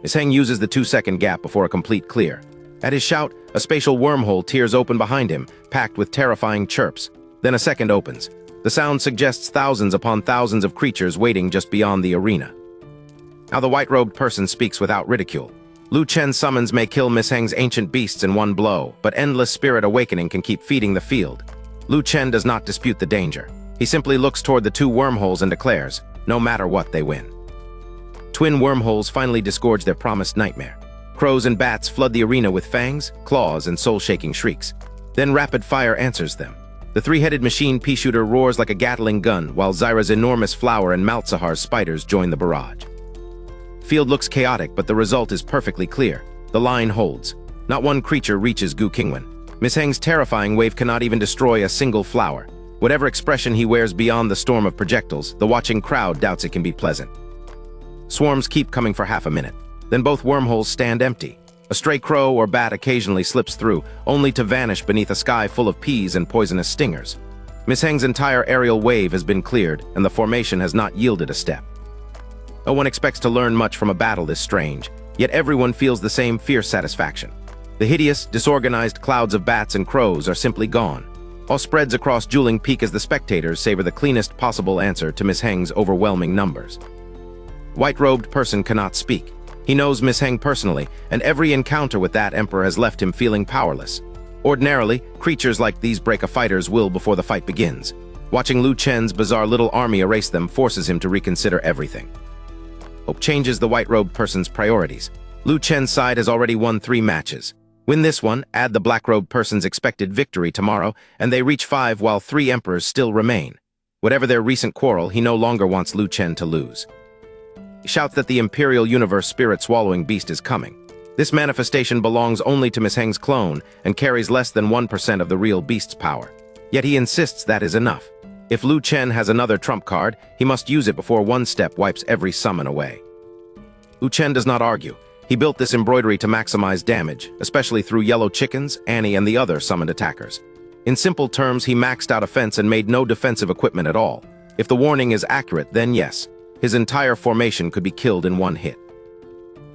[SPEAKER 1] Misheng uses the 2-second gap before a complete clear. At his shout, a spatial wormhole tears open behind him, packed with terrifying chirps. Then a second opens. The sound suggests thousands upon thousands of creatures waiting just beyond the arena. Now the white-robed person speaks without ridicule. Lu Chen's summons may kill Misheng's ancient beasts in one blow, but endless spirit awakening can keep feeding the field. Lu Chen does not dispute the danger. He simply looks toward the two wormholes and declares, no matter what, they win. Twin wormholes finally disgorge their promised nightmare. Crows and bats flood the arena with fangs, claws, and soul-shaking shrieks. Then rapid fire answers them. The three-headed machine pea-shooter roars like a Gatling gun, while Zyra's enormous flower and Malzahar's spiders join the barrage. Field looks chaotic, but the result is perfectly clear. The line holds. Not one creature reaches Gu Qingwan. Misheng's terrifying wave cannot even destroy a single flower. Whatever expression he wears beyond the storm of projectiles, the watching crowd doubts it can be pleasant. Swarms keep coming for half a minute. Then both wormholes stand empty. A stray crow or bat occasionally slips through, only to vanish beneath a sky full of peas and poisonous stingers. Misheng's entire aerial wave has been cleared, and the formation has not yielded a step. No one expects to learn much from a battle this strange, yet everyone feels the same fierce satisfaction. The hideous, disorganized clouds of bats and crows are simply gone. All spreads across Juling Peak as the spectators savor the cleanest possible answer to Misheng's overwhelming numbers. White-robed person cannot speak. He knows Misheng personally, and every encounter with that emperor has left him feeling powerless. Ordinarily, creatures like these break a fighter's will before the fight begins. Watching Lu Chen's bizarre little army erase them forces him to reconsider everything. Hope changes the white-robed person's priorities. Lu Chen's side has already won 3 matches. Win this one, add the black-robed person's expected victory tomorrow, and they reach 5 while 3 emperors still remain. Whatever their recent quarrel, he no longer wants Lu Chen to lose. He shouts that the imperial universe spirit-swallowing beast is coming. This manifestation belongs only to Misheng's clone and carries less than 1% of the real beast's power. Yet he insists that is enough. If Lu Chen has another trump card, he must use it before one step wipes every summon away. Lu Chen does not argue. He built this embroidery to maximize damage, especially through yellow chickens, Annie, and the other summoned attackers. In simple terms, he maxed out offense and made no defensive equipment at all. If the warning is accurate, then yes, his entire formation could be killed in one hit.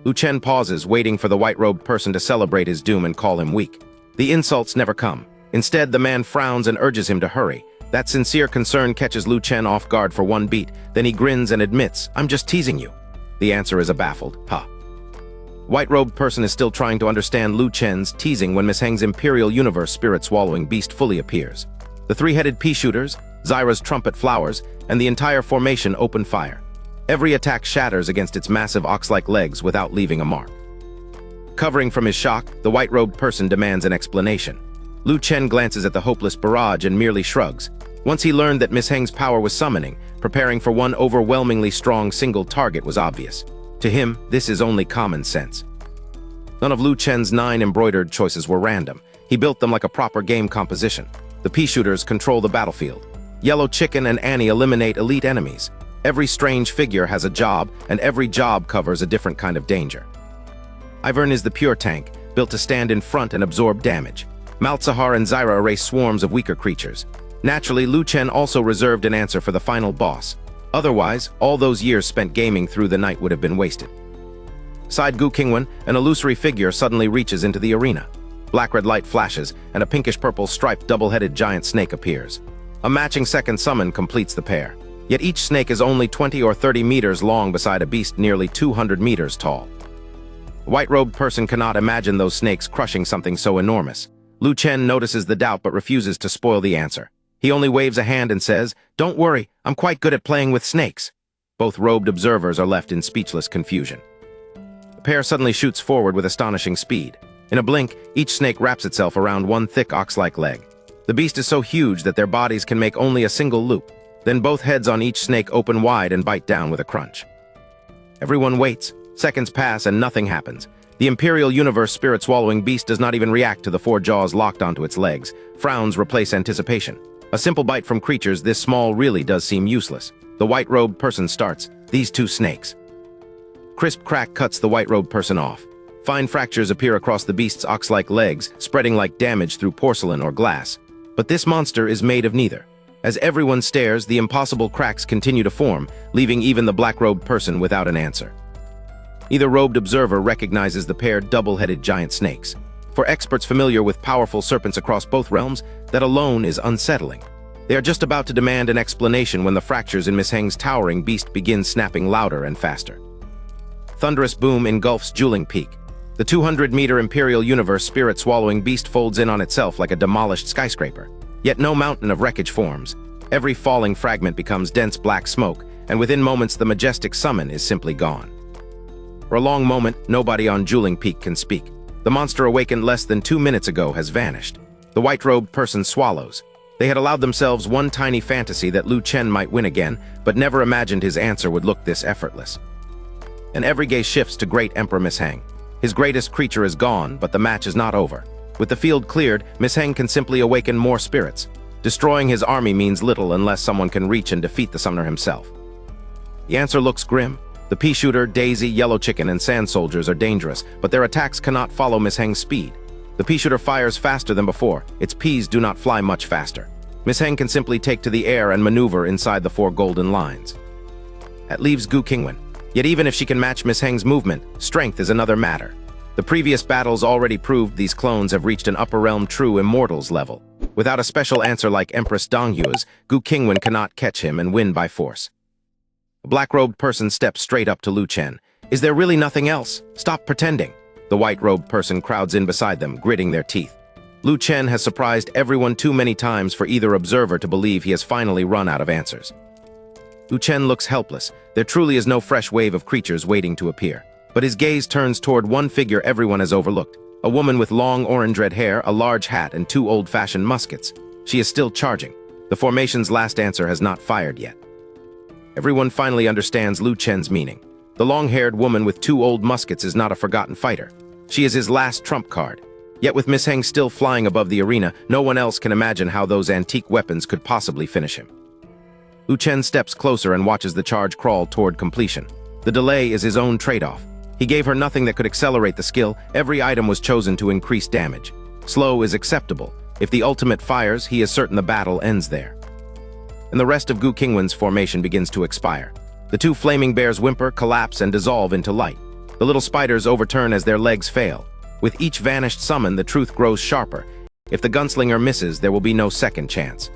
[SPEAKER 1] Lu Chen pauses, waiting for the white-robed person to celebrate his doom and call him weak. The insults never come. Instead, the man frowns and urges him to hurry. That sincere concern catches Lu Chen off guard for one beat, then he grins and admits, "I'm just teasing you." The answer is a baffled, "Huh." White-robed person is still trying to understand Lu Chen's teasing when Misheng's imperial universe spirit-swallowing beast fully appears. The 3-headed pea-shooters, Zyra's trumpet flowers, and the entire formation open fire. Every attack shatters against its massive ox-like legs without leaving a mark. Covering from his shock, the white-robed person demands an explanation. Lu Chen glances at the hopeless barrage and merely shrugs. Once he learned that Misheng's power was summoning, preparing for one overwhelmingly strong single target was obvious. To him, this is only common sense. None of Lu Chen's 9 embroidered choices were random. He built them like a proper game composition. The pea-shooters control the battlefield. Yellow Chicken and Annie eliminate elite enemies. Every strange figure has a job, and every job covers a different kind of danger. Ivern is the pure tank, built to stand in front and absorb damage. Malzahar and Zyra erase swarms of weaker creatures. Naturally, Lu Chen also reserved an answer for the final boss. Otherwise, all those years spent gaming through the night would have been wasted. Side Gu Qingwan, an illusory figure suddenly reaches into the arena. Black-red light flashes, and a pinkish-purple striped double-headed giant snake appears. A matching second summon completes the pair. Yet each snake is only 20 or 30 meters long beside a beast nearly 200 meters tall. A white-robed person cannot imagine those snakes crushing something so enormous. Lu Chen notices the doubt but refuses to spoil the answer. He only waves a hand and says, "Don't worry, I'm quite good at playing with snakes." Both robed observers are left in speechless confusion. The pair suddenly shoots forward with astonishing speed. In a blink, each snake wraps itself around one thick ox-like leg. The beast is so huge that their bodies can make only a single loop. Then both heads on each snake open wide and bite down with a crunch. Everyone waits. Seconds pass and nothing happens. The Imperial Universe spirit-swallowing beast does not even react to the four jaws locked onto its legs. Frowns replace anticipation. A simple bite from creatures this small really does seem useless. The white-robed person starts. These two snakes. Crisp crack cuts the white-robed person off. Fine fractures appear across the beast's ox-like legs, spreading like damage through porcelain or glass. But this monster is made of neither. As everyone stares, the impossible cracks continue to form, leaving even the black-robed person without an answer. Either robed observer recognizes the pair double-headed giant snakes. For experts familiar with powerful serpents across both realms, that alone is unsettling. They are just about to demand an explanation when the fractures in Miss Heng's towering beast begin snapping louder and faster. Thunderous boom engulfs Juling Peak. The 200-meter Imperial Universe spirit-swallowing beast folds in on itself like a demolished skyscraper. Yet no mountain of wreckage forms. Every falling fragment becomes dense black smoke, and within moments the majestic summon is simply gone. For a long moment, nobody on Juling Peak can speak. The monster awakened less than 2 minutes ago has vanished. The white-robed person swallows. They had allowed themselves one tiny fantasy that Lu Chen might win again, but never imagined his answer would look this effortless. And every gaze shifts to Great Emperor Miss Heng. His greatest creature is gone, but the match is not over. With the field cleared, Miss Heng can simply awaken more spirits. Destroying his army means little unless someone can reach and defeat the summoner himself. The answer looks grim. The pea shooter, Daisy, Yellow Chicken, and Sand Soldiers are dangerous, but their attacks cannot follow Miss Heng's speed. The pea shooter fires faster than before. Its peas do not fly much faster. Miss Heng can simply take to the air and maneuver inside the 4 golden lines. That leaves Gu Qingwan. Yet even if she can match Miss Heng's movement, strength is another matter. The previous battles already proved these clones have reached an upper realm true immortals level. Without a special answer like Empress Donghua's, Gu Qingwan cannot catch him and win by force. A black-robed person steps straight up to Lu Chen. Is there really nothing else? Stop pretending. The white-robed person crowds in beside them, gritting their teeth. Lu Chen has surprised everyone too many times for either observer to believe he has finally run out of answers. Lu Chen looks helpless. There truly is no fresh wave of creatures waiting to appear. But his gaze turns toward one figure everyone has overlooked. A woman with long orange red hair, a large hat, and 2 old-fashioned muskets. She is still charging. The formation's last answer has not fired yet. Everyone finally understands Lu Chen's meaning. The long-haired woman with 2 old muskets is not a forgotten fighter. She is his last trump card. Yet with Miss Heng still flying above the arena, no one else can imagine how those antique weapons could possibly finish him. Lu Chen steps closer and watches the charge crawl toward completion. The delay is his own trade-off. He gave her nothing that could accelerate the skill. Every item was chosen to increase damage. Slow is acceptable. If the ultimate fires, he is certain the battle ends there. And the rest of Gu Qingwan's formation begins to expire. The 2 flaming bears whimper, collapse, and dissolve into light. The little spiders overturn as their legs fail. With each vanished summon, the truth grows sharper. If the gunslinger misses, there will be no second chance.